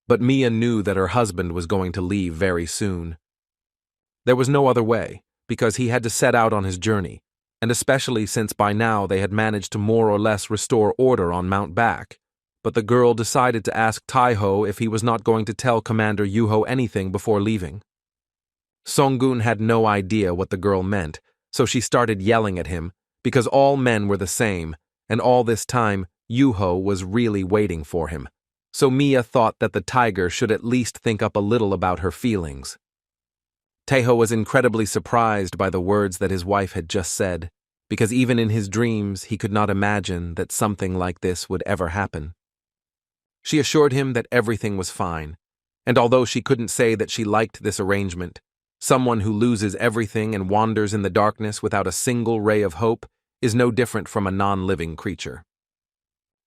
but Mia knew that her husband was going to leave very soon. There was no other way, because he had to set out on his journey, and especially since by now they had managed to more or less restore order on Mount Back. But the girl decided to ask Taiho if he was not going to tell Commander Yuho anything before leaving. Songun had no idea what the girl meant, so she started yelling at him, because all men were the same, and all this time Yuho was really waiting for him. So Mia thought that the tiger should at least think up a little about her feelings. Taiho was incredibly surprised by the words that his wife had just said, because even in his dreams he could not imagine that something like this would ever happen. She assured him that everything was fine, and although she couldn't say that she liked this arrangement, someone who loses everything and wanders in the darkness without a single ray of hope is no different from a non-living creature.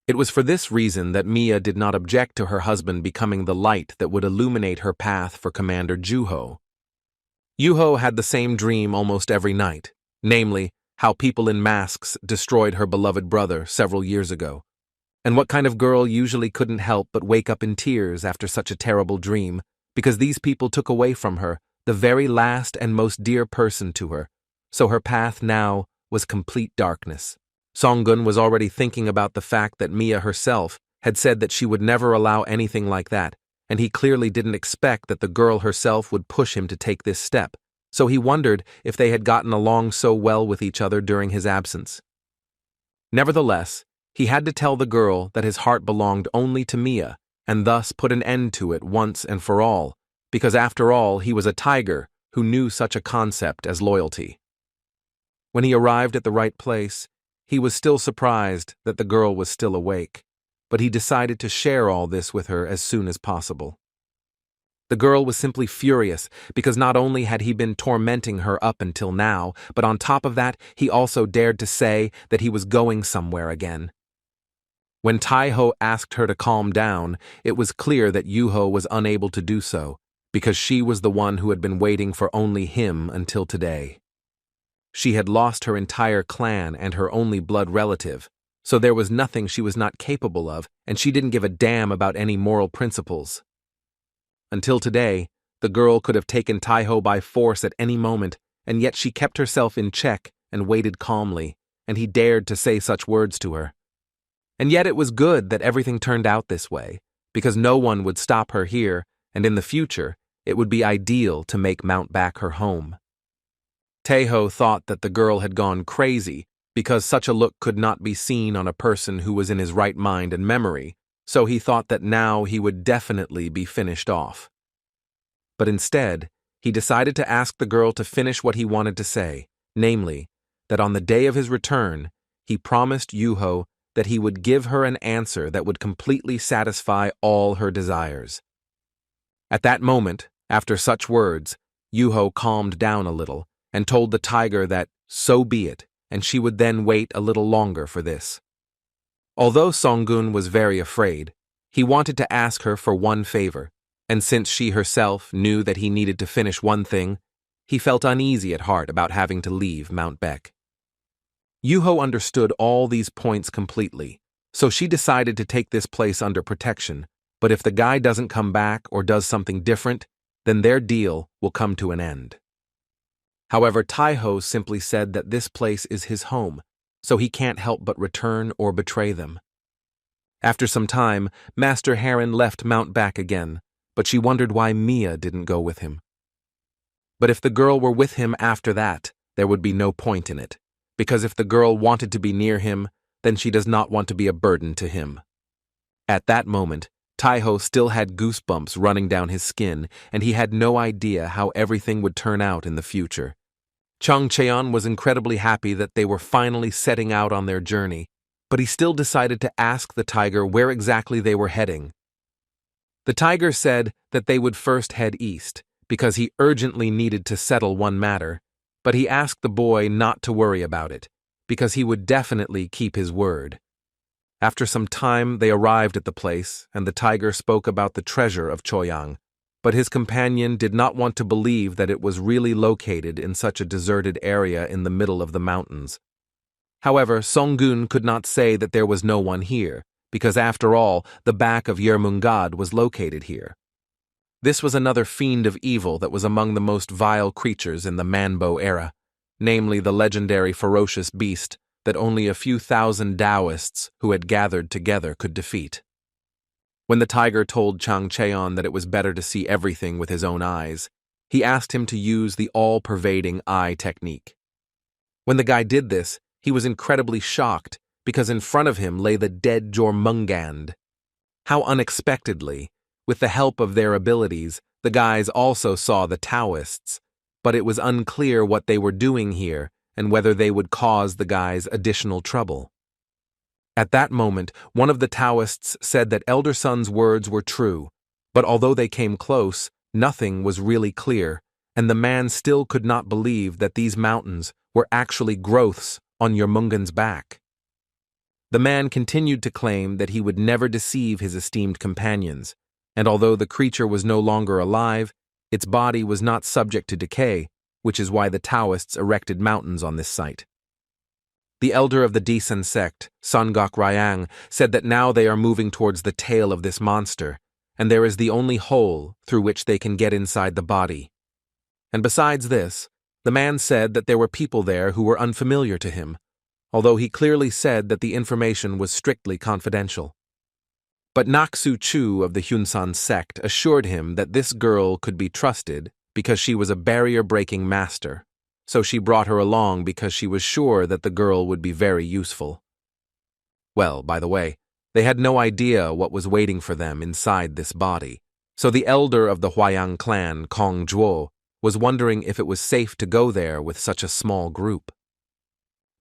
It was for this reason that Mia did not object to her husband becoming the light that would illuminate her path for Commander Juho. Yuho had the same dream almost every night, namely, how people in masks destroyed her beloved brother several years ago. And what kind of girl usually couldn't help but wake up in tears after such a terrible dream, because these people took away from her the very last and most dear person to her, so her path now was complete darkness. Songun was already thinking about the fact that Mia herself had said that she would never allow anything like that, and he clearly didn't expect that the girl herself would push him to take this step, so he wondered if they had gotten along so well with each other during his absence. Nevertheless, he had to tell the girl that his heart belonged only to Mia, and thus put an end to it once and for all, because after all he was a tiger who knew such a concept as loyalty. When he arrived at the right place, he was still surprised that the girl was still awake, but he decided to share all this with her as soon as possible. The girl was simply furious because not only had he been tormenting her up until now, but on top of that, he also dared to say that he was going somewhere again. When Taiho asked her to calm down, it was clear that Yuho was unable to do so, because she was the one who had been waiting for only him until today. She had lost her entire clan and her only blood relative, so there was nothing she was not capable of, and she didn't give a damn about any moral principles. Until today, the girl could have taken Taiho by force at any moment, and yet she kept herself in check and waited calmly, and he dared to say such words to her. And yet it was good that everything turned out this way, because no one would stop her here, and in the future, it would be ideal to make Mount Back her home. Taiho thought that the girl had gone crazy, because such a look could not be seen on a person who was in his right mind and memory, so he thought that now he would definitely be finished off. But instead, he decided to ask the girl to finish what he wanted to say, namely, that on the day of his return, he promised Yuho that he would give her an answer that would completely satisfy all her desires. At that moment, after such words, Yuho calmed down a little and told the tiger that so be it, and she would then wait a little longer for this. Although Songun was very afraid, he wanted to ask her for one favor, and since she herself knew that he needed to finish one thing, he felt uneasy at heart about having to leave Mount Back. Yuho understood all these points completely, so she decided to take this place under protection, but if the guy doesn't come back or does something different, then their deal will come to an end. However, Taiho simply said that this place is his home, so he can't help but return or betray them. After some time, Master Heron left Mount back again, but she wondered why Mia didn't go with him. But if the girl were with him after that, there would be no point in it, because if the girl wanted to be near him, then she does not want to be a burden to him. At that moment, Taiho still had goosebumps running down his skin, and he had no idea how everything would turn out in the future. Chang Cheon was incredibly happy that they were finally setting out on their journey, but he still decided to ask the tiger where exactly they were heading. The tiger said that they would first head east, because he urgently needed to settle one matter, but he asked the boy not to worry about it, because he would definitely keep his word. After some time, they arrived at the place, and the tiger spoke about the treasure of Choyang, but his companion did not want to believe that it was really located in such a deserted area in the middle of the mountains. However, Songgun could not say that there was no one here, because after all, the back of Yermungad was located here. This was another fiend of evil that was among the most vile creatures in the Manbo era, namely the legendary ferocious beast that only a few thousand Taoists who had gathered together could defeat. When the tiger told Chang Cheon that it was better to see everything with his own eyes, he asked him to use the all-pervading eye technique. When the guy did this, he was incredibly shocked because in front of him lay the dead Jormungand. How unexpectedly, with the help of their abilities, the guys also saw the Taoists, but it was unclear what they were doing here and whether they would cause the guys additional trouble. At that moment, one of the Taoists said that Elder Sun's words were true, but although they came close, nothing was really clear, and the man still could not believe that these mountains were actually growths on Yermungan's back. The man continued to claim that he would never deceive his esteemed companions, and although the creature was no longer alive, its body was not subject to decay, which is why the Taoists erected mountains on this site. The elder of the Desen sect, Songok Ryang, said that now they are moving towards the tail of this monster, and there is the only hole through which they can get inside the body. And besides this, the man said that there were people there who were unfamiliar to him, although he clearly said that the information was strictly confidential. But Naksu Chu of the Hyunsan sect assured him that this girl could be trusted because she was a barrier-breaking master, so she brought her along because she was sure that the girl would be very useful. Well, by the way, they had no idea what was waiting for them inside this body, so the elder of the Huayang clan, Kong Zhuo, was wondering if it was safe to go there with such a small group.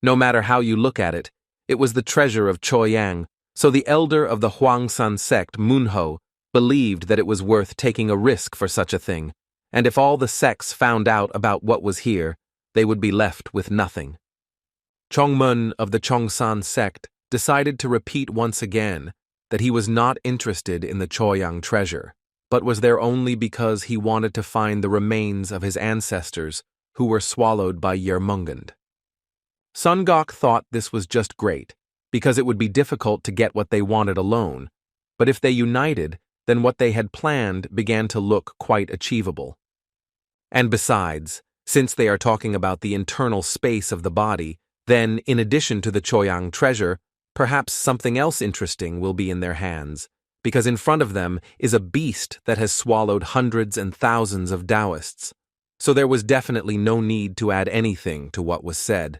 No matter how you look at it, it was the treasure of Choyang, so the elder of the Huangsan sect, Munho, believed that it was worth taking a risk for such a thing, and if all the sects found out about what was here, they would be left with nothing. Chongmun of the Chongsan sect decided to repeat once again that he was not interested in the Choyang treasure, but was there only because he wanted to find the remains of his ancestors who were swallowed by Yermungand. Songok thought this was just great, because it would be difficult to get what they wanted alone, but if they united, then what they had planned began to look quite achievable. And besides, since they are talking about the internal space of the body, then, in addition to the Choyang treasure, perhaps something else interesting will be in their hands, because in front of them is a beast that has swallowed hundreds and thousands of Taoists, so there was definitely no need to add anything to what was said.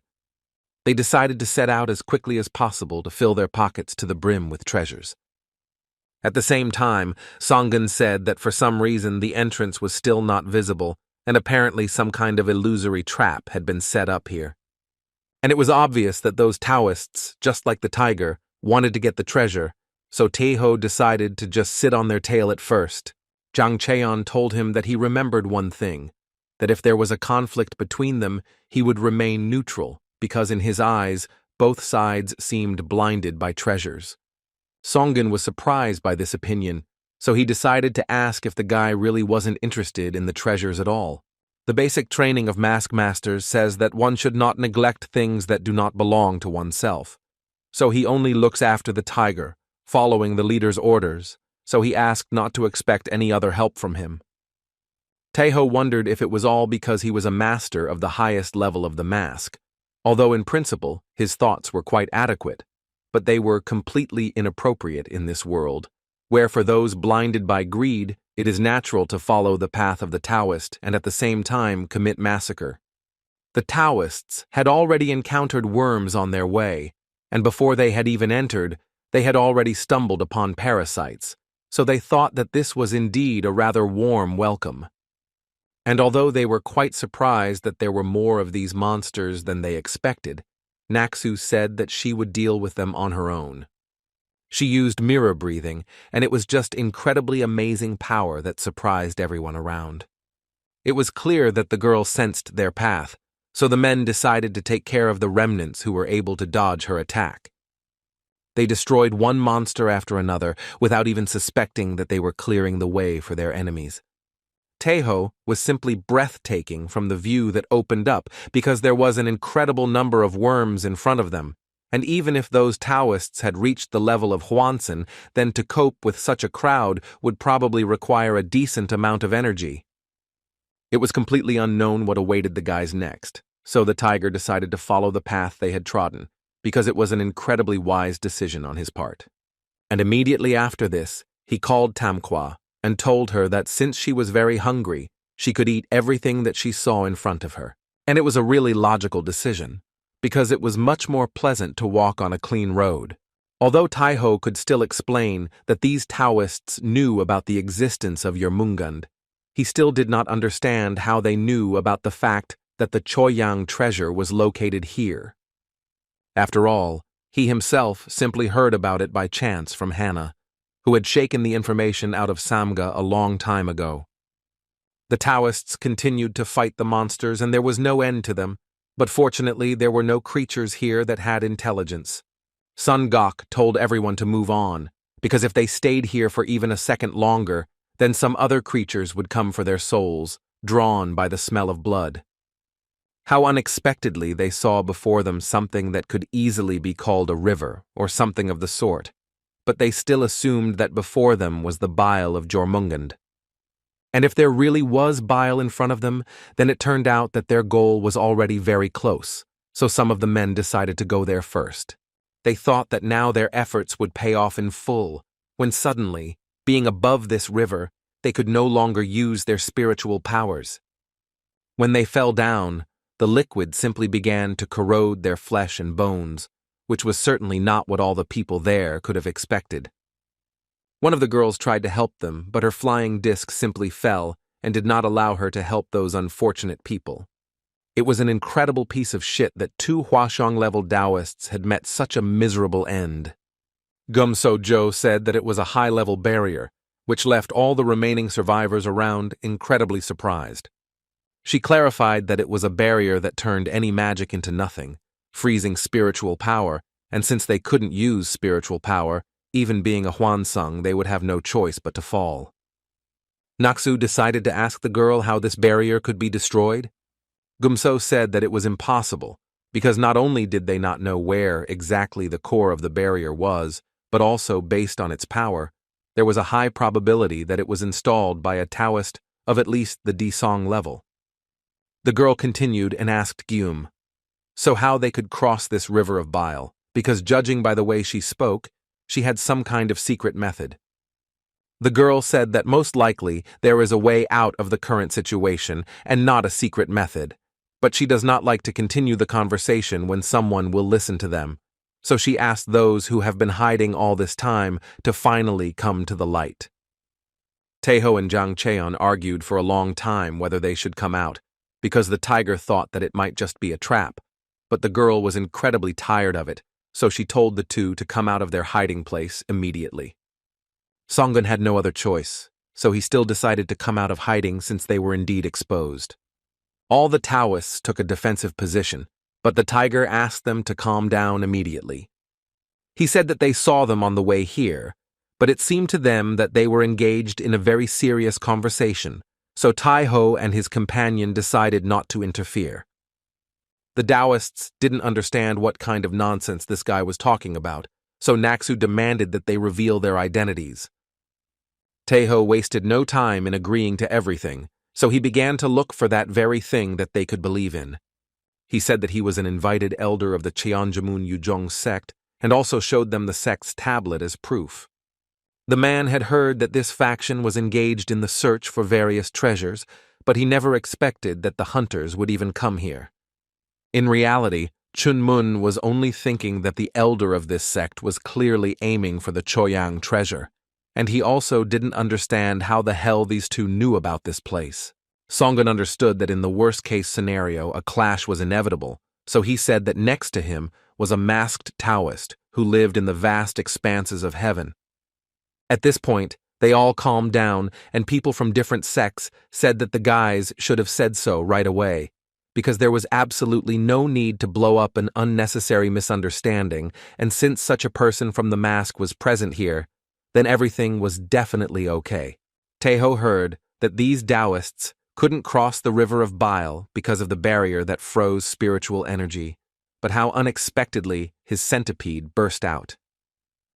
They decided to set out as quickly as possible to fill their pockets to the brim with treasures. At the same time, Songgun said that for some reason the entrance was still not visible, and apparently some kind of illusory trap had been set up here. And it was obvious that those Taoists, just like the tiger, wanted to get the treasure, so Taeho decided to just sit on their tail at first. Jang Cheon told him that he remembered one thing, that if there was a conflict between them, he would remain neutral, because in his eyes, both sides seemed blinded by treasures. Songgun was surprised by this opinion, so he decided to ask if the guy really wasn't interested in the treasures at all. The basic training of mask masters says that one should not neglect things that do not belong to oneself. So he only looks after the tiger, following the leader's orders, so he asked not to expect any other help from him. Taeho wondered if it was all because he was a master of the highest level of the mask, although in principle his thoughts were quite adequate, but they were completely inappropriate in this world, where for those blinded by greed, it is natural to follow the path of the Taoist and at the same time commit massacre. The Taoists had already encountered worms on their way, and before they had even entered, they had already stumbled upon parasites, so they thought that this was indeed a rather warm welcome. And although they were quite surprised that there were more of these monsters than they expected, Naksu said that she would deal with them on her own. She used mirror breathing, and it was just incredibly amazing power that surprised everyone around. It was clear that the girl sensed their path, so the men decided to take care of the remnants who were able to dodge her attack. They destroyed one monster after another without even suspecting that they were clearing the way for their enemies. Taeho was simply breathtaking from the view that opened up because there was an incredible number of worms in front of them, and even if those Taoists had reached the level of Hwanson, then to cope with such a crowd would probably require a decent amount of energy. It was completely unknown what awaited the guys next, so the tiger decided to follow the path they had trodden, because it was an incredibly wise decision on his part. And immediately after this, he called Tamqua and told her that since she was very hungry, she could eat everything that she saw in front of her. And it was a really logical decision, because it was much more pleasant to walk on a clean road. Although Taeho could still explain that these Taoists knew about the existence of Yermungand, he still did not understand how they knew about the fact that the Choyang treasure was located here. After all, he himself simply heard about it by chance from Hannah, who had shaken the information out of Samga a long time ago. The Taoists continued to fight the monsters and there was no end to them, but fortunately there were no creatures here that had intelligence. Sun Gok told everyone to move on, because if they stayed here for even a second longer, then some other creatures would come for their souls, drawn by the smell of blood. How unexpectedly they saw before them something that could easily be called a river or something of the sort, but they still assumed that before them was the bile of Jormungand. And if there really was bile in front of them, then it turned out that their goal was already very close, so some of the men decided to go there first. They thought that now their efforts would pay off in full, when suddenly, being above this river, they could no longer use their spiritual powers. When they fell down, the liquid simply began to corrode their flesh and bones, which was certainly not what all the people there could have expected. One of the girls tried to help them, but her flying disc simply fell and did not allow her to help those unfortunate people. It was an incredible piece of shit that 2 Hwashong-level Taoists had met such a miserable end. Gumso-jo said that it was a high-level barrier, which left all the remaining survivors around incredibly surprised. She clarified that it was a barrier that turned any magic into nothing, freezing spiritual power, and since they couldn't use spiritual power, even being a Hwansung, they would have no choice but to fall. Naksu decided to ask the girl how this barrier could be destroyed. Gumso said that it was impossible, because not only did they not know where exactly the core of the barrier was, but also based on its power, there was a high probability that it was installed by a Taoist of at least the Disong level. The girl continued and asked Gyum so how they could cross this river of bile, because judging by the way she spoke, she had some kind of secret method. The girl said that most likely there is a way out of the current situation and not a secret method, but she does not like to continue the conversation when someone will listen to them, so she asked those who have been hiding all this time to finally come to the light. Taeho and Jang Cheon argued for a long time whether they should come out, because the tiger thought that it might just be a trap, but the girl was incredibly tired of it, so she told the two to come out of their hiding place immediately. Songun had no other choice, so he still decided to come out of hiding since they were indeed exposed. All the Taoists took a defensive position, but the tiger asked them to calm down immediately. He said that they saw them on the way here, but it seemed to them that they were engaged in a very serious conversation, so Taeho and his companion decided not to interfere. The Taoists didn't understand what kind of nonsense this guy was talking about, so Naksu demanded that they reveal their identities. Taeho wasted no time in agreeing to everything, so he began to look for that very thing that they could believe in. He said that he was an invited elder of the Cheonjamun Yujong sect, and also showed them the sect's tablet as proof. The man had heard that this faction was engaged in the search for various treasures, but he never expected that the hunters would even come here. In reality, Chun Mun was only thinking that the elder of this sect was clearly aiming for the Choyang treasure, and he also didn't understand how the hell these two knew about this place. Songun understood that in the worst-case scenario, a clash was inevitable, so he said that next to him was a masked Taoist who lived in the vast expanses of heaven. At this point, they all calmed down, and people from different sects said that the guys should have said so right away, because there was absolutely no need to blow up an unnecessary misunderstanding, and since such a person from the mask was present here, then everything was definitely okay. Taeho heard that these Taoists couldn't cross the river of bile because of the barrier that froze spiritual energy, but how unexpectedly his centipede burst out.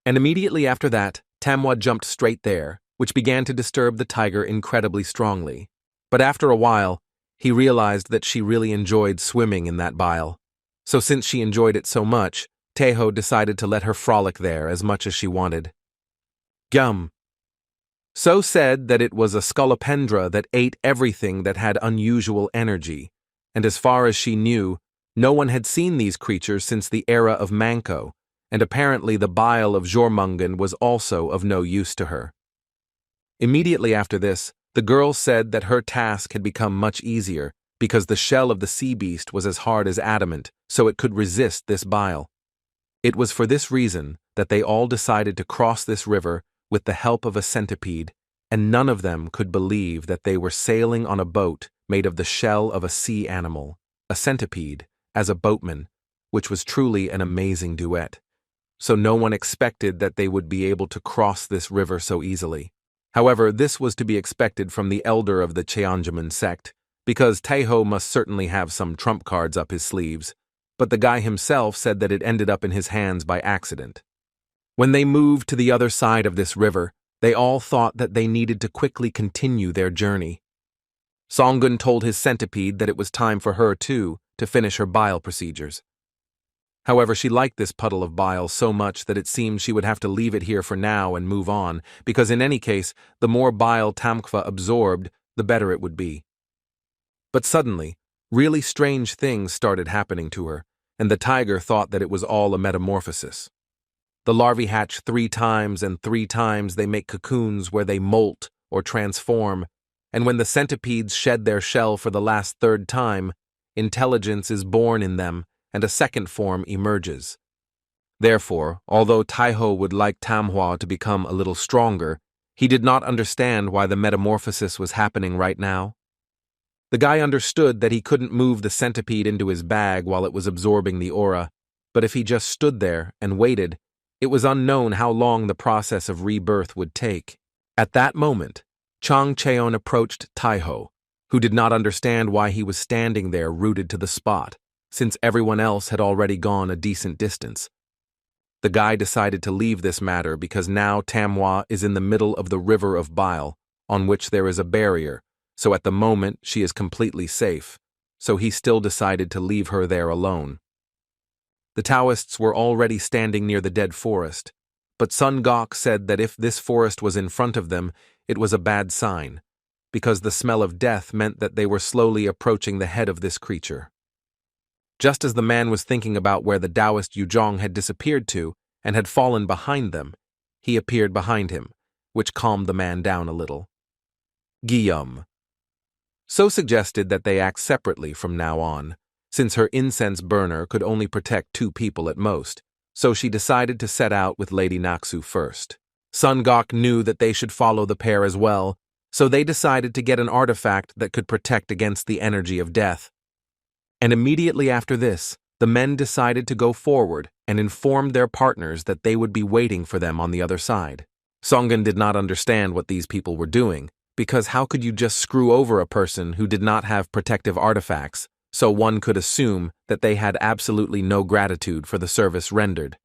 And immediately after that, Tamwa jumped straight there, which began to disturb the tiger incredibly strongly. But after a while, he realized that she really enjoyed swimming in that bile. So since she enjoyed it so much, Taeho decided to let her frolic there as much as she wanted. Gum. So said that it was a scolopendra that ate everything that had unusual energy, and as far as she knew, no one had seen these creatures since the era of Manko, and apparently the bile of Jormungand was also of no use to her. Immediately after this, the girl said that her task had become much easier because the shell of the sea beast was as hard as adamant, so it could resist this bile. It was for this reason that they all decided to cross this river with the help of a centipede, and none of them could believe that they were sailing on a boat made of the shell of a sea animal, a centipede, as a boatman, which was truly an amazing duet. So no one expected that they would be able to cross this river so easily. However, this was to be expected from the elder of the Cheonjamun sect, because Taeho must certainly have some trump cards up his sleeves, but the guy himself said that it ended up in his hands by accident. When they moved to the other side of this river, they all thought that they needed to quickly continue their journey. Songun told his centipede that it was time for her, too, to finish her bile procedures. However, she liked this puddle of bile so much that it seemed she would have to leave it here for now and move on, because in any case, the more bile Tamkva absorbed, the better it would be. But suddenly, really strange things started happening to her, and the tiger thought that it was all a metamorphosis. The larvae hatch 3 times, and 3 times they make cocoons where they molt or transform, and when the centipedes shed their shell for the last 3rd time, intelligence is born in them, and a second form emerges. Therefore, although Taeho would like Tamhwa to become a little stronger, he did not understand why the metamorphosis was happening right now. The guy understood that he couldn't move the centipede into his bag while it was absorbing the aura, but if he just stood there and waited, it was unknown how long the process of rebirth would take. At that moment, Chang Cheon approached Taeho, who did not understand why he was standing there rooted to the spot, since everyone else had already gone a decent distance. The guy decided to leave this matter because now Tamhwa is in the middle of the river of bile, on which there is a barrier, so at the moment she is completely safe, so he still decided to leave her there alone. The Taoists were already standing near the dead forest, but Sun Gok said that if this forest was in front of them, it was a bad sign, because the smell of death meant that they were slowly approaching the head of this creature. Just as the man was thinking about where the Taoist Yuzhong had disappeared to and had fallen behind them, he appeared behind him, which calmed the man down a little. Guillaume. So suggested that they act separately from now on, since her incense burner could only protect 2 people at most, so she decided to set out with Lady Naksu first. Sun Gok knew that they should follow the pair as well, so they decided to get an artifact that could protect against the energy of death. And immediately after this, the men decided to go forward and informed their partners that they would be waiting for them on the other side. Songun did not understand what these people were doing, because how could you just screw over a person who did not have protective artifacts, so one could assume that they had absolutely no gratitude for the service rendered.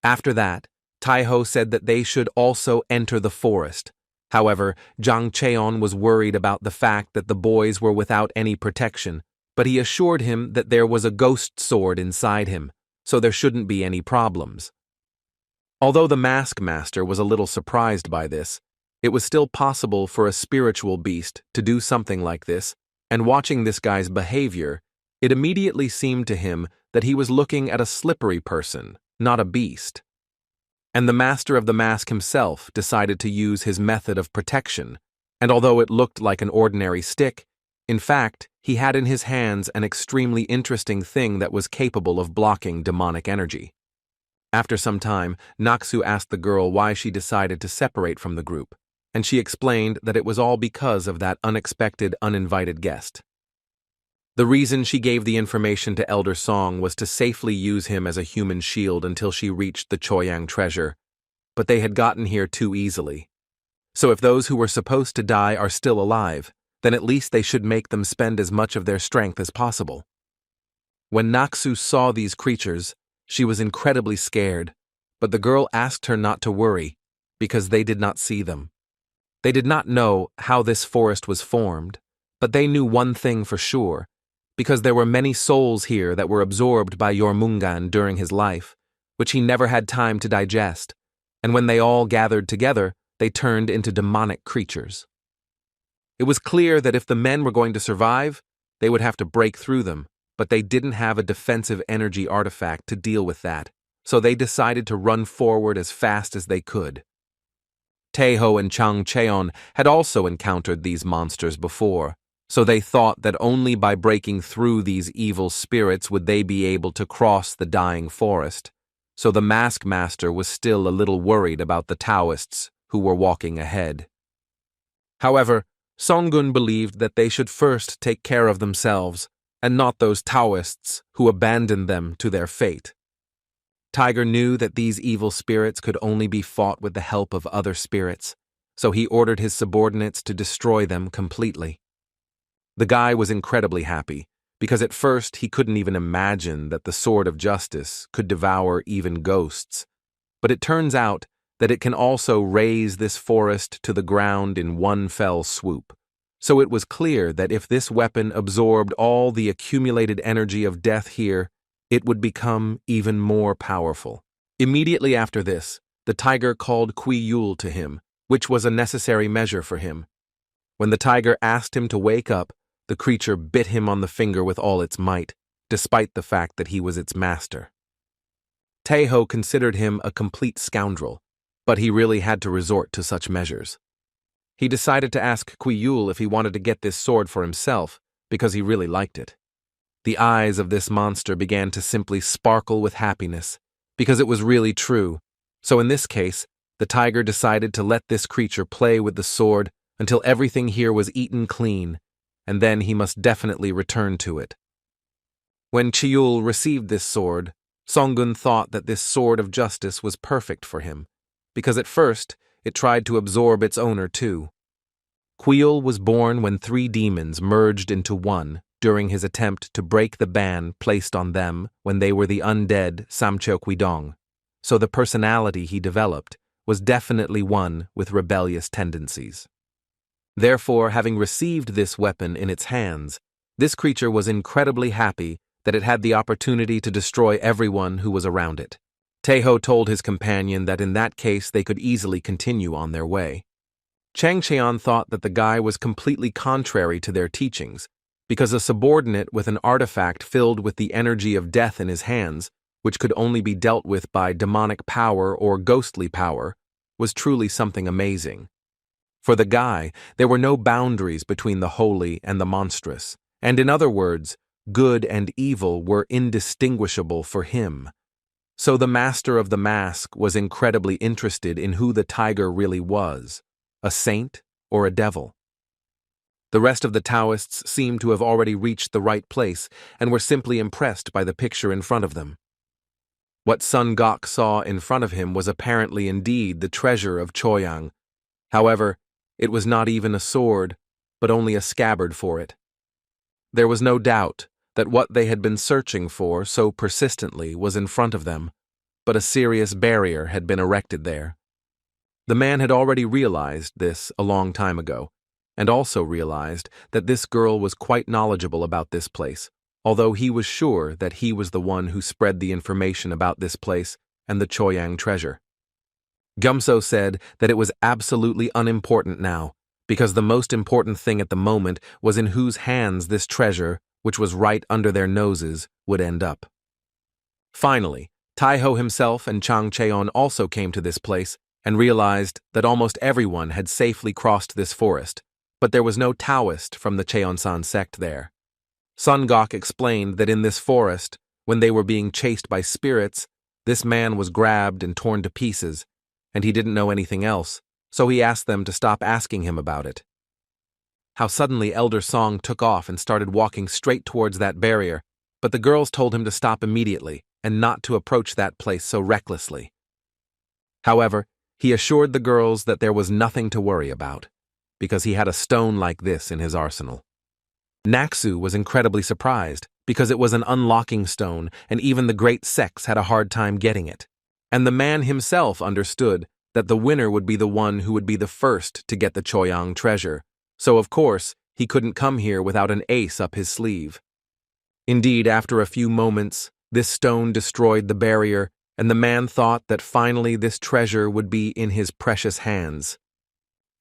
After that, Taeho said that they should also enter the forest. However, Jang Cheon was worried about the fact that the boys were without any protection, but he assured him that there was a ghost sword inside him, so there shouldn't be any problems. Although the mask master was a little surprised by this, it was still possible for a spiritual beast to do something like this, and watching this guy's behavior, it immediately seemed to him that he was looking at a slippery person, not a beast. And the master of the mask himself decided to use his method of protection, and although it looked like an ordinary stick, in fact, he had in his hands an extremely interesting thing that was capable of blocking demonic energy. After some time, Naksu asked the girl why she decided to separate from the group, and she explained that it was all because of that unexpected, uninvited guest. The reason she gave the information to Elder Song was to safely use him as a human shield until she reached the Choyang treasure, but they had gotten here too easily. So if those who were supposed to die are still alive, then at least they should make them spend as much of their strength as possible. When Naksu saw these creatures, she was incredibly scared, but the girl asked her not to worry, because they did not see them. They did not know how this forest was formed, but they knew one thing for sure, because there were many souls here that were absorbed by Jormungand during his life, which he never had time to digest, and when they all gathered together, they turned into demonic creatures. It was clear that if the men were going to survive, they would have to break through them, but they didn't have a defensive energy artifact to deal with that, so they decided to run forward as fast as they could. Taeho and Chang Cheon had also encountered these monsters before, so they thought that only by breaking through these evil spirits would they be able to cross the dying forest, so the mask master was still a little worried about the Taoists who were walking ahead. However, Songun believed that they should first take care of themselves, and not those Taoists who abandoned them to their fate. Tiger knew that these evil spirits could only be fought with the help of other spirits, so he ordered his subordinates to destroy them completely. The guy was incredibly happy, because at first he couldn't even imagine that the Sword of Justice could devour even ghosts, but it turns out that it can also raze this forest to the ground in one fell swoop. So it was clear that if this weapon absorbed all the accumulated energy of death here, it would become even more powerful. Immediately after this, the tiger called Kui Yul to him, which was a necessary measure for him. When the tiger asked him to wake up, the creature bit him on the finger with all its might, despite the fact that he was its master. Taeho considered him a complete scoundrel, but he really had to resort to such measures. He decided to ask Kui Yul if he wanted to get this sword for himself, because he really liked it. The eyes of this monster began to simply sparkle with happiness, because it was really true, so in this case, the tiger decided to let this creature play with the sword until everything here was eaten clean, and then he must definitely return to it. When Chiyul received this sword, Songun thought that this sword of justice was perfect for him, because at first it tried to absorb its owner too. Queal was born when 3 demons merged into one during his attempt to break the ban placed on them when they were the undead Samcho Quidong, so the personality he developed was definitely one with rebellious tendencies. Therefore, having received this weapon in its hands, this creature was incredibly happy that it had the opportunity to destroy everyone who was around it. Taeho told his companion that in that case they could easily continue on their way. Chang Cheon thought that the guy was completely contrary to their teachings, because a subordinate with an artifact filled with the energy of death in his hands, which could only be dealt with by demonic power or ghostly power, was truly something amazing. For the guy, there were no boundaries between the holy and the monstrous, and in other words, good and evil were indistinguishable for him. So the master of the mask was incredibly interested in who the tiger really was, a saint or a devil. The rest of the Taoists seemed to have already reached the right place and were simply impressed by the picture in front of them. What Sun Gok saw in front of him was apparently indeed the treasure of Choyang. However, it was not even a sword, but only a scabbard for it. There was no doubt that what they had been searching for so persistently was in front of them, but a serious barrier had been erected there. The man had already realized this a long time ago, and also realized that this girl was quite knowledgeable about this place, although he was sure that he was the one who spread the information about this place and the Choyang treasure. Gumso said that it was absolutely unimportant now, because the most important thing at the moment was in whose hands this treasure, which was right under their noses, would end up. Finally, Taiho himself and Chang Cheon also came to this place and realized that almost everyone had safely crossed this forest, but there was no Taoist from the Cheonsan sect there. Sun Gok explained that in this forest, when they were being chased by spirits, this man was grabbed and torn to pieces, and he didn't know anything else, so he asked them to stop asking him about it. How suddenly Elder Song took off and started walking straight towards that barrier, but the girls told him to stop immediately and not to approach that place so recklessly. However, he assured the girls that there was nothing to worry about, because he had a stone like this in his arsenal. Naksu was incredibly surprised, because it was an unlocking stone and even the great sects had a hard time getting it. And the man himself understood that the winner would be the one who would be the first to get the Choyang treasure, so of course he couldn't come here without an ace up his sleeve. Indeed, after a few moments, this stone destroyed the barrier, and the man thought that finally this treasure would be in his precious hands.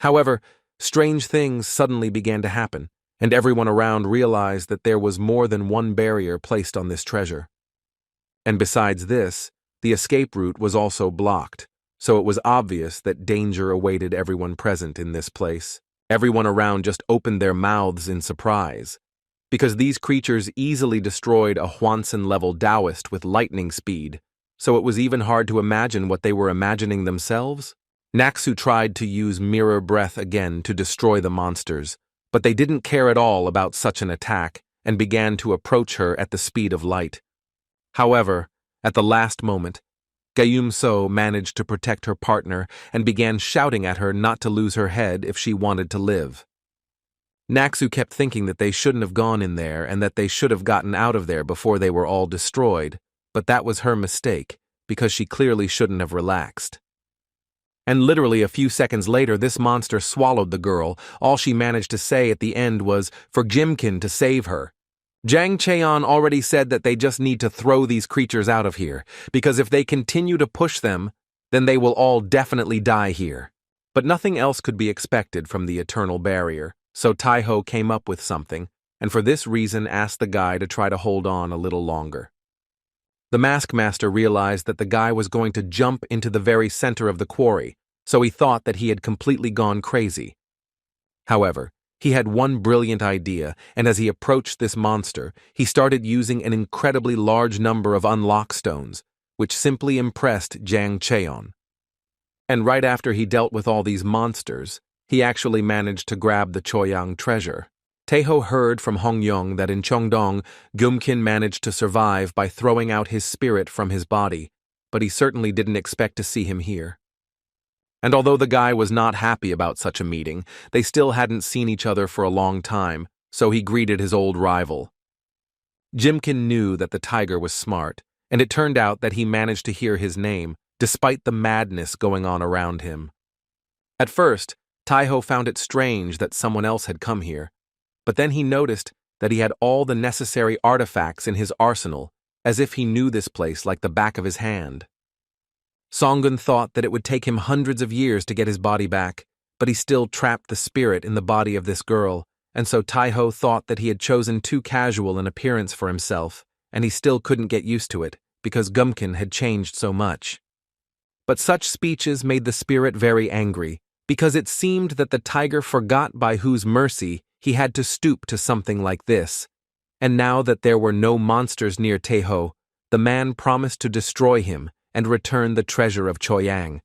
However, strange things suddenly began to happen, and everyone around realized that there was more than one barrier placed on this treasure. And besides this, the escape route was also blocked, so it was obvious that danger awaited everyone present in this place. Everyone around just opened their mouths in surprise, because these creatures easily destroyed a Hwanson-level Taoist with lightning speed, so it was even hard to imagine what they were imagining themselves. Naksu tried to use mirror breath again to destroy the monsters, but they didn't care at all about such an attack and began to approach her at the speed of light. However, at the last moment, Gayum-so managed to protect her partner and began shouting at her not to lose her head if she wanted to live. Naksu kept thinking that they shouldn't have gone in there and that they should have gotten out of there before they were all destroyed, but that was her mistake, because she clearly shouldn't have relaxed. And literally a few seconds later, this monster swallowed the girl. All she managed to say at the end was for Jimkin to save her. Jang Cheon already said that they just need to throw these creatures out of here, because if they continue to push them, then they will all definitely die here. But nothing else could be expected from the eternal barrier, so Taiho came up with something, and for this reason asked the guy to try to hold on a little longer. The Mask Master realized that the guy was going to jump into the very center of the quarry, so he thought that he had completely gone crazy. However, he had one brilliant idea, and as he approached this monster, he started using an incredibly large number of unlock stones, which simply impressed Jang Cheon. And right after he dealt with all these monsters, he actually managed to grab the Choyang treasure. Taeho heard from Hongyong that in Cheongdong, Gumkin managed to survive by throwing out his spirit from his body, but he certainly didn't expect to see him here. And although the guy was not happy about such a meeting, they still hadn't seen each other for a long time, so he greeted his old rival. Jimkin knew that the tiger was smart, and it turned out that he managed to hear his name, despite the madness going on around him. At first, Taiho found it strange that someone else had come here, but then he noticed that he had all the necessary artifacts in his arsenal, as if he knew this place like the back of his hand. Songun thought that it would take him hundreds of years to get his body back, but he still trapped the spirit in the body of this girl, and so Taiho thought that he had chosen too casual an appearance for himself, and he still couldn't get used to it, because Gumkin had changed so much. But such speeches made the spirit very angry, because it seemed that the tiger forgot by whose mercy he had to stoop to something like this, and now that there were no monsters near Taiho, the man promised to destroy him and return the treasure of Choyang.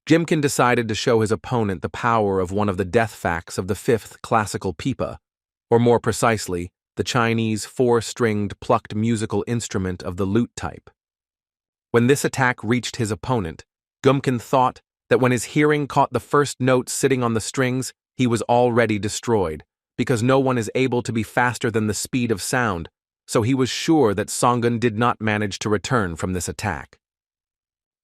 Jimkin decided to show his opponent the power of one of the death facts of the fifth classical pipa, or more precisely, the Chinese four-stringed plucked musical instrument of the lute type. When this attack reached his opponent, Gumkin thought that when his hearing caught the first note sitting on the strings, he was already destroyed, because no one is able to be faster than the speed of sound, so he was sure that Songun did not manage to return from this attack.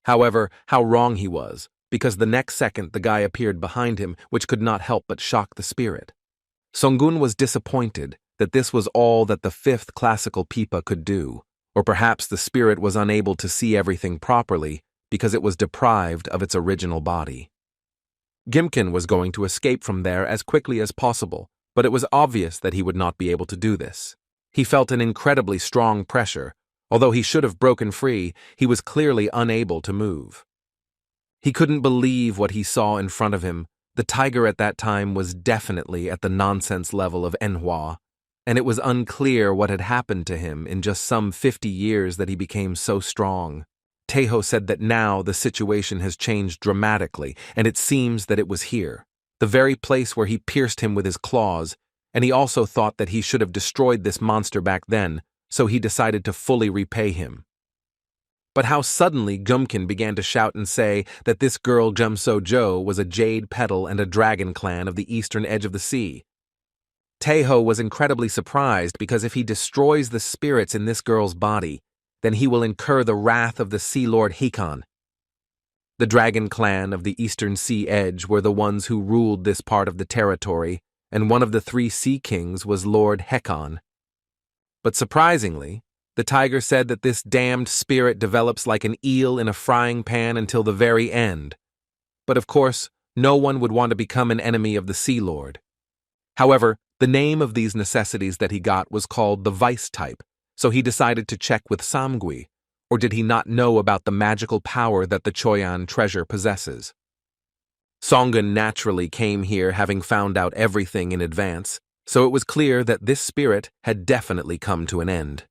However, how wrong he was, because the next second the guy appeared behind him, which could not help but shock the spirit. Songun was disappointed that this was all that the fifth classical pipa could do, or perhaps the spirit was unable to see everything properly, because it was deprived of its original body. Gimkin was going to escape from there as quickly as possible, but it was obvious that he would not be able to do this. He felt an incredibly strong pressure. Although he should have broken free, he was clearly unable to move. He couldn't believe what he saw in front of him. The tiger at that time was definitely at the nonsense level of Manhwa, and it was unclear what had happened to him in just some 50 years that he became so strong. Taeho said that now the situation has changed dramatically, and it seems that it was here, the very place where he pierced him with his claws, and he also thought that he should have destroyed this monster back then, so he decided to fully repay him. But how suddenly Gumkin began to shout and say that this girl Jo was a jade petal and a dragon clan of the eastern edge of the sea. Taeho was incredibly surprised because if he destroys the spirits in this girl's body, then he will incur the wrath of the Sea Lord Hikon. The dragon clan of the eastern sea edge were the ones who ruled this part of the territory, and one of the 3 sea kings was Lord Hekon. But surprisingly, the tiger said that this damned spirit develops like an eel in a frying pan until the very end. But of course, no one would want to become an enemy of the Sea Lord. However, the name of these necessities that he got was called the Vice type, so he decided to check with Samgui, or did he not know about the magical power that the Choyan treasure possesses? Songun naturally came here having found out everything in advance, so it was clear that this spirit had definitely come to an end.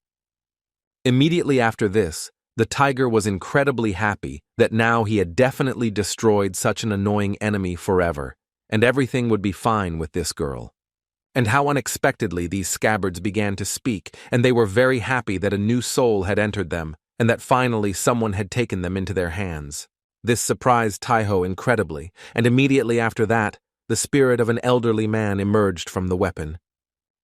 Immediately after this, the tiger was incredibly happy that now he had definitely destroyed such an annoying enemy forever, and everything would be fine with this girl. And how unexpectedly these scabbards began to speak, and they were very happy that a new soul had entered them, and that finally someone had taken them into their hands. This surprised Taeho incredibly, and immediately after that, the spirit of an elderly man emerged from the weapon.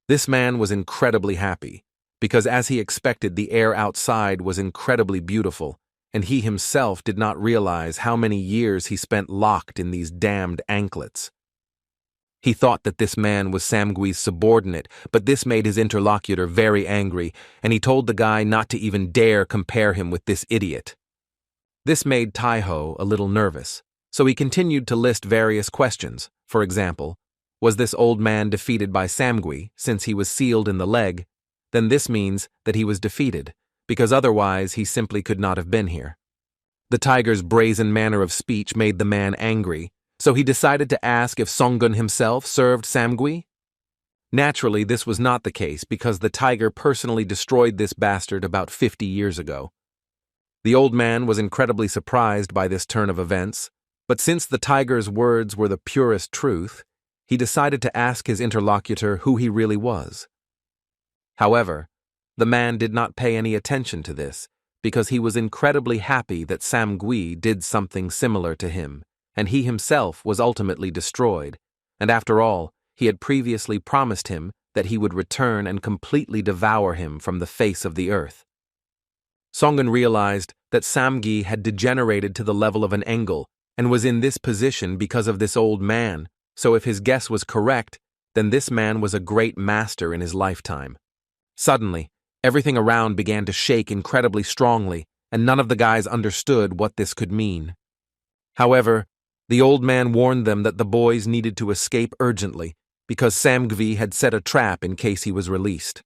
This man was incredibly happy, because as he expected, the air outside was incredibly beautiful, and he himself did not realize how many years he spent locked in these damned anklets. He thought that this man was Samgui's subordinate, but this made his interlocutor very angry, and he told the guy not to even dare compare him with this idiot. This made Taeho a little nervous, so he continued to list various questions. For example, was this old man defeated by Samgui since he was sealed in the leg? Then this means that he was defeated, because otherwise he simply could not have been here. The tiger's brazen manner of speech made the man angry, so he decided to ask if Songun himself served Samgui. Naturally, this was not the case because the tiger personally destroyed this bastard about 50 years ago. The old man was incredibly surprised by this turn of events, but since the tiger's words were the purest truth, he decided to ask his interlocutor who he really was. However, the man did not pay any attention to this because he was incredibly happy that Samgui did something similar to him, and he himself was ultimately destroyed, and after all, he had previously promised him that he would return and completely devour him from the face of the earth. Songun realized that Samgi had degenerated to the level of an Engel and was in this position because of this old man, so if his guess was correct, then this man was a great master in his lifetime. Suddenly, everything around began to shake incredibly strongly, and none of the guys understood what this could mean. However, the old man warned them that the boys needed to escape urgently because Samgvi had set a trap in case he was released.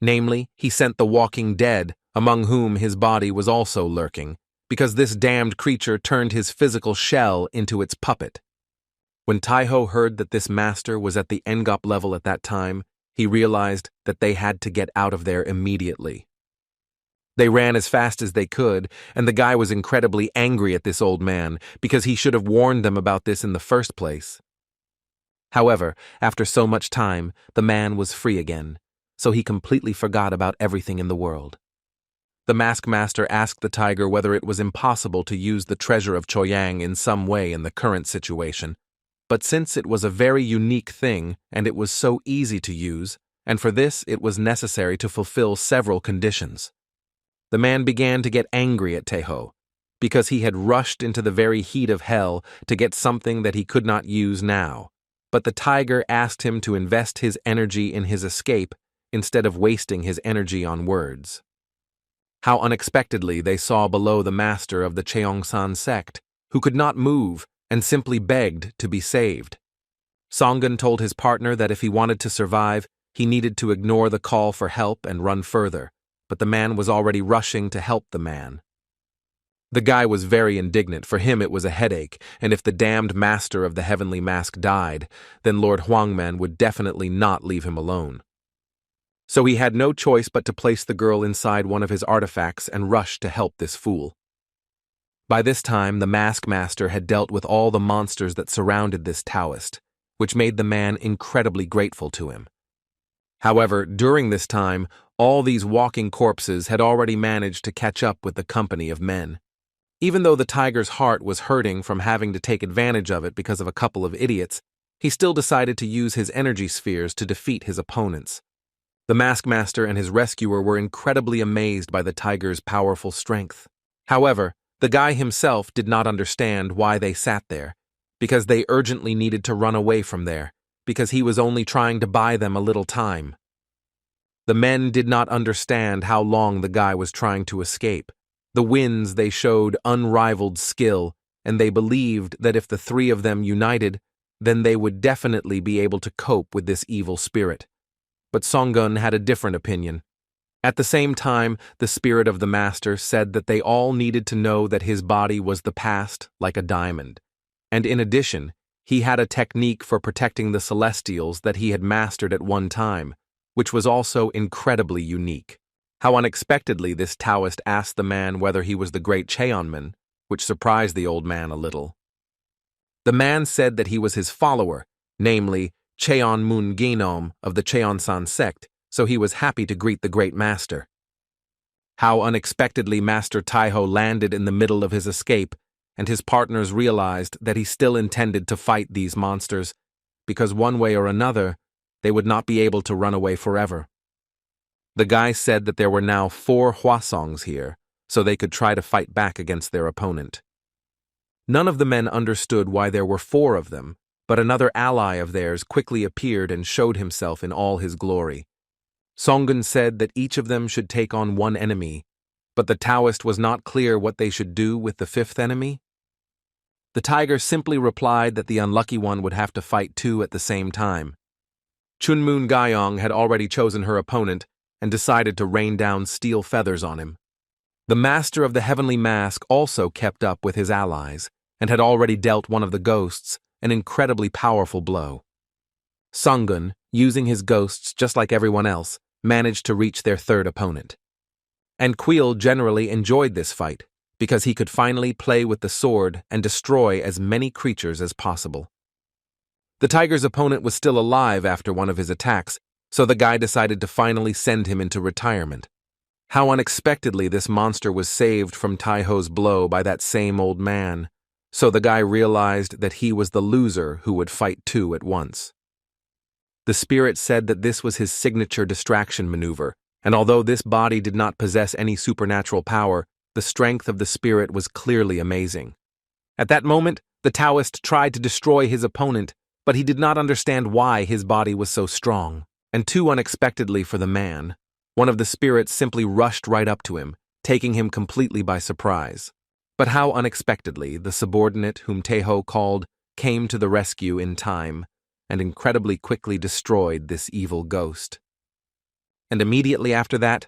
Namely, he sent the walking dead, among whom his body was also lurking, because this damned creature turned his physical shell into its puppet. When Taeho heard that this master was at the Engop level at that time, he realized that they had to get out of there immediately. They ran as fast as they could, and the guy was incredibly angry at this old man because he should have warned them about this in the first place. However, after so much time, the man was free again, so he completely forgot about everything in the world. The mask master asked the tiger whether it was impossible to use the treasure of Choyang in some way in the current situation, but since it was a very unique thing and it was so easy to use, and for this it was necessary to fulfill several conditions. The man began to get angry at Taeho, because he had rushed into the very heat of hell to get something that he could not use now, but the tiger asked him to invest his energy in his escape instead of wasting his energy on words. How unexpectedly they saw below the master of the Cheongsan sect, who could not move and simply begged to be saved. Songun told his partner that if he wanted to survive, he needed to ignore the call for help and run further, but the man was already rushing to help the man. The guy was very indignant. For him it was a headache, and if the damned master of the heavenly mask died, then Lord Huangman would definitely not leave him alone. So he had no choice but to place the girl inside one of his artifacts and rush to help this fool. By this time, the mask master had dealt with all the monsters that surrounded this Taoist, which made the man incredibly grateful to him. However, during this time, all these walking corpses had already managed to catch up with the company of men. Even though the tiger's heart was hurting from having to take advantage of it because of a couple of idiots, he still decided to use his energy spheres to defeat his opponents. The mask master and his rescuer were incredibly amazed by the tiger's powerful strength. However, the guy himself did not understand why they sat there, because they urgently needed to run away from there, because he was only trying to buy them a little time. The men did not understand how long the guy was trying to escape. The winds, they showed unrivaled skill, and they believed that if the three of them united, then they would definitely be able to cope with this evil spirit. But Songun had a different opinion. At the same time, the spirit of the master said that they all needed to know that his body was the past like a diamond. And in addition, he had a technique for protecting the celestials that he had mastered at one time, which was also incredibly unique. How unexpectedly this Taoist asked the man whether he was the great Cheonman, which surprised the old man a little. The man said that he was his follower, namely Cheon Mun Ginom of the Cheonsan sect, so he was happy to greet the great master. How unexpectedly Master Taiho landed in the middle of his escape, and his partners realized that he still intended to fight these monsters, because one way or another, they would not be able to run away forever. The guy said that there were now 4 Hwasongs here, so they could try to fight back against their opponent. None of the men understood why there were 4 of them, but another ally of theirs quickly appeared and showed himself in all his glory. Songun said that each of them should take on one enemy, but the Taoist was not clear what they should do with the 5th enemy. The tiger simply replied that the unlucky one would have to fight 2 at the same time. Chunmoon Gayong had already chosen her opponent and decided to rain down steel feathers on him. The master of the heavenly mask also kept up with his allies and had already dealt one of the ghosts an incredibly powerful blow. Songun, using his ghosts just like everyone else, managed to reach their 3rd opponent. And Queel generally enjoyed this fight because he could finally play with the sword and destroy as many creatures as possible. The tiger's opponent was still alive after one of his attacks, so the guy decided to finally send him into retirement. How unexpectedly this monster was saved from Taiho's blow by that same old man, so the guy realized that he was the loser who would fight 2 at once. The spirit said that this was his signature distraction maneuver, and although this body did not possess any supernatural power, the strength of the spirit was clearly amazing. At that moment, the Taoist tried to destroy his opponent, but he did not understand why his body was so strong. And too unexpectedly for the man, one of the spirits simply rushed right up to him, taking him completely by surprise. But how unexpectedly the subordinate whom Taiho called came to the rescue in time, and incredibly quickly destroyed this evil ghost. And immediately after that,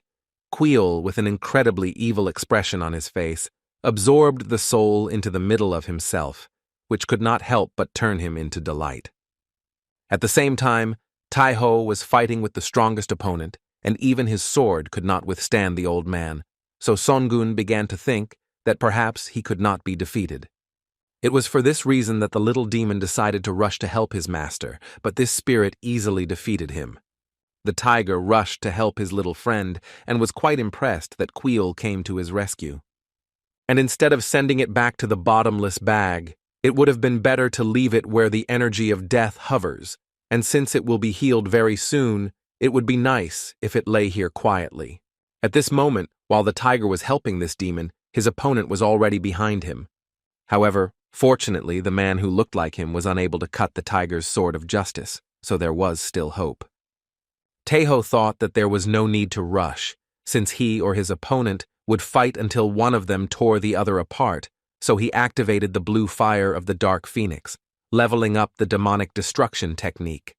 Queel, with an incredibly evil expression on his face, absorbed the soul into the middle of himself, which could not help but turn him into delight. At the same time, Taiho was fighting with the strongest opponent, and even his sword could not withstand the old man, so Songun began to think that perhaps he could not be defeated. It was for this reason that the little demon decided to rush to help his master, but this spirit easily defeated him. The tiger rushed to help his little friend and was quite impressed that Queel came to his rescue. And instead of sending it back to the bottomless bag, it would have been better to leave it where the energy of death hovers, and since it will be healed very soon, it would be nice if it lay here quietly. At this moment, while the tiger was helping this demon, his opponent was already behind him. However, fortunately, the man who looked like him was unable to cut the tiger's sword of justice, so there was still hope. Taiho thought that there was no need to rush, since he or his opponent would fight until one of them tore the other apart, so he activated the blue fire of the Dark Phoenix, leveling up the demonic destruction technique.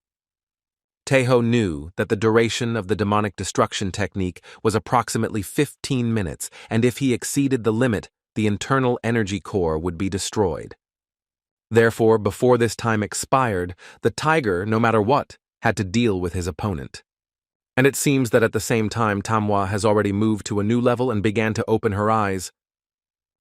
Taeho knew that the duration of the demonic destruction technique was approximately 15 minutes, and if he exceeded the limit, the internal energy core would be destroyed. Therefore, before this time expired, the tiger, no matter what, had to deal with his opponent. And it seems that at the same time Tamhwa has already moved to a new level and began to open her eyes.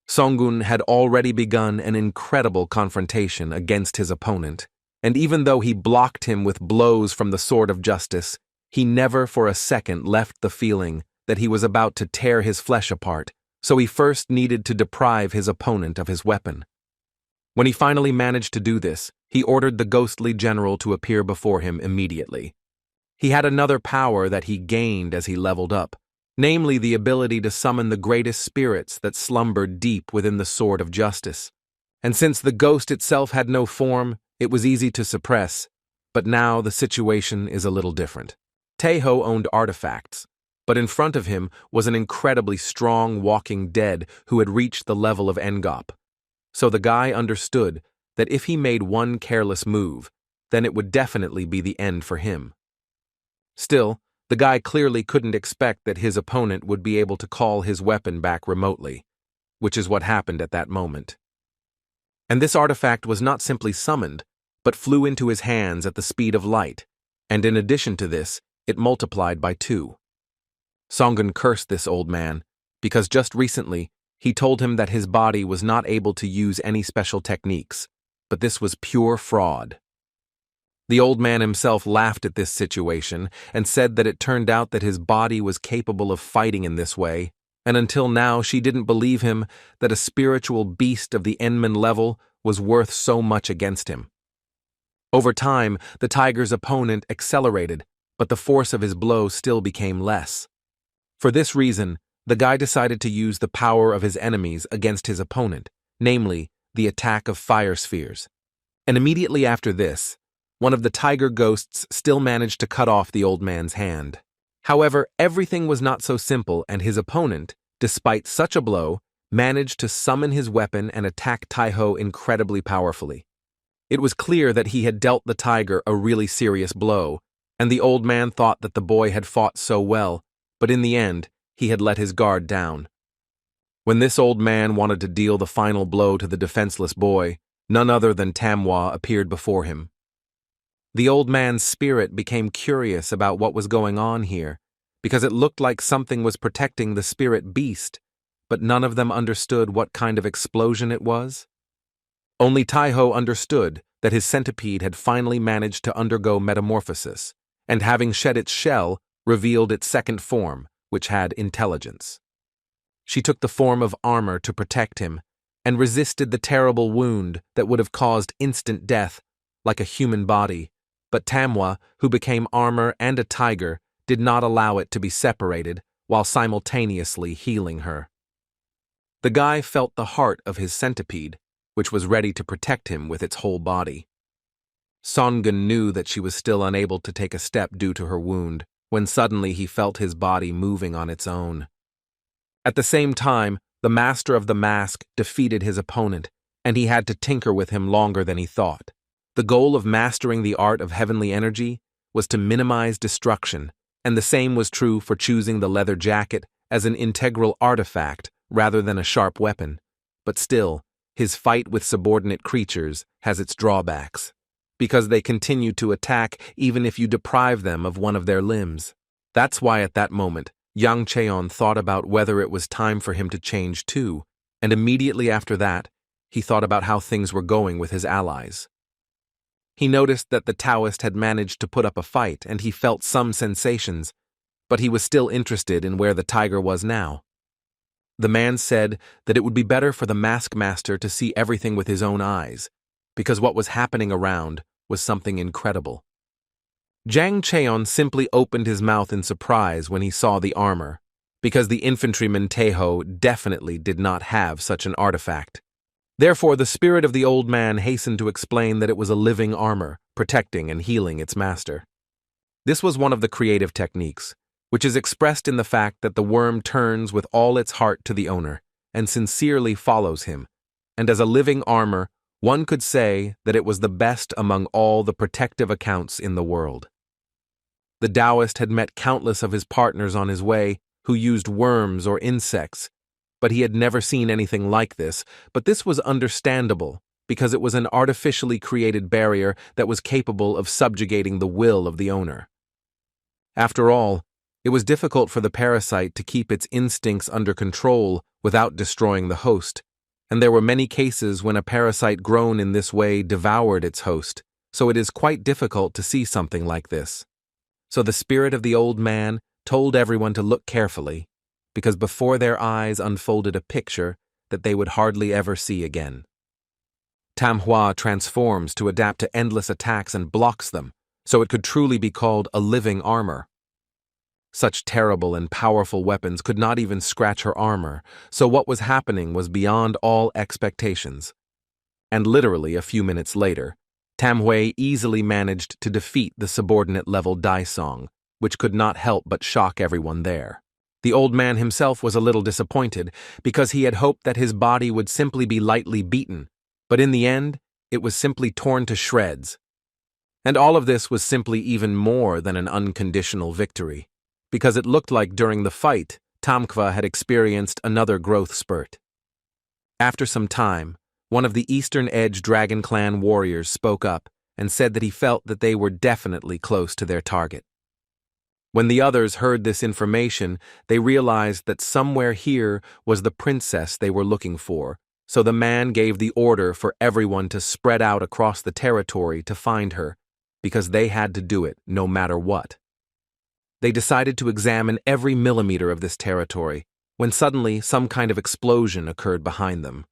Songun had already begun an incredible confrontation against his opponent, and even though he blocked him with blows from the Sword of Justice, he never for a second left the feeling that he was about to tear his flesh apart, so he first needed to deprive his opponent of his weapon. When he finally managed to do this, he ordered the ghostly general to appear before him immediately. He had another power that he gained as he leveled up, namely the ability to summon the greatest spirits that slumbered deep within the Sword of Justice. And since the ghost itself had no form, it was easy to suppress, but now the situation is a little different. Taeho owned artifacts, but in front of him was an incredibly strong walking dead who had reached the level of Ngop. So the guy understood that if he made one careless move, then it would definitely be the end for him. Still, the guy clearly couldn't expect that his opponent would be able to call his weapon back remotely, which is what happened at that moment. And this artifact was not simply summoned, but flew into his hands at the speed of light, and in addition to this, it multiplied by 2. Songun cursed this old man, because just recently, he told him that his body was not able to use any special techniques, but this was pure fraud. The old man himself laughed at this situation and said that it turned out that his body was capable of fighting in this way, and until now she didn't believe him that a spiritual beast of the Enman level was worth so much against him. Over time, the tiger's opponent accelerated, but the force of his blow still became less. For this reason, the guy decided to use the power of his enemies against his opponent, namely, the attack of fire spheres. And immediately after this, one of the tiger ghosts still managed to cut off the old man's hand. However, everything was not so simple, and his opponent, despite such a blow, managed to summon his weapon and attack Taeho incredibly powerfully. It was clear that he had dealt the tiger a really serious blow, and the old man thought that the boy had fought so well, but in the end, he had let his guard down. When this old man wanted to deal the final blow to the defenseless boy, none other than Tamhwa appeared before him. The old man's spirit became curious about what was going on here, because it looked like something was protecting the spirit beast, but none of them understood what kind of explosion it was. Only Taeho understood that his centipede had finally managed to undergo metamorphosis, and having shed its shell, revealed its second form, which had intelligence. She took the form of armor to protect him, and resisted the terrible wound that would have caused instant death, like a human body, but Tamhwa, who became armor and a tiger, did not allow it to be separated while simultaneously healing her. The guy felt the heart of his centipede, which was ready to protect him with its whole body. Songun knew that she was still unable to take a step due to her wound, when suddenly he felt his body moving on its own. At the same time, the master of the mask defeated his opponent, and he had to tinker with him longer than he thought. The goal of mastering the art of heavenly energy was to minimize destruction, and the same was true for choosing the leather jacket as an integral artifact rather than a sharp weapon. But still, his fight with subordinate creatures has its drawbacks, because they continue to attack even if you deprive them of one of their limbs. That's why at that moment, Yang Cheon thought about whether it was time for him to change too, and immediately after that, he thought about how things were going with his allies. He noticed that the Taoist had managed to put up a fight, and he felt some sensations, but he was still interested in where the tiger was now. The man said that it would be better for the mask master to see everything with his own eyes, because what was happening around was something incredible. Jang Cheon simply opened his mouth in surprise when he saw the armor, because the infantryman Taeho definitely did not have such an artifact. Therefore, the spirit of the old man hastened to explain that it was a living armor, protecting and healing its master. This was one of the creative techniques, which is expressed in the fact that the worm turns with all its heart to the owner and sincerely follows him, and as a living armor, one could say that it was the best among all the protective accounts in the world. The Taoist had met countless of his partners on his way who used worms or insects, but he had never seen anything like this. But this was understandable, because it was an artificially created barrier that was capable of subjugating the will of the owner. After all, it was difficult for the parasite to keep its instincts under control without destroying the host, and there were many cases when a parasite grown in this way devoured its host, so it is quite difficult to see something like this. So the spirit of the old man told everyone to look carefully, because before their eyes unfolded a picture that they would hardly ever see again. Manhwa transforms to adapt to endless attacks and blocks them, so it could truly be called a living armor. Such terrible and powerful weapons could not even scratch her armor, so what was happening was beyond all expectations. And literally a few minutes later, Manhwa easily managed to defeat the subordinate-level Daisong, which could not help but shock everyone there. The old man himself was a little disappointed, because he had hoped that his body would simply be lightly beaten, but in the end, it was simply torn to shreds. And all of this was simply even more than an unconditional victory, because it looked like during the fight, Manhwa had experienced another growth spurt. After some time, one of the Eastern Edge Dragon Clan warriors spoke up and said that he felt that they were definitely close to their target. When the others heard this information, they realized that somewhere here was the princess they were looking for, so the man gave the order for everyone to spread out across the territory to find her, because they had to do it no matter what. They decided to examine every millimeter of this territory, when suddenly some kind of explosion occurred behind them.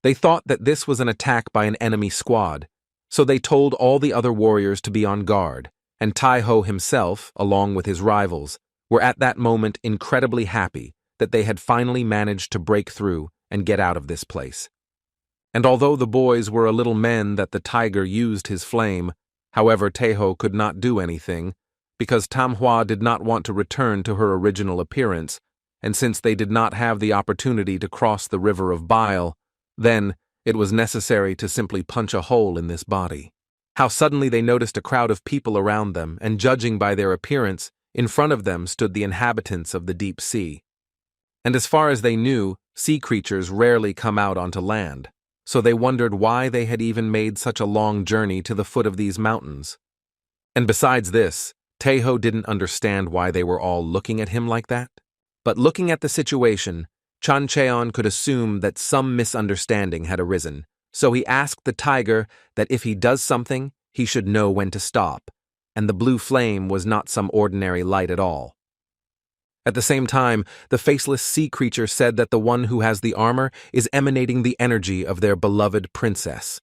They thought that this was an attack by an enemy squad, so they told all the other warriors to be on guard, and Taiho himself, along with his rivals, were at that moment incredibly happy that they had finally managed to break through and get out of this place. And although the boys were a little men that the tiger used his flame, however, Taiho could not do anything, because Manhwa did not want to return to her original appearance, and since they did not have the opportunity to cross the river of bile, then it was necessary to simply punch a hole in this body. How suddenly they noticed a crowd of people around them, and judging by their appearance, in front of them stood the inhabitants of the deep sea. And as far as they knew, sea creatures rarely come out onto land, so they wondered why they had even made such a long journey to the foot of these mountains. And besides this, Taiho didn't understand why they were all looking at him like that. But looking at the situation, Chan Cheon could assume that some misunderstanding had arisen, so he asked the tiger that if he does something, he should know when to stop, and the blue flame was not some ordinary light at all. At the same time, the faceless sea creature said that the one who has the armor is emanating the energy of their beloved princess.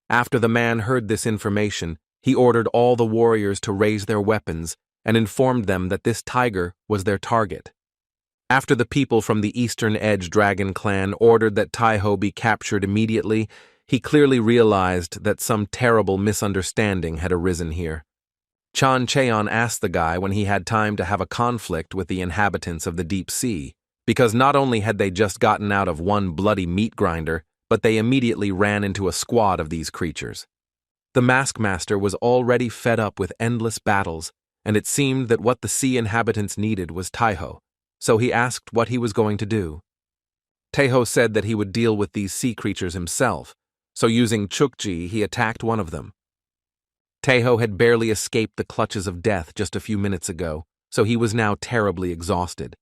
After the man heard this information, he ordered all the warriors to raise their weapons and informed them that this tiger was their target. After the people from the Eastern Edge Dragon Clan ordered that Taiho be captured immediately, he clearly realized that some terrible misunderstanding had arisen here. Chan Cheon asked the guy when he had time to have a conflict with the inhabitants of the deep sea, because not only had they just gotten out of one bloody meat grinder, but they immediately ran into a squad of these creatures. The Mask Master was already fed up with endless battles, and it seemed that what the sea inhabitants needed was Taiho, so he asked what he was going to do. Taiho said that he would deal with these sea creatures himself, so using Chukji he attacked one of them. Taiho had barely escaped the clutches of death just a few minutes ago, so he was now terribly exhausted.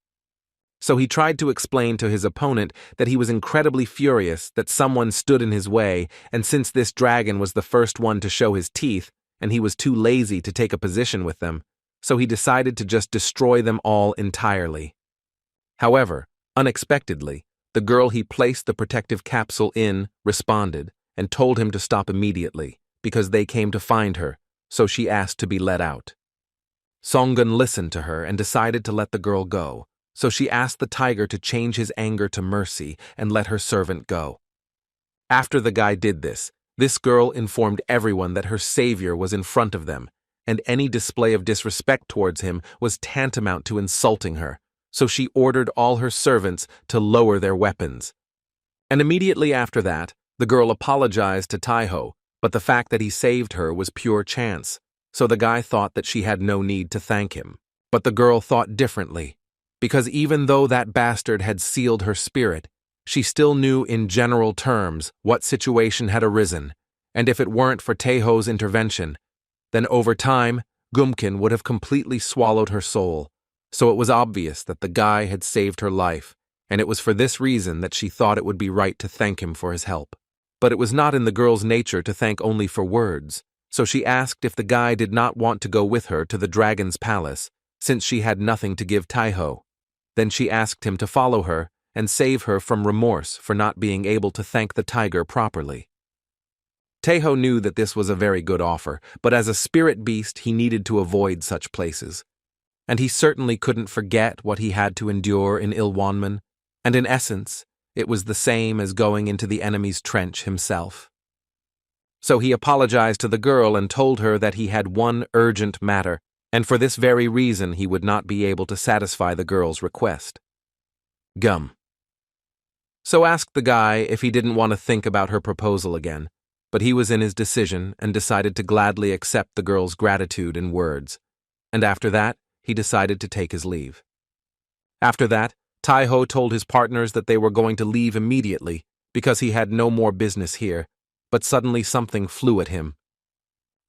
So he tried to explain to his opponent that he was incredibly furious that someone stood in his way, and since this dragon was the first one to show his teeth, and he was too lazy to take a position with them, so he decided to just destroy them all entirely. However, unexpectedly, the girl he placed the protective capsule in responded and told him to stop immediately, because they came to find her, so she asked to be let out. Songgun listened to her and decided to let the girl go, so she asked the tiger to change his anger to mercy and let her servant go. After the guy did this, this girl informed everyone that her savior was in front of them, and any display of disrespect towards him was tantamount to insulting her, so she ordered all her servants to lower their weapons. And immediately after that, the girl apologized to Taiho, but the fact that he saved her was pure chance, so the guy thought that she had no need to thank him. But the girl thought differently, because even though that bastard had sealed her spirit, she still knew in general terms what situation had arisen, and if it weren't for Taiho's intervention, then over time, Gumkin would have completely swallowed her soul. So it was obvious that the guy had saved her life, and it was for this reason that she thought it would be right to thank him for his help. But it was not in the girl's nature to thank only for words, so she asked if the guy did not want to go with her to the dragon's palace, since she had nothing to give Taiho. Then she asked him to follow her and save her from remorse for not being able to thank the tiger properly. Taiho knew that this was a very good offer, but as a spirit beast he needed to avoid such places. And he certainly couldn't forget what he had to endure in Ilwanman, and in essence, it was the same as going into the enemy's trench himself. So he apologized to the girl and told her that he had one urgent matter, and for this very reason he would not be able to satisfy the girl's request. Gum. So asked the guy if he didn't want to think about her proposal again, but he was in his decision and decided to gladly accept the girl's gratitude in words, and after that, he decided to take his leave. After that, Taiho told his partners that they were going to leave immediately because he had no more business here, but suddenly something flew at him.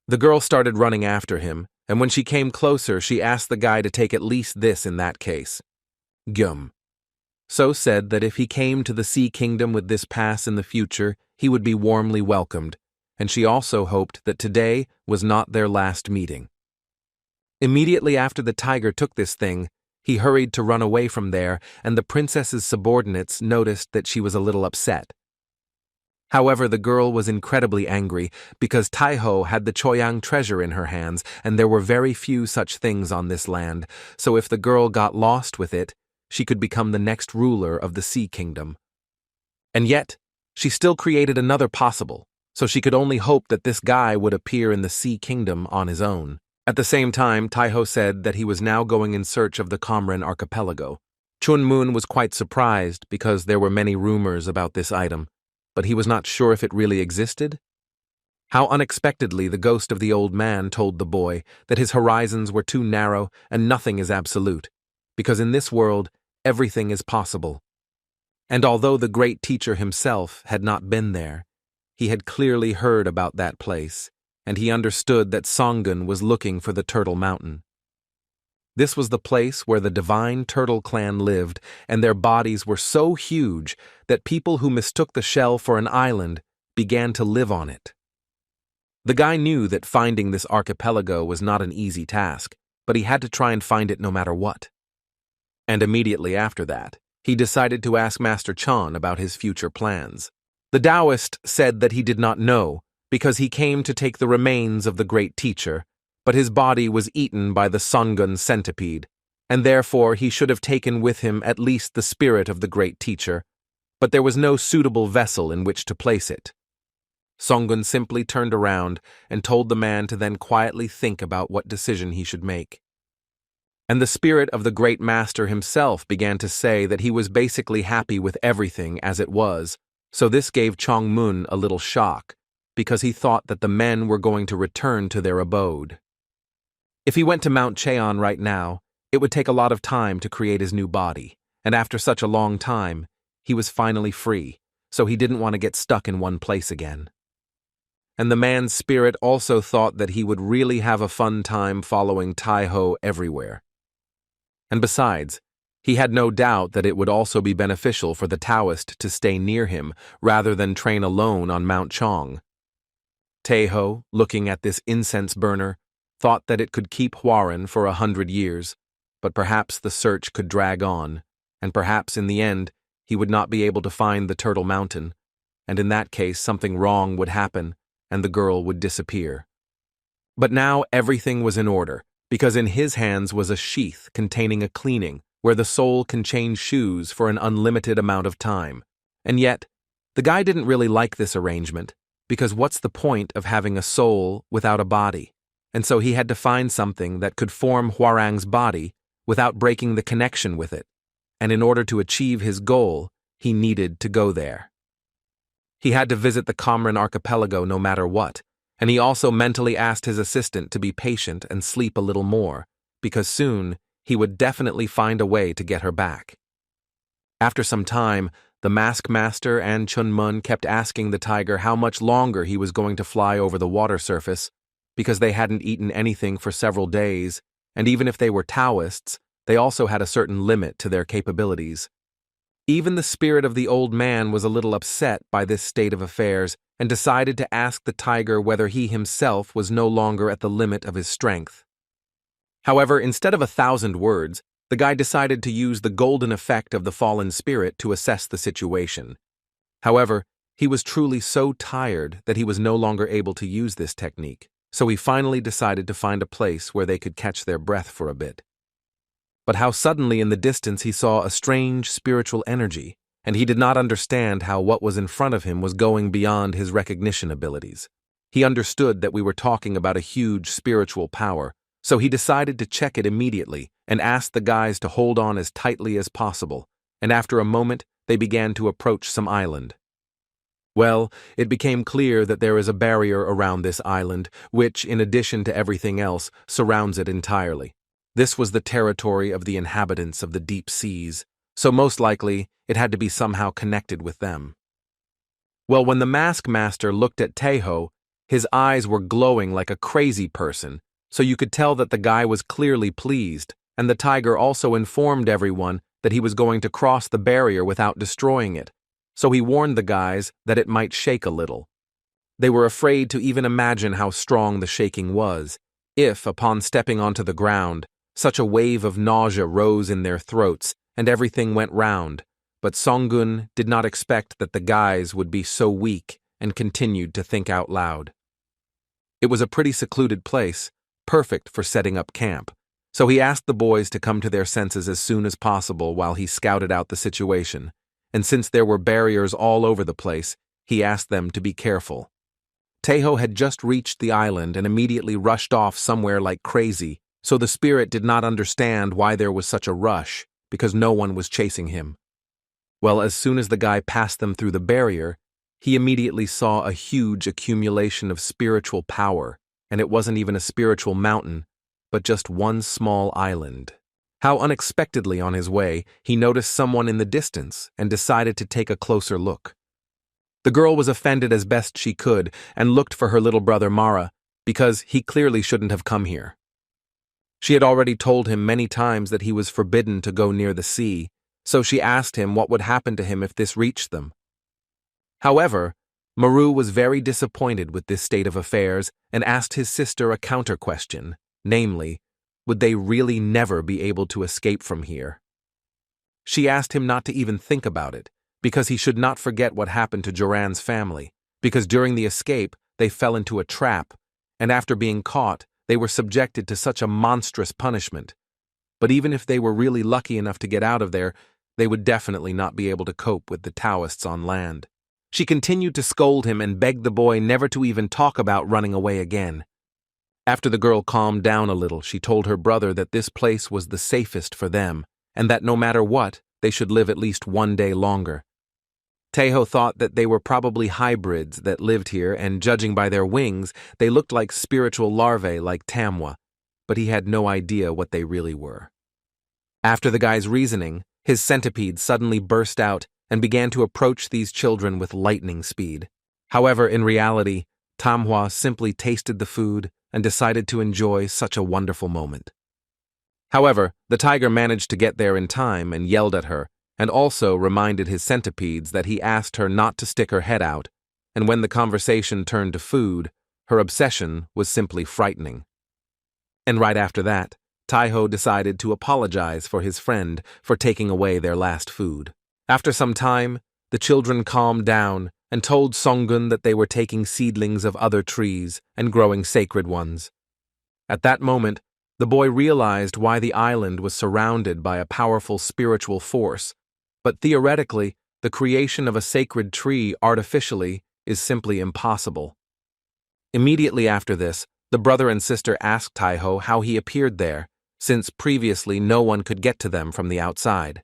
The girl started running after him, and when she came closer, she asked the guy to take at least this in that case. Gum. So said that if he came to the Sea Kingdom with this pass in the future, he would be warmly welcomed, and she also hoped that today was not their last meeting. Immediately after the tiger took this thing, he hurried to run away from there, and the princess's subordinates noticed that she was a little upset. However, the girl was incredibly angry because Taiho had the Choyang treasure in her hands, and there were very few such things on this land, so if the girl got lost with it, she could become the next ruler of the Sea Kingdom. And yet, she still created another possible, so she could only hope that this guy would appear in the Sea Kingdom on his own. At the same time, Taiho said that he was now going in search of the Comran archipelago. Chun Moon was quite surprised because there were many rumors about this item, but he was not sure if it really existed. How unexpectedly the ghost of the old man told the boy that his horizons were too narrow and nothing is absolute, because in this world, everything is possible. And although the great teacher himself had not been there, he had clearly heard about that place, and he understood that Songun was looking for the Turtle Mountain. This was the place where the divine Turtle clan lived, and their bodies were so huge that people who mistook the shell for an island began to live on it. The guy knew that finding this archipelago was not an easy task, but he had to try and find it no matter what. And immediately after that, he decided to ask Master Chan about his future plans. The Taoist said that he did not know, because he came to take the remains of the great teacher, but his body was eaten by the Songun centipede, and therefore he should have taken with him at least the spirit of the great teacher, but there was no suitable vessel in which to place it. Songun simply turned around and told the man to then quietly think about what decision he should make. And the spirit of the great master himself began to say that he was basically happy with everything as it was, so this gave Chong Mun a little shock, because he thought that the men were going to return to their abode. If he went to Mount Cheon right now, it would take a lot of time to create his new body, and after such a long time, he was finally free, so he didn't want to get stuck in one place again. And the man's spirit also thought that he would really have a fun time following Taiho everywhere. And besides, he had no doubt that it would also be beneficial for the Taoist to stay near him rather than train alone on Mount Chong. Taiho, looking at this incense burner, thought that it could keep Huaren for 100 years, but perhaps the search could drag on, and perhaps in the end he would not be able to find the Turtle Mountain, and in that case something wrong would happen, and the girl would disappear. But now everything was in order, because in his hands was a sheath containing a cleaning, where the soul can change shoes for an unlimited amount of time. And yet, the guy didn't really like this arrangement, because what's the point of having a soul without a body? and so he had to find something that could form Hwarang's body without breaking the connection with it, and in order to achieve his goal, he needed to go there. He had to visit the Comran archipelago no matter what, and he also mentally asked his assistant to be patient and sleep a little more, because soon he would definitely find a way to get her back. After some time, the Mask Master and Chunmun kept asking the tiger how much longer he was going to fly over the water surface, because they hadn't eaten anything for several days, and even if they were Taoists, they also had a certain limit to their capabilities. Even the spirit of the old man was a little upset by this state of affairs and decided to ask the tiger whether he himself was no longer at the limit of his strength. However, instead of 1,000 words, the guy decided to use the golden effect of the fallen spirit to assess the situation. However, he was truly so tired that he was no longer able to use this technique, so he finally decided to find a place where they could catch their breath for a bit. But how suddenly in the distance he saw a strange spiritual energy, and he did not understand how what was in front of him was going beyond his recognition abilities. He understood that we were talking about a huge spiritual power, so he decided to check it immediately and asked the guys to hold on as tightly as possible, and after a moment they began to approach some island. Well, it became clear that there is a barrier around this island, which, in addition to everything else, surrounds it entirely. This was the territory of the inhabitants of the deep seas, so most likely it had to be somehow connected with them. Well, when the Mask Master looked at Taeho, his eyes were glowing like a crazy person, so you could tell that the guy was clearly pleased, and the tiger also informed everyone that he was going to cross the barrier without destroying it, so he warned the guys that it might shake a little. They were afraid to even imagine how strong the shaking was, if, upon stepping onto the ground, such a wave of nausea rose in their throats and everything went round, but Songgun did not expect that the guys would be so weak and continued to think out loud. It was a pretty secluded place, perfect for setting up camp, so he asked the boys to come to their senses as soon as possible while he scouted out the situation, and since there were barriers all over the place, he asked them to be careful. Taeho had just reached the island and immediately rushed off somewhere like crazy, so the spirit did not understand why there was such a rush, because no one was chasing him. Well, as soon as the guy passed them through the barrier, he immediately saw a huge accumulation of spiritual power, and it wasn't even a spiritual mountain, but just one small island. How unexpectedly on his way, he noticed someone in the distance and decided to take a closer look. The girl was offended as best she could and looked for her little brother Mara, because he clearly shouldn't have come here. She had already told him many times that he was forbidden to go near the sea, so she asked him what would happen to him if this reached them. However, Maru was very disappointed with this state of affairs and asked his sister a counter-question, namely, would they really never be able to escape from here? She asked him not to even think about it, because he should not forget what happened to Joran's family, because during the escape they fell into a trap, and after being caught, they were subjected to such a monstrous punishment. But even if they were really lucky enough to get out of there, they would definitely not be able to cope with the Taoists on land. She continued to scold him and begged the boy never to even talk about running away again. After the girl calmed down a little, she told her brother that this place was the safest for them, and that no matter what, they should live at least one day longer. Taeho thought that they were probably hybrids that lived here, and judging by their wings, they looked like spiritual larvae like Tamwa, but he had no idea what they really were. After the guy's reasoning, his centipede suddenly burst out and began to approach these children with lightning speed. However, in reality, Tamwa simply tasted the food and decided to enjoy such a wonderful moment. However, the tiger managed to get there in time and yelled at her, and also reminded his centipedes that he asked her not to stick her head out, and when the conversation turned to food, her obsession was simply frightening. And right after that, Taeho decided to apologize for his friend for taking away their last food. After some time, the children calmed down and told Songgun that they were taking seedlings of other trees and growing sacred ones. At that moment, the boy realized why the island was surrounded by a powerful spiritual force, but theoretically, the creation of a sacred tree artificially is simply impossible. Immediately after this, The brother and sister asked Taiho how he appeared there, since previously no one could get to them from the outside.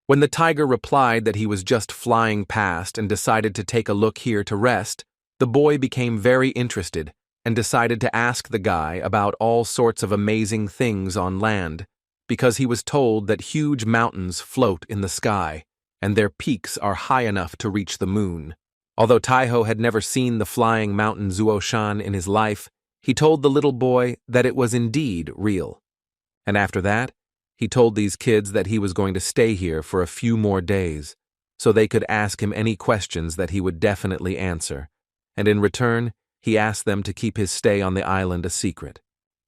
When the tiger replied that he was just flying past and decided to take a look here to rest, the boy became very interested and decided to ask the guy about all sorts of amazing things on land, because he was told that huge mountains float in the sky, and their peaks are high enough to reach the moon. Although Taiho had never seen the flying mountain Zuoshan in his life, he told the little boy that it was indeed real. And after that, he told these kids that he was going to stay here for a few more days, so they could ask him any questions that he would definitely answer, and in return, he asked them to keep his stay on the island a secret.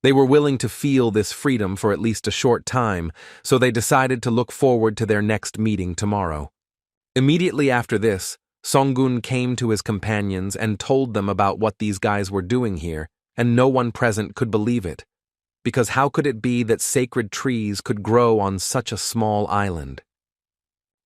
They were willing to feel this freedom for at least a short time, so they decided to look forward to their next meeting tomorrow. Immediately after this, Songgun came to his companions and told them about what these guys were doing here, and no one present could believe it, because how could it be that sacred trees could grow on such a small island?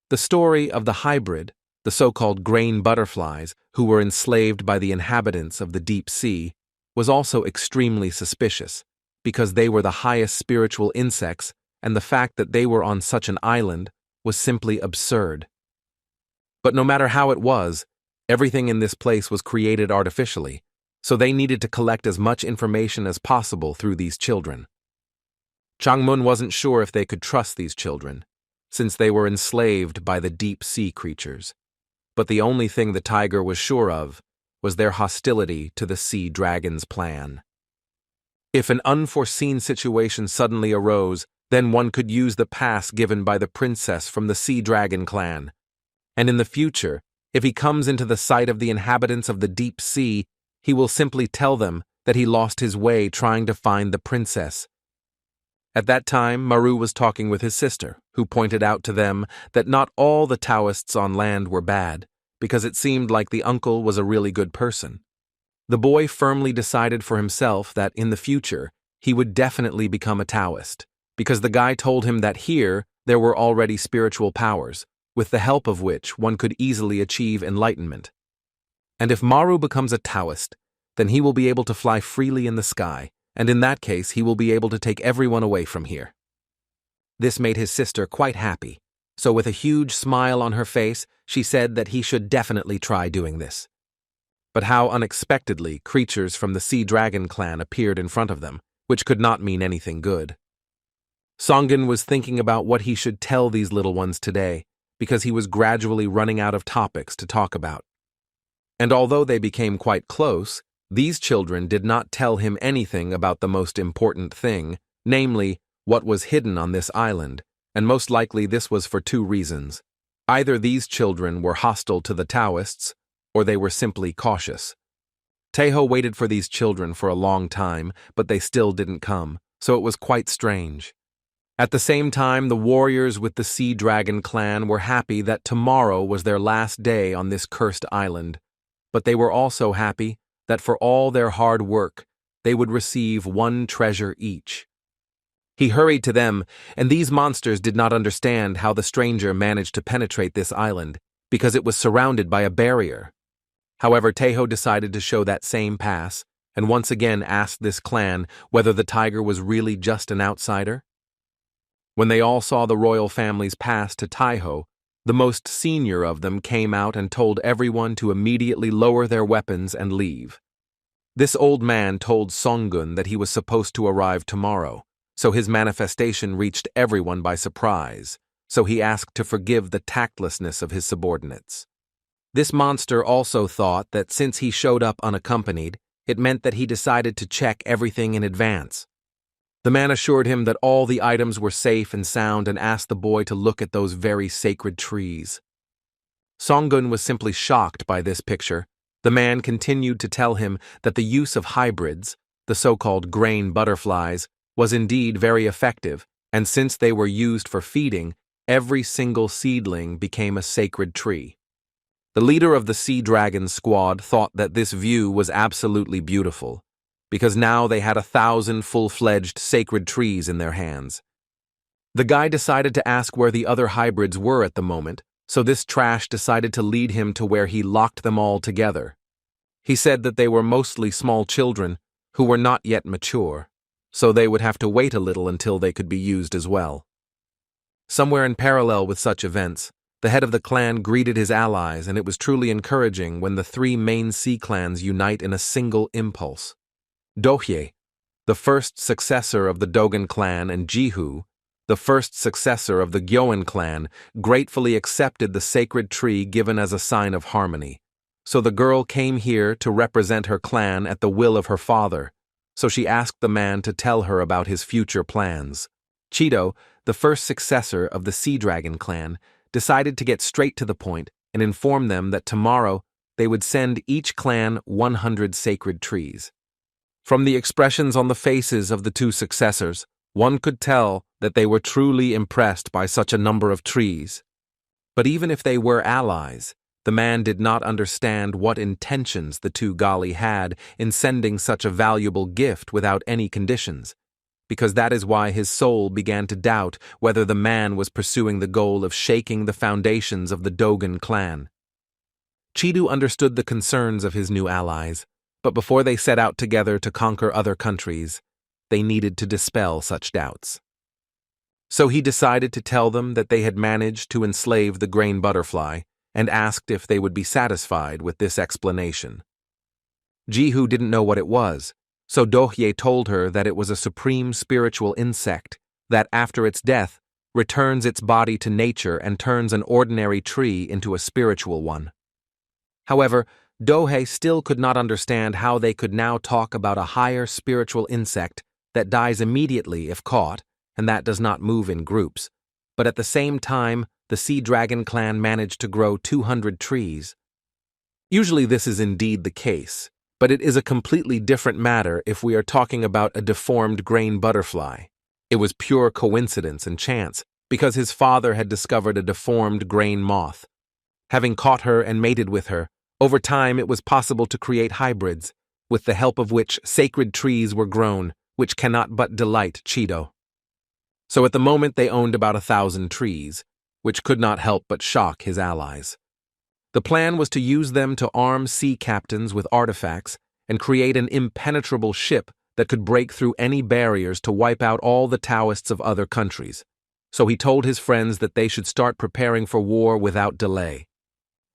The story of the hybrid, the so-called grain butterflies, who were enslaved by the inhabitants of the deep sea, was also extremely suspicious, because they were the highest spiritual insects, and the fact that they were on such an island was simply absurd. But no matter how it was, everything in this place was created artificially, so they needed to collect as much information as possible through these children. Changmun wasn't sure if they could trust these children, since they were enslaved by the deep-sea creatures. But the only thing the tiger was sure of was their hostility to the sea dragon's plan. If an unforeseen situation suddenly arose, then one could use the pass given by the princess from the sea dragon clan. And in the future, if he comes into the sight of the inhabitants of the deep sea, he will simply tell them that he lost his way trying to find the princess. At that time, Maru was talking with his sister, who pointed out to them that not all the Taoists on land were bad, because it seemed like the uncle was a really good person. The boy firmly decided for himself that in the future, he would definitely become a Taoist, because the guy told him that here there were already spiritual powers, with the help of which one could easily achieve enlightenment. And if Maru becomes a Taoist, then he will be able to fly freely in the sky, and in that case he will be able to take everyone away from here. This made his sister quite happy, so with a huge smile on her face, she said that he should definitely try doing this. But how unexpectedly creatures from the Sea Dragon clan appeared in front of them, which could not mean anything good. Songgun was thinking about what he should tell these little ones today, because he was gradually running out of topics to talk about. And although they became quite close, these children did not tell him anything about the most important thing, namely, what was hidden on this island, and most likely this was for two reasons. Either these children were hostile to the Taoists, or they were simply cautious. Taiho waited for these children for a long time, but they still didn't come, so it was quite strange. At the same time, the warriors with the Sea Dragon clan were happy that tomorrow was their last day on this cursed island, but they were also happy that for all their hard work, they would receive one treasure each. He hurried to them, and these monsters did not understand how the stranger managed to penetrate this island, because it was surrounded by a barrier. However, Taiho decided to show that same pass, and once again asked this clan whether the tiger was really just an outsider. When they all saw the royal family's pass to Taiho, the most senior of them came out and told everyone to immediately lower their weapons and leave. This old man told Songgun that he was supposed to arrive tomorrow, so his manifestation reached everyone by surprise, so he asked to forgive the tactlessness of his subordinates. This monster also thought that since he showed up unaccompanied, it meant that he decided to check everything in advance. The man assured him that all the items were safe and sound and asked the boy to look at those very sacred trees. Songgun was simply shocked by this picture. The man continued to tell him that the use of hybrids, the so-called grain butterflies, was indeed very effective, and since they were used for feeding, every single seedling became a sacred tree. The leader of the Sea Dragon squad thought that this view was absolutely beautiful, because now they had 1,000 full-fledged sacred trees in their hands. The guy decided to ask where the other hybrids were at the moment, so this trash decided to lead him to where he locked them all together. He said that they were mostly small children, who were not yet mature, so they would have to wait a little until they could be used as well. Somewhere in parallel with such events, the head of the clan greeted his allies, and it was truly encouraging when the three main sea clans unite in a single impulse. Dohye, the first successor of the Dogon clan, and Jihu, the first successor of the Gyoen clan, gratefully accepted the sacred tree given as a sign of harmony. So the girl came here to represent her clan at the will of her father, so she asked the man to tell her about his future plans. Cheeto, the first successor of the Sea Dragon clan, decided to get straight to the point and inform them that tomorrow they would send each clan 100 sacred trees. From the expressions on the faces of the two successors, one could tell that they were truly impressed by such a number of trees. But even if they were allies, the man did not understand what intentions the two Gali had in sending such a valuable gift without any conditions, because that is why his soul began to doubt whether the man was pursuing the goal of shaking the foundations of the Dogon clan. Chidu understood the concerns of his new allies, but before they set out together to conquer other countries, they needed to dispel such doubts. So he decided to tell them that they had managed to enslave the grain butterfly and asked if they would be satisfied with this explanation. Jihu didn't know what it was, so Dohye told her that it was a supreme spiritual insect that, after its death, returns its body to nature and turns an ordinary tree into a spiritual one. However, Dohye still could not understand how they could now talk about a higher spiritual insect that dies immediately if caught, and that does not move in groups, but at the same time, the Sea Dragon clan managed to grow 200 trees. Usually this is indeed the case, but it is a completely different matter if we are talking about a deformed grain butterfly. It was pure coincidence and chance, because his father had discovered a deformed grain moth. Having caught her and mated with her, over time it was possible to create hybrids, with the help of which sacred trees were grown, which cannot but delight Cheeto. So at the moment they owned about 1,000 trees, which could not help but shock his allies. The plan was to use them to arm sea captains with artifacts and create an impenetrable ship that could break through any barriers to wipe out all the Taoists of other countries. So he told his friends that they should start preparing for war without delay.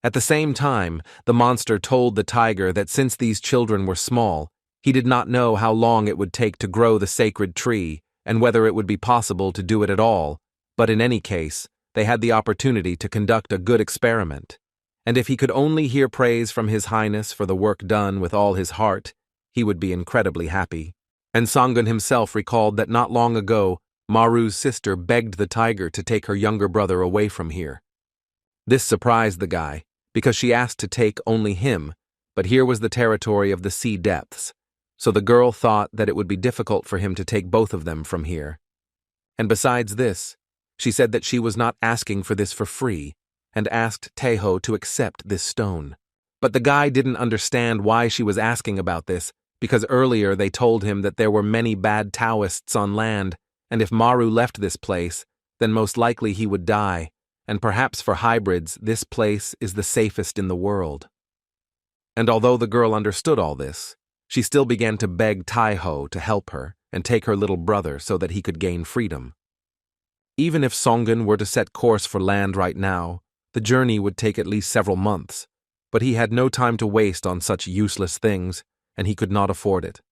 At the same time, the monster told the tiger that since these children were small, he did not know how long it would take to grow the sacred tree and whether it would be possible to do it at all, but in any case, they had the opportunity to conduct a good experiment, and if he could only hear praise from His Highness for the work done with all his heart, he would be incredibly happy. And Songun himself recalled that not long ago, Maru's sister begged the tiger to take her younger brother away from here. This surprised the guy, because she asked to take only him, but here was the territory of the sea depths, so the girl thought that it would be difficult for him to take both of them from here. And besides this, she said that she was not asking for this for free, and asked Taeho to accept this stone. But the guy didn't understand why she was asking about this, because earlier they told him that there were many bad Taoists on land, and if Maru left this place, then most likely he would die, and perhaps for hybrids this place is the safest in the world. And although the girl understood all this, she still began to beg Taeho to help her and take her little brother so that he could gain freedom. Even if Songun were to set course for land right now, the journey would take at least several months, but he had no time to waste on such useless things, and he could not afford it.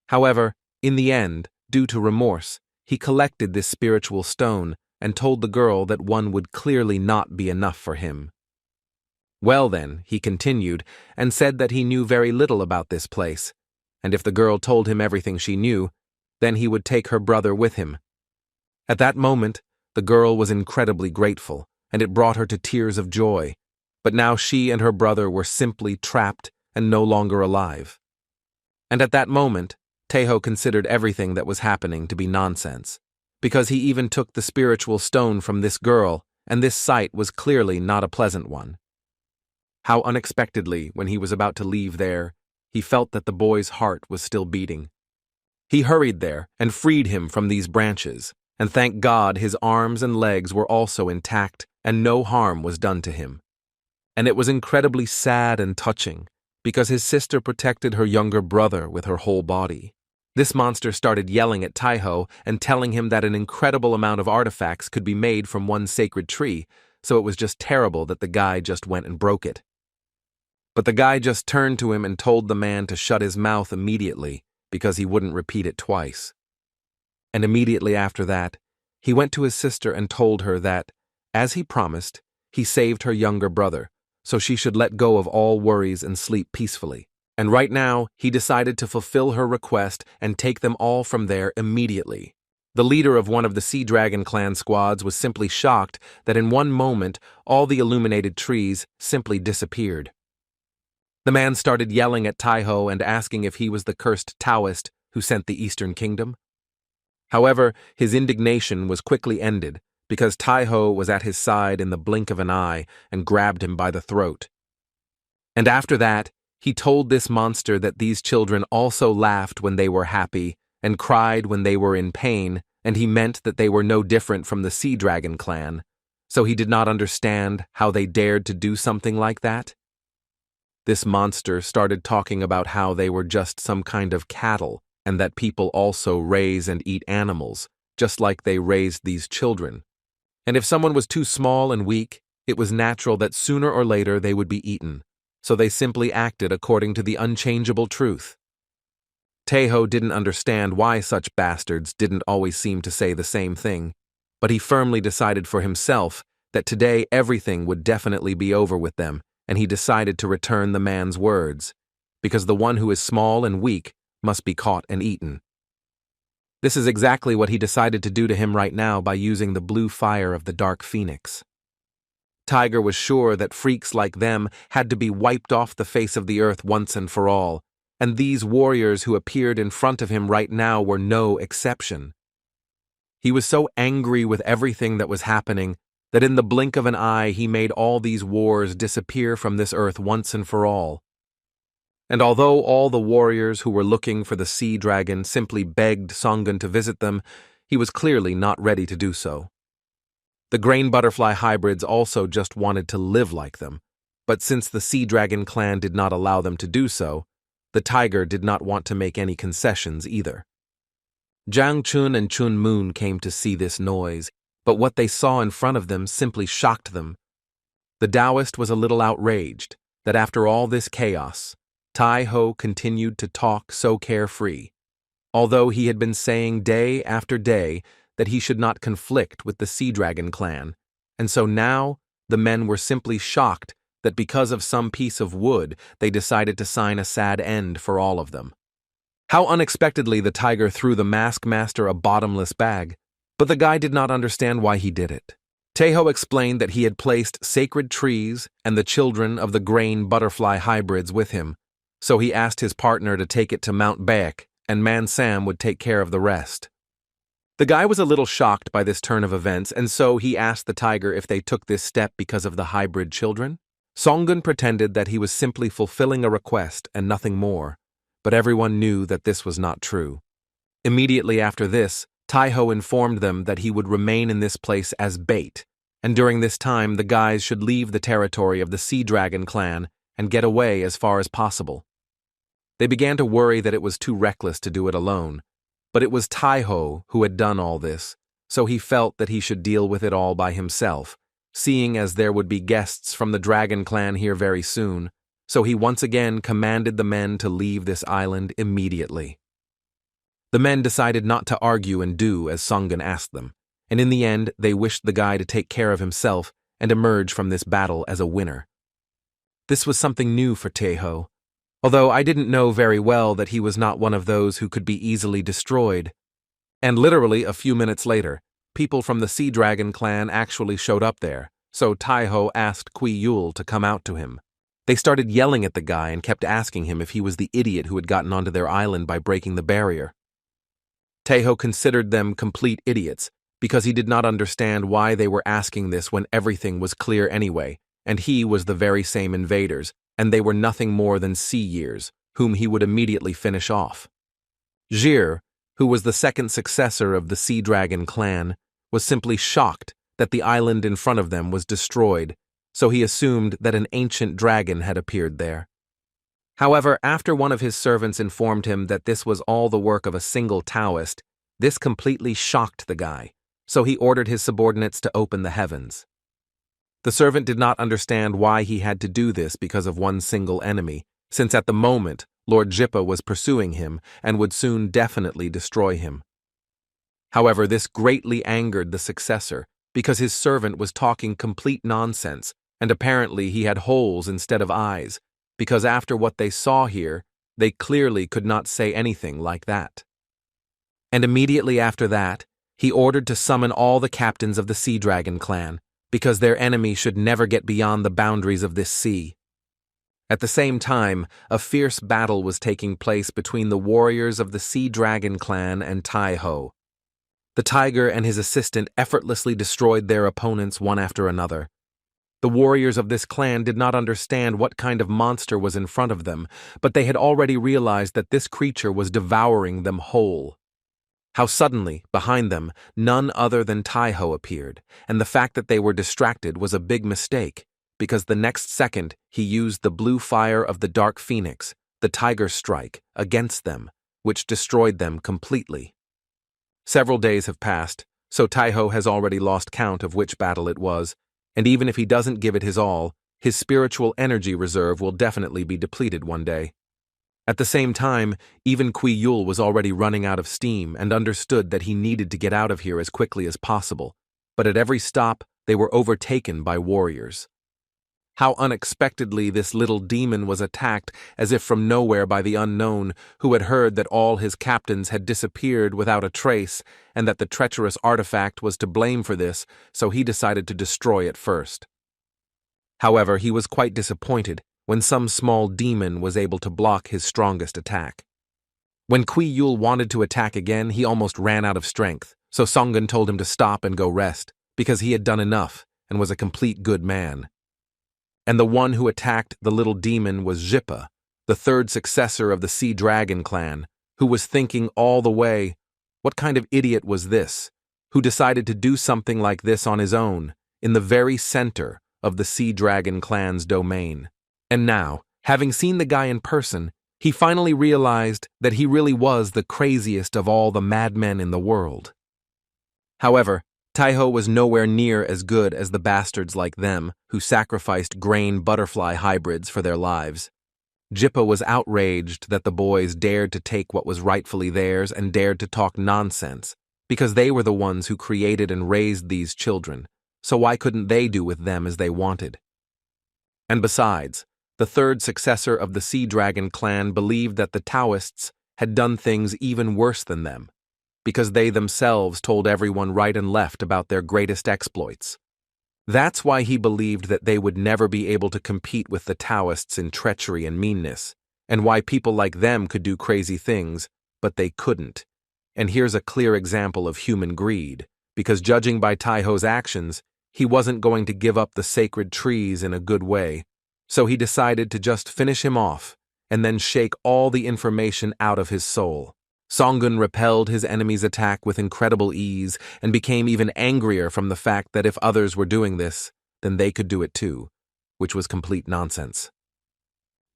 However, in the end, due to remorse, he collected this spiritual stone and told the girl that one would clearly not be enough for him. Well then, he continued, and said that he knew very little about this place, and if the girl told him everything she knew, then he would take her brother with him. At that moment, the girl was incredibly grateful, and it brought her to tears of joy, but now she and her brother were simply trapped and no longer alive. And at that moment, Taeho considered everything that was happening to be nonsense, because he even took the spiritual stone from this girl, and this sight was clearly not a pleasant one. How unexpectedly, when he was about to leave there, he felt that the boy's heart was still beating. He hurried there and freed him from these branches, and thank God his arms and legs were also intact and no harm was done to him. And it was incredibly sad and touching, because his sister protected her younger brother with her whole body. This monster started yelling at Taiho and telling him that an incredible amount of artifacts could be made from one sacred tree, so it was just terrible that the guy just went and broke it. But the guy just turned to him and told the man to shut his mouth immediately because he wouldn't repeat it twice. And immediately after that, he went to his sister and told her that, as he promised, he saved her younger brother, so she should let go of all worries and sleep peacefully. And right now, he decided to fulfill her request and take them all from there immediately. The leader of one of the Sea Dragon clan squads was simply shocked that in one moment, all the illuminated trees simply disappeared. The man started yelling at Taiho and asking if he was the cursed Taoist who sent the Eastern Kingdom. However, his indignation was quickly ended because Taiho was at his side in the blink of an eye and grabbed him by the throat. And after that, he told this monster that these children also laughed when they were happy and cried when they were in pain, and he meant that they were no different from the Sea Dragon clan, so he did not understand how they dared to do something like that. This monster started talking about how they were just some kind of cattle and that people also raise and eat animals, just like they raised these children. And if someone was too small and weak, it was natural that sooner or later they would be eaten, so they simply acted according to the unchangeable truth. Taiho didn't understand why such bastards didn't always seem to say the same thing, but he firmly decided for himself that today everything would definitely be over with them, and he decided to return the man's words, because the one who is small and weak must be caught and eaten. This is exactly what he decided to do to him right now by using the blue fire of the Dark Phoenix. Tiger was sure that freaks like them had to be wiped off the face of the earth once and for all, and these warriors who appeared in front of him right now were no exception. He was so angry with everything that was happening that in the blink of an eye he made all these wars disappear from this earth once and for all. And although all the warriors who were looking for the sea dragon simply begged Songun to visit them, he was clearly not ready to do so. The grain butterfly hybrids also just wanted to live like them, but since the Sea Dragon clan did not allow them to do so, the tiger did not want to make any concessions either. Jiang Chun and Chun Moon came to see this noise, but what they saw in front of them simply shocked them. The Taoist was a little outraged that after all this chaos, Taiho continued to talk so carefree, although he had been saying day after day that he should not conflict with the Sea Dragon clan, and so now the men were simply shocked that because of some piece of wood they decided to sign a sad end for all of them. How unexpectedly the tiger threw the mask master a bottomless bag, but the guy did not understand why he did it. Taiho explained that he had placed sacred trees and the children of the grain butterfly hybrids with him, so he asked his partner to take it to Mount Baek, and Man Sam would take care of the rest. The guy was a little shocked by this turn of events, and so he asked the tiger if they took this step because of the hybrid children. Songun pretended that he was simply fulfilling a request and nothing more, but everyone knew that this was not true. Immediately after this, Taiho informed them that he would remain in this place as bait, and during this time the guys should leave the territory of the Sea Dragon clan and get away as far as possible. They began to worry that it was too reckless to do it alone, but it was Taiho who had done all this, so he felt that he should deal with it all by himself, seeing as there would be guests from the Dragon clan here very soon, so he once again commanded the men to leave this island immediately. The men decided not to argue and do as Songun asked them, and in the end they wished the guy to take care of himself and emerge from this battle as a winner. This was something new for Taiho, although I didn't know very well that he was not one of those who could be easily destroyed. And literally a few minutes later, people from the Sea Dragon clan actually showed up there, so Taiho asked Kui Yul to come out to him. They started yelling at the guy and kept asking him if he was the idiot who had gotten onto their island by breaking the barrier. Taiho considered them complete idiots because he did not understand why they were asking this when everything was clear anyway, and he was the very same invaders, and they were nothing more than sea years, whom he would immediately finish off. Jir, who was the second successor of the Sea Dragon clan, was simply shocked that the island in front of them was destroyed, so he assumed that an ancient dragon had appeared there. However, after one of his servants informed him that this was all the work of a single Taoist, this completely shocked the guy, so he ordered his subordinates to open the heavens. The servant did not understand why he had to do this because of one single enemy, since at the moment Lord Jippa was pursuing him and would soon definitely destroy him. However, this greatly angered the successor, because his servant was talking complete nonsense, and apparently he had holes instead of eyes, because after what they saw here, they clearly could not say anything like that. And immediately after that, he ordered to summon all the captains of the Sea Dragon clan, because their enemy should never get beyond the boundaries of this sea. At the same time, a fierce battle was taking place between the warriors of the Sea Dragon clan and Tai-Ho. The tiger and his assistant effortlessly destroyed their opponents one after another. The warriors of this clan did not understand what kind of monster was in front of them, but they had already realized that this creature was devouring them whole. How suddenly, behind them, none other than Tai-Ho appeared, and the fact that they were distracted was a big mistake, because the next second he used the blue fire of the Dark Phoenix, the Tiger Strike, against them, which destroyed them completely. Several days have passed, so Tai-Ho has already lost count of which battle it was, and even if he doesn't give it his all, his spiritual energy reserve will definitely be depleted one day. At the same time, even Kui Yul was already running out of steam and understood that he needed to get out of here as quickly as possible, but at every stop they were overtaken by warriors. How unexpectedly this little demon was attacked as if from nowhere by the unknown, who had heard that all his captains had disappeared without a trace and that the treacherous artifact was to blame for this, so he decided to destroy it first. However, he was quite disappointed when some small demon was able to block his strongest attack. When Kui Yul wanted to attack again, he almost ran out of strength, so Songun told him to stop and go rest, because he had done enough and was a complete good man. And the one who attacked the little demon was Jippa, the third successor of the Sea Dragon clan, who was thinking all the way, what kind of idiot was this, who decided to do something like this on his own, in the very center of the Sea Dragon clan's domain. And now, having seen the guy in person, he finally realized that he really was the craziest of all the madmen in the world. However, Tai-Ho was nowhere near as good as the bastards like them who sacrificed grain butterfly hybrids for their lives. Jippa was outraged that the boys dared to take what was rightfully theirs and dared to talk nonsense, because they were the ones who created and raised these children, so why couldn't they do with them as they wanted? And besides, the third successor of the Sea Dragon clan believed that the Taoists had done things even worse than them, because they themselves told everyone right and left about their greatest exploits. That's why he believed that they would never be able to compete with the Taoists in treachery and meanness, and why people like them could do crazy things, but they couldn't. And here's a clear example of human greed, because judging by Tai-Ho's actions, he wasn't going to give up the sacred trees in a good way, so he decided to just finish him off and then shake all the information out of his soul. Songun repelled his enemy's attack with incredible ease and became even angrier from the fact that if others were doing this, then they could do it too, which was complete nonsense.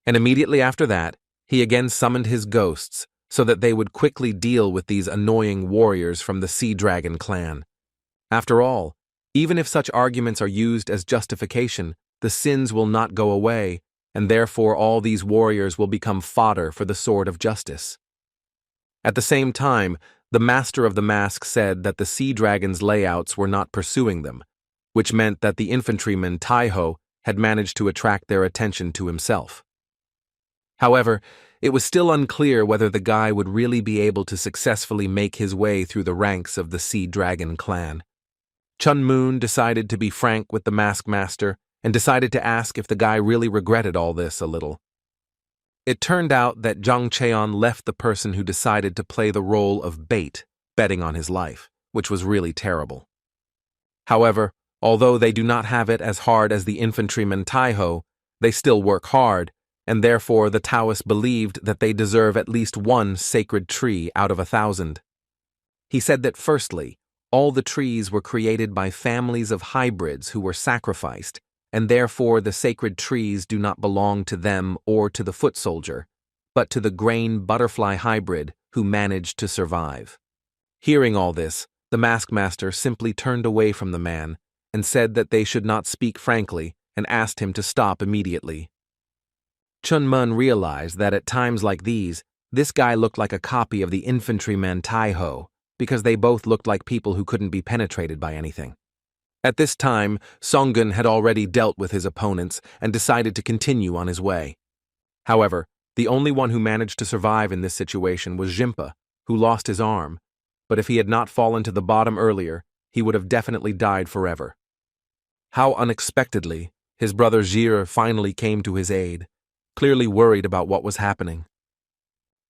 And immediately after that, he again summoned his ghosts so that they would quickly deal with these annoying warriors from the Sea Dragon clan. After all, even if such arguments are used as justification, the sins will not go away, and therefore all these warriors will become fodder for the sword of justice. At the same time, the Master of the Mask said that the Sea Dragon's layouts were not pursuing them, which meant that the infantryman Tai-Ho had managed to attract their attention to himself. However, it was still unclear whether the guy would really be able to successfully make his way through the ranks of the Sea Dragon clan. Chun Moon decided to be frank with the Mask Master and decided to ask if the guy really regretted all this a little. It turned out that Zhang Cheon left the person who decided to play the role of bait, betting on his life, which was really terrible. However, although they do not have it as hard as the infantryman Tai-Ho, they still work hard, and therefore the Taoists believed that they deserve at least one sacred tree out of 1,000. He said that firstly, all the trees were created by families of hybrids who were sacrificed, and therefore the sacred trees do not belong to them or to the foot soldier, but to the grain-butterfly hybrid who managed to survive. Hearing all this, the mask master simply turned away from the man and said that they should not speak frankly and asked him to stop immediately. Chun-mun realized that at times like these, this guy looked like a copy of the infantryman Tai-ho, because they both looked like people who couldn't be penetrated by anything. At this time, Song-gun had already dealt with his opponents and decided to continue on his way. However, the only one who managed to survive in this situation was Jinpa, who lost his arm, but if he had not fallen to the bottom earlier, he would have definitely died forever. How unexpectedly, his brother Jir finally came to his aid, clearly worried about what was happening.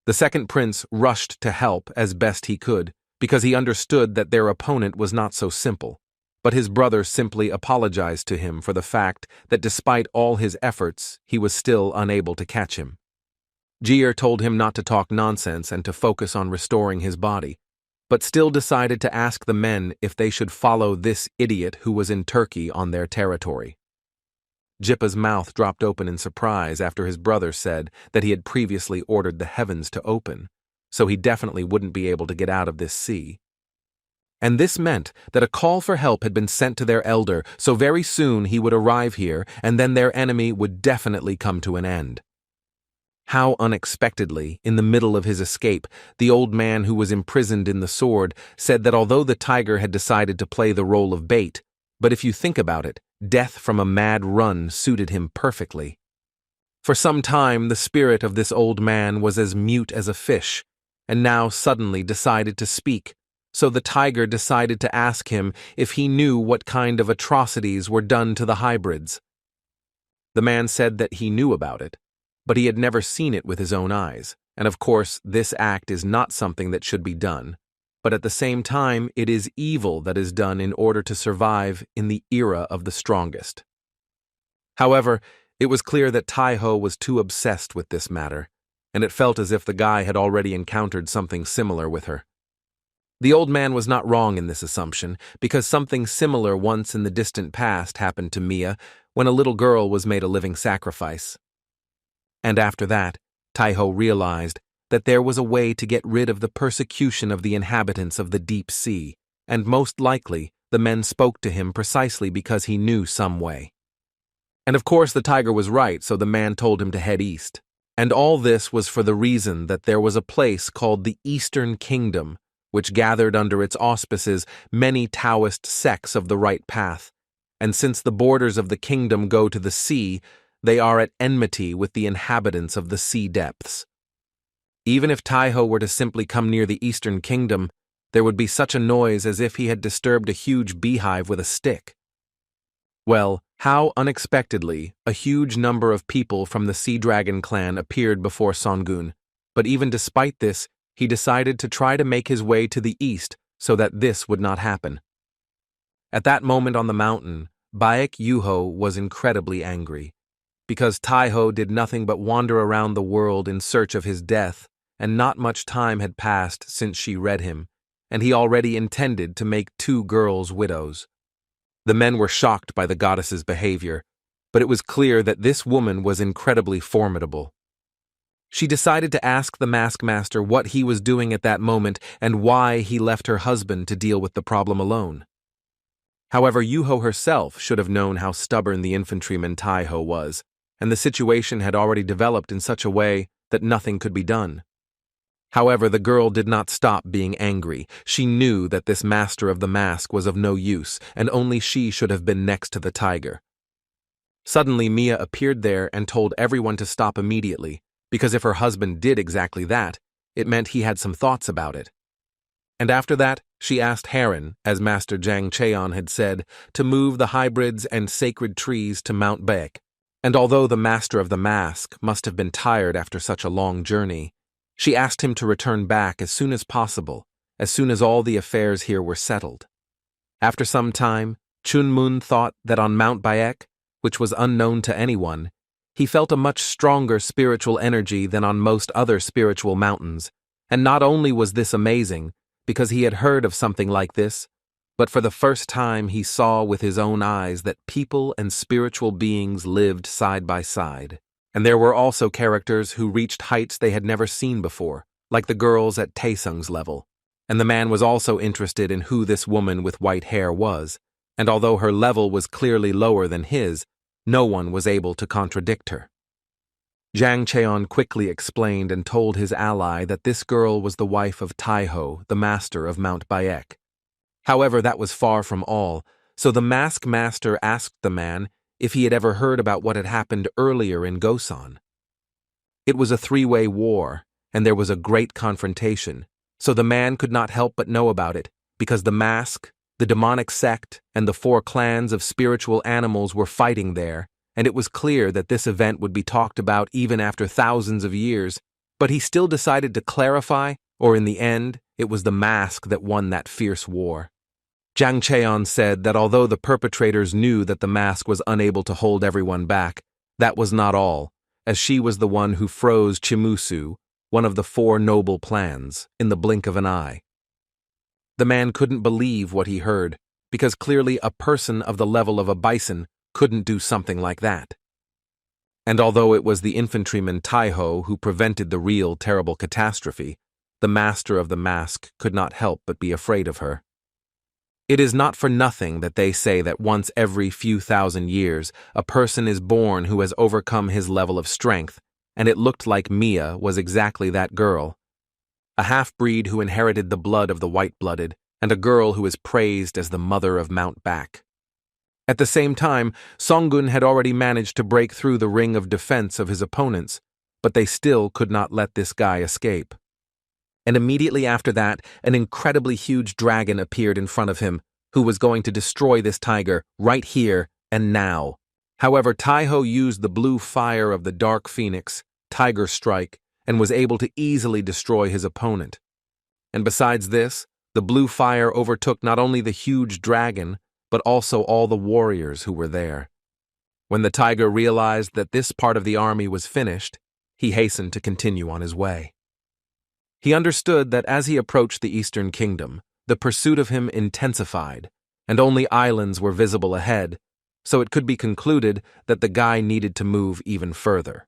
The second prince rushed to help as best he could, because he understood that their opponent was not so simple, but his brother simply apologized to him for the fact that despite all his efforts, he was still unable to catch him. Jir told him not to talk nonsense and to focus on restoring his body, but still decided to ask the men if they should follow this idiot who was in Turkey on their territory. Jippa's mouth dropped open in surprise after his brother said that he had previously ordered the heavens to open, so he definitely wouldn't be able to get out of this sea. And this meant that a call for help had been sent to their elder, so very soon he would arrive here, and then their enemy would definitely come to an end. How unexpectedly, in the middle of his escape, the old man who was imprisoned in the sword said that although the tiger had decided to play the role of bait, but if you think about it, death from a mad run suited him perfectly. For some time, the spirit of this old man was as mute as a fish, and now suddenly decided to speak, so the tiger decided to ask him if he knew what kind of atrocities were done to the hybrids. The man said that he knew about it, but he had never seen it with his own eyes, and of course this act is not something that should be done, but at the same time it is evil that is done in order to survive in the era of the strongest. However, it was clear that Tai-ho was too obsessed with this matter, and it felt as if the guy had already encountered something similar with her. The old man was not wrong in this assumption, because something similar once in the distant past happened to Mia when a little girl was made a living sacrifice. And after that, Tai-ho realized that there was a way to get rid of the persecution of the inhabitants of the deep sea, and most likely the men spoke to him precisely because he knew some way. And of course the tiger was right, so the man told him to head east. And all this was for the reason that there was a place called the Eastern Kingdom, which gathered under its auspices many Taoist sects of the right path, and since the borders of the kingdom go to the sea, they are at enmity with the inhabitants of the sea depths. Even if Tai-ho were to simply come near the Eastern Kingdom, there would be such a noise as if he had disturbed a huge beehive with a stick. Well, how unexpectedly, a huge number of people from the Sea Dragon clan appeared before Song-gun, but even despite this, he decided to try to make his way to the east so that this would not happen. At that moment on the mountain, Baek Yuho was incredibly angry, because Tai-ho did nothing but wander around the world in search of his death, and not much time had passed since she read him, and he already intended to make 2 girls widows. The men were shocked by the goddess's behavior, but it was clear that this woman was incredibly formidable. She decided to ask the mask master what he was doing at that moment and why he left her husband to deal with the problem alone. However, Yuho herself should have known how stubborn the infantryman Tai-ho was, and the situation had already developed in such a way that nothing could be done. However, the girl did not stop being angry. She knew that this master of the mask was of no use, and only she should have been next to the tiger. Suddenly, Mia appeared there and told everyone to stop immediately, because if her husband did exactly that, it meant he had some thoughts about it. And after that, she asked Heron, as Master Jang Cheon had said, to move the hybrids and sacred trees to Mount Baek. And although the master of the mask must have been tired after such a long journey, she asked him to return back as soon as possible, as soon as all the affairs here were settled. After some time, Chun-mun thought that on Mount Baek, which was unknown to anyone, he felt a much stronger spiritual energy than on most other spiritual mountains, and not only was this amazing, because he had heard of something like this, But for the first time he saw with his own eyes that people and spiritual beings lived side by side. And there were also characters who reached heights they had never seen before, like the girls at Taesung's level. And the man was also interested in who this woman with white hair was, and although her level was clearly lower than his, no one was able to contradict her. Jang Cheon quickly explained and told his ally that this girl was the wife of Taiho, the master of Mount Bayek. However, that was far from all, so the mask master asked the man if he had ever heard about what had happened earlier in Gosan. It was a three-way war, and there was a great confrontation, so the man could not help but know about it, because the mask, the demonic sect, and the 4 clans of spiritual animals were fighting there, and it was clear that this event would be talked about even after thousands of years, but he still decided to clarify, or in the end, it was the mask that won that fierce war. Jang Cheon said that although the perpetrators knew that the mask was unable to hold everyone back, that was not all, as she was the one who froze Chimusu, one of the 4 noble plans, in the blink of an eye. The man couldn't believe what he heard, because clearly a person of the level of a bison couldn't do something like that. And although it was the infantryman Taiho who prevented the real terrible catastrophe, the master of the mask could not help but be afraid of her. It is not for nothing that they say that once every few thousand years a person is born who has overcome his level of strength, and it looked like Mia was exactly that girl. A half-breed who inherited the blood of the white-blooded, and a girl who is praised as the mother of Mount Bak. At the same time, Songgun had already managed to break through the ring of defense of his opponents, but they still could not let this guy escape. And immediately after that, an incredibly huge dragon appeared in front of him, who was going to destroy this tiger right here and now. However, Taiho used the blue fire of the Dark Phoenix, Tiger Strike, and was able to easily destroy his opponent. And besides this, the blue fire overtook not only the huge dragon, but also all the warriors who were there. When the tiger realized that this part of the army was finished, he hastened to continue on his way. He understood that as he approached the Eastern Kingdom, the pursuit of him intensified, and only islands were visible ahead, so it could be concluded that the guy needed to move even further.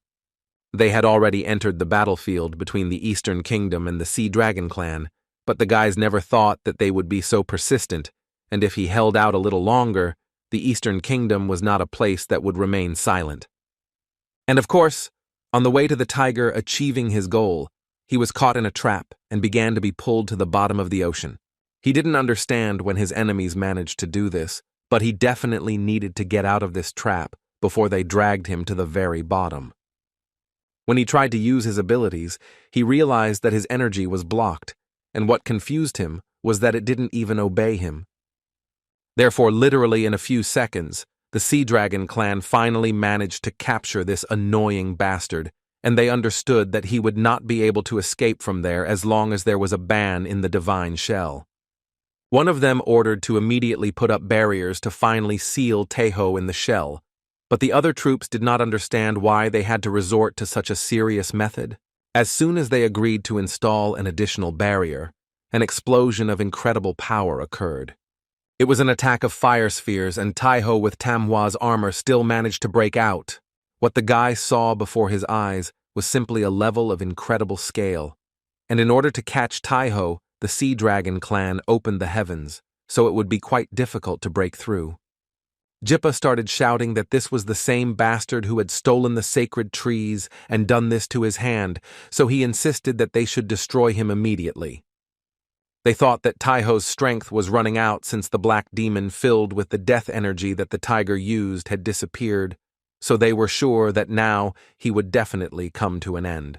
They had already entered the battlefield between the Eastern Kingdom and the Sea Dragon clan, but the guys never thought that they would be so persistent, and if he held out a little longer, the Eastern Kingdom was not a place that would remain silent. And of course, on the way to the tiger achieving his goal, he was caught in a trap and began to be pulled to the bottom of the ocean. He didn't understand when his enemies managed to do this, but he definitely needed to get out of this trap before they dragged him to the very bottom. When he tried to use his abilities, he realized that his energy was blocked, and what confused him was that it didn't even obey him. Therefore, literally in a few seconds, the Sea Dragon clan finally managed to capture this annoying bastard, and they understood that he would not be able to escape from there as long as there was a ban in the divine shell. One of them ordered to immediately put up barriers to finally seal Taiho in the shell, but the other troops did not understand why they had to resort to such a serious method. As soon as they agreed to install an additional barrier, an explosion of incredible power occurred. It was an attack of fire spheres, and Taiho with Tamhua's armor still managed to break out. What the guy saw before his eyes was simply a level of incredible scale, and in order to catch Taiho, the Sea Dragon clan opened the heavens, so it would be quite difficult to break through. Jippa started shouting that this was the same bastard who had stolen the sacred trees and done this to his hand, so he insisted that they should destroy him immediately. They thought that Taiho's strength was running out since the black demon filled with the death energy that the tiger used had disappeared, so they were sure that now he would definitely come to an end.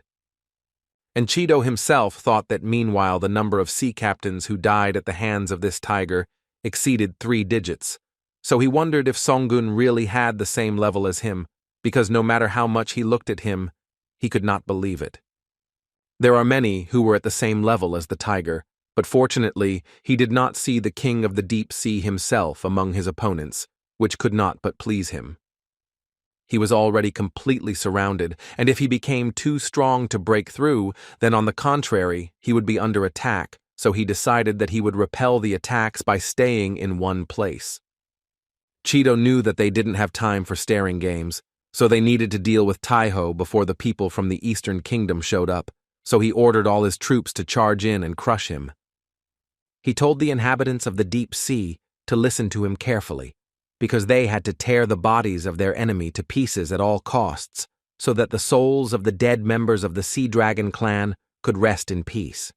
And Chido himself thought that meanwhile the number of sea captains who died at the hands of this tiger exceeded 3 digits, so he wondered if Songgun really had the same level as him, because no matter how much he looked at him, he could not believe it. There are many who were at the same level as the tiger, but fortunately he did not see the king of the deep sea himself among his opponents, which could not but please him. He was already completely surrounded, and if he became too strong to break through, then on the contrary, he would be under attack, so he decided that he would repel the attacks by staying in one place. Cheeto knew that they didn't have time for staring games, so they needed to deal with Taiho before the people from the Eastern Kingdom showed up, so he ordered all his troops to charge in and crush him. He told the inhabitants of the deep sea to listen to him carefully, because they had to tear the bodies of their enemy to pieces at all costs, so that the souls of the dead members of the Sea Dragon clan could rest in peace.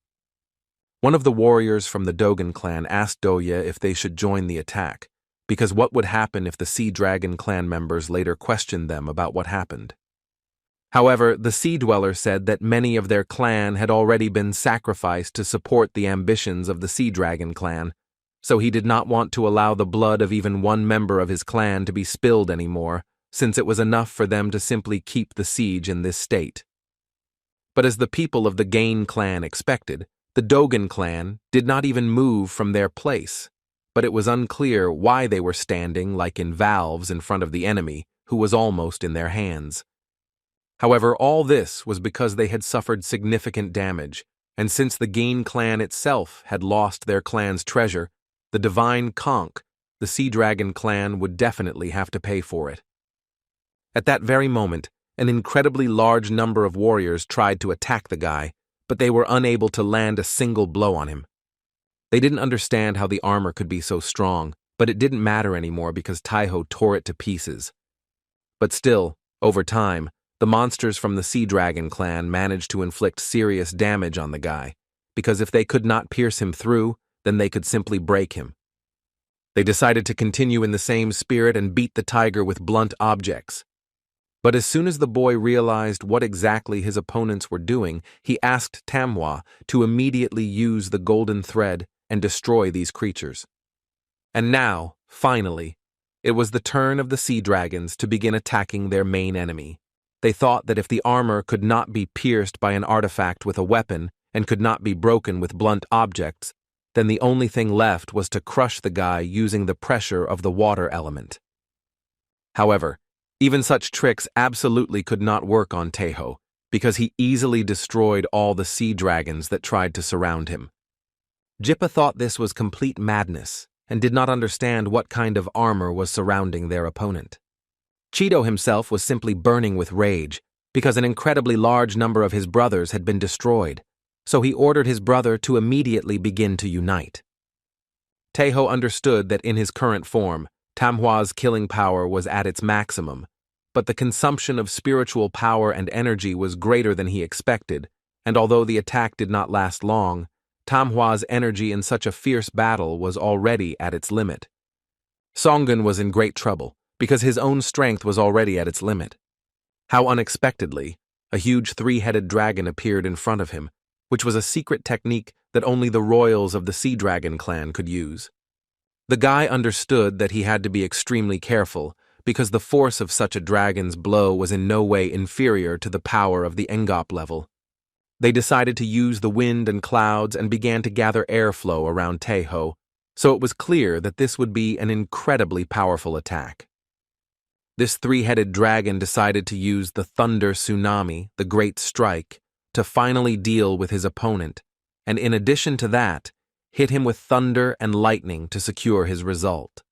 One of the warriors from the Dogon clan asked Doya if they should join the attack, because what would happen if the Sea Dragon clan members later questioned them about what happened? However, the Sea Dweller said that many of their clan had already been sacrificed to support the ambitions of the Sea Dragon clan, so he did not want to allow the blood of even one member of his clan to be spilled anymore, since it was enough for them to simply keep the siege in this state. But as the people of the Gain clan expected, the Dogon clan did not even move from their place, but it was unclear why they were standing like in valves in front of the enemy, who was almost in their hands. However, all this was because they had suffered significant damage, and since the Gain clan itself had lost their clan's treasure, the divine conch, the Sea Dragon clan would definitely have to pay for it. At that very moment, an incredibly large number of warriors tried to attack the guy, but they were unable to land a single blow on him. They didn't understand how the armor could be so strong, but it didn't matter anymore because Taiho tore it to pieces. But still, over time, the monsters from the Sea Dragon clan managed to inflict serious damage on the guy, because if they could not pierce him through, then they could simply break him. They decided to continue in the same spirit and beat the tiger with blunt objects. But as soon as the boy realized what exactly his opponents were doing, he asked Manhwa to immediately use the golden thread and destroy these creatures. And now, finally, it was the turn of the sea dragons to begin attacking their main enemy. They thought that if the armor could not be pierced by an artifact with a weapon and could not be broken with blunt objects, then the only thing left was to crush the guy using the pressure of the water element. However, even such tricks absolutely could not work on Taiho, because he easily destroyed all the sea dragons that tried to surround him. Jippa thought this was complete madness and did not understand what kind of armor was surrounding their opponent. Cheeto himself was simply burning with rage, because an incredibly large number of his brothers had been destroyed, so he ordered his brother to immediately begin to unite. Taiho understood that in his current form, Manhwa's killing power was at its maximum, but the consumption of spiritual power and energy was greater than he expected, and although the attack did not last long, Manhwa's energy in such a fierce battle was already at its limit. Songun was in great trouble, because his own strength was already at its limit. How unexpectedly, a huge three-headed dragon appeared in front of him, which was a secret technique that only the royals of the Sea Dragon clan could use. The guy understood that he had to be extremely careful, because the force of such a dragon's blow was in no way inferior to the power of the Engop level. They decided to use the wind and clouds and began to gather airflow around Taiho, so it was clear that this would be an incredibly powerful attack. This three-headed dragon decided to use the Thunder Tsunami, the Great Strike, to finally deal with his opponent, and in addition to that, hit him with thunder and lightning to secure his result.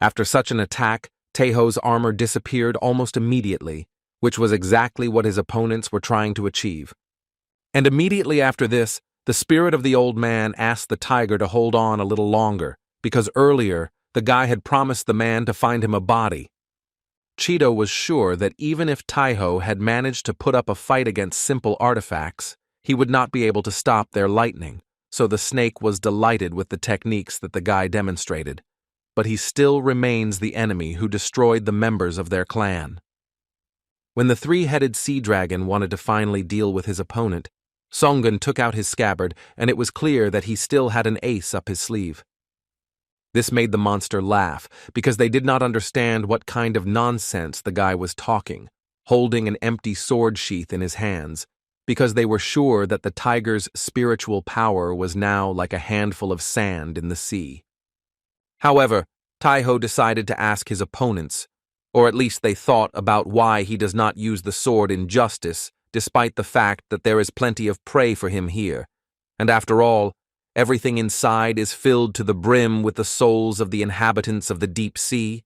After such an attack, Taiho's armor disappeared almost immediately, which was exactly what his opponents were trying to achieve. And immediately after this, the spirit of the old man asked the tiger to hold on a little longer, because earlier, the guy had promised the man to find him a body. Cheeto was sure that even if Taiho had managed to put up a fight against simple artifacts, he would not be able to stop their lightning, so the snake was delighted with the techniques that the guy demonstrated. But he still remains the enemy who destroyed the members of their clan. When the three-headed sea dragon wanted to finally deal with his opponent, Songun took out his scabbard, and it was clear that he still had an ace up his sleeve. This made the monster laugh, because they did not understand what kind of nonsense the guy was talking, holding an empty sword sheath in his hands, because they were sure that the tiger's spiritual power was now like a handful of sand in the sea. However, Taiho decided to ask his opponents, or at least they thought about why he does not use the sword in justice, despite the fact that there is plenty of prey for him here, and after all, Everything inside is filled to the brim with the souls of the inhabitants of the deep sea.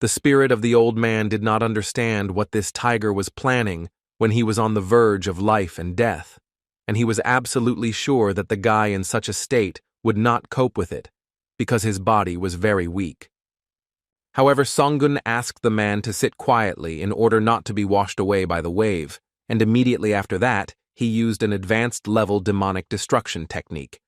The spirit of the old man did not understand what this tiger was planning when he was on the verge of life and death, and he was absolutely sure that the guy in such a state would not cope with it, because his body was very weak. However, Songun asked the man to sit quietly in order not to be washed away by the wave, and immediately after that, he used an advanced-level demonic destruction technique.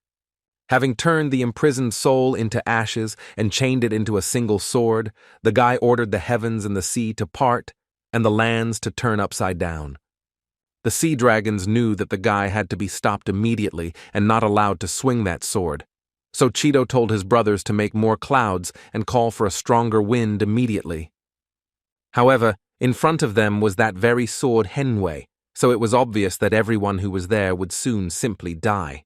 Having turned the imprisoned soul into ashes and chained it into a single sword, the guy ordered the heavens and the sea to part and the lands to turn upside down. The sea dragons knew that the guy had to be stopped immediately and not allowed to swing that sword, so Cheeto told his brothers to make more clouds and call for a stronger wind immediately. However, in front of them was that very sword Henwei, so it was obvious that everyone who was there would soon simply die.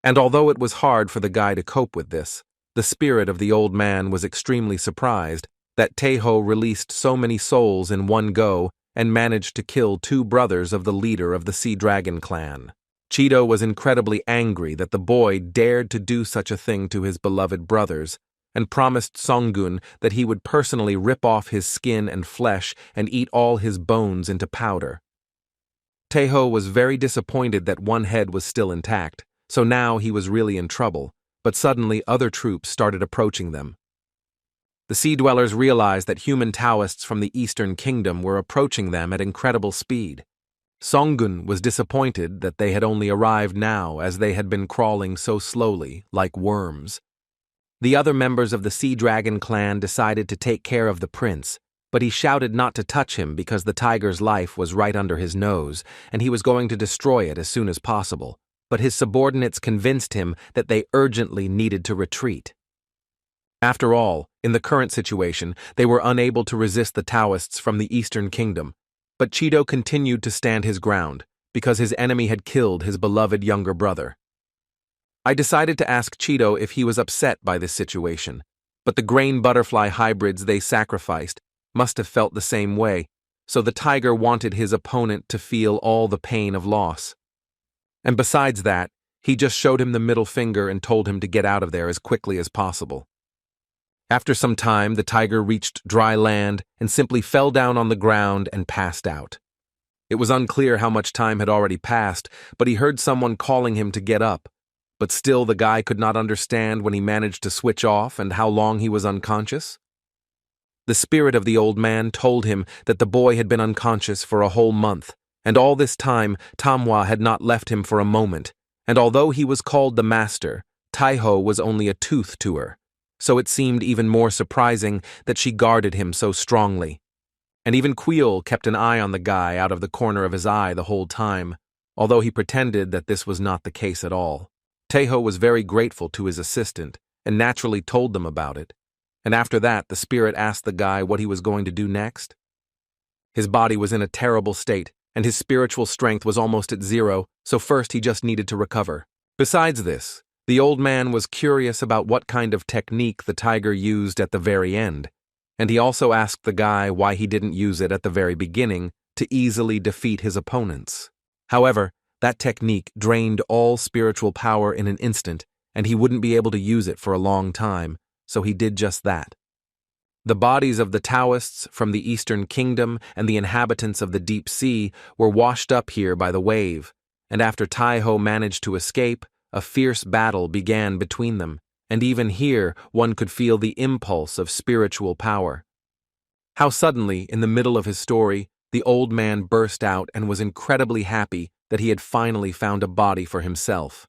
And although it was hard for the guy to cope with this, the spirit of the old man was extremely surprised that Taeho released so many souls in one go and managed to kill 2 brothers of the leader of the Sea Dragon clan. Cheeto was incredibly angry that the boy dared to do such a thing to his beloved brothers, and promised Songun that he would personally rip off his skin and flesh and eat all his bones into powder. Taeho was very disappointed that one head was still intact, so now he was really in trouble, but suddenly other troops started approaching them. The Sea Dwellers realized that human Taoists from the Eastern Kingdom were approaching them at incredible speed. Songun was disappointed that they had only arrived now, as they had been crawling so slowly, like worms. The other members of the Sea Dragon clan decided to take care of the prince, but he shouted not to touch him because the tiger's life was right under his nose, and he was going to destroy it as soon as possible. But his subordinates convinced him that they urgently needed to retreat. After all, in the current situation, they were unable to resist the Taoists from the Eastern Kingdom, but Cheeto continued to stand his ground, because his enemy had killed his beloved younger brother. I decided to ask Cheeto if he was upset by this situation, but the grain butterfly hybrids they sacrificed must have felt the same way, so the tiger wanted his opponent to feel all the pain of loss. And besides that, he just showed him the middle finger and told him to get out of there as quickly as possible. After some time, the tiger reached dry land and simply fell down on the ground and passed out. It was unclear how much time had already passed, but he heard someone calling him to get up. But still the guy could not understand when he managed to switch off and how long he was unconscious. The spirit of the old man told him that the boy had been unconscious for a whole month, and all this time Manhwa had not left him for a moment, and although he was called the master, Taeho was only a tooth to her, so it seemed even more surprising that she guarded him so strongly. And even Queel kept an eye on the guy out of the corner of his eye the whole time, although he pretended that this was not the case at all. Taeho was very grateful to his assistant, and naturally told them about it, and after that the spirit asked the guy what he was going to do next. His body was in a terrible state, and his spiritual strength was almost at 0, so first he just needed to recover. Besides this, the old man was curious about what kind of technique the tiger used at the very end, and he also asked the guy why he didn't use it at the very beginning to easily defeat his opponents. However, that technique drained all spiritual power in an instant, and he wouldn't be able to use it for a long time, so he did just that. The bodies of the Taoists from the Eastern Kingdom and the inhabitants of the deep sea were washed up here by the wave, and after Taeho managed to escape, a fierce battle began between them, and even here one could feel the impulse of spiritual power. How suddenly, in the middle of his story, the old man burst out and was incredibly happy that he had finally found a body for himself.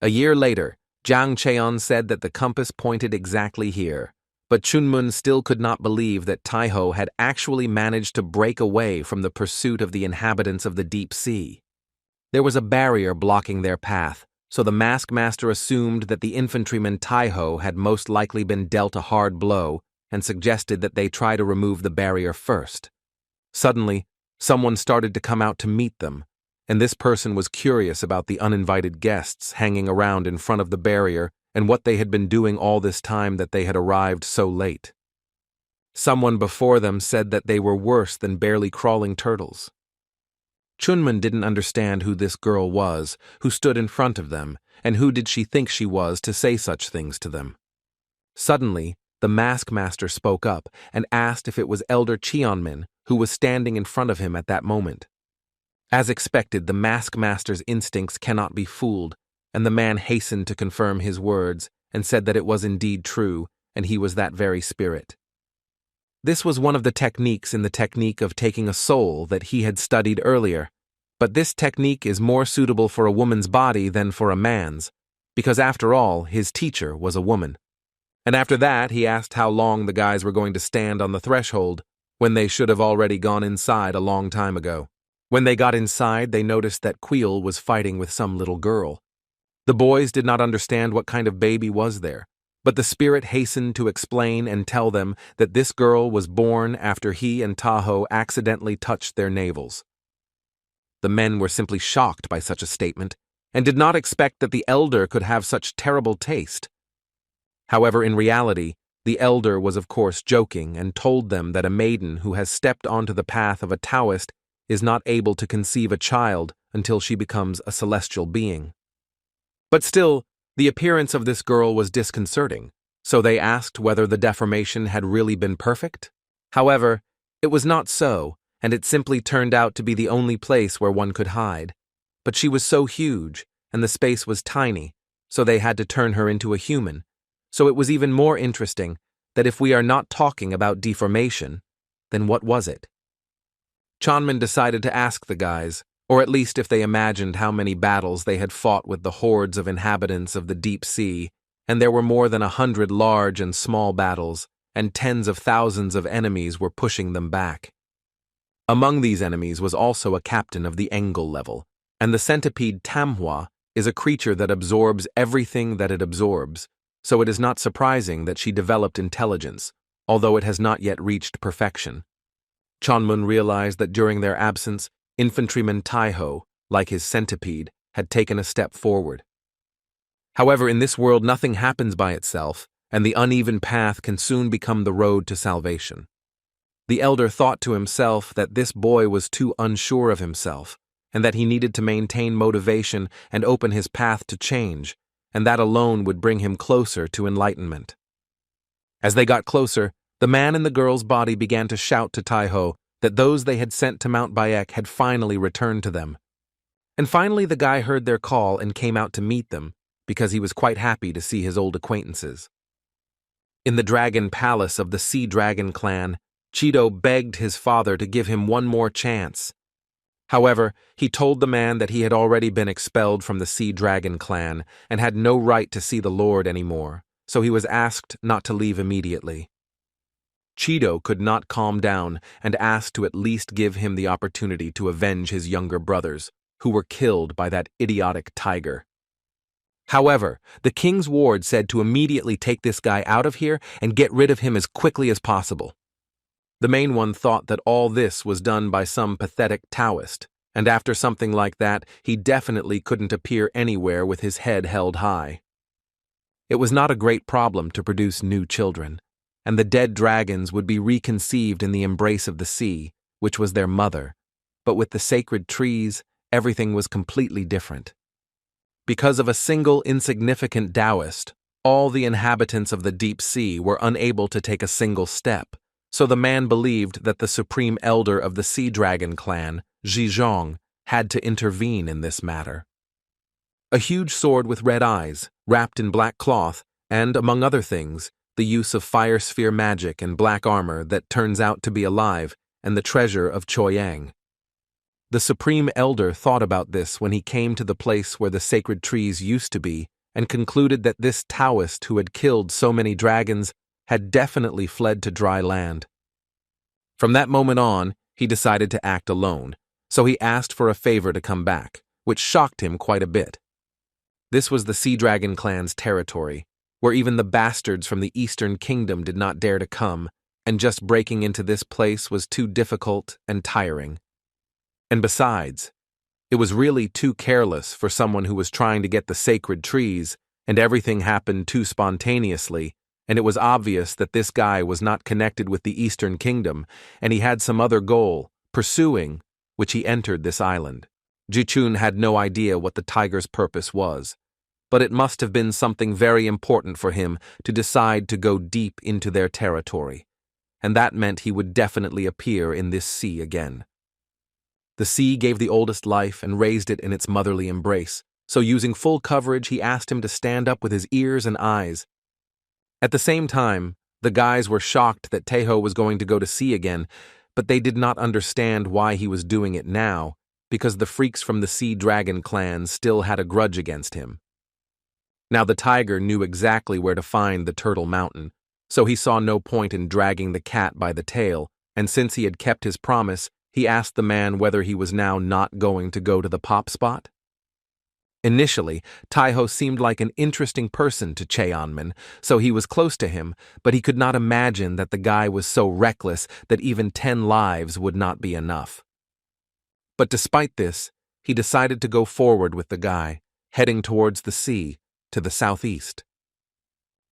A year later, Jang Cheon said that the compass pointed exactly here, but Chunmun still could not believe that Taeho had actually managed to break away from the pursuit of the inhabitants of the deep sea. There was a barrier blocking their path, so the mask master assumed that the infantryman Taeho had most likely been dealt a hard blow and suggested that they try to remove the barrier first. Suddenly, someone started to come out to meet them, and this person was curious about the uninvited guests hanging around in front of the barrier and what they had been doing all this time that they had arrived so late. Someone before them said that they were worse than barely crawling turtles. Chunmun didn't understand who this girl was, who stood in front of them, and who did she think she was to say such things to them? Suddenly, the mask master spoke up and asked if it was Elder Cheonmin who was standing in front of him at that moment. As expected, the mask master's instincts cannot be fooled, and the man hastened to confirm his words and said that it was indeed true, and he was that very spirit. This was one of the techniques in the technique of taking a soul that he had studied earlier, but this technique is more suitable for a woman's body than for a man's, because after all, his teacher was a woman. And after that, he asked how long the guys were going to stand on the threshold, when they should have already gone inside a long time ago. When they got inside, they noticed that Queel was fighting with some little girl. The boys did not understand what kind of baby was there, but the spirit hastened to explain and tell them that this girl was born after he and Tahoe accidentally touched their navels. The men were simply shocked by such a statement, and did not expect that the elder could have such terrible taste. However, in reality, the elder was of course joking and told them that a maiden who has stepped onto the path of a Taoist is not able to conceive a child until she becomes a celestial being. But still, the appearance of this girl was disconcerting, so they asked whether the deformation had really been perfect. However, it was not so, and it simply turned out to be the only place where one could hide. But she was so huge, and the space was tiny, so they had to turn her into a human. So it was even more interesting that if we are not talking about deformation, then what was it? Cheonmin decided to ask the guys, or at least if they imagined how many battles they had fought with the hordes of inhabitants of the deep sea, and there were more than 100 large and small battles, and tens of thousands of enemies were pushing them back. Among these enemies was also a captain of the Engel level, and the centipede Tamhwa is a creature that absorbs everything that it absorbs, so it is not surprising that she developed intelligence, although it has not yet reached perfection. Cheonmin realized that during their absence, Infantryman Taiho, like his centipede, had taken a step forward. However, in this world nothing happens by itself, and the uneven path can soon become the road to salvation. The elder thought to himself that this boy was too unsure of himself, and that he needed to maintain motivation and open his path to change, and that alone would bring him closer to enlightenment. As they got closer, the man in the girl's body began to shout to Taiho that those they had sent to Mount Bayek had finally returned to them. And finally the guy heard their call and came out to meet them, because he was quite happy to see his old acquaintances. In the dragon palace of the Sea Dragon clan, Cheeto begged his father to give him one more chance. However, he told the man that he had already been expelled from the Sea Dragon clan and had no right to see the Lord anymore, so he was asked not to leave immediately. Cheeto could not calm down and asked to at least give him the opportunity to avenge his younger brothers, who were killed by that idiotic tiger. However, the king's ward said to immediately take this guy out of here and get rid of him as quickly as possible. The main one thought that all this was done by some pathetic Taoist, and after something like that, he definitely couldn't appear anywhere with his head held high. It was not a great problem to produce new children, and the dead dragons would be reconceived in the embrace of the sea, which was their mother, but with the sacred trees, everything was completely different. Because of a single insignificant Taoist, all the inhabitants of the deep sea were unable to take a single step, so the man believed that the supreme elder of the Sea Dragon clan, Zhizhong, had to intervene in this matter. A huge sword with red eyes, wrapped in black cloth, and, among other things, the use of fire sphere magic and black armor that turns out to be alive, and the treasure of Choyang. The supreme elder thought about this when he came to the place where the sacred trees used to be, and concluded that this Taoist who had killed so many dragons had definitely fled to dry land. From that moment on, he decided to act alone, so he asked for a favor to come back, which shocked him quite a bit. This was the Sea Dragon clan's territory, where even the bastards from the Eastern Kingdom did not dare to come, and just breaking into this place was too difficult and tiring. And besides, it was really too careless for someone who was trying to get the sacred trees, and everything happened too spontaneously, and it was obvious that this guy was not connected with the Eastern Kingdom, and he had some other goal, pursuing, which he entered this island. Jichun had no idea what the tiger's purpose was. but it must have been something very important for him to decide to go deep into their territory, and that meant he would definitely appear in this sea again. The sea gave the oldest life and raised it in its motherly embrace, so using full coverage he asked him to stand up with his ears and eyes. At the same time, the guys were shocked that Taeho was going to go to sea again, but they did not understand why he was doing it now, because the freaks from the Sea Dragon clan still had a grudge against him. Now the tiger knew exactly where to find the Turtle Mountain, so he saw no point in dragging the cat by the tail, and since he had kept his promise, he asked the man whether he was now not going to go to the pop spot. Initially, Taeho seemed like an interesting person to Cheonmin, so he was close to him, but he could not imagine that the guy was so reckless that even 10 lives would not be enough. But despite this, he decided to go forward with the guy, heading towards the sea, to the southeast.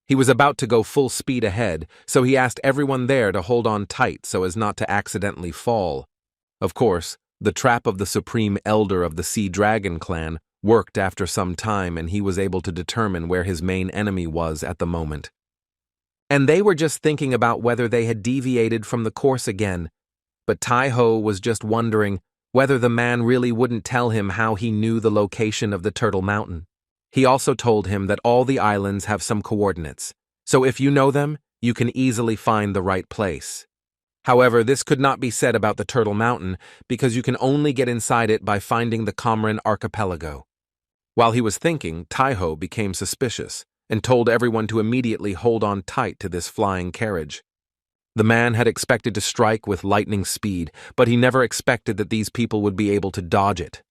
He was about to go full speed ahead, so he asked everyone there to hold on tight so as not to accidentally fall. Of course, the trap of the Supreme Elder of the Sea Dragon clan worked after some time, and he was able to determine where his main enemy was at the moment. And they were just thinking about whether they had deviated from the course again, but Taeho was just wondering whether the man really wouldn't tell him how he knew the location of the Turtle Mountain. He also told him that all the islands have some coordinates, so if you know them, you can easily find the right place. However, this could not be said about the Turtle Mountain because you can only get inside it by finding the Comran Archipelago. While he was thinking, Taeho became suspicious and told everyone to immediately hold on tight to this flying carriage. The man had expected to strike with lightning speed, but he never expected that these people would be able to dodge it.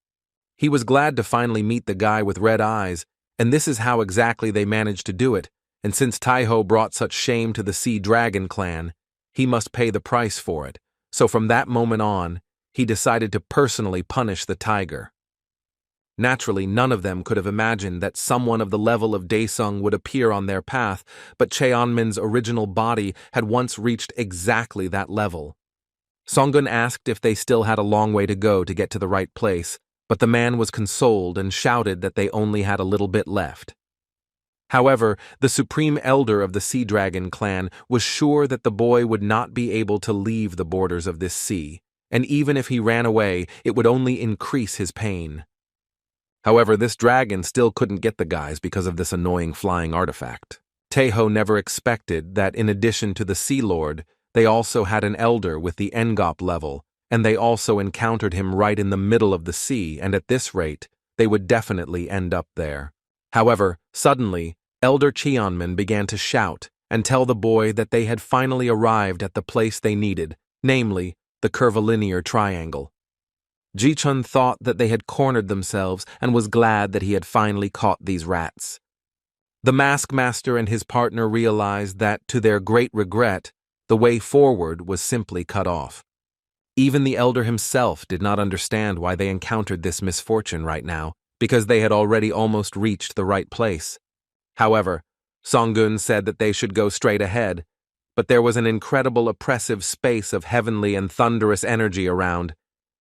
He was glad to finally meet the guy with red eyes, and this is how exactly they managed to do it, and since Taeho brought such shame to the Sea Dragon clan, he must pay the price for it, so from that moment on, he decided to personally punish the tiger. Naturally, none of them could have imagined that someone of the level of Daesung would appear on their path, but Cheonmin's original body had once reached exactly that level. Songun asked if they still had a long way to go to get to the right place, but the man was consoled and shouted that they only had a little bit left. However, the Supreme Elder of the Sea Dragon clan was sure that the boy would not be able to leave the borders of this sea, and even if he ran away, it would only increase his pain. However, this dragon still couldn't get the guys because of this annoying flying artifact. Taeho never expected that in addition to the Sea Lord, they also had an elder with the Ngop level, and they also encountered him right in the middle of the sea, and at this rate, they would definitely end up there. However, suddenly, Elder Cheonmin began to shout and tell the boy that they had finally arrived at the place they needed, namely, the curvilinear triangle. Ji-chun thought that they had cornered themselves and was glad that he had finally caught these rats. The Mask Master and his partner realized that, to their great regret, the way forward was simply cut off. Even the elder himself did not understand why they encountered this misfortune right now, because they had already almost reached the right place. However, Songun said that they should go straight ahead, but there was an incredible oppressive space of heavenly and thunderous energy around,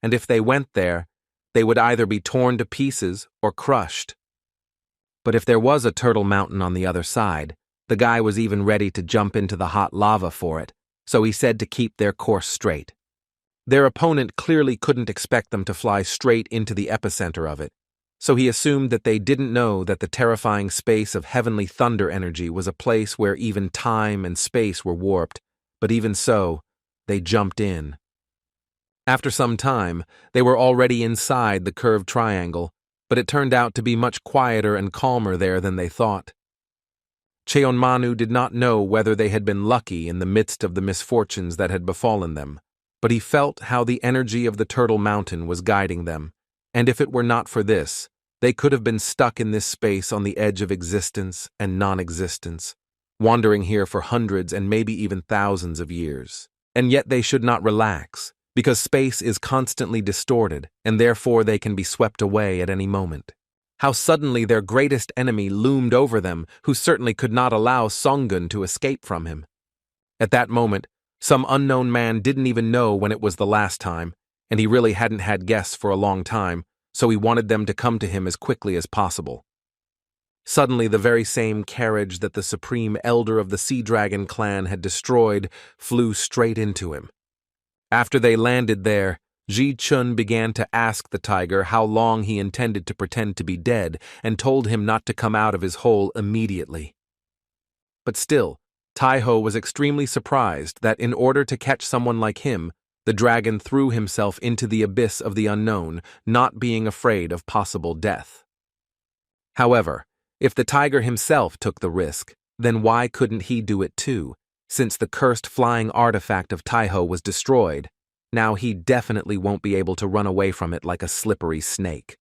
and if they went there, they would either be torn to pieces or crushed. But if there was a Turtle Mountain on the other side, the guy was even ready to jump into the hot lava for it, so he said to keep their course straight. Their opponent clearly couldn't expect them to fly straight into the epicenter of it, so he assumed that they didn't know that the terrifying space of heavenly thunder energy was a place where even time and space were warped, but even so, they jumped in. After some time, they were already inside the curved triangle, but it turned out to be much quieter and calmer there than they thought. Cheonmanu did not know whether they had been lucky in the midst of the misfortunes that had befallen them, but he felt how the energy of the Turtle Mountain was guiding them, and if it were not for this, they could have been stuck in this space on the edge of existence and non-existence, wandering here for hundreds and maybe even thousands of years. And yet they should not relax, because space is constantly distorted, and therefore they can be swept away at any moment. How suddenly their greatest enemy loomed over them, who certainly could not allow Songun to escape from him. At that moment, some unknown man didn't even know when it was the last time, and he really hadn't had guests for a long time, so he wanted them to come to him as quickly as possible. Suddenly, the very same carriage that the supreme elder of the Sea Dragon clan had destroyed flew straight into him. After they landed there, Ji Chun began to ask the tiger how long he intended to pretend to be dead and told him not to come out of his hole immediately. But still, Taiho was extremely surprised that in order to catch someone like him, the dragon threw himself into the abyss of the unknown, not being afraid of possible death. However, if the tiger himself took the risk, then why couldn't he do it too? Since the cursed flying artifact of Taiho was destroyed, now he definitely won't be able to run away from it like a slippery snake.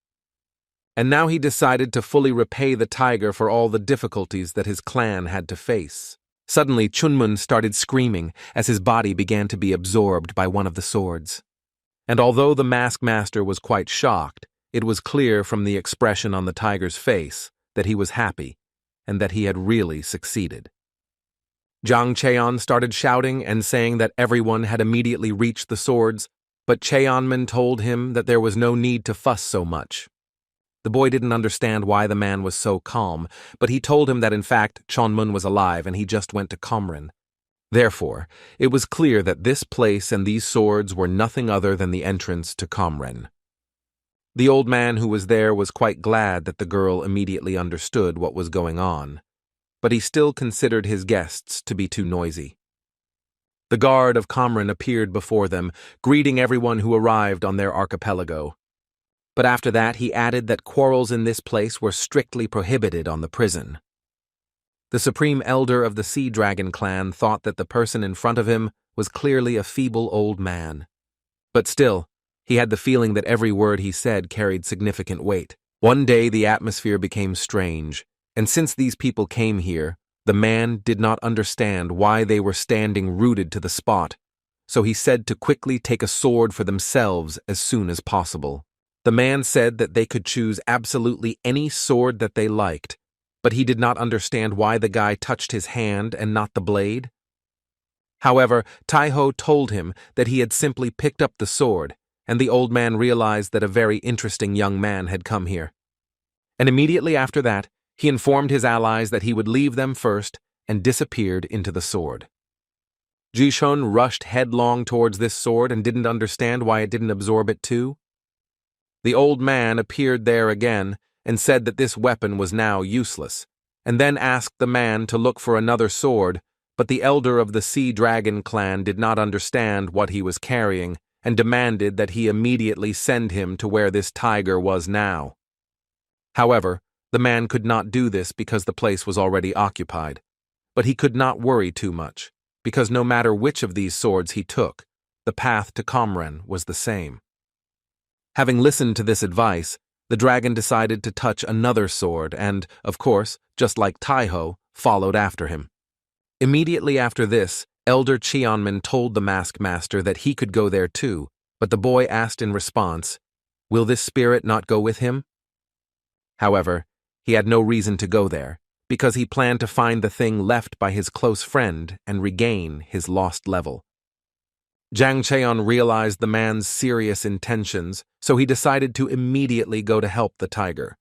And now he decided to fully repay the tiger for all the difficulties that his clan had to face. Suddenly, Chunmun started screaming as his body began to be absorbed by one of the swords. And although the mask master was quite shocked, it was clear from the expression on the tiger's face that he was happy and that he had really succeeded. Zhang Cheon started shouting and saying that everyone had immediately reached the swords, but Cheonman told him that there was no need to fuss so much. The boy didn't understand why the man was so calm, but he told him that in fact Chonmun was alive and he just went to Komren. Therefore, it was clear that this place and these swords were nothing other than the entrance to Komren. The old man who was there was quite glad that the girl immediately understood what was going on, but he still considered his guests to be too noisy. The guard of Komren appeared before them, greeting everyone who arrived on their archipelago. But after that, he added that quarrels in this place were strictly prohibited on the prison. The supreme elder of the Sea Dragon clan thought that the person in front of him was clearly a feeble old man. But still, he had the feeling that every word he said carried significant weight. One day the atmosphere became strange, and since these people came here, the man did not understand why they were standing rooted to the spot, so he said to quickly take a sword for themselves as soon as possible. The man said that they could choose absolutely any sword that they liked, but he did not understand why the guy touched his hand and not the blade. However, Taiho told him that he had simply picked up the sword, and the old man realized that a very interesting young man had come here. And immediately after that, he informed his allies that he would leave them first and disappeared into the sword. Jishun rushed headlong towards this sword and didn't understand why it didn't absorb it too. The old man appeared there again and said that this weapon was now useless, and then asked the man to look for another sword, but the elder of the Sea Dragon clan did not understand what he was carrying and demanded that he immediately send him to where this tiger was now. However, the man could not do this because the place was already occupied, but he could not worry too much, because no matter which of these swords he took, the path to Komren was the same. Having listened to this advice, the dragon decided to touch another sword and, of course, just like Taiho, followed after him. Immediately after this, Elder Cheonman told the mask master that he could go there too, but the boy asked in response, "Will this spirit not go with him?" However, he had no reason to go there, because he planned to find the thing left by his close friend and regain his lost level. Zhang Cheon realized the man's serious intentions, so he decided to immediately go to help the tiger.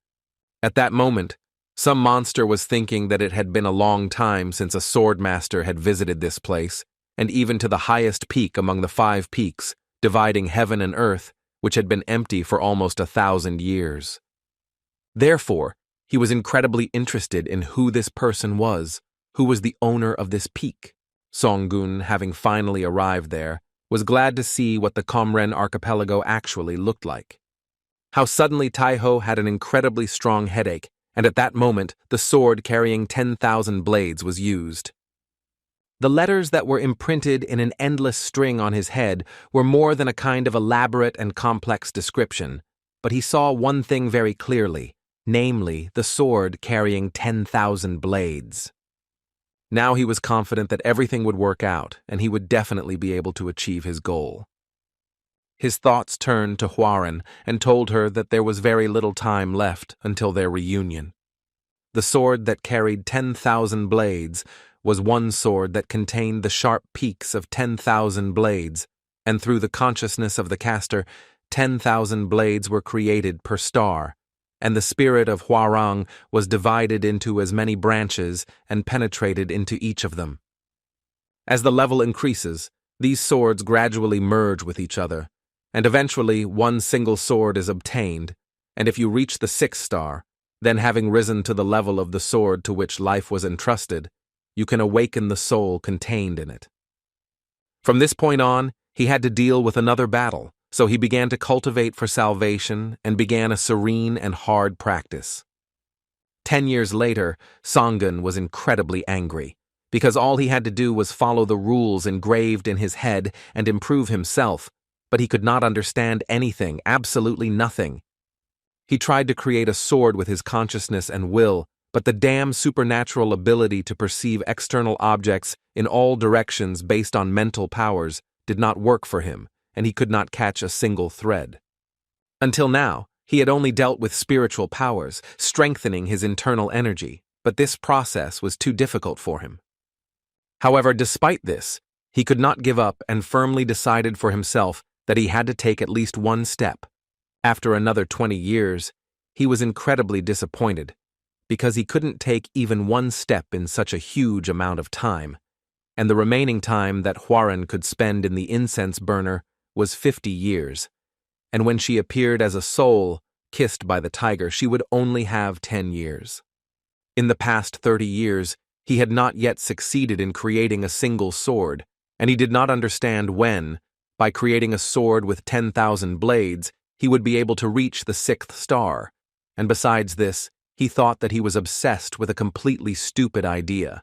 At that moment, some monster was thinking that it had been a long time since a swordmaster had visited this place, and even to the highest peak among the 5 peaks, dividing heaven and earth, which had been empty for almost 1,000 years. Therefore, he was incredibly interested in who this person was, who was the owner of this peak. Songgun, having finally arrived there, was glad to see what the Komren archipelago actually looked like. How suddenly Taiho had an incredibly strong headache, and at that moment the sword carrying 10,000 blades was used. The letters that were imprinted in an endless string on his head were more than a kind of elaborate and complex description, but he saw one thing very clearly, namely the sword carrying 10,000 blades. Now he was confident that everything would work out, and he would definitely be able to achieve his goal. His thoughts turned to Huaren and told her that there was very little time left until their reunion. The sword that carried 10,000 blades was one sword that contained the sharp peaks of 10,000 blades, and through the consciousness of the caster, 10,000 blades were created per star, and the spirit of Hwarang was divided into as many branches and penetrated into each of them. As the level increases, these swords gradually merge with each other, and eventually one single sword is obtained, and if you reach the 6th star, then having risen to the level of the sword to which life was entrusted, you can awaken the soul contained in it. From this point on, he had to deal with another battle, so he began to cultivate for salvation and began a serene and hard practice. 10 years later, Songun was incredibly angry, because all he had to do was follow the rules engraved in his head and improve himself, but he could not understand anything, absolutely nothing. He tried to create a sword with his consciousness and will, but the damn supernatural ability to perceive external objects in all directions based on mental powers did not work for him, and he could not catch a single thread. Until now, he had only dealt with spiritual powers, strengthening his internal energy, but this process was too difficult for him. However, despite this, he could not give up and firmly decided for himself that he had to take at least one step. After another 20 years, he was incredibly disappointed, because he couldn't take even one step in such a huge amount of time, and the remaining time that Hwarang could spend in the incense burner was 50 years, and when she appeared as a soul, kissed by the tiger, she would only have 10 years. In the past 30 years, he had not yet succeeded in creating a single sword, and he did not understand when, by creating a sword with 10,000 blades, he would be able to reach the 6th star, and besides this, he thought that he was obsessed with a completely stupid idea.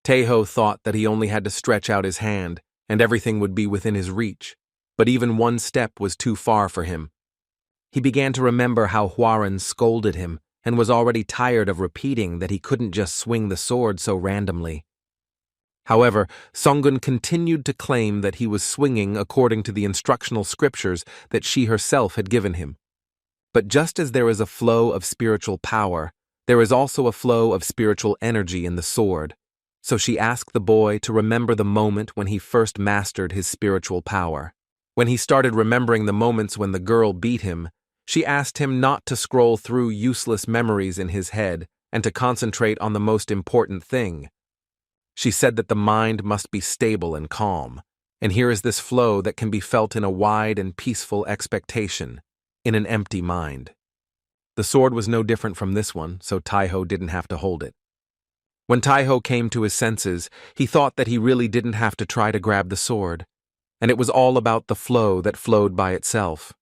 Taeho thought that he only had to stretch out his hand, and everything would be within his reach, but even one step was too far for him. He began to remember how Hwarang scolded him, and was already tired of repeating that he couldn't just swing the sword so randomly. However, Songun continued to claim that he was swinging according to the instructional scriptures that she herself had given him. But just as there is a flow of spiritual power, there is also a flow of spiritual energy in the sword. So she asked the boy to remember the moment when he first mastered his spiritual power. When he started remembering the moments when the girl beat him, she asked him not to scroll through useless memories in his head and to concentrate on the most important thing. She said that the mind must be stable and calm, and here is this flow that can be felt in a wide and peaceful expectation, in an empty mind. The sword was no different from this one, so Taeho didn't have to hold it. When Taeho came to his senses, he thought that he really didn't have to try to grab the sword, and it was all about the flow that flowed by itself.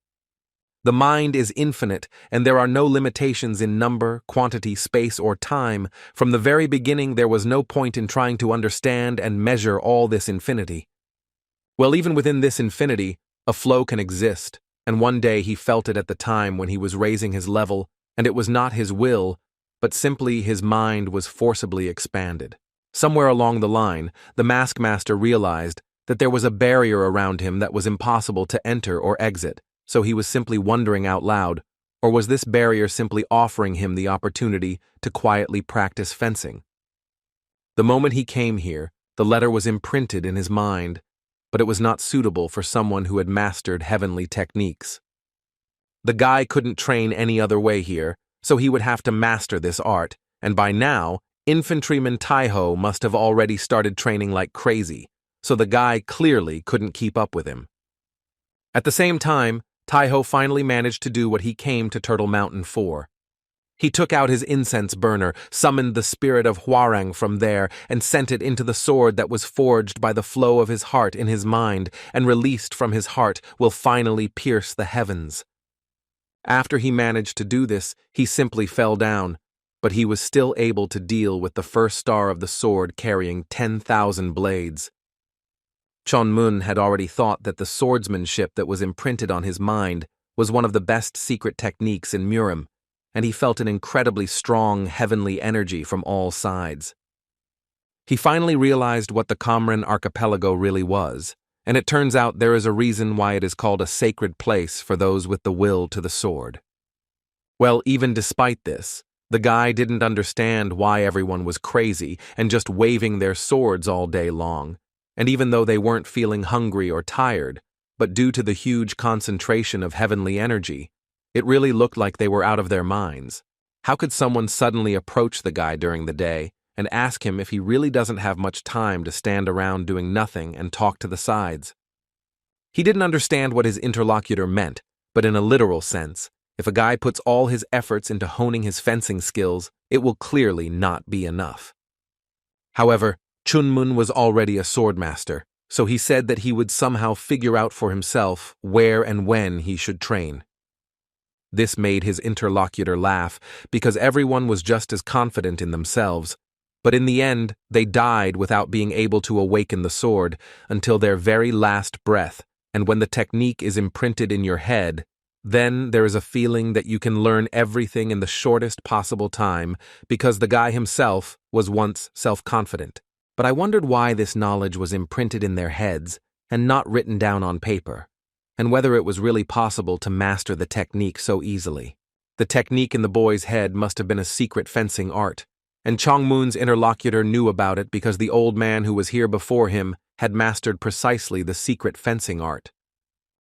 The mind is infinite, and there are no limitations in number, quantity, space, or time. From the very beginning, there was no point in trying to understand and measure all this infinity. Well, even within this infinity, a flow can exist, and one day he felt it at the time when he was raising his level, and it was not his will, but simply his mind was forcibly expanded. Somewhere along the line, the Mask Master realized that there was a barrier around him that was impossible to enter or exit. So he was simply wondering out loud, or was this barrier simply offering him the opportunity to quietly practice fencing? The moment he came here, the letter was imprinted in his mind, but it was not suitable for someone who had mastered heavenly techniques. The guy couldn't train any other way here, so he would have to master this art, and by now, Infantryman Taeho must have already started training like crazy, so the guy clearly couldn't keep up with him. At the same time, Taeho finally managed to do what he came to Turtle Mountain for. He took out his incense burner, summoned the spirit of Hwarang from there, and sent it into the sword that was forged by the flow of his heart in his mind, and released from his heart will finally pierce the heavens. After he managed to do this, he simply fell down, but he was still able to deal with the first star of the sword carrying 10,000 blades. Chonmun had already thought that the swordsmanship that was imprinted on his mind was one of the best secret techniques in Murim, and he felt an incredibly strong heavenly energy from all sides. He finally realized what the Kamran archipelago really was, and it turns out there is a reason why it is called a sacred place for those with the will to the sword. Well, even despite this, the guy didn't understand why everyone was crazy and just waving their swords all day long. And even though they weren't feeling hungry or tired, but due to the huge concentration of heavenly energy, It really looked like they were out of their minds. How could someone suddenly approach the guy during the day and ask him if he really doesn't have much time to stand around doing nothing and talk to the sides? He didn't understand what his interlocutor meant, but in a literal sense, if a guy puts all his efforts into honing his fencing skills, it will clearly not be enough. However, Chunmun was already a swordmaster, so he said that he would somehow figure out for himself where and when he should train. This made his interlocutor laugh, because everyone was just as confident in themselves, but in the end, they died without being able to awaken the sword until their very last breath, and when the technique is imprinted in your head, then there is a feeling that you can learn everything in the shortest possible time because the guy himself was once self-confident. But I wondered why this knowledge was imprinted in their heads and not written down on paper, and whether it was really possible to master the technique so easily. The technique in the boy's head must have been a secret fencing art, and Chongmun's interlocutor knew about it because the old man who was here before him had mastered precisely the secret fencing art.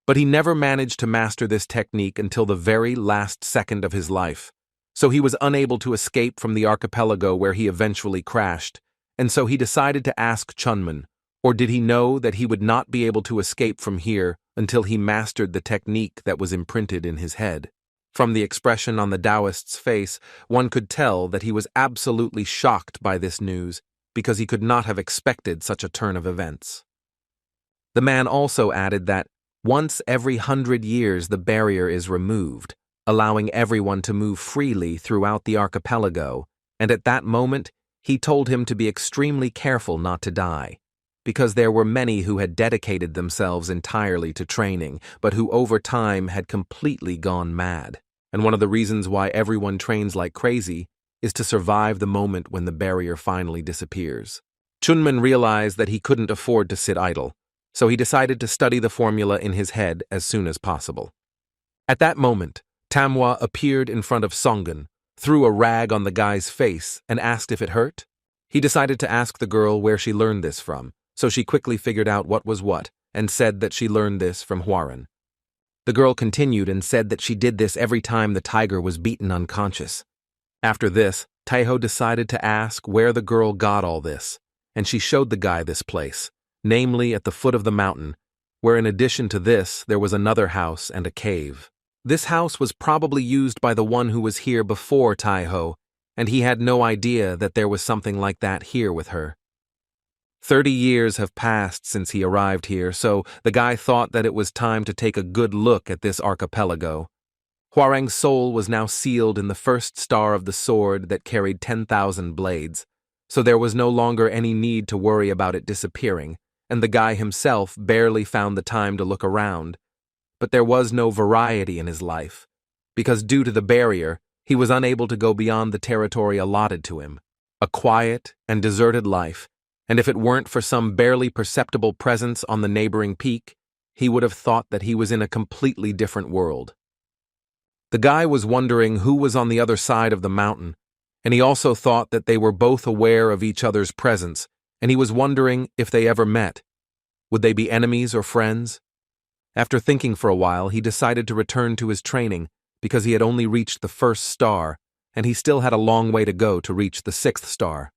But he never managed to master this technique until the very last second of his life, so he was unable to escape from the archipelago where he eventually crashed, and so he decided to ask Chunmun, or did he know that he would not be able to escape from here until he mastered the technique that was imprinted in his head? From the expression on the Taoist's face, one could tell that he was absolutely shocked by this news, because he could not have expected such a turn of events. The man also added that once every 100 years the barrier is removed, allowing everyone to move freely throughout the archipelago, and at that moment he told him to be extremely careful not to die, because there were many who had dedicated themselves entirely to training, but who over time had completely gone mad. And one of the reasons why everyone trains like crazy is to survive the moment when the barrier finally disappears. Chunmun realized that he couldn't afford to sit idle, so he decided to study the formula in his head as soon as possible. At that moment, Tamwa appeared in front of Songun, threw a rag on the guy's face, and asked if it hurt. He decided to ask the girl where she learned this from, so she quickly figured out what was what, and said that she learned this from Hwaran. The girl continued and said that she did this every time the tiger was beaten unconscious. After this, Taiho decided to ask where the girl got all this, and she showed the guy this place, namely at the foot of the mountain, where in addition to this there was another house and a cave. This house was probably used by the one who was here before Taiho, and he had no idea that there was something like that here with her. 30 years have passed since he arrived here, so the guy thought that it was time to take a good look at this archipelago. Hwarang's soul was now sealed in the first star of the sword that carried 10,000 blades, so there was no longer any need to worry about it disappearing, and the guy himself barely found the time to look around. But there was no variety in his life, because due to the barrier, he was unable to go beyond the territory allotted to him, a quiet and deserted life, and if it weren't for some barely perceptible presence on the neighboring peak, he would have thought that he was in a completely different world. The guy was wondering who was on the other side of the mountain, and he also thought that they were both aware of each other's presence, and he was wondering if they ever met. Would they be enemies or friends? After thinking for a while, he decided to return to his training because he had only reached the first star, and he still had a long way to go to reach the 6th star.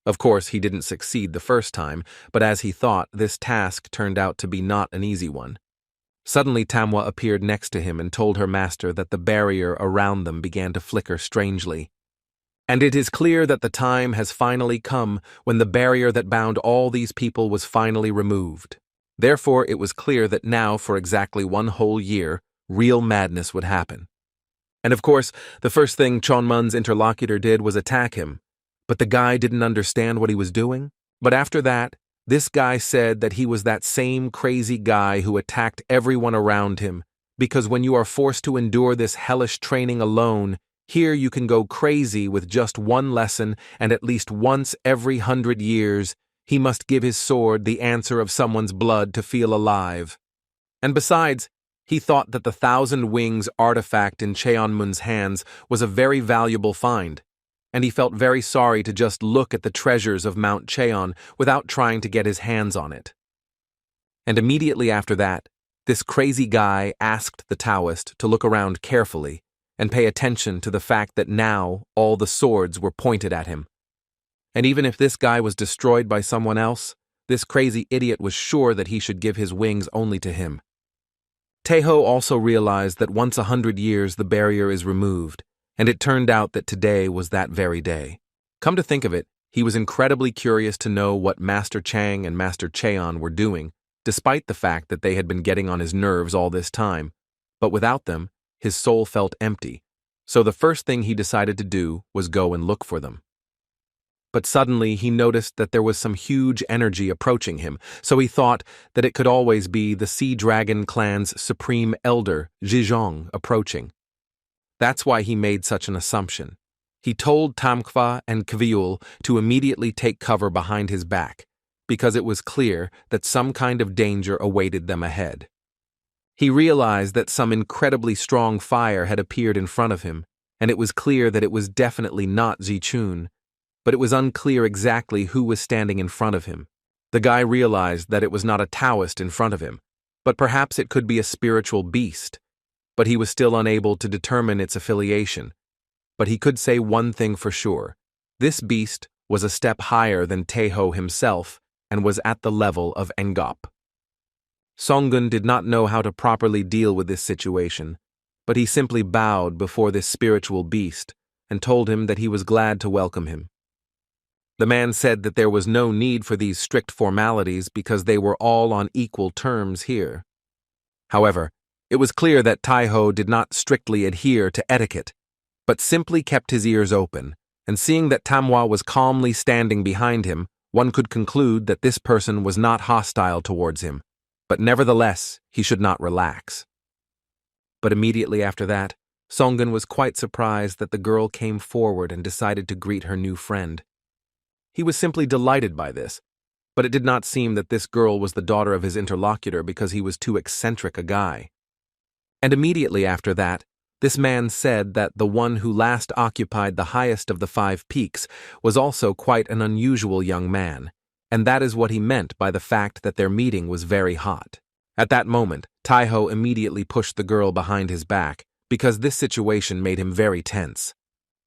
Of course, he didn't succeed the first time, but as he thought, this task turned out to be not an easy one. Suddenly, Tamwa appeared next to him and told her master that the barrier around them began to flicker strangely. And it is clear that the time has finally come when the barrier that bound all these people was finally removed. Therefore, it was clear that now, for exactly 1 whole year, real madness would happen. And of course, the first thing Chonmun's interlocutor did was attack him. But the guy didn't understand what he was doing. But after that, this guy said that he was that same crazy guy who attacked everyone around him, because when you are forced to endure this hellish training alone, here you can go crazy with just 1 lesson, and at least once every 100 years, he must give his sword the answer of someone's blood to feel alive. And besides, he thought that the 1,000 Wings artifact in Cheonmun's hands was a very valuable find, and he felt very sorry to just look at the treasures of Mount Cheon without trying to get his hands on it. And immediately after that, This crazy guy asked the Taoist to look around carefully and pay attention to the fact that now all the swords were pointed at him. And even if this guy was destroyed by someone else, this crazy idiot was sure that he should give his wings only to him. Taeho also realized that once 100 years the barrier is removed, and it turned out that today was that very day. Come to think of it, he was incredibly curious to know what Master Chang and Master Cheon were doing, despite the fact that they had been getting on his nerves all this time. But without them, his soul felt empty, so the first thing he decided to do was go and look for them. But suddenly he noticed that there was some huge energy approaching him, so he thought that it could always be the Sea Dragon clan's supreme elder, Zhizhong, approaching. That's why he made such an assumption. He told Tamkva and Kviul to immediately take cover behind his back, because it was clear that some kind of danger awaited them ahead. He realized that some incredibly strong fire had appeared in front of him, and it was clear that it was definitely not Zichun, but it was unclear exactly who was standing in front of him. The guy realized that it was not a Taoist in front of him, but perhaps it could be a spiritual beast, but he was still unable to determine its affiliation. But he could say one thing for sure. This beast was a step higher than Taeho himself and was at the level of Engop. Songun did not know how to properly deal with this situation, but he simply bowed before this spiritual beast and told him that he was glad to welcome him. The man said that there was no need for these strict formalities because they were all on equal terms here. However, it was clear that Taeho did not strictly adhere to etiquette, but simply kept his ears open, and seeing that Tamhwa was calmly standing behind him, one could conclude that this person was not hostile towards him, but nevertheless he should not relax. But immediately after that, Songun was quite surprised that the girl came forward and decided to greet her new friend. He was simply delighted by this, but it did not seem that this girl was the daughter of his interlocutor because he was too eccentric a guy. And immediately after that, this man said that the one who last occupied the highest of the 5 peaks was also quite an unusual young man, and that is what he meant by the fact that their meeting was very hot. At that moment, Taeho immediately pushed the girl behind his back because this situation made him very tense.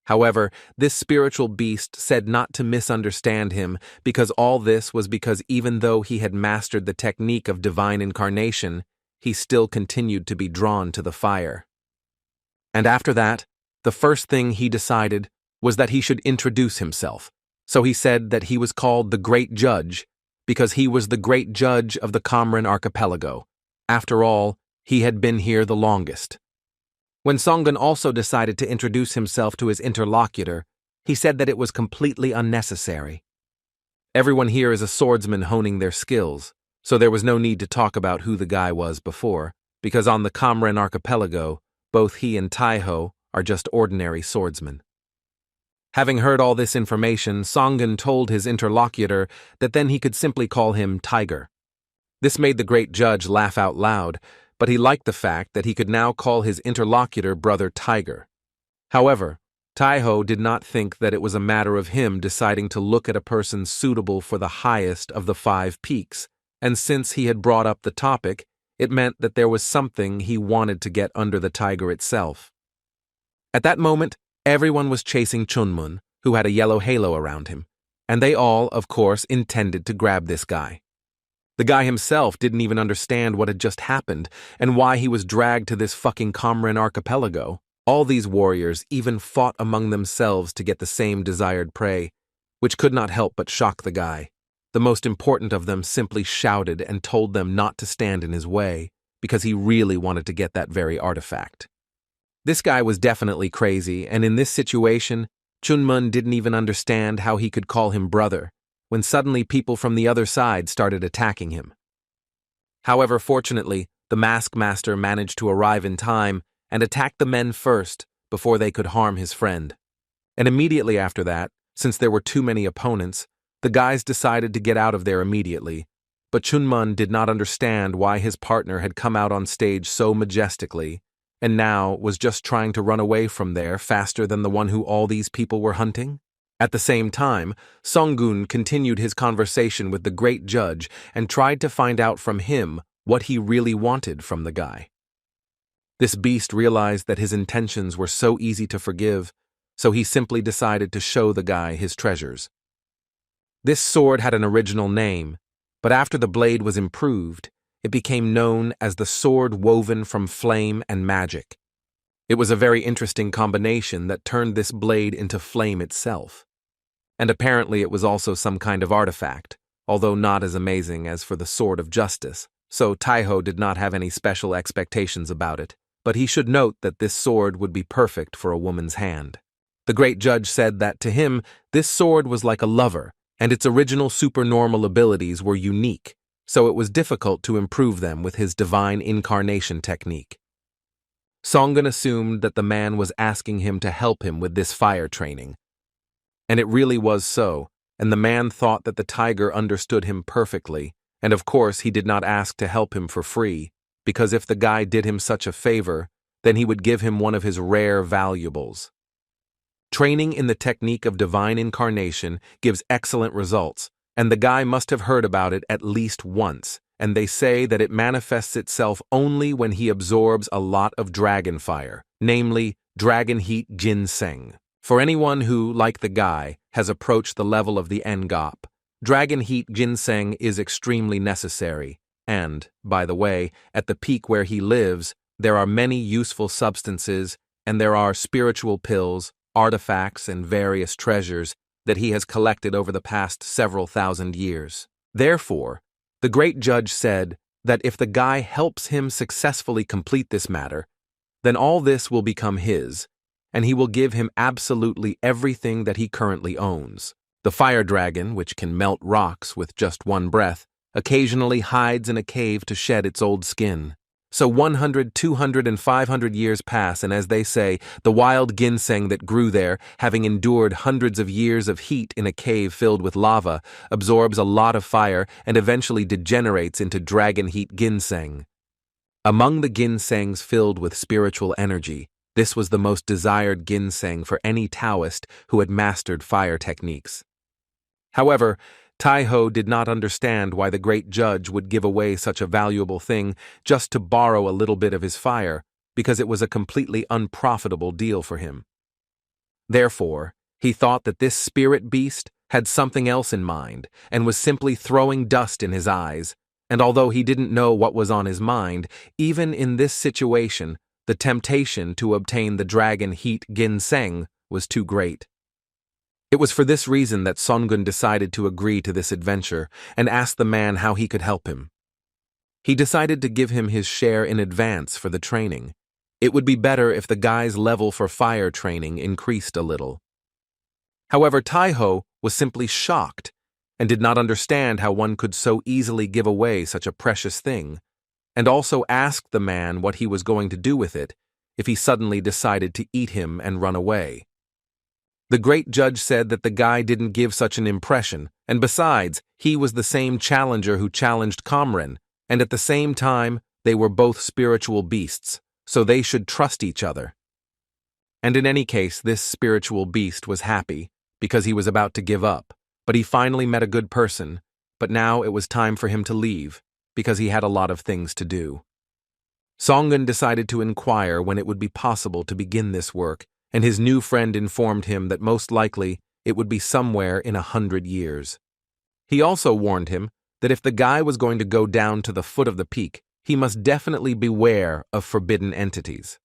However, this spiritual beast said not to misunderstand him because all this was because even though he had mastered the technique of divine incarnation, he still continued to be drawn to the fire. And after that, the first thing he decided was that he should introduce himself. So he said that he was called the Great Judge because he was the Great Judge of the Kamran Archipelago. After all, he had been here the longest. When Songun also decided to introduce himself to his interlocutor, he said that it was completely unnecessary. Everyone here is a swordsman honing their skills, so there was no need to talk about who the guy was before, because on the Kamran Archipelago, both he and Taeho are just ordinary swordsmen. Having heard all this information, Songun told his interlocutor that then he could simply call him Tiger. This made the great judge laugh out loud, but he liked the fact that he could now call his interlocutor brother Tiger. However, Taeho did not think that it was a matter of him deciding to look at a person suitable for the highest of the 5 peaks, and since he had brought up the topic, it meant that there was something he wanted to get under the tiger itself. At that moment, everyone was chasing Chunmun, who had a yellow halo around him, and they all, of course, intended to grab this guy. The guy himself didn't even understand what had just happened and why he was dragged to this fucking Kamran archipelago. All these warriors even fought among themselves to get the same desired prey, which could not help but shock the guy. The most important of them simply shouted and told them not to stand in his way because he really wanted to get that very artifact. This guy was definitely crazy, and in this situation, Chunmun didn't even understand how he could call him brother, when suddenly people from the other side started attacking him. However, fortunately, the Mask Master managed to arrive in time and attack the men first before they could harm his friend. And immediately after that, since there were too many opponents, the guys decided to get out of there immediately, but Chunmun did not understand why his partner had come out on stage so majestically and now was just trying to run away from there faster than the one who all these people were hunting. At the same time, Songun continued his conversation with the great judge and tried to find out from him what he really wanted from the guy. This beast realized that his intentions were so easy to forgive, so he simply decided to show the guy his treasures. This sword had an original name, but after the blade was improved, it became known as the sword woven from flame and magic. It was a very interesting combination that turned this blade into flame itself. And apparently it was also some kind of artifact, although not as amazing as for the Sword of Justice, so Taiho did not have any special expectations about it, but he should note that this sword would be perfect for a woman's hand. The great judge said that to him, this sword was like a lover, and its original supernormal abilities were unique, so it was difficult to improve them with his divine incarnation technique. Songun assumed that the man was asking him to help him with this fire training. And it really was so, and the man thought that the tiger understood him perfectly, and of course he did not ask to help him for free, because if the guy did him such a favor, then he would give him one of his rare valuables. Training in the technique of divine incarnation gives excellent results, and the guy must have heard about it at least once, and they say that it manifests itself only when he absorbs a lot of dragon fire, namely dragon heat ginseng. For anyone who, like the guy, has approached the level of the Ngop, dragon heat ginseng is extremely necessary, and, by the way, at the peak where he lives, there are many useful substances, and there are spiritual pills, artifacts, and various treasures that he has collected over the past several thousand years. Therefore, the great judge said that if the guy helps him successfully complete this matter, then all this will become his, and he will give him absolutely everything that he currently owns. The fire dragon, which can melt rocks with just one breath, occasionally hides in a cave to shed its old skin. So 100, 200, and 500 years pass, and as they say, the wild ginseng that grew there, having endured hundreds of years of heat in a cave filled with lava, absorbs a lot of fire and eventually degenerates into dragon heat ginseng. Among the ginsengs filled with spiritual energy, this was the most desired ginseng for any Taoist who had mastered fire techniques. However, Taiho did not understand why the great judge would give away such a valuable thing just to borrow a little bit of his fire, because it was a completely unprofitable deal for him. Therefore, he thought that this spirit beast had something else in mind and was simply throwing dust in his eyes, and although he didn't know what was on his mind, even in this situation, the temptation to obtain the dragon heat ginseng was too great. It was for this reason that Songun decided to agree to this adventure and asked the man how he could help him. He decided to give him his share in advance for the training. It would be better if the guy's level for fire training increased a little. However, Taiho was simply shocked and did not understand how one could so easily give away such a precious thing, and also asked the man what he was going to do with it if he suddenly decided to eat him and run away. The great judge said that the guy didn't give such an impression, and besides, he was the same challenger who challenged Kamren, and at the same time, they were both spiritual beasts, so they should trust each other. And in any case, this spiritual beast was happy, because he was about to give up, but he finally met a good person, but now it was time for him to leave, because he had a lot of things to do. Songun decided to inquire when it would be possible to begin this work, and his new friend informed him that most likely it would be somewhere in 100 years. He also warned him that if the guy was going to go down to the foot of the peak, he must definitely beware of forbidden entities.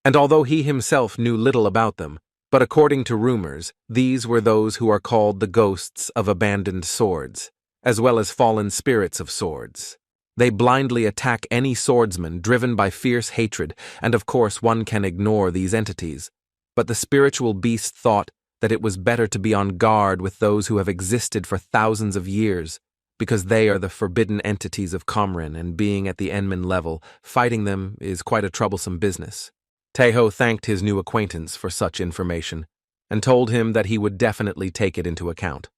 And although he himself knew little about them, but according to rumors, these were those who are called the ghosts of abandoned swords, as well as fallen spirits of swords. They blindly attack any swordsman driven by fierce hatred, and of course one can ignore these entities. But the spiritual beast thought that it was better to be on guard with those who have existed for thousands of years, because they are the forbidden entities of Kamren, and being at the Enman level, fighting them is quite a troublesome business. Taiho thanked his new acquaintance for such information, and told him that he would definitely take it into account.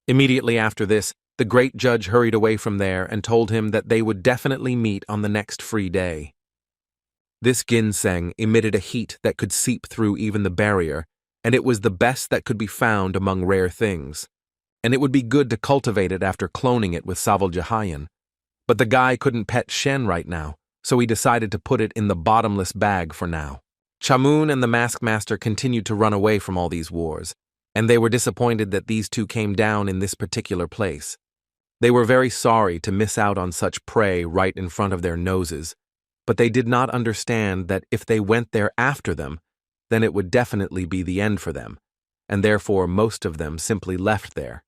Immediately after this, the great judge hurried away from there and told him that they would definitely meet on the next free day. This ginseng emitted a heat that could seep through even the barrier, and it was the best that could be found among rare things. And it would be good to cultivate it after cloning it with Savaljahayan. But the guy couldn't pet Shen right now, so he decided to put it in the bottomless bag for now. Chamun and the Mask Master continued to run away from all these wars, and they were disappointed that these two came down in this particular place. They were very sorry to miss out on such prey right in front of their noses, but they did not understand that if they went there after them, then it would definitely be the end for them, and therefore most of them simply left there.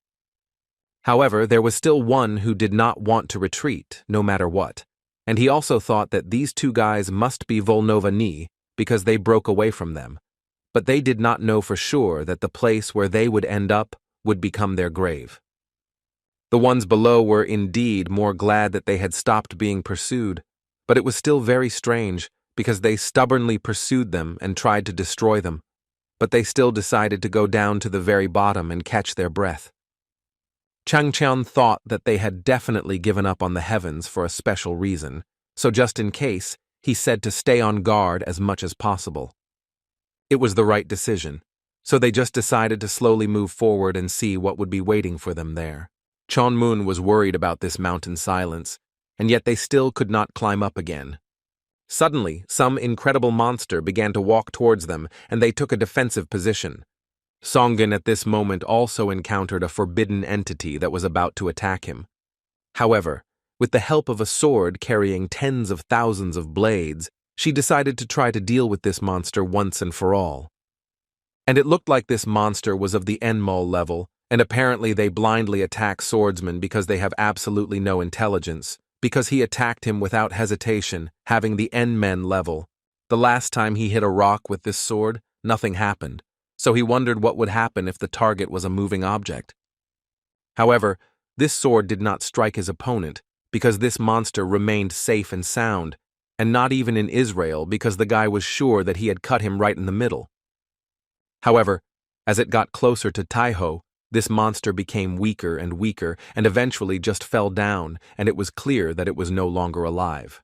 However, there was still one who did not want to retreat, no matter what, and he also thought that these two guys must be Volnovani because they broke away from them, but they did not know for sure that the place where they would end up would become their grave. The ones below were indeed more glad that they had stopped being pursued, but it was still very strange because they stubbornly pursued them and tried to destroy them, but they still decided to go down to the very bottom and catch their breath. Changqian thought that they had definitely given up on the heavens for a special reason, so just in case, he said to stay on guard as much as possible. It was the right decision, so they just decided to slowly move forward and see what would be waiting for them there. Chonmun was worried about this mountain silence, and yet they still could not climb up again. Suddenly, some incredible monster began to walk towards them, and they took a defensive position. Songun at this moment also encountered a forbidden entity that was about to attack him. However, with the help of a sword carrying tens of thousands of blades, she decided to try to deal with this monster once and for all. And it looked like this monster was of the Enmol level, and apparently they blindly attack swordsmen because they have absolutely no intelligence, because he attacked him without hesitation, having the Enmen level. The last time he hit a rock with this sword, nothing happened, so he wondered what would happen if the target was a moving object. However, this sword did not strike his opponent, because this monster remained safe and sound, and not even in Israel because the guy was sure that he had cut him right in the middle. However, as it got closer to Taiho, this monster became weaker and weaker and eventually just fell down, and it was clear that it was no longer alive.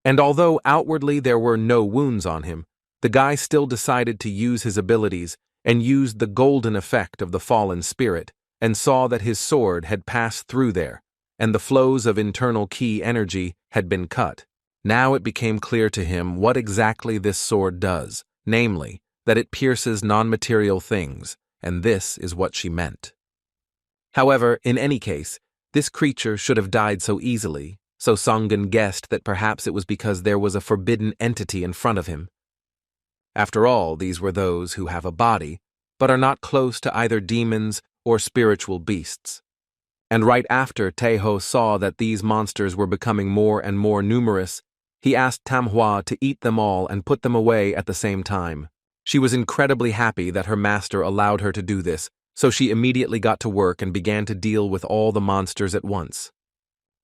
And although outwardly there were no wounds on him, the guy still decided to use his abilities and used the golden effect of the fallen spirit and saw that his sword had passed through there, and the flows of internal ki energy had been cut. Now it became clear to him what exactly this sword does, namely, that it pierces non-material things, and this is what she meant. However, in any case, this creature should have died so easily, so Songun guessed that perhaps it was because there was a forbidden entity in front of him. After all, these were those who have a body, but are not close to either demons or spiritual beasts. And right after Taiho saw that these monsters were becoming more and more numerous, he asked Tamhua to eat them all and put them away at the same time. She was incredibly happy that her master allowed her to do this, so she immediately got to work and began to deal with all the monsters at once.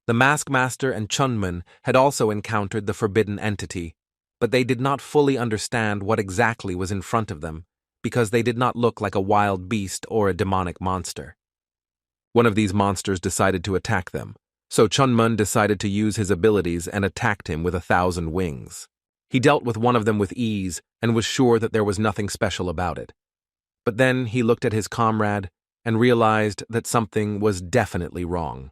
The Mask Master and Chunmun had also encountered the forbidden entity, but they did not fully understand what exactly was in front of them, because they did not look like a wild beast or a demonic monster. One of these monsters decided to attack them, so Chunmun decided to use his abilities and attacked him with 1,000 wings. He dealt with one of them with ease and was sure that there was nothing special about it. But then he looked at his comrade and realized that something was definitely wrong.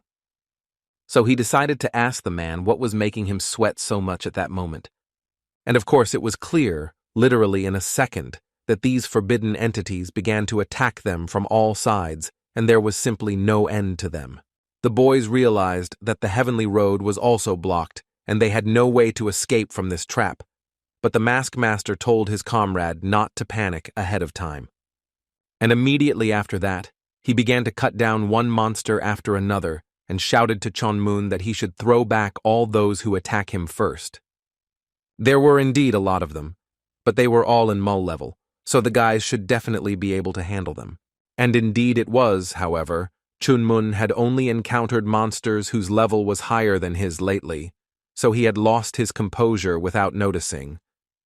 So he decided to ask the man what was making him sweat so much at that moment. And of course it was clear, literally in a second, that these forbidden entities began to attack them from all sides, and there was simply no end to them. The boys realized that the heavenly road was also blocked, and they had no way to escape from this trap. But the Mask Master told his comrade not to panic ahead of time. And immediately after that, he began to cut down one monster after another and shouted to Chonmun that he should throw back all those who attack him first. There were indeed a lot of them, but they were all in Mul level, so the guys should definitely be able to handle them. And indeed it was, however, Chunmun had only encountered monsters whose level was higher than his lately, so he had lost his composure without noticing.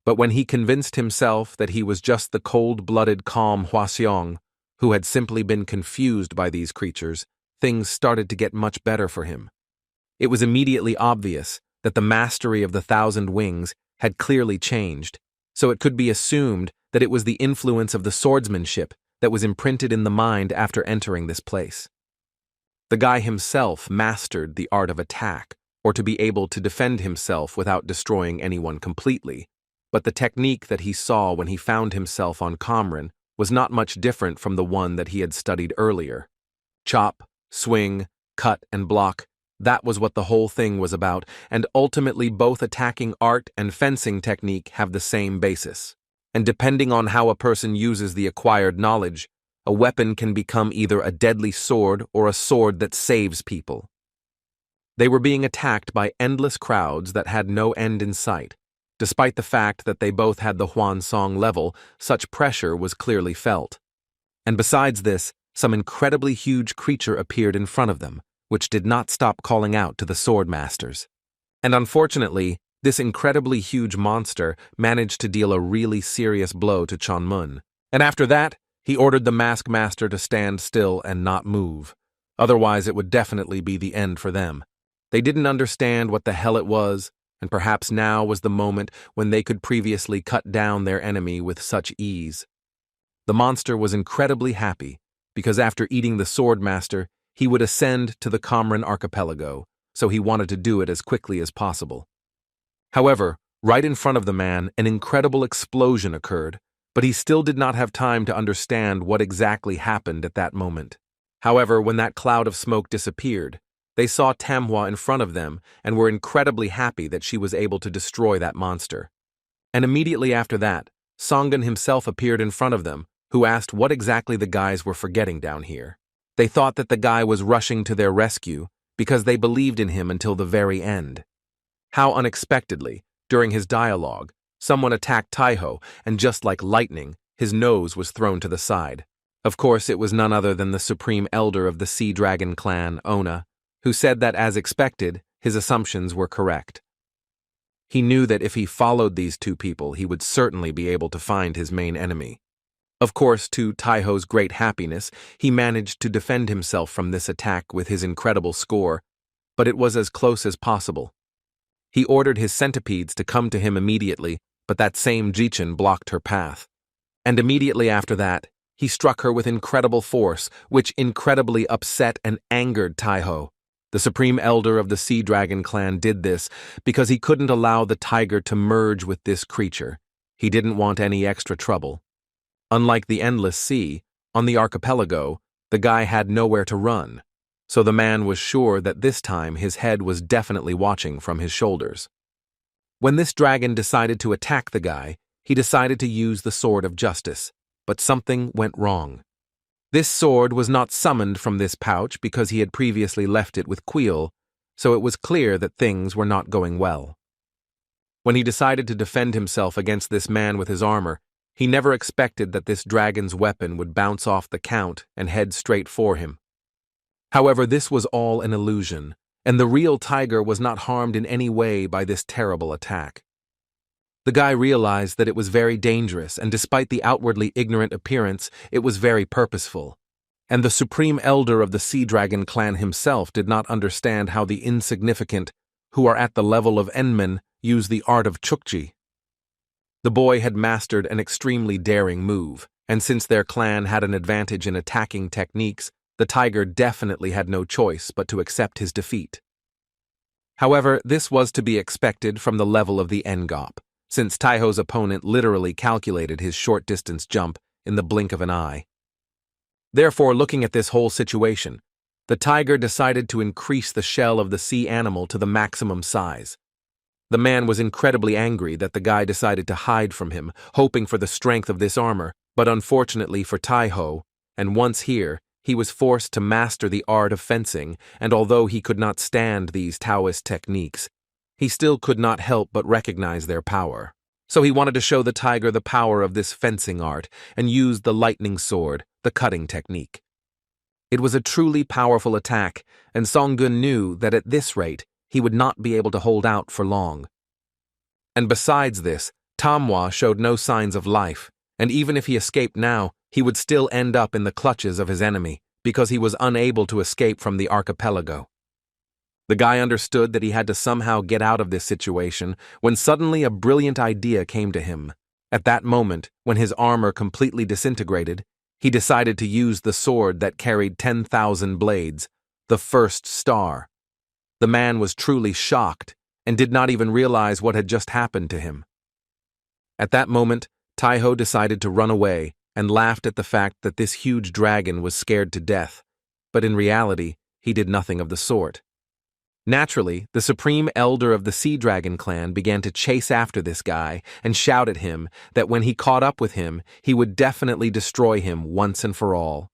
But when he convinced himself that he was just the cold-blooded calm Hwaseong, who had simply been confused by these creatures, things started to get much better for him. It was immediately obvious that the mastery of the 1,000 wings had clearly changed, so it could be assumed that it was the influence of the swordsmanship that was imprinted in the mind after entering this place. The guy himself mastered the art of attack, or to be able to defend himself without destroying anyone completely. But the technique that he saw when he found himself on Kamran was not much different from the one that he had studied earlier. Chop, swing, cut, and block, that was what the whole thing was about, and ultimately both attacking art and fencing technique have the same basis. And depending on how a person uses the acquired knowledge, a weapon can become either a deadly sword or a sword that saves people. They were being attacked by endless crowds that had no end in sight. Despite the fact that they both had the Hwansong level, such pressure was clearly felt. And besides this, some incredibly huge creature appeared in front of them, which did not stop calling out to the sword masters. And unfortunately, this incredibly huge monster managed to deal a really serious blow to Chonmun. And after that, he ordered the mask master to stand still and not move. Otherwise, it would definitely be the end for them. They didn't understand what the hell it was, and perhaps now was the moment when they could previously cut down their enemy with such ease. The monster was incredibly happy, because after eating the sword master, he would ascend to the Kamran archipelago, so he wanted to do it as quickly as possible. However, right in front of the man, an incredible explosion occurred, but he still did not have time to understand what exactly happened at that moment. However, when that cloud of smoke disappeared, they saw Tamhwa in front of them and were incredibly happy that she was able to destroy that monster. And immediately after that, Songun himself appeared in front of them, who asked what exactly the guys were forgetting down here. They thought that the guy was rushing to their rescue because they believed in him until the very end. How unexpectedly, during his dialogue, someone attacked Taiho, and just like lightning, his nose was thrown to the side. Of course, it was none other than the supreme elder of the Sea Dragon clan, Ona, who said that, as expected, his assumptions were correct. He knew that if he followed these two people, he would certainly be able to find his main enemy. Of course, to Taiho's great happiness, he managed to defend himself from this attack with his incredible score, but it was as close as possible. He ordered his centipedes to come to him immediately, but that same Jichin blocked her path. And immediately after that, he struck her with incredible force, which incredibly upset and angered Taiho. The supreme elder of the Sea Dragon clan did this because he couldn't allow the tiger to merge with this creature. He didn't want any extra trouble. Unlike the endless sea, on the archipelago, the guy had nowhere to run, so the man was sure that this time his head was definitely watching from his shoulders. When this dragon decided to attack the guy, he decided to use the Sword of Justice, but something went wrong. This sword was not summoned from this pouch because he had previously left it with Queel, so it was clear that things were not going well. When he decided to defend himself against this man with his armor, he never expected that this dragon's weapon would bounce off the count and head straight for him. However, this was all an illusion, and the real tiger was not harmed in any way by this terrible attack. The guy realized that it was very dangerous, and despite the outwardly ignorant appearance, it was very purposeful. And the supreme elder of the Sea Dragon clan himself did not understand how the insignificant, who are at the level of Enman, use the art of Chukji. The boy had mastered an extremely daring move, and since their clan had an advantage in attacking techniques, the tiger definitely had no choice but to accept his defeat. However, this was to be expected from the level of the Ngop, since Taiho's opponent literally calculated his short-distance jump in the blink of an eye. Therefore, looking at this whole situation, the tiger decided to increase the shell of the sea animal to the maximum size. The man was incredibly angry that the guy decided to hide from him, hoping for the strength of this armor, but unfortunately for Taiho, and once here, he was forced to master the art of fencing, and although he could not stand these Taoist techniques, he still could not help but recognize their power. So he wanted to show the tiger the power of this fencing art and used the lightning sword, the cutting technique. It was a truly powerful attack, and Songun knew that at this rate, he would not be able to hold out for long. And besides this, Tamhwa showed no signs of life, and even if he escaped now, he would still end up in the clutches of his enemy, because he was unable to escape from the archipelago. The guy understood that he had to somehow get out of this situation when suddenly a brilliant idea came to him. At that moment, when his armor completely disintegrated, he decided to use the sword that carried 10,000 blades, the first star. The man was truly shocked and did not even realize what had just happened to him. At that moment, Taiho decided to run away and laughed at the fact that this huge dragon was scared to death, but in reality, he did nothing of the sort. Naturally, the supreme elder of the Sea Dragon clan began to chase after this guy and shout at him that when he caught up with him, he would definitely destroy him once and for all.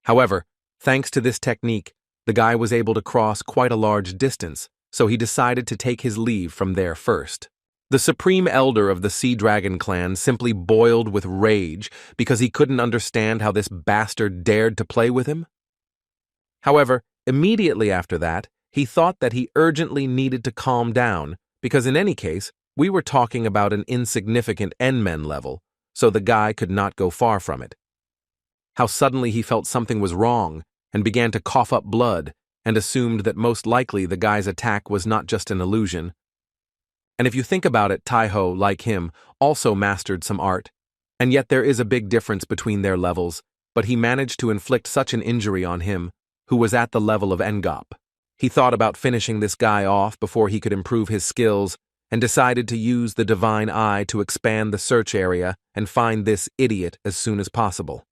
However, thanks to this technique, the guy was able to cross quite a large distance, so he decided to take his leave from there first. The supreme elder of the Sea Dragon clan simply boiled with rage because he couldn't understand how this bastard dared to play with him. However, immediately after that, he thought that he urgently needed to calm down because in any case, we were talking about an insignificant N-men level, so the guy could not go far from it. How suddenly he felt something was wrong and began to cough up blood and assumed that most likely the guy's attack was not just an illusion. And if you think about it, Taiho, like him, also mastered some art, and yet there is a big difference between their levels, but he managed to inflict such an injury on him, who was at the level of Ngop. He thought about finishing this guy off before he could improve his skills and decided to use the divine eye to expand the search area and find this idiot as soon as possible.